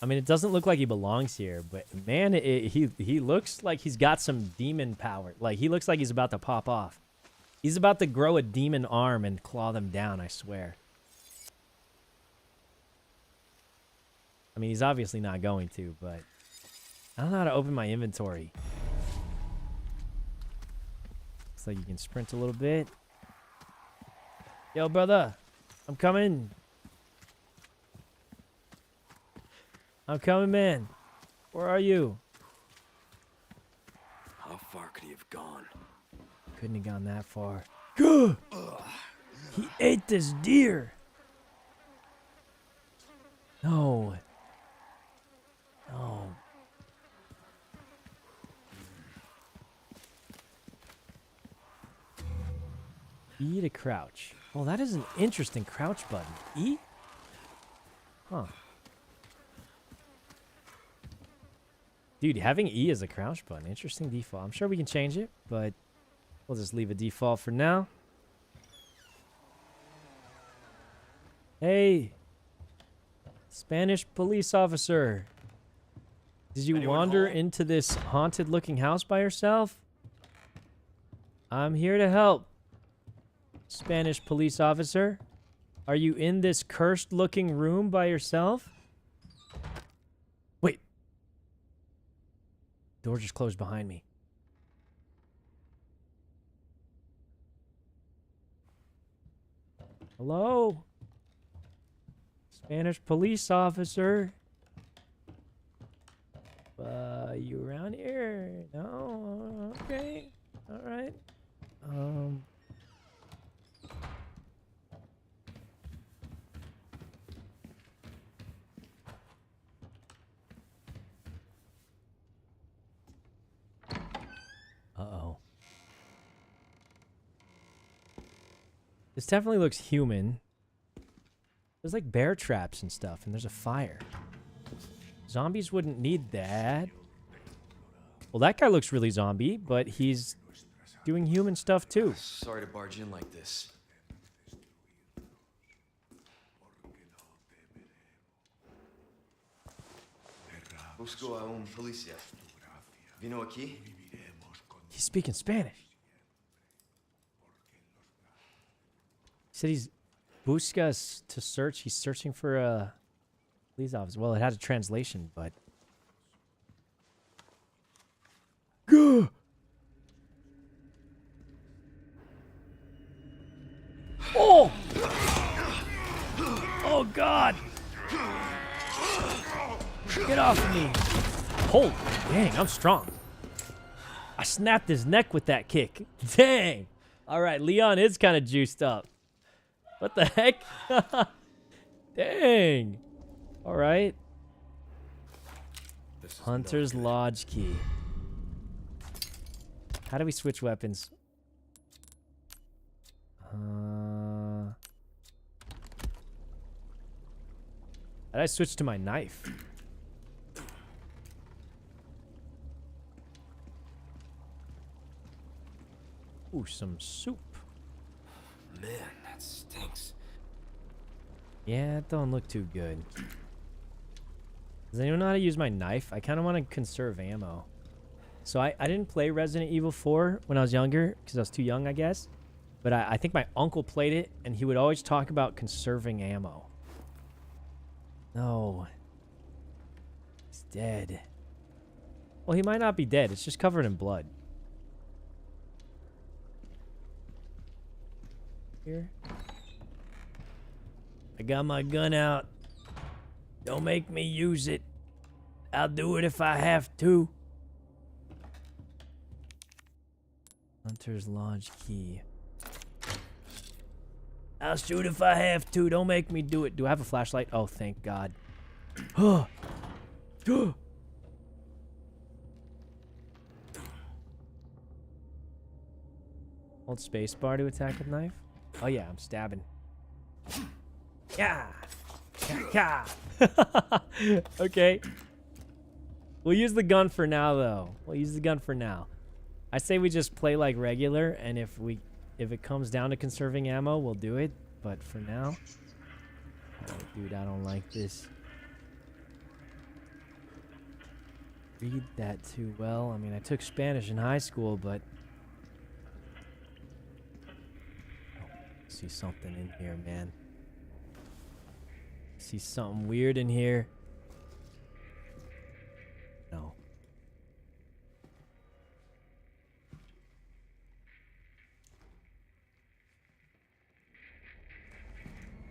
I mean, it doesn't look like he belongs here, but man, he looks like he's got some demon power. Like, he looks like he's about to pop off. He's about to grow a demon arm and claw them down, I swear. I mean, he's obviously not going to, but I don't know how to open my inventory. Looks like you can sprint a little bit. Yo, brother, I'm coming. I'm coming, man. Where are you? How far could he have gone? Couldn't have gone that far. Good. He ate this deer. No. No. E to crouch. Well, that is an interesting crouch button. E? Huh. Dude, having E as a crouch button. Interesting default. I'm sure we can change it, but we'll just leave a default for now. Hey. Spanish police officer. Did you wander into this haunted looking house by yourself? I'm here to help. Spanish police officer. Are you in this cursed looking room by yourself? Wait. Door just closed behind me. Hello? Spanish police officer. You around here? No? Okay. All right. Uh-oh. This definitely looks human. There's like bear traps and stuff, and there's a fire. Zombies wouldn't need that. Well, that guy looks really zombie, but he's doing human stuff too. Sorry to barge in like this. Busco a un policía. Vino aquí? He's speaking Spanish. He said he's buscas to search. He's searching for a police officer. Well, it had a translation, but... Gah! Oh! Oh, God! Get off of me! Holy dang, I'm strong. I snapped his neck with that kick. Dang! Alright, Leon is kind of juiced up. What the heck? Dang! Alright. Hunter's Lodge key. How do we switch weapons? Did I switch to my knife? Ooh, some soup. Man, that stinks. Yeah, it don't look too good. Does anyone know how to use my knife? I kind of want to conserve ammo. So I didn't play Resident Evil 4 when I was younger because I was too young, I guess. But I think my uncle played it, and he would always talk about conserving ammo. No. He's dead. Well, he might not be dead. It's just covered in blood. Here. I got my gun out. Don't make me use it. I'll do it if I have to. Hunter's Lodge key. I'll shoot if I have to. Don't make me do it. Do I have a flashlight? Oh, thank God. Hold space bar to attack with knife. Oh yeah, I'm stabbing. Yeah. Yeah. Okay. We'll use the gun for now, though. We'll use the gun for now. I say we just play like regular, and if it comes down to conserving ammo, we'll do it. But for now, oh, dude, I don't like this. Read that too well. I mean, I took Spanish in high school, but see something in here, man. See something weird in here. No.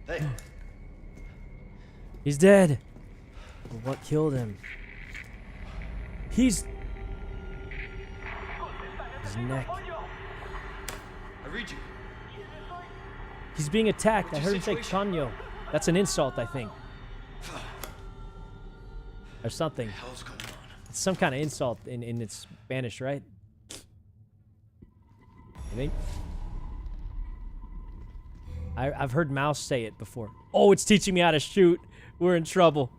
Hey. He's dead. But what killed him? His neck. I read you. He's being attacked. I heard him say coño. That's an insult, I think. Or something. What the hell's going on? It's some kind of insult in its Spanish, right? You think? I've heard Mouse say it before. Oh, it's teaching me how to shoot. We're in trouble.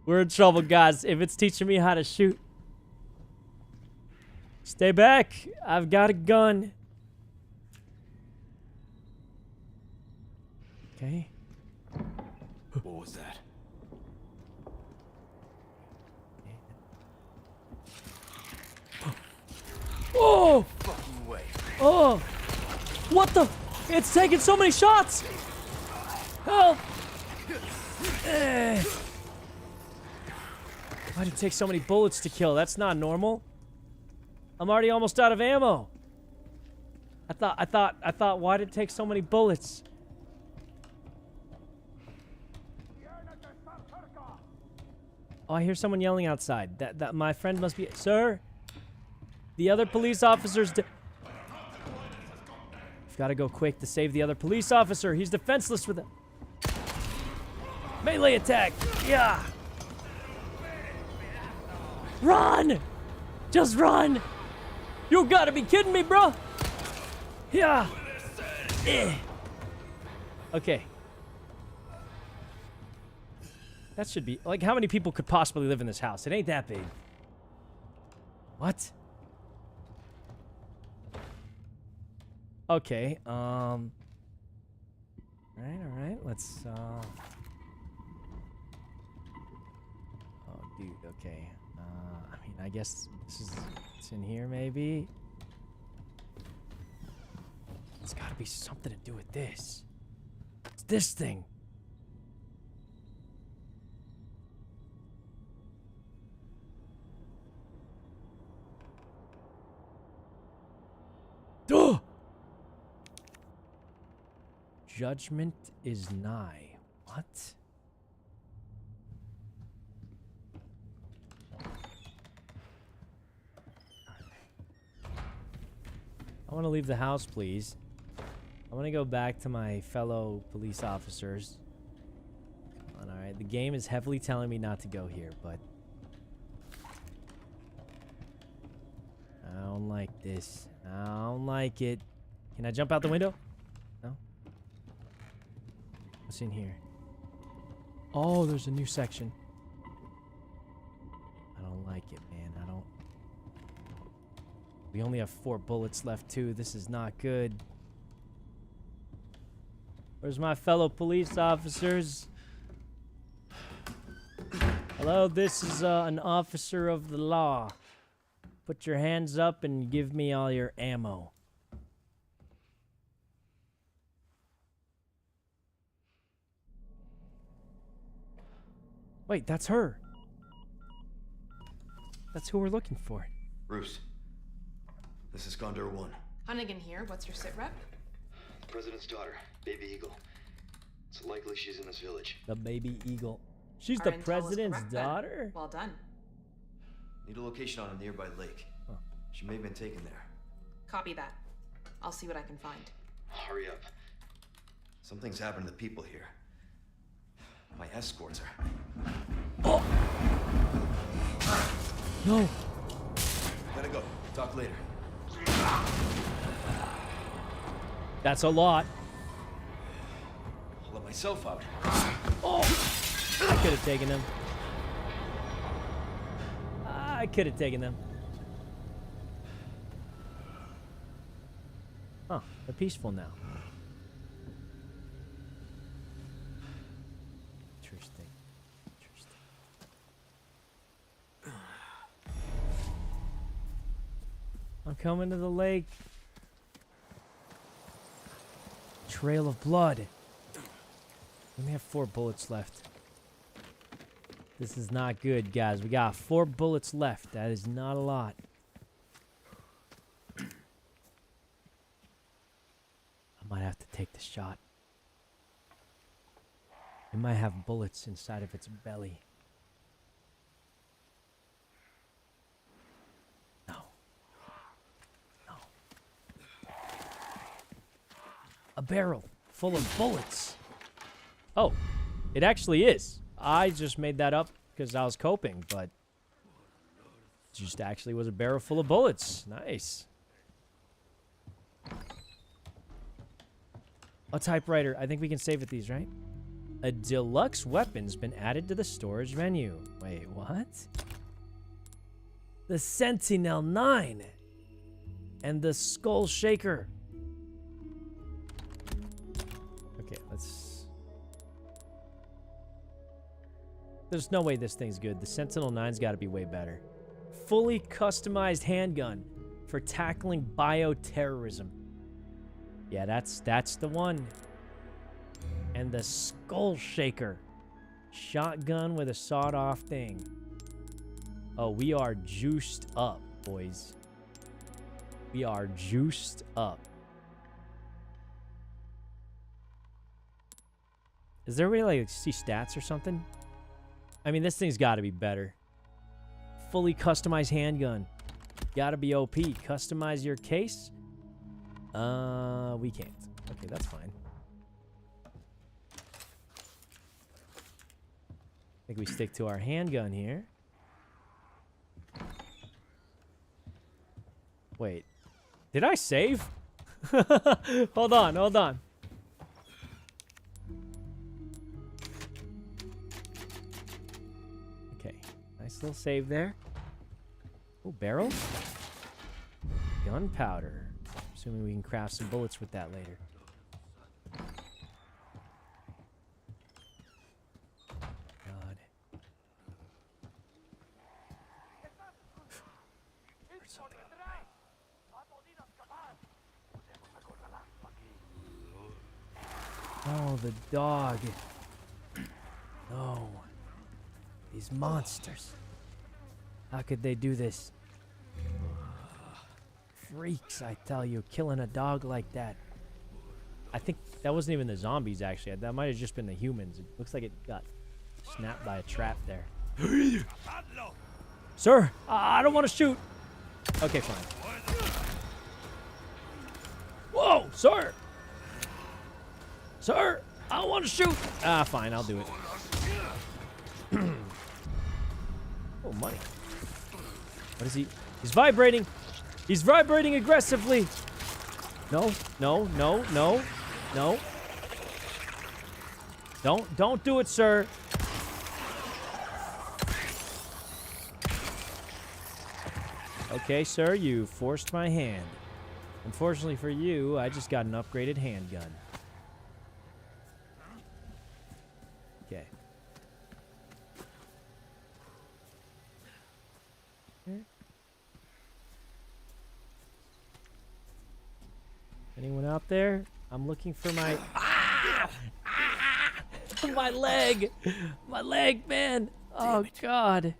We're in trouble, guys. If it's teaching me how to shoot. Stay back. I've got a gun. Okay. What was that? Oh! Fucking way. Oh! What the? It's taking so many shots! Help! Why did it take so many bullets to kill? That's not normal. I'm already almost out of ammo. I thought, why did it take so many bullets? Oh, I hear someone yelling outside. That my friend must be... Sir? The other police officers... I've got to go quick to save the other police officer. He's defenseless with a... Melee attack! Yeah! Run! Just run! You gotta be kidding me, bro! Yeah! Okay. That should be... Like, how many people could possibly live in this house? It ain't that big. What? Okay, alright, let's, oh, dude, okay. I mean, I guess it's in here, maybe? It's gotta be something to do with this. It's this thing. Duh! Judgment is nigh. What? I want to leave the house, please. I want to go back to my fellow police officers. All right, the game is heavily telling me not to go here, but I don't like this. I don't like it. Can I jump out the window? No? What's in here? Oh, there's a new section. I don't like it, man. I don't... We only have 4 bullets left, too. This is not good. Where's my fellow police officers? Hello, this is an officer of the law. Put your hands up and give me all your ammo. Wait, that's her. That's who we're looking for. Bruce, this is Gondor 1. Hunnigan here. What's your sit rep? The president's daughter, Baby Eagle. It's likely she's in this village. The Baby Eagle. She's Our the intel was president's correct, then. daughter? Well done. Need a location on a nearby lake. Huh. She may have been taken there. Copy that. I'll see what I can find. Hurry up. Something's happened to the people here. My escorts are... Oh! No! Gotta go. Talk later. That's a lot. I'll let myself out. Oh! I could have taken them. I could have taken them. Huh. They're peaceful now. Interesting. Interesting. I'm coming to the lake. Trail of blood. We only have 4 bullets left. This is not good, guys. We got 4 bullets left. That is not a lot. I might have to take the shot. It might have bullets inside of its belly. No. No. A barrel full of bullets. Oh, it actually is. I just made that up because I was coping, but it just actually was a barrel full of bullets. Nice. A typewriter. I think we can save at these, right? A deluxe weapon's been added to the storage menu. Wait, what? The Sentinel 9 and the Skull Shaker. Okay, let's... There's no way this thing's good. The Sentinel 9's got to be way better. Fully customized handgun for tackling bioterrorism. Yeah, that's the one. And the Skull Shaker. Shotgun with a sawed-off thing. Oh, we are juiced up, boys. We are juiced up. Is there a way to, like, see stats or something? I mean, this thing's got to be better. Fully customized handgun. Got to be OP. Customize your case? We can't. Okay, that's fine. I think we stick to our handgun here. Wait. Did I save? Hold on, hold on. Okay, nice little save there. Oh, barrel. Gunpowder. Assuming we can craft some bullets with that later. God. Heard something on the right. Oh, the dog. No. These monsters. How could they do this? Freaks, I tell you, killing a dog like that. I think that wasn't even the zombies, actually. That might have just been the humans. It looks like it got snapped by a trap there. Sir, I don't want to shoot. Okay, fine. Whoa, sir. Sir, I don't want to shoot. Ah, fine, I'll do it. Oh, money. What is he? He's vibrating. He's vibrating aggressively. No, no, no, no, no. Don't do it, sir. Okay, sir, you forced my hand. Unfortunately for you, I just got an upgraded handgun. Okay. Anyone out there? I'm looking for my... Ah! Ah! My leg! My leg, man! Oh, God.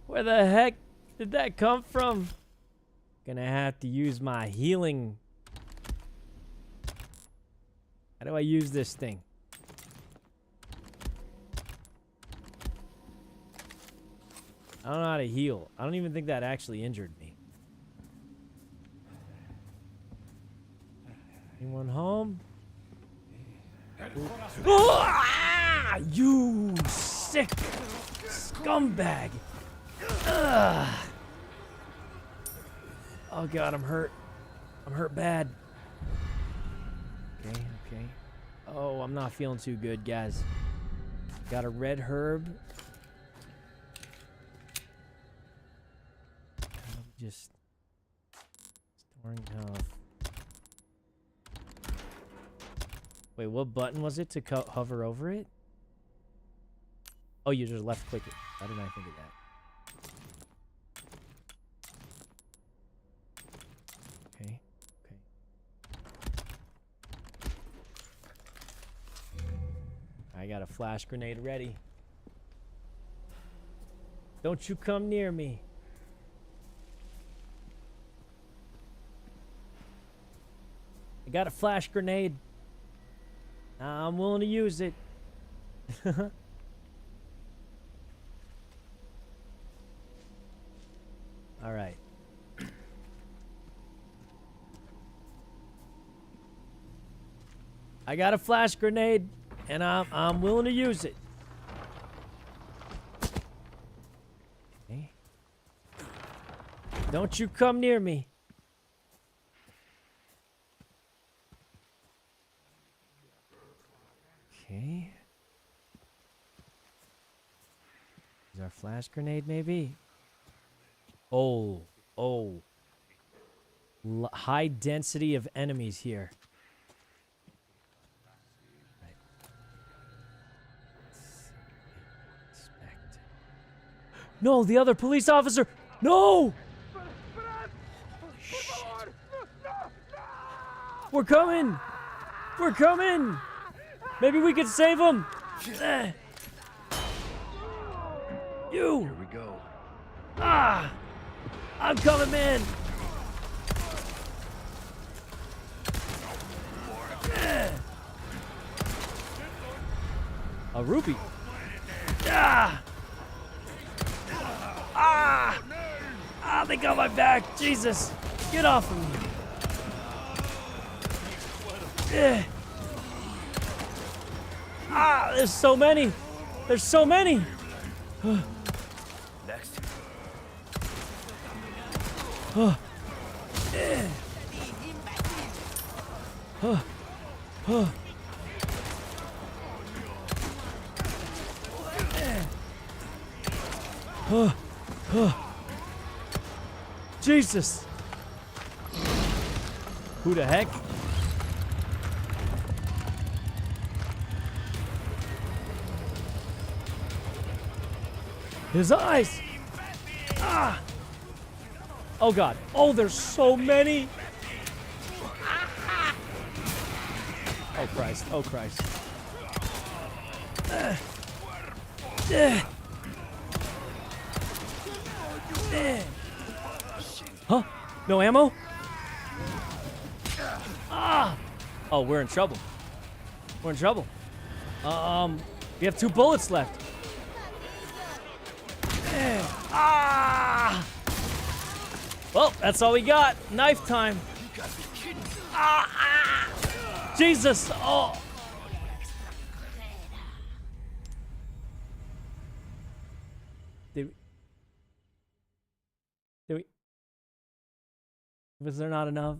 Where the heck did that come from? Gonna have to use my healing. How do I use this thing? I don't know how to heal. I don't even think that actually injured me. Anyone home? Ah, you sick scumbag! Ugh. Oh God, I'm hurt. I'm hurt bad. Okay, okay. Oh, I'm not feeling too good, guys. Got a red herb. Just storing health. Wait, what button was it to hover over it? Oh, you just left click it. Why didn't I think of that? Okay, okay. I got a flash grenade ready. Don't you come near me. I got a flash grenade. I'm willing to use it. All right. I got a flash grenade, and I'm willing to use it. Okay. Don't you come near me. Okay. Is our flash grenade maybe? Oh, oh. High density of enemies here. Right. Inspect. No, the other police officer! No! Shit. We're coming! We're coming! Maybe we could save him! You! Here we go. Ah! I'm coming, man! A rupee. Ah! Ah! Ah, they got my back. Jesus. Get off of me. Ah, there's so many. There's so many. Next. Jesus. Who the heck? His eyes! Ah! Oh God. Oh, there's so many! Oh Christ. Oh Christ. Huh? No ammo? Ah! Oh, we're in trouble. We're in trouble. We have 2 bullets left. Ah! Well, that's all we got. Knife time. Ah! Ah! Jesus! Oh! Did we? Was there not enough?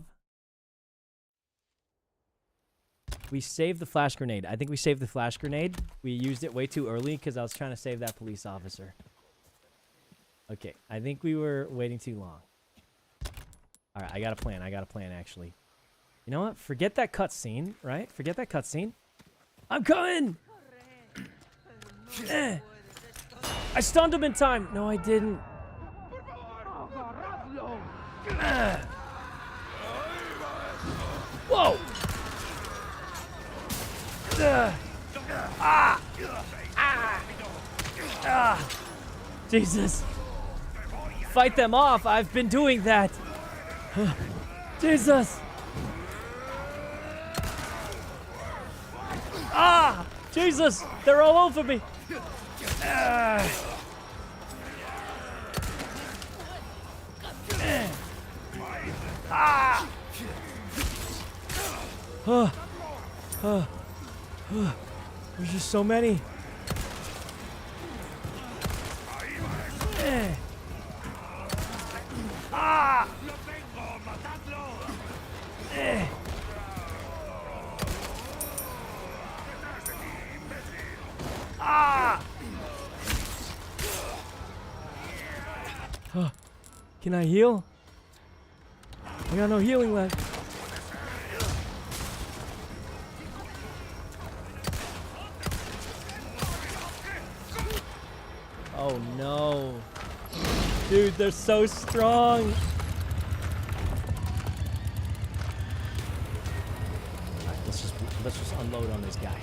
We saved the flash grenade. I think we saved the flash grenade. We used it way too early because I was trying to save that police officer. Okay, I think we were waiting too long. All right, I got a plan. Actually. You know what? Forget that cutscene, right? Forget that cutscene. I'm coming! I stunned him in time. No, I didn't. Whoa! Jesus. Fight them off. I've been doing that. Jesus. Jesus. They're all over me. There's just so many. Can I heal? I got no healing left. Oh no. Dude, they're so strong. Alright, let's just unload on this guy.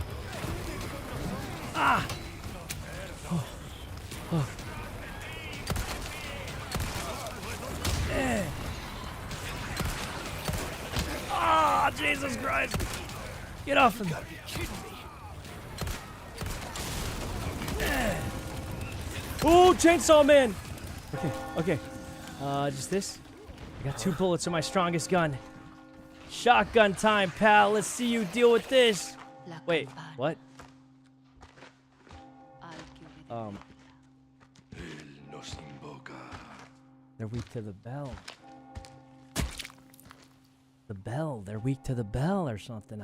Jesus Christ! Get off him! Oh, chainsaw man! Okay. Just this. I got 2 bullets in my strongest gun. Shotgun time, pal. Let's see you deal with this. Wait, what? They're weak to the bell. The bell. They're weak to the bell or something.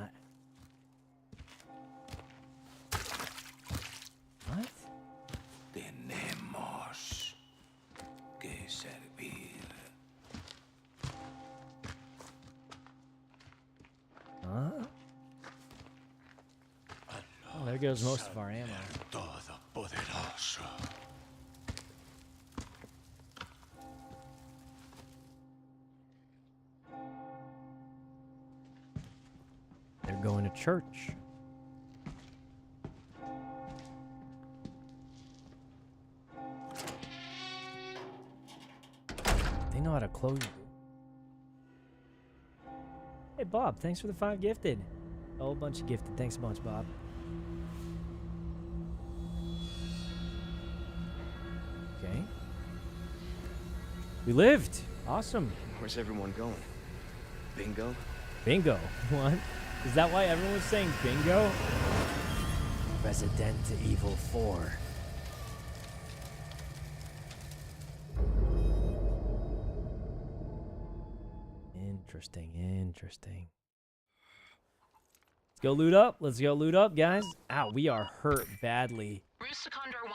What? Tenemos que servir. Huh? Oh, there goes most of our ammo. Todopoderoso. They're going to church. They know how to close you. Hey, Bob, thanks for the 5 gifted. A whole bunch of gifted. Thanks a bunch, Bob. Okay. We lived. Awesome. Where's everyone going? Bingo? Bingo? What? Is that why everyone was saying bingo? Resident Evil 4. Interesting. Let's go loot up. Guys. Ow, we are hurt badly. Roost to Condor 1.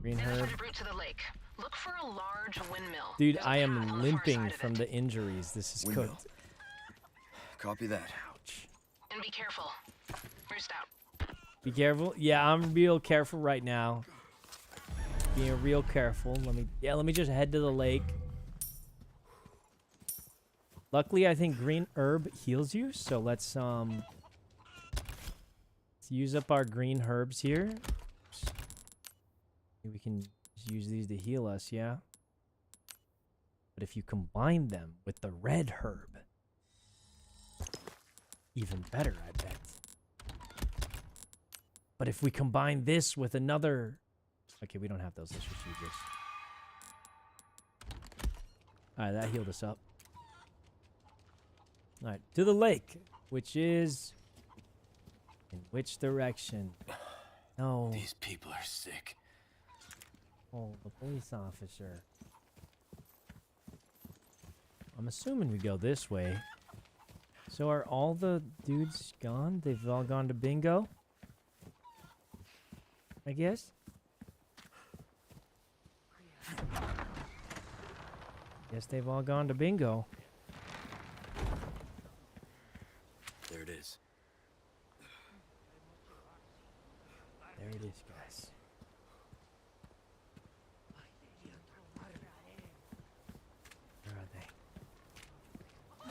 Green herb. Identified a route to the lake. Look for a large windmill. Dude, I am limping from the injuries. This is cooked. Copy that. Ouch. And be careful. Roost out. Be careful. Yeah, I'm real careful right now. Being real careful. Let me just head to the lake. Luckily, I think green herb heals you, so let's use up our green herbs here. We can just use these to heal us, yeah? But if you combine them with the red herb, even better, I bet. But if we combine this with another... Okay, we don't have those. Let's just use this. Alright, that healed us up. Alright, to the lake, which is... In which direction? No. These people are sick. Oh, the police officer. I'm assuming we go this way. So are all the dudes gone? They've all gone to bingo? I guess? Guess they've all gone to bingo. There it is. There it is, guys. Where are they?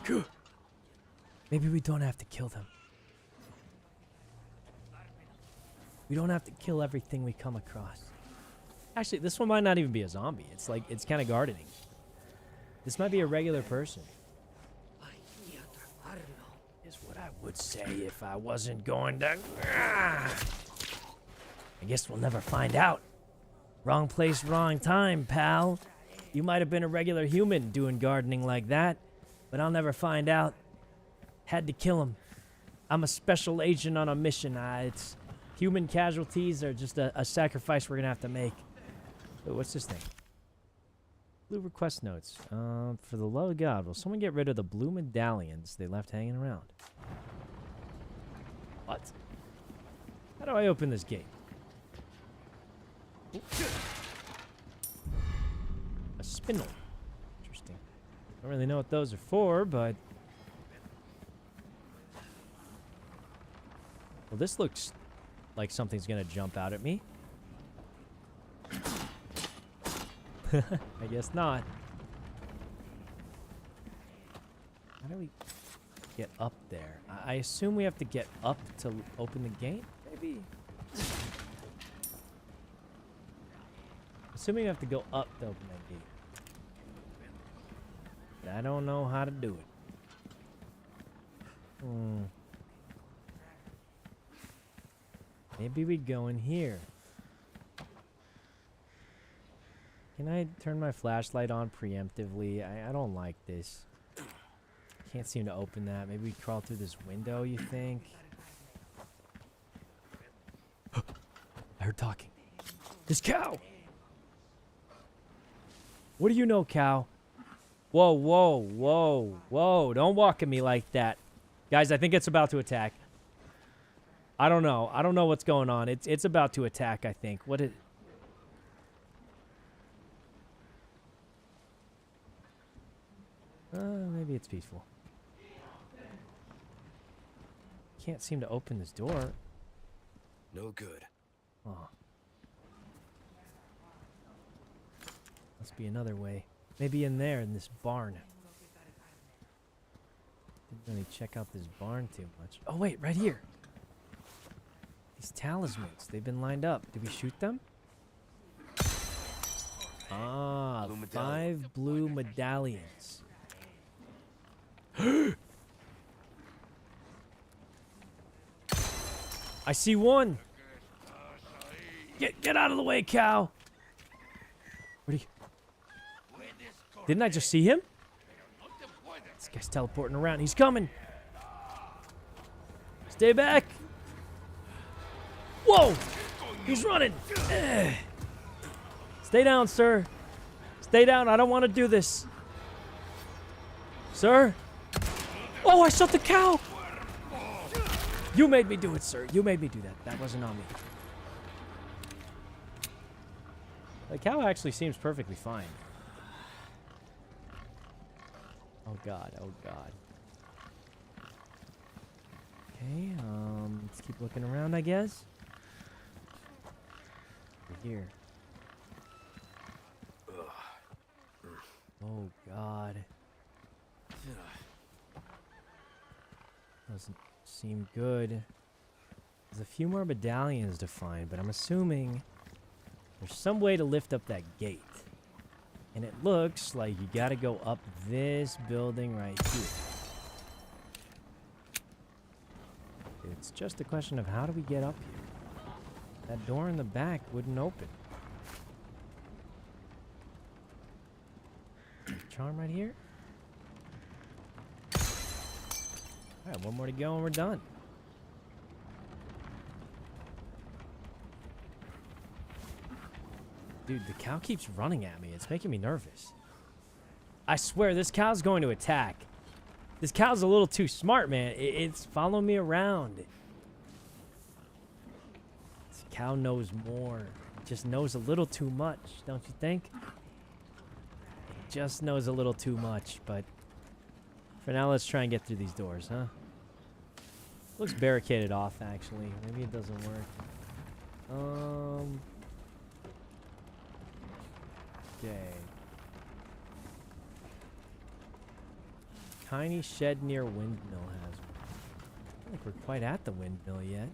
Good. Maybe we don't have to kill them. We don't have to kill everything we come across. Actually, this one might not even be a zombie. It's like, it's kind of gardening. This might be a regular person. Is what I would say if I wasn't going to... I guess we'll never find out. Wrong place, wrong time, pal. You might have been a regular human doing gardening like that, but I'll never find out. Had to kill him. I'm a special agent on a mission. It's human casualties are just a sacrifice we're gonna have to make. Wait, what's this thing? Blue request notes. For the love of God, will someone get rid of the blue medallions they left hanging around? What? How do I open this gate? Ooh. A spindle. Interesting. Don't really know what those are for, but... Well, this looks like something's gonna jump out at me. I guess not. How do we get up there? I assume we have to get up to open the gate, maybe? Assuming we have to go up to open that gate. I don't know how to do it. Maybe we go in here. Can I turn my flashlight on preemptively? I don't like this. Can't seem to open that. Maybe we crawl through this window, you think? I heard talking. This cow! What do you know, cow? Whoa, whoa, whoa, whoa. Don't walk at me like that. Guys, I think it's about to attack. I don't know. I don't know what's going on. It's about to attack, I think. What is... maybe it's peaceful. Can't seem to open this door. No good. Oh. Must be another way. Maybe in there, in this barn. Didn't really check out this barn too much. Oh, wait, right here. These talismans, they've been lined up. Did we shoot them? Ah, 5 blue medallions. I see one. Get out of the way, cow. Where'd he... Didn't I just see him? This guy's teleporting around. He's coming. Stay back. Whoa! He's running. Stay down, sir. Stay down. I don't want to do this. Sir? Oh, I shot the cow! You made me do it, sir. You made me do that. That wasn't on me. The cow actually seems perfectly fine. Oh, God. Oh, God. Okay, let's keep looking around, I guess. We're here. Oh, God. Doesn't seem good. There's a few more medallions to find, but I'm assuming there's some way to lift up that gate. And it looks like you gotta go up this building right here. It's just a question of how do we get up here? That door in the back wouldn't open. Charm right here. Alright, one more to go and we're done. Dude, the cow keeps running at me. It's making me nervous. I swear, this cow's going to attack. This cow's a little too smart, man. It's following me around. This cow knows more. It just knows a little too much, don't you think? It just knows a little too much, but for now, let's try and get through these doors, huh? Looks barricaded off, actually. Maybe it doesn't work. Okay. Tiny shed near windmill has one. I don't think we're quite at the windmill yet.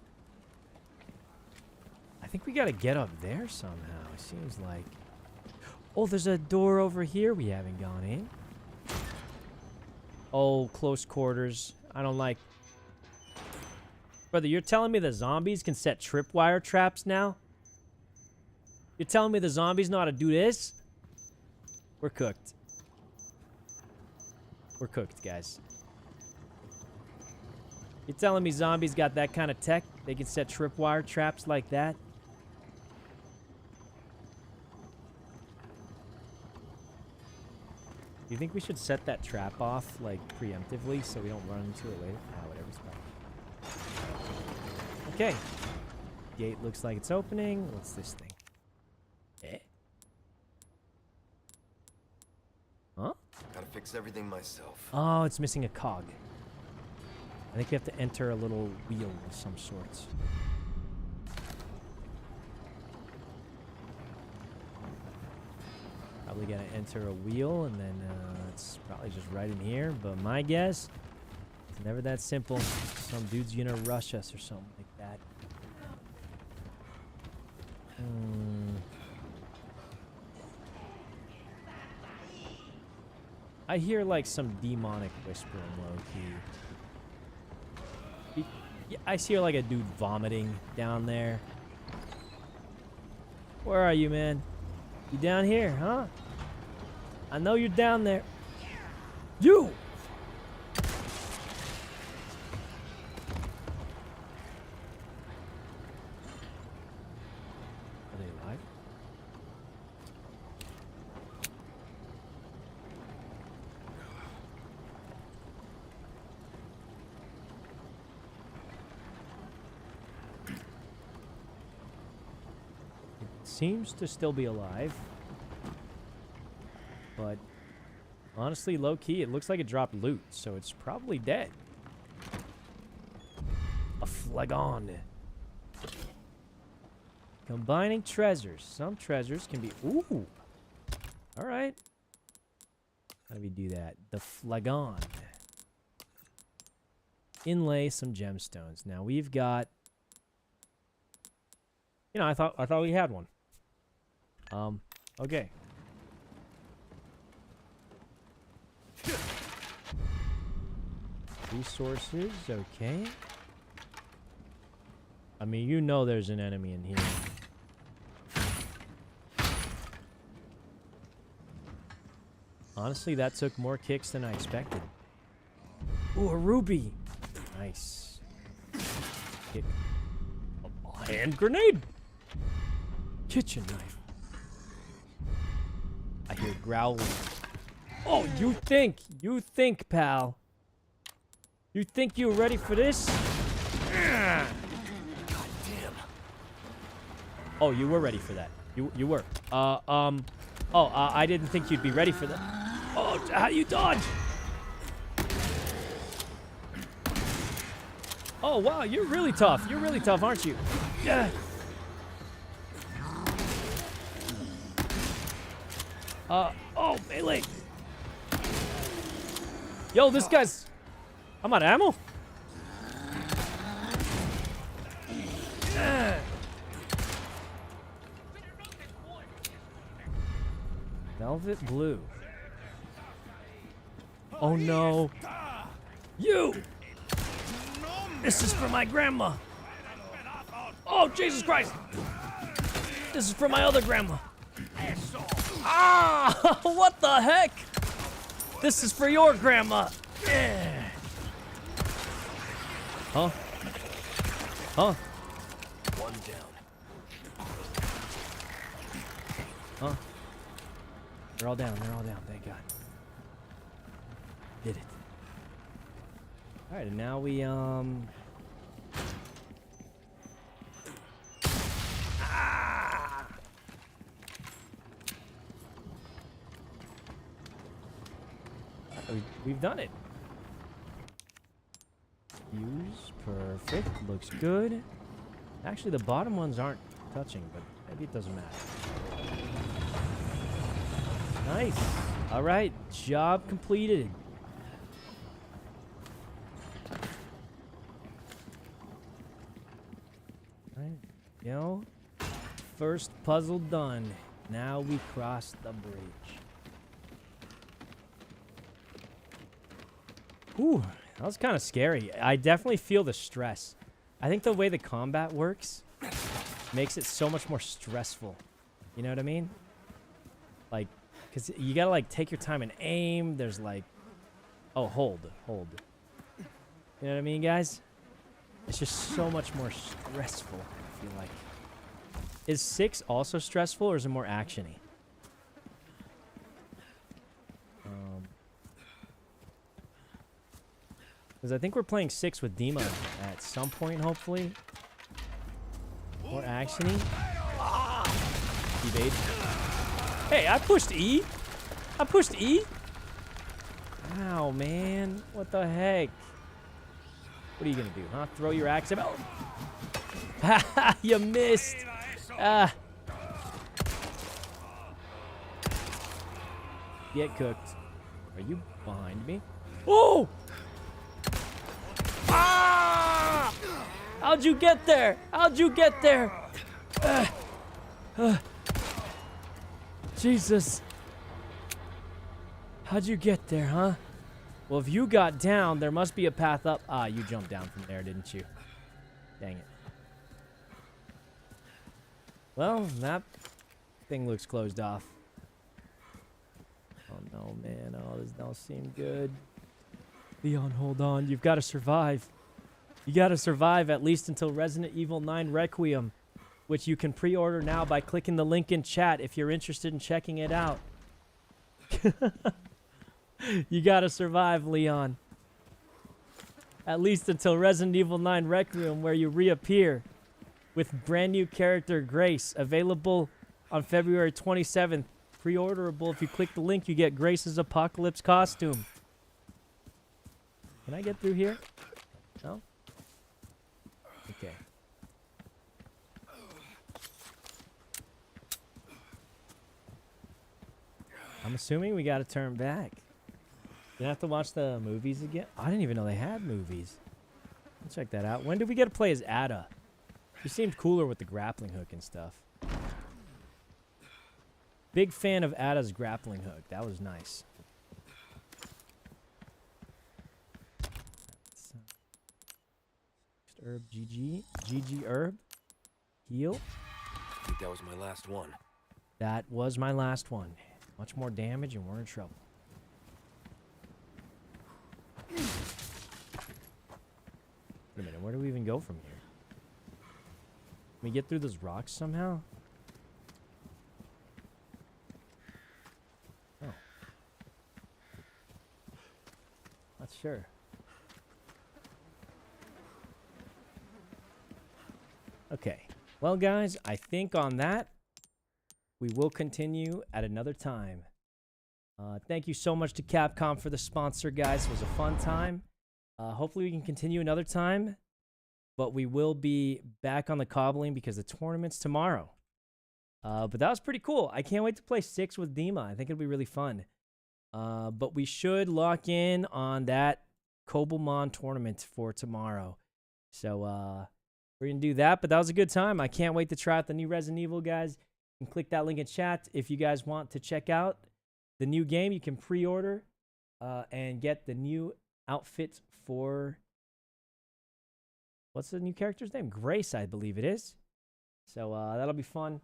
I think we gotta get up there somehow. It seems like. Oh, there's a door over here we haven't gone in. Oh, close quarters. I don't like. Brother, you're telling me the zombies can set tripwire traps now? You're telling me the zombies know how to do this? We're cooked. We're cooked, guys. You're telling me zombies got that kind of tech? They can set tripwire traps like that? Do you think we should set that trap off, like, preemptively so we don't run into it later? Ah, whatever's fine. Okay. Gate looks like it's opening. What's this thing? Eh? Huh? Gotta fix everything myself. Oh, it's missing a cog. I think we have to enter a little wheel of some sorts. Probably gotta enter a wheel, and then it's probably just right in here. But my guess, it's never that simple. Some dude's gonna rush us or something like that. I hear like some demonic whispering low-key. I hear like a dude vomiting down there. Where are you, man? You down here, huh? I know you're down there. You! Are they alive? Seems to still be alive, but honestly, low-key, it looks like it dropped loot, so it's probably dead. A flagon. Combining treasures. Some treasures can be... Ooh! Alright. How do we do that? The flagon. Inlay some gemstones. Now, we've got... You know, I thought we had one. Okay. Resources, okay. I mean, you know there's an enemy in here. Honestly, that took more kicks than I expected. Ooh, a ruby. Nice. Kick. A hand grenade. Kitchen knife. I hear growling. Oh, you think, pal. You think you're ready for this? God damn. Oh, you were ready for that. You were. I didn't think you'd be ready for that. Oh, how do you dodge? Oh, wow, you're really tough. You're really tough, aren't you? Yeah. Oh, melee. Yo, this guy's... I'm out of ammo. Velvet blue. Oh, no. You! This is for my grandma. Oh, Jesus Christ. This is for my other grandma. Ah! What the heck? This is for your grandma. Yeah. Huh? Huh? One down. Huh? They're all down. They're all down. Thank God. Did it. All right, and now we we've done it. Use. Perfect. Looks good. Actually, the bottom ones aren't touching, but maybe it doesn't matter. Nice. All right. Job completed. All right. You know, first puzzle done. Now we cross the bridge. Ooh, that was kind of scary. I definitely feel the stress. I think the way the combat works makes it so much more stressful. You know what I mean? Like, because you gotta, like, take your time and aim. There's, like... Oh, hold. You know what I mean, guys? It's just so much more stressful, I feel like. Is 6 also stressful, or is it more action-y? Because I think we're playing 6 with Dima at some point, hopefully. More action-y. Evade. Hey, I pushed E. I pushed E. Ow, man. What the heck? What are you going to do, huh? Throw your axe about? Haha, you missed. Get cooked. Are you behind me? Oh! Ah! How'd you get there? How'd you get there? Jesus. How'd you get there, huh? Well, if you got down, there must be a path up. Ah, you jumped down from there, didn't you? Dang it. Well, that thing looks closed off. Oh, no, man. Oh, this don't seem good. Leon, hold on. You've got to survive. You got to survive at least until Resident Evil 9 Requiem, which you can pre-order now by clicking the link in chat if you're interested in checking it out. You got to survive, Leon. At least until Resident Evil 9 Requiem, where you reappear with brand new character Grace, available on February 27th. Pre-orderable. If you click the link, you get Grace's Apocalypse costume. Can I get through here? No? Okay. I'm assuming we gotta turn back. You have to watch the movies again? I didn't even know they had movies. Let's check that out. When did we get to play as Ada? She seemed cooler with the grappling hook and stuff. Big fan of Ada's grappling hook. That was nice. Herb, GG. GG herb. Heal. I think that was my last one. That was my last one. Much more damage and we're in trouble. Wait a minute, where do we even go from here? Can we get through those rocks somehow? Oh. Not sure. Okay. Well, guys, I think on that, we will continue at another time. Thank you so much to Capcom for the sponsor, guys. It was a fun time. Hopefully we can continue another time. But we will be back on the cobbling because the tournament's tomorrow. But that was pretty cool. I can't wait to play 6 with Dima. I think it'll be really fun. But we should lock in on that Cobblemon tournament for tomorrow. So we're going to do that. But that was a good time. I can't wait to try out the new Resident Evil, guys. You can click that link in chat if you guys want to check out the new game. You can pre-order and get the new outfit for... What's the new character's name? Grace, I believe it is. So that'll be fun.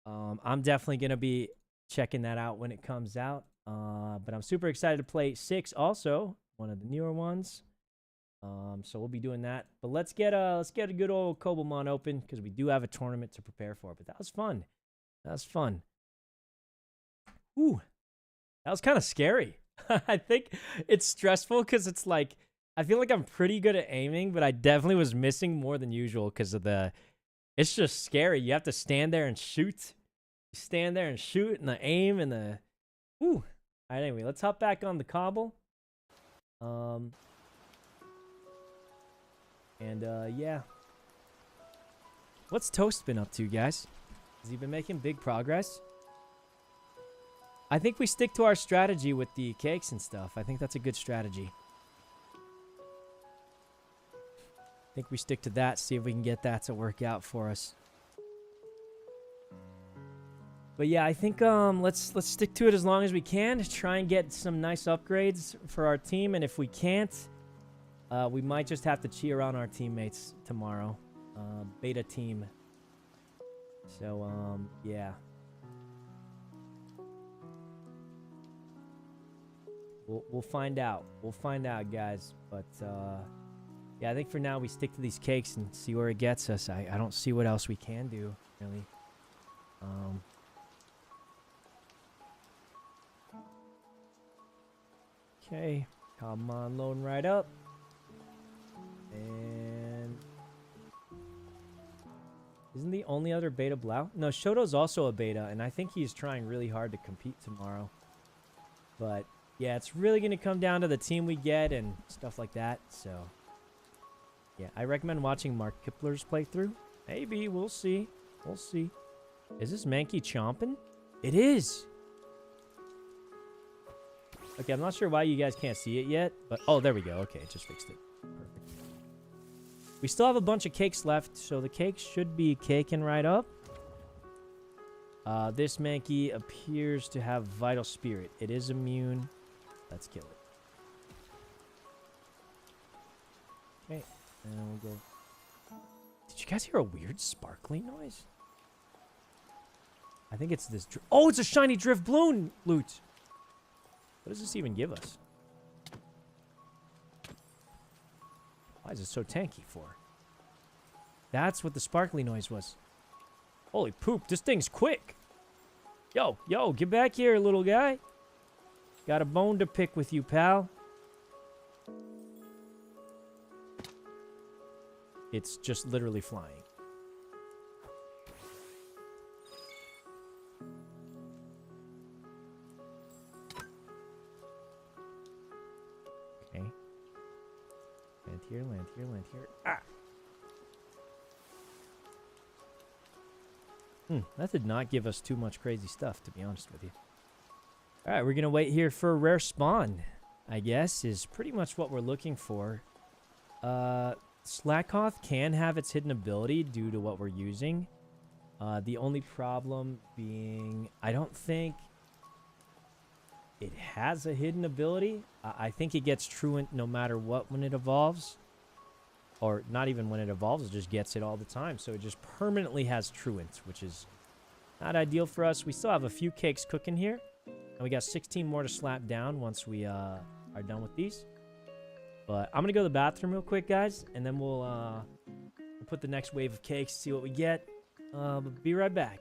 I'm definitely going to be checking that out when it comes out. But I'm super excited to play 6 also, one of the newer ones. So we'll be doing that. But let's get a good old Cobblemon open because we do have a tournament to prepare for. But that was fun. That was fun. Ooh, that was kind of scary. I think it's stressful because it's like, I feel like I'm pretty good at aiming, but I definitely was missing more than usual because of the... It's just scary. You have to stand there and shoot. You stand there and shoot and the aim and the... Ooh. All right, anyway, let's hop back on the cobble. Yeah. What's Toast been up to, guys? Has he been making big progress? I think we stick to our strategy with the cakes and stuff. I think that's a good strategy. I think we stick to that, see if we can get that to work out for us. But yeah, I think let's stick to it as long as we can. Try and get some nice upgrades for our team, and if we can't, we might just have to cheer on our teammates tomorrow. Beta team. So yeah. We'll find out. We'll find out, guys. But yeah, I think for now we stick to these cakes and see where it gets us. I don't see what else we can do, really. Okay, come on, loading right up. And isn't the only other beta Blau? No, Shoto's also a beta, and I think he's trying really hard to compete tomorrow. But yeah, it's really going to come down to the team we get and stuff like that. So yeah, I recommend watching Mark Kipler's playthrough. Maybe, we'll see. We'll see. Is this Mankey chomping? It is. Okay, I'm not sure why you guys can't see it yet, but oh, there we go. Okay, it just fixed it. Perfect. We still have a bunch of cakes left, so the cakes should be caking right up. This Mankey appears to have Vital Spirit. It is immune. Let's kill it. Okay, and we'll go. Did you guys hear a weird sparkling noise? I think it's this. Oh, it's a shiny drift balloon loot. What does this even give us? Why is it so tanky for? That's what the sparkly noise was. Holy poop, this thing's quick. Yo, get back here, little guy. Got a bone to pick with you, pal. It's just literally flying. Okay. Land here, land here, land here. Ah! That did not give us too much crazy stuff, to be honest with you. Alright, we're going to wait here for a rare spawn, I guess, is pretty much what we're looking for. Slackhoth can have its hidden ability due to what we're using. The only problem being, I don't think it has a hidden ability. I think it gets truant no matter what when it evolves. Or not even when it evolves, it just gets it all the time. So it just permanently has truant, which is not ideal for us. We still have a few cakes cooking here. And we got 16 more to slap down once we are done with these. But I'm going to go to the bathroom real quick, guys. And then we'll put the next wave of cakes, see what we get. But be right back.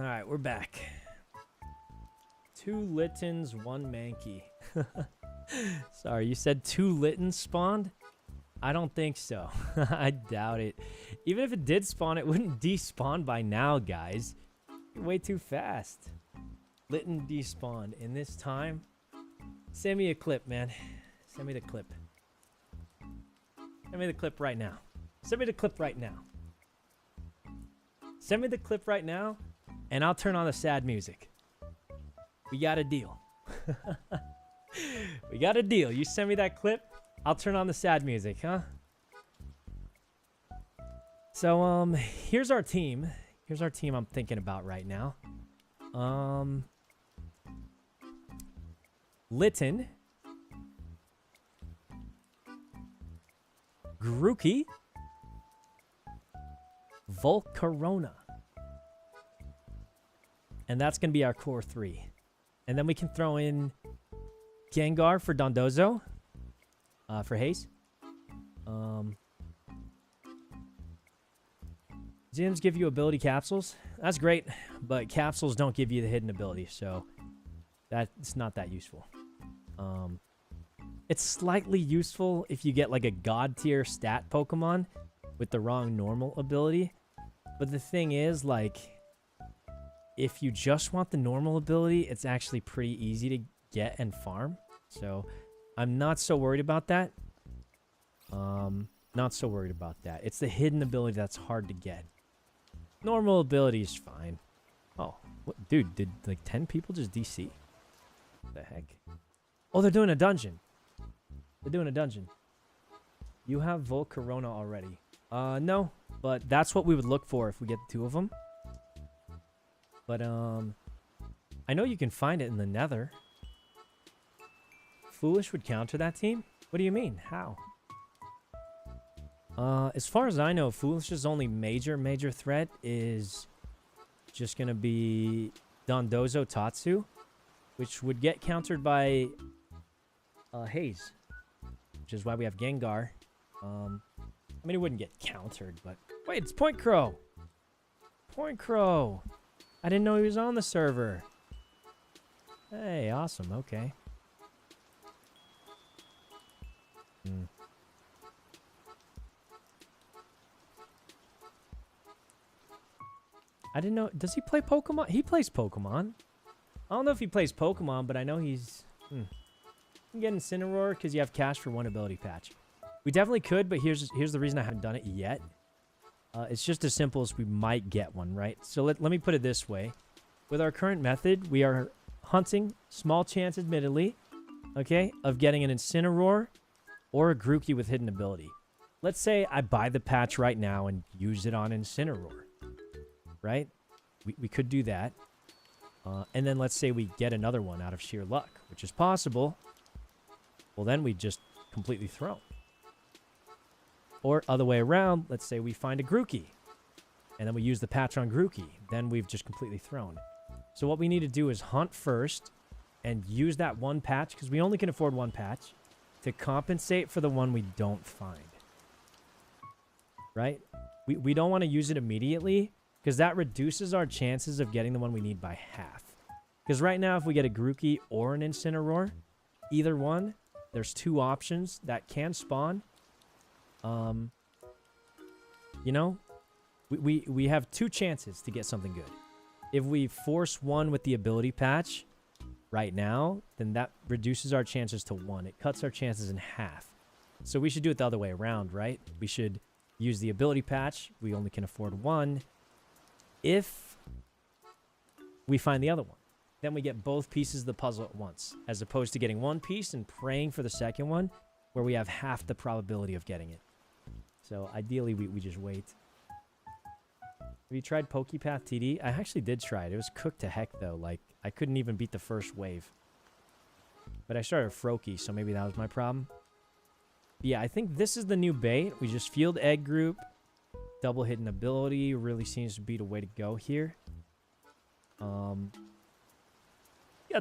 All right, we're back. 2 Littens, 1 Mankey. Sorry, you said 2 Littens spawned? I don't think so. I doubt it. Even if it did spawn, it wouldn't despawn by now, guys. Way too fast. Litten despawned in this time. Send me a clip, man. Send me the clip. Send me the clip right now. Send me the clip right now. Send me the clip right now, and I'll turn on the sad music. We got a deal. We got a deal. You send me that clip, I'll turn on the sad music, huh? So, here's our team. Here's our team I'm thinking about right now. Litten. Grookey. Volcarona. And that's going to be our core 3. And then we can throw in Gengar for Dondozo. For Haze. Gyms give you ability capsules. That's great, but capsules don't give you the hidden ability, so that's not that useful. It's slightly useful if you get like a god tier stat Pokemon with the wrong normal ability. But the thing is, like, if you just want the normal ability, it's actually pretty easy to get and farm. So I'm not so worried about that. Not so worried about that. It's the hidden ability that's hard to get. Normal ability is fine. Oh, what, dude, did like 10 people just DC? What the heck? Oh, they're doing a dungeon. They're doing a dungeon. You have Volcarona already. No, but that's what we would look for if we get the 2 of them. But, I know you can find it in the Nether. Foolish would counter that team? What do you mean? How? As far as I know, Foolish's only major threat is just gonna be Dondozo Tatsu, which would get countered by Haze, which is why we have Gengar. I mean, it wouldn't get countered, but wait, it's Point Crow. Point Crow. I didn't know he was on the server. Hey, awesome. Okay. I didn't know. Does he play Pokemon? He plays Pokemon. I don't know if he plays Pokemon, but I know he's... You can get Incineroar because you have cash for 1 ability patch. We definitely could, but here's the reason I haven't done it yet. It's just as simple as we might get one, right? So let me put it this way. With our current method, we are hunting, small chance admittedly, okay, of getting an Incineroar or a Grookey with hidden ability. Let's say I buy the patch right now and use it on Incineroar. Right? We could do that. And then let's say we get another one out of sheer luck, which is possible. Well, then we just completely throw. Or other way around, let's say we find a Grookey. And then we use the patch on Grookey. Then we've just completely thrown. So what we need to do is hunt first and use that 1 patch, because we only can afford 1 patch, to compensate for the one we don't find. Right? We don't want to use it immediately, because that reduces our chances of getting the one we need by half. Because right now, if we get a Grookey or an Incineroar, either one, there's 2 options that can spawn. You know, we have 2 chances to get something good. If we force one with the ability patch right now, then that reduces our chances to 1. It cuts our chances in half. So we should do it the other way around, right? We should use the ability patch. We only can afford 1. If we find the other one, then we get both pieces of the puzzle at once, as opposed to getting 1 piece and praying for the second one, where we have half the probability of getting it. So ideally, we just wait. Have you tried Pokepath TD? I actually did try it. It was cooked to heck, though. Like, I couldn't even beat the first wave. But I started Froakie, so maybe that was my problem. But yeah, I think this is the new bait. We just field egg group. Double hidden ability really seems to be the way to go here. Got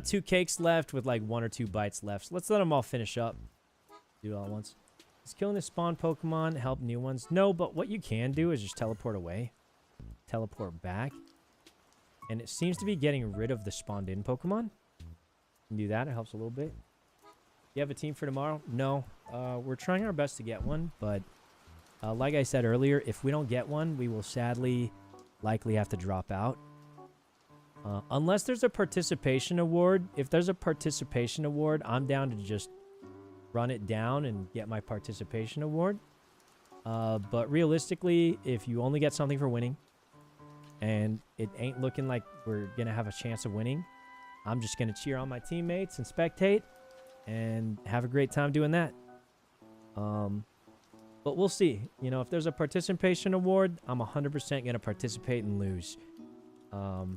2 cakes left with like 1 or 2 bites left. So let's let them all finish up. Do it all at once. Is killing the spawn Pokemon help new ones? No, but what you can do is just teleport away. Teleport back. And it seems to be getting rid of the spawned-in Pokemon. Can do that. It helps a little bit. You have a team for tomorrow? No. We're trying our best to get one, but like I said earlier, if we don't get one, we will sadly likely have to drop out. Unless there's a participation award. If there's a participation award, I'm down to just run it down and get my participation award. But realistically, if you only get something for winning, and it ain't looking like we're going to have a chance of winning, I'm just going to cheer on my teammates and spectate and have a great time doing that. But we'll see. You know, if there's a participation award, I'm 100% going to participate and lose. But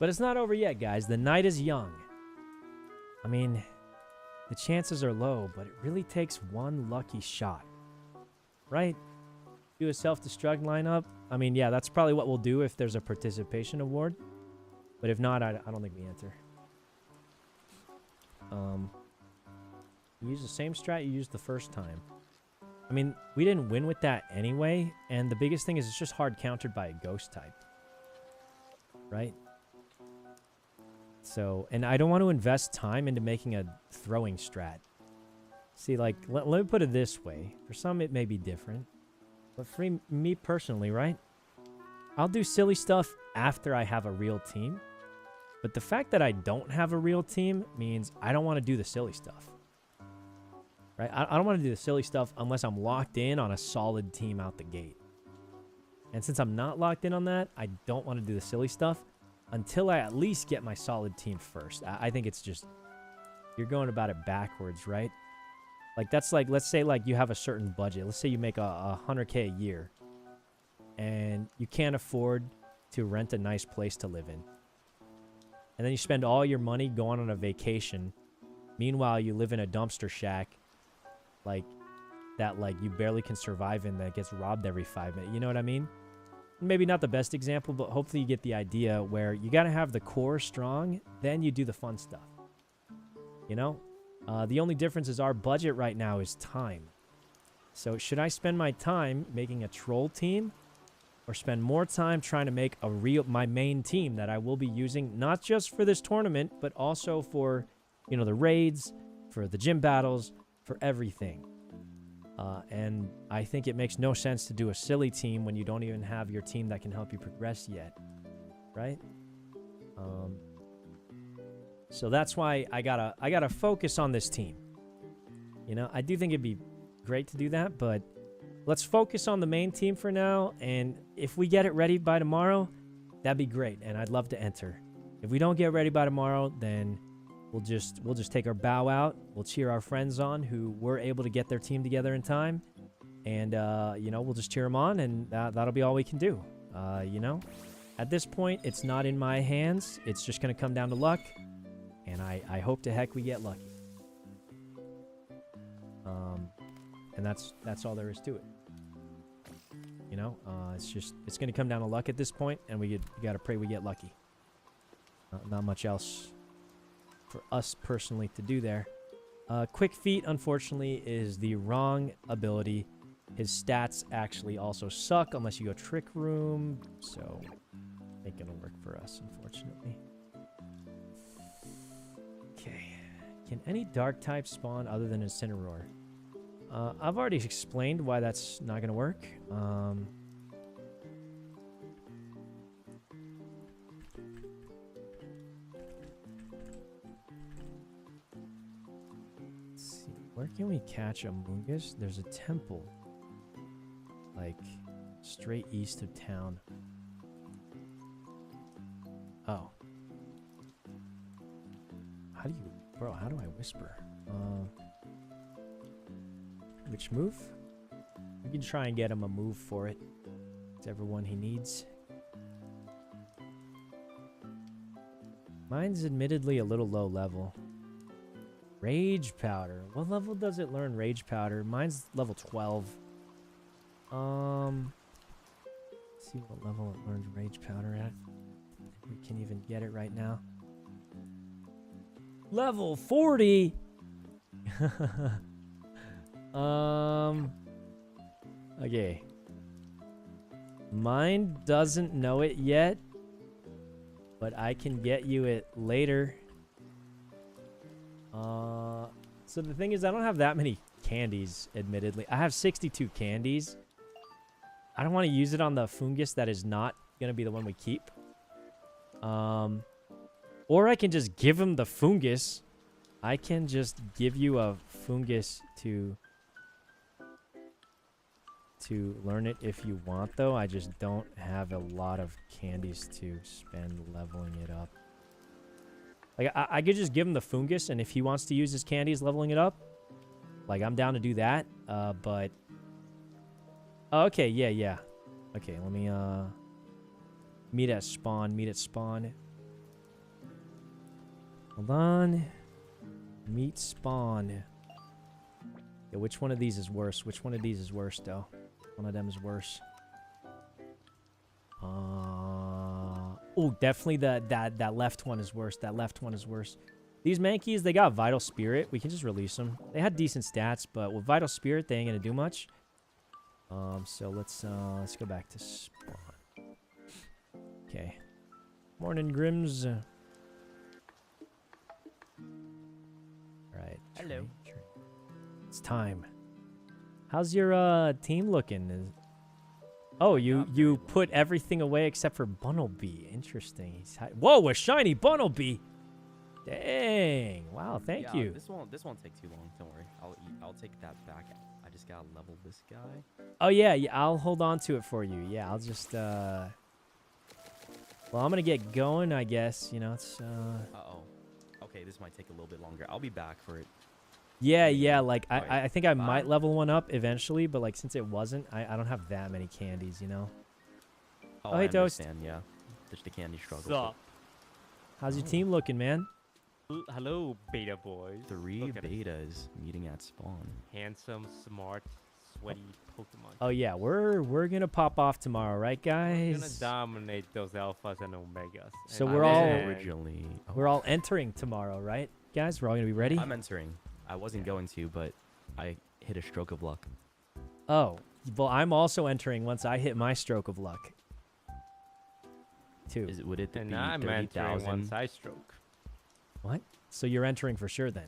it's not over yet, guys. The night is young. I mean, the chances are low, but it really takes one lucky shot. Right? Do a self-destruct lineup. I mean, yeah, that's probably what we'll do if there's a participation award. But if not, I don't think we enter. Use the same strat you used the first time. I mean, we didn't win with that anyway. And the biggest thing is it's just hard countered by a ghost type. Right? So, and I don't want to invest time into making a throwing strat. See, like, let me put it this way. For some, it may be different. But for me personally, right? I'll do silly stuff after I have a real team. But the fact that I don't have a real team means I don't want to do the silly stuff. Right? I don't want to do the silly stuff unless I'm locked in on a solid team out the gate. And since I'm not locked in on that, I don't want to do the silly stuff until I at least get my solid team first. I think it's just, you're going about it backwards, right? Like, that's like, let's say like you have a certain budget. Let's say you make a 100K a year and you can't afford to rent a nice place to live in. And then you spend all your money going on a vacation. Meanwhile, you live in a dumpster shack like that, like you barely can survive in, that gets robbed every 5 minutes. You know what I mean? Maybe not the best example, but hopefully you get the idea where you got to have the core strong, then you do the fun stuff. You know? The only difference is our budget right now is time. So should I spend my time making a troll team or spend more time trying to make my main team that I will be using not just for this tournament, but also for, you know, the raids, for the gym battles, for everything. And I think it makes no sense to do a silly team when you don't even have your team that can help you progress yet, right? So that's why I gotta focus on this team. You know, I do think it'd be great to do that, but let's focus on the main team for now. And if we get it ready by tomorrow, that'd be great, and I'd love to enter. If we don't get ready by tomorrow, then we'll just take our bow out. We'll cheer our friends on who were able to get their team together in time. And, you know, we'll just cheer them on, and that'll be all we can do. You know, at this point, it's not in my hands. It's just going to come down to luck. And I hope to heck we get lucky. And that's all there is to it. You know, it's going to come down to luck at this point, and we got to pray we get lucky. Not much else for us personally to do there. Quick Feet, unfortunately, is the wrong ability. His stats actually also suck unless you go Trick Room, so ain't gonna work for us, unfortunately. Okay, can any dark type spawn other than Incineroar? I've already explained why that's not gonna work. Where can we catch a Mungus? There's a temple, like, straight east of town. Oh. How do I whisper? Which move? We can try and get him a move for it. Whichever one he needs. Mine's admittedly a little low level. Rage Powder. What level does it learn Rage Powder? Mine's level 12. Let's see what level it learns Rage Powder at. If we can even get it right now. Level 40! Okay. Mine doesn't know it yet, but I can get you it later. So the thing is, I don't have that many candies, admittedly. I have 62 candies. I don't want to use it on the fungus that is not going to be the one we keep. Or I can just give him the fungus. I can just give you a fungus to learn it if you want, though. I just don't have a lot of candies to spend leveling it up. Like, I could just give him the fungus, and if he wants to use his candies leveling it up, like, I'm down to do that. But... Oh, okay, yeah. Okay, let me, meet at spawn. Hold on. Meet spawn. Yeah, which one of these is worse? Which one of these is worse, though? One of them is worse. Oh, definitely that left one is worse. That left one is worse. These Mankeys, they got Vital Spirit. We can just release them. They had decent stats, but with Vital Spirit, they ain't gonna do much. So let's go back to spawn. Okay. Morning, Grims. Right. Hello. It's time. How's your team looking? Oh, you put everything away except for Bunnelby. Interesting. Whoa, a shiny Bunnelby. Dang. Wow, thank you. This won't take too long. Don't worry. I'll take that back. I just gotta level this guy. Oh yeah, I'll hold on to it for you. Yeah, I'll just well, I'm gonna get going, I guess. You know, it's Uh-oh. Okay, this might take a little bit longer. I'll be back for it. Yeah, like I think I Bye. might level one up eventually, but like since it wasn't, I don't have that many candies, you know. Oh, hey I Toast. understand, yeah. Just the candy struggle. Sup? How's your team looking, man? Hello, beta boys. 3 Look at us. betas meeting at spawn. Handsome, smart, sweaty Pokemon. Oh yeah, we're gonna pop off tomorrow, right, We're guys? gonna dominate those alphas and omegas. So And we're all originally. we're all entering tomorrow, right, guys? We're all gonna be ready. I'm entering. I wasn't going to, but I hit a stroke of luck. Oh, well, I'm also entering once I hit my stroke of luck. Too. Would it And be I'm entering 30,000? once I stroke. What? So you're entering for sure then?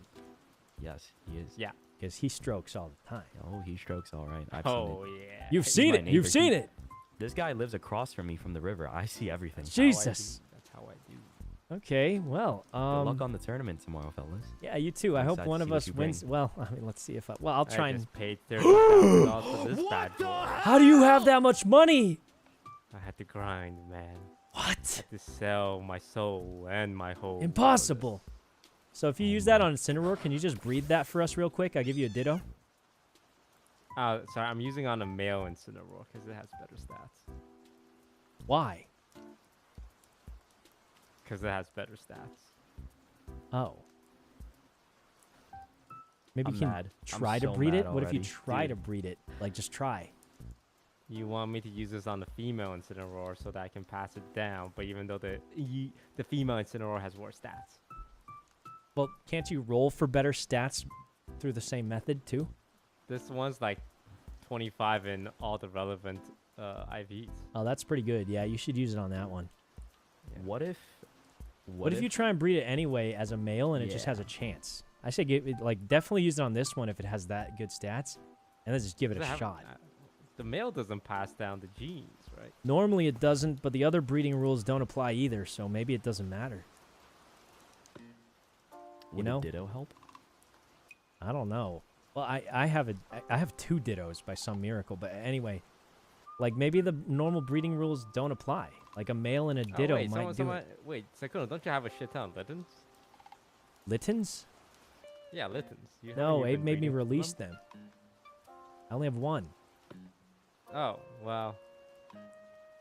Yes, he is. Yeah. Because he strokes all the time. Oh, he strokes all right. I've Oh, seen it. yeah. You've He's seen my it. You've neighbor. seen it. This guy lives across from me from the river. I see everything. Jesus. That's how I do. Okay, well, Good luck on the tournament tomorrow, fellas. Yeah, you too. I I'm hope excited one to of see what us you wins. bring. Well, I mean, let's see if I'll try I and. just paid $30,000 for this bad boy. How do you have that much money? I had to grind, man. What? I had to sell my soul and my whole. Impossible. So if you use that on Incineroar, can you just breed that for us real quick? I'll give you a Ditto. Sorry, I'm using on a male Incineroar because it has better stats. Why? Because it has better stats. Oh. Maybe I'm you can mad. I'm try to so breed mad it? What if you already. try Dude. to breed it? Like, just try. You want me to use this on the female Incineroar so that I can pass it down, but even though the female Incineroar has worse stats. Well, can't you roll for better stats through the same method, too? This one's like 25 in all the relevant IVs. Oh, that's pretty good. Yeah, you should use it on that one. Yeah. What if you try and breed it anyway as a male and it just Yeah. has a chance? I say definitely use it on this one if it has that good stats, and then just give it Does a have- shot. The male doesn't pass down the genes, right? Normally it doesn't, but the other breeding rules don't apply either, so maybe it doesn't matter. Would know? a Ditto help? I don't know. Well, I have 2 Dittos by some miracle, but anyway, like maybe the normal breeding rules don't apply. Like a male and a Ditto wait, might do it. Wait, Sykkuno, don't you have a shit ton of Littens? Littens? Yeah, Littens. You No, haven't Abe been made me breeding release them. I only have 1. Oh, well.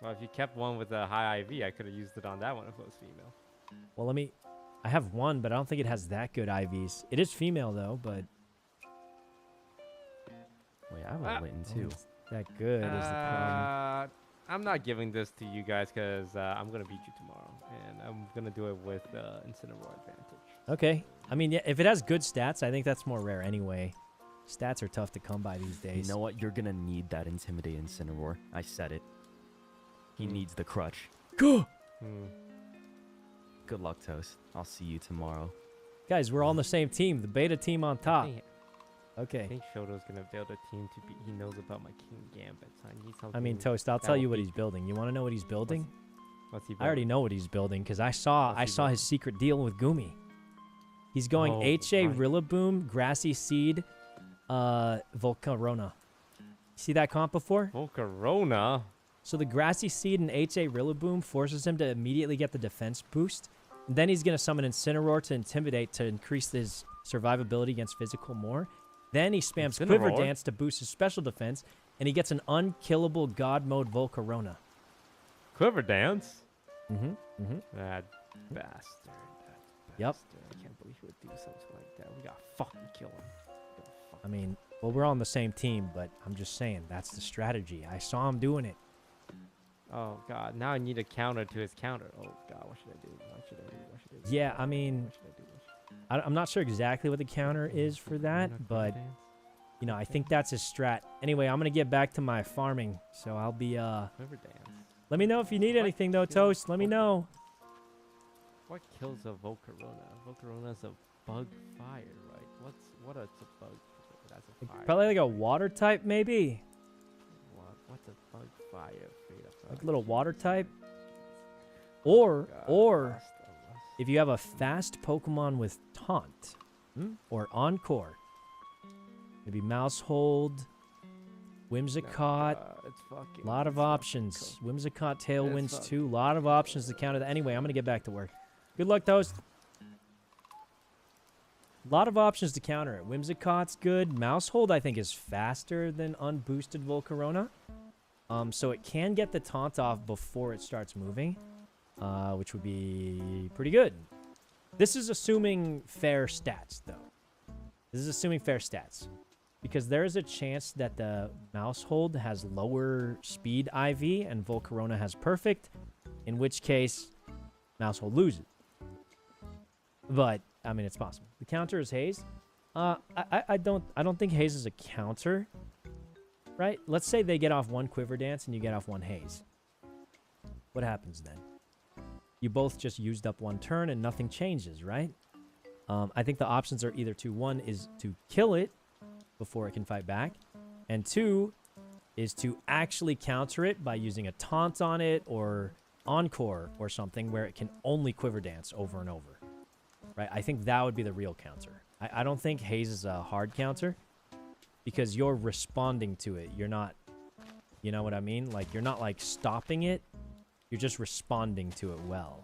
Well, if you kept one with a high IV, I could have used it on that one if it was female. Well, I have 1, but I don't think it has that good IVs. It is female though, but Wait, I have a Litten too. that good is the problem. I'm not giving this to you guys because I'm going to beat you tomorrow. And I'm going to do it with Incineroar advantage. Okay. I mean, yeah, if it has good stats, I think that's more rare anyway. Stats are tough to come by these days. You know what? You're gonna need that Intimidate Incineroar. I said it. He needs the crutch. Go! Good luck, Toast. I'll see you tomorrow. Guys, we're all on the same team. The beta team on top. I Okay. think Shoto's gonna build a team to be. He knows about my King Gambit, so I need something. I mean, Toast, I'll that tell will you what be- he's building. You want to know what he's building? What's he I already building? know what he's building because I saw What's he his secret deal with Gumi. He's going Oh, HA right. Rillaboom, Grassy Seed, Volcarona. See that comp before? Volcarona. So the Grassy Seed and HA Rillaboom forces him to immediately get the defense boost. Then he's going to summon Incineroar to Intimidate to increase his survivability against physical more. Then he spams Quiver Incineroar? Dance to boost his special defense, and he gets an unkillable God Mode Volcarona. Quiver Dance. Mm-hmm. Mm-hmm. That bastard. Yep. I can't believe he would do something like that. We gotta fucking kill him. I mean, well, we're on the same team, but I'm just saying that's the strategy. I saw him doing it. Oh god, now I need a counter to his counter. Oh god, what should I do? What should I do? What should I do? Yeah, I mean, What should I do? What should I'm not sure exactly what the counter is for that, but you know, I think that's his strat. Anyway, I'm gonna get back to my farming, so I'll be Quiver Dance. Let me know if you need anything though, Toast. Let me know. What kills a Volcarona? Volcarona's a bug fire, right? What is a bug? That's a fire. Probably like a water type, maybe. What's a bug fire? Like a little water type. Or if you have a fast Pokemon with Taunt or Encore, maybe Mouse Hold, Whimsicott. A lot of options. Whimsicott, Tailwinds too. A lot of options to counter that. Anyway, I'm gonna get back to work. Good luck, Toast. A lot of options to counter it. Whimsicott's good. Mouse Hold, I think, is faster than unboosted Volcarona. So it can get the taunt off before it starts moving, which would be pretty good. This is assuming fair stats, though. This is assuming fair stats. Because there is a chance that the Mouse Hold has lower speed IV and Volcarona has perfect, in which case Mouse Hold loses. But I mean, it's possible. The counter is Haze. I don't think Haze is a counter, right? Let's say they get off one Quiver Dance and you get off one Haze. What happens then? You both just used up one turn and nothing changes, right? I think the options are either one is to kill it before it can fight back, and 2 is to actually counter it by using a taunt on it or Encore or something where it can only Quiver Dance over and over. Right? I think that would be the real counter. I don't think Haze is a hard counter because you're responding to it. You're not, you know what I mean? Like, you're not like stopping it. You're just responding to it well.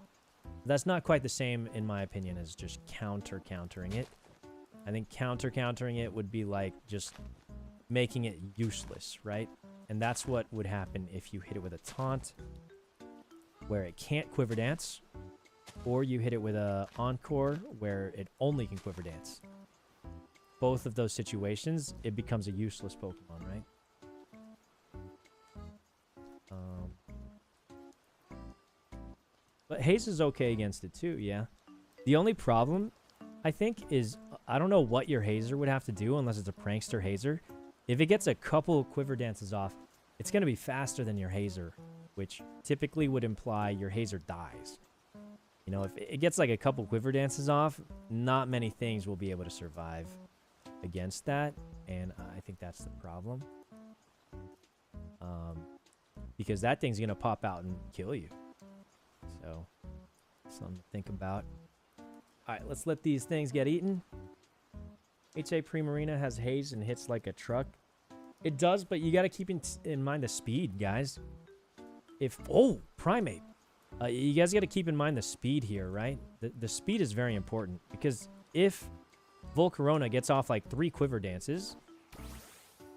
That's not quite the same, in my opinion, as just countering it. I think countering it would be like just making it useless, right? And that's what would happen if you hit it with a taunt where it can't Quiver Dance, or you hit it with a Encore where it only can Quiver Dance. Both of those situations, it becomes a useless Pokemon, right? But Haze is okay against it too, yeah. The only problem, I think, is I don't know what your Hazer would have to do unless it's a Prankster Hazer. If it gets a couple Quiver Dances off, it's going to be faster than your Hazer, which typically would imply your Hazer dies. You know, if it gets like a couple Quiver Dances off, not many things will be able to survive against that, and I think that's the problem. Because that thing's going to pop out and kill you. So, something to think about. Alright, let's let these things get eaten. HA Primarina has Haze and hits like a truck. It does, but you got to keep in mind the speed, guys. Oh, Primate. You guys got to keep in mind the speed here, right? The speed is very important, because if Volcarona gets off like 3 Quiver Dances,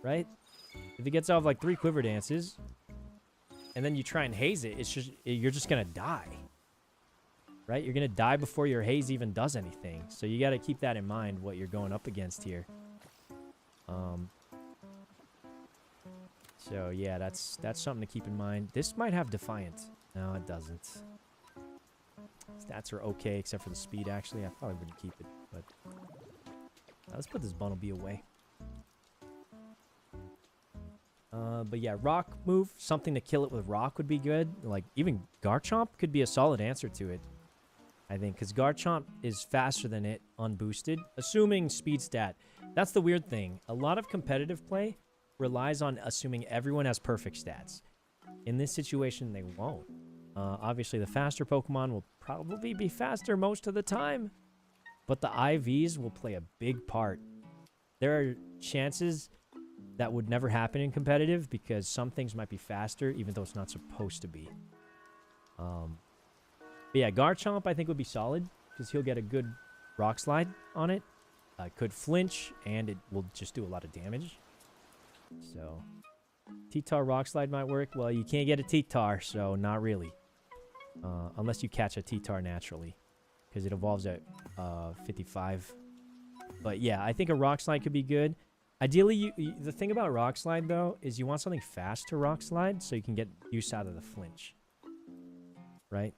right? If it gets off like 3 Quiver Dances, and then you try and Haze it, you're just going to die. Right? You're going to die before your Haze even does anything. So you got to keep that in mind, what you're going up against here. So yeah, that's something to keep in mind. This might have Defiant. No, it doesn't. Stats are okay, except for the speed, actually. I probably wouldn't keep it, but... let's put this Bunnelby away. But yeah, Rock move. Something to kill it with Rock would be good. Like, even Garchomp could be a solid answer to it. I think, because Garchomp is faster than it unboosted, assuming speed stat. That's the weird thing. A lot of competitive play relies on assuming everyone has perfect stats. In this situation, they won't. Obviously, the faster Pokemon will probably be faster most of the time, but the IVs will play a big part. There are chances that would never happen in competitive because some things might be faster, even though it's not supposed to be. But yeah, Garchomp I think would be solid because he'll get a good Rock Slide on it. Could flinch, and it will just do a lot of damage. So, T-Tar Rock Slide might work. Well, you can't get a T-Tar, so not really. Unless you catch a T-Tar naturally, because it evolves at 55. But yeah, I think a Rock Slide could be good. Ideally, the thing about Rock Slide, though, is you want something fast to Rock Slide so you can get use out of the flinch. Right?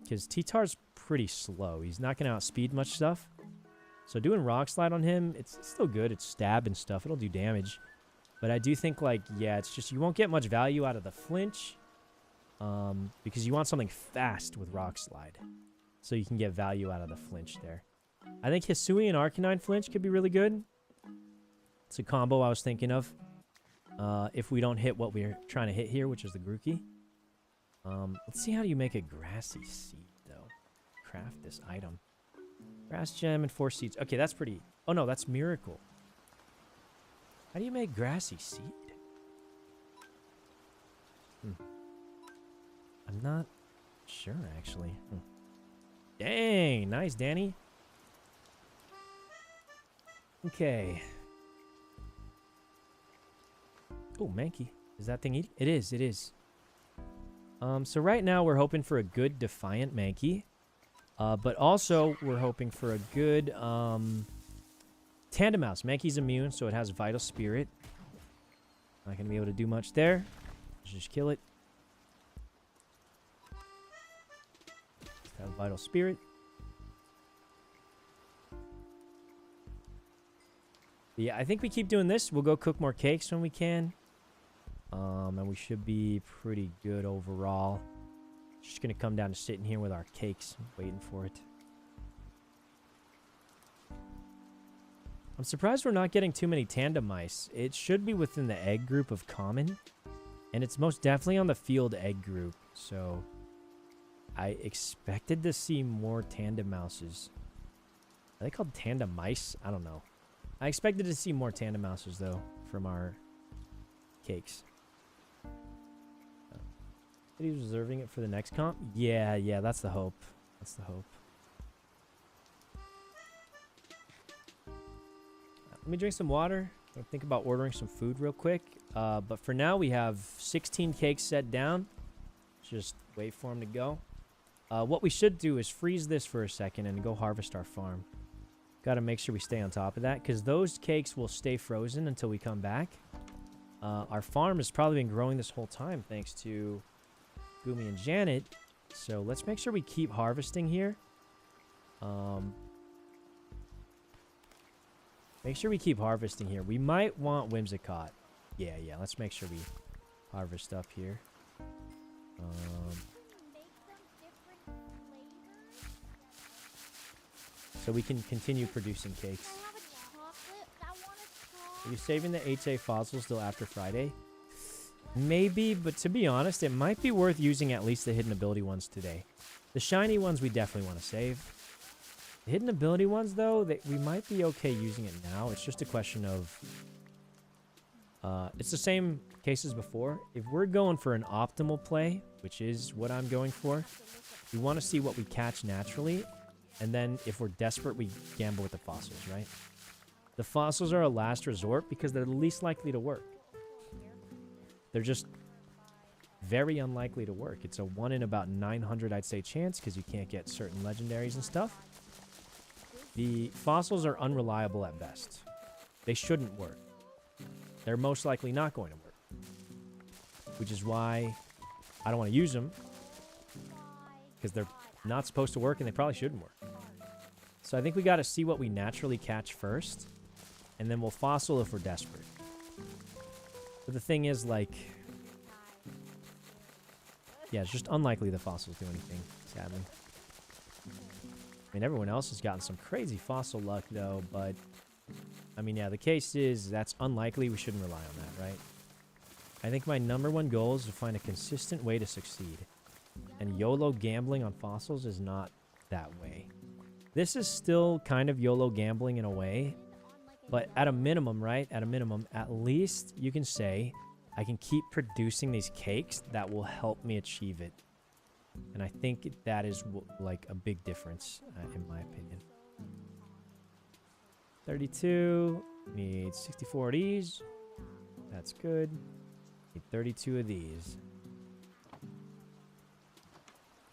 Because T-Tar's pretty slow. He's not going to outspeed much stuff. So doing Rock Slide on him, it's still good. It's stab and stuff. It'll do damage. But I do think, like, yeah, it's just you won't get much value out of the flinch. Because you want something fast with Rock Slide. So you can get value out of the flinch there. I think Hisui and Arcanine flinch could be really good. It's a combo I was thinking of. If we don't hit what we're trying to hit here, which is the Grookey. Let's see how you make a Grassy Seed, though. Craft this item. Grass Gem and 4 seeds. Okay, that's pretty... Oh, no, that's Miracle. How do you make Grassy Seed? I'm not sure, actually. Dang, nice, Danny. Okay. Oh, Mankey. Is that thing eating? It is, it is. So right now we're hoping for a good Defiant Mankey. But also we're hoping for a good Tandemaus. Mankey's immune, so it has Vital Spirit. Not going to be able to do much there. Let's just kill it. Have Vital Spirit. But yeah, I think we keep doing this. We'll go cook more cakes when we can. And we should be pretty good overall. Just going to come down to sitting here with our cakes, waiting for it. I'm surprised we're not getting too many Tandem Mice. It should be within the egg group of common. And it's most definitely on the field egg group. So I expected to see more Tandem Mouses. Are they called Tandem Mice? I don't know. I expected to see more Tandem Mouses, though, from our cakes. He's reserving it for the next comp? Yeah, that's the hope. That's the hope. Let me drink some water. I'll think about ordering some food real quick. But for now, we have 16 cakes set down. Just wait for them to go. What we should do is freeze this for a second and go harvest our farm. Got to make sure we stay on top of that, because those cakes will stay frozen until we come back. Our farm has probably been growing this whole time, thanks to Gumi and Janet. So let's make sure we keep harvesting here. Make sure we keep harvesting here. We might want Whimsicott. Yeah, let's make sure we harvest up here. So we can continue producing cakes. Are you saving the HA fossils till after Friday? Maybe, but to be honest, it might be worth using at least the hidden ability ones today. The shiny ones we definitely want to save. The hidden ability ones, though, we might be okay using it now. It's just a question of... it's the same case as before. If we're going for an optimal play, which is what I'm going for, we want to see what we catch naturally. And then if we're desperate, we gamble with the fossils, right? The fossils are a last resort because they're the least likely to work. They're just very unlikely to work. It's a 1 in about 900, I'd say, chance because you can't get certain legendaries and stuff. The fossils are unreliable at best. They shouldn't work. They're most likely not going to work. Which is why I don't want to use them. Because they're not supposed to work and they probably shouldn't work. So I think we got to see what we naturally catch first. And then we'll fossil if we're desperate. But the thing is, like... Yeah, it's just unlikely the fossils do anything, sadly. mean, everyone else has gotten some crazy fossil luck, though, but... I mean, yeah, the case is that's unlikely. We shouldn't rely on that, right? I think my #1 goal is to find a consistent way to succeed. And YOLO gambling on fossils is not that way. This is still kind of YOLO gambling in a way. But at a minimum, right? At a minimum, at least you can say, I can keep producing these cakes that will help me achieve it. And I think that is like a big difference, in my opinion. 32. Need 64 of these. That's good. Need 32 of these.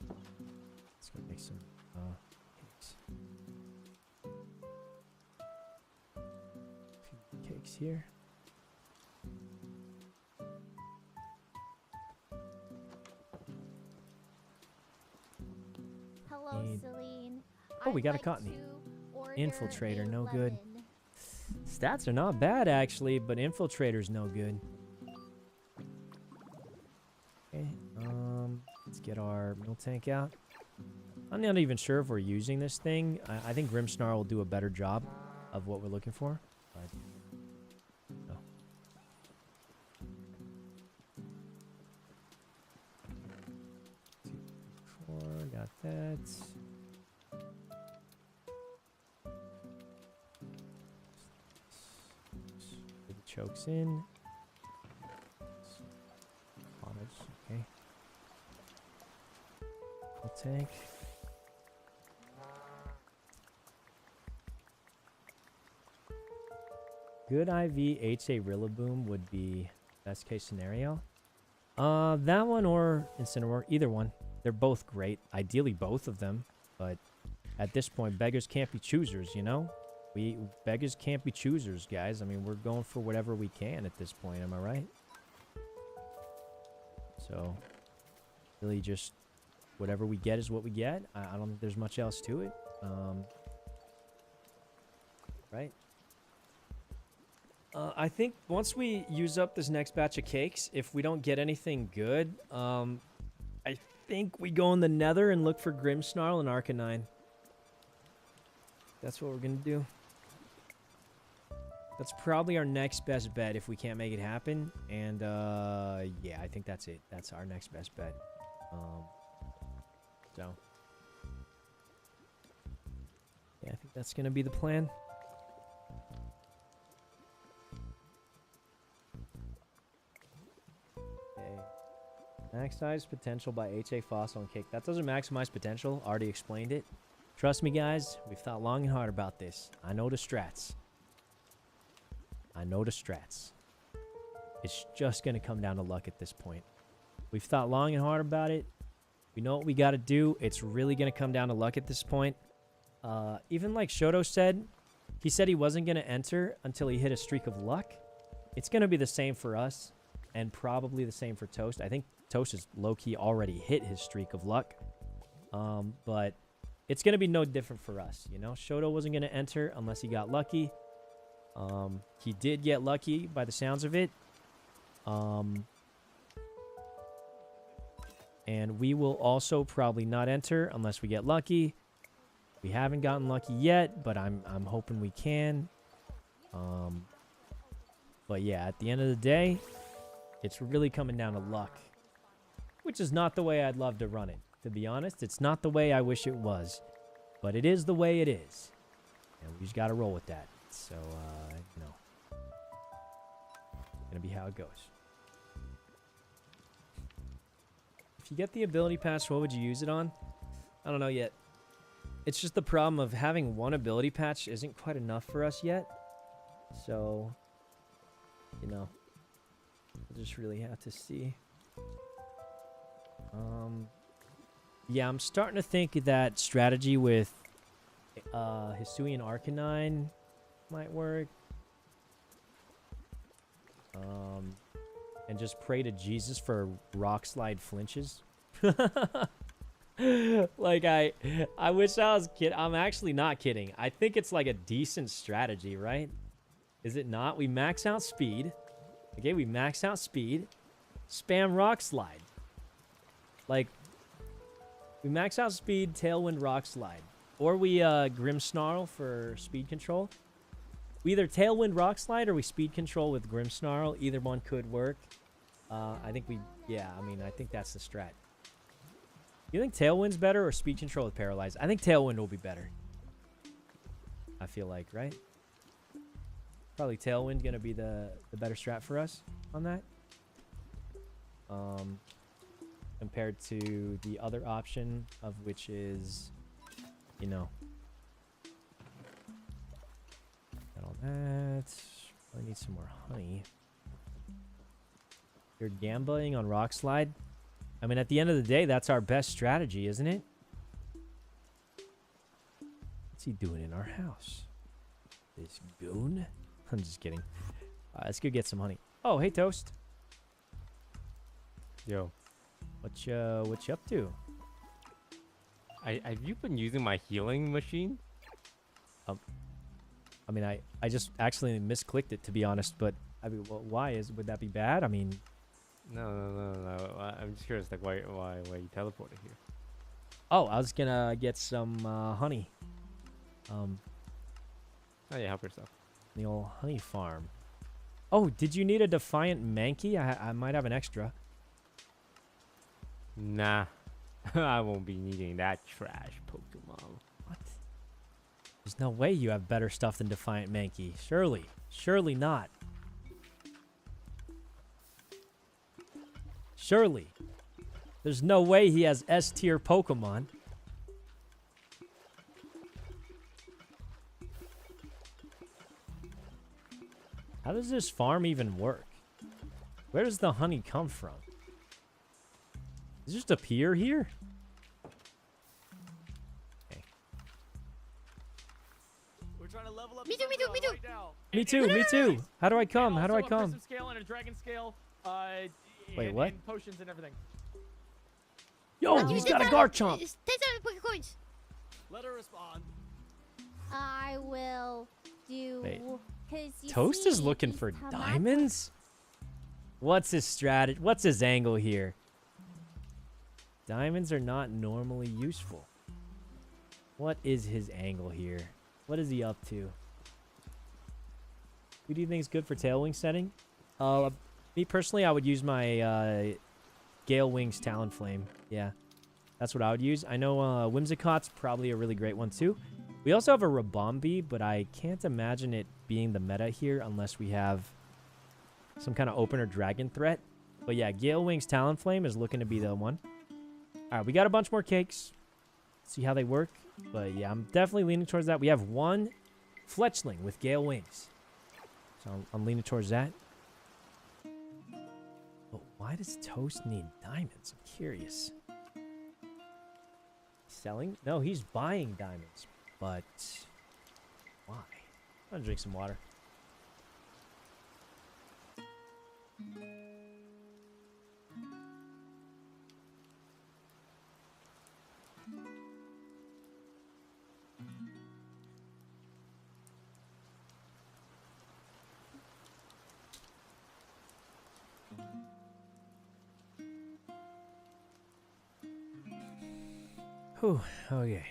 Let's go make some cakes. Cakes here. Hello, Celine. Oh, we got a Cottony. Infiltrator, no good. Stats are not bad, actually, but Infiltrator's no good. Okay, let's get our mill tank out. I'm not even sure if we're using this thing. I think Grimmsnarl will do a better job of what we're looking for. But, no. Got that. Put the chokes in. Bottles, okay. Full tank. Good IV HA Rillaboom would be best case scenario. That one or Incineroar, either one. They're both great. Ideally, both of them. But at this point, beggars can't be choosers, you know? Beggars can't be choosers, guys. I mean, we're going for whatever we can at this point. Am I right? So, really just whatever we get is what we get. I don't think there's much else to it. Right? I think once we use up this next batch of cakes, if we don't get anything good, I think we go in the Nether and look for Grimmsnarl and Arcanine. That's what we're gonna do. That's probably our next best bet if we can't make it happen. And yeah, I think that's it. That's our next best bet. So yeah, I think that's gonna be the plan. Maximize potential by HA Fossil and Cake. That doesn't maximize potential. Already explained it. Trust me, guys. We've thought long and hard about this. I know the strats. I know the strats. It's just going to come down to luck at this point. We've thought long and hard about it. We know what we got to do. It's really going to come down to luck at this point. Even like Shoto said, he said he wasn't going to enter until he hit a streak of luck. It's going to be the same for us and probably the same for Toast. I think Toast has low-key already hit his streak of luck. But it's going to be no different for us, you know? Shoto wasn't going to enter unless he got lucky. He did get lucky by the sounds of it. And we will also probably not enter unless we get lucky. We haven't gotten lucky yet, but I'm hoping we can. But yeah, at the end of the day, it's really coming down to luck. Which is not the way I'd love to run it. To be honest, it's not the way I wish it was. But it is the way it is. And we just got to roll with that. So, you know. Gonna be how it goes. If you get the ability patch, what would you use it on? I don't know yet. It's just the problem of having one ability patch isn't quite enough for us yet. So, you know. We'll just really have to see. Yeah, I'm starting to think that strategy with Hisuian Arcanine might work. And just pray to Jesus for rock slide flinches. Like, I wish I was kidding. I'm actually not kidding. I think it's like a decent strategy, right? Is it not? We max out speed. Okay, we max out speed. Spam rock slide. Like, we max out speed, tailwind, rock slide. Or we Grim Snarl for speed control. We either Tailwind Rock Slide or we speed control with Grim Snarl. Either one could work. I think we... Yeah, I mean, I think that's the strat. You think Tailwind's better or speed control with Paralyze? I think Tailwind will be better. I feel like, right? Probably Tailwind gonna be the better strat for us on that. Compared to the other option of which is, you know, got all that. Probably need some more honey. You're gambling on Rock Slide. I mean, at the end of the day, that's our best strategy, isn't it? What's he doing in our house? This goon? I'm just kidding. Let's go get some honey. Oh, hey, Toast. Yo. What you up to? Have you been using my healing machine? I mean, I just actually misclicked it, to be honest, but I mean, why would that be bad? I mean, No. I'm just curious, like, why you teleported here? Oh, I was gonna get some honey. Oh yeah, help yourself. The old honey farm. Oh, did you need a Defiant Mankey? I might have an extra. Nah, I won't be needing that trash Pokemon. What? There's no way you have better stuff than Defiant Mankey. Surely not. Surely. There's no way he has S-tier Pokemon. How does this farm even work? Where does the honey come from? Does it just appear here? Okay. We're trying to level up. Me too. Me too. How do I come? How do I A come? prism scale and a dragon scale. Wait, and, what? And potions and everything. Yo, he's got a Garchomp. 10,000 Poké Coins. Let her respond. I will do. Wait. 'Cause you Toast see, is looking he's for come up diamonds? What's his strategy? What's his angle here? Diamonds are not normally useful. What is his angle here? What is he up to? Who do you think is good for Tailwing setting? Me personally, I would use my Gale Wings Talonflame. Yeah, that's what I would use. I know Whimsicott's probably a really great one too. We also have a Rabombi, but I can't imagine it being the meta here unless we have some kind of opener dragon threat. But yeah, Gale Wings Talonflame is looking to be the one. All right, we got a bunch more cakes. See how they work. But yeah, I'm definitely leaning towards that. We have one Fletchling with Gale Wings. So I'm leaning towards that. But why does Toast need diamonds? I'm curious. Selling? No, he's buying diamonds. But why? I'm gonna drink some water. Whew, okay.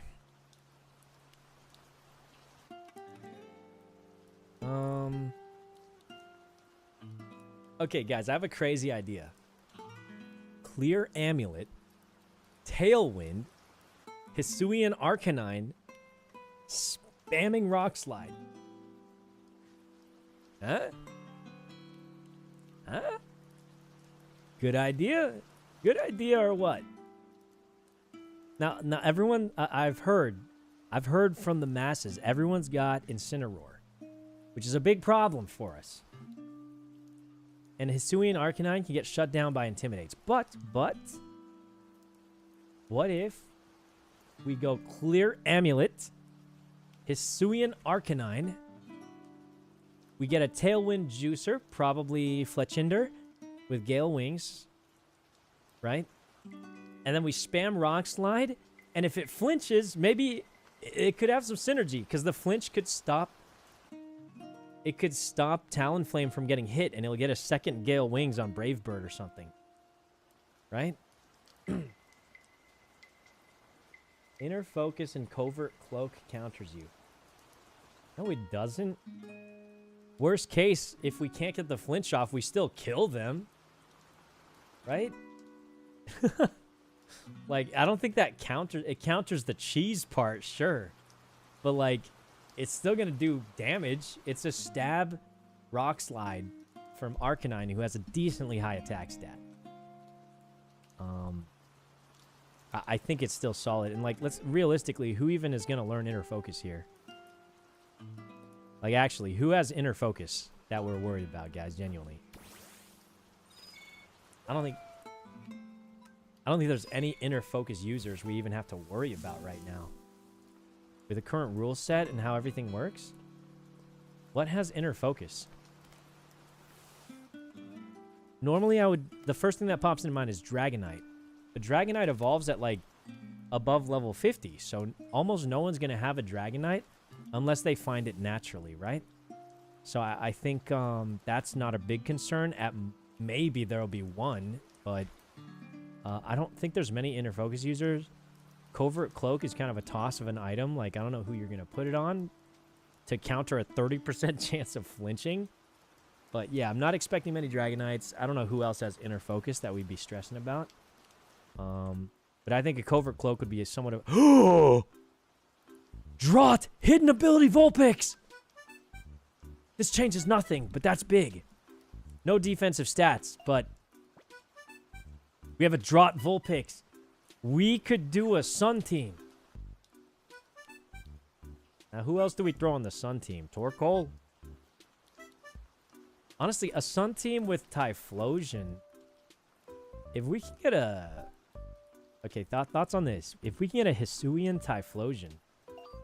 Okay, guys, I have a crazy idea. Clear Amulet, Tailwind, Hisuian Arcanine, spamming Rock Slide. Huh? Huh? Good idea? Good idea or what? Now everyone, I've heard from the masses, everyone's got Incineroar, which is a big problem for us. And Hisuian Arcanine can get shut down by Intimidates. But, what if we go Clear Amulet, Hisuian Arcanine, we get a Tailwind Juicer, probably Fletchinder, with Gale Wings, right? And then we spam Rock Slide, and if it flinches, maybe it could have some synergy, because the flinch could stop... It could stop Talonflame from getting hit, and it'll get a second Gale Wings on Brave Bird or something. Right? Inner focus and covert cloak counters you. No, it doesn't. Worst case, if we can't get the flinch off, we still kill them. Right? Like, I don't think that counters... It counters the cheese part, sure. But, like, it's still going to do damage. It's a stab rock slide from Arcanine, who has a decently high attack stat. I think it's still solid. And, like, let's... Realistically, who even is going to learn inner focus here? Like, actually, who has inner focus that we're worried about, guys? Genuinely. I don't think there's any inner focus users we even have to worry about right now. With the current rule set and how everything works. What has inner focus? Normally, the first thing that pops into mind is Dragonite. The Dragonite evolves at, like, above level 50. So almost no one's going to have a Dragonite unless they find it naturally, right? So I think that's not a big concern. Maybe there'll be one, but I don't think there's many inner focus users. Covert Cloak is kind of a toss of an item. Like, I don't know who you're going to put it on to counter a 30% chance of flinching. But yeah, I'm not expecting many Dragonites. I don't know who else has inner focus that we'd be stressing about. But I think a Covert Cloak would be somewhat of... Draught! Hidden ability Vulpix! This changes nothing, but that's big. No defensive stats, but... We have a Draught Vulpix. We could do a Sun team. Now, who else do we throw on the Sun team? Torkoal? Honestly, a Sun team with Typhlosion. If we can get a... Okay, thoughts on this. If we can get a Hisuian Typhlosion.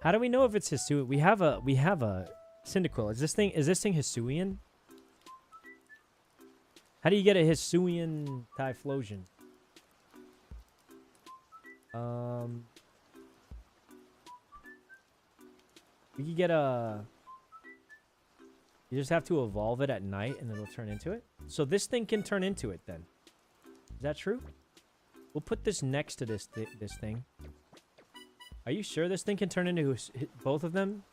How do we know if it's Hisuian? We have a Cyndaquil. Is this thing Hisuian? How do you get a Hisuian Typhlosion? We could get a... You just have to evolve it at night and it'll turn into it. So this thing can turn into it then. Is that true? We'll put this next to this thing. Are you sure this thing can turn into both of them?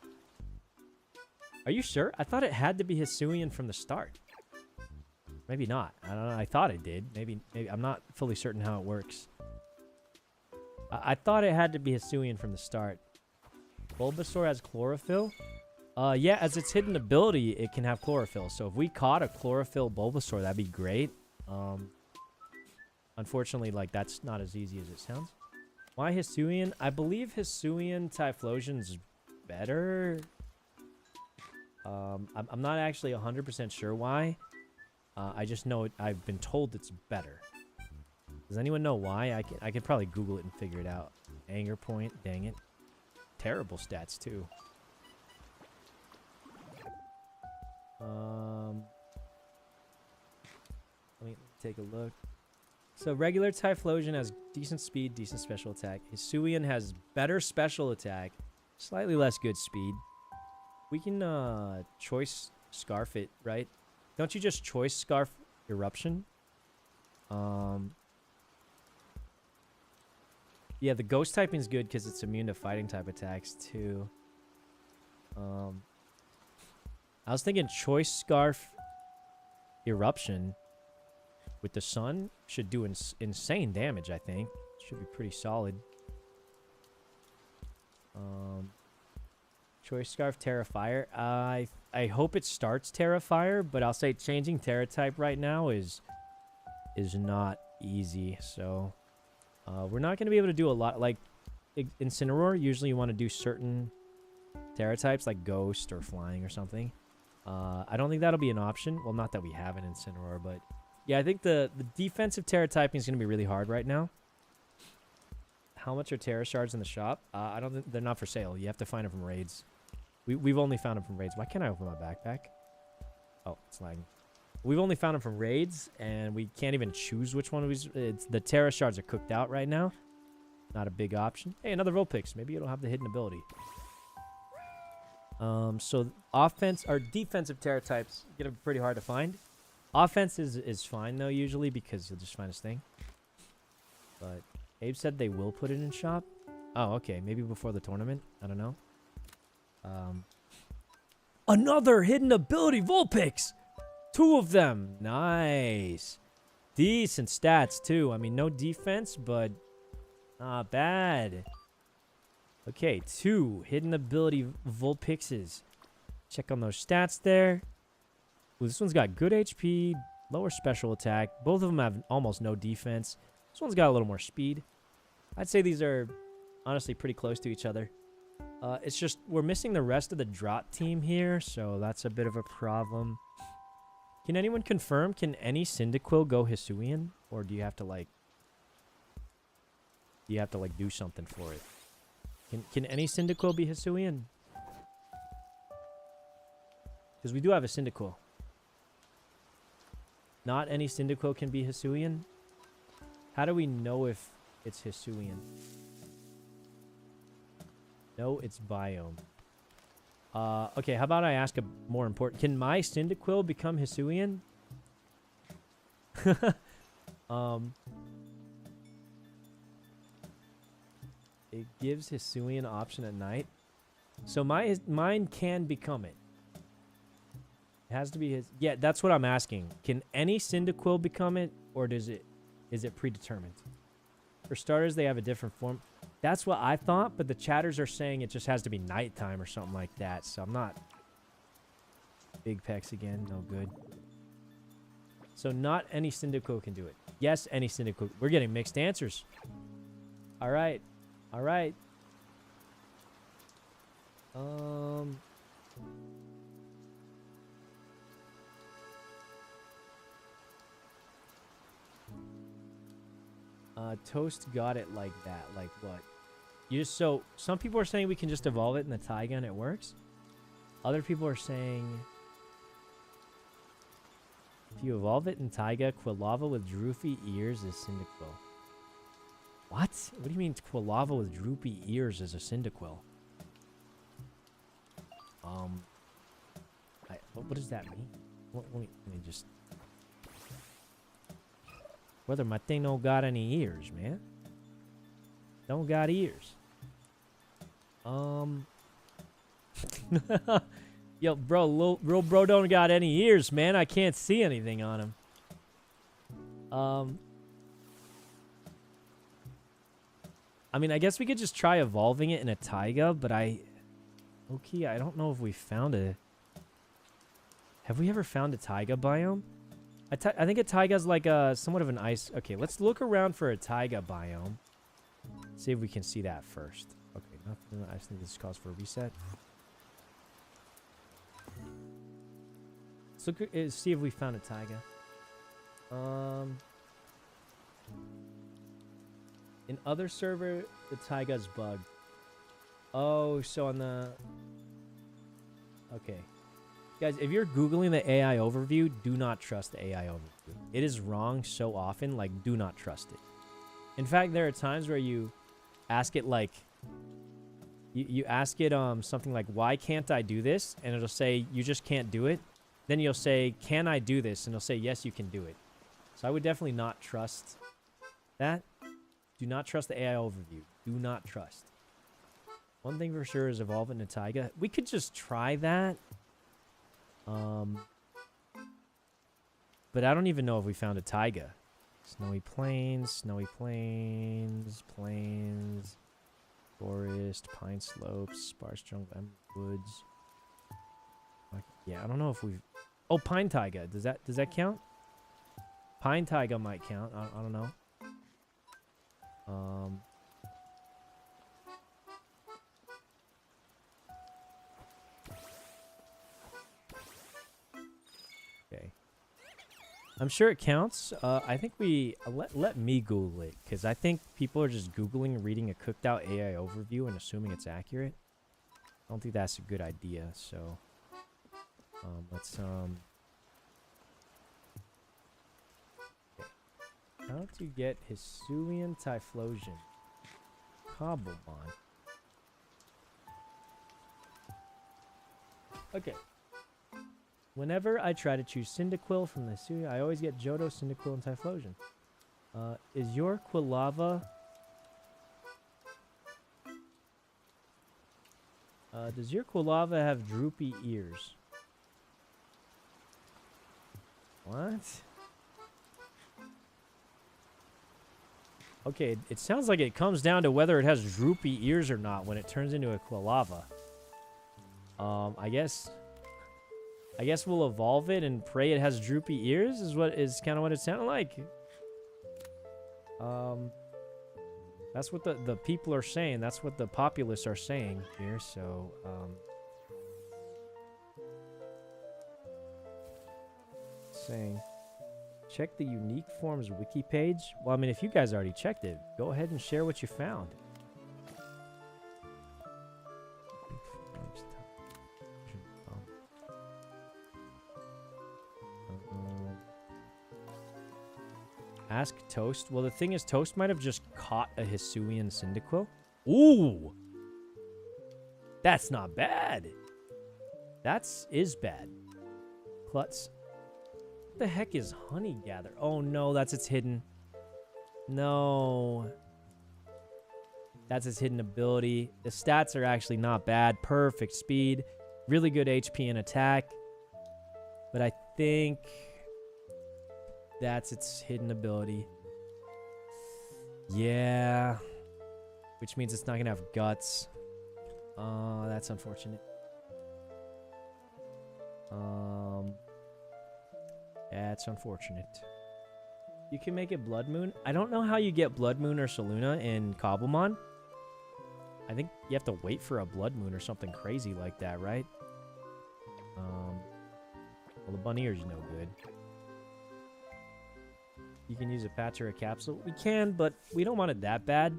Are you sure? I thought it had to be Hisuian from the start. Maybe not. I don't know. I thought it did. Maybe I'm not fully certain how it works. I thought it had to be Hisuian from the start. Bulbasaur has chlorophyll? Yeah, as its hidden ability, it can have chlorophyll. So if we caught a chlorophyll Bulbasaur, that'd be great. Unfortunately, like, that's not as easy as it sounds. Why Hisuian? I believe Hisuian Typhlosion's better. I'm not actually 100% sure why. I just know I've been told it's better. Does anyone know why? I could probably Google it and figure it out. Anger point, dang it. Terrible stats too. Let me take a look. So regular Typhlosion has decent speed, decent special attack. Hisuian has better special attack, slightly less good speed. We can choice Scarf it, right? Don't you just choice Scarf Eruption? Yeah, the ghost typing is good because it's immune to fighting type attacks too. I was thinking choice Scarf Eruption with the sun should do insane damage, I think. Should be pretty solid. Choice Scarf Terra Fire. I hope it starts Terra Fire, but I'll say changing Terra type right now is not easy. So we're not going to be able to do a lot. Like Incineroar, usually you want to do certain Terra types like Ghost or Flying or something. I don't think that'll be an option. Well, not that we have an Incineroar, but yeah, I think the defensive Terra typing is going to be really hard right now. How much are Terra Shards in the shop? I don't think they're not for sale. You have to find them from raids. We've only found them from raids. Why can't I open my backpack? Oh, it's lagging. We've only found them from raids, and we can't even choose which one the Terra Shards are cooked out right now. Not a big option. Hey, another Vulpix. Maybe it'll have the hidden ability. So offense or defensive Terra types get pretty hard to find. Offense is fine though usually because you'll just find this thing. But Abe said they will put it in shop. Oh, okay. Maybe before the tournament. I don't know. Another hidden ability Vulpix. 2 of them. Nice. Decent stats, too. I mean, no defense, but not bad. Okay, 2 hidden ability Vulpixes. Check on those stats there. Ooh, this one's got good HP, lower special attack. Both of them have almost no defense. This one's got a little more speed. I'd say these are honestly pretty close to each other. It's just we're missing the rest of the Drot team here, so that's a bit of a problem. Can anyone confirm? Can any Cyndaquil go Hisuian? Or do you have to, like... do something for it? Can any Cyndaquil be Hisuian? Because we do have a Cyndaquil. Not any Cyndaquil can be Hisuian? How do we know if it's Hisuian? No, it's biome. Okay, how about I ask a more important... Can my Cyndaquil become Hisuian? It gives Hisuian option at night. So mine can become it. It has to be his... Yeah, that's what I'm asking. Can any Cyndaquil become it? Or is it predetermined? For starters, they have a different form. That's what I thought, but the chatters are saying it just has to be nighttime or something like that. So I'm not... Big pecs again. No good. So not any Cyndaquil can do it. Yes, any Cyndaquil. We're getting mixed answers. All right. All right. Toast got it like that. Like what? So some people are saying we can just evolve it in the Taiga and it works. Other people are saying if you evolve it in Taiga, Quilava with droopy ears is Cyndaquil. What? What do you mean Quilava with droopy ears is a Cyndaquil? What does that mean? Let me just... Whether my thing don't got any ears, man. Don't got ears. Yo, bro, real bro don't got any ears, man. I can't see anything on him. I mean, I guess we could just try evolving it in a Taiga, but okay, I don't know if we found a... Have we ever found a Taiga biome? I think a Taiga is like somewhat of an ice... Okay, let's look around for a Taiga biome. See if we can see that first. Okay, nothing. I just think this calls for a reset. Let's look, see if we found a Taiga. In other server, the Taiga's bugged. Oh, so on the... Okay. Guys, if you're Googling the AI overview, do not trust the AI overview. It is wrong so often, like, do not trust it. In fact, there are times where you ask it, like... You ask it something like, why can't I do this? And it'll say, you just can't do it. Then you'll say, can I do this? And it'll say, yes, you can do it. So I would definitely not trust that. Do not trust the AI overview. Do not trust. One thing for sure is evolve into Taiga. We could just try that. But I don't even know if we found a Taiga. Snowy plains, plains, forest, pine slopes, sparse jungle, emerald woods. Yeah, I don't know if we've... Oh, pine Taiga. Does that count? Pine Taiga might count. I don't know. Okay. I'm sure it counts. I think we... let me Google it, because I think people are just Googling, reading a cooked out AI overview and assuming it's accurate. I don't think that's a good idea, so... let's... How to get Hisuian Typhlosion? Cobblemon. Okay. Whenever I try to choose Cyndaquil from the Hisuian, I always get Johto, Cyndaquil, and Typhlosion. Is your Quilava Does your Quilava have droopy ears? What? Okay, it sounds like it comes down to whether it has droopy ears or not when it turns into a Quilava. I guess we'll evolve it and pray it has droopy ears is kind of what it sounded like. That's what the people are saying. That's what the populace are saying here. So, saying, check the unique forms wiki page. Well, I mean, if you guys already checked it, go ahead and share what you found. Ask Toast. Well, the thing is, Toast might have just caught a Hisuian Cyndaquil. Ooh! That's not bad. Is bad. Klutz. What the heck is Honey Gather? Oh, no, that's its hidden. No. That's its hidden ability. The stats are actually not bad. Perfect speed. Really good HP and attack. But I think that's its hidden ability. Yeah. Which means it's not going to have guts. That's unfortunate. That's unfortunate. You can make it Blood Moon. I don't know how you get Blood Moon or Syluna in Cobblemon. I think you have to wait for a Blood Moon or something crazy like that, right? Well, the bunny ear's no good. You can use a patch or a capsule. We can, but we don't want it that bad.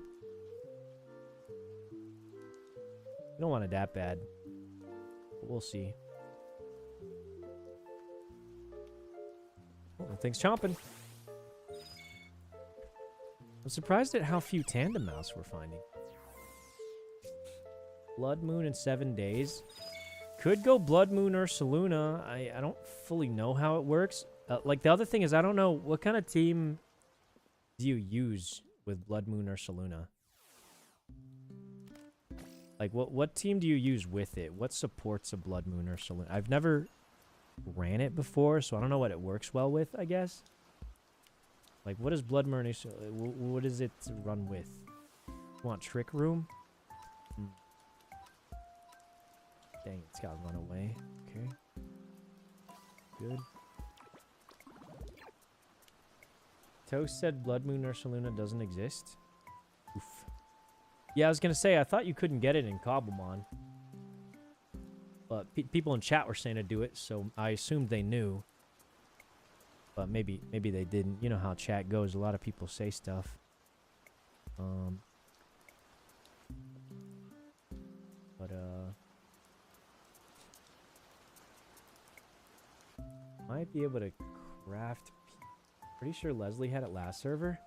We don't want it that bad. But we'll see. Oh, thing's chomping. I'm surprised at how few tandem mouse we're finding. Blood Moon in 7 days. Could go Blood Moon or Syluna. I don't fully know how it works. Like, the other thing is, I don't know, what kind of team do you use with Blood Moon or Syluna? Like, what team do you use with it? What supports a Blood Moon or Syluna? I've never ran it before, so I don't know what it works well with, I guess. Like, what is Blood Moon? What does it run with? Want Trick Room? Dang, it's got to run away. Okay. Good. Toast said Blood Moon or Syluna doesn't exist. Oof. Yeah, I was going to say, I thought you couldn't get it in Cobblemon. But people in chat were saying to do it, so I assumed they knew. But maybe they didn't. You know how chat goes. A lot of people say stuff. Might be able to craft. Pretty sure Leslie had it last server.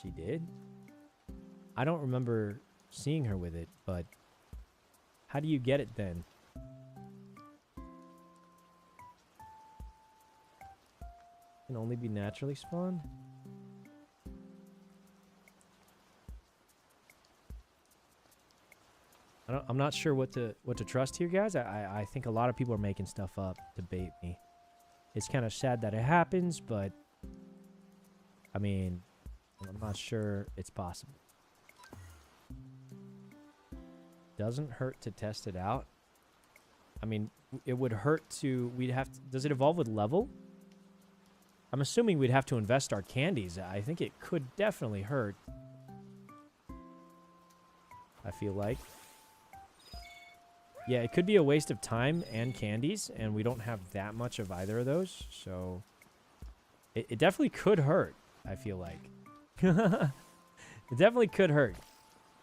She did? I don't remember seeing her with it, but how do you get it then? Can only be naturally spawned? I'm not sure what to trust here, guys. I think a lot of people are making stuff up to bait me. It's kind of sad that it happens, but I mean, I'm not sure it's possible. Doesn't hurt to test it out. I mean, it would hurt to, does it evolve with level? I'm assuming we'd have to invest our candies. I think it could definitely hurt. I feel like. Yeah, it could be a waste of time and candies, and we don't have that much of either of those, so it definitely could hurt, I feel like. It definitely could hurt.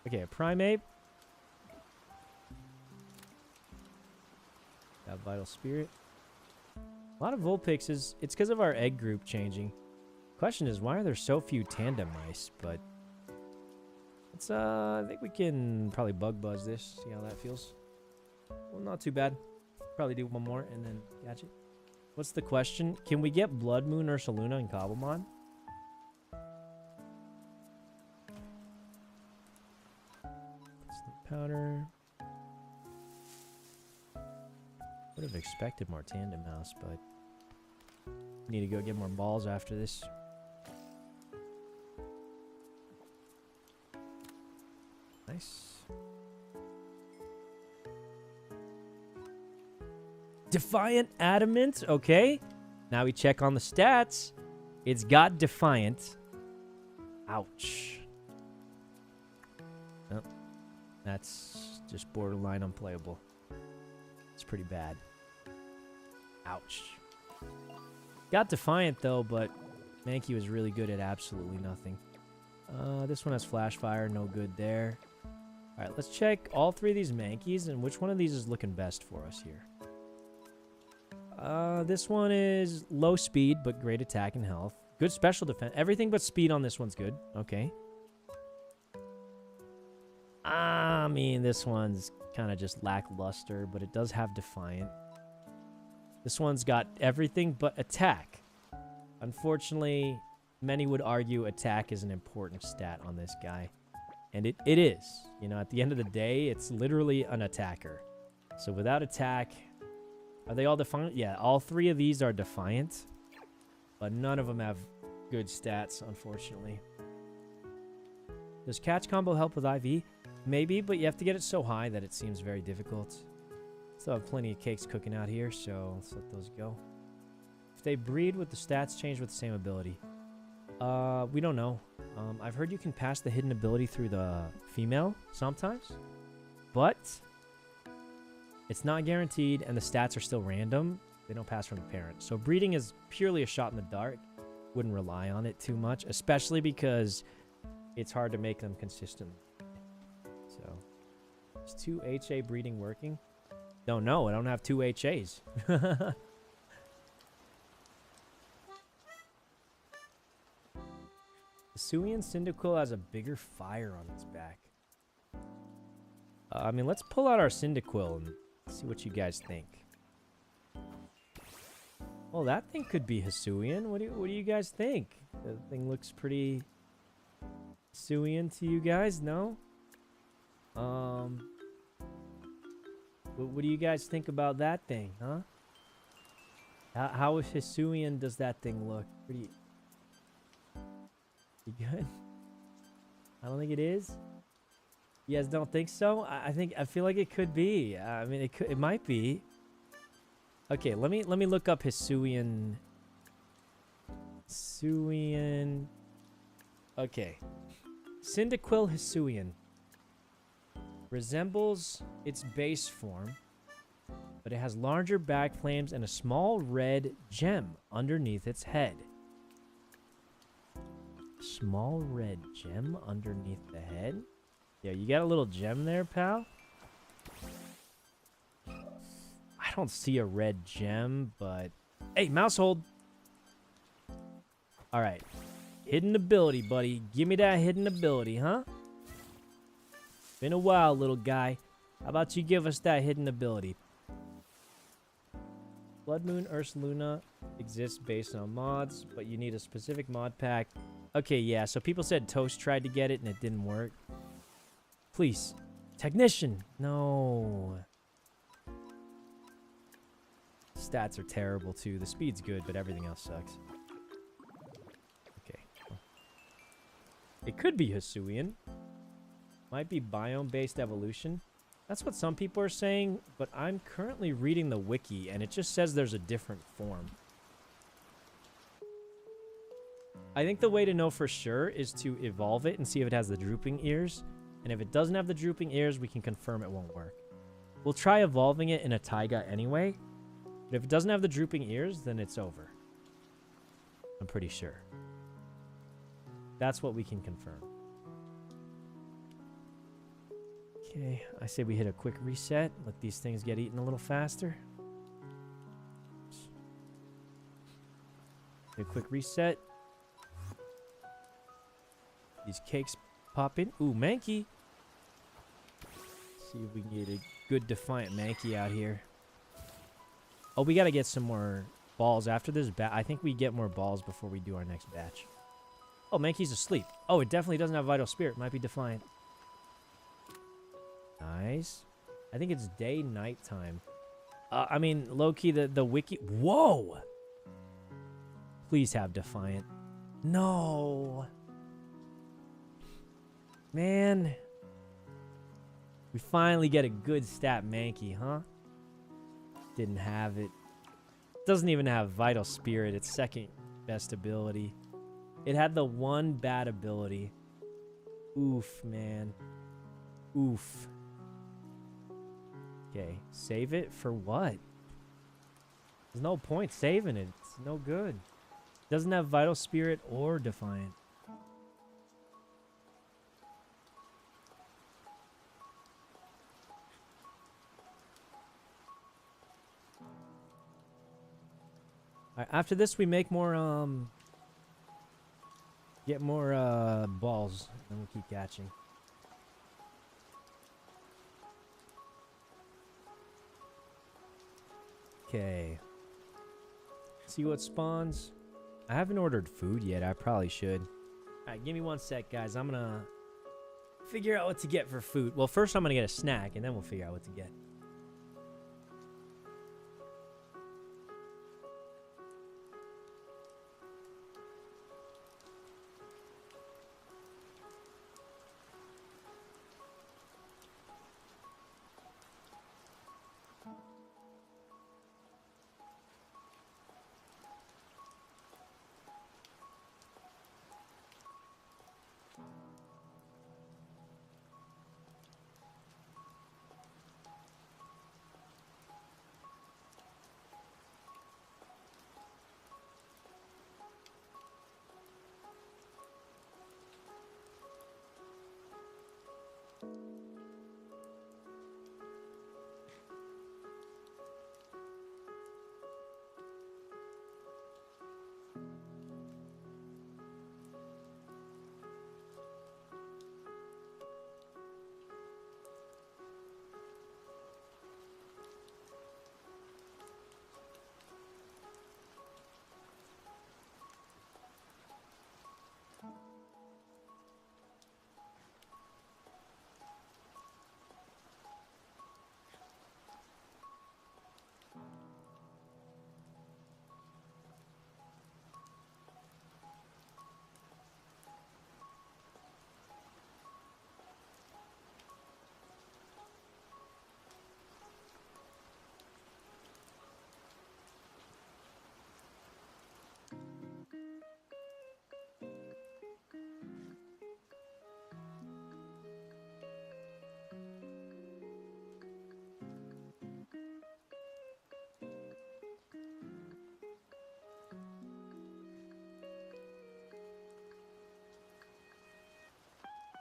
Okay, a Primeape. Got Vital Spirit. A lot of Vulpixes. It's because of our egg group changing. Question is, why are there so few tandem mice? But it's I think we can probably bug buzz this, see how that feels. Well, not too bad. Probably do one more and then catch it. What's the question? Can we get Blood Moon or Syluna in Cobblemon? Powder. Would have expected more tandem mouse, but need to go get more balls after this. Nice. Defiant Adamant. Okay. Now we check on the stats. It's got Defiant. Ouch. Oh, that's just borderline unplayable. It's pretty bad. Ouch. Got Defiant though, but Mankey was really good at absolutely nothing. This one has Flash Fire, no good there. Alright, let's check all three of these Mankeys and which one of these is looking best for us here. This one is low speed, but great attack and health. Good special defense. Everything but speed on this one's good. Okay. I mean, this one's kind of just lackluster, but it does have Defiant. This one's got everything but attack. Unfortunately, many would argue attack is an important stat on this guy. And it is. You know, at the end of the day, it's literally an attacker. So without attack, are they all Defiant? Yeah, all three of these are Defiant. But none of them have good stats, unfortunately. Does catch combo help with IV? Maybe, but you have to get it so high that it seems very difficult. Still have plenty of cakes cooking out here, so let's let those go. If they breed, would the stats change with the same ability? We don't know. I've heard you can pass the hidden ability through the female sometimes, but it's not guaranteed, and the stats are still random. They don't pass from the parent. So breeding is purely a shot in the dark. Wouldn't rely on it too much, especially because it's hard to make them consistent. So, is 2 HA breeding working? Don't know. I don't have 2 HAs. The Suian Cyndaquil has a bigger fire on its back. I mean, let's pull out our Cyndaquil and see what you guys think. Well, that thing could be Hisuian. What do you guys think? The thing looks pretty Hisuian to you guys, no? What do you guys think about that thing, huh? How Hisuian does that thing look? Pretty good? I don't think it is. You guys don't think so? I feel like it could be. I mean, it might be. Okay, let me look up Hisuian. Okay. Cyndaquil Hisuian resembles its base form, but it has larger back flames and a small red gem underneath its head. Small red gem underneath the head? Yeah, you got a little gem there, pal? I don't see a red gem, but... Hey, mouse hold! Alright. Hidden ability, buddy. Give me that hidden ability, huh? Been a while, little guy. How about you give us that hidden ability? Blood Moon Ursaluna exists based on mods, but you need a specific mod pack. Okay, yeah, so people said Toast tried to get it and it didn't work. Please. Technician! No. Stats are terrible, too. The speed's good, but everything else sucks. Okay. It could be Hisuian. Might be biome-based evolution. That's what some people are saying, but I'm currently reading the wiki, and it just says there's a different form. I think the way to know for sure is to evolve it and see if it has the drooping ears. And if it doesn't have the drooping ears, we can confirm it won't work. We'll try evolving it in a taiga anyway. But if it doesn't have the drooping ears, then it's over. I'm pretty sure. That's what we can confirm. Okay, I say we hit a quick reset. Let these things get eaten a little faster. A quick reset. These cakes pop in. Ooh, Mankey. See if we can get a good Defiant Mankey out here. Oh, we got to get some more balls after this batch. I think we get more balls before we do our next batch. Oh, Mankey's asleep. Oh, it definitely doesn't have Vital Spirit. Might be Defiant. Nice. I think it's day, night time. I mean, low-key, the wiki... Whoa! Please have Defiant. No! Man. We finally get a good stat Mankey, huh? Didn't have it. Doesn't even have Vital Spirit, its second best ability. It had the one bad ability. Oof, man. Oof. Okay, save it for what? There's no point saving it. It's no good. Doesn't have Vital Spirit or Defiant. Alright, after this, we make more, get more, balls. And we'll keep catching. Okay. See what spawns. I haven't ordered food yet. I probably should. Alright, give me 1 sec, guys. I'm gonna figure out what to get for food. Well, first I'm gonna get a snack, and then we'll figure out what to get.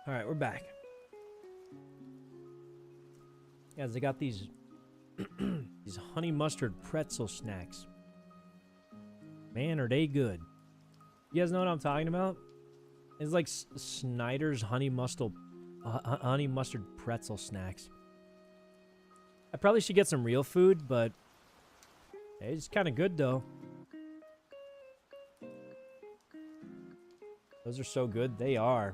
All right, we're back. Guys, I got these these honey mustard pretzel snacks. Man, are they good. You guys know what I'm talking about? It's like Snyder's honey mustard pretzel snacks. I probably should get some real food, but it's kind of good though. Those are so good. They are.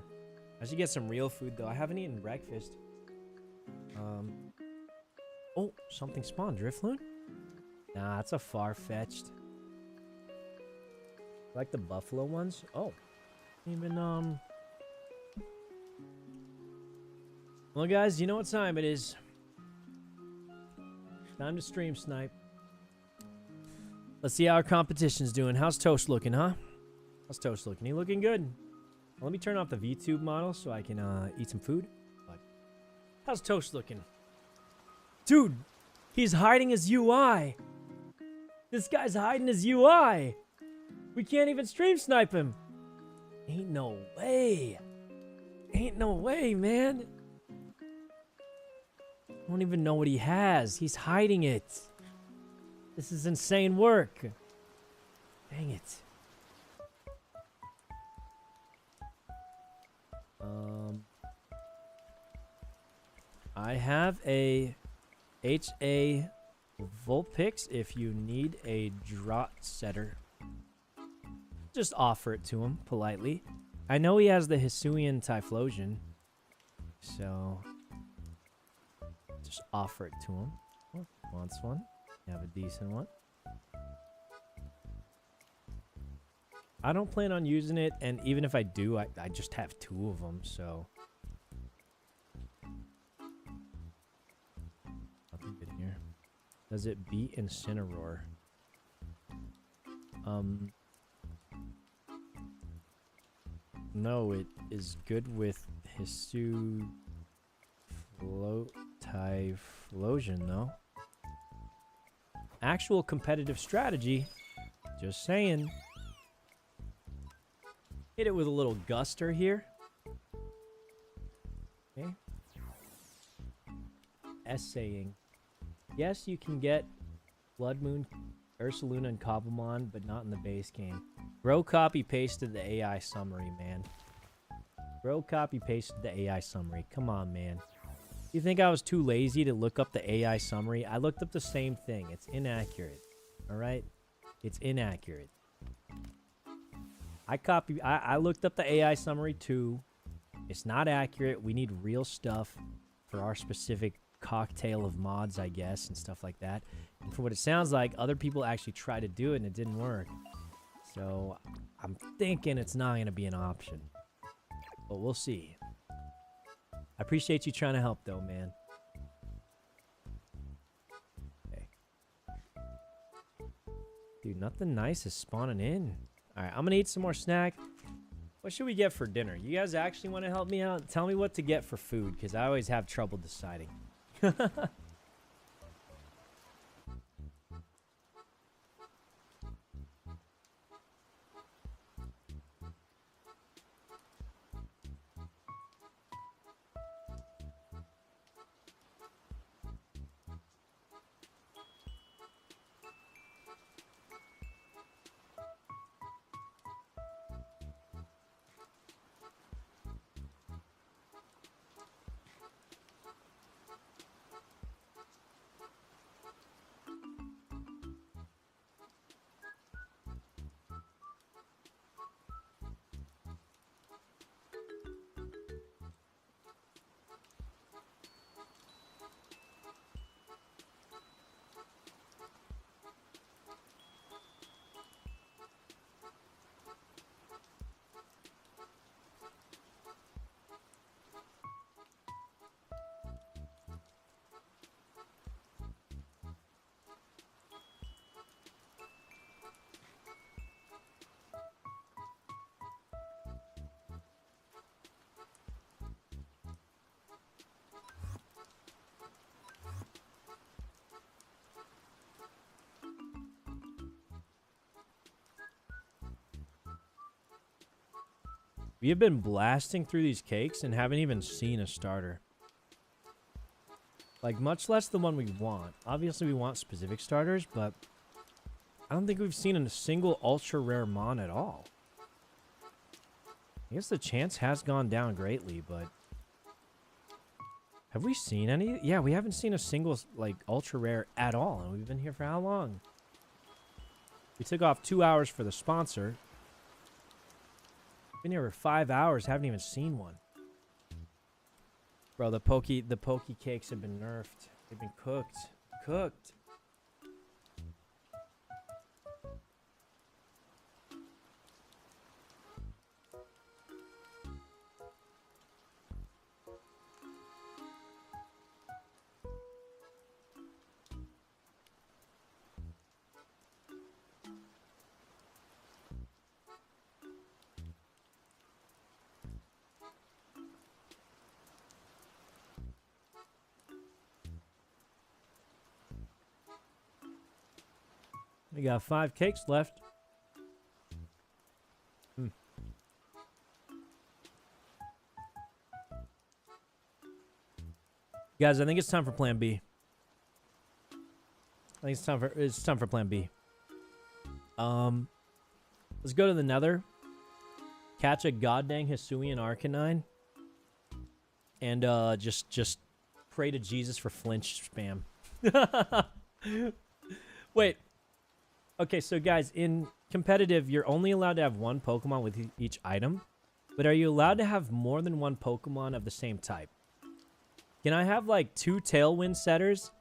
I should get some real food, though. I haven't eaten breakfast. Oh, something spawned. Driftloon? Nah, it's a far-fetched. Like the buffalo ones? Oh. Even, Well, guys, you know what time it is. Time to stream snipe. Let's see how our competition's doing. How's Toast looking, huh? How's Toast looking? He looking good? Well, let me turn off the VTube model so I can eat some food. But how's Toast looking? Dude, he's hiding his UI. This guy's hiding his UI. We can't even stream snipe him. Ain't no way. Ain't no way, man. I don't even know what he has. He's hiding it. This is insane work. Dang it. I have a HA Vulpix if you need a drop setter. Just offer it to him politely. I know he has the Hisuian Typhlosion, so just offer it to him. Oh, wants one. have a decent one. I don't plan on using it, and even if I do, I just have 2 of them, so. Nothing good here. Does it beat Incineroar? No, it is good with Hisu Typhlosion, though. Actual competitive strategy. Just saying. Hit it with a little guster here. Okay. Essaying. Yes, you can get Blood Moon, Ursaluna, and Cobblemon, but not in the base game. Bro copy-pasted the AI summary, man. Bro copy-pasted the AI summary. Come on, man. You think I was too lazy to look up the AI summary? I looked up the same thing. It's inaccurate. Alright? It's inaccurate. I looked up the AI summary too. It's not accurate. We need real stuff for our specific cocktail of mods, I guess, and stuff like that. And for what it sounds like, other people actually tried to do it and it didn't work. So I'm thinking it's not going to be an option. But we'll see. I appreciate you trying to help though, man. Okay. Dude, nothing nice is spawning in. Alright, I'm gonna eat some more snack. What should we get for dinner? You guys actually want to help me out? Tell me what to get for food, because I always have trouble deciding. We have been blasting through these cakes and haven't even seen a starter. Like, much less the one we want. Obviously, we want specific starters, but I don't think we've seen a single ultra rare mon at all. I guess the chance has gone down greatly, but have we seen any? Yeah, we haven't seen a single, like, ultra rare at all, and we've been here for how long? We took off 2 hours for the sponsor. Been here for 5 hours, haven't even seen one. Bro, the pokey cakes have been nerfed. They've been cooked. Cooked. We got 5 cakes left. Guys, I think it's time for Plan B. I think it's time for Plan B. Let's go to the Nether. Catch a goddamn Hisuian Arcanine. And just pray to Jesus for flinch spam. Wait. Okay, so guys, in competitive, you're only allowed to have one Pokemon with each item. But are you allowed to have more than one Pokemon of the same type? Can I have, like, 2 Tailwind setters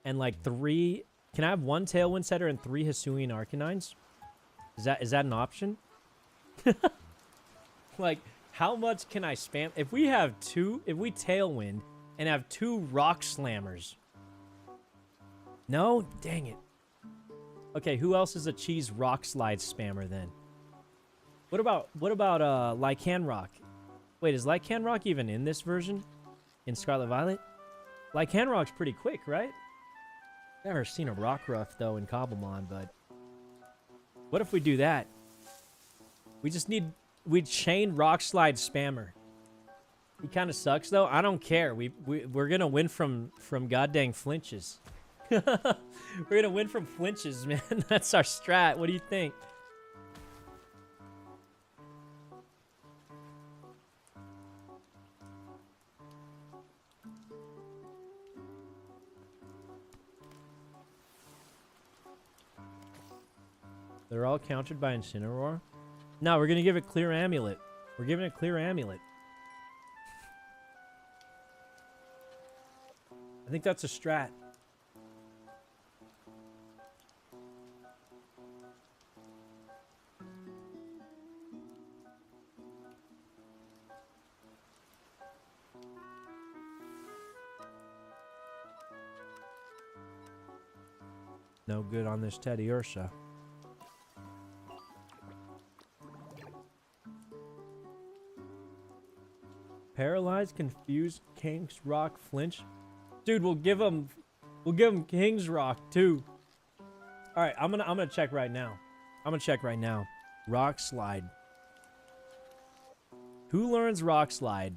and, like, 3 Can I have 1 Tailwind Setter and 3 Hisuian Arcanines? Is that an option? Like, how much can I spam? If we Tailwind and have 2 Rock Slammers. No? Dang it. Okay, who else is a cheese Rock Slide spammer then? What about Lycanroc? Wait, is Lycanroc even in this version? In Scarlet Violet? Lycanroc's pretty quick, right? Never seen a Rockruff though in Cobblemon, but what if we do that? We chain Rock Slide spammer. He kind of sucks though. I don't care. We're gonna win from goddamn flinches. We're gonna win from flinches, man. That's our strat. What do you think? They're all countered by Incineroar? No, we're gonna give it Clear Amulet. We're giving it Clear Amulet. I think that's a strat. No good on this Teddy Ursa. Paralyzed, confused, King's Rock, flinch. Dude, we'll give him King's Rock too. All right, I'm gonna check right now. Rock Slide. Who learns Rock Slide?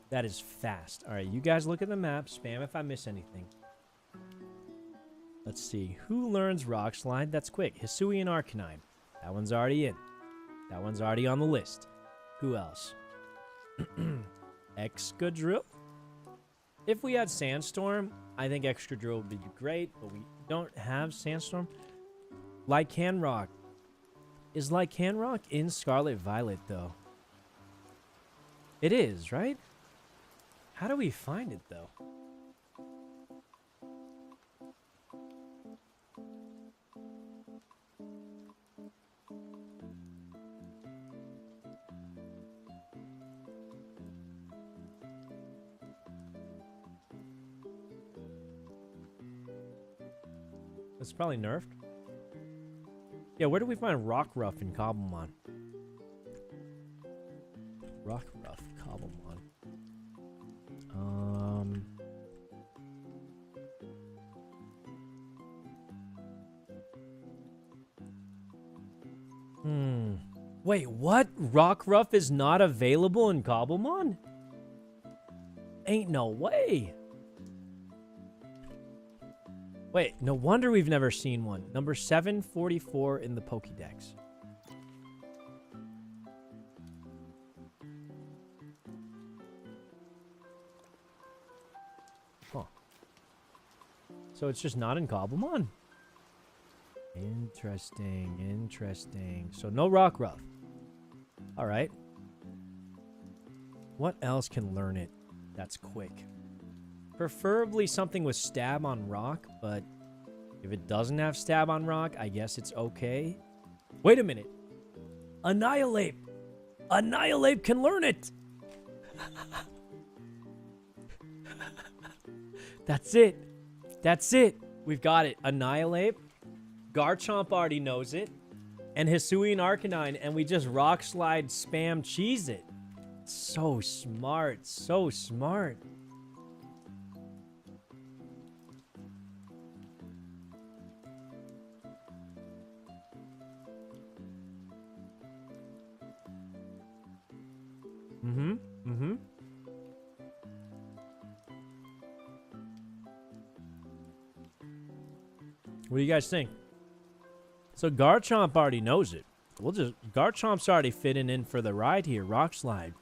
That is fast. All right, you guys look at the map. Spam if I miss anything. Let's see. Who learns Rock Slide? That's quick. Hisuian Arcanine. That one's already in. That one's already on the list. Who else? Excadrill? If we had Sandstorm, I think Excadrill would be great, but we don't have Sandstorm. Lycanroc. Is Lycanroc in Scarlet Violet, though? It is, right? How do we find it, though? It's probably nerfed. Yeah, where do we find Rockruff in Cobblemon? Rockruff, Cobblemon. Wait, what? Rockruff is not available in Cobblemon? Ain't no way. Wait, no wonder we've never seen one. Number 744 in the Pokédex. Huh. So it's just not in Cobblemon? Interesting, interesting. So no Rockruff. All right. What else can learn it that's quick? Preferably something with stab on rock, but if it doesn't have stab on rock, I guess it's okay. Wait a minute. Annihilate. Annihilate can learn it. That's it. That's it. We've got it. Annihilate. Garchomp already knows it. And Hisuian Arcanine, and we just Rock Slide spam cheese it. So smart. So smart. What do you guys think? So Garchomp already knows it. Garchomp's already fitting in for the ride here. Rock Slide.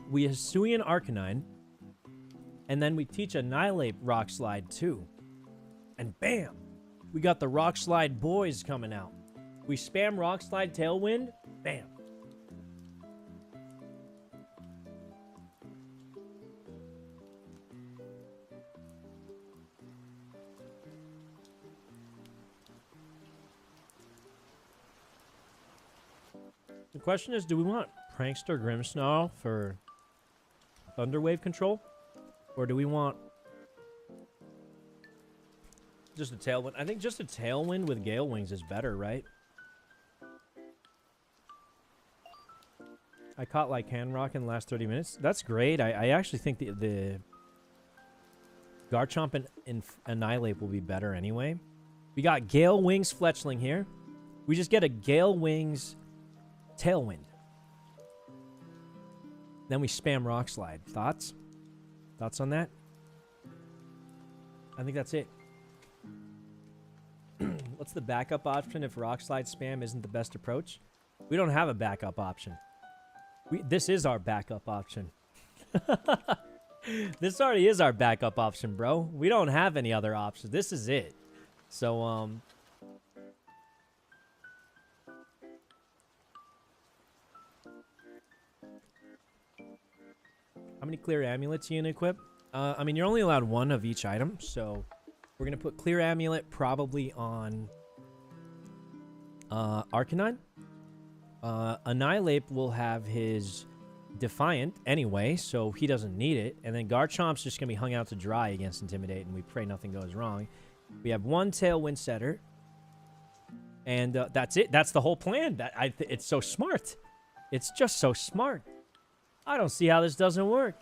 We Hisuian Arcanine. And then we teach Annihilate Rock Slide too. And bam! We got the Rock Slide boys coming out. We spam Rock Slide Tailwind. Bam. The question is, do we want Prankster Grimmsnarl for Thunderwave control? Or do we want just a Tailwind? I think just a Tailwind with Gale Wings is better, right? I caught like Handrock in the last 30 minutes. That's great. I actually think the Garchomp and Annihilate will be better anyway. We got Gale Wings Fletchling here. We just get a Gale Wings Tailwind. Then we spam Rock Slide. Thoughts? Thoughts on that? I think that's it. What's the backup option if Rock Slide spam isn't the best approach? We don't have a backup option. This is our backup option. This already is our backup option, bro. We don't have any other options. This is it. So, how many clear amulets you gonna equip? I mean, you're only allowed one of each item, so we're gonna put clear amulet probably on Arcanine. Annihilate will have his Defiant anyway, so he doesn't need it. And then Garchomp's just gonna be hung out to dry against Intimidate, and we pray nothing goes wrong. We have one Tailwind Setter, and that's it. That's the whole plan. It's so smart. It's just so smart. I don't see how this doesn't work.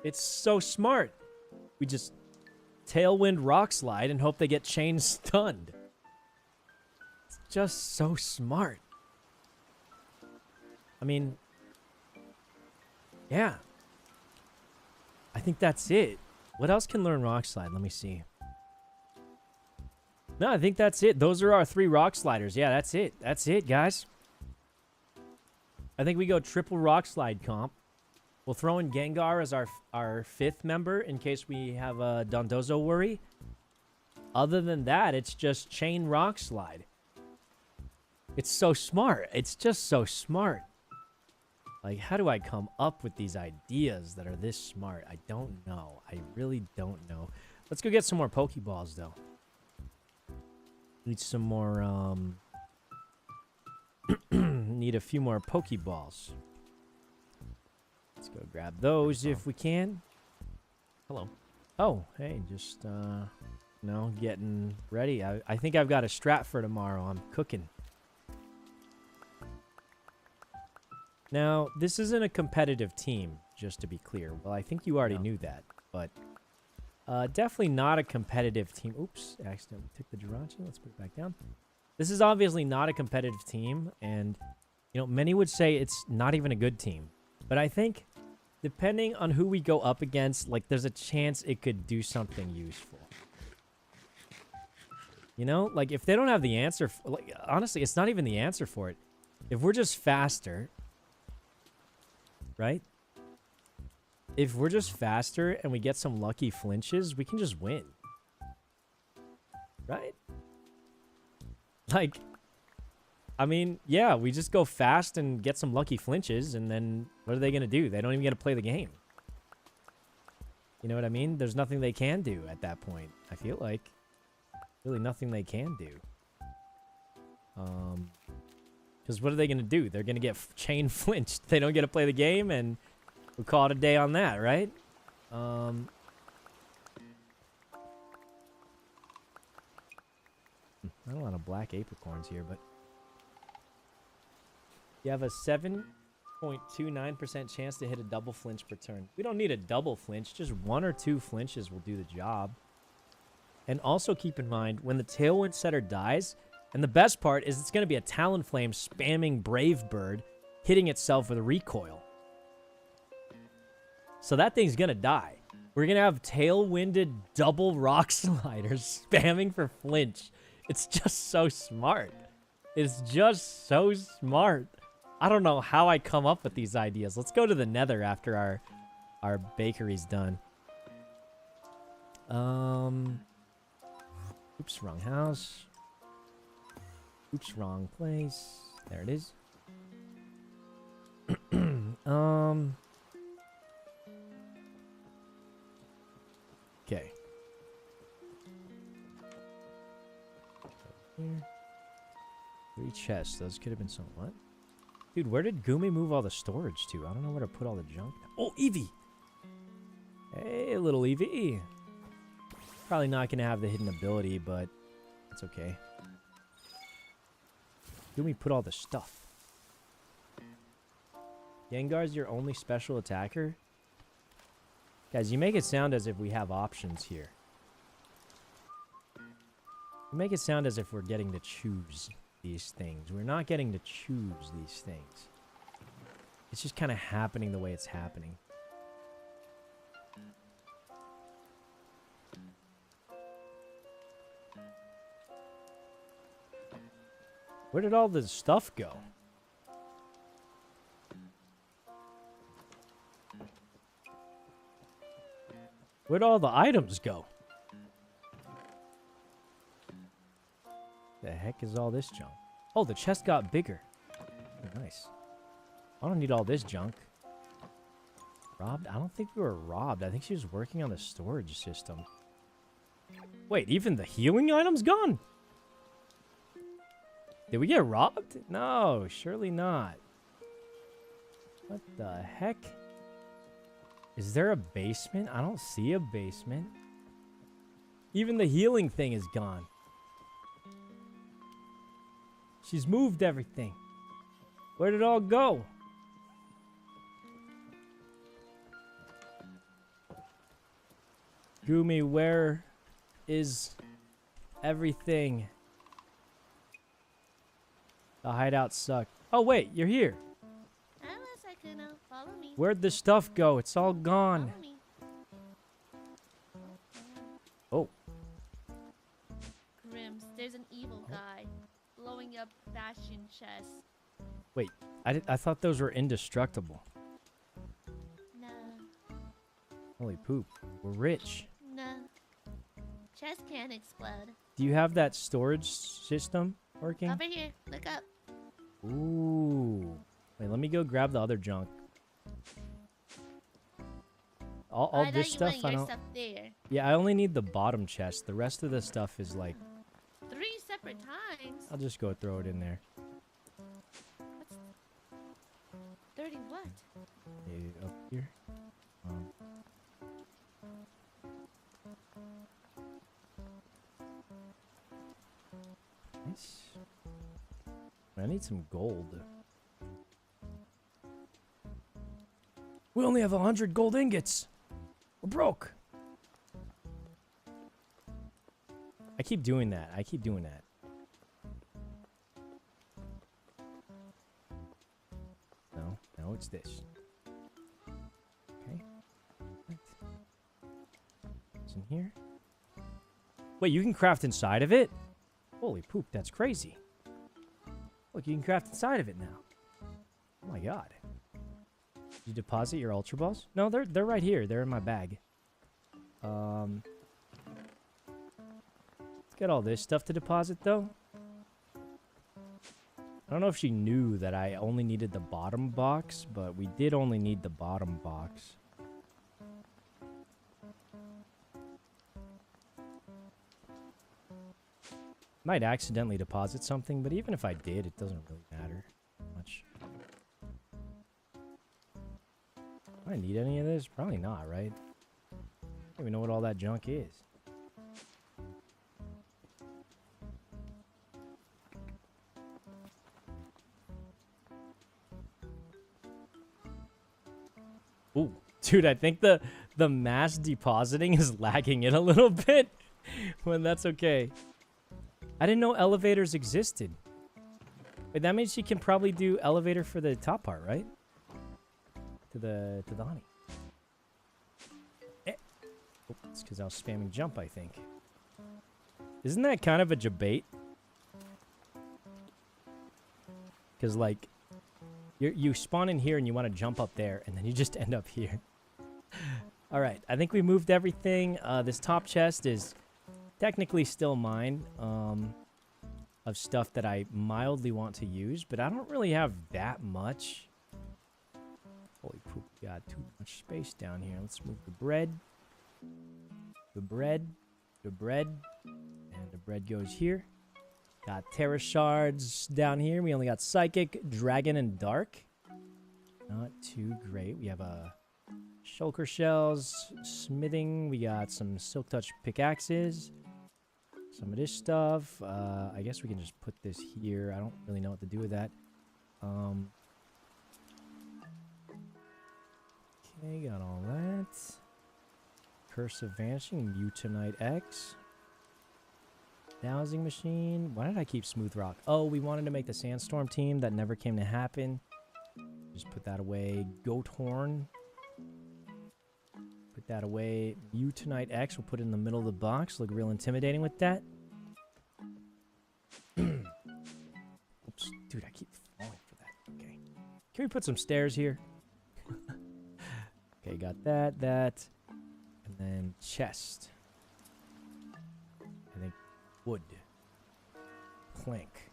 It's so smart. We just Tailwind Rock Slide and hope they get chain stunned. It's just so smart. I mean, yeah. I think that's it. What else can learn Rock Slide? Let me see. No, I think that's it. Those are our 3 Rock Sliders. Yeah, that's it. That's it, guys. I think we go triple Rock Slide comp. We'll throw in Gengar as our 5th member in case we have a Dondozo worry. Other than that, it's just chain Rock Slide. It's so smart. It's just so smart. Like, how do I come up with these ideas that are this smart? I don't know. I really don't know. Let's go get some more Pokeballs, though. Need some more, need a few more Pokeballs. Let's go grab those if we can. Hello. Oh, hey, just, getting ready. I think I've got a strat for tomorrow. I'm cooking. Now, this isn't a competitive team, just to be clear. Well, I think you already knew that, but definitely not a competitive team. Oops, accidentally took the Jirachi. Let's put it back down. This is obviously not a competitive team, and, many would say it's not even a good team. But I think, depending on who we go up against, like, there's a chance it could do something useful. Like, if they don't have the answer, honestly, it's not even the answer for it. If we're just faster... Right? If we're just faster and we get some lucky flinches, we can just win. Right? Like, I mean, yeah, we just go fast and get some lucky flinches, and then what are they going to do? They don't even get to play the game. You know what I mean? There's nothing they can do at that point, I feel like. Really nothing they can do. Because what are they going to do? They're going to get chain flinched. They don't get to play the game, and we'll call it a day on that, right? Not a lot of black apricorns here, but... You have a 7.29% chance to hit a double flinch per turn. We don't need a double flinch. Just 1 or 2 flinches will do the job. And also keep in mind, when the Tailwind Setter dies... And the best part is it's going to be a Talonflame spamming Brave Bird, hitting itself with a recoil. So that thing's going to die. We're going to have Tailwinded double Rock Sliders spamming for flinch. It's just so smart. It's just so smart. I don't know how I come up with these ideas. Let's go to the Nether after our bakery's done. Oops, wrong house. Oops, wrong place. There it is. Okay. Here. 3 chests. Those could have been some. What? Dude, where did Gumi move all the storage to? I don't know where to put all the junk. Oh, Eevee! Hey, little Eevee. Probably not going to have the hidden ability, but it's okay. Gumi put all the stuff. Gengar's your only special attacker? Guys, you make it sound as if we have options here. You make it sound as if we're getting to choose these things. We're not getting to choose these things. It's just kind of happening the way it's happening. Where did all the stuff go? Where'd all the items go? The heck is all this junk? Oh, the chest got bigger. Oh, nice. I don't need all this junk. Robbed? I don't think we were robbed. I think she was working on the storage system. Wait, even the healing item's gone? Did we get robbed? No, surely not. What the heck? Is there a basement? I don't see a basement. Even the healing thing is gone. She's moved everything. Where did it all go? Gumi, where is everything? The hideouts suck. Oh, wait, you're here. Hello, Sykkuno. Follow me. Where'd the stuff go? It's all gone. Follow me. Oh. Grims, there's an evil guy blowing up fashion chests. Wait, I thought those were indestructible. No, Holy poop. We're rich. no. Chests can't explode. Do you have that storage system working? Over here, look up. Ooh. Wait, let me go grab the other junk. All I this thought you stuff, wanted I your don't... stuff there. Yeah, I only need the bottom chest. The rest of the stuff is like... 3 separate times. I'll just go throw it in there. What's 30 what? Okay, up here. Nice. I need some gold. We only have 100 gold ingots. We're broke. I keep doing that. No, it's this. Okay. Right. It's in here. Wait, you can craft inside of it? Holy poop, that's crazy. Look, you can craft inside of it now. Oh my god. Did you deposit your Ultra Balls? No, they're right here. They're in my bag. Let's get all this stuff to deposit, though. I don't know if she knew that I only needed the bottom box, but we did only need the bottom box. Might accidentally deposit something, but even if I did, it doesn't really matter much. Do I need any of this? Probably not, right? I don't even know what all that junk is. Ooh, dude, I think the mass depositing is lagging it a little bit. When that's okay. I didn't know elevators existed. Wait, that means you can probably do elevator for the top part, right? To the honey. Eh. Oh, it's because I was spamming jump, I think. Isn't that kind of a debate? Because, like, you spawn in here and you want to jump up there, and then you just end up here. All right, I think we moved everything. This top chest is technically still mine, of stuff that I mildly want to use, but I don't really have that much. Holy poop, got too much space down here. Let's move the bread. The bread, and the bread goes here. Got Terra Shards down here. We only got Psychic, Dragon, and Dark. Not too great. We have a Shulker Shells, Smithing. We got some Silk Touch Pickaxes. Some of this stuff. I guess we can just put this here. I don't really know what to do with that. Okay, got all that. Curse of Vanishing, Mutonite X. Dowsing Machine. Why did I keep Smooth Rock? Oh, we wanted to make the Sandstorm team. That never came to happen. Just put that away. Goat Horn. Put that away. Mutonite X. We'll put it in the middle of the box. Look real intimidating with that. Oops. Dude, I keep falling for that. Okay. Can we put some stairs here? Okay, got that, that. And then chest. I think wood. Plank.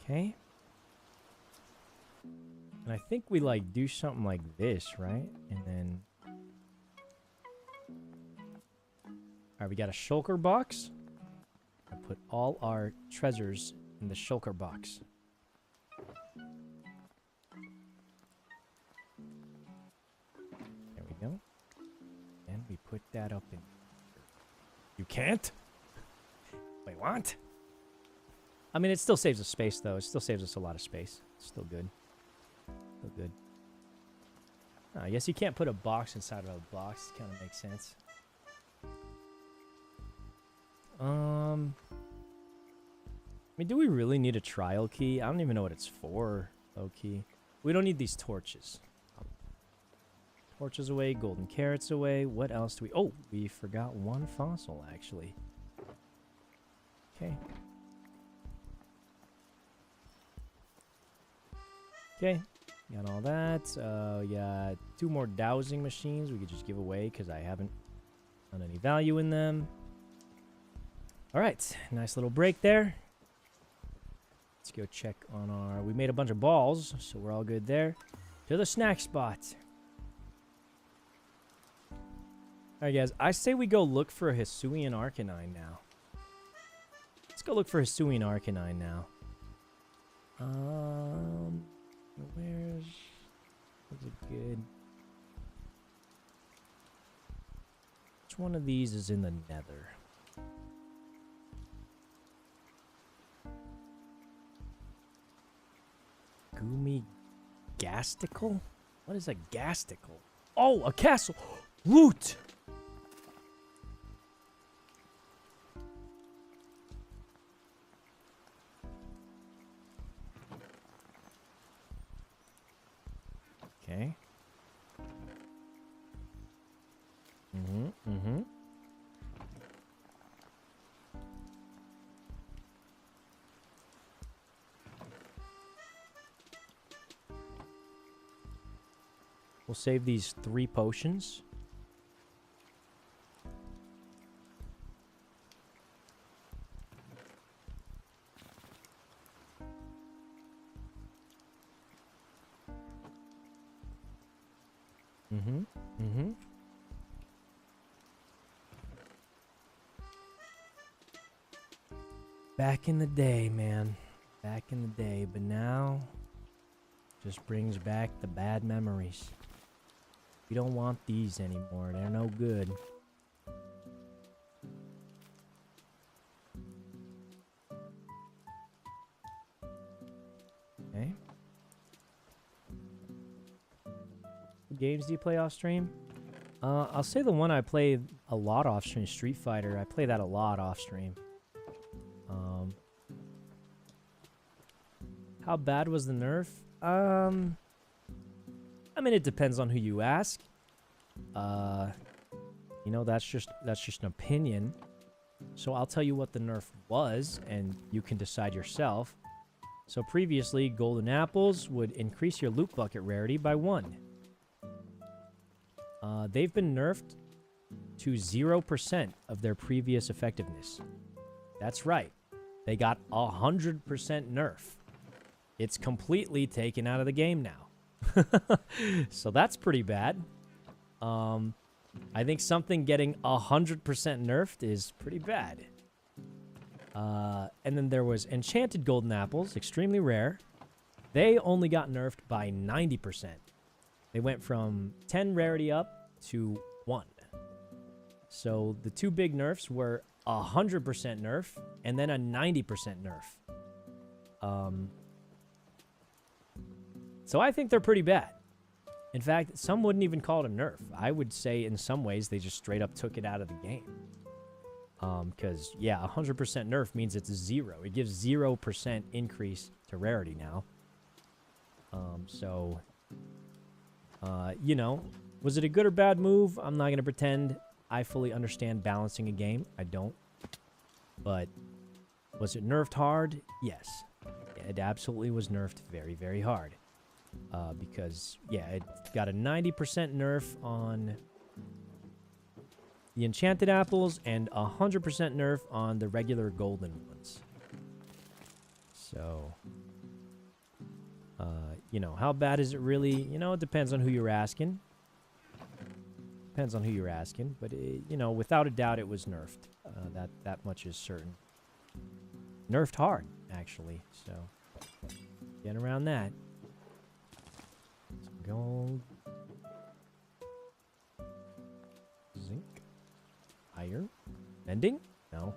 Okay. And I think we like do something like this, right? And then... Alright, we got a shulker box. I'll put all our treasures in the shulker box. There we go. And we put that up in... You can't? Wait, what? I mean, it still saves us space, though. It still saves us a lot of space. It's still good. Still good. Oh, I guess you can't put a box inside of a box. Kind of makes sense. I mean, do we really need a trial key? I don't even know what it's for, low key. We don't need these torches. Torches away, golden carrots away. What else do we... Oh, we forgot one fossil, actually. Okay. Okay, got all that. We got 2 more dowsing machines we could just give away because I haven't found any value in them. All right, nice little break there. Let's go check on our... We made a bunch of balls, so we're all good there. To the snack spot. All right, guys, I say we go look for a Hisuian Arcanine now. Let's go look for Hisuian Arcanine now. Where's it good? Which one of these is in the nether? Goomy Gasticle? What is a Gasticle? Oh, a castle! Loot! Okay. We'll save these 3 potions. Back in the day, man. Back in the day, but now just brings back the bad memories. We don't want these anymore. They're no good. Okay. What games do you play off stream? I'll say the one I play a lot off stream, Street Fighter. I play that a lot off stream. How bad was the nerf? I mean, it depends on who you ask. You know, that's just an opinion. So I'll tell you what the nerf was, and you can decide yourself. So previously, golden apples would increase your loot bucket rarity by 1. They've been nerfed to 0% of their previous effectiveness. That's right. They got 100% nerf. It's completely taken out of the game now. So that's pretty bad. I think something getting 100% nerfed is pretty bad. And then there was enchanted golden apples, extremely rare. They only got nerfed by 90%. They went from 10 rarity up to 1. So the two big nerfs were 100% nerf and then a 90% nerf. So I think they're pretty bad. In fact, some wouldn't even call it a nerf. I would say in some ways they just straight up took it out of the game. Because, yeah, 100% nerf means it's 0. It gives 0% increase to rarity now. You know, was it a good or bad move? I'm not going to pretend I fully understand balancing a game. I don't. But was it nerfed hard? Yes. It absolutely was nerfed very, very hard. Because, yeah, it got a 90% nerf on the enchanted apples and 100% nerf on the regular golden ones. So, you know, how bad is it really? You know, it depends on who you're asking. Depends on who you're asking. But, you know, without a doubt, it was nerfed. That much is certain. Nerfed hard, actually. So, getting around that. Gold. Zinc. Iron. Mending? No.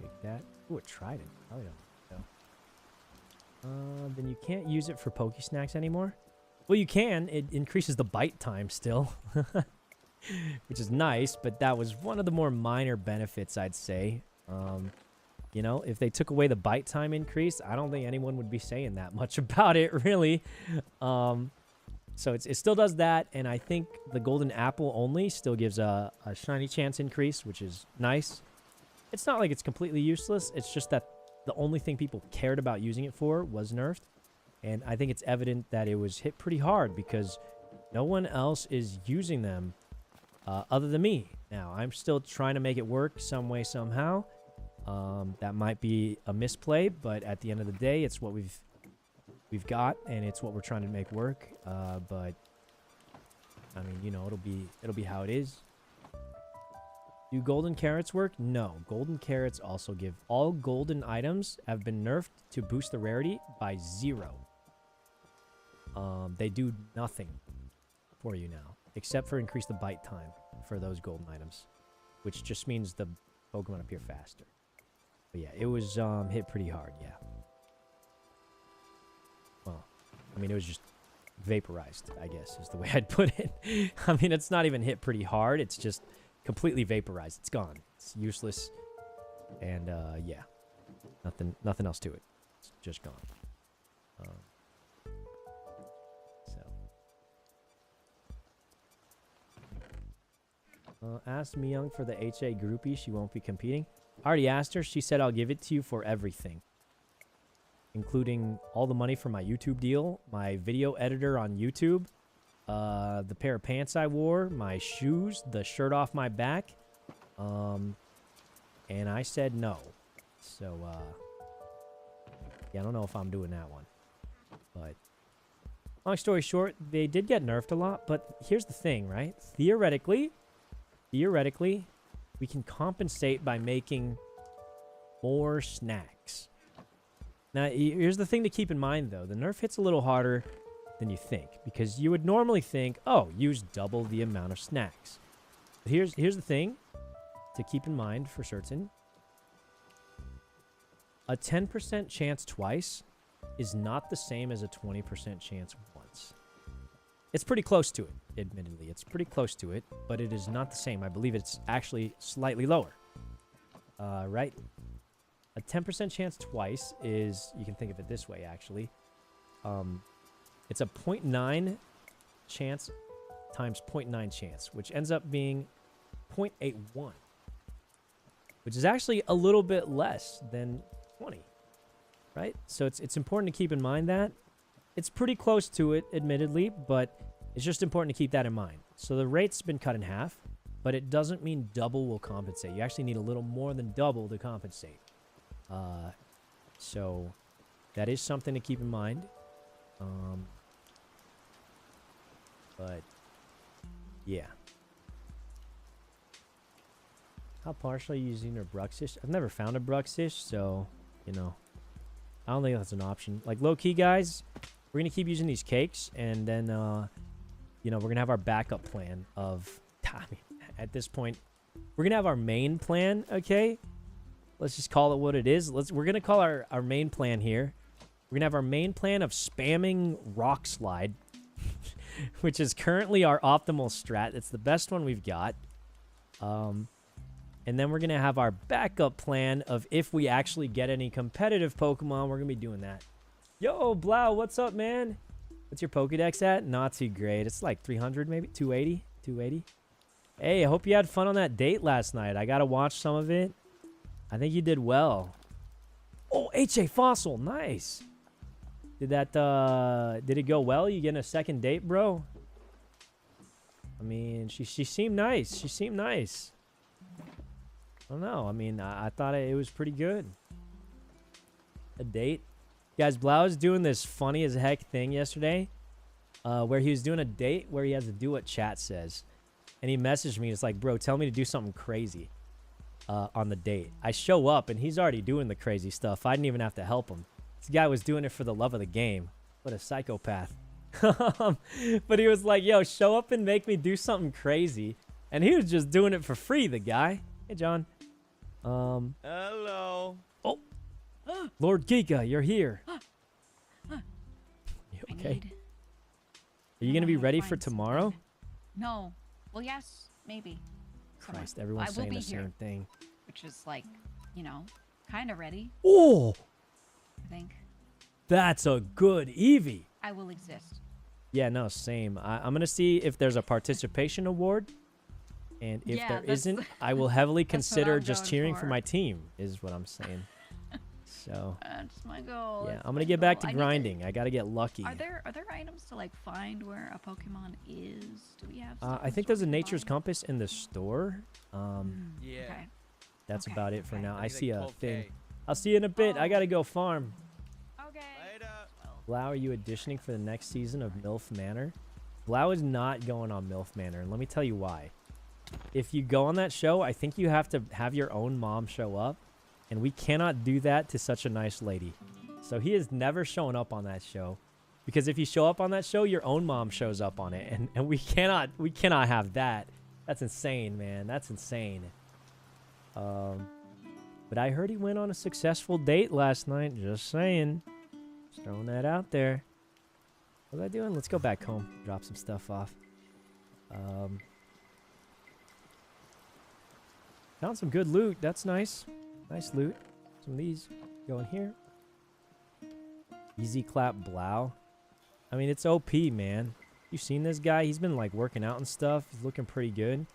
Take that. Ooh, a trident. Probably don't. Then you can't use it for Poke Snacks anymore. Well, you can. It increases the bite time still. Which is nice, but that was one of the more minor benefits, I'd say. You know, if they took away the bite time increase, I don't think anyone would be saying that much about it, really. So it still does that, and I think the golden apple only still gives a shiny chance increase, which is nice. It's not like it's completely useless. It's just that the only thing people cared about using it for was nerfed. And I think it's evident that it was hit pretty hard because no one else is using them other than me. Now, I'm still trying to make it work some way, somehow. That might be a misplay, but at the end of the day, it's what we've got, and it's what we're trying to make work. But I mean, you know, it'll be how it is. Do golden carrots work? No. Golden carrots also give all golden items have been nerfed to boost the rarity by 0. They do nothing for you now, except for increase the bite time for those golden items, which just means the Pokemon appear faster. But yeah, it was hit pretty hard, yeah. Well, I mean, it was just vaporized, I guess, is the way I'd put it. I mean, it's not even hit pretty hard. It's just completely vaporized. It's gone. It's useless. And, yeah. Nothing else to it. It's just gone. Ask Miyung for the HA groupie. She won't be competing. I already asked her. She said I'll give it to you for everything. Including all the money for my YouTube deal, my video editor on YouTube, the pair of pants I wore, my shoes, the shirt off my back. And I said no. So, yeah, I don't know if I'm doing that one. But, long story short, they did get nerfed a lot. But here's the thing, right? Theoretically, we can compensate by making more snacks. Now, here's the thing to keep in mind, though. The nerf hits a little harder than you think, because you would normally think, oh, use double the amount of snacks. But here's the thing to keep in mind for certain. A 10% chance twice is not the same as a 20% chance once. It's pretty close to it, admittedly. It's pretty close to it, but it is not the same. I believe it's actually slightly lower. Right? A 10% chance twice is, you can think of it this way, actually. It's a 0.9 chance times 0.9 chance, which ends up being 0.81, which is actually a little bit less than 20, right? So it's important to keep in mind that. It's pretty close to it, admittedly, but it's just important to keep that in mind. So the rate's been cut in half, but it doesn't mean double will compensate. You actually need a little more than double to compensate. So that is something to keep in mind. But Yeah. How partial are you using a Bruxish? I've never found a Bruxish, so, you know, I don't think that's an option. Like, low-key, guys, we're going to keep using these cakes, and then, you know, we're going to have our backup plan of, I mean, at this point, we're going to have our main plan, okay? Let's just call it what it is. We're going to call our main plan here. We're going to have our main plan of spamming Rock Slide, which is currently our optimal strat. It's the best one we've got. And then we're going to have our backup plan of if we actually get any competitive Pokemon, we're going to be doing that. Yo, Blau, what's up, man? What's your Pokedex at? Not too great. It's like 300 maybe? 280? 280? Hey, I hope you had fun on that date last night. I got to watch some of it. I think you did well. Oh, HA Fossil. Nice. Did it go well? You getting a second date, bro? I mean, she seemed nice. She seemed nice. I don't know. I mean, I thought it was pretty good. A date. Guys, Blau was doing this funny as heck thing yesterday where he was doing a date where he has to do what chat says. And he messaged me. It's like, bro, tell me to do something crazy on the date. I show up, and he's already doing the crazy stuff. I didn't even have to help him. This guy was doing it for the love of the game. What a psychopath. But he was like, yo, show up and make me do something crazy. And he was just doing it for free, the guy. Hey, John. Hello. Oh. Lord Giga, you're here. You okay? Are you going to be ready for tomorrow? No. Well, yes, maybe. Christ, everyone's saying the same thing. Which is like, you know, kind of ready. Oh! I think. That's a good Eevee. I will exist. Yeah, no, same. I'm going to see if there's a participation award. And if there isn't, I will heavily consider just cheering for my team, is what I'm saying. So, that's my goal. yeah, I'm going to get back to grinding. I got to get lucky. Are there items to like find where a Pokemon is? Do we have I think there's a Nature's Compass in the store. Yeah. Okay. That's about it for now. I see a thing. Okay. I'll see you in a bit. I got to go farm. Okay. Blau, are you auditioning for the next season of MILF Manor? Blau is not going on MILF Manor, and let me tell you why. If you go on that show, I think you have to have your own mom show up, and we cannot do that to such a nice lady. So he is never showing up on that show, because if you show up on that show, your own mom shows up on it, and we cannot have that. That's insane, man. That's insane. But I heard he went on a successful date last night. Just saying. Just throwing that out there. What was I doing? Let's go back home. Drop some stuff off. Found some good loot. That's nice. Nice loot. Some of these go in here. Easy clap Blau. I mean, it's OP, man. You seen this guy? He's been like working out and stuff. He's looking pretty good.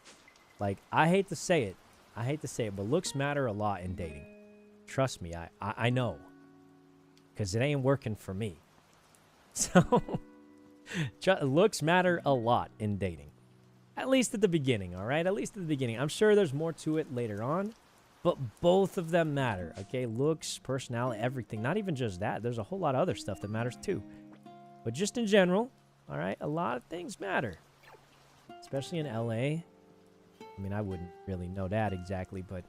Like, I hate to say it. I hate to say it, but looks matter a lot in dating. Trust me, I know. Because it ain't working for me. So, looks matter a lot in dating. At least at the beginning, all right? At least at the beginning. I'm sure there's more to it later on. But both of them matter, okay? Looks, personality, everything. Not even just that. There's a whole lot of other stuff that matters too. But just in general, all right? A lot of things matter. Especially in LA. I mean, I wouldn't really know that exactly, but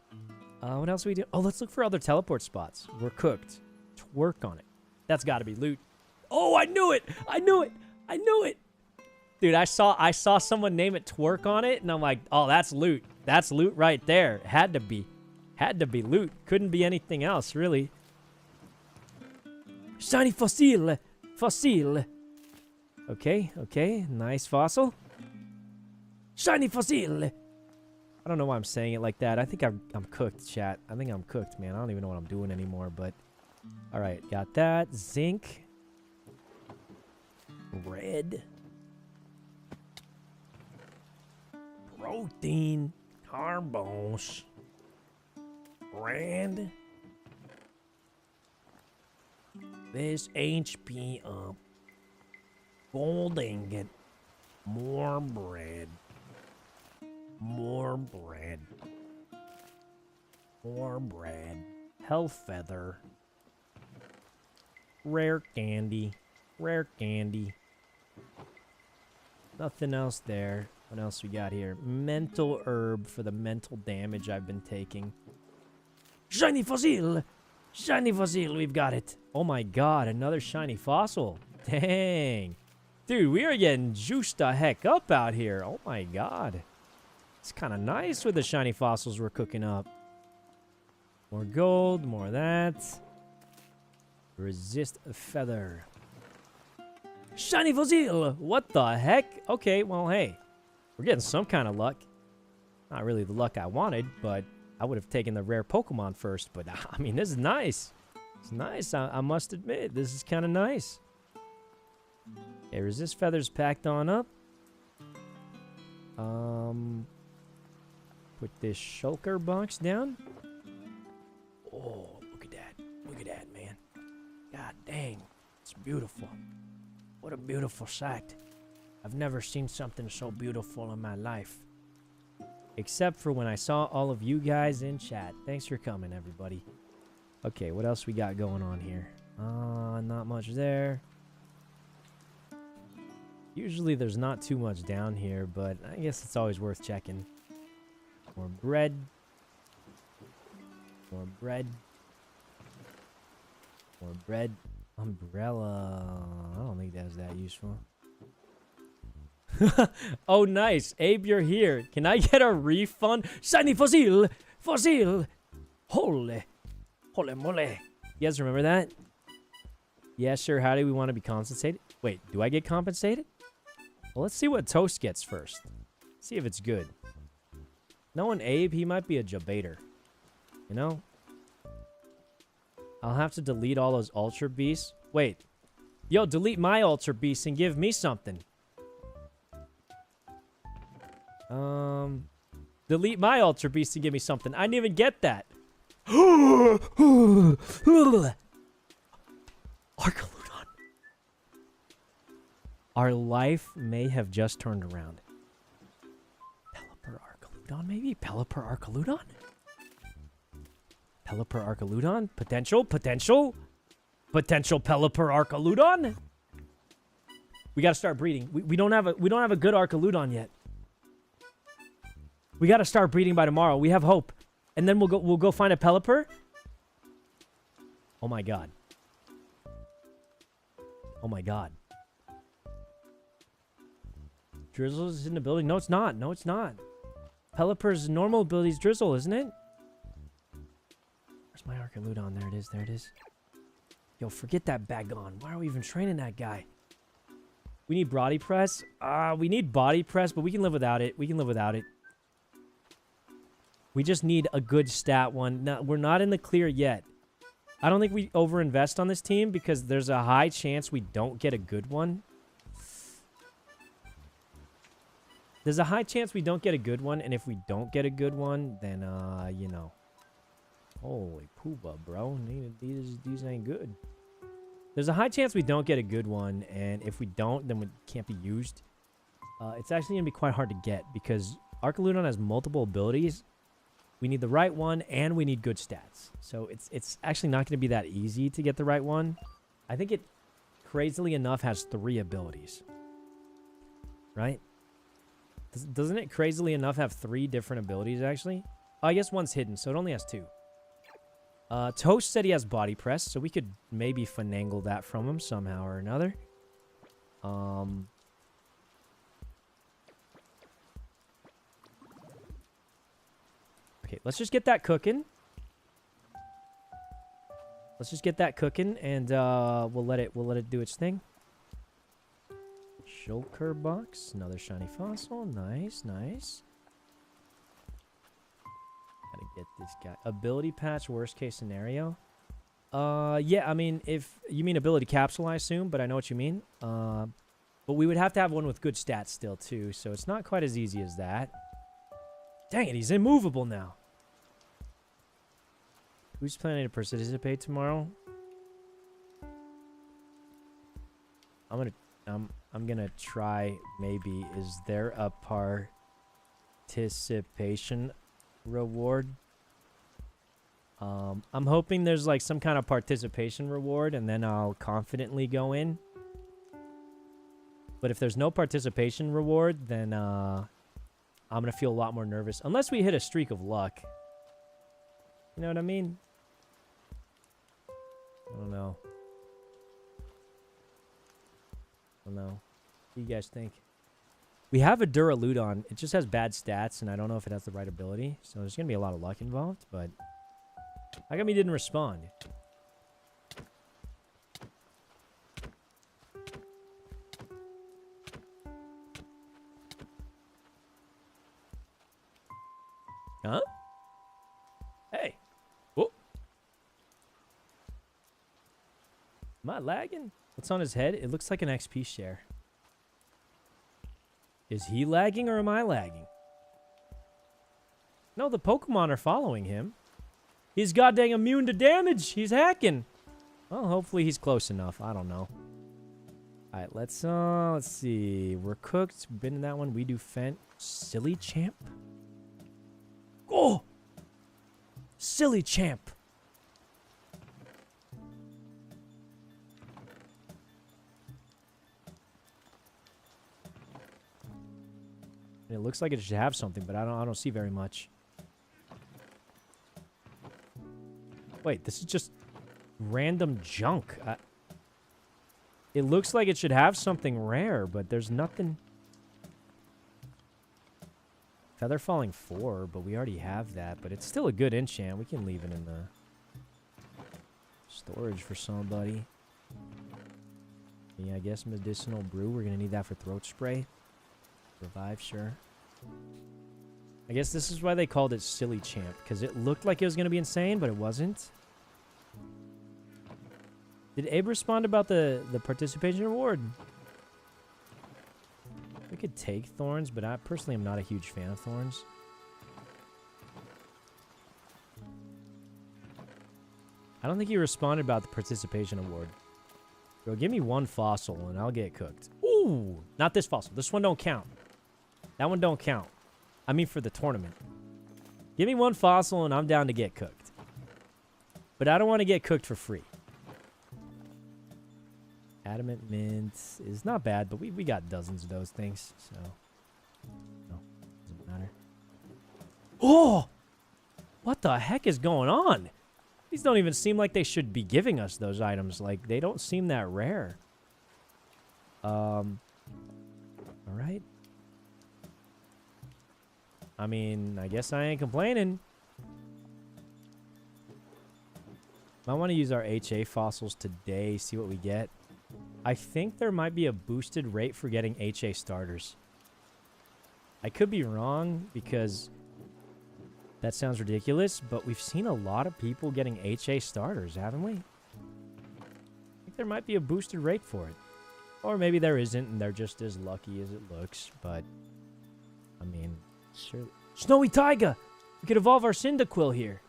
what else do we do? Oh, let's look for other teleport spots. We're cooked. Twerk on it. That's got to be loot. Oh, I knew it. I knew it. I knew it. Dude, I saw someone name it Twerk on it, and I'm like, oh, that's loot. That's loot right there. Had to be. Had to be loot. Couldn't be anything else, really. Shiny fossil. Fossil. Okay, okay. Nice fossil. Shiny fossil. I don't know why I'm saying it like that. I think I'm cooked, chat. I think I'm cooked, man. I don't even know what I'm doing anymore, but... Alright, got that. Zinc. Red. Protein. Carbos. Brand. This HP up. Gold ingot. More bread. More bread. More bread. Health feather. Rare candy. Rare candy. Nothing else there. What else we got here? Mental herb for the mental damage I've been taking. Shiny fossil! Shiny fossil, we've got it. Oh my god, another shiny fossil. Dang. Dude, we are getting juiced the heck up out here. Oh my god. It's kind of nice with the shiny fossils we're cooking up. More gold, more of that. Resist feather. Shiny fossil! What the heck? Okay, well, hey. We're getting some kind of luck. Not really the luck I wanted, but I would have taken the rare Pokemon first. But, I mean, this is nice. It's nice, I must admit. This is kind of nice. Okay, resist feathers packed on up. Put this shulker box down. Oh, look at that. Look at that, man. God dang. It's beautiful. What a beautiful sight. I've never seen something so beautiful in my life. Except for when I saw all of you guys in chat. Thanks for coming, everybody. Okay, what else we got going on here? Not much there. Usually there's not too much down here, but I guess it's always worth checking. More bread. More bread. More bread. Umbrella. I don't think that's that useful. Oh, nice. Abe, you're here. Can I get a refund? Shiny fossil! Fossil! Holy. Holy moly. You guys remember that? Yeah, sure. How do we want to be compensated? Wait, do I get compensated? Well, let's see what Toast gets first. See if it's good. Knowing Abe, he might be a jabater. You know? I'll have to delete all those Ultra Beasts. Wait. Yo, delete my Ultra Beasts and give me something. Delete my Ultra Beasts and give me something. I didn't even get that. Arcaludon. Our life may have just turned around. Pelipper Arcaludon, maybe? Pelipper Arcaludon? Pelipper Arcaludon? Potential? Potential? Potential Pelipper Arcaludon? We gotta start breeding. We don't have a good Arcaludon yet. We gotta start breeding by tomorrow. We have hope. And then we'll go find a Pelipper. Oh my god. Oh my god. Drizzle is in the building. No, it's not. No, it's not. Pelipper's normal ability is Drizzle, isn't it? Where's my Arcaludon? There it is. There it is. Yo, forget that Bagon. Why are we even training that guy? We need Body Press. We need Body Press, but we can live without it. We can live without it. We just need a good stat one. No, we're not in the clear yet. I don't think we overinvest on this team because there's a high chance we don't get a good one. There's a high chance we don't get a good one, and if we don't get a good one, then, you know. Holy pooba, bro. These ain't good. There's a high chance we don't get a good one, and if we don't, then it can't be used. It's actually going to be quite hard to get because Arcaludon has multiple abilities. We need the right one, and we need good stats. So it's actually not going to be that easy to get the right one. I think it, crazily enough, has 3 abilities. Right? Doesn't it, crazily enough, have 3 different abilities, actually? Oh, I guess one's hidden, so it only has 2. Toast said he has Body Press, so we could maybe finagle that from him somehow or another. Okay, let's just get that cooking. Let's just get that cooking, and we'll let it do its thing. Shulker box, another shiny fossil. Nice, nice. Gotta get this guy. Ability patch, worst case scenario. Yeah, I mean, if you mean ability capsule, I assume, but I know what you mean. But we would have to have one with good stats still, too, so it's not quite as easy as that. Dang it, he's immovable now. Who's planning to participate tomorrow? I'm gonna try, maybe. Is there a participation reward? I'm hoping there's like some kind of participation reward, and then I'll confidently go in. But if there's no participation reward, then I'm going to feel a lot more nervous. Unless we hit a streak of luck. You know what I mean? I don't know. What do you guys think? We have a Duraludon. It just has bad stats, and I don't know if it has the right ability. So there's going to be a lot of luck involved, but... How come he didn't respond? Huh? Hey. Whoa. Am I lagging? What's on his head? It looks like an XP share. Is he lagging or am I lagging? No, the Pokemon are following him. He's goddamn immune to damage. He's hacking. Well, hopefully he's close enough. I don't know. All right, let's see. We're cooked. Been in that one. We do Fent. Silly Champ. Oh! Silly Champ. It looks like it should have something, but I don't see very much. Wait, this is just random junk. It looks like it should have something rare, but there's nothing. Feather Falling 4, but we already have that. But it's still a good enchant. We can leave it in the storage for somebody. Yeah, I guess Medicinal Brew. We're going to need that for throat spray. Revive, sure. I guess this is why they called it Silly Champ, because it looked like it was going to be insane, but it wasn't. Did Abe respond about the participation reward? We could take Thorns, but I personally am not a huge fan of Thorns. I don't think he responded about the participation award. Bro, give me one fossil and I'll get cooked. Ooh, not this fossil. This one don't count. That one don't count. I mean for the tournament. Give me one fossil and I'm down to get cooked. But I don't want to get cooked for free. Adamant Mint is not bad, but we got dozens of those things, so no, doesn't matter. Oh! What the heck is going on? These don't even seem like they should be giving us those items. Like, they don't seem that rare. All right. I mean, I guess I ain't complaining. I want to use our HA fossils today, see what we get. I think there might be a boosted rate for getting HA starters. I could be wrong because that sounds ridiculous, but we've seen a lot of people getting HA starters, haven't we? I think there might be a boosted rate for it. Or maybe there isn't and they're just as lucky as it looks, but I mean, sure. Snowy Taiga! We could evolve our Cyndaquil here.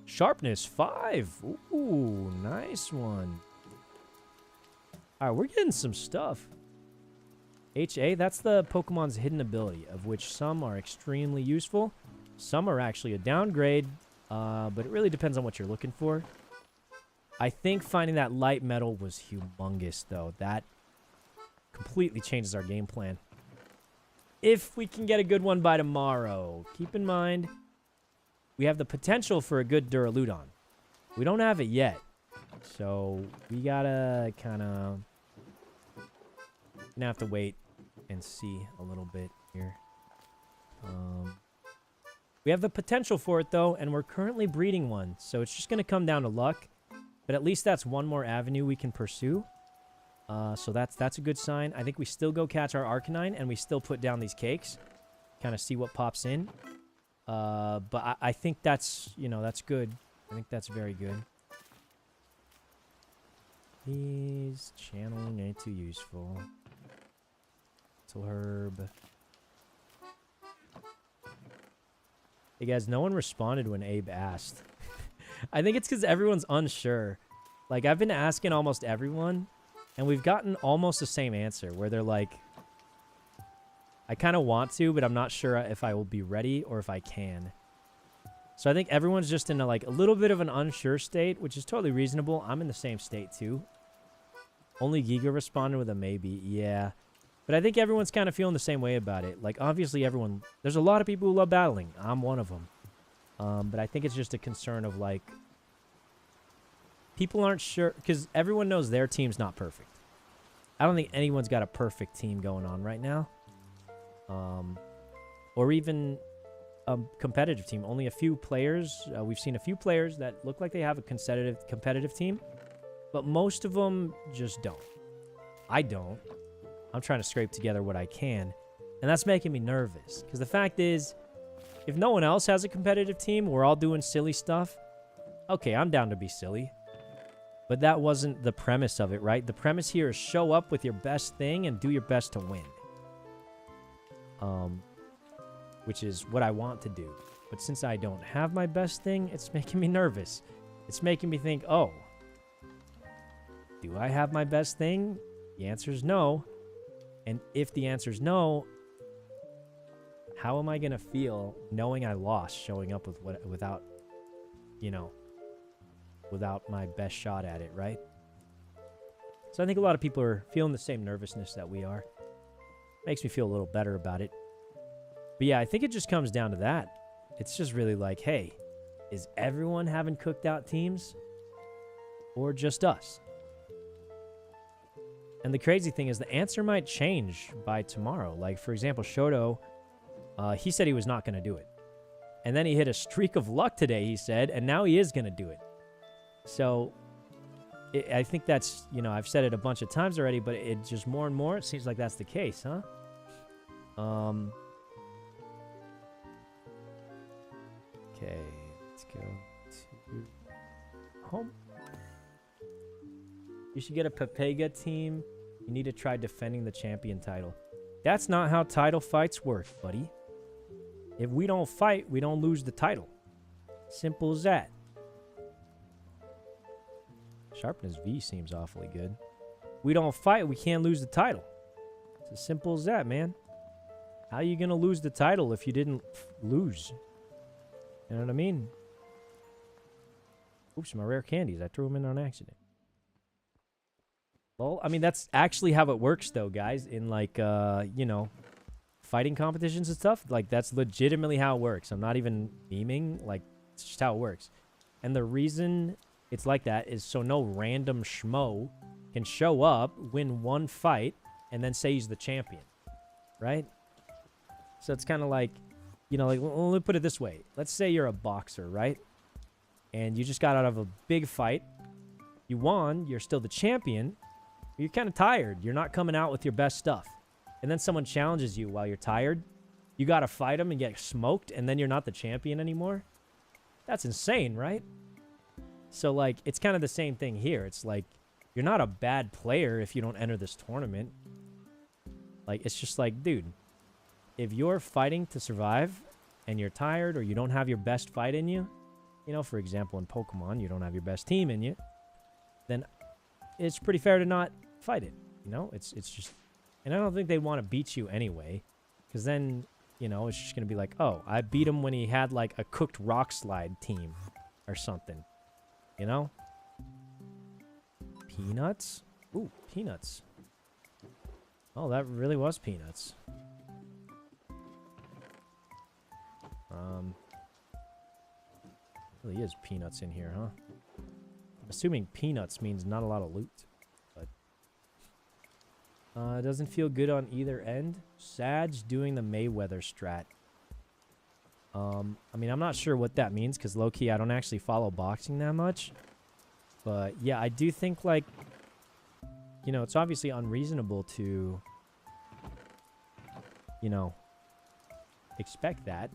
Sharpness 5. Ooh, nice one. All right, we're getting some stuff. HA, that's the Pokemon's hidden ability, of which some are extremely useful. Some are actually a downgrade, but it really depends on what you're looking for. I think finding that light metal was humongous, though. That completely changes our game plan. If we can get a good one by tomorrow. Keep in mind, we have the potential for a good Duraludon. We don't have it yet. So we gotta kind of gonna have to wait and see a little bit here. We have the potential for it though, and we're currently breeding one, so it's just gonna come down to luck. But at least that's one more avenue we can pursue. So that's a good sign. I think we still go catch our Arcanine, and we still put down these cakes, kind of see what pops in. But I think that's, you know, that's good. I think that's very good. These channeling ain't too useful. Little herb. Hey guys, no one responded when Abe asked. I think it's because everyone's unsure. Like, I've been asking almost everyone, and we've gotten almost the same answer, where they're like, I kind of want to, but I'm not sure if I will be ready or if I can. So I think everyone's just in a little bit of an unsure state, which is totally reasonable. I'm in the same state too. Only Giga responded with a maybe. Yeah. But I think everyone's kind of feeling the same way about it. Like, obviously, there's a lot of people who love battling. I'm one of them. But I think it's just a concern of, like, people aren't sure, because everyone knows their team's not perfect. I don't think anyone's got a perfect team going on right now. Or even a competitive team. Only a few players. We've seen a few players that look like they have a competitive team. But most of them just don't. I don't. I'm trying to scrape together what I can. And that's making me nervous. Because the fact is, if no one else has a competitive team, we're all doing silly stuff. Okay, I'm down to be silly. But that wasn't the premise of it, right? The premise here is show up with your best thing and do your best to win. Which is what I want to do. But since I don't have my best thing, it's making me nervous. It's making me think, oh, do I have my best thing? The answer is no. And if the answer is no, how am I going to feel knowing I lost showing up without, you know, without my best shot at it, right? So I think a lot of people are feeling the same nervousness that we are. Makes me feel a little better about it. But yeah, I think it just comes down to that. It's just really like, hey, is everyone having cooked out teams? Or just us? And the crazy thing is the answer might change by tomorrow. Like, for example, Shoto, he said he was not going to do it. And then he hit a streak of luck today, he said, and now he is going to do it. So, I think that's, you know, I've said it a bunch of times already, but it just more and more, it seems like that's the case, huh? Okay, let's go to home. You should get a Pepega team. You need to try defending the champion title. That's not how title fights work, buddy. If we don't fight, we don't lose the title. Simple as that. Sharpness V seems awfully good. We don't fight, we can't lose the title. It's as simple as that, man. How are you going to lose the title if you didn't lose? You know what I mean? Oops, my rare candies. I threw them in on accident. Well, I mean, that's actually how it works, though, guys. In, like, you know, fighting competitions and stuff. Like, that's legitimately how it works. I'm not even memeing. Like, it's just how it works. And the reason it's like that is so no random schmo can show up, win one fight, and then say he's the champion. Right? So it's kind of like, you know, like, let me put it this way. Let's say you're a boxer, right? And you just got out of a big fight. You won. You're still the champion. You're kind of tired. You're not coming out with your best stuff. And then someone challenges you while you're tired. You got to fight them and get smoked, and then you're not the champion anymore. That's insane, right? So, like, it's kind of the same thing here. It's like, you're not a bad player if you don't enter this tournament. Like, it's just like, dude, if you're fighting to survive and you're tired or you don't have your best fight in you, you know, for example, in Pokemon, you don't have your best team in you, then it's pretty fair to not fight it. You know, it's just, and I don't think they want to beat you anyway, because then, you know, it's just going to be like, oh, I beat him when he had like a cooked rock slide team or something, you know? Peanuts? Ooh, peanuts. Oh, that really was peanuts. Really is peanuts in here, huh? I'm assuming peanuts means not a lot of loot, but it doesn't feel good on either end. Sad's doing the Mayweather strat. I mean, I'm not sure what that means because low-key I don't actually follow boxing that much. But yeah, I do think, like, you know, it's obviously unreasonable to, you know, expect that.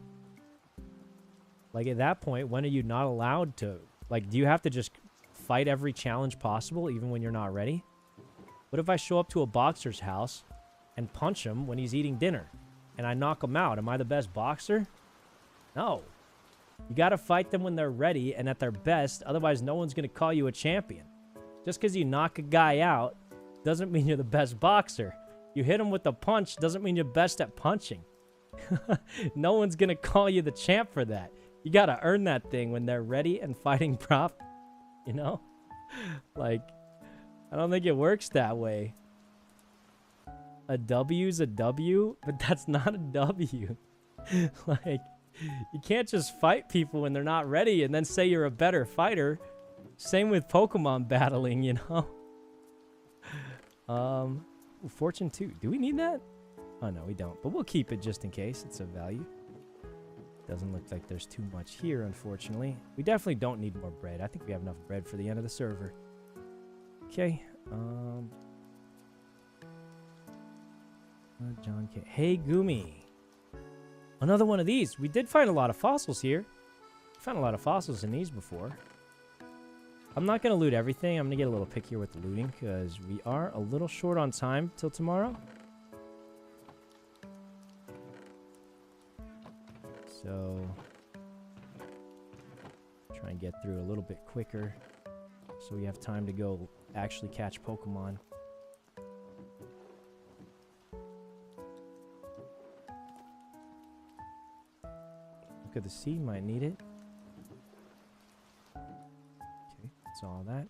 Like, at that point, when are you not allowed to, like, do you have to just fight every challenge possible even when you're not ready? What if I show up to a boxer's house and punch him when he's eating dinner and I knock him out? Am I the best boxer? No. You got to fight them when they're ready and at their best. Otherwise, no one's going to call you a champion. Just because you knock a guy out doesn't mean you're the best boxer. You hit him with a punch doesn't mean you're best at punching. No one's going to call you the champ for that. You got to earn that thing when they're ready and fighting prop. You know? Like, I don't think it works that way. A W's a W, but that's not a W. Like, you can't just fight people when they're not ready and then say you're a better fighter. Same with Pokemon battling, you know? Ooh, Fortune 2. Do we need that? Oh, no, we don't. But we'll keep it just in case. It's of value. Doesn't look like there's too much here, unfortunately. We definitely don't need more bread. I think we have enough bread for the end of the server. Okay. John K. Hey, Gumi. Another one of these. We did find a lot of fossils here. Found a lot of fossils in these before. I'm not going to loot everything. I'm going to get a little pickier with the looting because we are a little short on time till tomorrow. So, try and get through a little bit quicker so we have time to go actually catch Pokemon. Look at the sea, might need it. Okay, that's all that.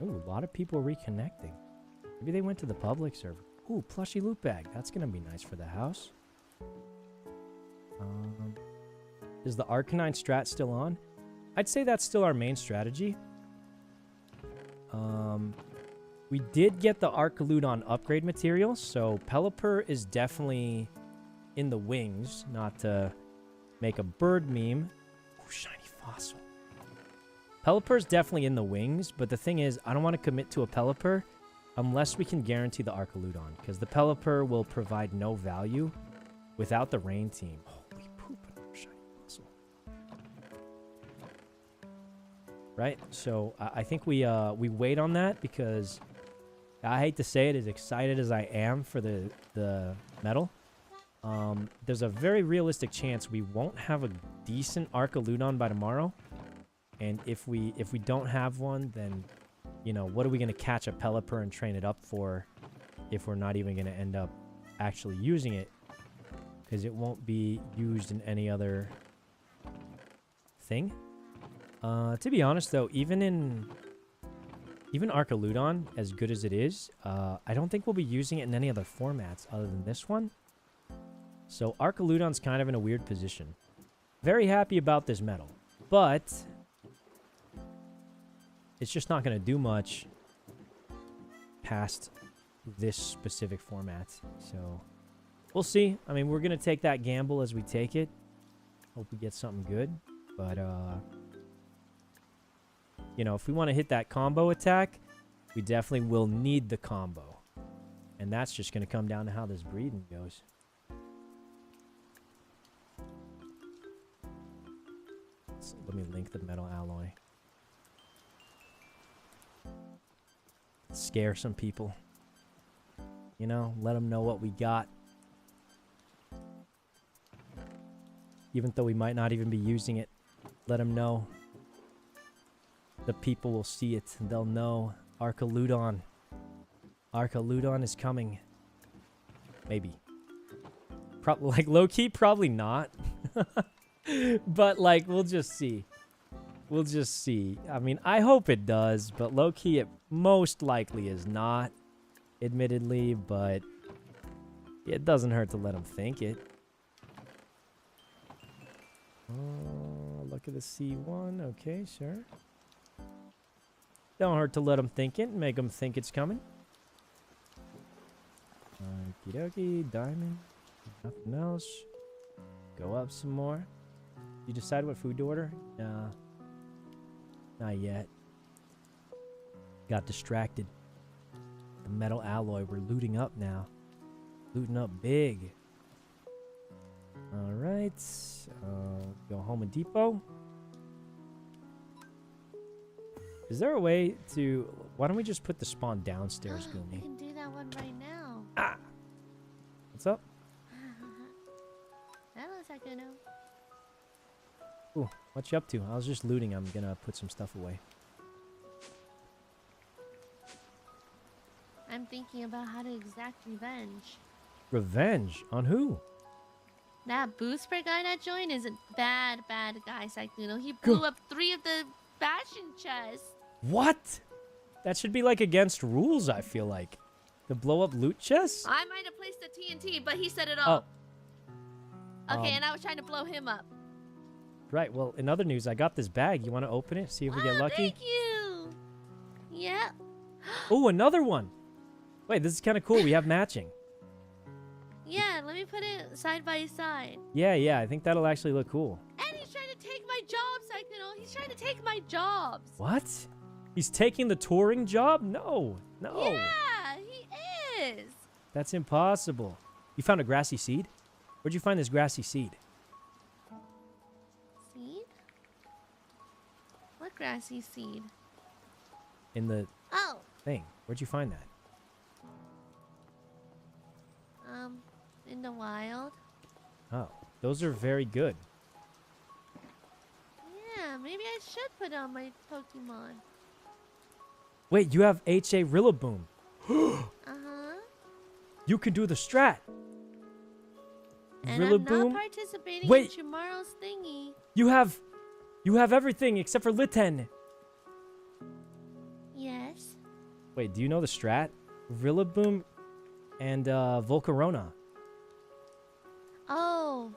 Ooh, a lot of people reconnecting. Maybe they went to the public server. Ooh, plushy loot bag. That's gonna be nice for the house. Is the Arcanine strat still on? I'd say that's still our main strategy. We did get the Archaludon upgrade materials, so Pelipper is definitely in the wings, not to make a bird meme. Ooh, shiny fossil. Pelipper's definitely in the wings, but the thing is, I don't want to commit to a Pelipper unless we can guarantee the Archaludon, because the Pelipper will provide no value without the rain team. Holy poop, another shiny fossil. Right? So I think we wait on that because I hate to say it, as excited as I am for the medal, there's a very realistic chance we won't have a decent Archaludon by tomorrow. And if we don't have one, then, you know, what are we going to catch a Pelipper and train it up for if we're not even going to end up actually using it? Because it won't be used in any other thing. To be honest, though, even Archaludon, as good as it is, I don't think we'll be using it in any other formats other than this one. So Archaludon's kind of in a weird position. Very happy about this medal, but it's just not going to do much past this specific format. So we'll see. I mean, we're going to take that gamble as we take it. Hope we get something good. But, you know, if we want to hit that combo attack, we definitely will need the combo. And that's just going to come down to how this breeding goes. So let me link the metal alloy. Scare some people. You know, let them know what we got. Even though we might not even be using it, let them know. The people will see it and they'll know. Archaludon. Archaludon is coming. Maybe. Like, low-key, probably not. But, like, we'll just see. We'll just see. I mean, I hope it does, but low-key, it most likely is not, admittedly, but it doesn't hurt to let them think it. Oh, look at the C1. Okay, sure. Don't hurt to let them think it. Make them think it's coming. Okie dokie. Diamond. Nothing else. Go up some more. You decide what food to order? Nah. Not yet. Got distracted. The metal alloy. We're looting up now. Looting up big. Alright. Go Home Depot. Is there a way to... Why don't we just put the spawn downstairs, Goomy? We can do that one right now. Ah! What's up? Hello, Sykkuno. Ooh, what you up to? I was just looting. I'm gonna put some stuff away. I'm thinking about how to exact revenge. Revenge? On who? That booster guy that joined is a bad guy, Sykkuno. He blew up 3 of the fashion chest. What? That should be like against rules, I feel like. The blow up loot chest? I might have placed the TNT, but he set it off. Okay, and I was trying to blow him up. Right, well, in other news, I got this bag. You want to open it? See if we get lucky? Thank you. Yeah. Oh, another one. Wait, this is kind of cool. We have matching. Yeah, let me put it side by side. Yeah, I think that'll actually look cool. And he's trying to take my job, Sykkuno. He's trying to take my jobs. What? He's taking the touring job? No. Yeah, he is. That's impossible. You found a grassy seed? Where'd you find this grassy seed? Seed? What grassy seed? In the Oh. thing. Where'd you find that? In the wild. Oh, those are very good. Yeah, maybe I should put on my Pokemon. Wait, you have H.A. Rillaboom. Uh-huh. You can do the strat. And Rillaboom. I'm not participating Wait, in tomorrow's thingy. you have everything except for Litten. Yes. Wait, do you know the strat? Rillaboom and Volcarona. Oh.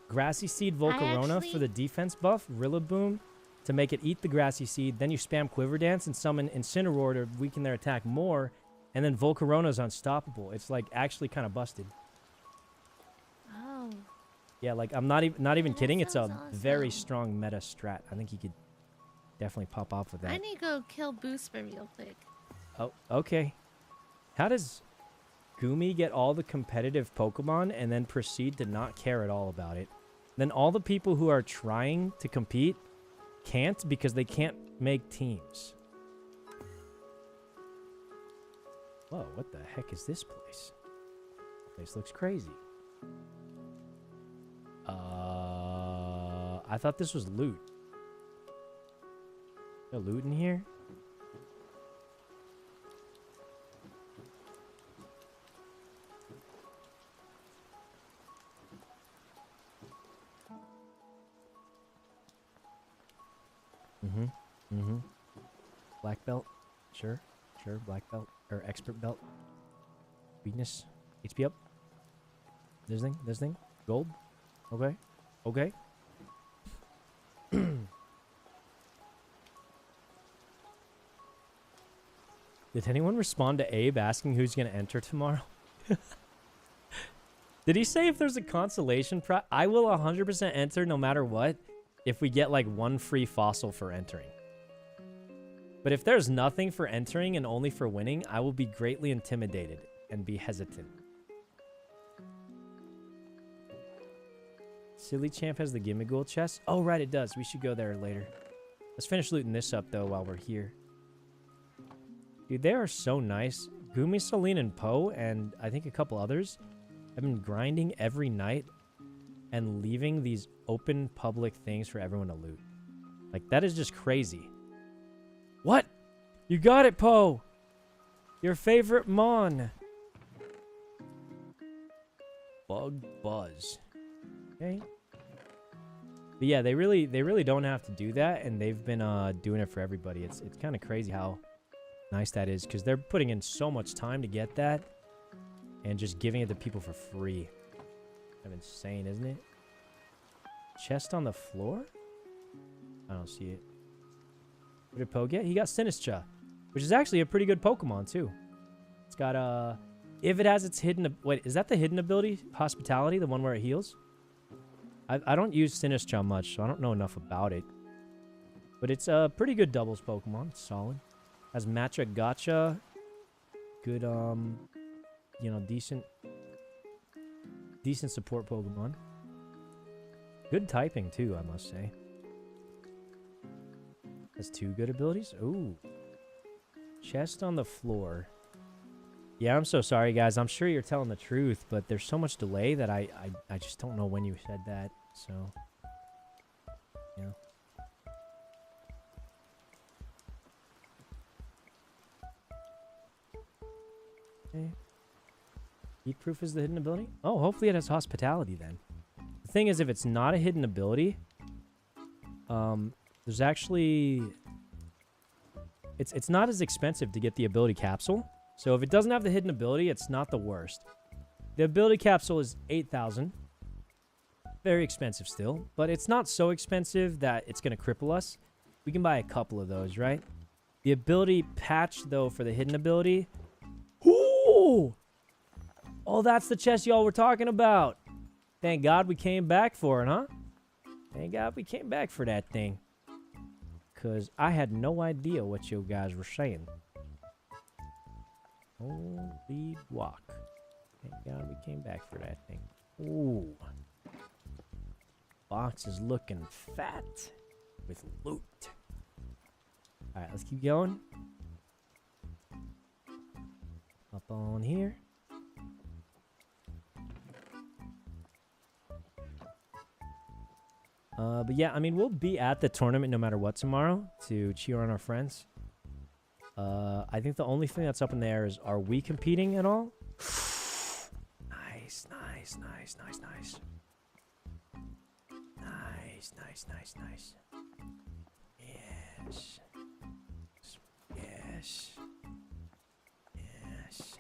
Grassy Seed Volcarona for the defense buff. Rillaboom to make it eat the Grassy Seed. Then you spam Quiver Dance and summon Incineroar to weaken their attack more. And then Volcarona's unstoppable. It's like actually kind of busted. Oh. Yeah, like I'm not even kidding. It's a very strong meta strat. I think you could definitely pop off with that. I need to go kill Boosper real quick. Oh, okay. How does Gumi get all the competitive Pokemon and then proceed to not care at all about it? Then all the people who are trying to compete can't because they can't make teams. Whoa, what the heck is this place? Place looks crazy. I thought this was loot. No loot in here? Black belt? Sure, black belt. Or expert belt. Weakness. HP up. This thing. Gold. Okay. Did anyone respond to Abe asking who's going to enter tomorrow? Did he say if there's a consolation prize? I will 100% enter no matter what if we get like one free fossil for entering. But if there's nothing for entering and only for winning, I will be greatly intimidated and be hesitant. Silly Champ has the Gimmighoul chest? Oh, right, it does. We should go there later. Let's finish looting this up, though, while we're here. Dude, they are so nice. Gumi, Celine, and Poe, and I think a couple others, have been grinding every night and leaving these open public things for everyone to loot. Like, that is just crazy. What? You got it, Poe! Your favorite Mon! Bug Buzz. Okay. But yeah, they really don't have to do that, and they've been doing it for everybody. It's kind of crazy how nice that is, because they're putting in so much time to get that, and just giving it to people for free. Kind of insane, isn't it? Chest on the floor? I don't see it. What did Poe get? He got Sinistra, which is actually a pretty good Pokemon, too. It's got, if it has its hidden... Wait, is that the hidden ability? Hospitality, the one where it heals? I don't use Sinistra much, so I don't know enough about it. But it's a pretty good doubles Pokemon. It's solid. Has Matcha Gotcha. Good, you know, decent support Pokemon. Good typing, too, I must say. Has 2 good abilities. Ooh. Chest on the floor. Yeah, I'm so sorry, guys. I'm sure you're telling the truth, but there's so much delay that I just don't know when you said that. So, yeah. Okay. Heat proof is the hidden ability? Oh, hopefully it has hospitality then. The thing is, if it's not a hidden ability, there's actually... It's not as expensive to get the ability capsule. So if it doesn't have the hidden ability, it's not the worst. The ability capsule is 8,000. Very expensive still, but it's not so expensive that it's going to cripple us. We can buy a couple of those, right? The ability patch, though, for the hidden ability... Ooh! Oh, that's the chest y'all were talking about. Thank God we came back for it, huh? Thank God we came back for that thing. Because I had no idea what you guys were saying. Holy guac. Thank God we came back for that thing. Ooh. Box is looking fat with loot. Alright, let's keep going. Up on here. But yeah, I mean, we'll be at the tournament no matter what tomorrow to cheer on our friends. I think the only thing that's up in the air is, are we competing at all? Nice, nice, nice, nice, nice. Nice, nice, nice, nice. Yes. Yes. Yes.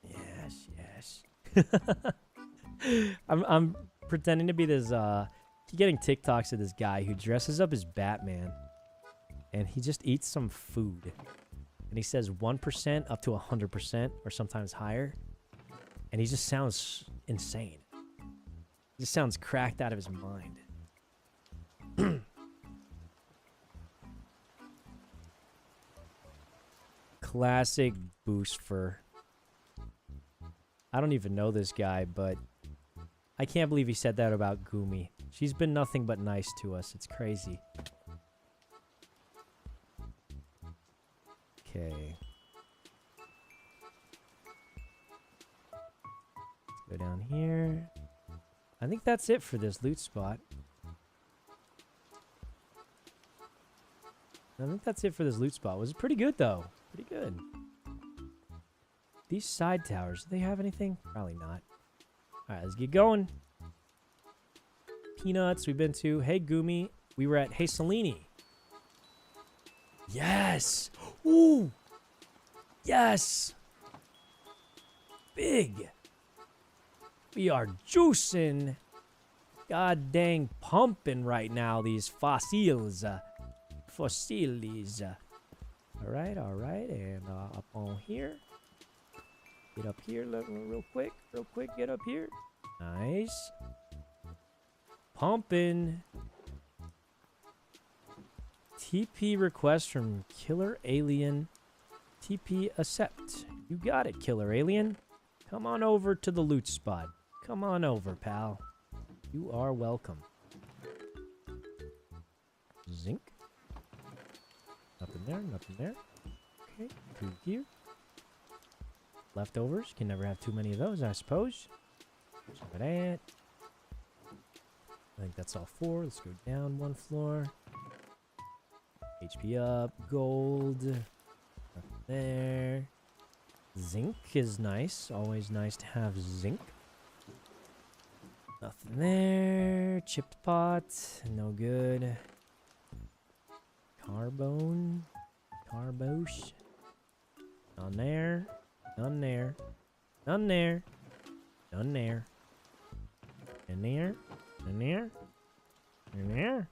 Yes, yes. I'm pretending to be this, keep getting TikToks of this guy who dresses up as Batman. And he just eats some food. And he says 1% up to 100% or sometimes higher. And he just sounds insane. He just sounds cracked out of his mind. Classic boost fur. I don't even know this guy, but I can't believe he said that about Gumi. She's been nothing but nice to us. It's crazy. Okay. Let's go down here. I think that's it for this loot spot. I think that's it for this loot spot. Was it pretty good, though? Pretty good. These side towers, do they have anything? Probably not. Alright, let's get going. Peanuts, we've been to. Hey, Gumi. We were at Hey, Selene. Yes! Ooh! Yes! Big! We are juicing. God dang pumping right now, these fossils. Fossilies. Alright, and up on here. Get up here real quick, get up here. Nice. Pumping. TP request from Killer Alien. TP accept. You got it, Killer Alien. Come on over to the loot spot. Come on over, pal. You are welcome. Zinc. Nothing there, nothing there. Okay, through here. Leftovers. Can never have too many of those, I suppose. Look at that. I think that's all 4. Let's go down 1 floor. HP up. Gold. Nothing there. Zinc is nice. Always nice to have zinc. Nothing there. Chipped pot. No good. Carbone. Carbosh. None there. None there. None there. None there. In there. In there. In there.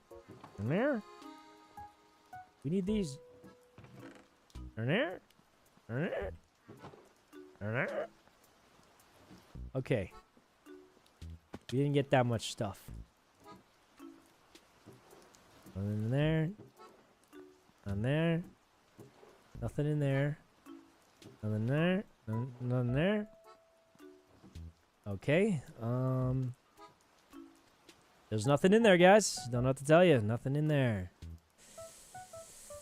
In there. We need these. In there. In there. In there. Okay. We didn't get that much stuff. Nothing in there. None there. Nothing in there. Nothing there. Nothing there. Okay. There's nothing in there, guys. Don't know what to tell you. Nothing in there.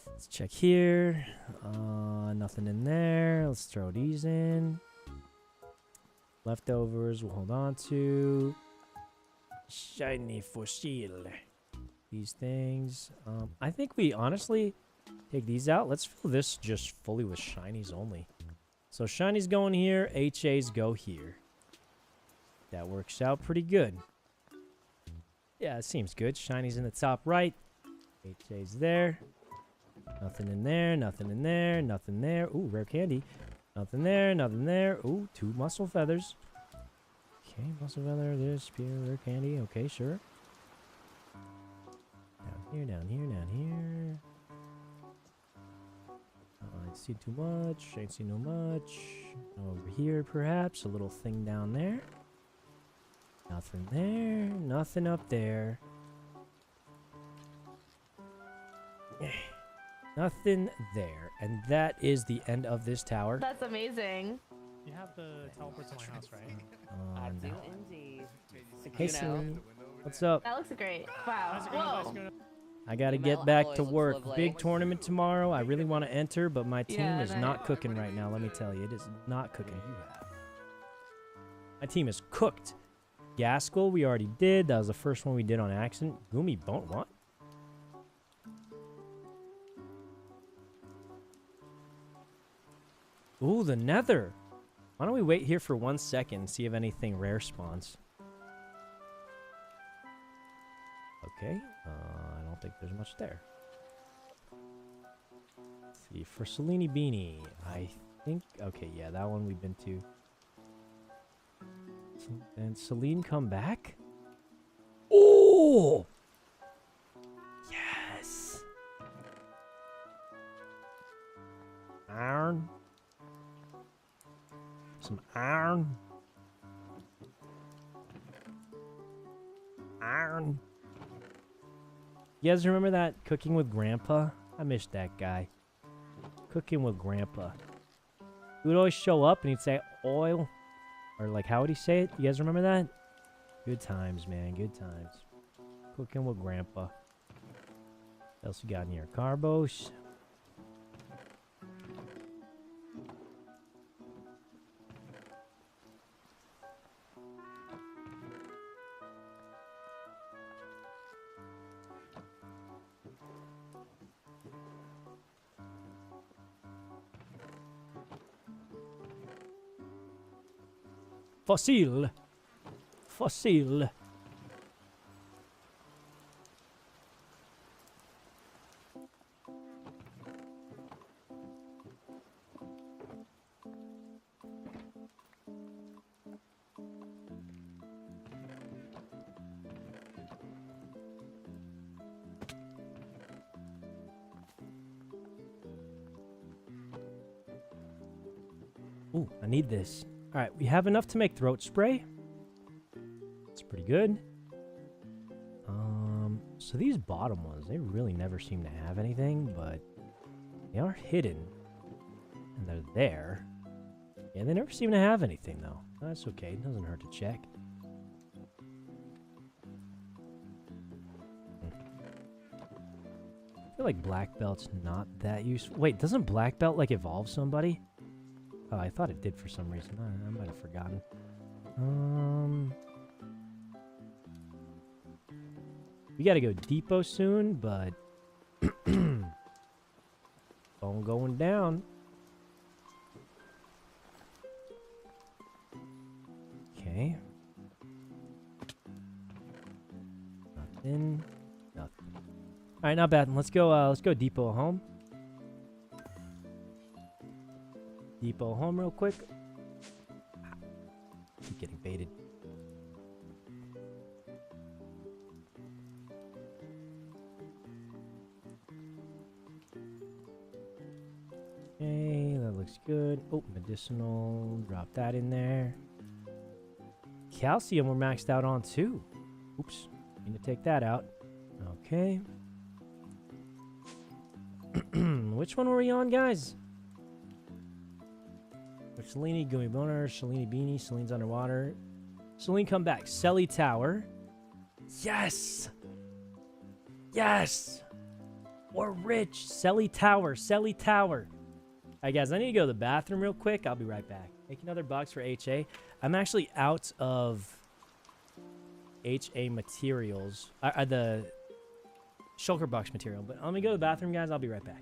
Let's check here. Nothing in there. Let's throw these in. Leftovers we'll hold on to. Shiny fossil. These things. I think we honestly take these out. Let's fill this just fully with shinies only. So shinies going here. HAs go here. That works out pretty good. Yeah, it seems good. Shiny's in the top right. HA's there. Nothing in there, nothing in there, nothing there. Ooh, rare candy. Nothing there, nothing there. Ooh, 2 muscle feathers. Okay, muscle feather, this, spear, rare candy. Okay, sure. Down here, down here, down here. I ain't seen too much. Ain't seen no much. Over here, perhaps. A little thing down there. Nothing there. Nothing up there. Nothing there. And that is the end of this tower. That's amazing. You have the teleport to my house, right? I do indeed. Hey, Celine. What's up? That looks great. Wow. Whoa. I gotta get back to work. Big tournament tomorrow. I really want to enter, but my team is not cooking right now. Let me tell you, it is not cooking. My team is cooked. Gaskell, we already did. That was the first one we did on accident. Gumi Bone, what? Ooh, the Nether. Why don't we wait here for 1 second and see if anything rare spawns? Okay, I don't think there's much there. Let's see, for Selene Beanie, I think, okay, yeah, that one we've been to. And Celine come back? Oh! Yes! Iron. Some iron. Iron. You guys remember that Cooking with Grandpa? I missed that guy. Cooking with Grandpa. He would always show up and he'd say oil. Or like, how would he say it? You guys remember that? Good times, man. Good times. Cooking with Grandpa. What else you got in here? Carbos. Fossil. Fossil. Ooh, I need this. All right, we have enough to make throat spray. It's pretty good. So these bottom ones, they really never seem to have anything, but they are hidden. And they're there. Yeah, they never seem to have anything, though. That's okay. It doesn't hurt to check. I feel like black belt's not that useful. Wait, doesn't black belt, like, evolve somebody? Oh, I thought it did for some reason. I might have forgotten. We gotta go depot soon, but phone going down. Okay. Nothing. Nothing. All right, not bad. Let's go. Let's go depot home. Depot home real quick. Keep getting baited. Okay, that looks good. Oh, medicinal. Drop that in there. Calcium we're maxed out on too. Oops. Need to take that out. Okay. Which one were we on, guys? Selene, Gummy Boner, Selene Beanie, Selene's underwater. Selene, come back. Selly Tower. Yes! Yes! We're rich. Selly Tower. Selly Tower. Alright, guys, I need to go to the bathroom real quick. I'll be right back. Make another box for HA. I'm actually out of HA materials. The shulker box material. But let me go to the bathroom, guys. I'll be right back.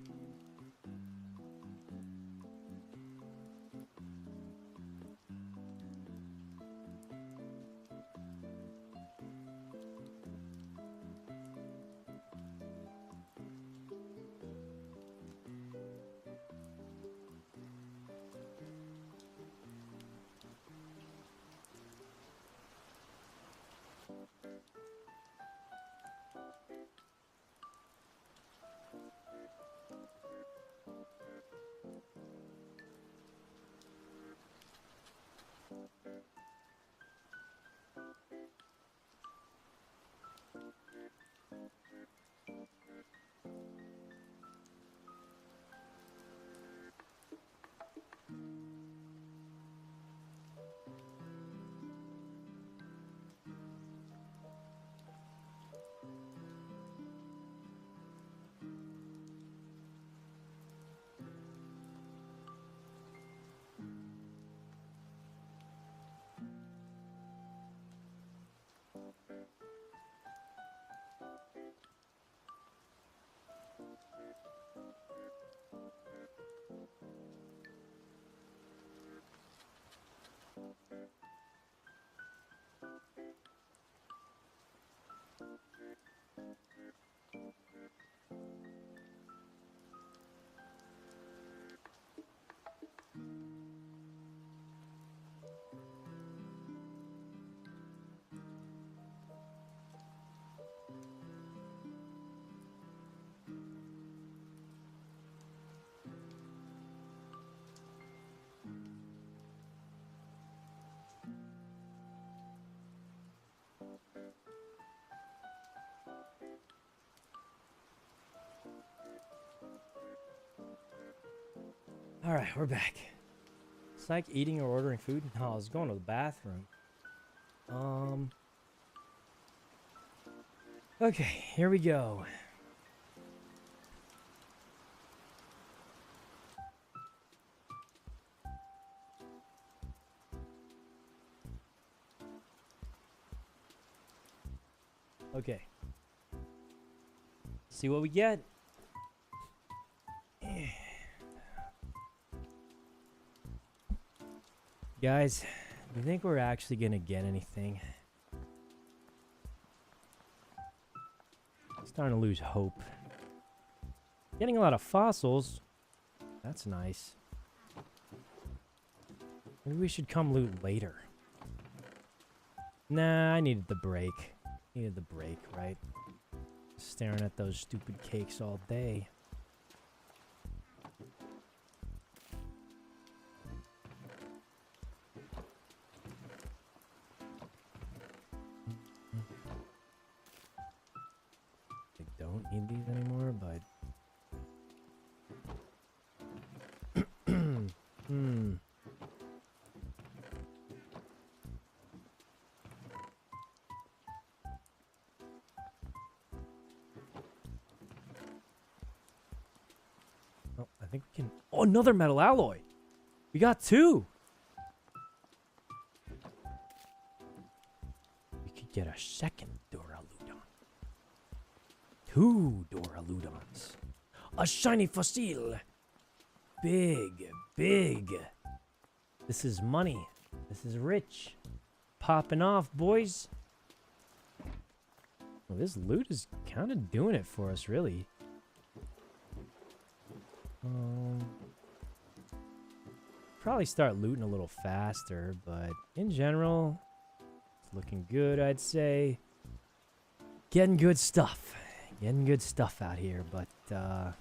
All right, we're back. Psych, eating or ordering food? No, I was going to the bathroom. Okay, here we go. Okay. See what we get. Guys, do you think we're actually gonna get anything? Starting to lose hope. Getting a lot of fossils. That's nice. Maybe we should come loot later. Nah, I needed the break. Needed the break, right? Staring at those stupid cakes all day. I don't need these anymore, but... Oh, I think we can... Oh, another metal alloy! We got 2! We could get a second Duraludon. 2 Duraludons. A shiny fossil! Big, big. This is money. This is rich. Popping off, boys. Well, this loot is kind of doing it for us, really. Probably start looting a little faster, but in general, it's looking good, I'd say. Getting good stuff. Getting good stuff out here, but as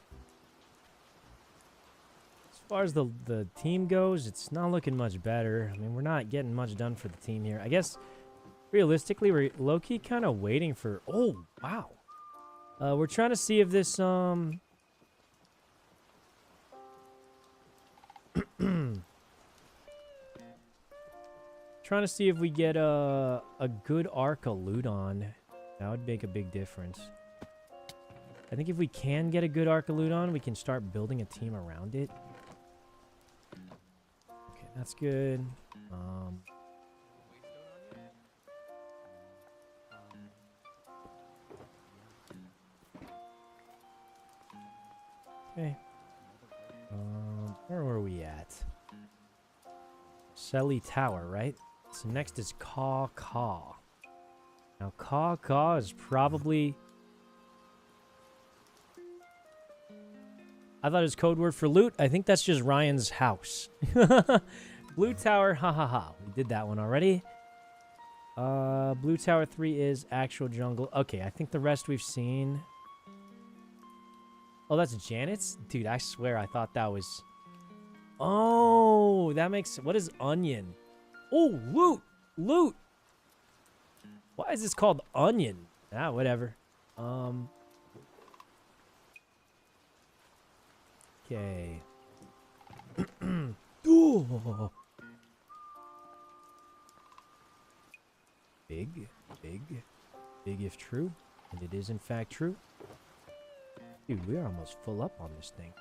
far as the team goes, it's not looking much better. I mean, we're not getting much done for the team here. I guess, realistically, we're low-key kind of waiting for... Oh, wow. We're trying to see if this, trying to see if we get a good Archaludon. That would make a big difference. I think if we can get a good Archaludon, we can start building a team around it. Okay, that's good. Okay. Where were we at? Selly Tower, right? So next is Caw Caw. Now Caw Caw is probably... I thought it was code word for loot. I think that's just Ryan's house. Blue Tower, ha ha ha. We did that one already. Blue Tower 3 is actual jungle. Okay, I think the rest we've seen. Oh, that's Janet's? Dude, I swear I thought that was... Oh, that makes... What is onion? Oh, loot! Loot! Why is this called onion? Ah, whatever. Okay. Oh. Big, big, big if true. And it is in fact true. Dude, we're almost full up on this thing.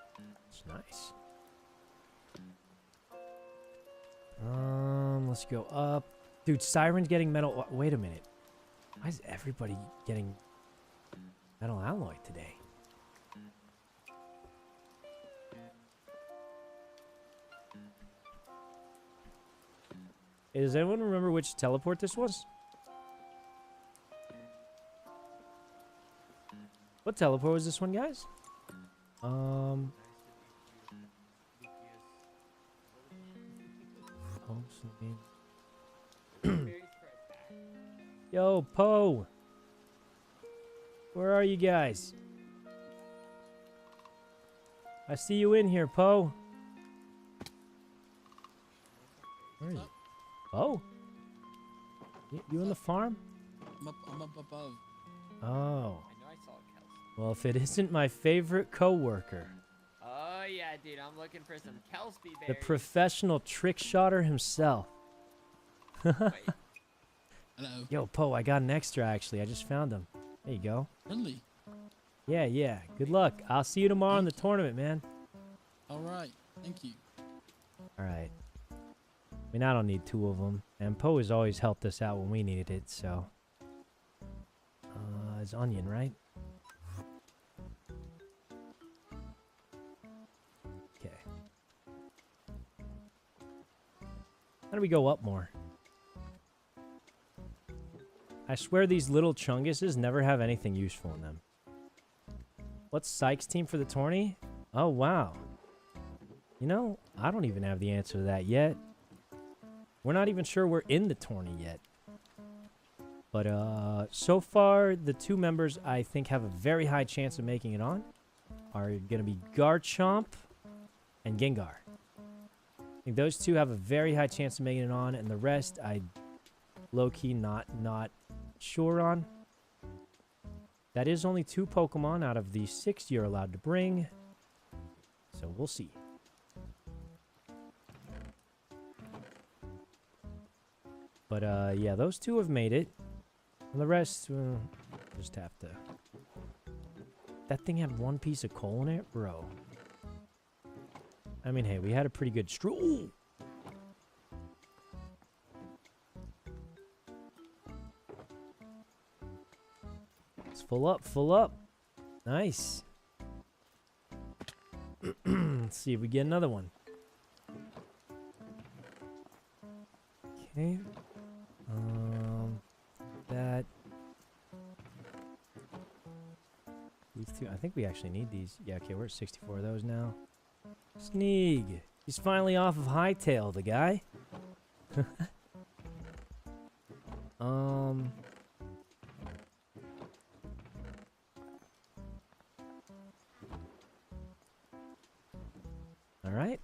It's nice. Let's go up. Dude, Siren's getting metal. Wait a minute. Why is everybody getting metal alloy today? Hey, does anyone remember which teleport this was? What teleport was this one, guys? Yo, Poe. Where are you guys? I see you in here, Poe. Where is it? Poe? You on the farm? I'm up above. Oh. I know I saw a Kelsey. Well, if it isn't my favorite coworker. Oh, yeah, dude. I'm looking for some Kelsby berries. The professional trick shotter himself. Hello. Yo, Poe, I got an extra actually. I just found him. There you go. Really? Yeah, yeah. Good luck. I'll see you tomorrow in the tournament, man. All right. Thank you. All right. I mean, I don't need 2 of them. And Poe has always helped us out when we needed it, so. It's onion, right? Okay. How do we go up more? I swear these little chunguses never have anything useful in them. What's Sykes' team for the tourney? Oh, wow. You know, I don't even have the answer to that yet. We're not even sure we're in the tourney yet. But so far, the 2 members I think have a very high chance of making it on are going to be Garchomp and Gengar. I think those 2 have a very high chance of making it on, and the rest I low-key not sure on. That is only 2 Pokemon out of the 6 you're allowed to bring, so we'll see. But yeah, those 2 have made it. And the rest, just have to... That thing had 1 piece of coal in it? Bro. I mean, hey, we had a pretty good Ooh! It's full up, full up. Nice. Let's see if we get another one. Okay. That. These 2. I think we actually need these. Yeah, okay, we're at 64 of those now. Sneeg. He's finally off of Hightail, the guy. Alright.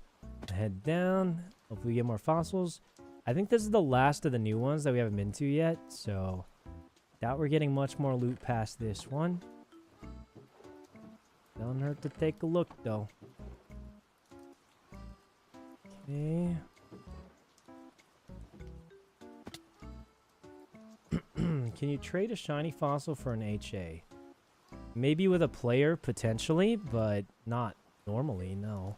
Head down. Hopefully we get more fossils. I think this is the last of the new ones that we haven't been to yet, so doubt we're getting much more loot past this one. Don't hurt to take a look, though. Okay. Can you trade a shiny fossil for an HA? Maybe with a player, potentially, but not normally, no.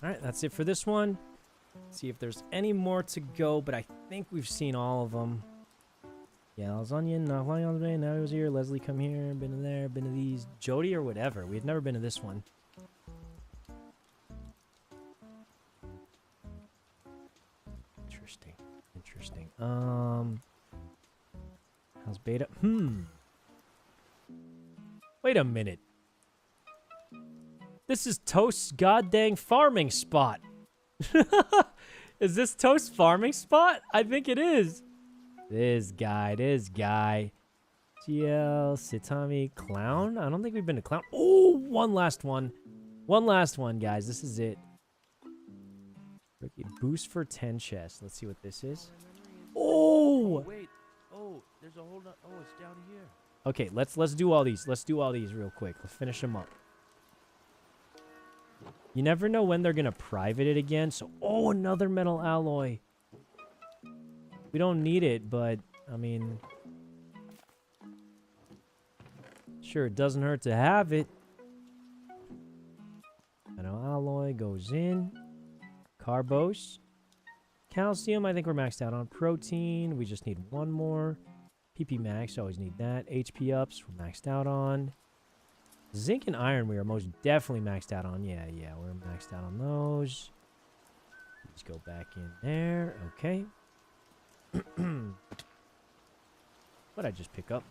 Alright, that's it for this one. See if there's any more to go, but I think we've seen all of them. Yeah, lasagna, not flying all the way. Now he was here. Leslie, come here. Been to there. Been to these. Jody or whatever. We've never been to this one. Interesting. Interesting. How's beta? Wait a minute. This is Toast's goddamn farming spot. Is this Toast's farming spot? I think it is. This guy. GL, Sitami, Clown. I don't think we've been to Clown. Oh, one last one. One last one, guys. This is it. Boost for 10 chests. Let's see what this is. Oh! Wait. Oh, there's a whole lot. Oh, it's down here. Okay, let's do all these. Let's do all these real quick. Let's finish them up. You never know when they're going to private it again. So, oh, another metal alloy. We don't need it, but, I mean... Sure, it doesn't hurt to have it. Metal alloy goes in. Carbos. Calcium, I think we're maxed out on. Protein, we just need one more. PP max, always need that. HP ups, we're maxed out on. Zinc and iron, we are most definitely maxed out on. Yeah, we're maxed out on those. Let's go back in there. Okay. What'd I just pick up?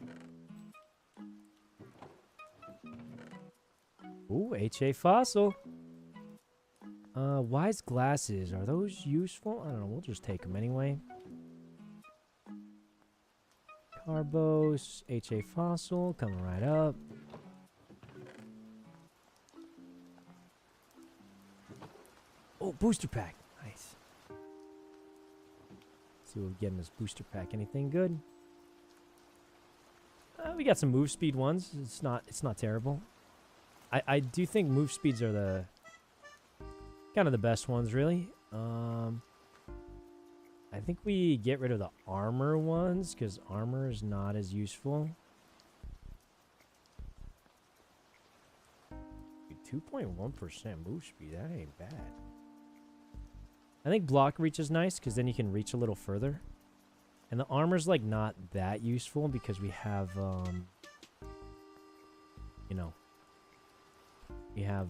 Ooh, HA fossil. Wise glasses. Are those useful? I don't know. We'll just take them anyway. Carbos. HA fossil. Coming right up. Oh, booster pack. Nice. Let's see what we get in this booster pack. Anything good? We got some move speed ones. It's not terrible. I do think move speeds are the kind of the best ones, really. I think we get rid of the armor ones because armor is not as useful. 2.1% move speed. That ain't bad. I think block reach is nice because then you can reach a little further. And the armor's like not that useful because we have, you know, we have,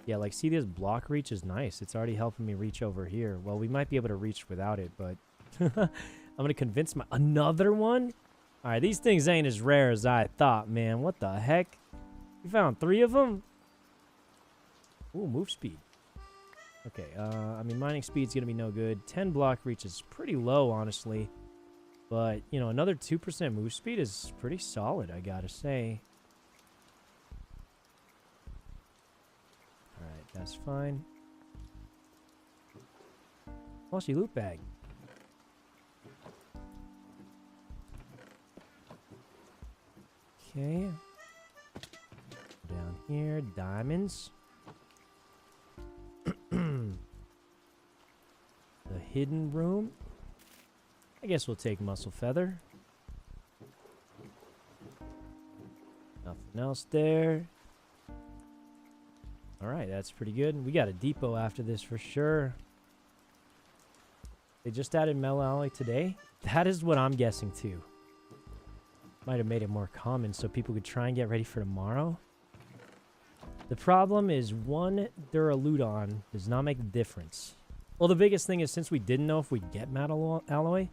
yeah, like see this block reach is nice. It's already helping me reach over here. Well, we might be able to reach without it, but I'm going to convince another one. All right, these things ain't as rare as I thought, man. What the heck? You found 3 of them? Ooh, move speed. Okay, I mean, mining speed's going to be no good. 10 block reach is pretty low, honestly. But, you know, another 2% move speed is pretty solid, I gotta say. Alright, that's fine. Flashy loot bag. Okay. Down here, diamonds. The hidden room. I guess we'll take muscle feather. Nothing else there. Alright, that's pretty good. We got a depot after this for sure. They just added metal alloy today. That is what I'm guessing too. Might have made it more common so people could try and get ready for tomorrow. The problem is 1 Duraludon does not make a difference. Well, the biggest thing is since we didn't know if we'd get metal alloy,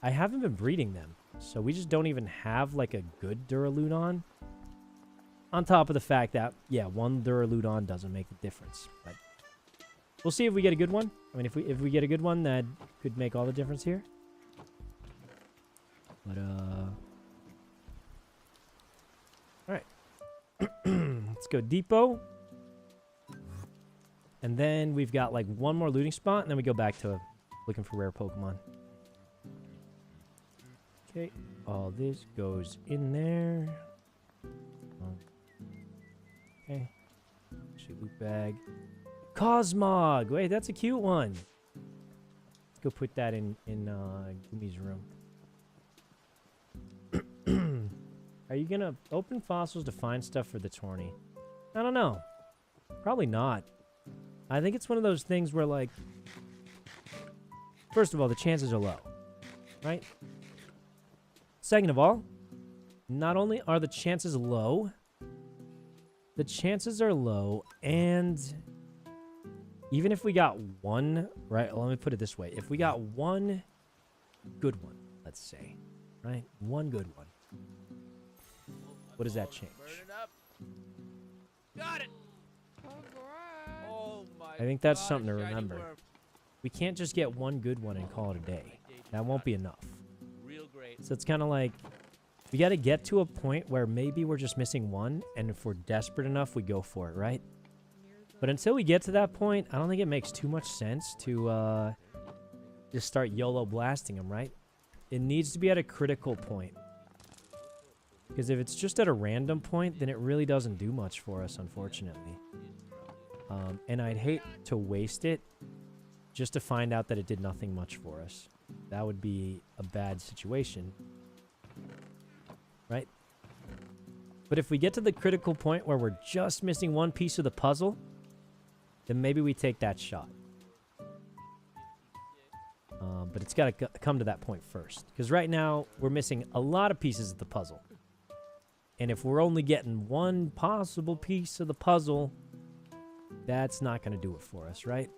I haven't been breeding them. So we just don't even have like a good Duraludon. On top of the fact that, yeah, 1 Duraludon doesn't make a difference. But we'll see if we get a good one. I mean, if we get a good one, that could make all the difference here. But, alright. Let's go depot. And then we've got like 1 more looting spot, and then we go back to looking for rare Pokemon. Okay, all this goes in there. Okay. Shoot loot bag. Cosmog! Wait, that's a cute one. Let's go put that in Gummy's room. Are you gonna open fossils to find stuff for the tourney? I don't know. Probably not. I think it's one of those things where, like, first of all, the chances are low, right? Second of all, not only are the chances low, and even if we got 1, right? Let me put it this way. If we got 1 good one, let's say, right? 1 good one. What does that change? Got it. Oh my I think that's something to remember. We can't just get 1 good one and call it a day. That won't be enough. Real great. So it's kind of like we got to get to a point where maybe we're just missing 1, and if we're desperate enough, we go for it, right? But until we get to that point, I don't think it makes too much sense to just start YOLO blasting them, right? It needs to be at a critical point. Because if it's just at a random point, then it really doesn't do much for us, unfortunately. And I'd hate to waste it just to find out that it did nothing much for us. That would be a bad situation. Right? But if we get to the critical point where we're just missing 1 piece of the puzzle, then maybe we take that shot. But it's got to come to that point first. Because right now, we're missing a lot of pieces of the puzzle. And if we're only getting 1 possible piece of the puzzle, that's not going to do it for us, right?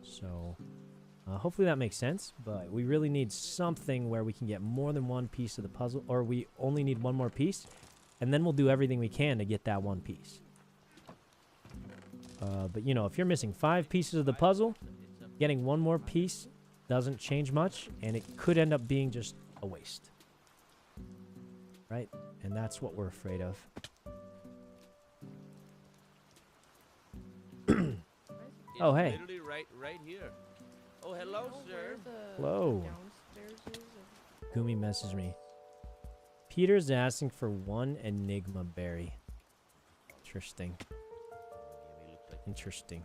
So, hopefully that makes sense. But we really need something where we can get more than 1 piece of the puzzle. Or we only need 1 more piece. And then we'll do everything we can to get that 1 piece. But, you know, if you're missing 5 pieces of the puzzle, getting 1 more piece doesn't change much. And it could end up being just a waste. Right? And that's what we're afraid of. Oh, hey. Literally right here. Oh, hello, sir. Hello. Gumi messaged me. Peter's asking for 1 Enigma berry. Interesting. Interesting.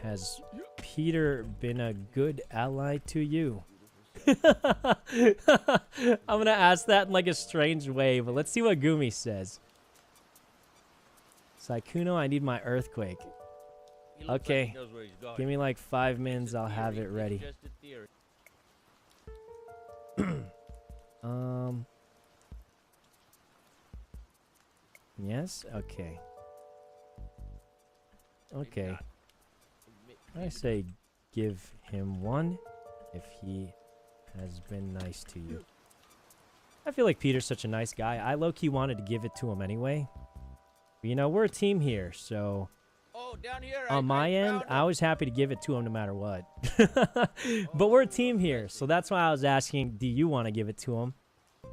Has Peter been a good ally to you? I'm gonna ask that in like a strange way, but let's see what Gumi says. Sykkuno, I need my earthquake. Okay, give me like 5 minutes, I'll have it ready. Yes? Okay. Okay. I say give him 1 if he has been nice to you. I feel like Peter's such a nice guy. I low-key wanted to give it to him anyway. But, you know, we're a team here, so... Oh, down here, on my end, I was happy to give it to him no matter what. But we're a team here, so that's why I was asking, do you want to give it to him?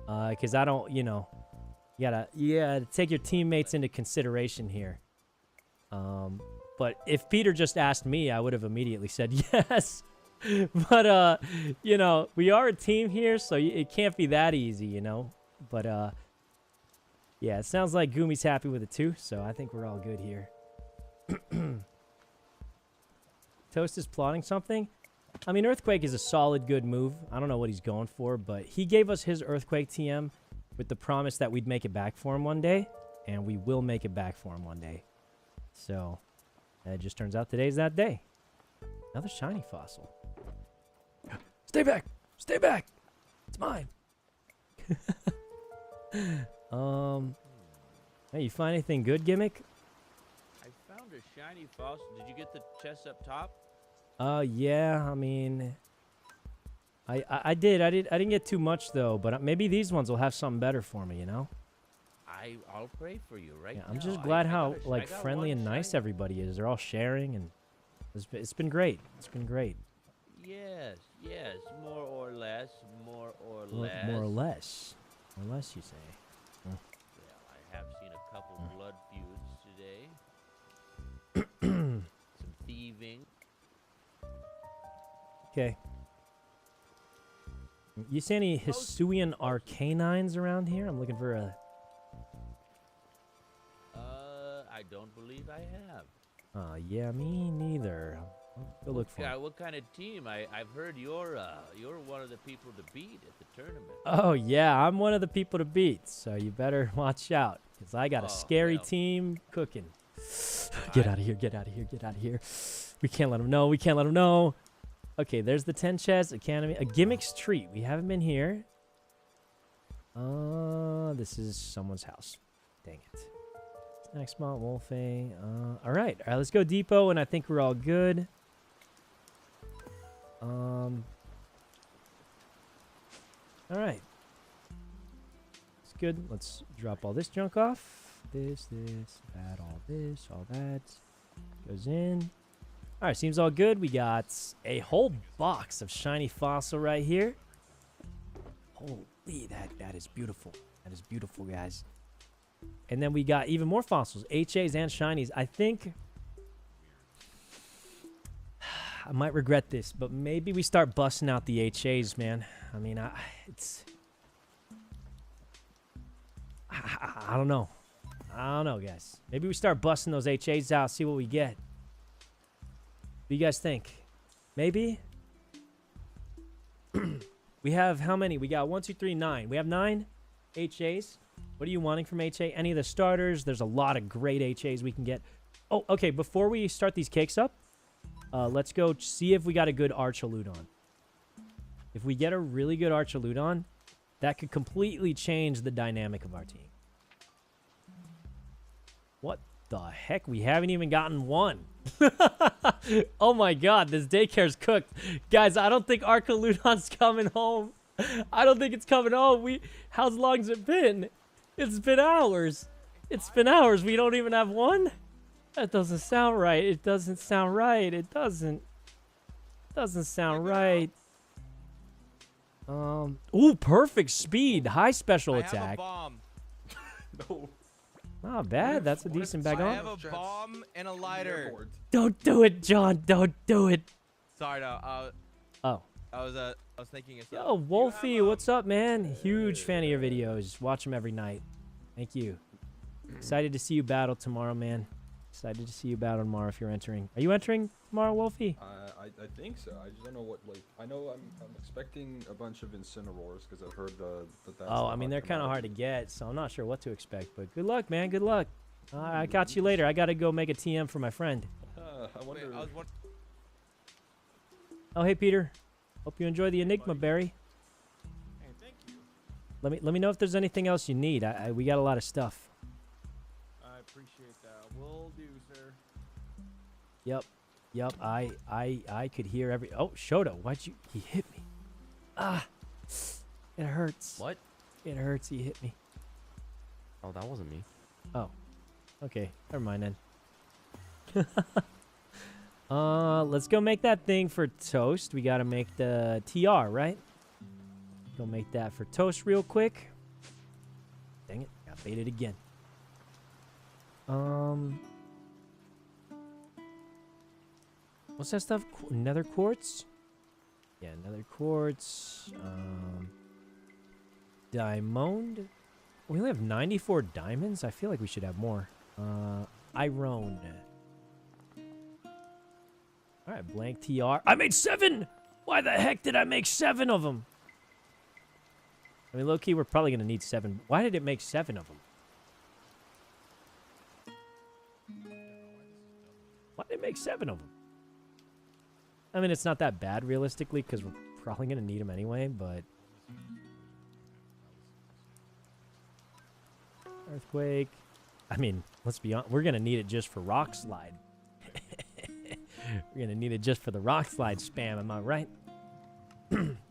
Because I don't, you know... You gotta take your teammates into consideration here. But if Peter just asked me, I would have immediately said yes. But, you know, we are a team here, so it can't be that easy, you know? But, yeah, it sounds like Gumi's happy with it too, so I think we're all good here. Toast is plotting something? I mean, Earthquake is a solid, good move. I don't know what he's going for, but he gave us his Earthquake TM with the promise that we'd make it back for him one day, and we will make it back for him one day. So, it just turns out today's that day. Another shiny fossil. Stay back! Stay back! It's mine! Hey, you find anything good, Gimmick? I found a shiny fossil. Did you get the chest up top? Yeah, I mean... I didn't get too much, though, but maybe these ones will have something better for me, you know? I'll pray for you right now. I'm just glad how, like, friendly and nice everybody is. They're all sharing, and it's been great. It's been great. Yes, more or less, more or less. More or less. More or less, you say. Well, I have seen a couple blood feuds today. Some thieving. Okay. You see any Hisuian Arcanines around here? I'm looking for a... I don't believe I have. Yeah, me neither. I'll go look for it. What kind of team? I've heard you're one of the people to beat at the tournament. Oh, yeah, I'm one of the people to beat, so you better watch out, because I got a scary team cooking. Get out of here, get out of here, get out of here. We can't let them know, we can't let them know. Okay, there's the 10 chest, Academy, a Gimmick's Treat. We haven't been here. This is someone's house. Dang it. Snack spot, Wolfing. All right, let's go depot, and I think we're all good. All right. It's good. Let's drop all this junk off. This, that, all that. Goes in. All right, seems all good. We got a whole box of shiny fossil right here. Holy, that is beautiful. That is beautiful, guys. And then we got even more fossils, HAs and shinies. I think I might regret this, but maybe we start busting out the HAs, man. I mean, I don't know. I don't know, guys. Maybe we start busting those HAs out, see what we get. What do you guys think? Maybe? We have how many? We got 1, 2, 3, 9. We have 9 HAs. What are you wanting from HA? Any of the starters? There's a lot of great HAs we can get. Oh, okay. Before we start these cakes up, let's go see if we got a good Archaludon. If we get a really good Archaludon, that could completely change the dynamic of our team. What the heck? We haven't even gotten one. Oh my god, this daycare's cooked. Guys, I don't think Archaludon's coming home. I don't think it's coming home. How long has it been? It's been hours. It's been hours. We don't even have one? That doesn't sound right. It doesn't sound right. It doesn't sound right. Ooh, perfect speed. High special attack. I have a bomb. No. Not bad. That's a decent bag on. I have a bomb and a lighter. Don't do it, John. Don't do it. Sorry, no. Oh. I was thinking of Yo, Wolfie, what's up, man? Huge fan of your videos. Watch them every night. Thank you. Excited to see you battle tomorrow, man. Excited to see you battle tomorrow if you're entering. Are you entering tomorrow, Wolfie? I think so. I just don't know what, like, I know I'm expecting a bunch of Incineroars because I've heard that's Oh, I mean, they're kind of hard to get, so I'm not sure what to expect. But good luck, man. Good luck. I got you later. I got to go make a TM for my friend. I wonder. Oh, hey, Peter. Hope you enjoy the Enigma Berry. Hey, thank you. Let me know if there's anything else you need. We got a lot of stuff. I appreciate that. Will do, sir. Yep. I could hear every. Oh, Shoto, he hit me. Ah, it hurts. What? It hurts. He hit me. Oh, that wasn't me. Oh, okay. Never mind then. Let's go make that thing for Toast. We gotta make the TR, right? Go make that for Toast real quick. Dang it, got baited again. What's that stuff? Nether quartz? Yeah, nether quartz. Diamond. We only have 94 diamonds. I feel like we should have more. Iron. All right, blank TR. I made 7. Why the heck did I make 7 of them? I mean, low-key, we're probably going to need 7. Why did it make 7 of them? Why did it make 7 of them? I mean, it's not that bad, realistically, because we're probably going to need them anyway, but... Earthquake. I mean, let's be honest. We're going to need it just for rock slide. We're going to need it just for the rock slide spam, am I right?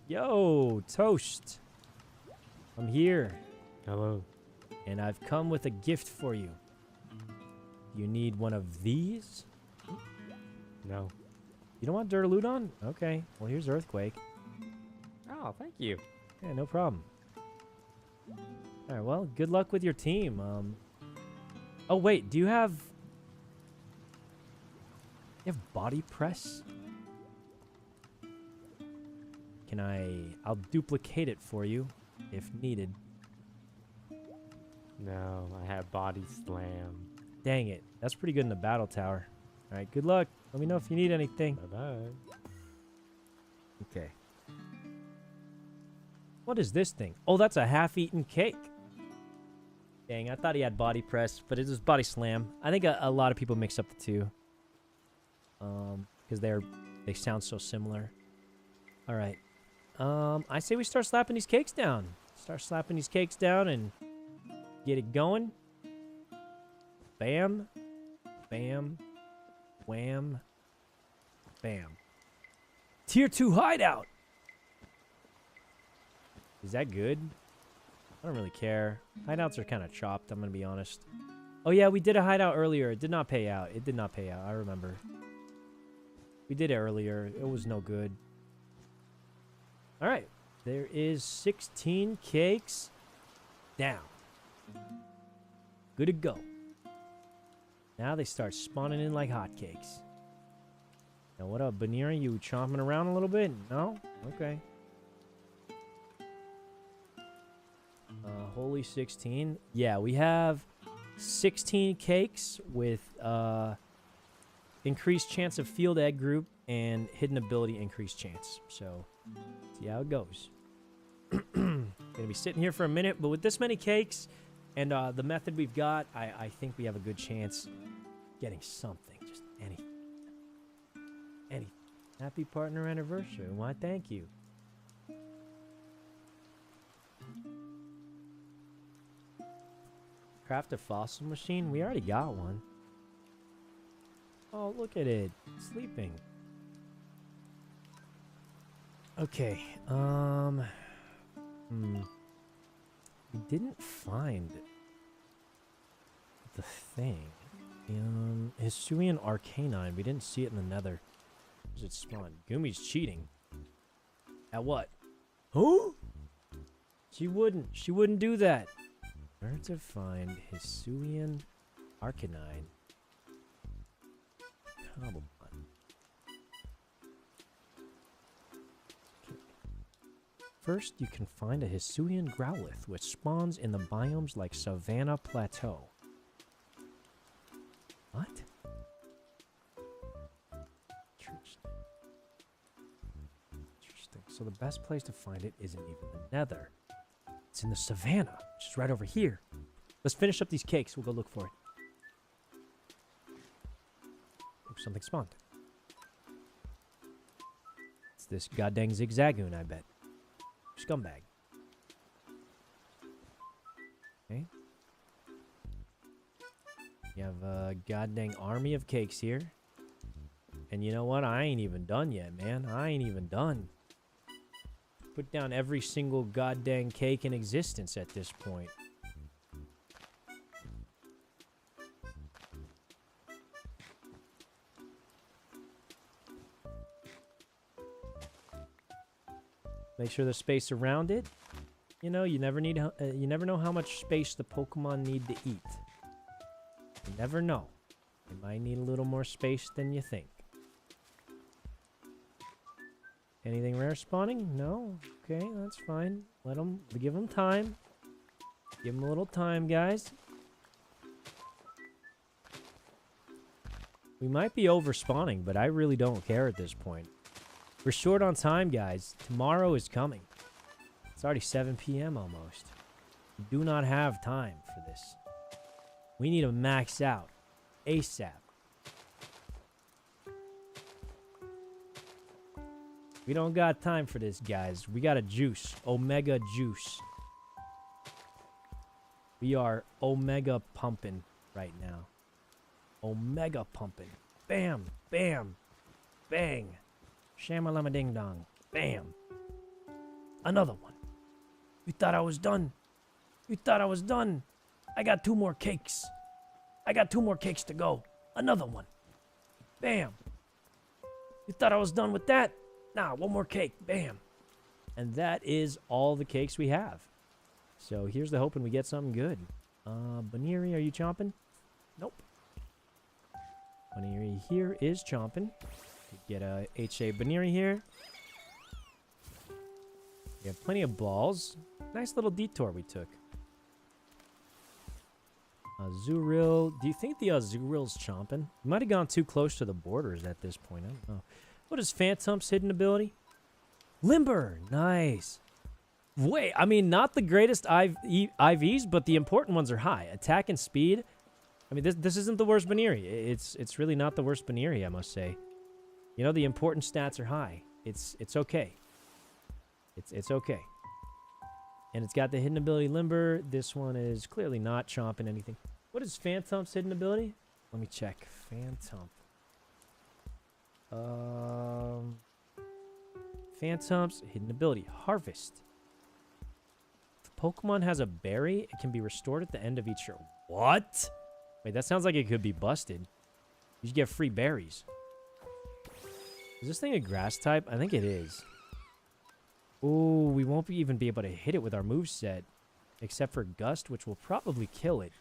Yo, Toast. I'm here. Hello. And I've come with a gift for you. You need one of these? No. You don't want Dirtoludon? Okay. Well, here's Earthquake. Oh, thank you. Yeah, no problem. All right, well, good luck with your team. Oh, wait, do you have... You have body press? Can I'll duplicate it for you if needed. No, I have body slam. Dang it. That's pretty good in the battle tower. All right, good luck. Let me know if you need anything. Bye-bye. Okay. What is this thing? Oh, that's a half-eaten cake. Dang, I thought he had body press, but it was body slam. I think a lot of people mix up the two. Because they sound so similar. All right. I say we start slapping these cakes down. Start slapping these cakes down and get it going. Bam. Bam. Wham. Bam. Tier 2 hideout. Is that good? I don't really care. Hideouts are kind of chopped, I'm going to be honest. Oh, yeah, we did a hideout earlier. It did not pay out. It did not pay out. I remember. We did it earlier. It was no good. All right. There is 16 cakes down. Good to go. Now they start spawning in like hotcakes. Now, what up, Banira? You chomping around a little bit? No? Okay. Holy 16. Yeah, we have 16 cakes with increased chance of field egg group and hidden ability increased chance. So, see how it goes. Gonna be sitting here for a minute, but with this many cakes and the method we've got, I think we have a good chance getting something. Just anything. Anything. Happy partner anniversary. Why, thank you. Craft a fossil machine? We already got one. Oh, look at it. Sleeping. Okay. We didn't find the thing. Hisuian Arcanine. We didn't see it in the nether. Where's it spawn? Gumi's cheating. At what? Huh? She wouldn't do that. Where to find Hisuian Arcanine? Cobblemon. First, you can find a Hisuian growlith, which spawns in the biomes like Savannah Plateau. What? Interesting. So the best place to find it isn't even the Nether. It's in the Savannah, which is right over here. Let's finish up these cakes. We'll go look for it. Oh, something spawned. It's this goddamn zigzagoon, I bet. Scumbag. Okay. You have a goddamn army of cakes here. And you know what? I ain't even done yet, man. I ain't even done. Put down every single goddamn cake in existence at this point. Make sure there's space around it. You know, you never know how much space the Pokemon need to eat. You never know. They might need a little more space than you think. Anything rare spawning? No? Okay, that's fine. Give them time. Give them a little time, guys. We might be over spawning, but I really don't care at this point. We're short on time, guys. Tomorrow is coming. It's already 7 p.m. almost. We do not have time for this. We need to max out ASAP. We don't got time for this, guys. We got a juice. Omega juice. We are Omega pumping right now. Omega pumping. Bam, bam, bang. Shamalama ding dong. Bam. Another one. You thought I was done? You thought I was done? I got 2 more cakes. I got 2 more cakes to go. Another one. Bam. You thought I was done with that? Nah, 1 more cake. Bam. And that is all the cakes we have. So here's the hoping we get something good. Baneri, are you chomping? Nope. Baneri here is chomping. Get a HA Baneri here. We have plenty of balls. Nice little detour we took. Azuril. Do you think the Azuril's chomping? We might have gone too close to the borders at this point. I don't know. What is Phantom's hidden ability? Limber. Nice. Wait, I mean, not the greatest IVs, but the important ones are high. Attack and speed. I mean, this isn't the worst Baneri. It's really not the worst Baneri, I must say. You know, the important stats are high. It's okay. It's okay. And it's got the hidden ability Limber. This one is clearly not chomping anything. What is Phantom's hidden ability? Let me check. Phantom. Phantom's hidden ability. Harvest. If a Pokemon has a berry, it can be restored at the end of each year. What? Wait, that sounds like it could be busted. You get free berries. Is this thing a grass type? I think it is. Ooh, we won't even be able to hit it with our moveset. Except for Gust, which will probably kill it.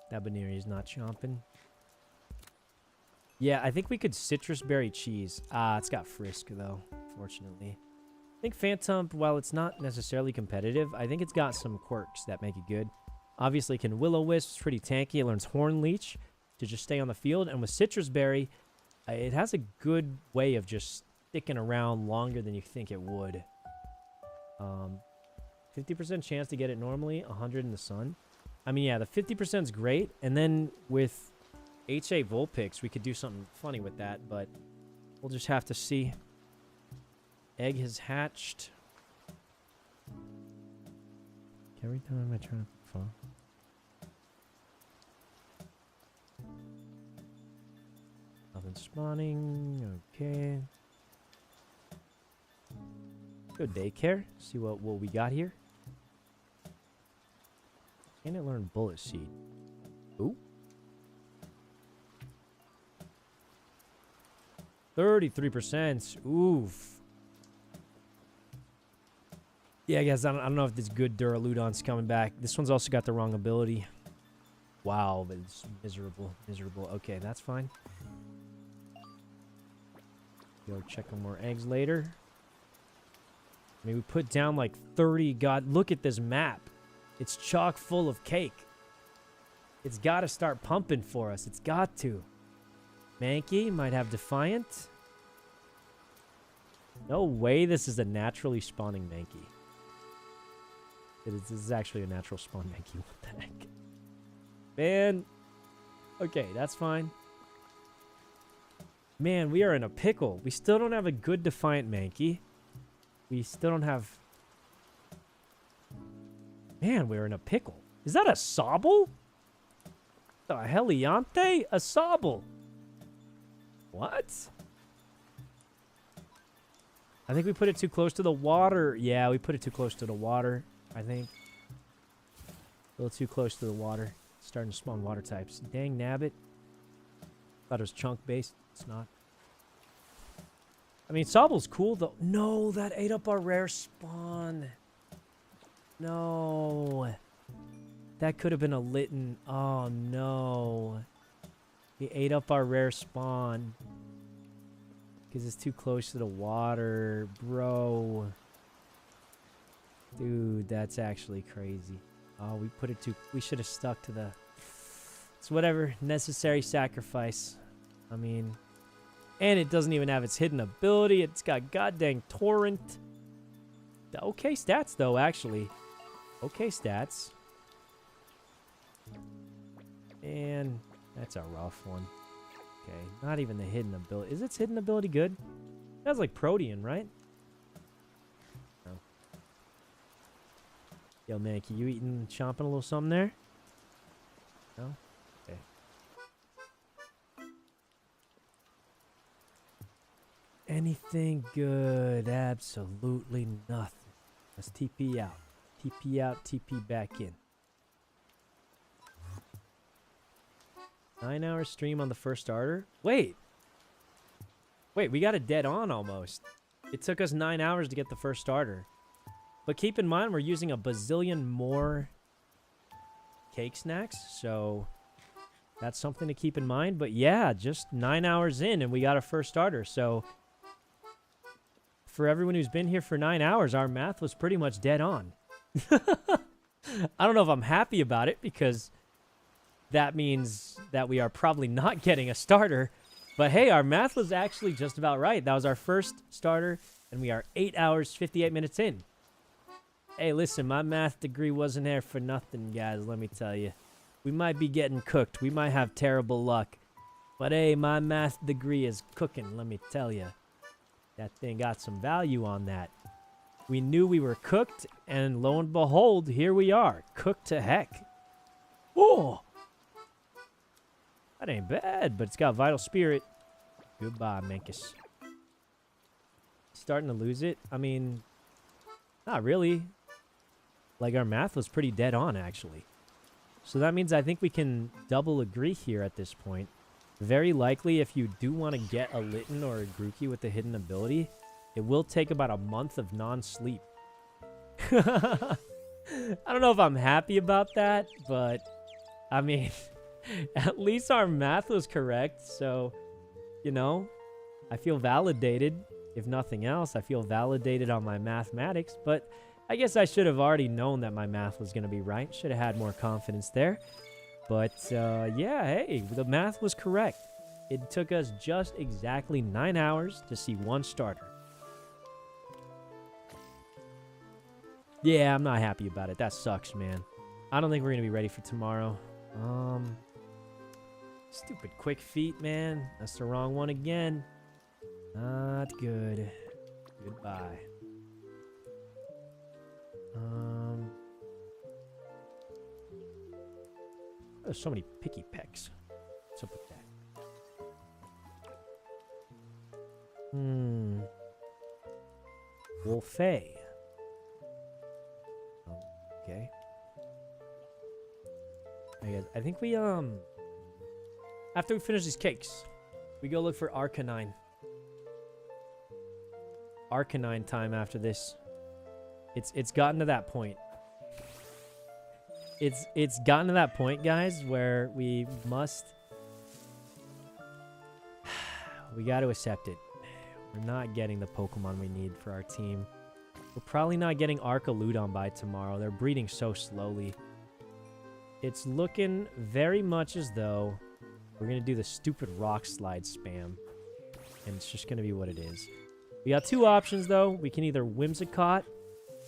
That Baneri is not chomping. Yeah, I think we could Citrus Berry Cheese. Ah, it's got Frisk, though, fortunately. I think Phantom, while it's not necessarily competitive, I think it's got some quirks that make it good. Obviously, can Will-O-Wisp, it's pretty tanky. It learns Horn Leech to just stay on the field. And with Citrus Berry, it has a good way of just sticking around longer than you think it would. 50% chance to get it normally, 100 in the sun. I mean, yeah, the 50% is great. And then with HA Vulpix, we could do something funny with that, but we'll just have to see. Egg has hatched. Every time I try to fall. Nothing spawning. Okay. Go daycare. See what we got here. Can it learn Bullet Seed? Ooh. 33%. Oof. Yeah, guys, I don't know if this good Duraludon's coming back. This one's also got the wrong ability. Wow, but it's miserable. Miserable. Okay, that's fine. Go check on more eggs later. I mean, we put down like 30. God, look at this map. It's chock full of cake. It's got to start pumping for us. It's got to. Mankey might have Defiant. No way this is a naturally spawning Mankey. This is actually a natural spawn Mankey. What the heck? Man. Okay, that's fine. Man, we are in a pickle. We still don't have a good Defiant Mankey. We still don't have... Man, we're in a pickle. Is that a Sobble? The Heliante? A Sobble. What? I think we put it too close to the water. Yeah, we put it too close to the water, I think. A little too close to the water. Starting to spawn water types. Dang nabbit. Thought it was chunk-based. It's not. I mean, Sobble's cool, though. No, that ate up our rare spawn. No. That could have been a Litten. Oh, no. He ate up our rare spawn. Because it's too close to the water. Bro. Dude, that's actually crazy. Oh, we put it too... We should have stuck to the... It's whatever. Necessary sacrifice. I mean... And it doesn't even have its hidden ability. It's got goddamn torrent. Okay stats, though, actually. Okay stats. And that's a rough one. Okay, not even the hidden ability. Is its hidden ability good? That's like Protean, right? No. Yo, man, can you eating, chomping a little something there? No? Okay. Anything good? Absolutely nothing. Let's TP out. TP out, TP back in. 9-hour stream on the first starter? Wait, we got it dead on almost. It took us 9 hours to get the first starter. But keep in mind, we're using a bazillion more cake snacks, so that's something to keep in mind. But yeah, just 9 hours in and we got a first starter. So for everyone who's been here for 9 hours, our math was pretty much dead on. I don't know if I'm happy about it because that means that we are probably not getting a starter. But hey, our math was actually just about right. That was our first starter, and we are 8 hours, 58 minutes in. Hey, listen, my math degree wasn't there for nothing, guys, let me tell you. We might be getting cooked. We might have terrible luck. But hey, my math degree is cooking, let me tell you. That thing got some value on that. We knew we were cooked, and lo and behold, here we are. Cooked to heck. Oh! That ain't bad, but it's got Vital Spirit. Goodbye, Mankus. Starting to lose it? I mean, not really. Like, our math was pretty dead on, actually. So that means I think we can double agree here at this point. Very likely, if you do want to get a Litten or a Grookey with the hidden ability, it will take about a month of non-sleep. I don't know if I'm happy about that, but, I mean... At least our math was correct, so, you know, I feel validated. If nothing else, I feel validated on my mathematics, but I guess I should have already known that my math was going to be right. Should have had more confidence there. But, yeah, hey, the math was correct. It took us just exactly 9 hours to see one starter. Yeah, I'm not happy about it. That sucks, man. I don't think we're going to be ready for tomorrow. Stupid quick feet, man. That's the wrong one again. Not good. Goodbye. There's so many picky pecks. What's up with that? Wolfay. Okay. I think we, after we finish these cakes, we go look for Arcanine. Arcanine time after this. It's gotten to that point. It's gotten to that point, guys, where we must... we got to accept it. We're not getting the Pokemon we need for our team. We're probably not getting Arcaludon by tomorrow. They're breeding so slowly. It's looking very much as though we're going to do the stupid rock slide spam. And it's just going to be what it is. We got two options, though. We can either Whimsicott,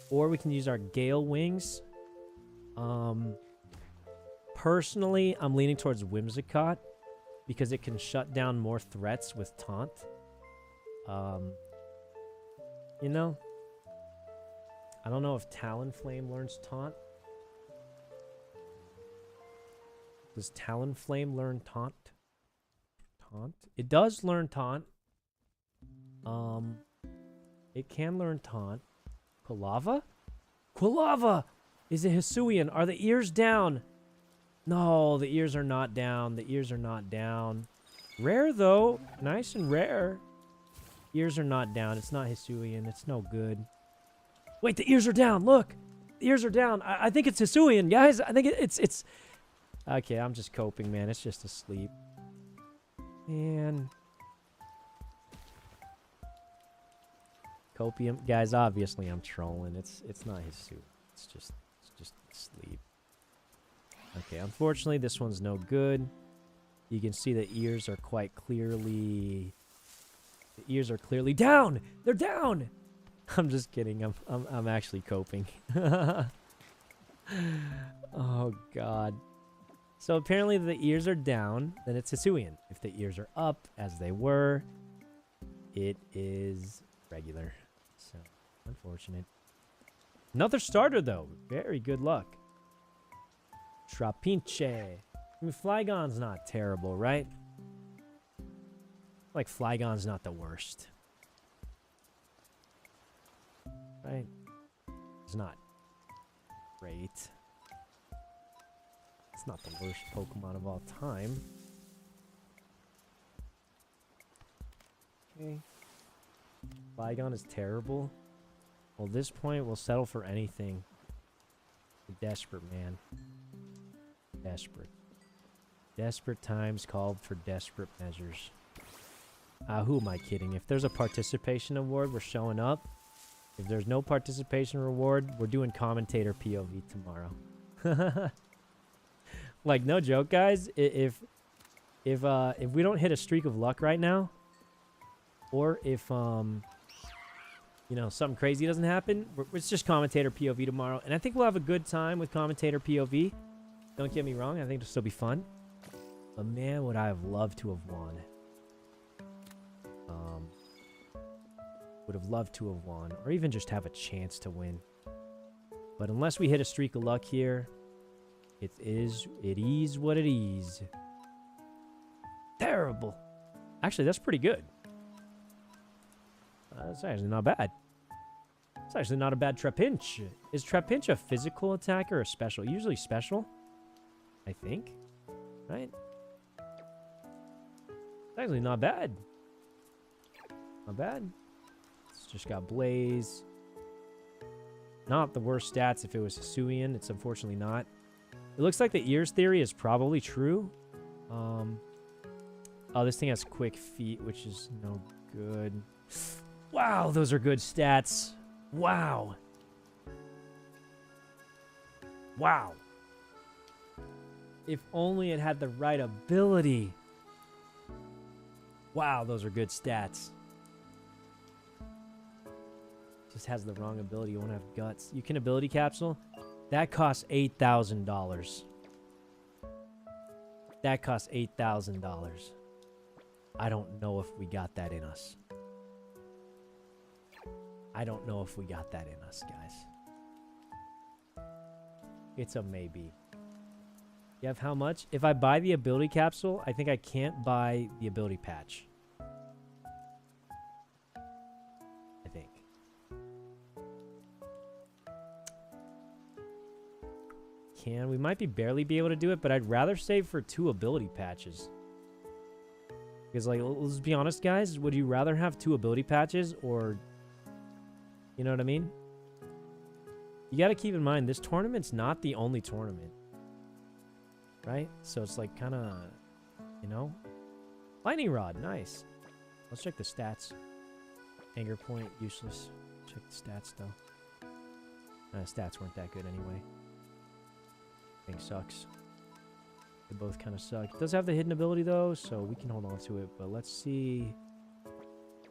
or we can use our Gale Wings. Personally, I'm leaning towards Whimsicott, because it can shut down more threats with Taunt. You know? I don't know if Talonflame learns Taunt. Does Talonflame learn Taunt? Taunt? It does learn Taunt. It can learn Taunt. Quilava? Quilava! Is it Hisuian? Are the ears down? No, the ears are not down. The ears are not down. Rare, though. Nice and rare. Ears are not down. It's not Hisuian. It's no good. Wait, the ears are down. Look. The ears are down. I think it's Hisuian, guys. I think it's... Okay, I'm just coping, man. It's just asleep. Man. Copium. Guys, obviously I'm trolling. It's not Hisuian. It's just asleep. Okay, unfortunately, this one's no good. You can see the ears are quite clearly... The ears are clearly down! They're down! I'm just kidding. I'm actually coping. Oh, God. So apparently the ears are down, then it's Hisuian. If the ears are up, as they were, it is regular. So, unfortunate. Another starter, though. Very good luck. Trapinche. I mean, Flygon's not terrible, right? Like, Flygon's not the worst. Right? It's not great. It's not the worst Pokemon of all time. Okay. Flygon is terrible. Well, at this point, we'll settle for anything. We're desperate, man. Desperate. Desperate times called for desperate measures. Who am I kidding? If there's a participation award, we're showing up. If there's no participation reward, we're doing commentator POV tomorrow. Like, no joke, guys. If we don't hit a streak of luck right now, or if you know, something crazy doesn't happen, it's just commentator POV tomorrow, and I think we'll have a good time with commentator POV. Don't get me wrong, I think it'll still be fun. But man, would I have loved to have won. Would have loved to have won, or even just have a chance to win. But unless we hit a streak of luck here, it is what it is. Terrible. Actually, that's pretty good. That's actually not bad. It's actually not a bad Trapinch. Is Trapinch a physical attacker or special? Usually special, I think. Right? It's actually not bad. Not bad. It's just got Blaze. Not the worst stats if it was Hisuian. It's unfortunately not. It looks like the ears theory is probably true. Oh, this thing has quick feet, which is no good. Wow, those are good stats. Wow. Wow. If only it had the right ability. Wow, those are good stats. Just has the wrong ability. You won't have guts. You can ability capsule. That costs $8,000. That costs $8,000. I don't know if we got that in us. I don't know if we got that in us, guys. It's a maybe. You have how much? If I buy the ability capsule, I think I can't buy the ability patch. I think. We might barely be able to do it, but I'd rather save for 2 ability patches. Because, like, let's be honest, guys. Would you rather have 2 ability patches or... You know what I mean? You got to keep in mind, this tournament's not the only tournament. Right? So it's like kind of, you know? Lightning Rod, nice. Let's check the stats. Anger point, useless. Check the stats, though. Stats weren't that good anyway. Thing sucks. They both kind of suck. It does have the hidden ability, though, so we can hold on to it. But let's see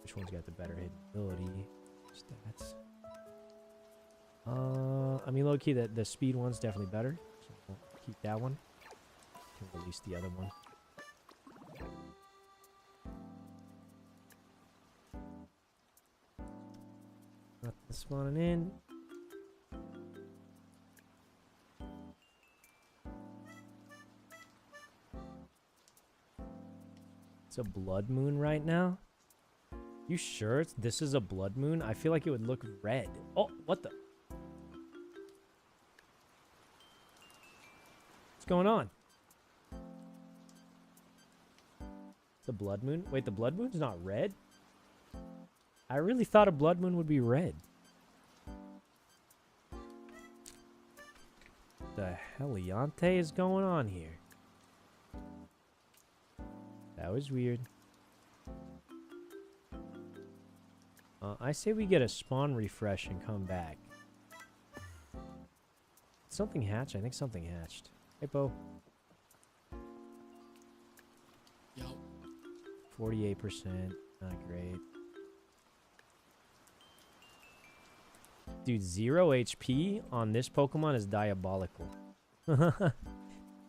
which one's got the better hidden ability. Stats. I mean, low-key, the speed one's definitely better. So we'll keep that one. Can release the other one. Nothing spawning in. It's a blood moon right now? You sure this is a blood moon? I feel like it would look red. Oh, what the? What's going on? It's a blood moon? Wait, the blood moon's not red? I really thought a blood moon would be red. The heliante is going on here? That was weird. I say we get a spawn refresh and come back. Did something hatch? I think something hatched. Hey, Bo. Yo. 48%. Not great. Dude, 0 HP on this Pokemon is diabolical.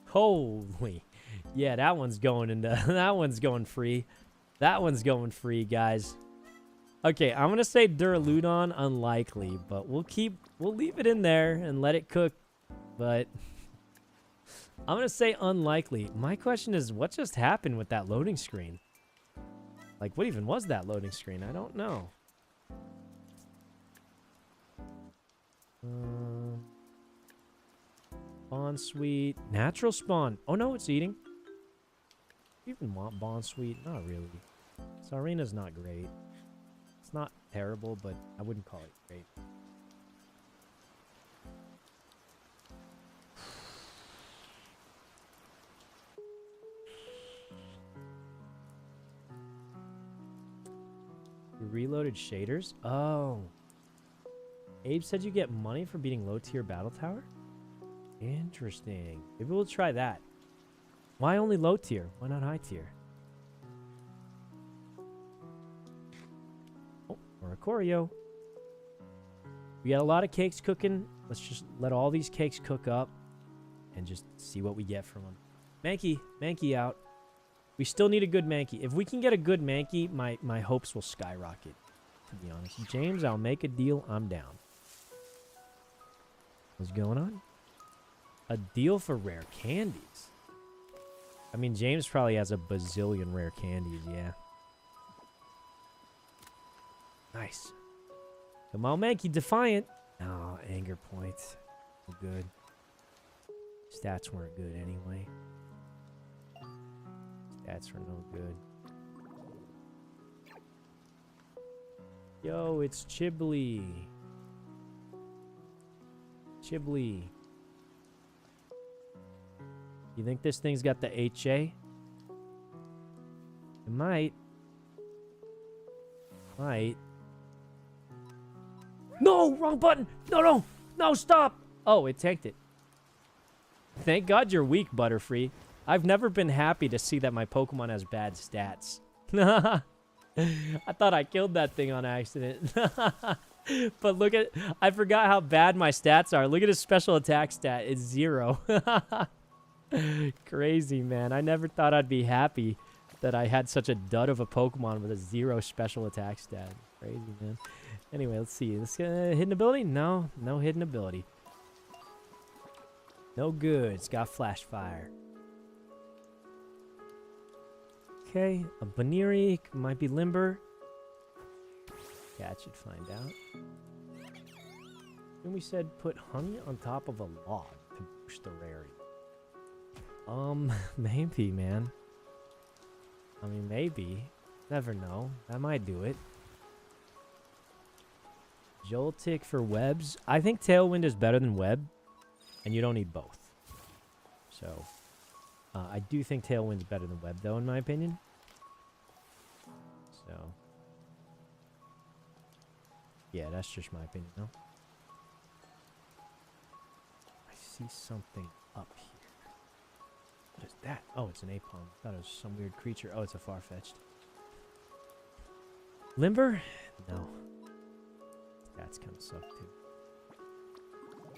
Holy. Yeah, that one's going into... that one's going free. That one's going free, guys. Okay, I'm going to say Duraludon unlikely, but we'll leave it in there and let it cook. But I'm going to say unlikely. My question is, what just happened with that loading screen? Like, what even was that loading screen? I don't know. Bond Sweet. Natural spawn. Oh, no, it's eating. Do you even want Bond Sweet? Not really. Sarina's not great. It's not terrible, but I wouldn't call it great. You reloaded shaders? Oh. Abe said you get money for beating low-tier battle tower? Interesting. Maybe we'll try that. Why only low-tier? Why not high-tier? Oh, or a Choreo. We got a lot of cakes cooking. Let's just let all these cakes cook up and just see what we get from them. Mankey out. We still need a good Mankey. If we can get a good Mankey, my hopes will skyrocket, to be honest. James, I'll make a deal. I'm down. What's going on? A deal for rare candies. I mean, James probably has a bazillion rare candies, yeah. Nice. Come on, Mankey, Defiant. Oh, anger points. Good. Stats weren't good anyway. Stats were no good. Yo, it's Chiblee. Chiblee. You think this thing's got the HA? It might. Might. No! Wrong button! No! No, stop! Oh, it tanked it. Thank God you're weak, Butterfree. I've never been happy to see that my Pokemon has bad stats. I thought I killed that thing on accident. But look at... I forgot how bad my stats are. Look at his special attack stat. It's 0. Crazy, man. I never thought I'd be happy that I had such a dud of a Pokemon with a 0 special attack stat. Crazy, man. Anyway, let's see. This hidden ability? No. No hidden ability. No good. It's got Flash Fire. Okay. A Baniri might be Limber. Cat should find out. Then we said put honey on top of a log to boost the rarity. Maybe, man. I mean, maybe. Never know. That might do it. Joltik for webs. I think Tailwind is better than web, and you don't need both. So, I do think Tailwind's better than web, though, in my opinion. So, Yeah, that's just my opinion, no? I see something up here. What is that? Oh, it's an apon. I thought it was some weird creature. Oh, it's a far-fetched. Limber? No. That's kind of sucked, too.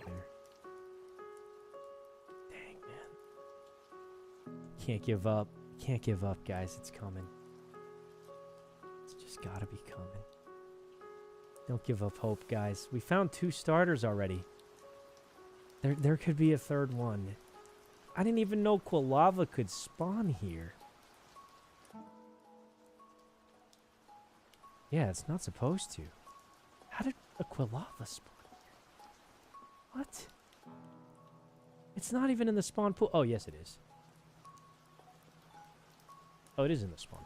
There. Dang, man. Can't give up. Can't give up, guys. It's coming. It's just gotta be coming. Don't give up hope, guys. We found 2 starters already. There could be a 3rd one. I didn't even know Quilava could spawn here. Yeah, it's not supposed to. How did a Quilava spawn here? What? It's not even in the spawn pool. Oh, yes, it is. Oh, it is in the spawn.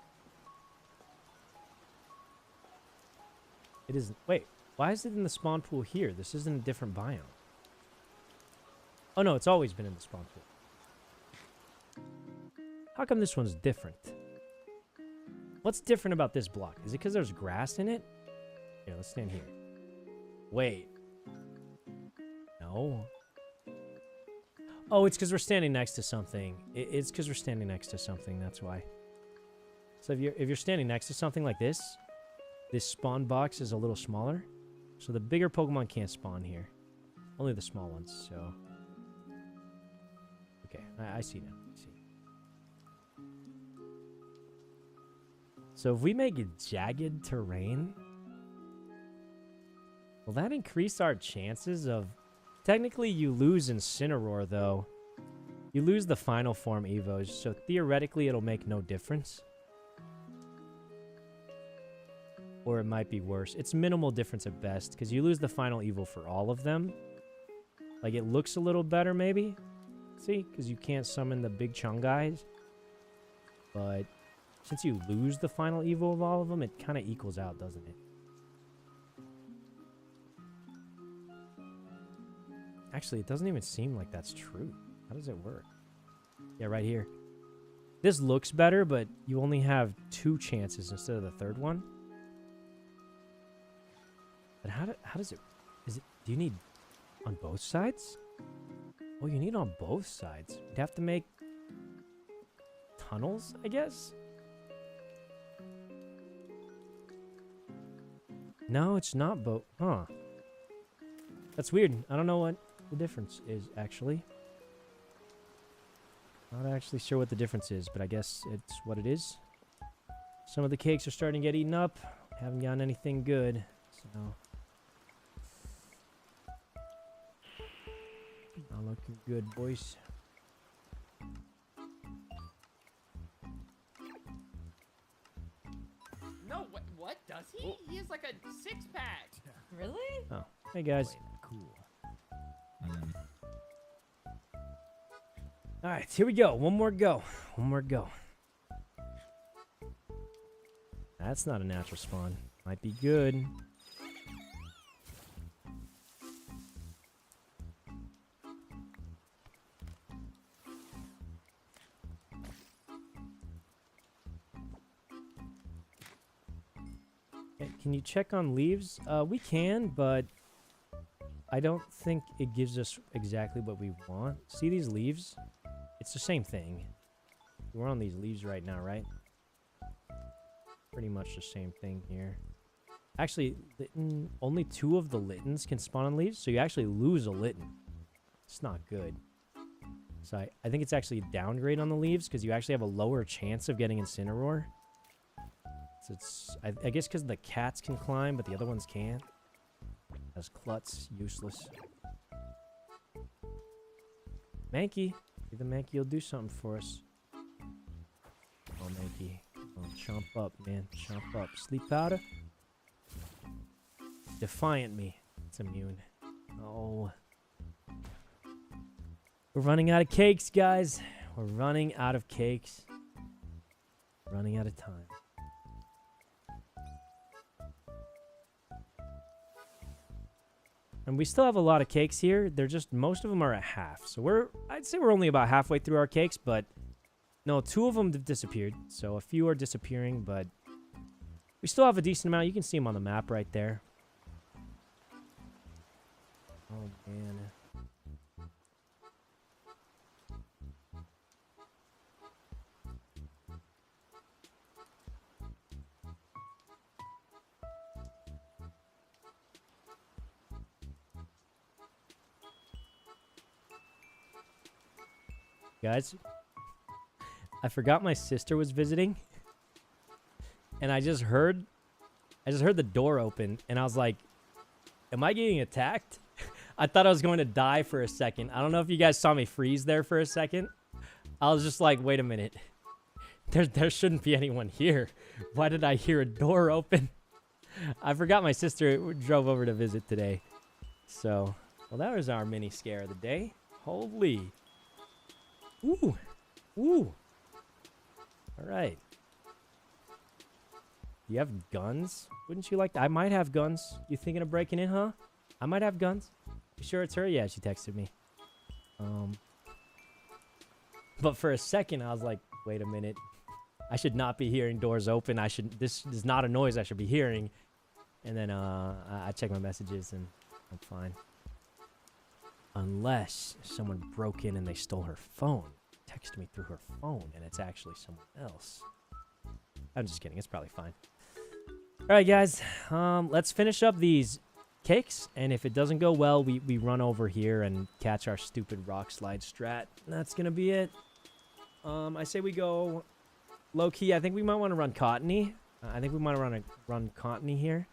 It isn't. Wait, why is it in the spawn pool here? This isn't a different biome. Oh, no, it's always been in the spawn pool. How come this one's different? What's different about this block? Is it because there's grass in it? Here, let's stand here. Wait. No. Oh, it's because we're standing next to something. It's because we're standing next to something. That's why. So if you're standing next to something like this spawn box is a little smaller. So the bigger Pokemon can't spawn here. Only the small ones, so... Okay, I see now. I see. So if we make it jagged terrain... Will that increase our chances of... Technically, you lose Incineroar, though. You lose the final form Evos, so theoretically it'll make no difference. Or it might be worse. It's minimal difference at best, because you lose the final Evo for all of them. Like, it looks a little better, maybe. See? Because you can't summon the big Chung guys. But since you lose the final Evo of all of them, it kind of equals out, doesn't it? Actually, it doesn't even seem like that's true. How does it work? Yeah, right here. This looks better, but you only have 2 chances instead of the 3rd one. But how does it... Do you need on both sides? Oh, you need on both sides. You'd have to make tunnels, I guess? No, it's not both. Huh. That's weird. I don't know what the difference is, actually. Not actually sure what the difference is, but I guess it's what it is. Some of the cakes are starting to get eaten up. Haven't gotten anything good, so... Not looking good, boys. No, what does he? He has like a 6-pack. Really? Oh, hey guys. Cool. All right, here we go. One more go. One more go. That's not a natural spawn. Might be good. Okay, can you check on leaves? We can, but I don't think it gives us exactly what we want. See these leaves? It's the same thing. We're on these leaves right now, right? Pretty much the same thing here. Actually, only 2 of the Littens can spawn on leaves, so you actually lose a Litten. It's not good. So I think it's actually a downgrade on the leaves, because you actually have a lower chance of getting Incineroar. So it's, I guess because the cats can climb, but the other ones can't. As Klutz, useless. Mankey. Maybe the Mankey will do something for us. Oh, Mankey. Oh, chomp up, man. Chomp up. Sleep powder. Defiant me. It's immune. Oh. We're running out of cakes, guys. We're running out of cakes. Running out of time. And we still have a lot of cakes here. They're just, most of them are at half. So I'd say we're only about halfway through our cakes, but no, 2 of them have disappeared. So a few are disappearing, but we still have a decent amount. You can see them on the map right there. Oh, man. Guys, I forgot my sister was visiting, and I just heard the door open, and I was like, am I getting attacked? I thought I was going to die for a second. I don't know if you guys saw me freeze there for a second. I was just like, wait a minute. There shouldn't be anyone here. Why did I hear a door open? I forgot my sister drove over to visit today. So, well, that was our mini scare of the day. Holy. Ooh. Ooh. All right. You have guns? Wouldn't you like to? I might have guns. You thinking of breaking in, huh? I might have guns. You sure it's her? Yeah, she texted me. But for a second, I was like, wait a minute. I should not be hearing doors open. This is not a noise I should be hearing. And then I checked my messages and I'm fine. Unless someone broke in and they stole her phone. Texted me through her phone and it's actually someone else. I'm just kidding. It's probably fine. All right, guys. Let's finish up these cakes. And if it doesn't go well, we run over here and catch our stupid rock slide strat. That's going to be it. I say we go low key. I think we might want to run Cottony. I think we might want to run Cottony here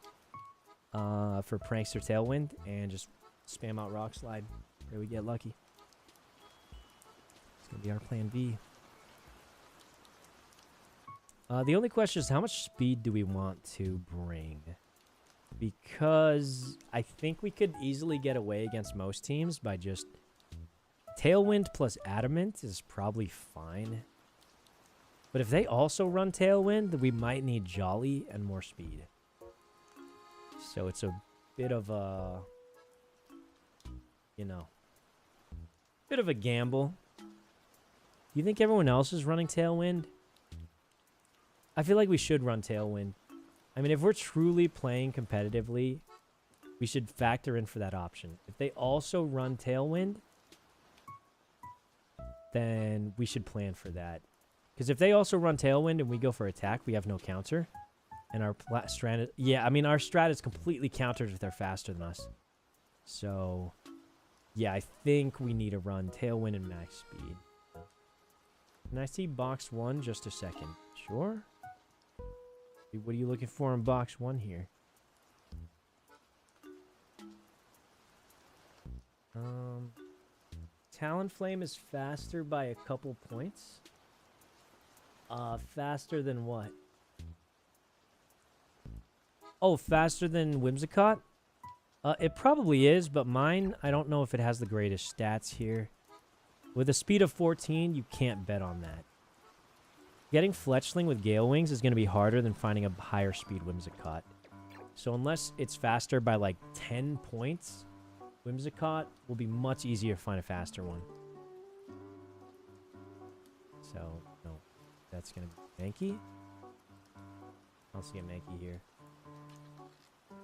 for Prankster Tailwind and just spam out rock slide. Pray we get lucky. It's going to be our plan B. The only question is how much speed do we want to bring? Because I think we could easily get away against most teams by just... Tailwind plus Adamant is probably fine. But if they also run Tailwind, we might need Jolly and more speed. So it's a bit of a... You know. Bit of a gamble. Do you think everyone else is running Tailwind? I feel like we should run Tailwind. I mean, if we're truly playing competitively, we should factor in for that option. If they also run Tailwind, then we should plan for that. Because if they also run Tailwind and we go for attack, we have no counter. And our strat... Yeah, I mean, our strat is completely countered if they're faster than us. So, yeah, I think we need to run Tailwind and max speed. Can I see box 1 just a second? Sure. What are you looking for in box 1 here? Talonflame is faster by a couple points. Faster than what? Oh, faster than Whimsicott? It probably is, but mine, I don't know if it has the greatest stats here. With a speed of 14, you can't bet on that. Getting Fletchling with Gale Wings is going to be harder than finding a higher speed Whimsicott. So unless it's faster by like 10 points, Whimsicott will be much easier to find a faster one. So, no. That's going to be Mankey. I don't see a Mankey here.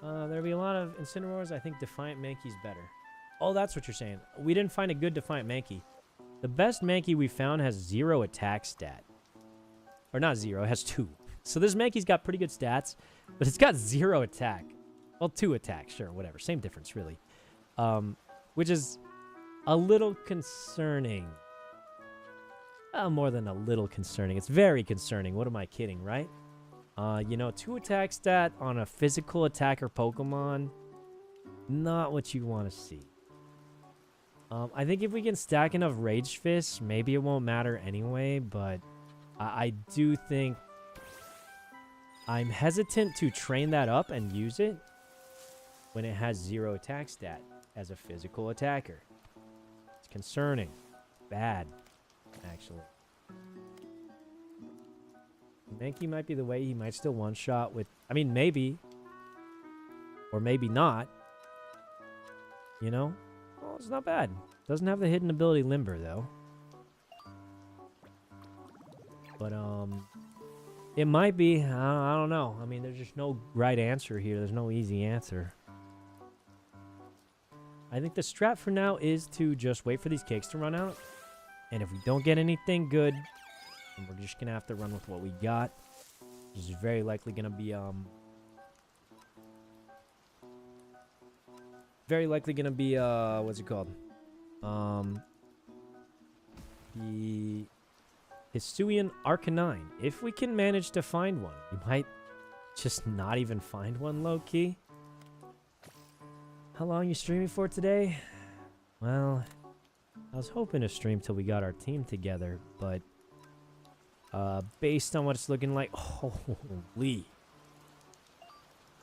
There'll be a lot of Incineroars. I think Defiant Mankey's better. Oh, that's what you're saying. We didn't find a good Defiant Mankey. The best Mankey we found has 0 attack stat. Or not 0, it has 2. So this Mankey's got pretty good stats, but it's got 0 attack. Well, 2 attack, sure, whatever. Same difference, really. Which is a little concerning. More than a little concerning. It's very concerning. What am I kidding, right? You know, 2 attack stat on a physical attacker Pokemon, not what you want to see. I think if we can stack enough Rage Fists, maybe it won't matter anyway, but I do think I'm hesitant to train that up and use it when it has 0 attack stat as a physical attacker. It's concerning. Bad, actually. Mankey might be the way. He might still one-shot with... I mean, maybe. Or maybe not. You know? Well, it's not bad. Doesn't have the hidden ability Limber, though. But, it might be. I don't know. I mean, there's just no right answer here. There's no easy answer. I think the strat for now is to just wait for these cakes to run out. And if we don't get anything good, then we're just going to have to run with what we got. Which is very likely going to be, what's it called? The Hisuian Arcanine. If we can manage to find one, we might just not even find one low-key. How long you streaming for today? Well, I was hoping to stream till we got our team together, but based on what it's looking like, holy.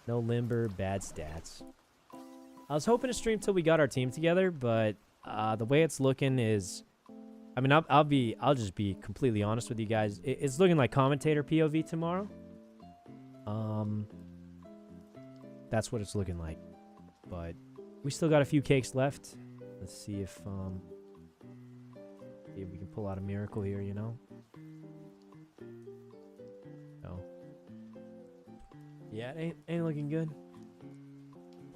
No limber, bad stats. I was hoping to stream till we got our team together, but the way it's looking is, I mean, I'll just be completely honest with you guys. It's looking like commentator POV tomorrow. That's what it's looking like. But we still got a few cakes left. Let's see if we can pull out a miracle here, you know? No. Yeah, it ain't looking good.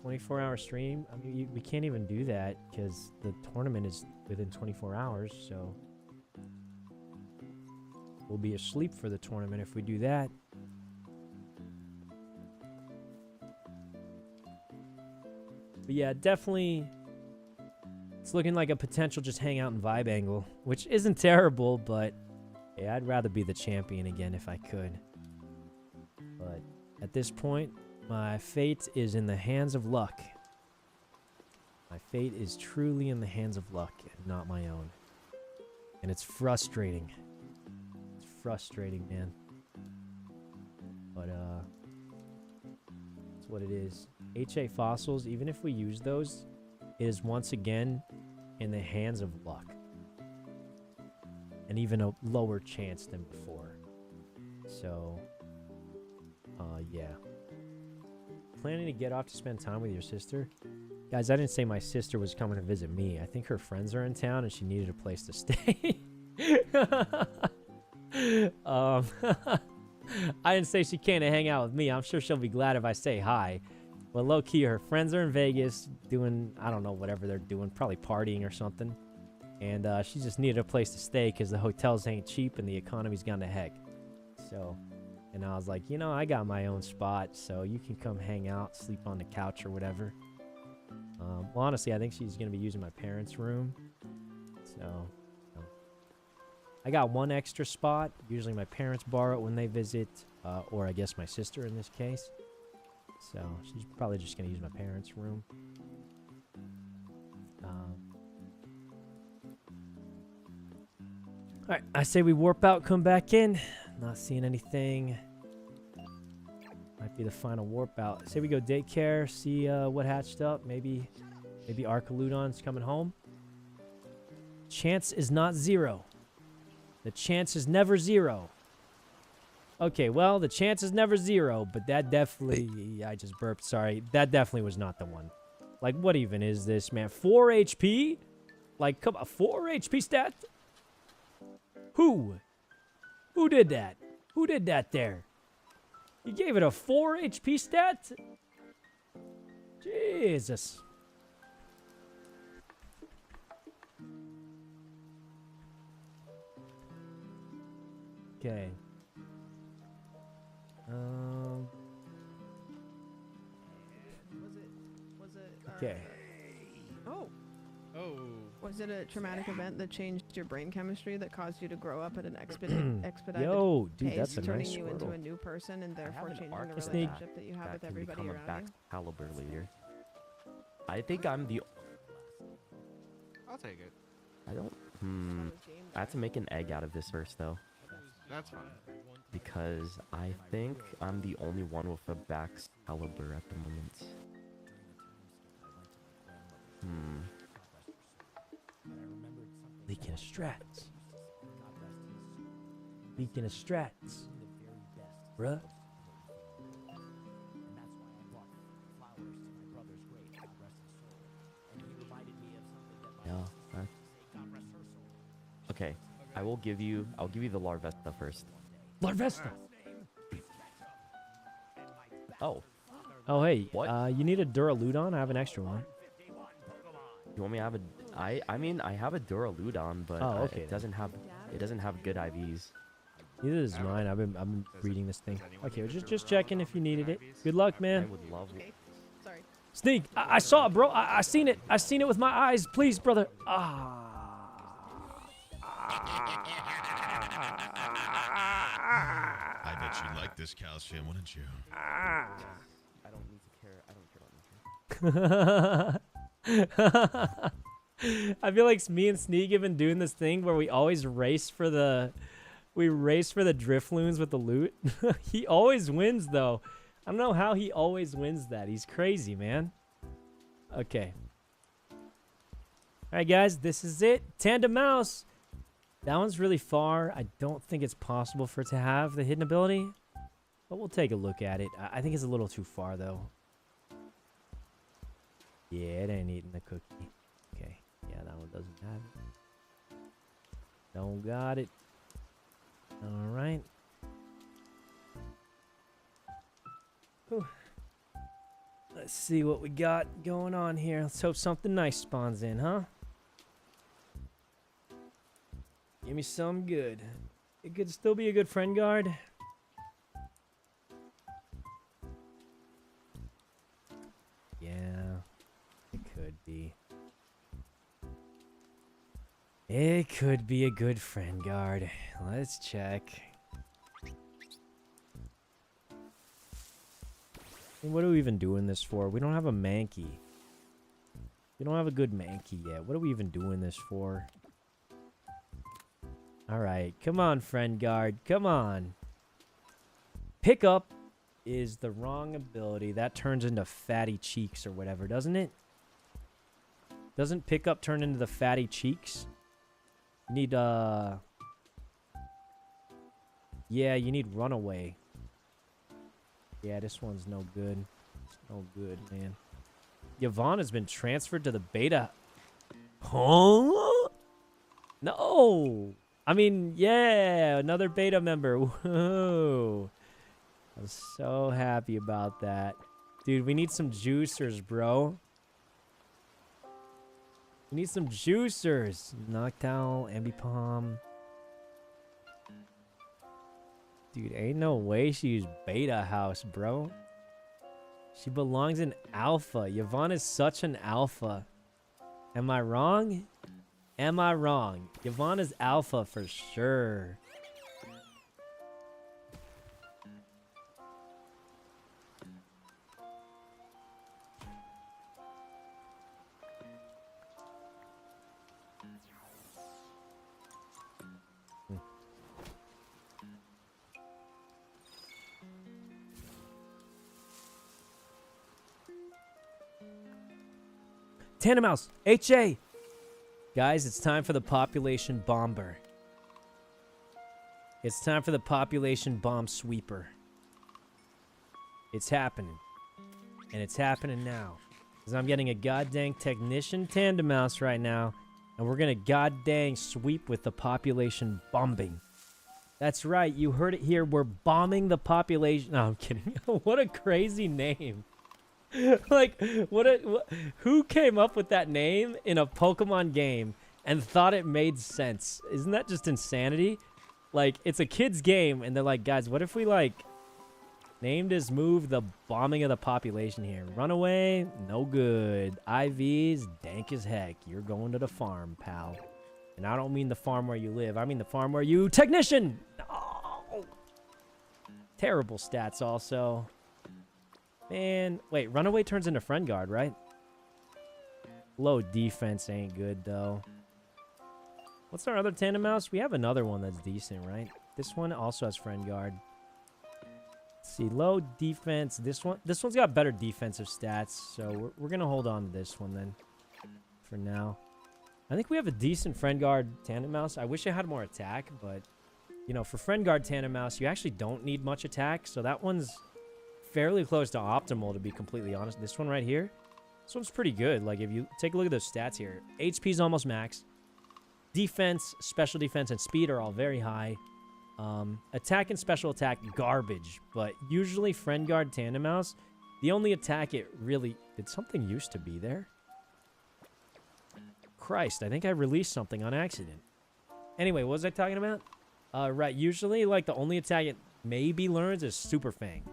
24-hour stream. I mean, we can't even do that because the tournament is within 24 hours, so we'll be asleep for the tournament if we do that. But yeah, definitely, it's looking like a potential just hang out and vibe angle, which isn't terrible, but yeah, I'd rather be the champion again if I could. But at this point, my fate is in the hands of luck. My fate is truly in the hands of luck and not my own. And it's frustrating. It's frustrating, man. But, that's what it is. HA fossils, even if we use those, it is once again in the hands of luck. And even a lower chance than before. So, yeah. Planning to get off to spend time with your sister? Guys, I didn't say my sister was coming to visit me. I think her friends are in town and she needed a place to stay. I didn't say she came to hang out with me. I'm sure she'll be glad if I say hi. But low-key, her friends are in Vegas doing, I don't know, whatever they're doing. Probably partying or something. And she just needed a place to stay because the hotels ain't cheap and the economy's gone to heck. So, and I was like, you know, I got my own spot, so you can come hang out, sleep on the couch or whatever. Well, honestly, I think she's going to be using my parents' room. So, I got one extra spot. Usually my parents borrow it when they visit, or I guess my sister in this case. So, she's probably just going to use my parents' room. Alright, I say we warp out, come back in. Not seeing anything. Might be the final warp out. Say we go daycare, see what hatched up. Maybe Archaludon's coming home. Chance is not zero. The chance is never zero. Okay, well, the chance is never zero, but that definitely... I just burped, sorry. That definitely was not the one. Like, what even is this, man? 4 HP? Like, come on, 4 HP stat? Who? Who did that? Who did that there? You gave it a 4 HP stat? Jesus. Okay. Okay. Oh. Was it a traumatic event that changed your brain chemistry that caused you to grow up at an expedited Yo, dude, pace, that's a turning nice you into squirrel. a new person and therefore changing the arc relationship that you have that with can everybody become a around back you? caliber leader. I think I'm the... I'll take it. I don't... I have to make an egg out of this first, though. That's fine. Because I think I'm the only one with a back caliber at the moment. Leaking of strats. Leaking of strats. Bruh. Yeah. Okay. I'll give you the Larvesta first. Larvesta! Oh. Oh, hey. What? You need a Duraludon? I have an extra one. You want me to have a? I mean, I have a Duraludon, but Oh, okay, it doesn't have good IVs. Neither is mine. I've been reading this thing. Okay, we're just checking if you needed it. Good luck, man. I would love. Sorry. Sneak, I saw it, bro. I seen it. I seen it with my eyes. Please, brother. I bet you'd like this calcium, wouldn't you? I don't need to care. I don't care about nothing. I feel like me and Sneak have been doing this thing where we always race for the Drifloons with the loot. He always wins though. I don't know how he always wins that. He's crazy, man. Okay. Alright guys, this is it. Tandem Mouse. That one's really far. I don't think it's possible for it to have the hidden ability. But we'll take a look at it. I think it's a little too far though. Yeah, it ain't eating the cookie. Okay. Yeah, that one doesn't have it. Don't got it. Alright. Let's see what we got going on here. Let's hope something nice spawns in, huh? Give me some good. It could still be a good friend guard. Yeah, it could be. It could be a good friend guard. Let's check. What are we even doing this for? We don't have a Mankey. We don't have a good Mankey yet. What are we even doing this for? Alright, come on, friend guard. Come on. Pickup is the wrong ability. That turns into fatty cheeks or whatever, doesn't it? Doesn't pickup turn into the fatty cheeks? You need, yeah, you need runaway. Yeah, this one's no good. It's no good, man. Yvonne has been transferred to the beta. Huh? No! I mean, yeah, another beta member. Whoa. I'm so happy about that. Dude, we need some juicers, bro. We need some juicers. Noctowl, Ambipom. Dude, ain't no way she used beta house, bro. She belongs in alpha. Yvonne is such an alpha. Am I wrong? Am I wrong? Yvonne is alpha for sure. Tandem Mouse, HA. Guys, it's time for the population bomber. It's time for the population bomb sweeper. It's happening. And it's happening now. Because I'm getting a goddamn technician Tandem Mouse right now. And we're going to goddamn sweep with the population bombing. That's right, you heard it here. We're bombing the population. No, I'm kidding. What a crazy name. Like, who came up with that name in a Pokemon game and thought it made sense? Isn't that just insanity? Like, it's a kid's game, and they're like, guys, what if we, like, named his move the bombing of the population here? Runaway, no good. IVs, dank as heck. You're going to the farm, pal. And I don't mean the farm where you live. I mean the farm where you... Technician! No! Terrible stats, also. Man, wait, runaway turns into friend guard, right? Low defense ain't good, though. What's our other Tandem Mouse? We have another one that's decent, right? This one also has friend guard. Let's see, low defense. This one's got better defensive stats, so we're gonna hold on to this one then. For now. I think we have a decent friend guard Tandem Mouse. I wish I had more attack, but, you know, for friend guard Tandem Mouse, you actually don't need much attack, so that one's fairly close to optimal, to be completely honest. This one right here, this one's pretty good. Like, if you take a look at those stats here, HP's almost max. Defense, special defense, and speed are all very high. Attack and special attack, garbage. But usually, friend guard Tandem Mouse, the only attack it really... Did something used to be there? Christ, I think I released something on accident. Anyway, what was I talking about? Right, usually, like, the only attack it maybe learns is Super Fang.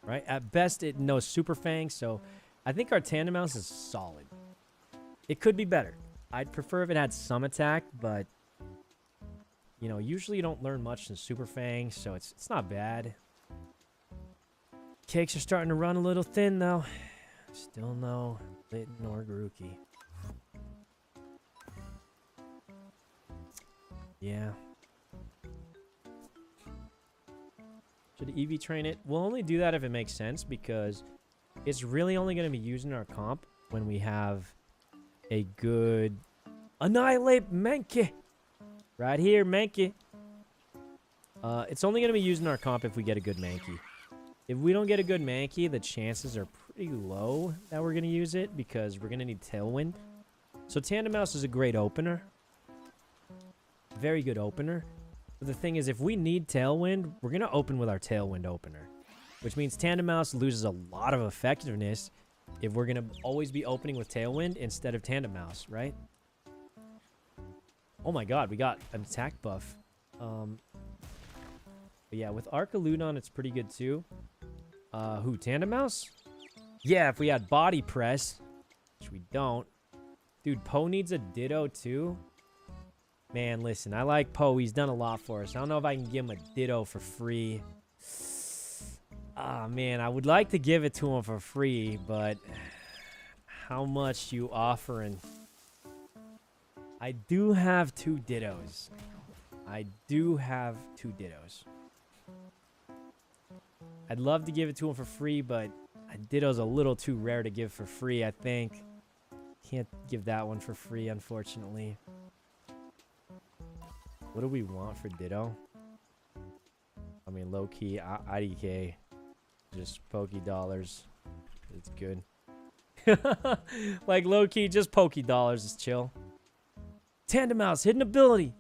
Right? At best, it knows Super Fang, so I think our Tandem Mouse is solid. It could be better. I'd prefer if it had some attack, but, you know, usually you don't learn much in Super Fang, so it's not bad. Cakes are starting to run a little thin, though. Still no Litten or Grookey. Yeah. Should EV train it? We'll only do that if it makes sense, because it's really only going to be using our comp when we have a good... Annihilate Menke! Right here, Menke. It's only going to be using our comp if we get a good Mankey. If we don't get a good Mankey, the chances are pretty low that we're going to use it, because we're going to need Tailwind. So Tandem Mouse is a great opener. Very good opener. But the thing is, if we need Tailwind, we're going to open with our Tailwind opener. Which means Tandem Mouse loses a lot of effectiveness if we're going to always be opening with Tailwind instead of Tandem Mouse, right? Oh my god, we got an attack buff. But yeah, with Archaludon, it's pretty good too. Who, Tandem Mouse? Yeah, if we had Body Press, which we don't. Dude, Poe needs a Ditto too. Man, listen, I like Poe. He's done a lot for us. I don't know if I can give him a Ditto for free. Ah, man, I would like to give it to him for free, but how much you offering? I do have 2 Dittos. I do have 2 Dittos. I'd love to give it to him for free, but a Ditto's a little too rare to give for free, I think. Can't give that one for free, unfortunately. What do we want for Ditto? I mean, low-key, IDK. Just Poké Dollars. It's good. Like, low-key, just Poké Dollars is chill. Tandem Mouse, hidden ability!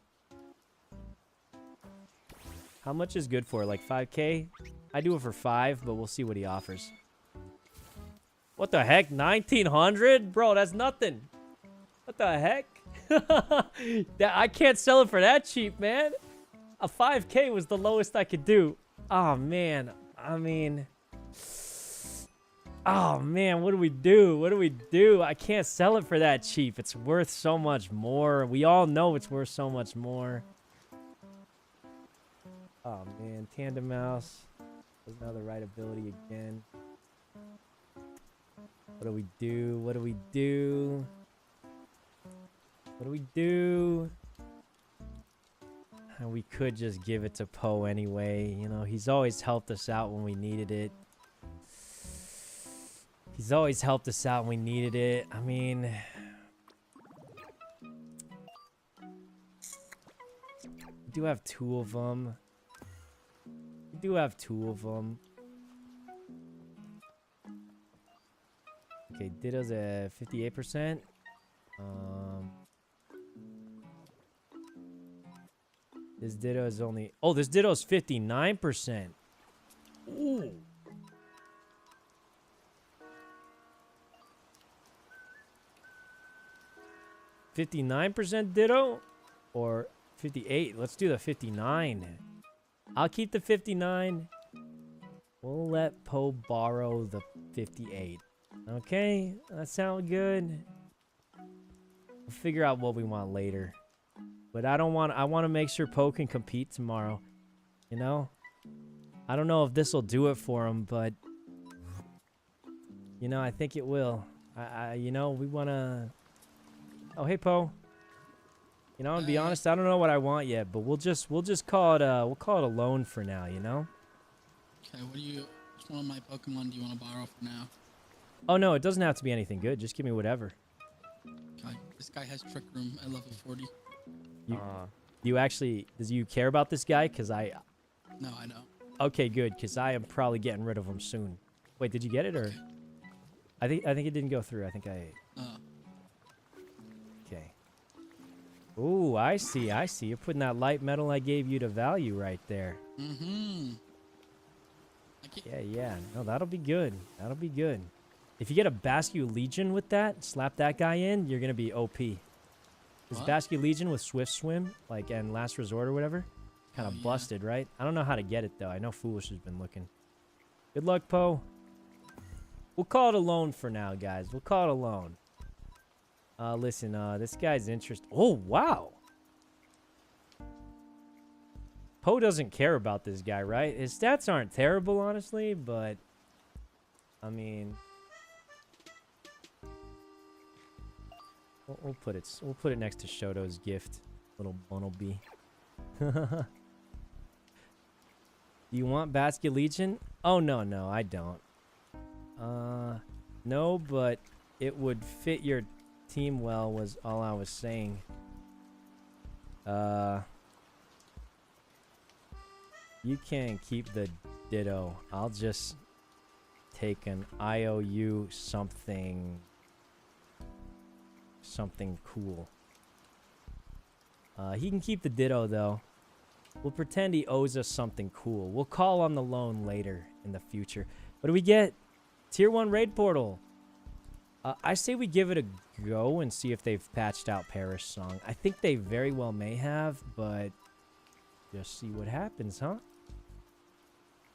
How much is good for? Like 5k? I do it for 5, but we'll see what he offers. What the heck? 1900? Bro, that's nothing. What the heck? I can't sell it for that cheap, man. A 5k was the lowest I could do. Oh, man. I mean... Oh, man, what do we do? What do we do? I can't sell it for that cheap. It's worth so much more. We all know it's worth so much more. Oh, man. Tandem Mouse. Doesn't have the right ability again. What do we do? What do we do? What do we do? And we could just give it to Poe anyway. You know, he's always helped us out when we needed it. He's always helped us out when we needed it. I mean... We do have 2 of them. We do have 2 of them. Okay, Ditto's at 58%. This Ditto is only... Oh, this Ditto is 59%. Ooh. 59% Ditto? Or 58? Let's do the 59. I'll keep the 59. We'll let Poe borrow the 58. Okay, that sounds good. We'll figure out what we want later. But I want to make sure Poe can compete tomorrow. You know? I don't know if this will do it for him, but... You know, I think it will. You know, we want to... Oh, hey, Poe. You know, to be honest, I don't know what I want yet, but we'll just call it we'll call it a loan for now, you know? Okay, which one of my Pokemon do you want to borrow for now? Oh, no, it doesn't have to be anything good. Just give me whatever. Okay, this guy has Trick Room at level 40. Do you care about this guy? Because I... No, I don't. Okay, good, because I am probably getting rid of him soon. Wait, did you get it, or... Okay. I think it didn't go through. I think I... Okay. Ooh, I see. You're putting that light metal I gave you to value right there. Mm-hmm. Yeah. No, that'll be good. That'll be good. If you get a Basque Legion with that, slap that guy in, you're gonna be OP. Is What? Basque Legion with Swift Swim, like, and Last Resort or whatever? Kind of Oh, yeah. busted, right? I don't know how to get it, though. I know Foolish has been looking. Good luck, Poe. We'll call it a loan for now, guys. We'll call it a loan. Listen, this guy's interest. Oh, wow. Poe doesn't care about this guy, right? His stats aren't terrible, honestly, but I mean, we'll put it next to Shoto's gift, little Bunnelby. Do you want Basque Legion? Oh no, I don't. No, but it would fit your team well, was all I was saying. You can keep the Ditto. I'll just take an IOU something cool. He can keep the Ditto, though. We'll pretend he owes us something cool. We'll call on the loan later in the future. What do we get? Tier 1 raid portal. I say we give it a go and see if they've patched out Parish Song. I think they very well may have, but just see what happens, huh?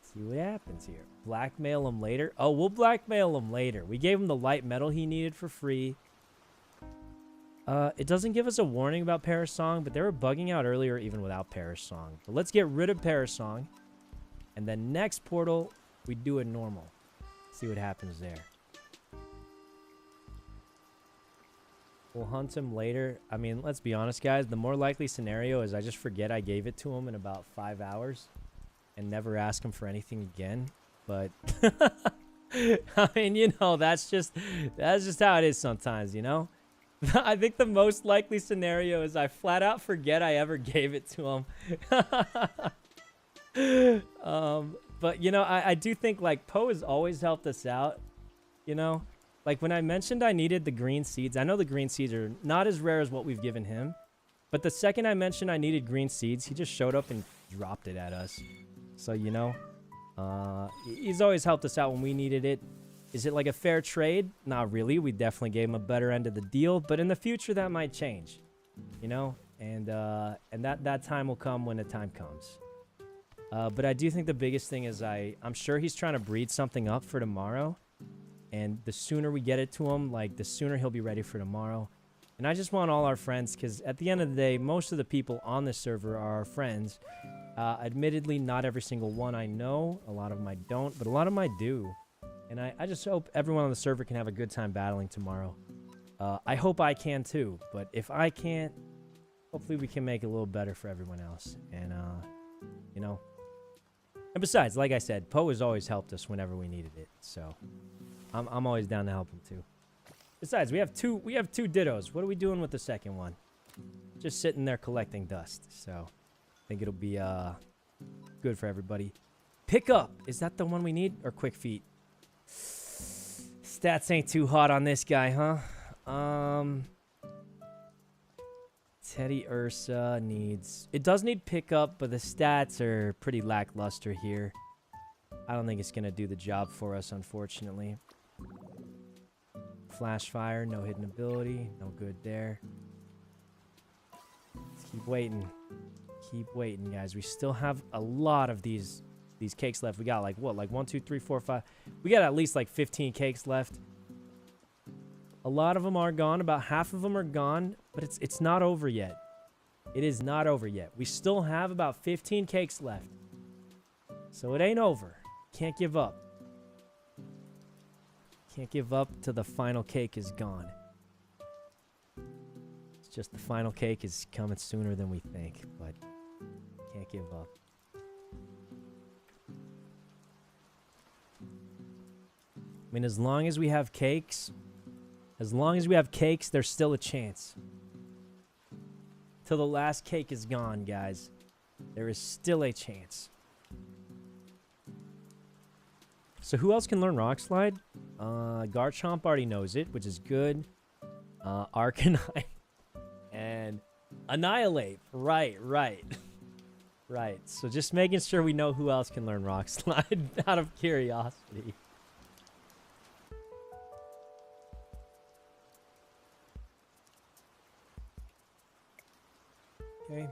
See what happens here. Blackmail him later. Oh, we'll blackmail him later. We gave him the light metal he needed for free. It doesn't give us a warning about Parish Song, but they were bugging out earlier even without Parish Song. But let's get rid of Parish Song. And then next portal, we do it normal. See what happens there. We'll hunt him later. I mean, let's be honest, guys. The more likely scenario is I just forget I gave it to him in about 5 hours and never ask him for anything again. But I mean, you know, that's just how it is sometimes, you know? I think the most likely scenario is I flat out forget I ever gave it to him. But, you know, I do think, like, Poe has always helped us out, you know? Like, when I mentioned I needed the green seeds, I know the green seeds are not as rare as what we've given him. But the second I mentioned I needed green seeds, he just showed up and dropped it at us. So, you know, he's always helped us out when we needed it. Is it like a fair trade? Not really. We definitely gave him a better end of the deal. But in the future, that might change, you know? And that time will come when the time comes. But I do think the biggest thing is I'm sure he's trying to breed something up for tomorrow. And the sooner we get it to him, like, the sooner he'll be ready for tomorrow. And I just want all our friends, because at the end of the day, most of the people on this server are our friends. Admittedly, not every single one I know. A lot of them I don't, but a lot of them I do. And I just hope everyone on the server can have a good time battling tomorrow. I hope I can too, but if I can't, hopefully we can make it a little better for everyone else. And, you know. And besides, like I said, Poe has always helped us whenever we needed it, so I'm always down to help him too. Besides, we have two Dittos. What are we doing with the second one? Just sitting there collecting dust. So I think it'll be good for everybody. Pick up. Is that the one we need? Or Quick Feet? Stats ain't too hot on this guy, huh? Teddy Ursa needs... It does need pickup, but the stats are pretty lackluster here. I don't think it's going to do the job for us, unfortunately. Flash Fire, no hidden ability. No good there. Let's keep waiting. Keep waiting, guys. We still have a lot of these cakes left. We got, like, what? Like 1, 2, 3, 4, 5. We got at least, like, 15 cakes left. A lot of them are gone. About half of them are gone. But it's not over yet. It is not over yet. We still have about 15 cakes left. So it ain't over. Can't give up. Can't give up till the final cake is gone. It's just the final cake is coming sooner than we think, but can't give up. I mean, as long as we have cakes, there's still a chance. Till the last cake is gone, guys. There is still a chance. So who else can learn Rock Slide? Garchomp already knows it, which is good. Arcanine. And Annihilate. Right. Right. So just making sure we know who else can learn Rock Slide out of curiosity. Okay.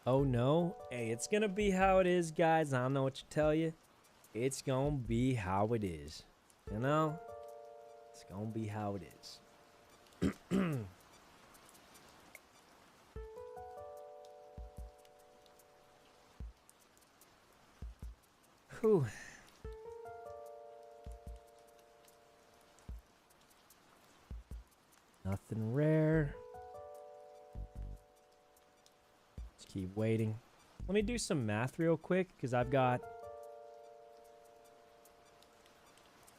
Oh no. Hey, it's gonna be how it is, guys. I don't know what to tell you. It's gonna be how it is. You know? It's gonna be how it is. Whew. Nothing rare. Let's keep waiting. Let me do some math real quick, because I got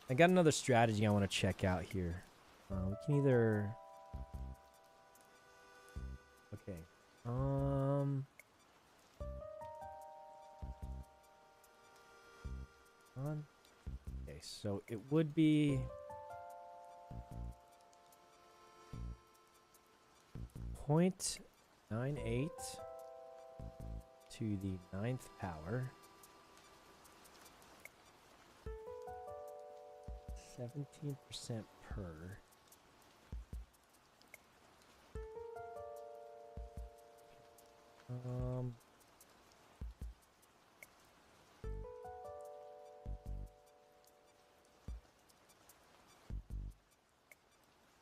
another strategy I want to check out here. We can either... Okay. Okay, so it would be... 0.98 to the 9th power. 17% per.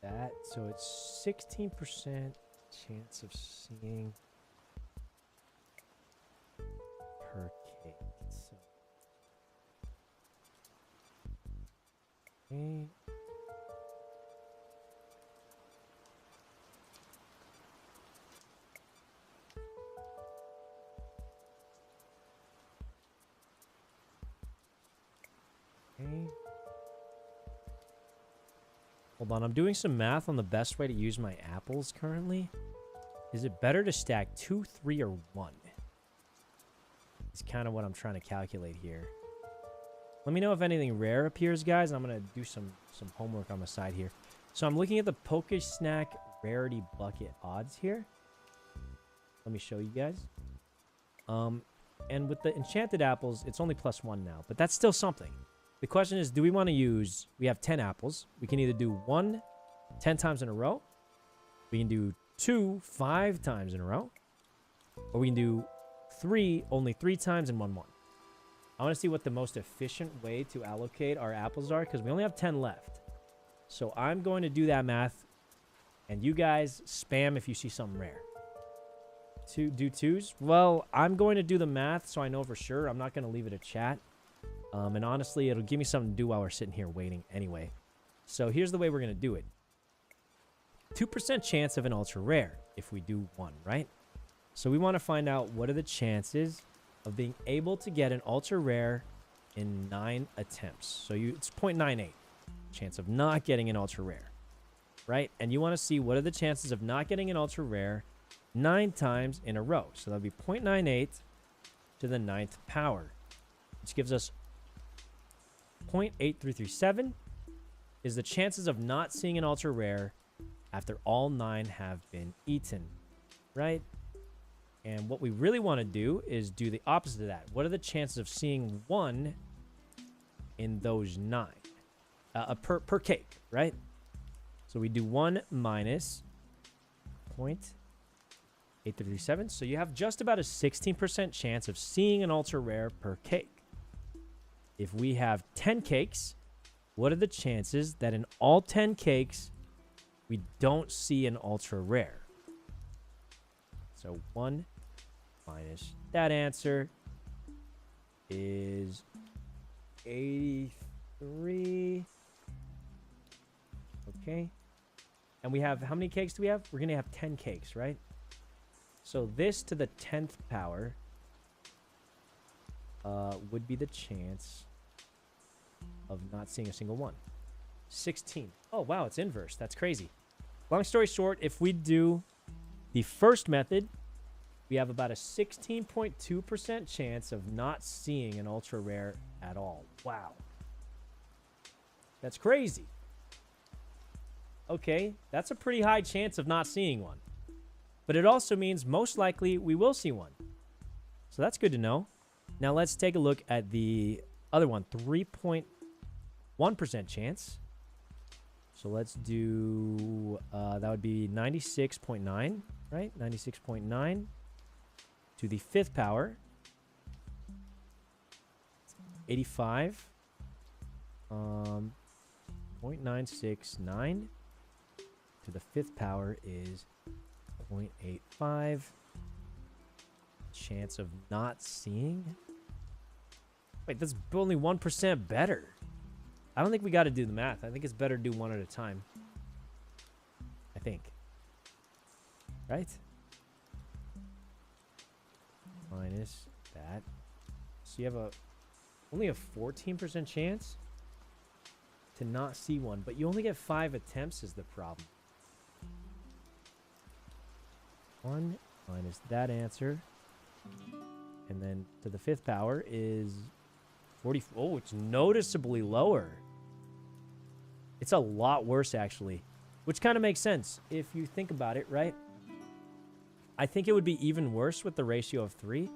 That, so it's 16% chance of seeing per cake. So, okay. Hold on, I'm doing some math on the best way to use my apples currently. Is it better to stack 2, 3, or 1? It's kind of what I'm trying to calculate here. Let me know if anything rare appears, guys. I'm going to do some homework on the side here. So I'm looking at the Poke Snack Rarity Bucket odds here. Let me show you guys. And with the enchanted apples, it's only +1 now, but that's still something. The question is, do we want to use... We have 10 apples. We can either do 1 10 times in a row. We can do 2 5 times in a row. Or we can do 3 only 3 times and 1 1. I want to see what the most efficient way to allocate our apples are, because we only have 10 left. So I'm going to do that math. And you guys spam if you see something rare. Do 2s? Well, I'm going to do the math so I know for sure. I'm not going to leave it a chat. And honestly, it'll give me something to do while we're sitting here waiting anyway. So here's the way we're going to do it. 2% chance of an ultra rare if we do 1, right? So we want to find out what are the chances of being able to get an ultra rare in 9 attempts. So it's 0.98 chance of not getting an ultra rare, right? And you want to see what are the chances of not getting an ultra rare 9 times in a row. So that'll be 0.98 to the 9th power, which gives us 0.8337 is the chances of not seeing an ultra rare after all 9 have been eaten, right? And what we really want to do is do the opposite of that. What are the chances of seeing 1 in those 9 per cake, right? So we do 1 minus 0.8337. So you have just about a 16% chance of seeing an ultra rare per cake. If we have 10 cakes, what are the chances that in all 10 cakes, we don't see an ultra rare? So 1 minus that answer is 83. Okay. And we have, how many cakes do we have? We're going to have 10 cakes, right? So this to the 10th power would be the chance of not seeing a single one. 16. Oh, wow, it's inverse. That's crazy. Long story short, if we do the first method, we have about a 16.2% chance of not seeing an ultra rare at all. Wow. That's crazy. Okay, that's a pretty high chance of not seeing one. But it also means most likely we will see one. So that's good to know. Now let's take a look at the other one. 3.1% chance. So let's do, that would be 96.9, right? 96.9 to the 5th power. 85. 0.969 to the 5th power is 0.85. Chance of not seeing. Wait, that's only 1% better. I don't think we got to do the math. I think it's better to do one at a time. I think. Right? Minus that. So you have only a 14% chance to not see one, but you only get 5 attempts is the problem. 1 minus that answer. And then to the 5th power is 40. Oh, it's noticeably lower. It's a lot worse, actually. Which kind of makes sense if you think about it, right? I think it would be even worse with the ratio of 3.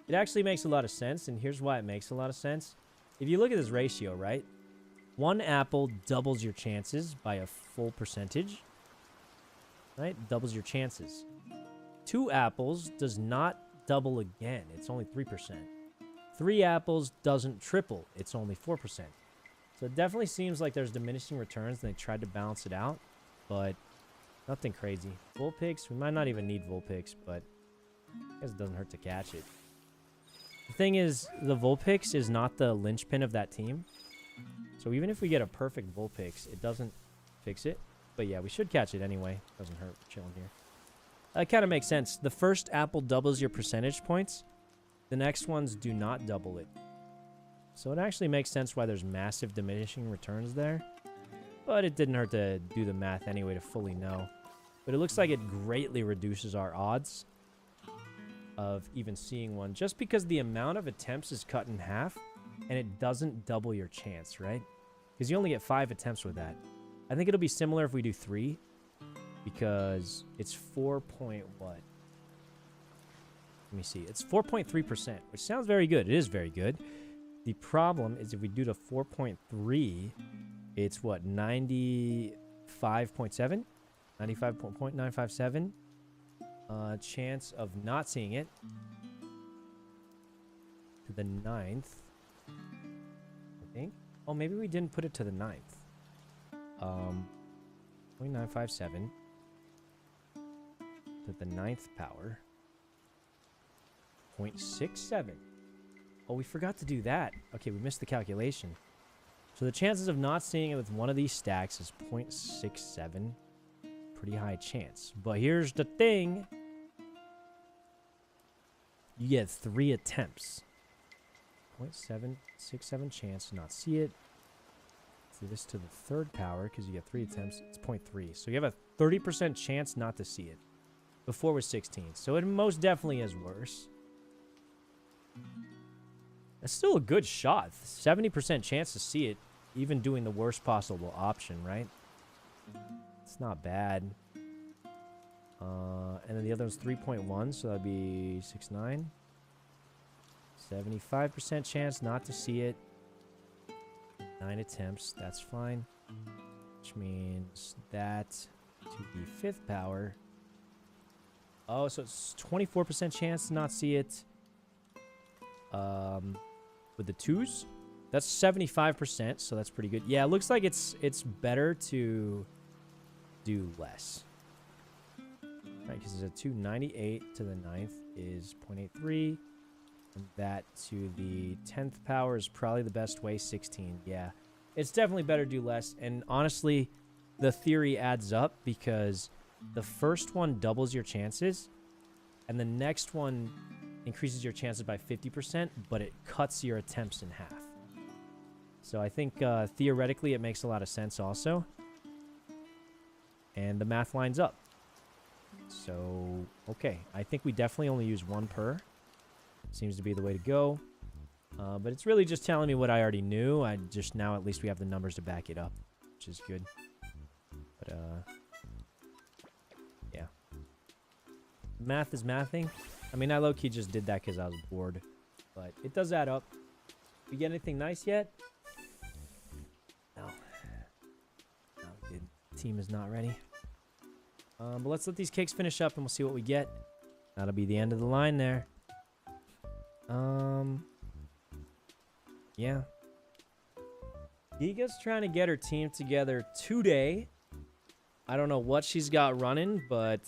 It actually makes a lot of sense, and here's why it makes a lot of sense. If you look at this ratio, right? 1 apple doubles your chances by a full percentage. Right? Doubles your chances. 2 apples does not double again. It's only 3%. 3 apples doesn't triple. It's only 4%. So it definitely seems like there's diminishing returns, and they tried to balance it out, but nothing crazy. Vulpix, we might not even need Vulpix, but I guess it doesn't hurt to catch it. The thing is, the Vulpix is not the linchpin of that team. So even if we get a perfect Vulpix, it doesn't fix it. But yeah, we should catch it anyway. Doesn't hurt. We're chilling here. That kind of makes sense. The first apple doubles your percentage points. The next ones do not double it. So it actually makes sense why there's massive diminishing returns there. But it didn't hurt to do the math anyway to fully know. But it looks like it greatly reduces our odds of even seeing one, just because the amount of attempts is cut in half and it doesn't double your chance, right? Because you only get 5 attempts with that. I think it'll be similar if we do 3, because it's 4 point what? Let me see. It's 4.3%, which sounds very good. It is very good. The problem is if we do the 4.3, it's what? 95.7? 95.957. Chance of not seeing it to the 9th, I think. Oh, maybe we didn't put it to the 9th. 0.957 to the 9th power. 0.67. Oh, we forgot to do that. Okay, we missed the calculation. So the chances of not seeing it with one of these stacks is 0.67. Pretty high chance. But here's the thing. You get 3 attempts. 0.767 chance to not see it. Do this to the 3rd power because you get 3 attempts. It's 0.3. So you have a 30% chance not to see it. Before was 16. So it most definitely is worse. That's still a good shot. 70% chance to see it, even doing the worst possible option, right? It's not bad. And then the other one's 3.1, so that'd be 6.9. 75% chance not to see it. 9 attempts, that's fine. Which means that to the 5th power. Oh, so it's 24% chance to not see it. With the 2s, that's 75%, so that's pretty good. Yeah, it looks like it's better to do less. Right, because it's a 298 to the 9th is 0.83. And that to the 10th power is probably the best way, 16. Yeah, it's definitely better to do less. And honestly, the theory adds up because the first one doubles your chances, and the next one increases your chances by 50%, but it cuts your attempts in half. So I think theoretically it makes a lot of sense also. And the math lines up. So, okay. I think we definitely only use 1 per. Seems to be the way to go. But it's really just telling me what I already knew. I just now at least we have the numbers to back it up, which is good. But, yeah. Math is mathing. I mean, I low-key just did that because I was bored. But it does add up. We get anything nice yet? No. No, we didn't. team is not ready. But let's let these cakes finish up and we'll see what we get. That'll be the end of the line there. Yeah. Giga's trying to get her team together today. I don't know what she's got running, but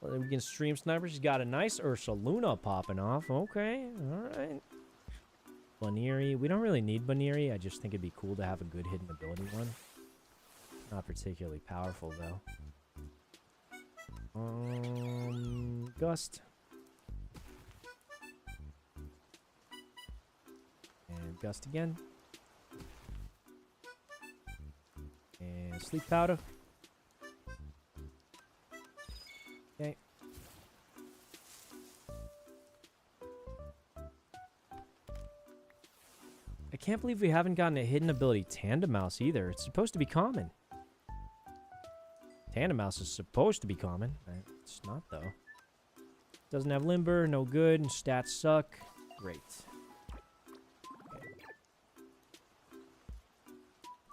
we can stream sniper. She's got a nice Ursaluna popping off. Okay, alright. Baniri. We don't really need Baniri. I just think it'd be cool to have a good hidden ability one. Not particularly powerful, though. Gust. And Gust again. And Sleep Powder. Okay. I can't believe we haven't gotten a hidden ability Tandem Mouse either. It's supposed to be common. Tandem Mouse is supposed to be common. It's not, though. Doesn't have Limber, no good, and stats suck. Great.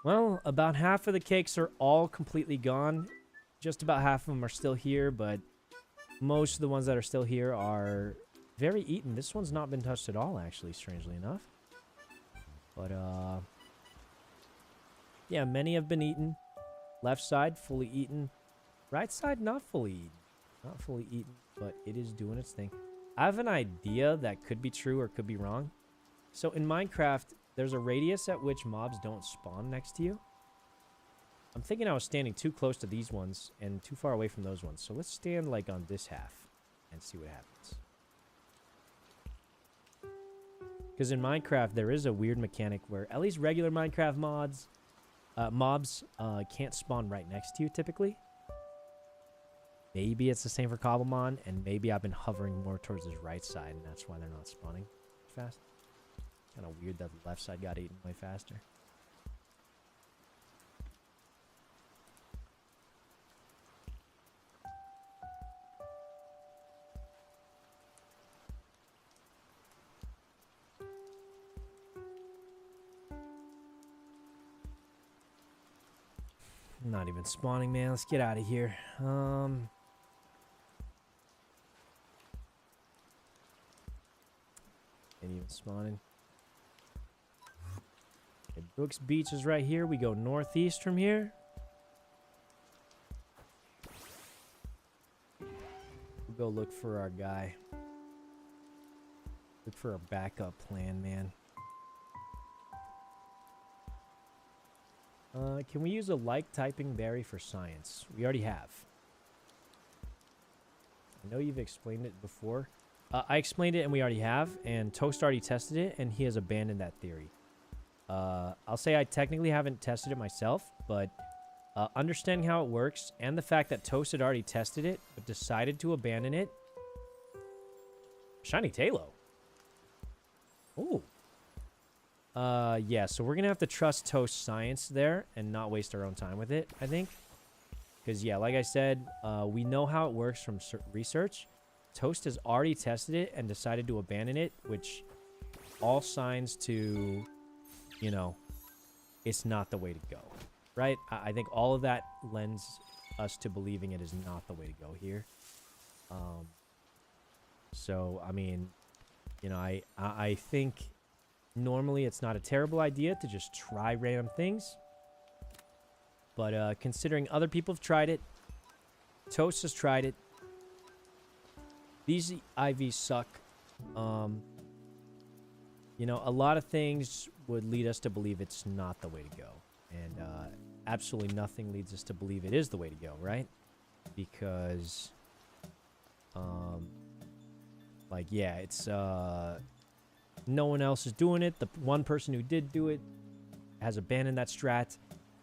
Well, about half of the cakes are all completely gone. Just about half of them are still here, but most of the ones that are still here are very eaten. This one's not been touched at all, actually, strangely enough. But, yeah, many have been eaten. Left side, fully eaten. Right side, not fully eaten. Not fully eaten, but it is doing its thing. I have an idea that could be true or could be wrong. So in Minecraft, there's a radius at which mobs don't spawn next to you. I'm thinking I was standing too close to these ones and too far away from those ones. So let's stand like on this half and see what happens. Because in Minecraft, there is a weird mechanic where at least regular Minecraft mobs can't spawn right next to you typically. Maybe it's the same for Cobblemon, and maybe I've been hovering more towards his right side, and that's why they're not spawning fast. Kind of weird that the left side got eaten way faster. Not even spawning, man. Let's get out of here. Ain't even spawning. Okay, Brooks Beach is right here. We go northeast from here. We'll go look for our guy. Look for a backup plan, man. Can we use a like typing berry for science? We already have. I know you've explained it before. I explained it and we already have, and Toast already tested it, and he has abandoned that theory. I'll say I technically haven't tested it myself, but understanding how it works, and the fact that Toast had already tested it, but decided to abandon it. Shiny Talo. Ooh. Yeah, so we're gonna have to trust Toast science there and not waste our own time with it, I think. Because, yeah, like I said, we know how it works from research. Toast has already tested it and decided to abandon it, which all signs to, you know, it's not the way to go, right? I think all of that lends us to believing it is not the way to go here. So, I mean, you know, I think normally it's not a terrible idea to just try random things. But considering other people have tried it, Toast has tried it, these IVs suck. You know, a lot of things would lead us to believe it's not the way to go. And absolutely nothing leads us to believe it is the way to go, right? Because, like, yeah, it's, no one else is doing it. The one person who did do it has abandoned that strat.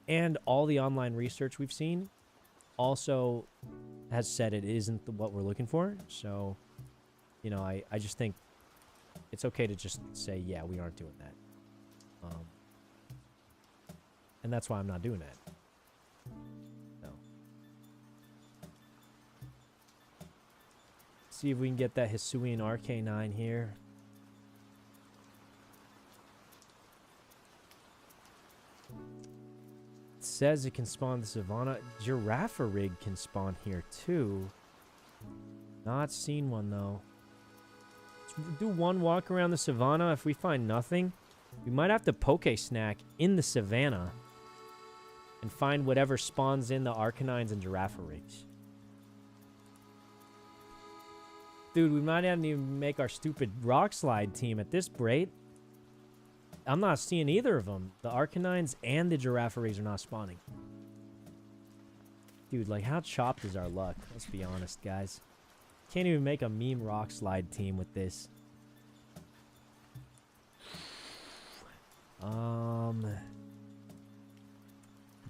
And all the online research we've seen also has said it isn't what we're looking for. So, you know, I just think it's okay to just say, yeah, we aren't doing that. And that's why I'm not doing that. No. See if we can get that Hisuian RK9 here. says it can spawn the savannah. Giraffe rig can spawn here too. Not seen one though. Let's do one walk around the savannah. If we find nothing, we might have to poke snack in the savannah and find whatever spawns in the Arcanines and Giraffe rigs. Dude, we might not even make our stupid rock slide team at this rate. I'm not seeing either of them. The Arcanines and the Giraffe rigs are not spawning. Dude, like, how chopped is our luck? Let's be honest, guys. Can't even make a meme rock slide team with this.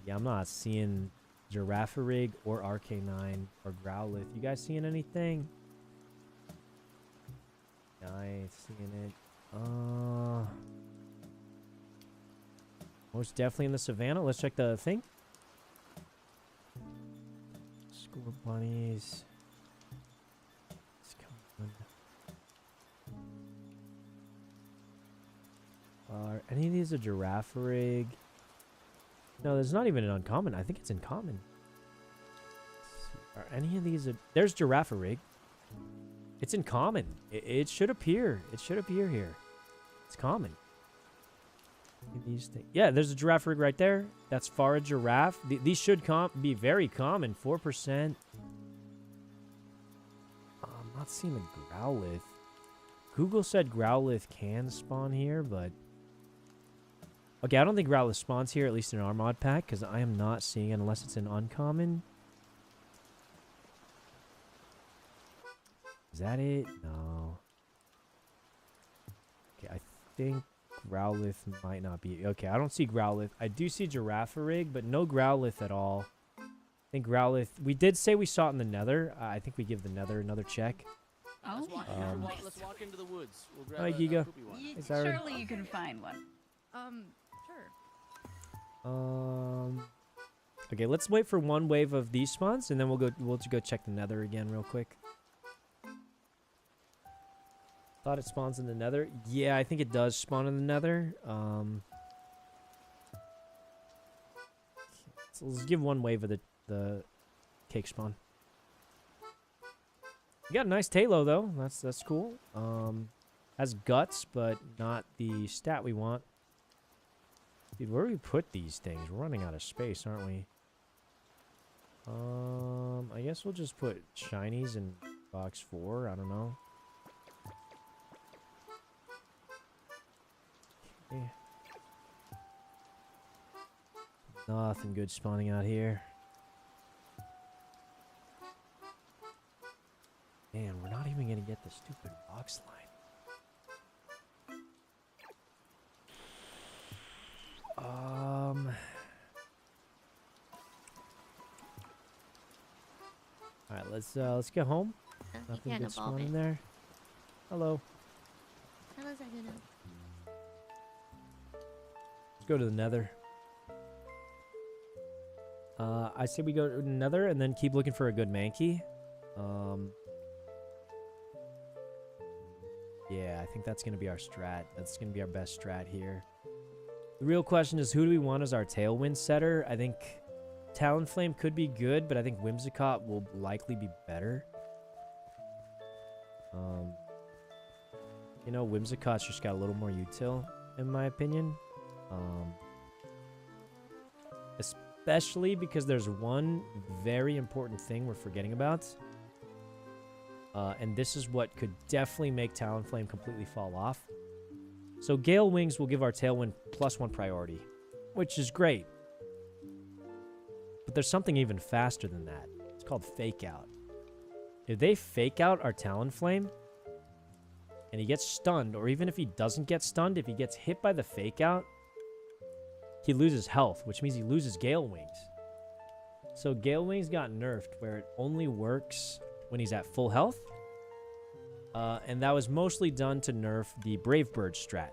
Yeah, I'm not seeing Giraffe rig or Arcanine or Growlithe. You guys seeing anything? I ain't seeing it. Most definitely in the savannah. Let's check the thing. Score bunnies. Are any of these a Giraffe rig? No, there's not even an uncommon. I think it's in common. Are any of these a... There's Giraffe rig. It's in common. It should appear. It should appear here. It's common. These things. Yeah, there's a Giraffe rig right there. That's far a Giraffe. These should be very common. 4%. I'm not seeing the Growlithe. Google said Growlithe can spawn here, but... Okay, I don't think Growlithe spawns here, at least in our mod pack, because I am not seeing it unless it's an uncommon. Is that it? No. Okay, I think Growlithe might not be... Okay, I don't see Growlithe. I do see Giraffe rig, but no Growlithe at all. I think Growlithe... We did say we saw it in the Nether. I think we give the Nether another check. Oh. Let's walk into the woods. We'll grab Hi, Giga. Surely you can find one. Sure. Okay, let's wait for one wave of these spawns, and then we'll just go check the Nether again real quick. Thought it spawns in the Nether. Yeah, I think it does spawn in the Nether. So let's give one wave of the cake spawn. We got a nice Talo though. That's cool. Has guts, but not the stat we want. Dude, where do we put these things? We're running out of space, aren't we? I guess we'll just put shinies in box 4. I don't know. Okay. Nothing good spawning out here. Man, we're not even gonna get the stupid rock slide. Alright, let's get home. Nothing good spawning there. Hello. Hello, Sykkuno. Let's go to the Nether. I say we go to the Nether and then keep looking for a good Mankey. Yeah, I think that's going to be our strat. That's going to be our best strat here. The real question is, who do we want as our Tailwind setter? I think Talonflame could be good, but I think Whimsicott will likely be better. You know, Whimsicott's just got a little more util, in my opinion. Especially because there's one very important thing we're forgetting about. And this is what could definitely make Talonflame completely fall off. So Gale Wings will give our Tailwind +1 priority, which is great. But there's something even faster than that. It's called Fake Out. If they Fake Out our Talonflame, and he gets stunned, or even if he doesn't get stunned, if he gets hit by the Fake Out, he loses health, which means he loses Gale Wings. So Gale Wings got nerfed, where it only works when he's at full health. And that was mostly done to nerf the Brave Bird strat.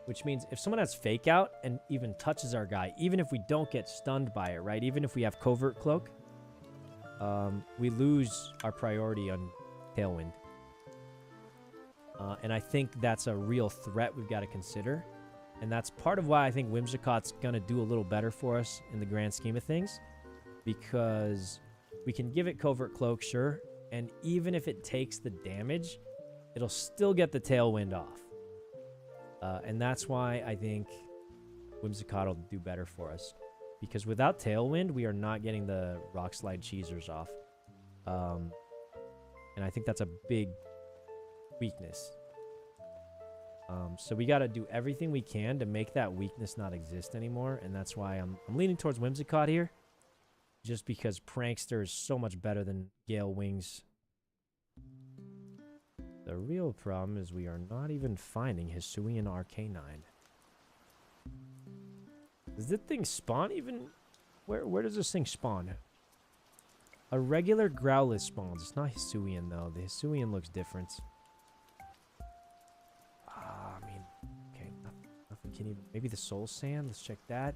Which means if someone has Fake Out and even touches our guy, even if we don't get stunned by it, right? Even if we have Covert Cloak, we lose our priority on Tailwind. And I think that's a real threat we've got to consider. And that's part of why I think Whimsicott's going to do a little better for us in the grand scheme of things. Because we can give it Covert Cloak, sure. And even if it takes the damage, it'll still get the Tailwind off. And that's why I think Whimsicott will do better for us. Because without Tailwind, we are not getting the Rock Slide Cheesers off. And I think that's a big weakness. So we got to do everything we can to make that weakness not exist anymore. And that's why I'm leaning towards Whimsicott here. Just because Prankster is so much better than Gale Wings. The real problem is we are not even finding Hisuian Arcanine. Does this thing spawn even? Where does this thing spawn? A regular Growlithe spawns. It's not Hisuian though. The Hisuian looks different. I mean, okay, nothing can even. Maybe the Soul Sand. Let's check that.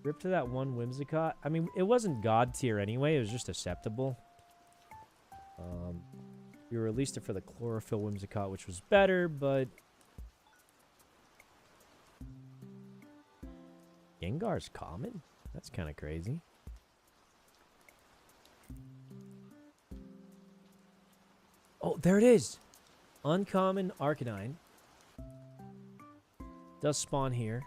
Rip to that one Whimsicott. I mean, it wasn't God tier anyway. It was just acceptable. We released it for the Chlorophyll Whimsicott, which was better, but Gengar's common? That's kind of crazy. Oh, there it is. Uncommon Arcanine. Does spawn here.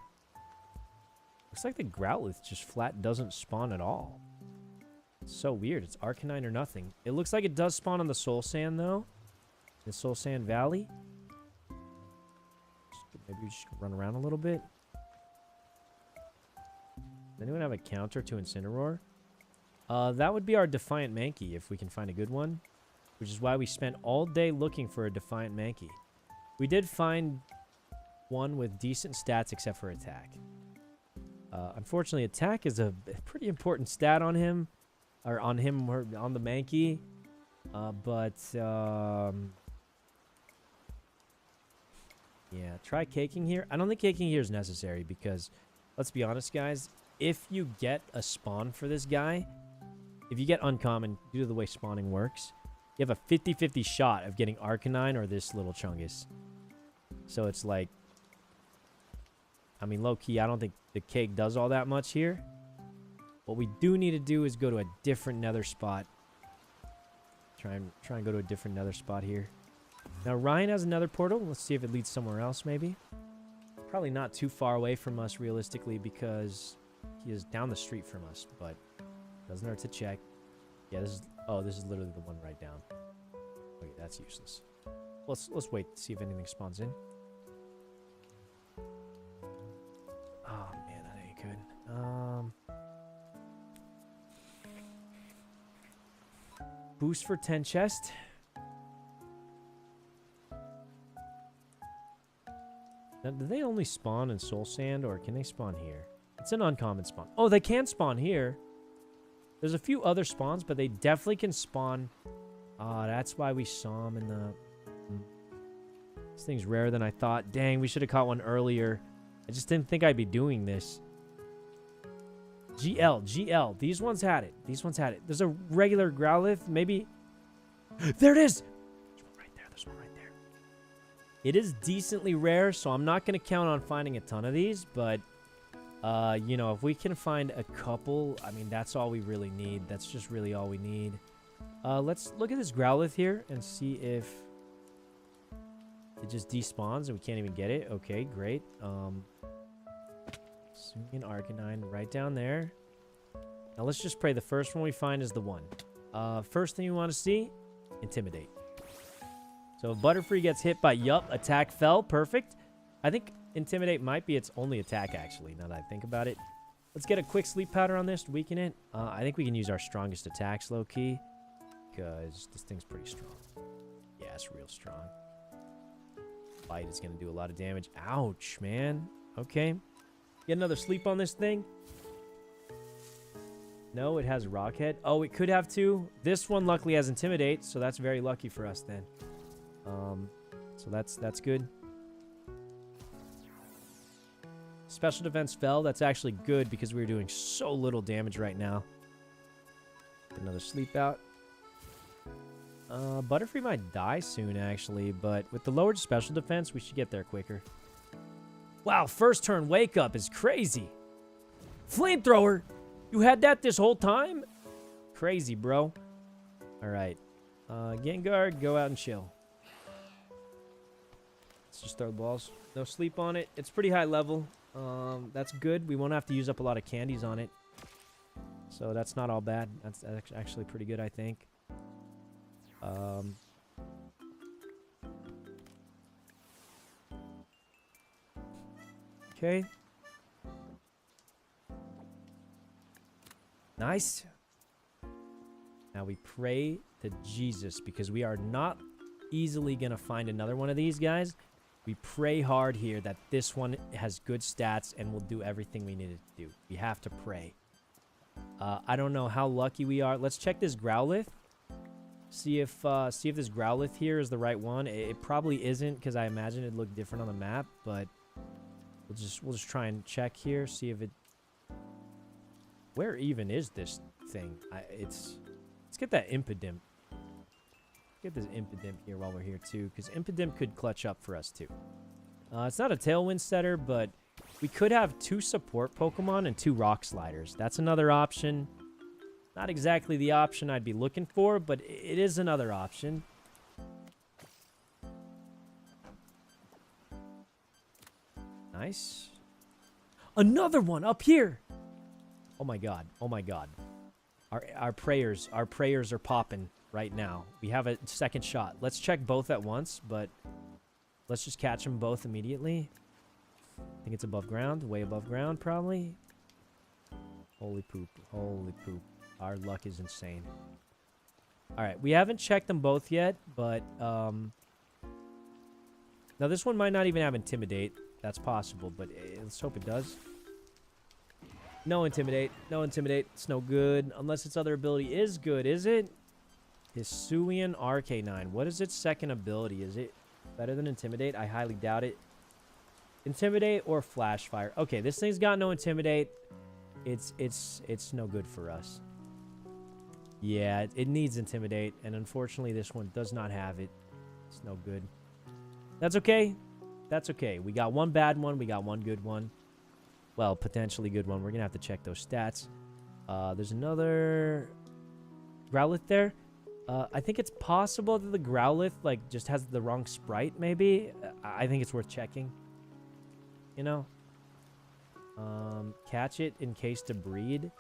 Looks like the Growlithe just flat doesn't spawn at all. It's so weird. It's Arcanine or nothing. It looks like it does spawn on the Soul Sand, though. The Soul Sand Valley. Maybe we just run around a little bit. Does anyone have a counter to Incineroar? That would be our Defiant Mankey, if we can find a good one. Which is why we spent all day looking for a Defiant Mankey. We did find one with decent stats, except for attack. Unfortunately, attack is a pretty important stat on him. Or on him, or on the Mankey. Yeah, try caking here. I don't think caking here is necessary because, let's be honest, guys. If you get a spawn for this guy, if you get uncommon, due to the way spawning works, you have a 50-50 shot of getting Arcanine or this little Chungus. So it's like, I mean, low-key, I don't think the cake does all that much here. What we do need to do is go to a different nether spot. Try and go to a different nether spot here. Now, Ryan has another portal. Let's see if it leads somewhere else, maybe. Probably not too far away from us, realistically, because he is down the street from us, but doesn't hurt to check. Yeah, this is... Oh, this is literally the one right down. Okay, that's useless. Let's wait to see if anything spawns in. Oh, man, that ain't good. Boost for 10 chest. Now, do they only spawn in Soul Sand, or can they spawn here? It's an uncommon spawn. Oh, they can spawn here. There's a few other spawns, but they definitely can spawn. That's why we saw them in the... This thing's rarer than I thought. Dang, we should have caught one earlier. I just didn't think I'd be doing this. GL. These ones had it. There's a regular Growlithe, maybe. There it is! There's one right there. It is decently rare, so I'm not going to count on finding a ton of these, but, you know, if we can find a couple, I mean, that's all we really need. That's just really all we need. Let's look at this Growlithe here and see if it just despawns and we can't even get it. Okay, great. Hisuian Arcanine right down there. Now let's just pray the first one we find is the one. First thing you want to see, Intimidate. So if Butterfree gets hit by attack fell, perfect. I think Intimidate might be its only attack actually, now that I think about it. Let's get a quick sleep powder on this to weaken it. I think we can use our strongest attacks low key, because this thing's pretty strong. Yeah, it's real strong. Bite is going to do a lot of damage. Ouch, man. Okay. Get another sleep on this thing. No, it has Rockhead. Oh, it could have two. This one luckily has Intimidate, so that's very lucky for us then. So that's good. Special defense fell. That's actually good because we're doing so little damage right now. Get another sleep out. Butterfree might die soon, actually, but with the lowered special defense, we should get there quicker. Wow, first turn wake up is crazy. Flamethrower! You had that this whole time? Crazy, bro. All right. Gengar, go out and chill. Let's just throw the balls. No sleep on it. It's pretty high level. That's good. We won't have to use up a lot of candies on it. So that's not all bad. That's actually pretty good, I think. Okay. Nice. Now we pray to Jesus because we are not easily going to find another one of these guys. We pray hard here that this one has good stats and will do everything we need it to do. We have to pray. I don't know how lucky we are. Let's check this Growlithe. See if this Growlithe here is the right one. It probably isn't because I imagine it looked different on the map, but we'll just try and check here. See if it. Where even is this thing? Let's get that Impidimp. Get this Impidimp here while we're here too, because Impidimp could clutch up for us too. It's not a Tailwind setter, but we could have 2 support Pokemon and 2 Rock Sliders. That's another option. Not exactly the option I'd be looking for, but it is another option. Nice. Another one up here. Oh my god. Oh my god. Our prayers are popping right now. We have a second shot. Let's check both at once, but let's just catch them both immediately. I think it's above ground, way above ground probably. Holy poop. Holy poop. Our luck is insane. All right, we haven't checked them both yet, but now this one might not even have Intimidate. That's possible, but let's hope it does. No Intimidate. No Intimidate. It's no good. Unless its other ability is good, is it? Hisuian Arcanine. What is its second ability? Is it better than Intimidate? I highly doubt it. Intimidate or Flash Fire. Okay, this thing's got no Intimidate. It's no good for us. Yeah, it needs Intimidate, and unfortunately this one does not have it. It's no good. That's okay. That's okay. We got one bad one. We got one good one. Well, potentially good one. We're going to have to check those stats. There's another Growlithe there. I think it's possible that the Growlithe, like, just has the wrong sprite, maybe. I think it's worth checking. You know? Catch it in case to breed.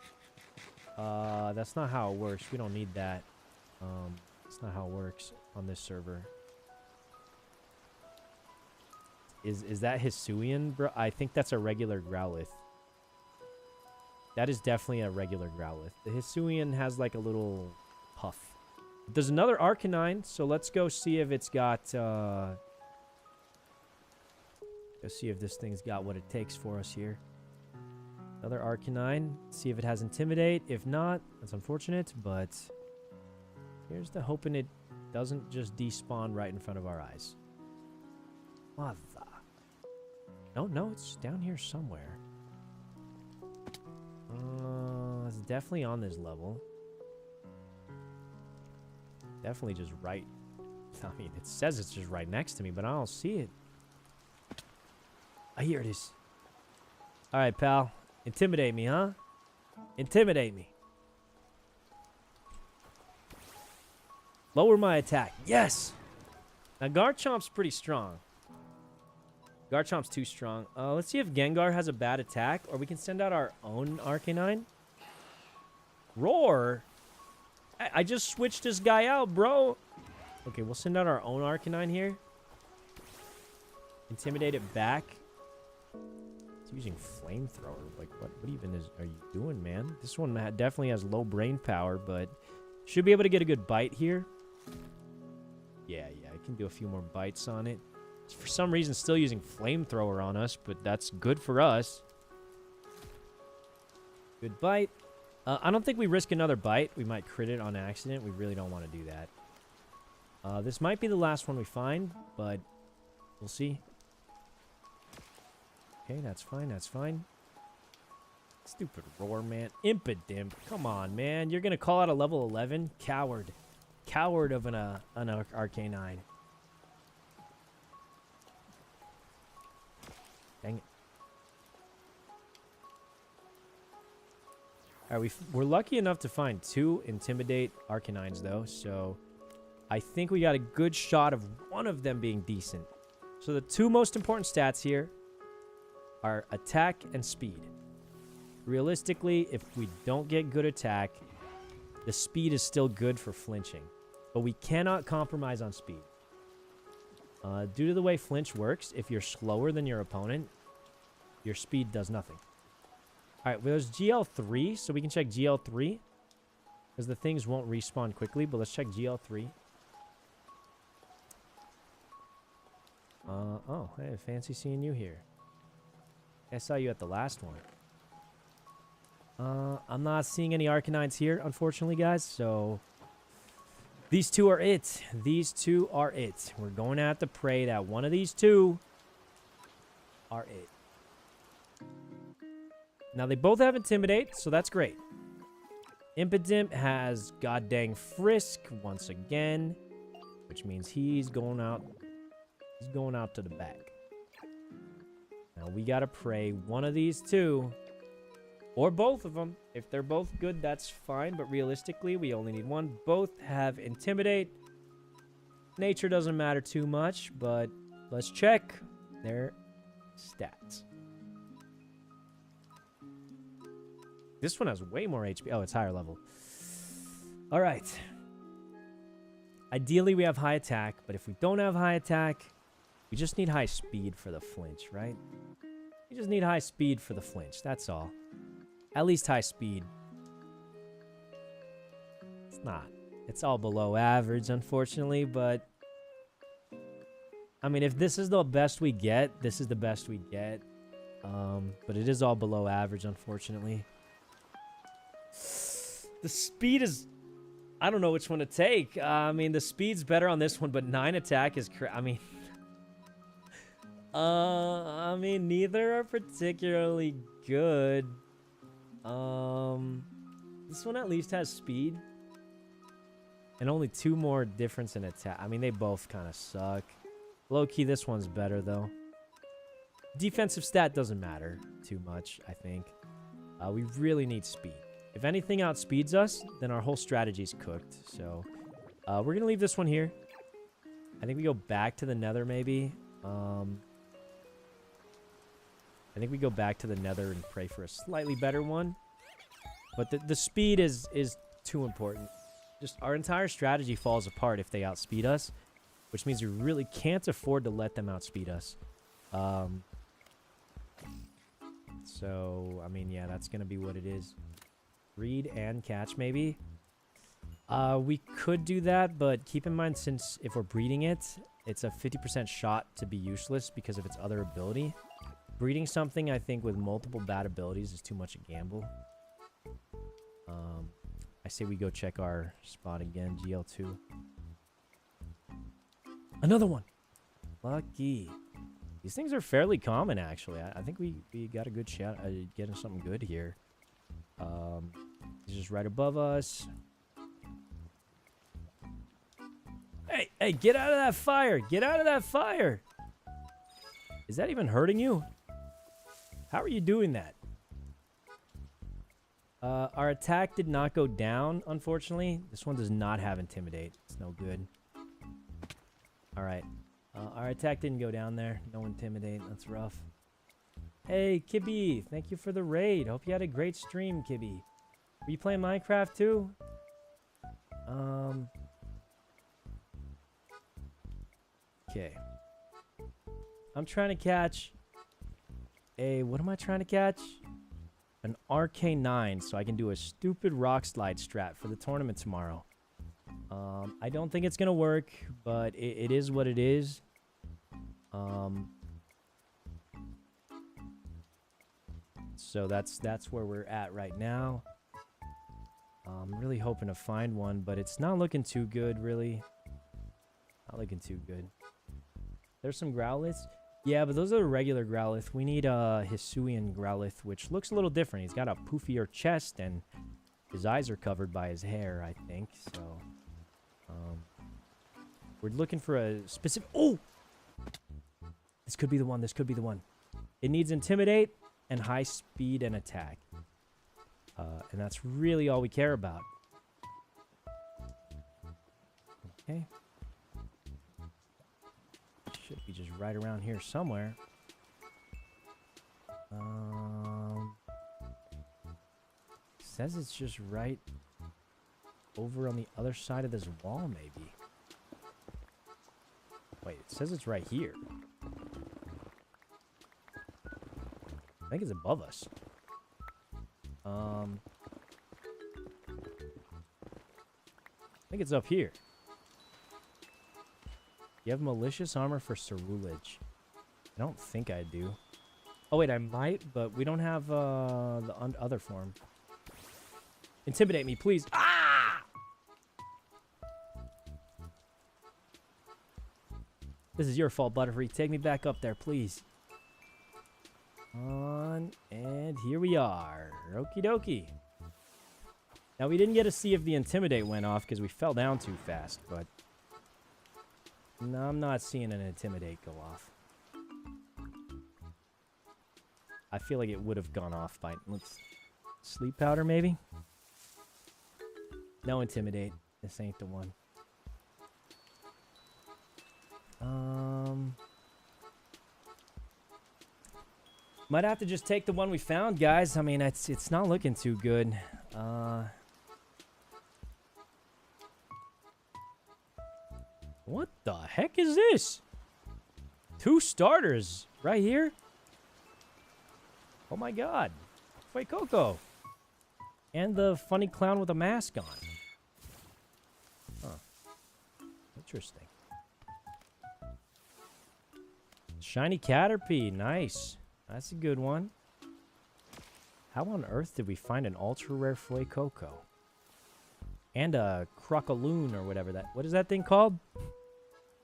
That's not how it works. We don't need that. That's not how it works on this server. Is that Hisuian, bro? I think that's a regular Growlithe. That is definitely a regular Growlithe. The Hisuian has like a little puff. There's another Arcanine, so let's go see if it's got let's see if this thing's got what it takes for us here. Another Arcanine. See if it has Intimidate. If not, that's unfortunate, but here's the hoping it doesn't just despawn right in front of our eyes. Mother. No, it's down here somewhere. It's definitely on this level. Definitely just right. I mean, it says it's just right next to me, but I don't see it. Here it is. All right, pal. Intimidate me, huh? Intimidate me. Lower my attack. Yes! Now, Garchomp's pretty strong. Garchomp's too strong. Let's see if Gengar has a bad attack, or we can send out our own Arcanine. Roar? I just switched this guy out, bro. Okay, we'll send out our own Arcanine here. Intimidate it back. It's using Flamethrower. Like, what even are you doing, man? This one definitely has low brain power, but should be able to get a good bite here. Yeah, I can do a few more bites on it. It's for some reason still using Flamethrower on us, but that's good for us. Good bite. I don't think we risk another bite. We might crit it on accident. We really don't want to do that. This might be the last one we find, but we'll see. Okay, that's fine. That's fine. Stupid Roar, man. Impidimp. Come on, man. You're going to call out a level 11? Coward. coward of an RK9. Dang it. Alright, we're lucky enough to find 2 Intimidate Arcanines, though, so I think we got a good shot of one of them being decent. So the 2 most important stats here are attack and speed. Realistically, if we don't get good attack, the speed is still good for flinching, but we cannot compromise on speed. Due to the way flinch works, if you're slower than your opponent, your speed does nothing. Alright, well, there's GL3, so we can check GL3. Because the things won't respawn quickly, but let's check GL3. Oh, hey, fancy seeing you here. I saw you at the last one. I'm not seeing any Arcanines here, unfortunately, guys, so... These 2 are it. These 2 are it. We're going to have to pray that one of these 2 are it. Now, they both have Intimidate, so that's great. Impidimp has goddamn Frisk once again, which means he's going out. He's going out to the back. Now, we got to pray one of these 2, or both of them. If they're both good, that's fine, but realistically, we only need one. Both have Intimidate. Nature doesn't matter too much, but let's check their stats. This one has way more HP. Oh, it's higher level. All right. Ideally, we have high attack, but if we don't have high attack, we just need high speed for the flinch, right? We just need high speed for the flinch. That's all. At least high speed. It's not. It's all below average, unfortunately, but... I mean, if this is the best we get, this is the best we get. But it is all below average, unfortunately. The speed is... I don't know which one to take. I mean, the speed's better on this one, but 9 attack is... I mean, neither are particularly good. This one at least has speed. And only 2 more difference in attack. I mean, they both kind of suck. Low-key, this one's better, though. Defensive stat doesn't matter too much, I think. We really need speed. If anything outspeeds us, then our whole strategy's cooked. So, we're going to leave this one here. I think we go back to the nether, maybe. I think we go back to the nether and pray for a slightly better one. But the speed is too important. Just our entire strategy falls apart if they outspeed us, which means we really can't afford to let them outspeed us. So, I mean, yeah, that's going to be what it is. Read and catch, maybe. We could do that, but keep in mind, since if we're breeding it, it's a 50% shot to be useless because of its other ability. Breeding something, I think, with multiple bad abilities is too much a gamble. I say we go check our spot again, GL2. Another one! Lucky. These things are fairly common, actually. I think we got a good shot at getting something good here. He's just right above us. Hey, get out of that fire! Get out of that fire! Is that even hurting you? How are you doing that? Our attack did not go down, unfortunately. This one does not have Intimidate. It's no good. Alright. Our attack didn't go down there. No Intimidate. That's rough. Hey, Kibby. Thank you for the raid. Hope you had a great stream, Kibby. Were you playing Minecraft too? Okay. I'm trying to catch what am I trying to catch? An RK9, so I can do a stupid rock slide strat for the tournament tomorrow. I don't think it's gonna work, but it is what it is. So that's where we're at right now. I'm really hoping to find one, but it's not looking too good, really. Not looking too good. There's some Growliths. Yeah, but those are the regular Growlith. We need a Hisuian Growlith, which looks a little different. He's got a poofier chest, and his eyes are covered by his hair, I think. So We're looking for a specific... Oh! This could be the one. This could be the one. It needs Intimidate and high speed and attack. And that's really all we care about. Okay. Should be just right around here somewhere. Says it's just right over on the other side of this wall, maybe. Wait, it says it's right here. I think it's above us. I think it's up here. You have malicious armor for Cerulege. I don't think I do. Oh wait, I might, but we don't have the other form. Intimidate me, please. Ah! This is your fault, Butterfree. Take me back up there, please. On, and here we are. Okie dokie. Now, we didn't get to see if the Intimidate went off because we fell down too fast, but... No, I'm not seeing an Intimidate go off. I feel like it would have gone off by... Let's... Sleep Powder, maybe? No Intimidate. This ain't the one. Might have to just take the one we found, guys. I mean, it's not looking too good. What the heck is this? 2 starters right here? Oh my god. Wait, Coco. And the funny clown with a mask on. Huh. Interesting. Shiny Caterpie. Nice. That's a good one. How on earth did we find an ultra rare Fuecoco? And a Crocaloon or whatever that... What is that thing called?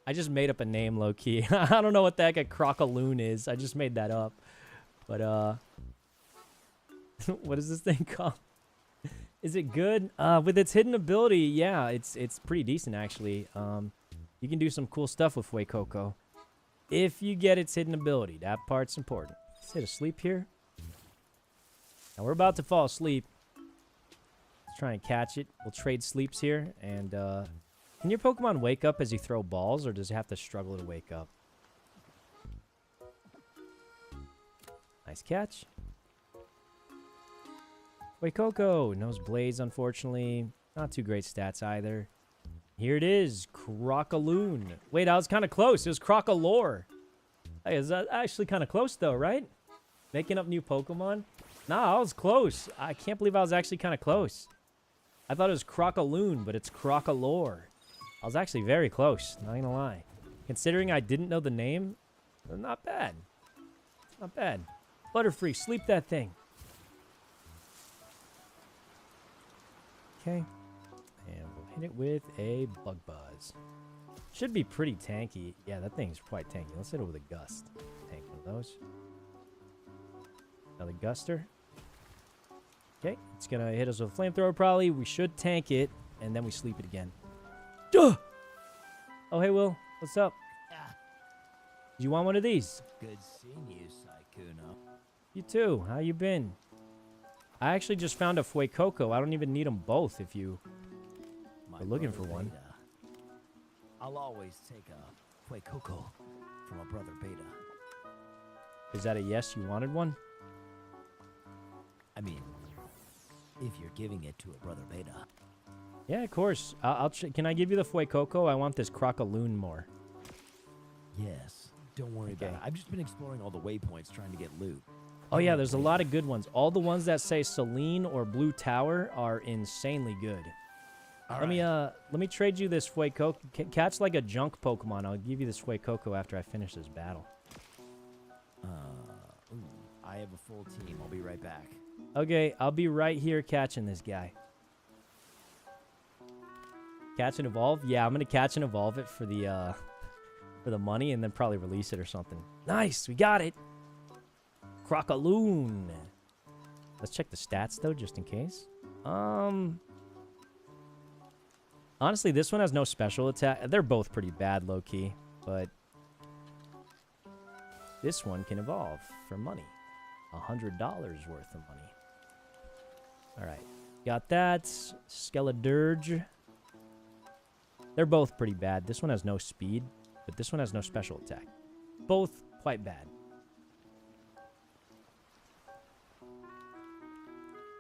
I just made up a name, low-key. I don't know what the heck a Crocaloon is. I just made that up. But, what is this thing called? Is it good? With its hidden ability, yeah, it's pretty decent, actually. You can do some cool stuff with Fuecoco. If you get its hidden ability. That part's important. Let's hit a sleep here. Now, we're about to fall asleep. Let's try and catch it. We'll trade sleeps here. And, can your Pokemon wake up as you throw balls, or does it have to struggle to wake up? Nice catch. Fuecoco. Knows Blaze, unfortunately. Not too great stats either. Here it is. Crocaloon. Wait, I was kind of close. It was Crocalore. Hey, is that actually kind of close, though, right? Making up new Pokemon? Nah, I was close. I can't believe I was actually kind of close. I thought it was Crocaloon, but it's Crocalore. I was actually very close, not gonna lie. Considering I didn't know the name, not bad. Not bad. Butterfree, sleep that thing. Okay. And we'll hit it with a Bug Buzz. Should be pretty tanky. Yeah, that thing's quite tanky. Let's hit it with a Gust. Tank one of those. Another Guster. Okay, it's gonna hit us with a Flamethrower probably. We should tank it, and then we sleep it again. Duh! Oh, hey, Will. What's up? Do you want one of these? Good seeing you, Sykkuno. You too. How you been? I actually just found a Fuecoco. I don't even need them both if you are looking for one. Beta. I'll always take a Fuecoco from a brother Beta. Is that a yes? You wanted one? I mean, if you're giving it to a brother Beta. Yeah, of course. Can I give you the Fuecoco? I want this Crocaloon more. Yes. Don't worry about it. I've just been exploring all the waypoints trying to get loot. Oh, yeah, there's a lot of good ones. All the ones that say Celine or Blue Tower are insanely good. Let me trade you this Fuecoco. Catch like a junk Pokemon. I'll give you this Fuecoco after I finish this battle. I have a full team. I'll be right back. Okay, I'll be right here catching this guy. Catch and evolve? Yeah, I'm gonna catch and evolve it for the money and then probably release it or something. Nice, we got it. Crocaloon. Let's check the stats though, just in case. Honestly, this one has no special attack. They're both pretty bad, low-key. But this one can evolve for money. $100 worth of money. All right. Got that. Skeledirge. They're both pretty bad. This one has no speed, but this one has no special attack. Both quite bad.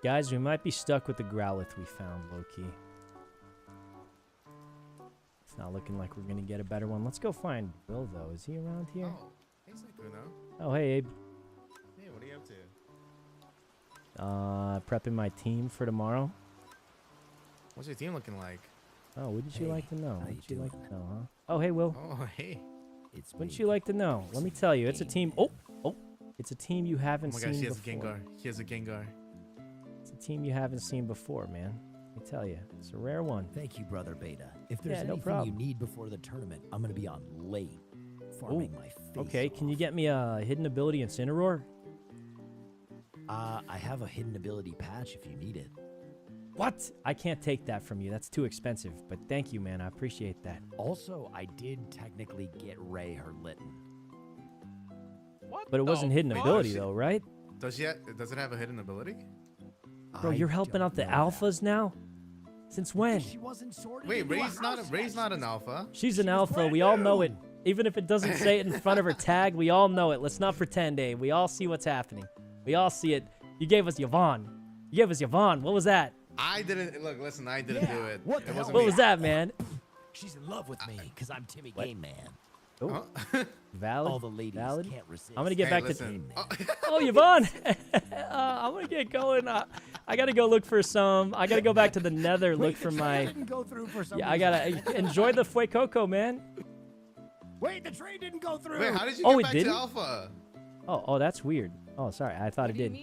Guys, we might be stuck with the Growlithe we found, low-key. It's not looking like we're going to get a better one. Let's go find Will, though. Is he around here? Oh, hey, Sykkuno. Oh, hey, Abe. Hey, what are you up to? Prepping my team for tomorrow. What's your team looking like? Oh, wouldn't you like to know? Wouldn't you like to know, huh? Oh, hey, Will. Oh, hey. Wouldn't you like to know? Let me tell you, it's a team. Oh, it's a team you haven't Oh my gosh, seen he has a before. Gengar. He has a Gengar. It's a team you haven't seen before, man. Let me tell you, it's a rare one. Thank you, Brother Beta. If there's Yeah, no anything problem. you need before the tournament, I'm gonna be on late, farming my face. Okay, can you get me a hidden ability Incineroar? I have a hidden ability patch if you need it. What? I can't take that from you. That's too expensive. But thank you, man. I appreciate that. Also, I did technically get Ray her Litten. But it wasn't hidden ability, though, right? Does it have a hidden ability? Bro, you're helping out the alphas now? Since when? She wasn't sorted. Wait, Ray's not an alpha. She's an alpha. We all know it. Even if it doesn't say it in front of her tag, we all know it. Let's not pretend, Abe. We all see what's happening. We all see it. You gave us Yvonne. You gave us Yvonne. What was that? I didn't look. Listen, I didn't do it. What It wasn't What me. was that, man? She's in love with me because I'm Timmy Game Man. Oh. Valid. All the ladies Valid. can't resist. I'm gonna get back listen. to. Oh, Yvonne. I'm gonna get going. I gotta go look for some. I gotta go back to the Nether. Look for my. Didn't go through for some Yeah, I gotta enjoy the Fuecoco, man. Wait, the train didn't go through. Wait, how did you Oh, get it back didn't? to alpha? Oh, that's weird. Oh, sorry. I thought it did.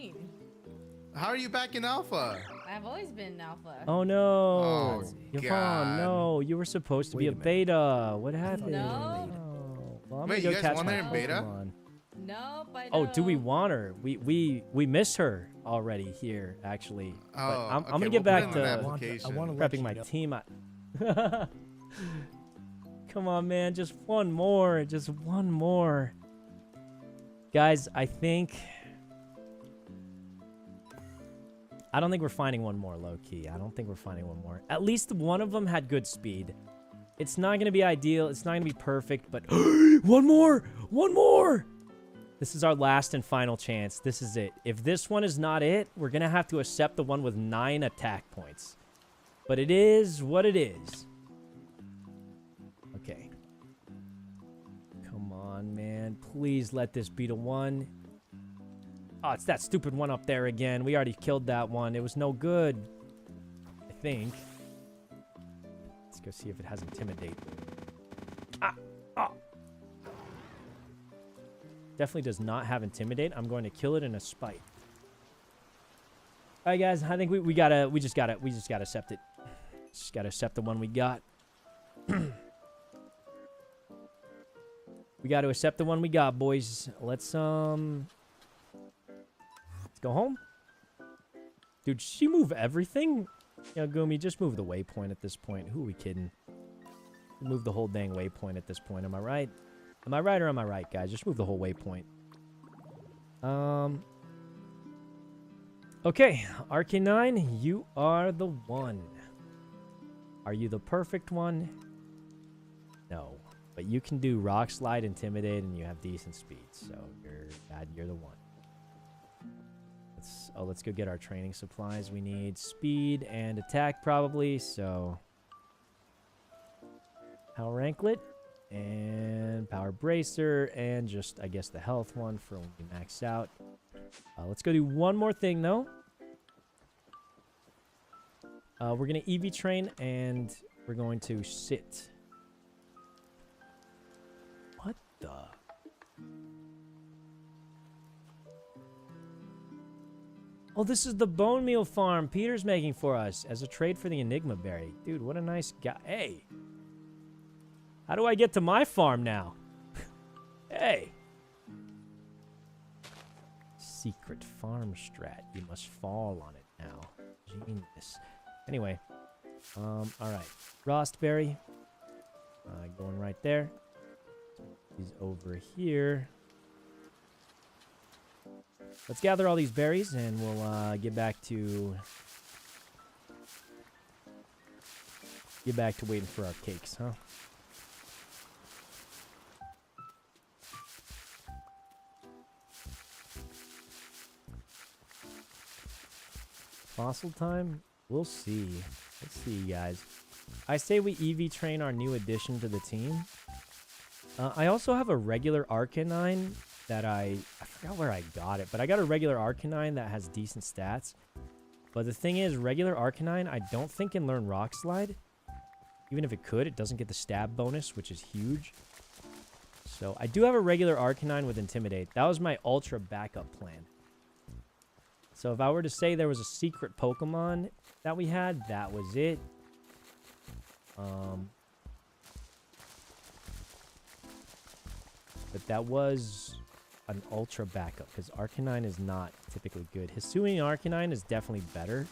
How are you back in alpha? I've always been alpha. Oh no, Oh, Yvonne, God. no, you were supposed to be Wait a a minute. beta. What happened? No. Oh, well, I'm Wait, gonna you go guys catch want my her in beta? Pokemon. Nope, I Oh, don't. do we want her? We miss her already here, actually. But Oh, I'm okay, gonna we'll get put back it in to an application. I wanna let prepping you my know. team. Come on, man, just one more, just one more. Guys, I don't think we're finding one more, low-key. I don't think we're finding one more. At least one of them had good speed. It's not going to be ideal. It's not going to be perfect, but... One more! One more! This is our last and final chance. This is it. If this one is not it, we're going to have to accept the one with 9 attack points. But it is what it is. Okay. Come on, man. Please let this be the one. Oh, it's that stupid one up there again. We already killed that one. It was no good. I think. Let's go see if it has Intimidate. Definitely does not have Intimidate. I'm going to kill it in a spite. All right, guys. I think we just gotta accept it. Just gotta accept the one we got. We gotta accept the one we got, boys. Let's go home. Dude, she move everything? You know, Gumi, just move the waypoint at this point. Who are we kidding? Move the whole dang waypoint at this point. Am I right? Am I right or am I right, guys? Just move the whole waypoint. Okay, Arcanine, you are the one. Are you the perfect one? No. But you can do Rock Slide, Intimidate, and you have decent speed. So you're the one. Let's go get our training supplies. We need speed and attack probably. So Power Anklet and Power Bracer and just, I guess, the health one for when we max out. Let's go do one more thing, though. We're going to EV train, and we're going to sit. What the? Oh, this is the bone meal farm Peter's making for us as a trade for the Enigma Berry. Dude, what a nice guy. Hey. How do I get to my farm now? Hey. Secret farm strat. You must fall on it now. Genius. Anyway, All right. Frostberry. Going right there. He's over here. Let's gather all these berries and we'll get back to waiting for our cakes, huh? Fossil time? We'll see. Let's see, guys. I say we EV train our new addition to the team. I also have a regular Arcanine that I forgot where I got it, but I got a regular Arcanine that has decent stats. But the thing is, regular Arcanine, I don't think can learn Rock Slide. Even if it could, it doesn't get the stab bonus, which is huge. So I do have a regular Arcanine with Intimidate. That was my ultra backup plan. So if I were to say there was a secret Pokemon that we had, that was it. But that was an ultra backup because Arcanine is not typically good. Hisuian Arcanine is definitely better.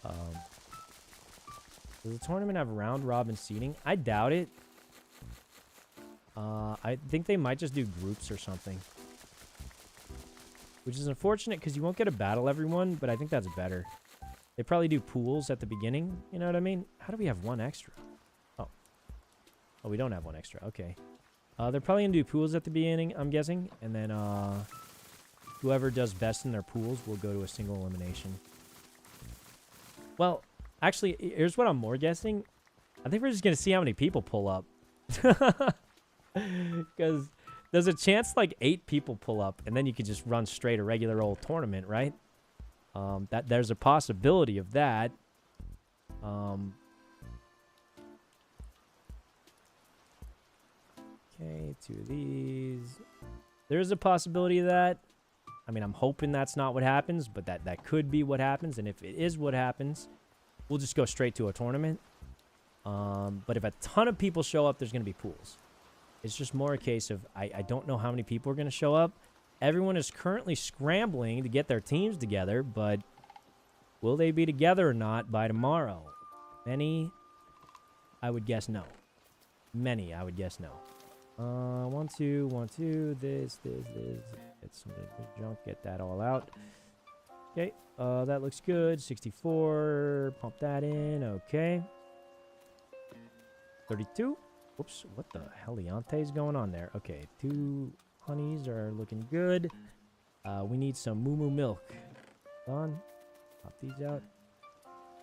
Does the tournament have round robin seeding? I doubt it. I think they might just do groups or something. Which is unfortunate because you won't get to battle everyone, but I think that's better. They probably do pools at the beginning, you know what I mean? How do we have one extra? Oh, we don't have one extra. Okay. They're probably going to do pools at the beginning, I'm guessing. And then whoever does best in their pools will go to a single elimination. Well, actually, here's what I'm more guessing. I think we're just going to see how many people pull up. Because there's a chance like 8 people pull up. And then you could just run straight a regular old tournament, right? That there's a possibility of that. Okay, 2 of these. There's a possibility of that. I mean, I'm hoping that's not what happens, but that could be what happens. And if it is what happens, we'll just go straight to a tournament. But if a ton of people show up, there's going to be pools. It's just more a case of I don't know how many people are going to show up. Everyone is currently scrambling to get their teams together, but will they be together or not by tomorrow? Many, I would guess no. Many, I would guess no. 1, 2, 1, 2, this. Get some junk, get that all out. Okay, that looks good. 64, pump that in, okay. 32. Whoops, what the heliante is going on there? Okay, 2 honeys are looking good. We need some moo milk. On. Pop these out.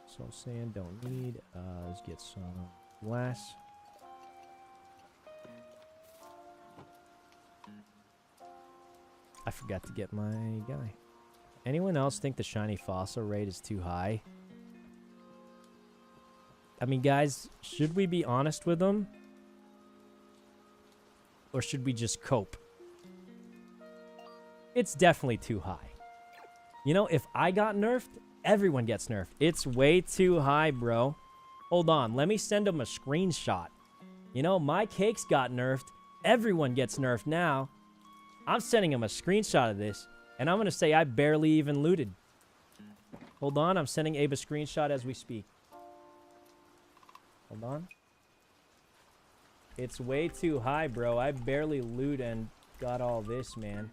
Soul sand, don't need. Let's get some glass. I forgot to get my guy. Anyone else think the shiny fossil rate is too high? I mean, guys, should we be honest with them? Or should we just cope? It's definitely too high. You know, if I got nerfed, everyone gets nerfed. It's way too high, bro. Hold on, let me send them a screenshot. You know, my cakes got nerfed. Everyone gets nerfed now. I'm sending him a screenshot of this, and I'm going to say I barely even looted. Hold on, I'm sending Abe a screenshot as we speak. Hold on. It's way too high, bro. I barely loot and got all this, man.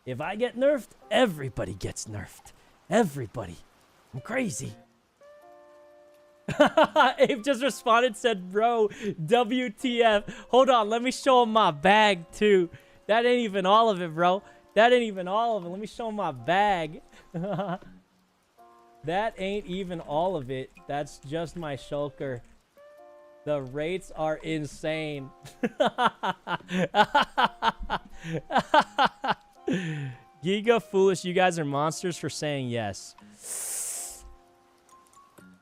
If I get nerfed, everybody gets nerfed. Everybody. I'm crazy. Abe just responded, said, bro, WTF. Hold on, let me show him my bag, too. That ain't even all of it, bro. That ain't even all of it. Let me show him my bag. That ain't even all of it. That's just my shulker. The rates are insane. Giga foolish, you guys are monsters for saying yes.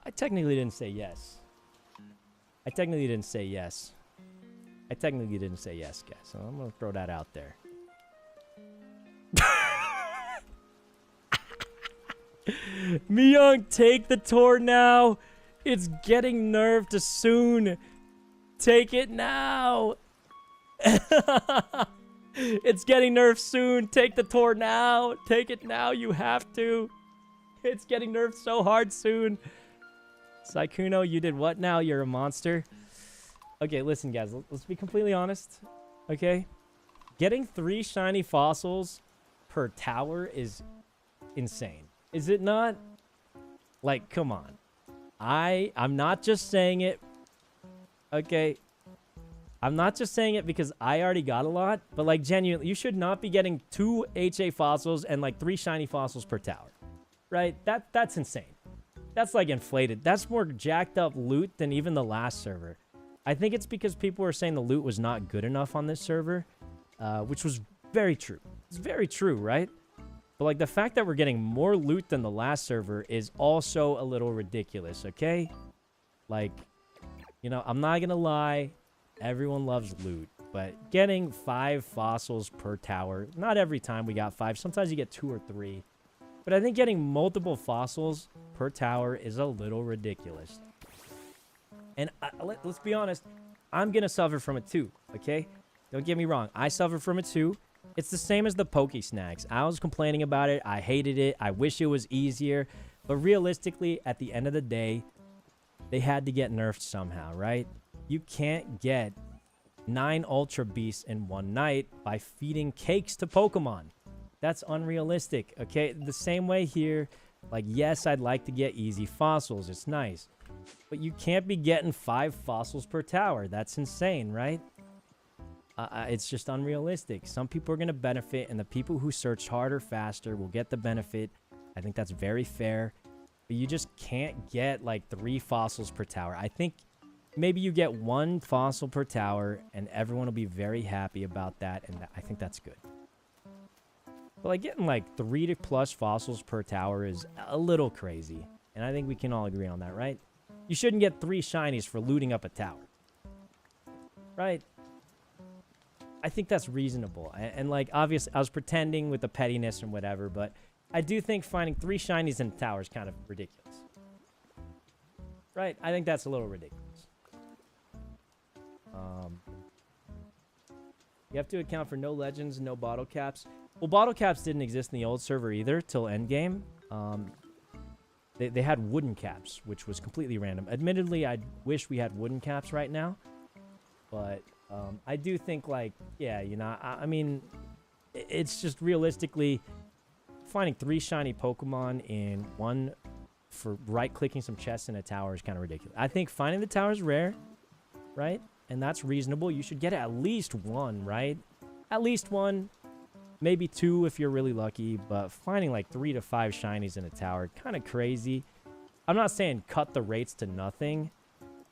I technically didn't say yes. I technically didn't say yes, guys. So I'm going to throw that out there. Myung, take the tour now. It's getting nerfed soon. Take it now. It's getting nerfed soon. Take the tour now. Take it now. You have to. It's getting nerfed so hard soon. Sykkuno, you did what now? You're a monster. Okay, listen, guys. Let's be completely honest. Okay? Getting 3 shiny fossils per tower is insane. Is it not? Like, come on. I'm not just saying it. Okay? I'm not just saying it because I already got a lot. But, like, genuinely, you should not be getting 2 HA fossils and, like, 3 shiny fossils per tower. Right? That's insane. That's, like, inflated. That's more jacked up loot than even the last server. I think it's because people were saying the loot was not good enough on this server. Which was very true. It's very true, right? But, like, the fact that we're getting more loot than the last server is also a little ridiculous, okay? Like, you know, I'm not gonna lie. Everyone loves loot. But getting 5 fossils per tower, not every time we got 5. Sometimes you get 2 or 3. But I think getting multiple fossils per tower is a little ridiculous. And let's be honest, I'm gonna suffer from it too, okay? Don't get me wrong. I suffer from it too. It's the same as the Poke Snacks. I was complaining about it. I hated it. I wish it was easier. But realistically, at the end of the day, they had to get nerfed somehow, right? You can't get 9 Ultra Beasts in one night by feeding cakes to Pokemon. That's unrealistic, okay? The same way here, like, yes, I'd like to get easy fossils. It's nice. But you can't be getting 5 fossils per tower. That's insane, right? It's just unrealistic. Some people are going to benefit, and the people who search harder, faster will get the benefit. I think that's very fair. But you just can't get, like, 3 fossils per tower. I think maybe you get 1 fossil per tower, and everyone will be very happy about that, and I think that's good. But, like, getting, like, 3+ fossils per tower is a little crazy. And I think we can all agree on that, right? You shouldn't get 3 shinies for looting up a tower. Right? I think that's reasonable. And like, obviously, I was pretending with the pettiness and whatever, but I do think finding 3 shinies in a tower is kind of ridiculous. Right? I think that's a little ridiculous. You have to account for no legends and no bottle caps. Well, bottle caps didn't exist in the old server either till endgame. They had wooden caps, which was completely random. Admittedly, I wish we had wooden caps right now. But I do think, like, yeah, you know, I mean, it's just realistically finding 3 shiny Pokemon in one for right-clicking some chests in a tower is kind of ridiculous. I think finding the tower is rare, right? And that's reasonable. You should get at least 1, right? At least 1, maybe 2 if you're really lucky. But finding like 3 to 5 shinies in a tower, kind of crazy. I'm not saying cut the rates to nothing.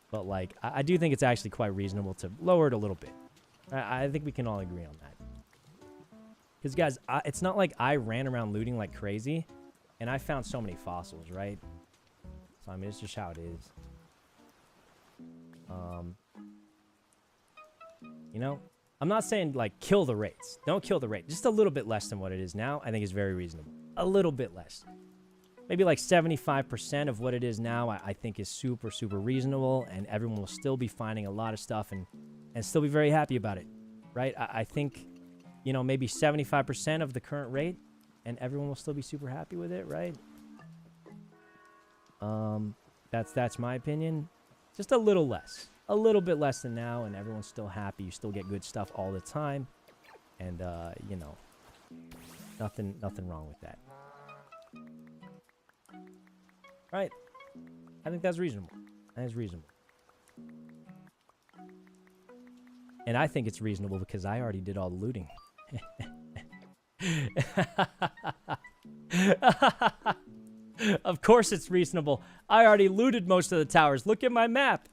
But, like, I do think it's actually quite reasonable to lower it a little bit. I think we can all agree on that. Because, guys, it's not like I ran around looting like crazy, and I found so many fossils, right? So, I mean, it's just how it is. You know? I'm not saying, like, kill the rates. Don't kill the rate. Just a little bit less than what it is now, I think is very reasonable. A little bit less. Maybe like 75% of what it is now, I think is super, super reasonable, and everyone will still be finding a lot of stuff and still be very happy about it, right? I think, you know, maybe 75% of the current rate, and everyone will still be super happy with it, right? That's my opinion. Just a little less. A little bit less than now, and everyone's still happy. You still get good stuff all the time, and, you know, nothing wrong with that. Right. I think that's reasonable. That is reasonable. And I think it's reasonable because I already did all the looting. Of course it's reasonable. I already looted most of the towers. Look at my map.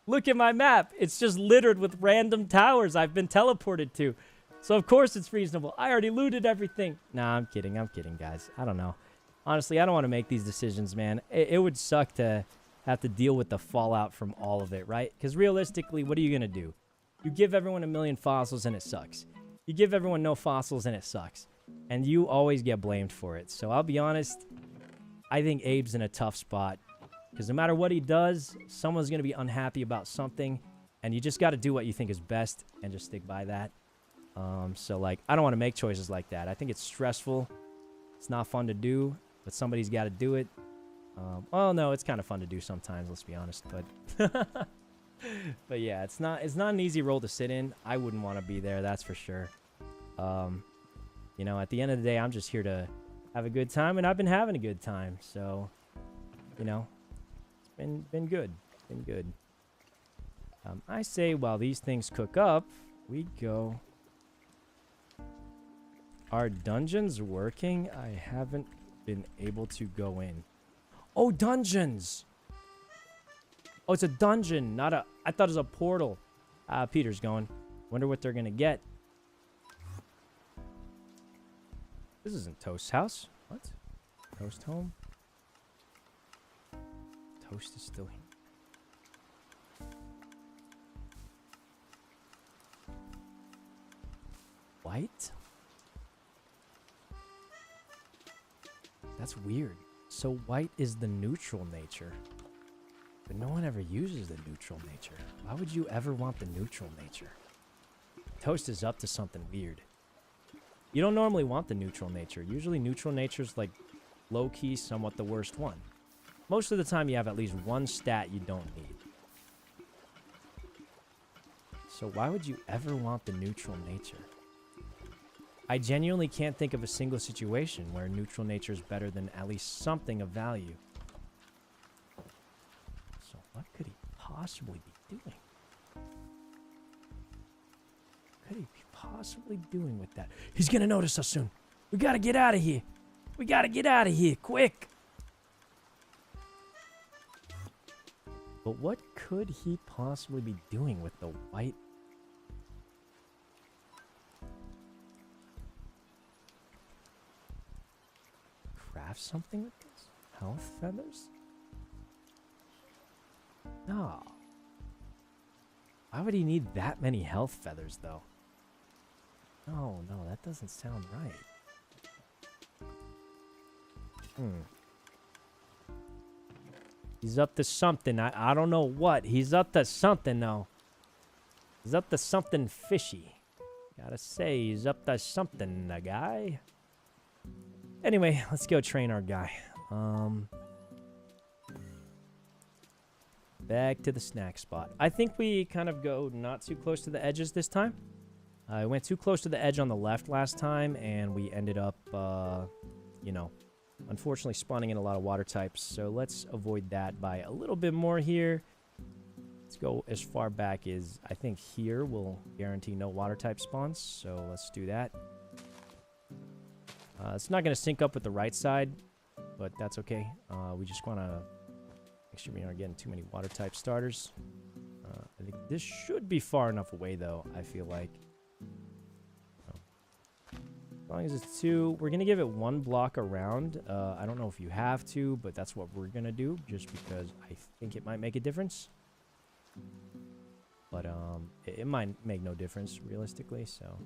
Look at my map. It's just littered with random towers I've been teleported to. So of course it's reasonable. I already looted everything. Nah, I'm kidding. I'm kidding, guys. I don't know. Honestly, I don't want to make these decisions, man. It would suck to have to deal with the fallout from all of it, right? Because realistically, what are you going to do? You give everyone 1,000,000 fossils and it sucks. You give everyone no fossils and it sucks. And you always get blamed for it. So I'll be honest, I think Abe's in a tough spot. Because no matter what he does, someone's going to be unhappy about something. And you just got to do what you think is best and just stick by that. So, like, I don't want to make choices like that. I think it's stressful. It's not fun to do. but somebody's got to do it. Well, no, it's kind of fun to do sometimes, let's be honest, but but yeah, it's not an easy role to sit in. I wouldn't want to be there, that's for sure. You know, at the end of the day, I'm just here to have a good time, and I've been having a good time, so, you know, it's been good. Been good. I say while these things cook up, we go. Are dungeons working? I haven't been able to go in. Oh, dungeons! Oh, it's a dungeon, not a... I thought it was a portal. Peter's going. Wonder what they're gonna get. This isn't Toast's house. What? Toast home? Toast is still here. White? That's weird. So white is the neutral nature. But no one ever uses the neutral nature. Why would you ever want the neutral nature? Toast is up to something weird. You don't normally want the neutral nature. Usually neutral nature's like low-key, somewhat the worst one. Most of the time you have at least one stat you don't need. So why would you ever want the neutral nature? I genuinely can't think of a single situation where neutral nature is better than at least something of value. So what could he possibly be doing? What could he be possibly doing with that? He's gonna notice us soon. We gotta get out of here. We gotta get out of here, quick. But what could he possibly be doing with the white? Craft something with this? Health feathers? No. Why would he need that many health feathers, though? No, that doesn't sound right. He's up to something. I don't know what. He's up to something, though. He's up to something fishy. Gotta say, he's up to something, the guy. Anyway, let's go train our guy. Back to the snack spot. I think we kind of go not too close to the edges this time. I went too close to the edge on the left last time, and we ended up, you know, unfortunately spawning in a lot of water types. So let's avoid that by a little bit more here. Let's go as far back as, I think here will guarantee no water type spawns. So let's do that. It's not going to sync up with the right side, but that's okay. We just want to make sure we aren't getting too many water type starters. I think this should be far enough away, though, I feel like. As long as it's 2, we're going to give it 1 block around. I don't know if you have to, but that's what we're going to do, just because I think it might make a difference. But it might make no difference, realistically, so...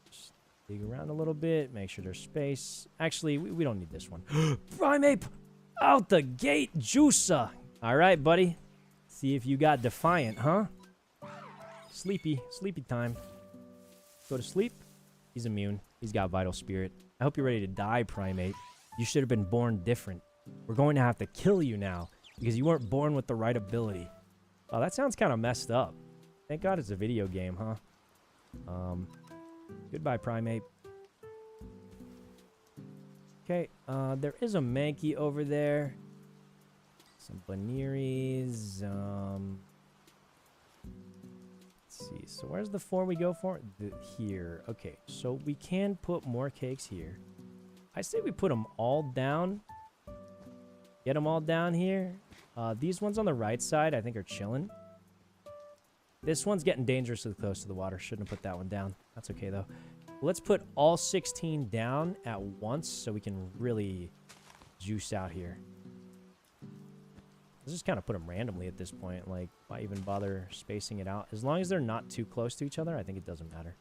Just dig around a little bit, make sure there's space. Actually, we don't need this one. Primeape! Out the gate, juicer! Alright, buddy. See if you got Defiant, huh? Sleepy time. Go to sleep. He's immune. He's got Vital Spirit. I hope you're ready to die, Primate. You should have been born different. We're going to have to kill you now, because you weren't born with the right ability. Oh, that sounds kind of messed up. Thank God it's a video game, huh? Goodbye, Primate. Okay, there is a Mankey over there. Some Baneries. Let's see. So where's the 4 we go for? Here. Okay, so we can put more cakes here. I say we put them all down. Get them all down here. These ones on the right side, I think, are chilling. This one's getting dangerously close to the water. Shouldn't have put that one down. That's okay, though. Let's put all 16 down at once so we can really juice out here. Let's just kind of put them randomly at this point. Like, why even bother spacing it out? As long as they're not too close to each other, I think it doesn't matter.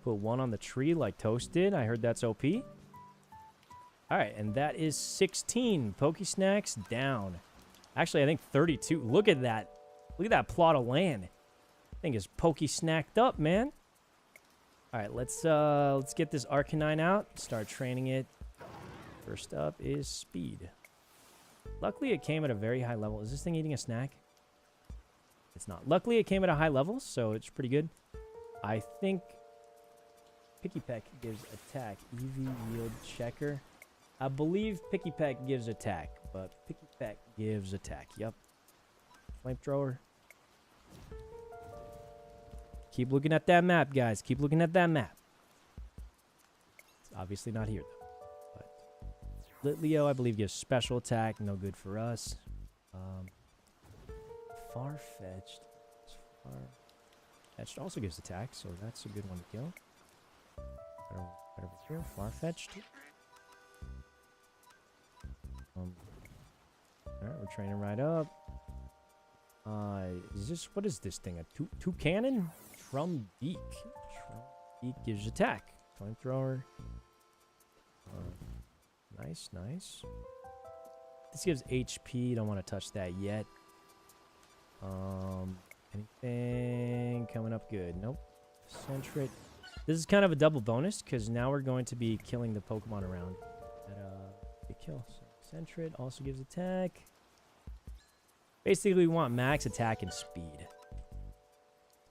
Put one on the tree like Toast did. I heard that's OP. All right, and that is 16 Pokesnacks down. Actually, I think 32. Look at that. Look at that plot of land. I think it's Pokesnacked up, man. All right, let's get this Arcanine out. Start training it. First up is speed. Luckily, it came at a very high level. Is this thing eating a snack? It's not. Luckily, it came at a high level, so it's pretty good. I think Picky Peck gives attack. EV yield checker. I believe Picky Peck gives attack, but Picky Peck gives attack. Yep. Flamethrower. Keep looking at that map, guys. Keep looking at that map. It's obviously not here, though. But Litleo, I believe, gives special attack. No good for us. Far-fetched. Far-fetched also gives attack, so that's a good one to kill. Right over here. Far-fetched. Alright, we're training right up. What is this thing? A two cannon? Trumbeak. Trumbeak gives attack. Flamethrower. Nice. This gives HP. Don't want to touch that yet. Anything coming up good? Nope. Sentret. This is kind of a double bonus because now we're going to be killing the Pokemon around at a kill. So Sentret also gives attack. Basically, we want max attack and speed.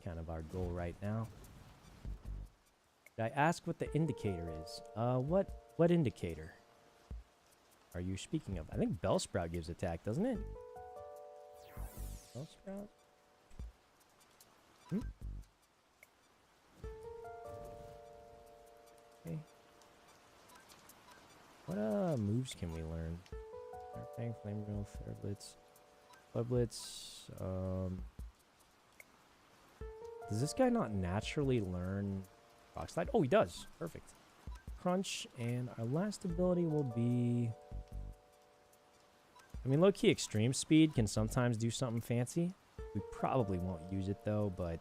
Kind of our goal right now. Did I ask what the indicator is? What indicator are you speaking of? I think Bellsprout gives attack, doesn't it? Bellsprout? Okay. What moves can we learn? Fang, Flame Wheel, Flare Blitz. Blitz. Does this guy not naturally learn Rock Slide? Oh, he does. Perfect. Crunch, and our last ability will be... I mean, low-key Extreme Speed can sometimes do something fancy. We probably won't use it, though, but...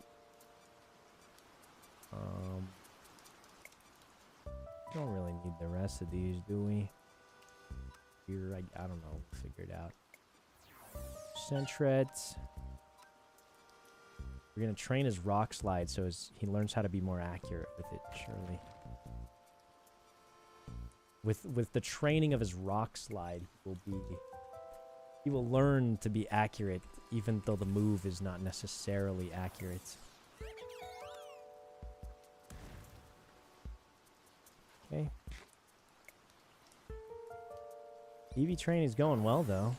don't really need the rest of these, do we? Here, I don't know. We'll figure it out. Sentret. We're going to train his Rock Slide so he learns how to be more accurate with it, surely. With the training of his Rock Slide, he will learn to be accurate, even though the move is not necessarily accurate. Okay. EV training is going well, though.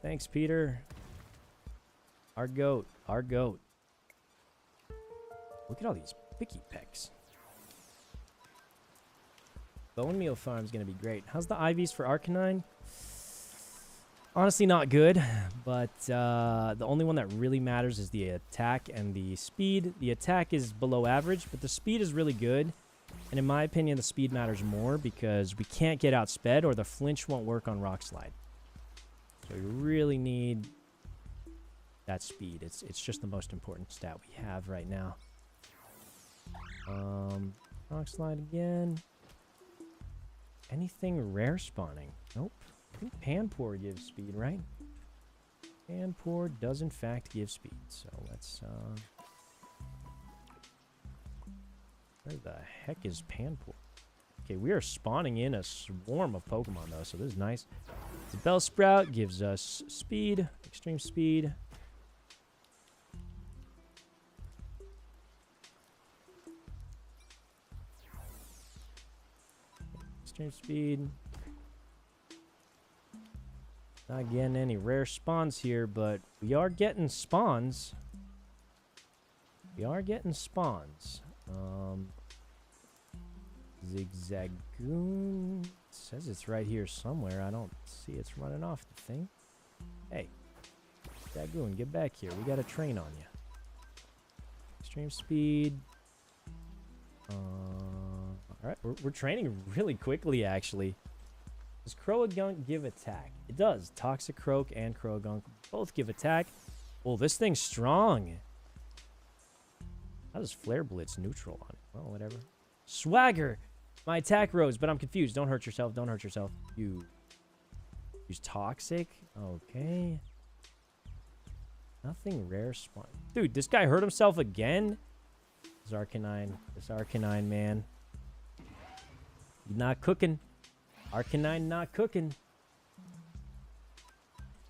Thanks, Peter. Our goat. Our goat. Look at all these Picky Pecks. Bone Meal Farm's going to be great. How's the IVs for Arcanine? Honestly, not good. But the only one that really matters is the attack and the speed. The attack is below average, but the speed is really good. And in my opinion, the speed matters more because we can't get outsped or the flinch won't work on Rock Slide. So we really need that speed. It's just the most important stat we have right now. Rock Slide again. Anything rare spawning? Nope. I think Panpour gives speed, right? Panpour does in fact give speed. So let's where the heck is Panpour? Okay, we are spawning in a swarm of Pokemon though, so this is nice. The Bellsprout gives us speed, extreme speed. Extreme speed. Not getting any rare spawns here, but we are getting spawns. We are getting spawns. Zigzagoon. It says it's right here somewhere. I don't see it's running off the thing. Hey, Zagoon, get back here. We got a train on you. Extreme speed. Alright, we're training really quickly, actually. Does Croagunk give attack? It does. Toxic Croak and Croagunk both give attack. Oh, this thing's strong. How does Flare Blitz neutral on it? Well, whatever. Swagger! My attack rose, but I'm confused. Don't hurt yourself. Don't hurt yourself. You use toxic? Okay. Nothing rare spawn. Dude, this guy hurt himself again? This Arcanine. This Arcanine, man. He's not cooking. Arcanine not cooking.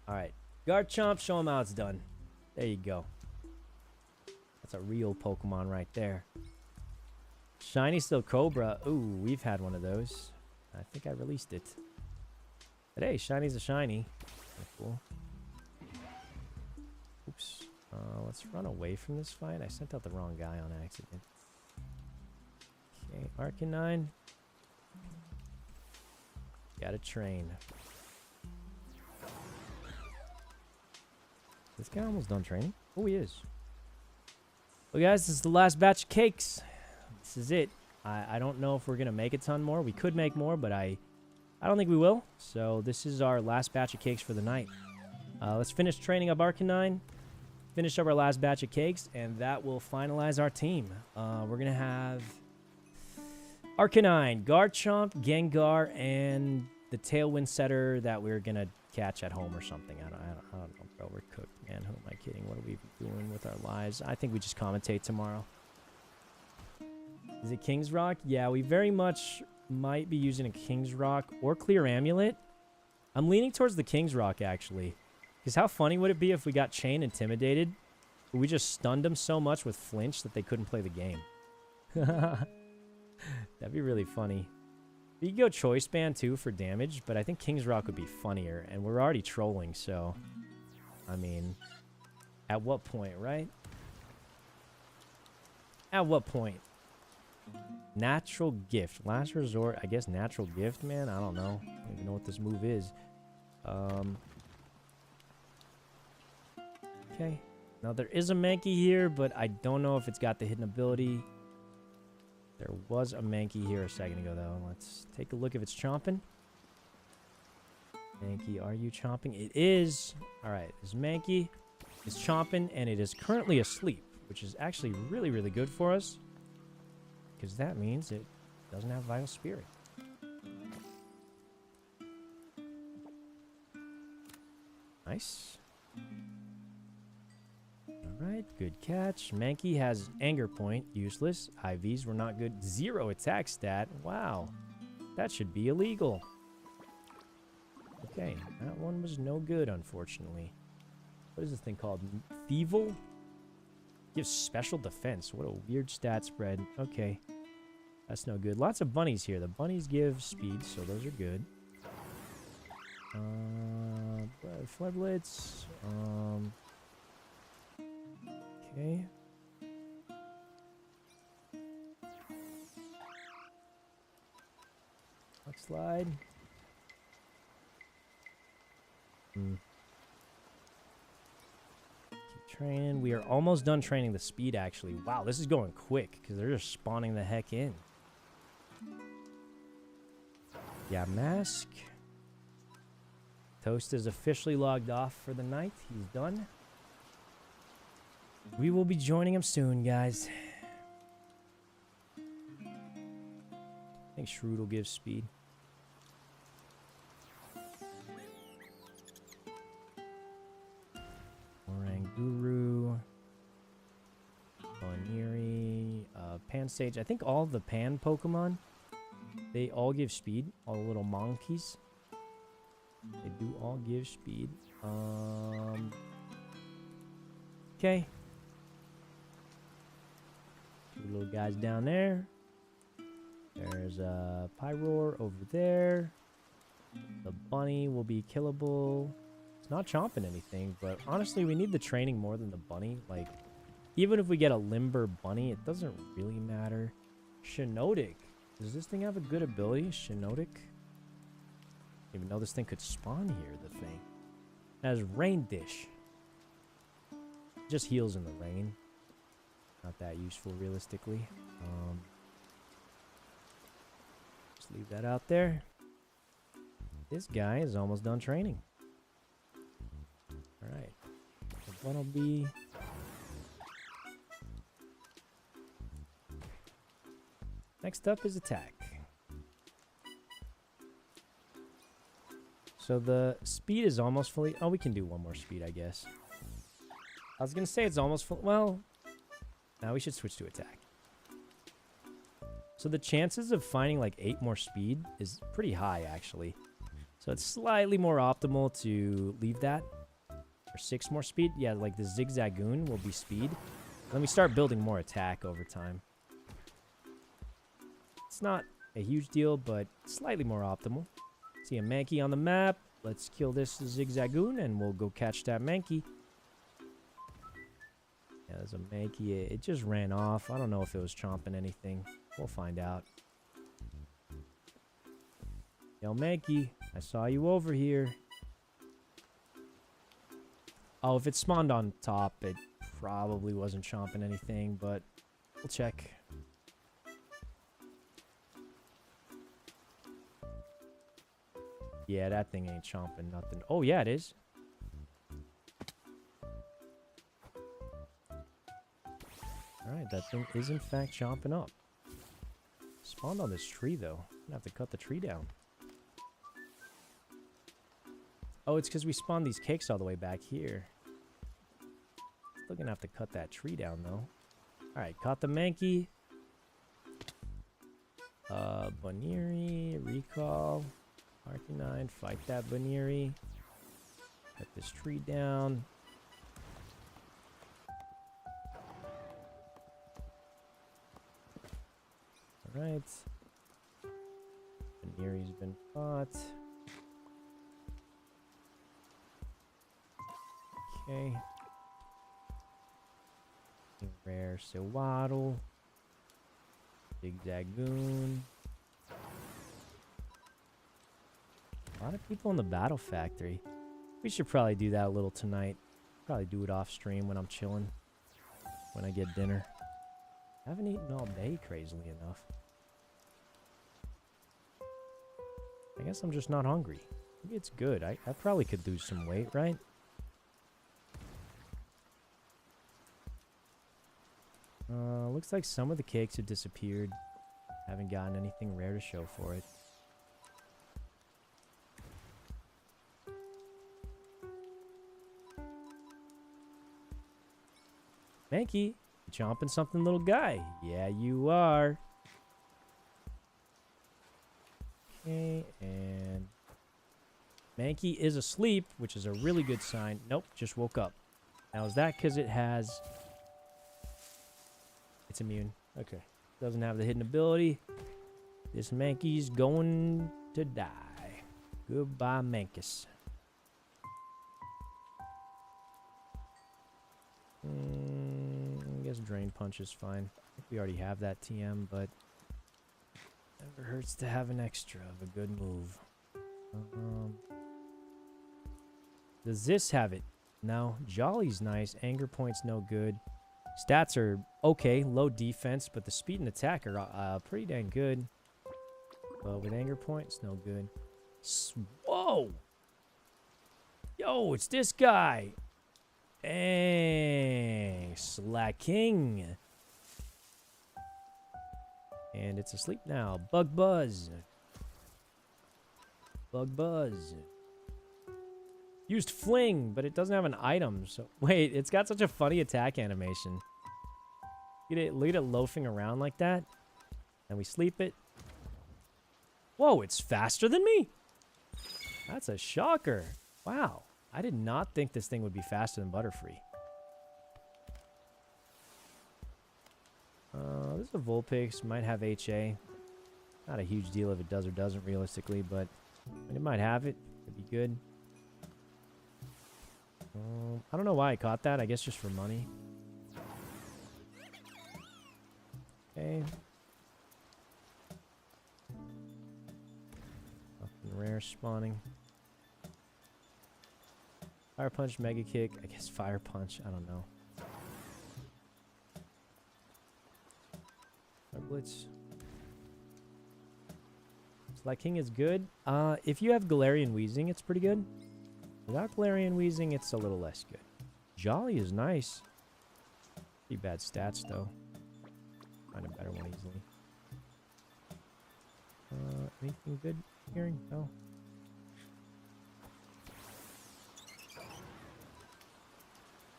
Alright. Garchomp, show him how it's done. There you go. That's a real Pokemon right there. Shiny Still Cobra. Ooh, we've had one of those. I think I released it. But hey, Shiny's a shiny. That's cool. Oops. Let's run away from this fight. I sent out the wrong guy on accident. Okay, Arcanine. Gotta train. This guy almost done training? Oh, he is. Well, guys, this is the last batch of cakes. This is it. I don't know if we're going to make a ton more. We could make more, but I don't think we will. So this is our last batch of cakes for the night. Let's finish training up Arcanine. Finish up our last batch of cakes, and that will finalize our team. We're going to have Arcanine, Garchomp, Gengar, and the Tailwind setter that we're going to catch at home or something. I don't know, bro. We're cooked, man. Who am I kidding? What are we doing with our lives? I think we just commentate tomorrow. Is it King's Rock? Yeah, we very much might be using a King's Rock or Clear Amulet. I'm leaning towards the King's Rock, actually. Because how funny would it be if we got Chain Intimidated, but we just stunned them so much with Flinch that they couldn't play the game? That'd be really funny. You could go Choice Band, too, for damage, but I think King's Rock would be funnier, and we're already trolling, so... I mean, at what point, right? At what point? Natural Gift. Last resort, I guess Natural Gift, man? I don't know. I don't even know what this move is. Okay. Now, there is a Mankey here, but I don't know if it's got the hidden ability. There was a Mankey here a second ago, though. Let's take a look if it's chomping. Mankey, are you chomping? It is. All right. This Mankey is chomping, and it is currently asleep, which is actually really, really good for us. Because that means it doesn't have Vital Spirit. Nice. Alright, good catch. Mankey has Anger Point. Useless. IVs were not good. 0 attack stat. Wow. That should be illegal. Okay, that one was no good, unfortunately. What is this thing called? Thievel? Gives special defense. What a weird stat spread. Okay. That's no good. Lots of bunnies here. The bunnies give speed, so those are good. Flebblitz. Okay. Let's slide. Keep training. We are almost done training the speed, actually. Wow, this is going quick because they're just spawning the heck in. Yeah, Mask. Toast is officially logged off for the night. He's done. We will be joining him soon, guys. I think Shrewd will give speed. Oranguru. Boniri. Pansage. I think all the Pan Pokemon, they all give speed. All the little monkeys. They do all give speed. Okay. Two little guys down there. There's a Pyroar over there. The bunny will be killable. It's not chomping anything, but honestly, we need the training more than the bunny. Like, even if we get a limber bunny, it doesn't really matter. Shiinotic. Does this thing have a good ability? Shiinotic? Even though this thing could spawn here, the thing. It has Rain Dish. Just heals in the rain. Not that useful, realistically. Just leave that out there. This guy is almost done training. Alright. The one will be... Next up is attack. So the speed is almost fully... Oh, we can do one more speed, I guess. I was going to say it's almost full... Well, now we should switch to attack. So the chances of finding like 8 more speed is pretty high, actually. So it's slightly more optimal to leave that. Or 6 more speed. Yeah, like the Zigzagoon will be speed. Then we start building more attack over time. It's not a huge deal, but slightly more optimal. See a Mankey on the map. Let's kill this Zigzagoon and we'll go catch that Mankey. Yeah, there's a Mankey. It just ran off. I don't know if it was chomping anything. We'll find out. Yo, Mankey, I saw you over here. Oh, if it spawned on top, it probably wasn't chomping anything, but we'll check. Yeah, that thing ain't chomping nothing. Oh, yeah, it is. Alright, that thing is in fact chomping up. Spawned on this tree, though. I'm gonna have to cut the tree down. Oh, it's because we spawned these cakes all the way back here. Still gonna have to cut that tree down, though. Alright, caught the Mankey. Baniri, recall. Arcanine, fight that Baniri. Cut this tree down. Alright. Baniri's been caught. Okay. Rare Sewaddle. Zigzagoon. A lot of people in the battle factory. We should probably do that a little tonight. Probably do it off stream when I'm chilling. When I get dinner. I haven't eaten all day, crazily enough. I guess I'm just not hungry. Maybe it's good. I probably could lose some weight, right? Looks like some of the cakes have disappeared. Haven't gotten anything rare to show for it. Mankey, you chomping something, little guy? Yeah, you are. Okay, and Mankey is asleep, which is a really good sign. Nope, just woke up. Now, is that because it has... It's immune. Okay. Doesn't have the hidden ability. This Mankey's going to die. Goodbye, Mankus. I guess Drain Punch is fine. I think we already have that TM, but never hurts to have an extra of a good move. Does this have it? No. Jolly's nice. Anger Point's no good. Stats are okay. Low defense, but the speed and attack are pretty dang good. But with Anger Point, it's no good. Whoa! Yo, it's this guy! Dang, slacking. And it's asleep now. Bug Buzz. Bug Buzz. Used Fling, but it doesn't have an item. So wait, it's got such a funny attack animation. Look at it loafing around like that. And we sleep it. Whoa, it's faster than me. That's a shocker. Wow. I did not think this thing would be faster than Butterfree. This is a Vulpix. Might have HA. Not a huge deal if it does or doesn't realistically, but it might have it. It'd be good. I don't know why I caught that. I guess just for money. Okay. Nothing rare spawning. Fire Punch, Mega Kick. I guess Fire Punch. I don't know. Fire Blitz. Slacking is good. If you have Galarian Weezing, it's pretty good. Without Galarian Weezing, it's a little less good. Jolly is nice. Pretty bad stats, though. Find a better one easily. Anything good hearing? No.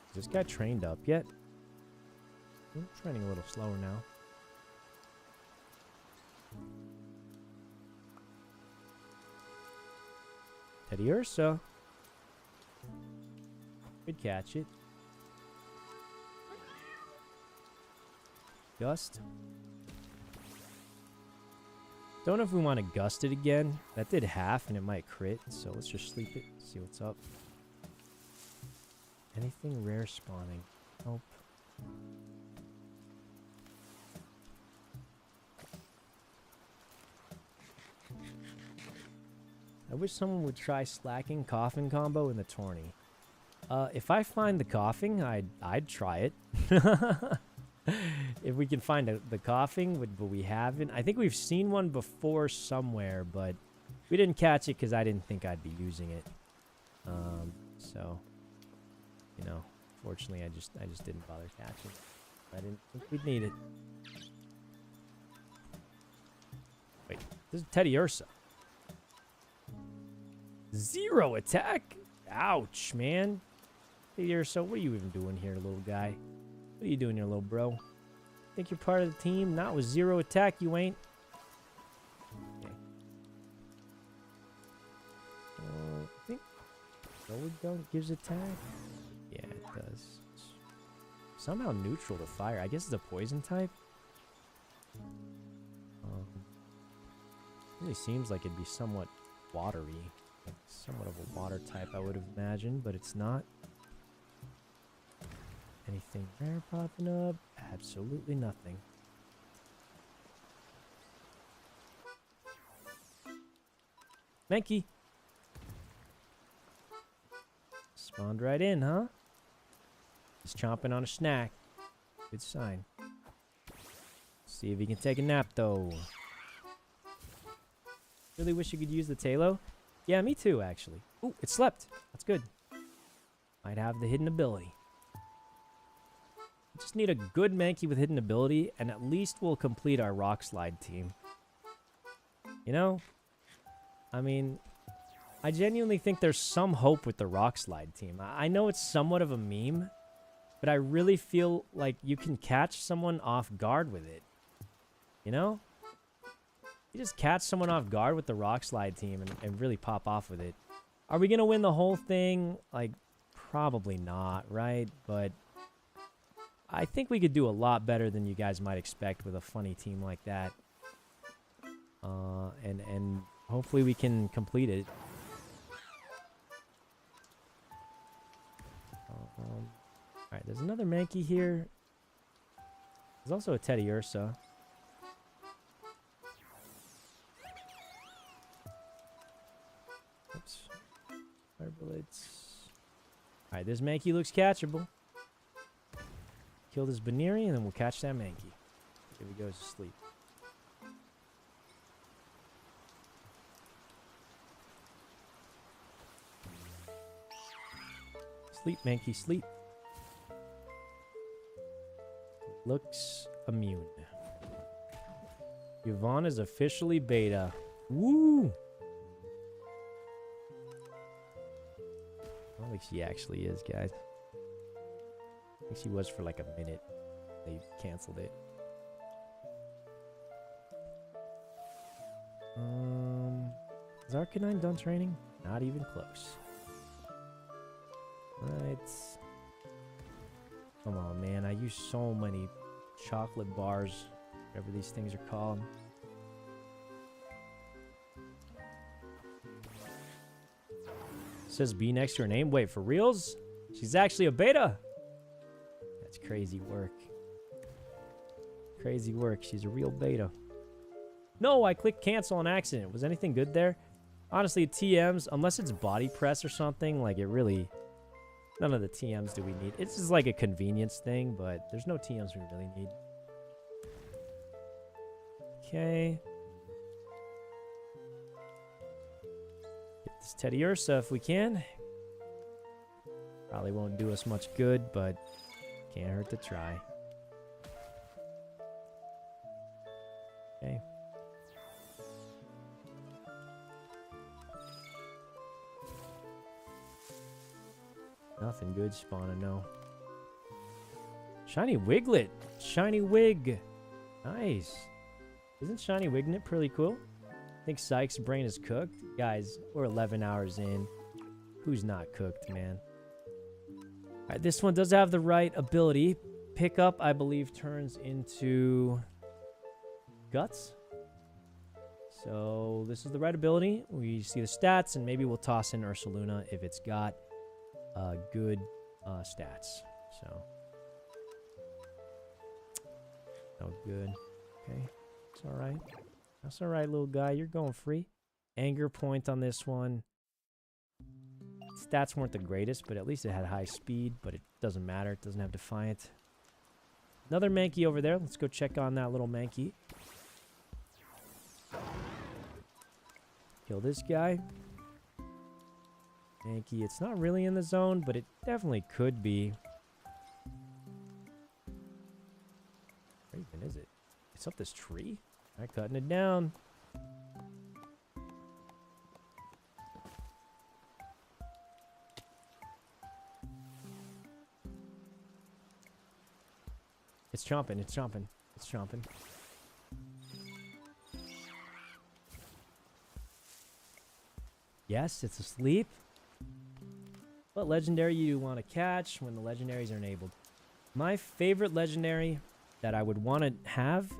Is this guy trained up yet? I'm training a little slower now. Teddy Ursa. Could catch it. Gust. Don't know if we want to gust it again. That did half and it might crit, so let's just sleep it. See what's up. Anything rare spawning? Nope. I wish someone would try slacking coughing combo in the tourney. If I find the coughing, I'd try it. If we can find the coughing, but we haven't. I think we've seen one before somewhere, but we didn't catch it because I didn't think I'd be using it. So, you know, fortunately, I just didn't bother catching it. I didn't think we'd need it. Wait, this is Teddy Ursa. 0 attack? Ouch, man. Teddy Ursa, what are you even doing here, little guy? What are you doing here, little bro? Think you're part of the team? Not with 0 attack, you ain't. Okay. I think Gold Gun gives attack? Yeah, it does. Somehow neutral to fire. I guess it's a poison type? Really seems like it'd be somewhat watery. Like somewhat of a water type, I would have imagined, but it's not. Anything rare popping up? Absolutely nothing. Mankey. Spawned right in, huh? Just chomping on a snack. Good sign. See if he can take a nap, though. Really wish you could use the Talo. Yeah, me too, actually. Ooh, it slept. That's good. Might have the hidden ability. Just need a good Mankey with hidden ability, and at least we'll complete our rock slide team. You know? I mean, I genuinely think there's some hope with the rock slide team. I know it's somewhat of a meme, but I really feel like you can catch someone off guard with it. You know? You just catch someone off guard with the rock slide team and really pop off with it. Are we going to win the whole thing? Like, probably not, right? But I think we could do a lot better than you guys might expect with a funny team like that. And hopefully we can complete it. Alright, there's another Mankey here. There's also a Teddy Ursa. Oops. Fire bullets. Alright, this Mankey looks catchable. Kill this Baneri and then we'll catch that Mankey. Here he goes to sleep. Sleep, Mankey, sleep. Looks immune. Yvonne is officially beta. Woo! I don't think she actually is, guys. I think she was for like a minute. They canceled it. Is Arcanine done training? Not even close. Right. Come on, man. I use so many chocolate bars, whatever these things are called. Says B next to her name. Wait, for reals? She's actually a beta? That's crazy work. Crazy work. She's a real beta. No, I clicked cancel on accident. Was anything good there? Honestly, TMs, unless it's body press or something, like it really... None of the TMs do we need. It's just like a convenience thing, but there's no TMs we really need. Okay. Get this Teddy Ursa if we can. Probably won't do us much good, but can't hurt to try. Okay. Nothing good spawning, no. Shiny Wiglet. Shiny Wig. Nice. Isn't Shiny Wiglet pretty cool? I think Sykes' brain is cooked. Guys, we're 11 hours in. Who's not cooked, man? Alright, this one does have the right ability. Pickup, I believe, turns into Guts. So this is the right ability. We see the stats, and maybe we'll toss in Ursaluna if it's got good stats. So, no good. Okay, it's all right. That's all right, little guy. You're going free. Anger point on this one. Stats weren't the greatest, but at least it had high speed. But it doesn't matter. It doesn't have Defiant. Another Mankey over there. Let's go check on that little Mankey. Kill this guy. Mankey, it's not really in the zone, but it definitely could be. Where even is it? It's up this tree? All right, cutting it down. It's chomping, it's chomping, it's chomping. Yes, it's asleep. What legendary you want to catch when the legendaries are enabled? My favorite legendary that I would want to have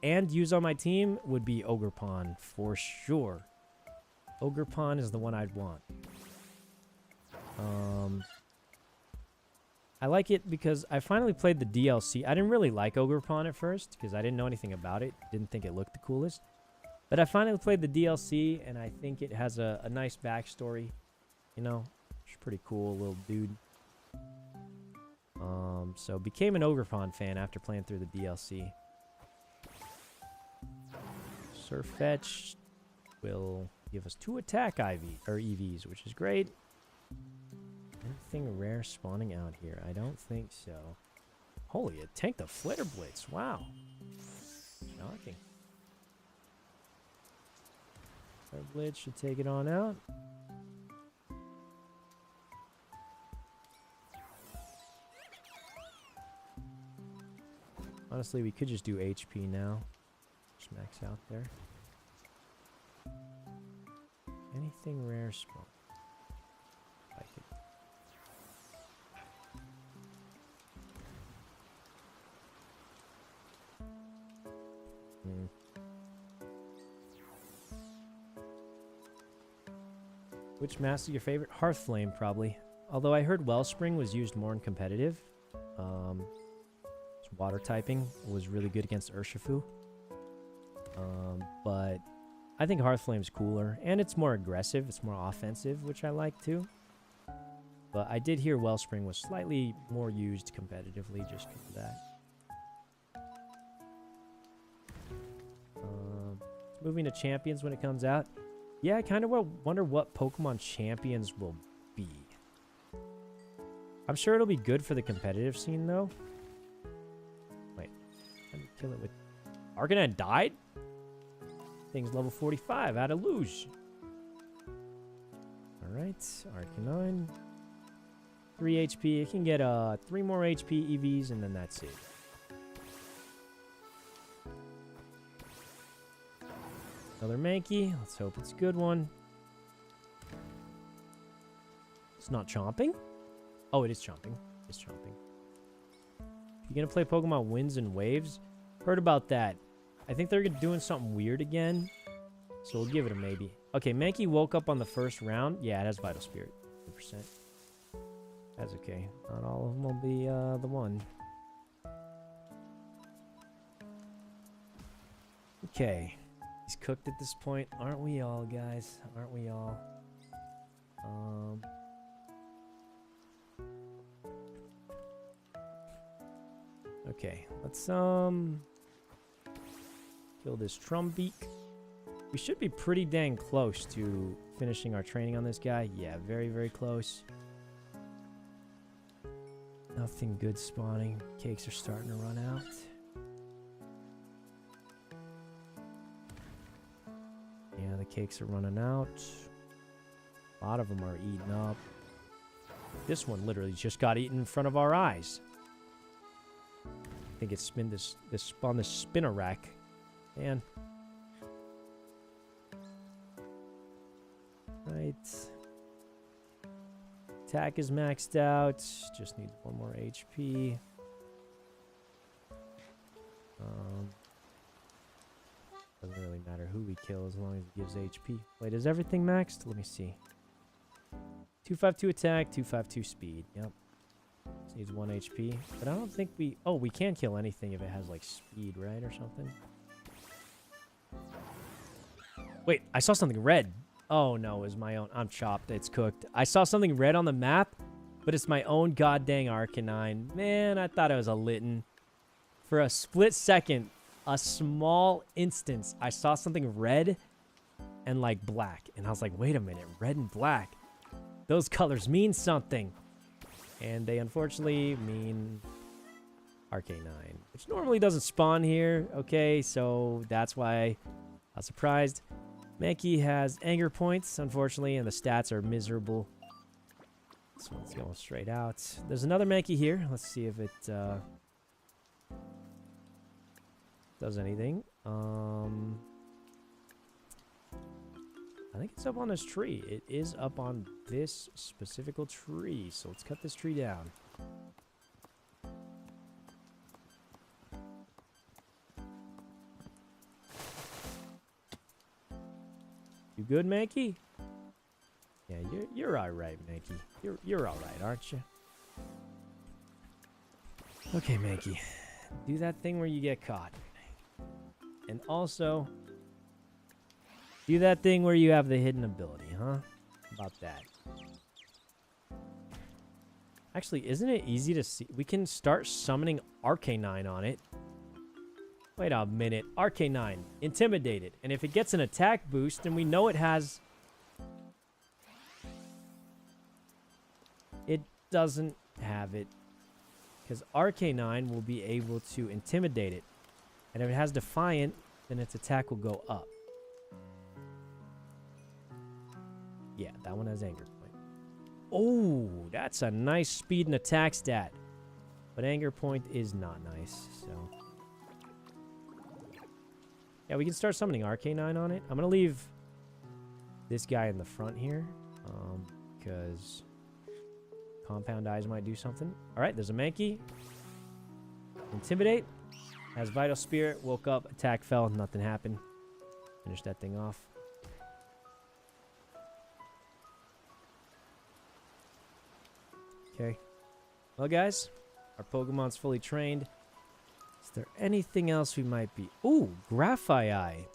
and use on my team would be Ogerpon, for sure. Ogerpon is the one I'd want. I like it because I finally played the DLC. I didn't really like Ogerpon at first because I didn't know anything about it. Didn't think it looked the coolest. But I finally played the DLC, and I think it has a nice backstory. You know, it's pretty cool, little dude. So became an Ogerpon fan after playing through the DLC. Surfetch will give us 2 attack EVs, which is great. Anything rare spawning out here? I don't think so. Holy, it tanked the Flitter Blitz. Wow. Shocking. Flitter Blitz should take it on out. Honestly, we could just do HP now. Just max out there. Anything rare spawn? Like it. Which mask is your favorite? Hearthflame, probably. Although I heard Wellspring was used more in competitive. Water typing was really good against Urshifu. But I think Hearthflame's cooler. And it's more aggressive. It's more offensive, which I like too. But I did hear Wellspring was slightly more used competitively just because of that. Moving to Champions when it comes out. Yeah, I kind of wonder what Pokemon Champions will be. I'm sure it'll be good for the competitive scene, though. Wait. Let me kill it with... Arcanine died? Thing's level 45. Out of luge. Alright. Arcanine. 3 HP. It can get 3 more HP EVs, and then that's it. Another Mankey. Let's hope it's a good one. It's not chomping? Oh, it is chomping. It's chomping. You gonna play Pokemon Winds and Waves? Heard about that. I think they're doing something weird again. So we'll give it a maybe. Okay, Mankey woke up on the first round. Yeah, it has Vital Spirit. 100%. That's okay. Not all of them will be the one. Okay. He's cooked at this point. Aren't we all, guys? Aren't we all? Okay, let's kill this Trumbeak. We should be pretty dang close to finishing our training on this guy. Yeah, very, very close. Nothing good spawning. Cakes are starting to run out. Yeah, the cakes are running out. A lot of them are eaten up. This one literally just got eaten in front of our eyes. I think it spawned this spinner rack. Man. Right. Attack is maxed out. Just needs 1 more HP. Doesn't really matter who we kill as long as it gives HP. Wait, is everything maxed? Let me see. 252 attack, 252 speed. Yep. This needs 1 HP. But I don't think we... Oh, we can kill anything if it has, like, speed, right? Or something. Wait, I saw something red. Oh, no, it was my own. I'm chopped. It's cooked. I saw something red on the map, but it's my own goddamn Arcanine. Man, I thought it was a Litten. For a split second, a small instance, I saw something red and, like, black. And I was like, wait a minute, red and black. Those colors mean something. And they unfortunately mean Arcanine, which normally doesn't spawn here. Okay, so that's why I was surprised. Mankey has anger points, unfortunately, and the stats are miserable. This one's going straight out. There's another Mankey here. Let's see if it does anything. I think it's up on this tree. It is up on this specific tree. So let's cut this tree down. You good, Mankey? Yeah, you're all right, Mankey. You're all right, aren't you? Okay, Mankey. Do that thing where you get caught. And also, do that thing where you have the hidden ability, huh? About that. Actually, isn't it easy to see? We can start summoning Arcanine on it. Wait a minute. Arcanine. Intimidated. And if it gets an attack boost, then we know it has... It doesn't have it. Because Arcanine will be able to intimidate it. And if it has Defiant, then its attack will go up. Yeah, that one has Anger Point. Oh, that's a nice speed and attack stat. But Anger Point is not nice, so... Yeah, we can start summoning Arcanine on it. I'm going to leave this guy in the front here. Because Compound Eyes might do something. Alright, there's a Mankey. Intimidate. Has Vital Spirit. Woke up. Attack fell. Nothing happened. Finish that thing off. Okay. Well, guys. Our Pokemon's fully trained. Is there anything else we might be... Ooh, Graphite.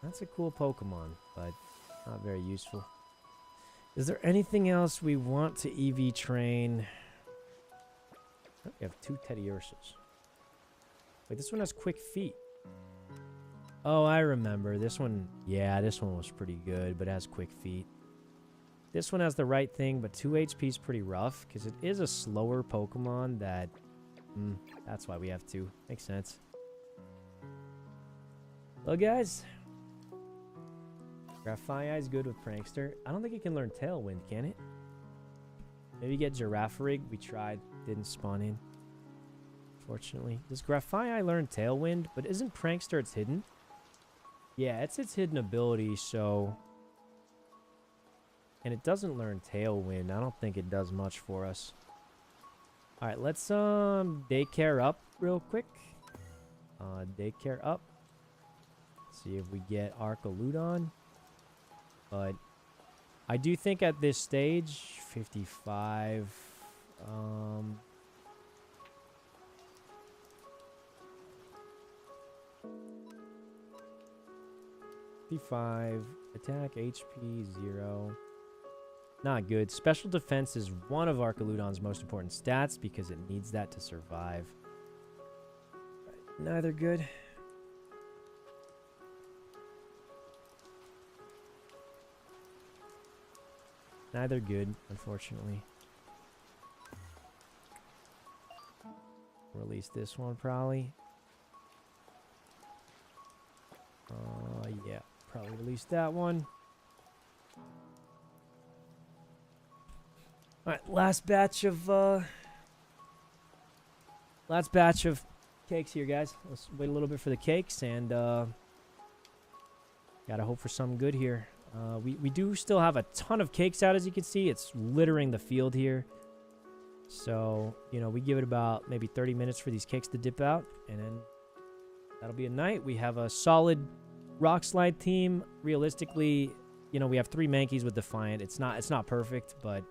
That's a cool Pokemon, but not very useful. Is there anything else we want to EV train? Oh, we have 2 Teddiursas. Wait, this one has quick feet. Oh, I remember. This one... Yeah, this one was pretty good, but it has quick feet. This one has the right thing, but 2 HP is pretty rough, because it is a slower Pokemon that... that's why we have 2. Makes sense. Well, guys. Graphite is good with Prankster. I don't think it can learn Tailwind, can it? Maybe get Girafarig. We tried. Didn't spawn in. Fortunately. Does Graphite learn Tailwind? But isn't Prankster its hidden? Yeah, it's its hidden ability, so... And it doesn't learn Tailwind. I don't think it does much for us. Alright, let's daycare up real quick. Daycare up. See if we get Arcaludon. But I do think at this stage, 55. 55. Attack, HP, 0. Not good. Special defense is one of Arcaludon's most important stats because it needs that to survive. Neither good. Neither good, unfortunately. Release this one, probably. Yeah, probably release that one. Alright, last batch of cakes here, guys. Let's wait a little bit for the cakes, and gotta hope for something good here. We do still have a ton of cakes out, as you can see. It's littering the field here. So, you know, we give it about maybe 30 minutes for these cakes to dip out, and then that'll be a night. We have a solid rock slide team. Realistically, you know, we have 3 Mankeys with Defiant. It's not perfect, but,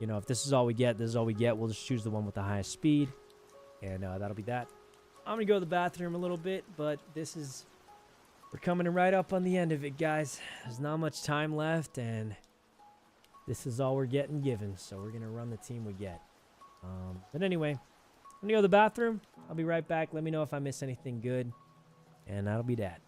you know, if this is all we get, this is all we get. We'll just choose the one with the highest speed, and that'll be that. I'm going to go to the bathroom a little bit, but we're coming right up on the end of it, guys. There's not much time left, and this is all we're getting given, so we're going to run the team we get. But anyway, I'm going to go to the bathroom. I'll be right back. Let me know if I miss anything good, and that'll be that.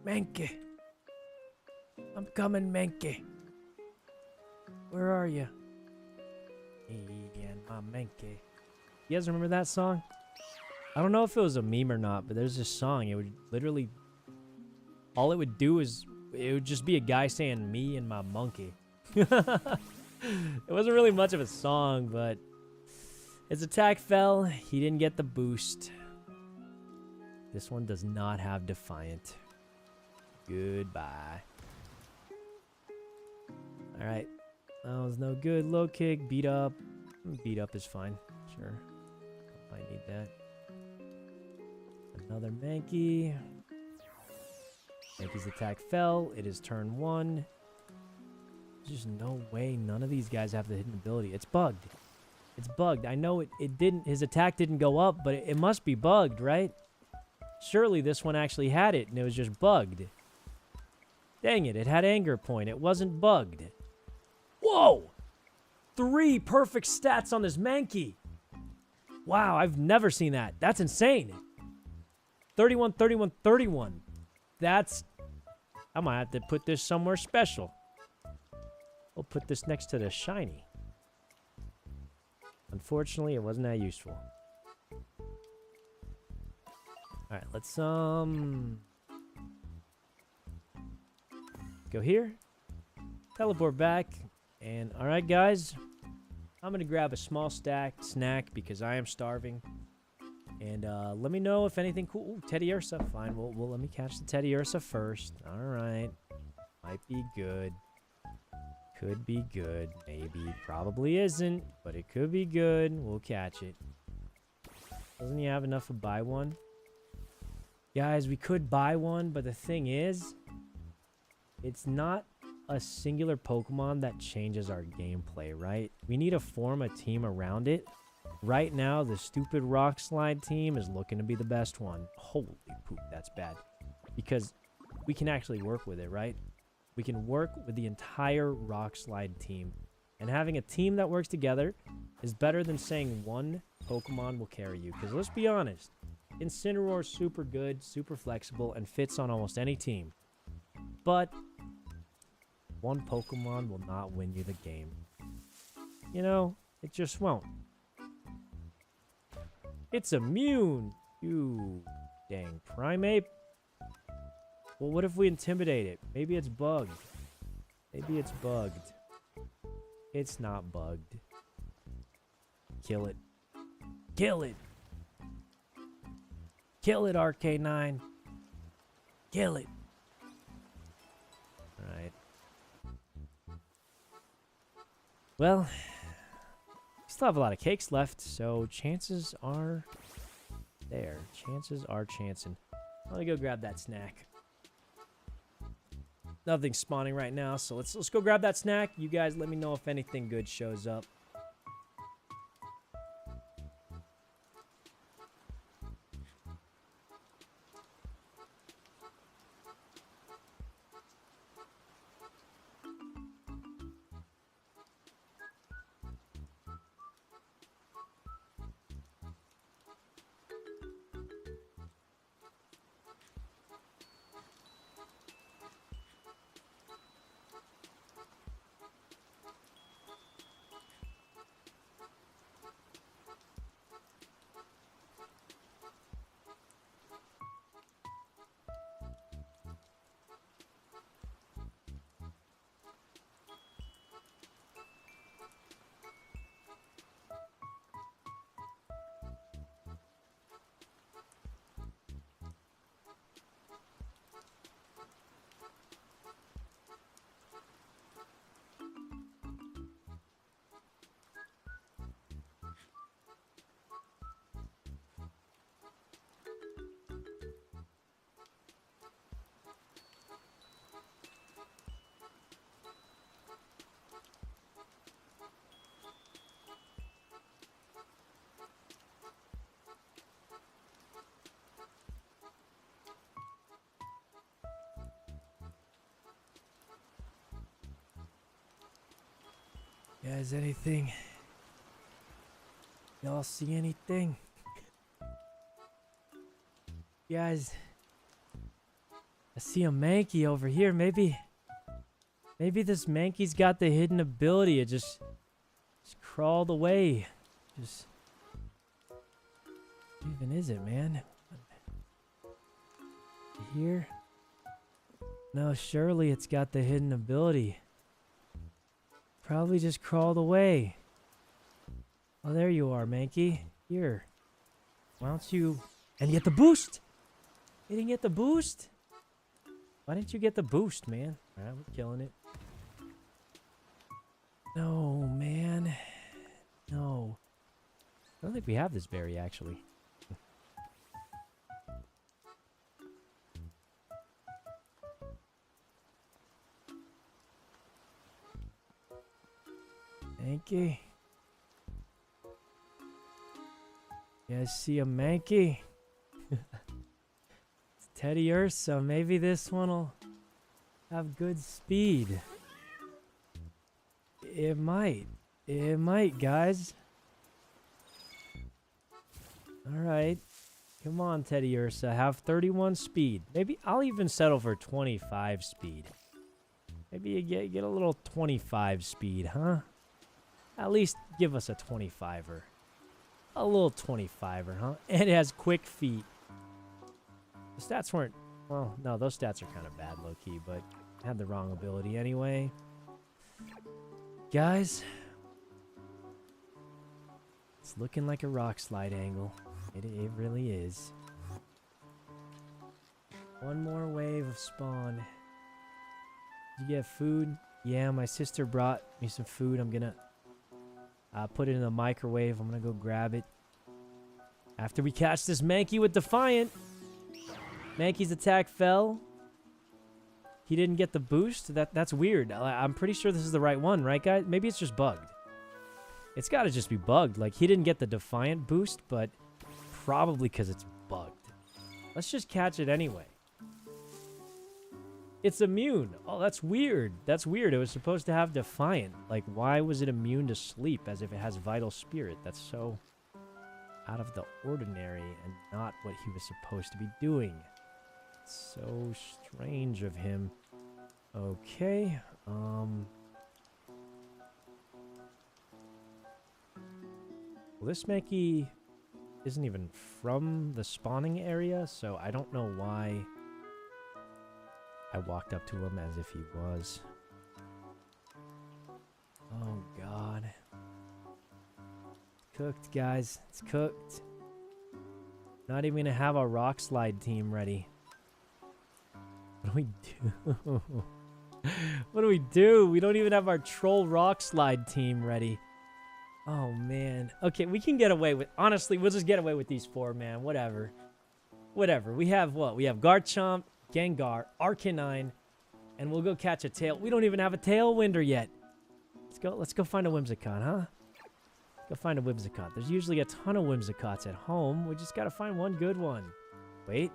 Mankey. I'm coming, Mankey. Where are you? Me and my Mankey. You guys remember that song? I don't know if it was a meme or not, but there's this song. It would literally... all it would do is... it would just be a guy saying, me and my monkey. It wasn't really much of a song, but... his attack fell. He didn't get the boost. This one does not have Defiant. Goodbye. Alright. That was no good. Low kick. Beat up. Beat up is fine. Sure. Might need that. Another Mankey. Mankey's attack fell. It is turn 1. There's just no way none of these guys have the hidden ability. It's bugged. It's bugged. I know it didn't... his attack didn't go up, but it must be bugged, right? Surely this one actually had it, and it was just bugged. Dang it, it had anger point. It wasn't bugged. Whoa! 3 perfect stats on this Mankey. Wow, I've never seen that. That's insane. 31, 31, 31. That's... I might have to put this somewhere special. We'll put this next to the shiny. Unfortunately, it wasn't that useful. Alright, let's go here. Teleport back. And alright, guys. I'm gonna grab a small snack because I am starving. And let me know if anything cool. Ooh, Teddy Ursa. Fine, we'll let me catch the Teddy Ursa first. Alright. Might be good. Could be good. Maybe. Probably isn't. But it could be good. We'll catch it. Doesn't he have enough to buy one? Guys, we could buy one, but the thing is, it's not a singular Pokemon that changes our gameplay, right? We need to form a team around it. Right now, the stupid Rock Slide team is looking to be the best one. Holy poop, that's bad. Because we can actually work with it, right? We can work with the entire Rock Slide team. And having a team that works together is better than saying one Pokemon will carry you. Because let's be honest, Incineroar is super good, super flexible, and fits on almost any team. But one Pokemon will not win you the game. You know, it just won't. It's immune! You dang Primeape. Well, what if we intimidate it? Maybe it's bugged. Maybe it's bugged. It's not bugged. Kill it. Kill it! Kill it, RK9. Kill it. Alright. Well, we still have a lot of cakes left, so chances are there. Chances are chancing. I'm gonna go grab that snack. Nothing's spawning right now, so let's go grab that snack. You guys let me know if anything good shows up. Guys, anything? Y'all see anything? Guys, I see a Mankey over here. Maybe this Mankey's got the hidden ability. It just crawled away. Just, what even is it, man? Here? No, surely it's got the hidden ability. Probably just crawled away. Oh, there you are, Mankey. Here. Why don't you... And get the boost! You didn't get the boost? Why didn't you get the boost, man? Alright, we're killing it. No, man. No. I don't think we have this berry, actually. Mankey. You guys see a Mankey? It's Teddy Ursa. Maybe this one will have good speed. It might. It might, guys. Alright. Come on, Teddy Ursa. Have 31 speed. Maybe I'll even settle for 25 speed. Maybe you get a little 25 speed, huh? At least give us a 25er. A little 25er, huh? And it has quick feet. The stats weren't... Well, no, those stats are kind of bad, low-key, but had the wrong ability anyway. Guys. It's looking like a rock slide angle. It really is. One more wave of spawn. Did you get food? Yeah, my sister brought me some food. I'm gonna... put it in the microwave. I'm gonna go grab it. After we catch this Mankey with Defiant. Mankey's attack fell. He didn't get the boost. That's weird. I'm pretty sure this is the right one, right, guys? Maybe it's just bugged. It's gotta just be bugged. Like, he didn't get the Defiant boost, but probably because it's bugged. Let's just catch it anyway. It's immune. Oh, that's weird. That's weird. It was supposed to have Defiant. Like, why was it immune to sleep as if it has Vital Spirit? That's so out of the ordinary and not what he was supposed to be doing. So strange of him. Okay. Well, this Mankey isn't even from the spawning area, so I don't know why I walked up to him as if he was. Oh, God. It's cooked, guys. It's cooked. Not even gonna have a rock slide team ready. What do we do? What do we do? We don't even have our troll rock slide team ready. Oh, man. Okay, we can get away with... Honestly, we'll just get away with these 4, man. Whatever. Whatever. We have what? We have Garchomp, Gengar, Arcanine, and we'll go catch a tail. We don't even have a Tailwinder yet. Let's go find a Whimsicott, huh? Go find a Whimsicott. There's usually a ton of Whimsicotts at home. We just gotta find one good one. Wait.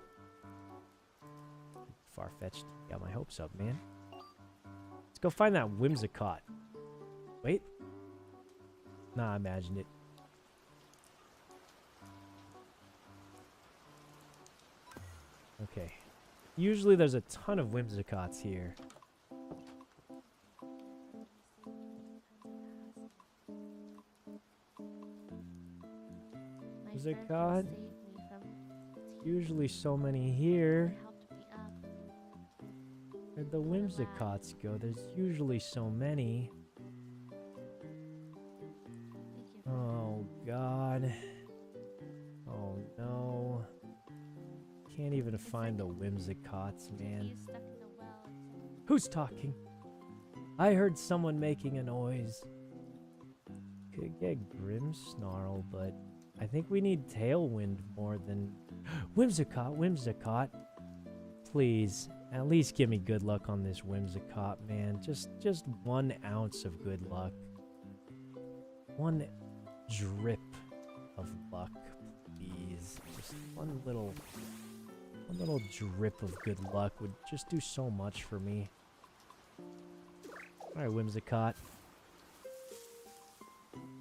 Far-fetched. Got my hopes up, man. Let's go find that Whimsicott. Wait. Nah, I imagined it. Okay. Usually there's a ton of Whimsicotts here. Whimsicott? Usually so many here. Where'd the Whimsicotts go? There's usually so many. Oh, God. Oh, no. Can't even find the Whimsicotts, man. Who's talking? I heard someone making a noise. Could get Grimmsnarl, but I think we need Tailwind more than... Whimsicott, Whimsicott. Please, at least give me good luck on this Whimsicott, man. Just 1 ounce of good luck. 1 drip of luck, please. Just one little drip of good luck would just do so much for me. All right, Whimsicott.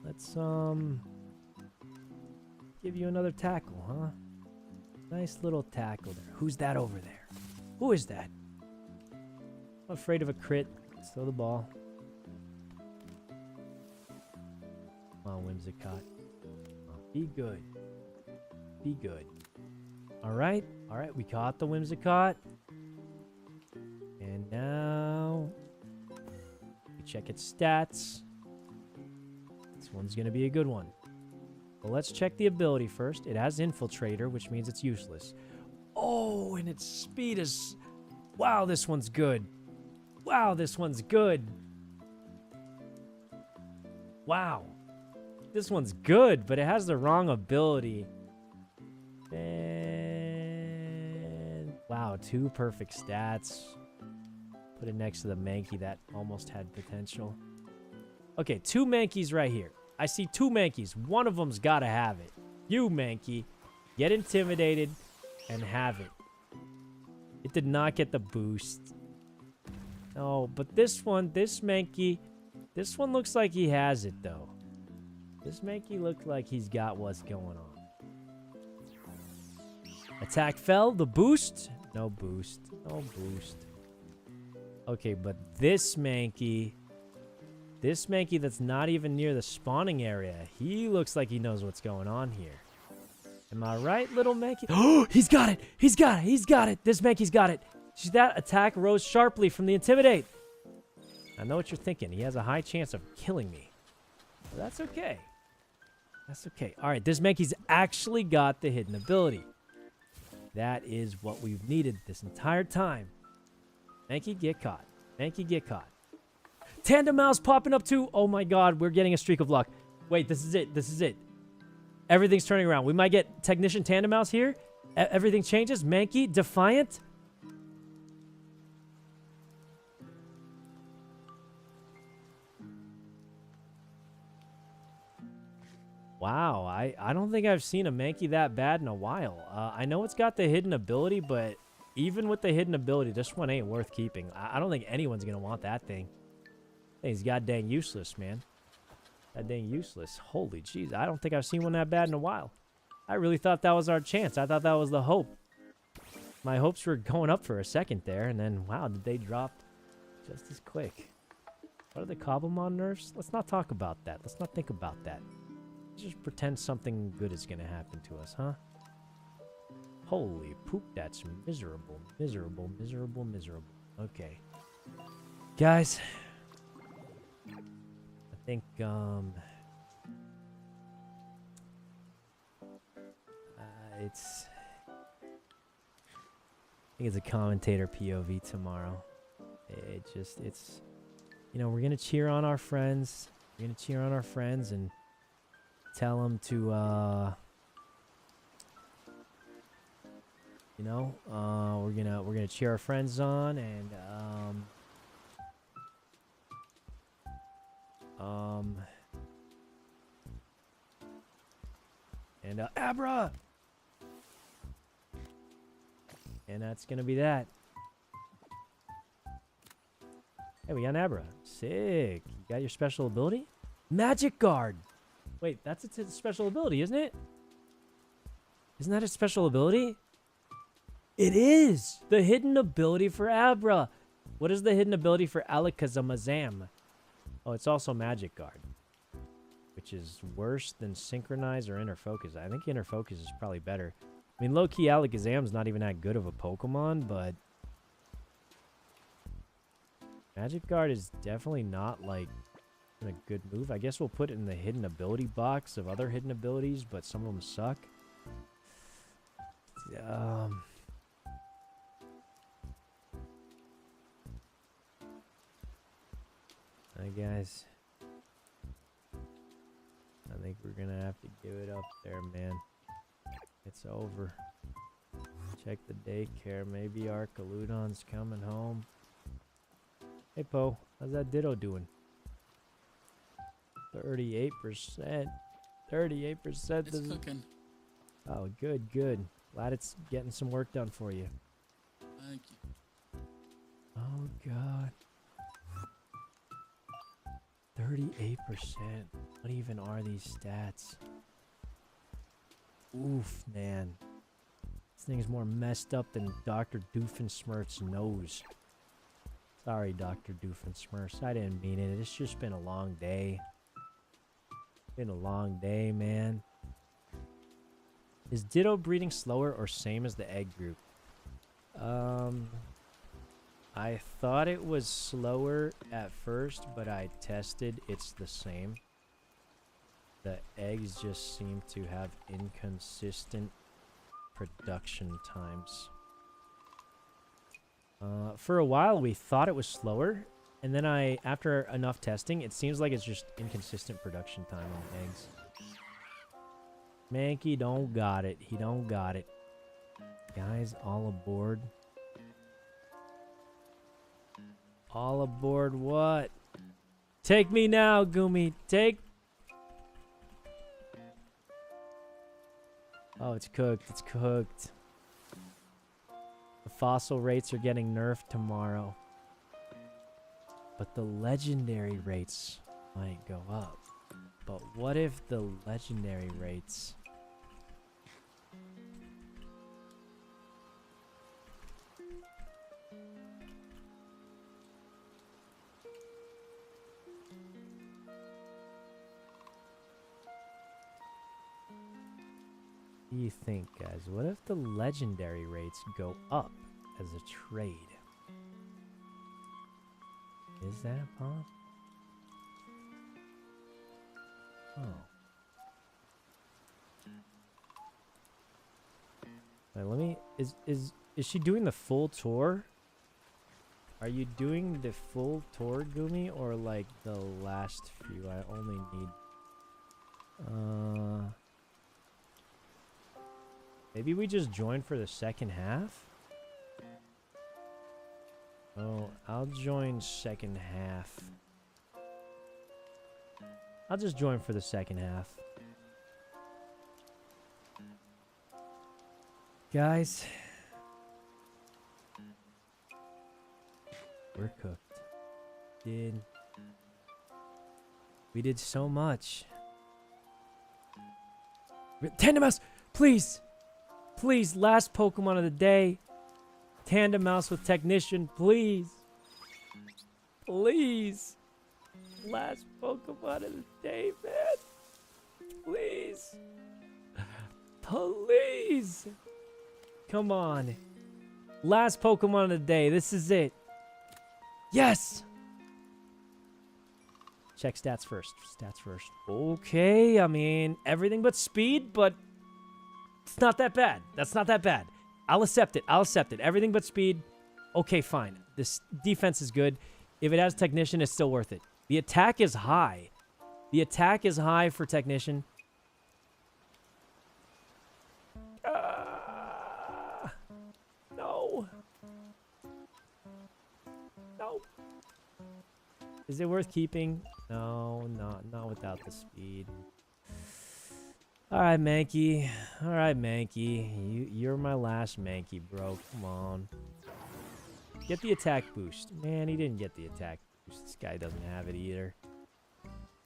Let's give you another tackle, huh? Nice little tackle there. Who's that over there? Who is that? I'm afraid of a crit. Let's throw the ball. Come on, Whimsicott. Be good. Be good. Alright. Alright, we caught the Whimsicott. And now... we check its stats. This one's going to be a good one. Well, let's check the ability first. It has Infiltrator, which means it's useless. Oh, and its speed is... wow, this one's good. Wow, this one's good. Wow. This one's good, but it has the wrong ability. And... wow, 2 perfect stats. Put it next to the Mankey that almost had potential. Okay, 2 Mankeys right here. I see 2 Mankeys. One of them's got to have it. You, Mankey, get intimidated and have it. It did not get the boost. No, but this one, this Mankey, this one looks like he has it, though. This Mankey looks like he's got what's going on. Attack fell. The boost? No boost. No boost. Okay, but this Mankey that's not even near the spawning area, he looks like he knows what's going on here. Am I right, little Mankey? Oh, he's got it! He's got it! He's got it! This Mankey's got it! See that? Attack rose sharply from the Intimidate. I know what you're thinking. He has a high chance of killing me. But that's okay. That's okay. All right, this Mankey's actually got the hidden ability. That is what we've needed this entire time. Mankey, get caught. Mankey, get caught. Tandem Mouse popping up too. Oh my god, we're getting a streak of luck. Wait, this is it. This is it. Everything's turning around. We might get Technician Tandem Mouse here. Everything changes. Mankey, Defiant. Wow, I don't think I've seen a Mankey that bad in a while. I know it's got the hidden ability, but even with the hidden ability, this one ain't worth keeping. I don't think anyone's going to want that thing. He's god dang useless, man. God dang useless. Holy jeez, I don't think I've seen one that bad in a while. I really thought that was our chance. I thought that was the hope. My hopes were going up for a second there, and then, wow, did they drop just as quick. What are the Cobblemon nerfs? Let's not talk about that. Let's not think about that. Let's just pretend something good is going to happen to us, huh? Holy poop, that's miserable. Miserable, miserable, miserable. Okay. Guys... I think, think it's a commentator POV tomorrow. It's, you know, we're gonna cheer on our friends. We're gonna cheer on our friends and tell them to, you know, we're gonna cheer our friends on and Abra. And that's gonna be that. Hey, we got an Abra. Sick. You got your special ability? Magic Guard. Wait, that's a special ability, isn't it? Isn't that a special ability? It is! The hidden ability for Abra. What is the hidden ability for Alakazamazam? Oh, it's also Magic Guard. Which is worse than Synchronize or Inner Focus. I think Inner Focus is probably better. I mean, low-key Alakazam's not even that good of a Pokemon, but Magic Guard is definitely not, like, a good move. I guess we'll put it in the hidden ability box of other hidden abilities, but some of them suck. Hi, guys. I think we're gonna have to give it up there, man. It's over. Check the daycare. Maybe Arcaludon's coming home. Hey, Poe. How's that Ditto doing? 38%. 38%. It's cooking. Oh, good, good. Glad it's getting some work done for you. Thank you. Oh, God. 38%. What even are these stats? Oof, man. This thing is more messed up than Dr. Doofenshmirtz's nose. Sorry, Dr. Doofenshmirtz. I didn't mean it. It's just been a long day. Been a long day, man. Is Ditto breeding slower or same as the egg group? I thought it was slower at first, but I tested. It's the same. The eggs just seem to have inconsistent production times. For a while, we thought it was slower. And then after enough testing, it seems like it's just inconsistent production time on eggs. Mankey don't got it. He don't got it. Guys, all aboard. All aboard what? Take me now, Gumi. Take... Oh, it's cooked. It's cooked. The fossil rates are getting nerfed tomorrow. But the legendary rates might go up. But what if the legendary rates... What do you think, guys? What if the legendary rates go up as a trade? Is that possible? Oh. Wait, let me... Is she doing the full tour? Are you doing the full tour, Gumi, or like the last few? I only need... Maybe we just join for the second half? Oh, I'll join second half. I'll just join for the second half. Guys. We're cooked. We did so much. Tandem Mouse, please! Please, last Pokemon of the day. Tandem Mouse with Technician, please. Please. Last Pokemon of the day, man. Please. Please. Come on. Last Pokemon of the day. This is it. Yes. Check stats first. Stats first. Okay, I mean, everything but speed, but it's not that bad. That's not that bad. I'll accept it. I'll accept it. Everything but speed. Okay, fine. This defense is good. If it has technician, it's still worth it. The attack is high. The attack is high for technician. No. No. Is it worth keeping? No, not without the speed. All right, Mankey. All right, Mankey. You're my last Mankey, bro. Come on. Get the attack boost. Man, he didn't get the attack boost. This guy doesn't have it either.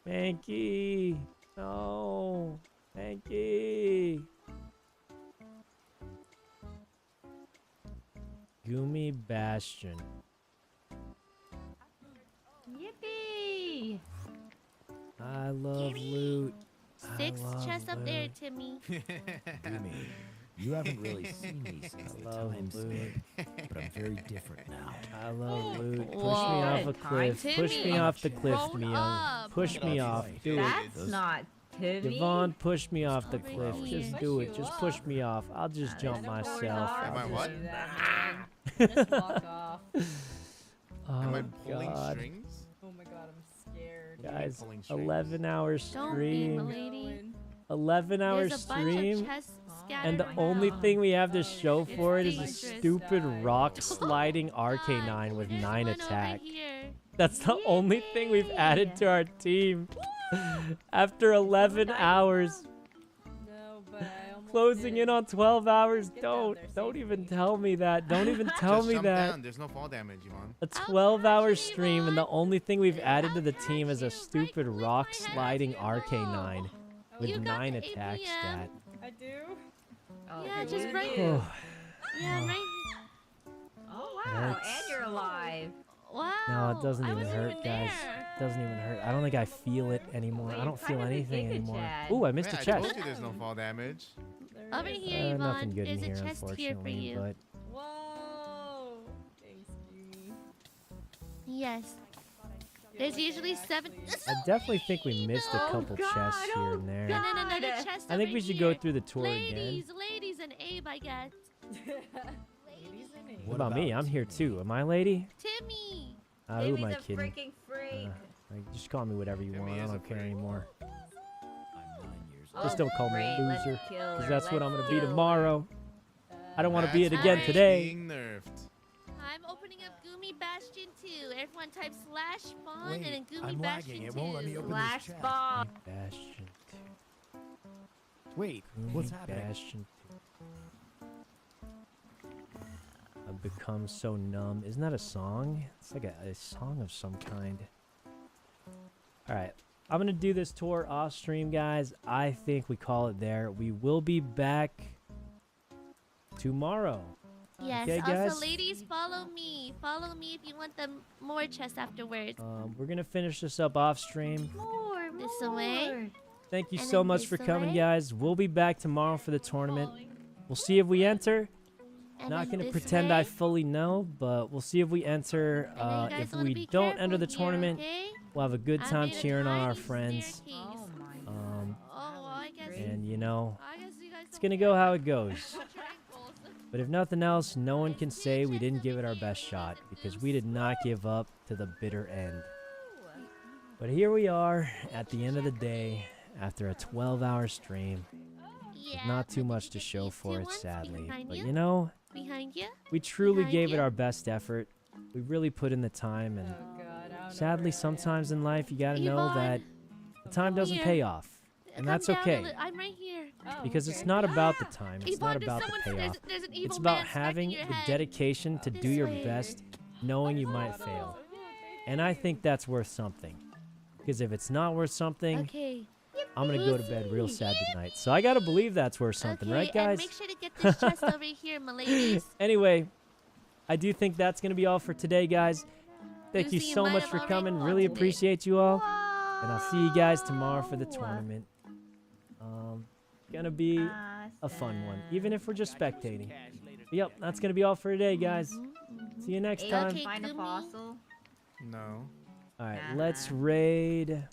Mankey. No. Mankey. Gumi Bastion. Yippee! I love loot. 6 I love chests up there, loot. Timmy. Gumi, you haven't really seen me since the love time loot. skip, but I'm very different now. I love loot. Push me Whoa. off a cliff. Push me Timmy. off the cliff, Grown Mio. up. Push me off. Do That's it. not Timmy. Devon, push me off the Over cliff. here. Just do it. Just push me off. I'll just jump myself. Am I I'll what? just- Just walk off. Am I Oh, pulling God. strings? Oh my god, I'm scared. Guys, Pulling strings. 11-hour Don't be, stream. milady. 11-hour There's a bunch of stream. chests scattered And the around. only thing we have to show It's for it is a dangerous. stupid rock sliding RK9 with There's 9 one over attack. here. That's the only thing we've added to our team. After 11 hours. No, but I almost Closing did. in on 12 hours. Get down there Don't even safely. tell me that. Don't even tell Just me jump that. down. There's no fall damage, Yvonne. A 12-hour stream, and the only thing we've added to the team is a stupid rock sliding RK9 with You got 9 the attack APM. stat. I do? Oh, Yeah, you just do. right. Oh, Yeah, right. Oh wow, Hurts. and you're alive. Wow. no, it doesn't I even wasn't hurt, even guys. there. It doesn't even hurt. I don't think I feel it anymore. I don't feel anything anymore. Chad. Ooh, I missed Yeah, a I chest. told you there's no fall damage. There Over is. here, Yvonne. Nothing good in There's here, a chest here for unfortunately, you. but Whoa! Thanks, Jimmy. Yes. There's usually 7. I definitely think we missed a Oh, couple God, chests here oh, and there. No, another God. chest I think over we should here. go through the tour again. Ladies, and Abe, I guess. Ladies and What about me? I'm here too. Am I lady? Timmy. Who am Timmy's I a kidding? freaking freak. Just call me whatever you Timmy want. I is a don't care freak. anymore. I'm 9 years Oh, Just don't call me great, a let's loser, kill because her, that's what I'm let's gonna be kill her. tomorrow. I don't want to be it That's again Alright. today. Being nerfed. I'm opening up Gumi Bastion 2. Everyone type /spawn Wait, and then Gumi I'm Bastion lagging. It 2. won't let me open this Flash chat. bomb. Bastion Wait, 2. what's happening? Bastion 2. I've become so numb. Isn't that a song? It's like a song of some kind. Alright. I'm gonna do this tour off stream, guys. I think we call it there. We will be back tomorrow. Yes. Okay, Also, guys? ladies, follow me. Follow me if you want them more chests afterwards. We're gonna finish this up off stream. More. This away. Thank you And so then much this for coming, away. guys. We'll be back tomorrow for the tournament. We'll see if we enter. And Not then gonna this pretend way. I fully know, but we'll see if we enter. I know you guys If wanna we be don't careful enter the here, tournament, okay? we'll have a good I time made a cheering on our tiny friends. staircase. Oh my god. Um, Oh, well, I guess. and you know, I guess you guys it's don't gonna go care. how it goes. Triangles. But if nothing else, no one can say we didn't give it our best shot, because we did not give up to the bitter end. But here we are at the end of the day, after a 12-hour stream. Yeah, Not too but much did to you get show these for two it, ones sadly. behind But you? you know, Behind you? we truly Behind gave it you? our best effort. We really put in the time, and Oh god, I don't know sadly, where I sometimes in life, you gotta know Yvonne, that the time doesn't here. pay off. And Come that's down a okay. I'm right here. am. Oh, Because okay. it's not about the time, it's Yvonne, not there's about the someone- payoff. There's an evil It's about man smacking having your the head. dedication to This do your way. best, knowing you might fail. And I think that's worth something. Because if it's not worth something, Okay. I'm gonna go to bed real sad tonight. So I gotta believe that's worth something, Okay, right, guys? And make sure to get this chest over here, my ladies. Anyway, I do think that's gonna be all for today, guys. Thank you Lucy, you so might much have for already coming. watched Really it. appreciate you all. And I'll see you guys tomorrow for the tournament. Gonna be a fun one, even if we're just spectating. Yep, that's gonna be all for today, guys. See you next time. Okay, Find a Gumi. fossil. No. All right, let's raid